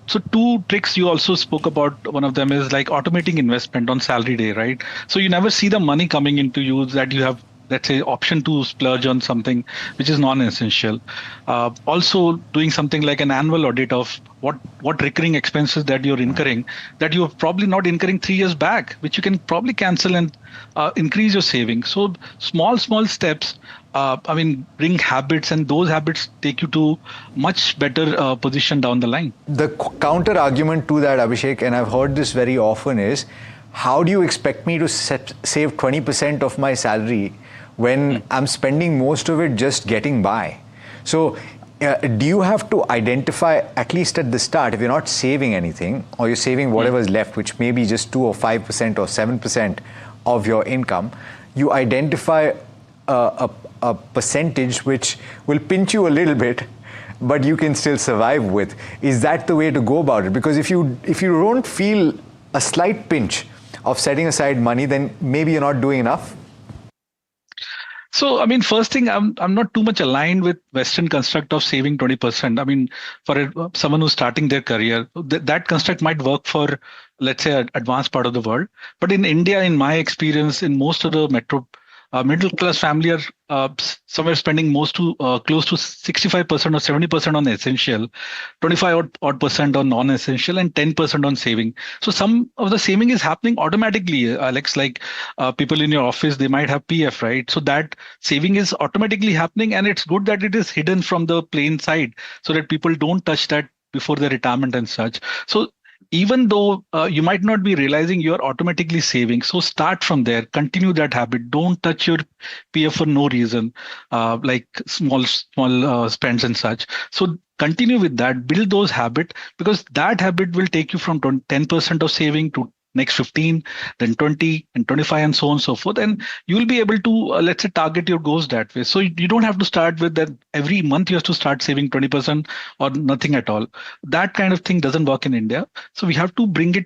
So two tricks you also spoke about. One of them is like automating investment on salary day, right? So you never see the money coming into you that you have, let's say, option to splurge on something which is non-essential. Also doing something like an annual audit of what recurring expenses that you're incurring that you were probably not incurring 3 years back, which you can probably cancel and increase your savings. So small steps, I mean, bring habits, and those habits take you to much better position down the line. The counter argument to that, Abhishek, and I've heard this very often, is how do you expect me to save 20% of my salary when I'm spending most of it just getting by? So do you have to identify, at least at the start, if you're not saving anything or you're saving whatever's left, which may be just 2 or 5% or 7% of your income, you identify a percentage which will pinch you a little bit, but you can still survive with. Is that the way to go about it? Because if you don't feel a slight pinch of setting aside money, then maybe you're not doing enough. So, I mean, first thing, I'm not too much aligned with Western construct of saving 20%. I mean, for someone who's starting their career, that construct might work for, let's say, an advanced part of the world. But in India, in my experience, in most of the middle class family are somewhere spending close to 65% or 70% on essential, 25% on non-essential, and 10% on saving. So some of the saving is happening automatically, Alex. Like people in your office, they might have PF, right? So that saving is automatically happening, and it's good that it is hidden from the plain sight so that people don't touch that before their retirement and such. So even though you might not be realizing you're automatically saving, so start from there, continue that habit. Don't touch your PF for no reason, like small spends and such. So continue with that, build those habits, because that habit will take you from 10% of saving to next 15, then 20 and 25 and so on and so forth. And you will be able to, let's say, target your goals that way. So you don't have to start with that every month you have to start saving 20% or nothing at all. That kind of thing doesn't work in India. So we have to bring it,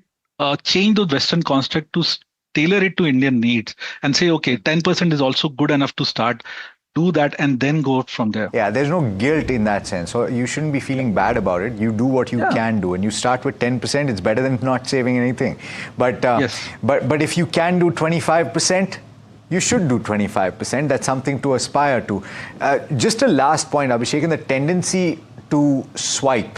change the Western construct to tailor it to Indian needs and say, okay, 10% is also good enough to start. Do that and then go from there. Yeah, there's no guilt in that sense. So you shouldn't be feeling bad about it. You do what you can do, and you start with 10%. It's better than not saving anything. But but if you can do 25%, you should do 25%. That's something to aspire to. Just a last point, Abhishek, in the tendency to swipe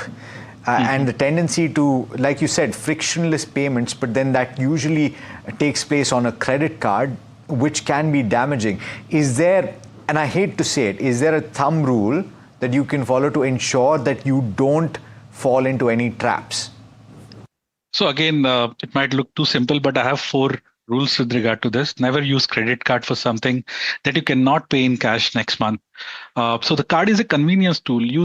and the tendency to, like you said, frictionless payments, but then that usually takes place on a credit card, which can be damaging. Is there, and I hate to say it, is there a thumb rule that you can follow to ensure that you don't fall into any traps? So again, it might look too simple, but I have 4 rules with regard to this. Never use credit card for something that you cannot pay in cash next month. So the card is a convenience tool.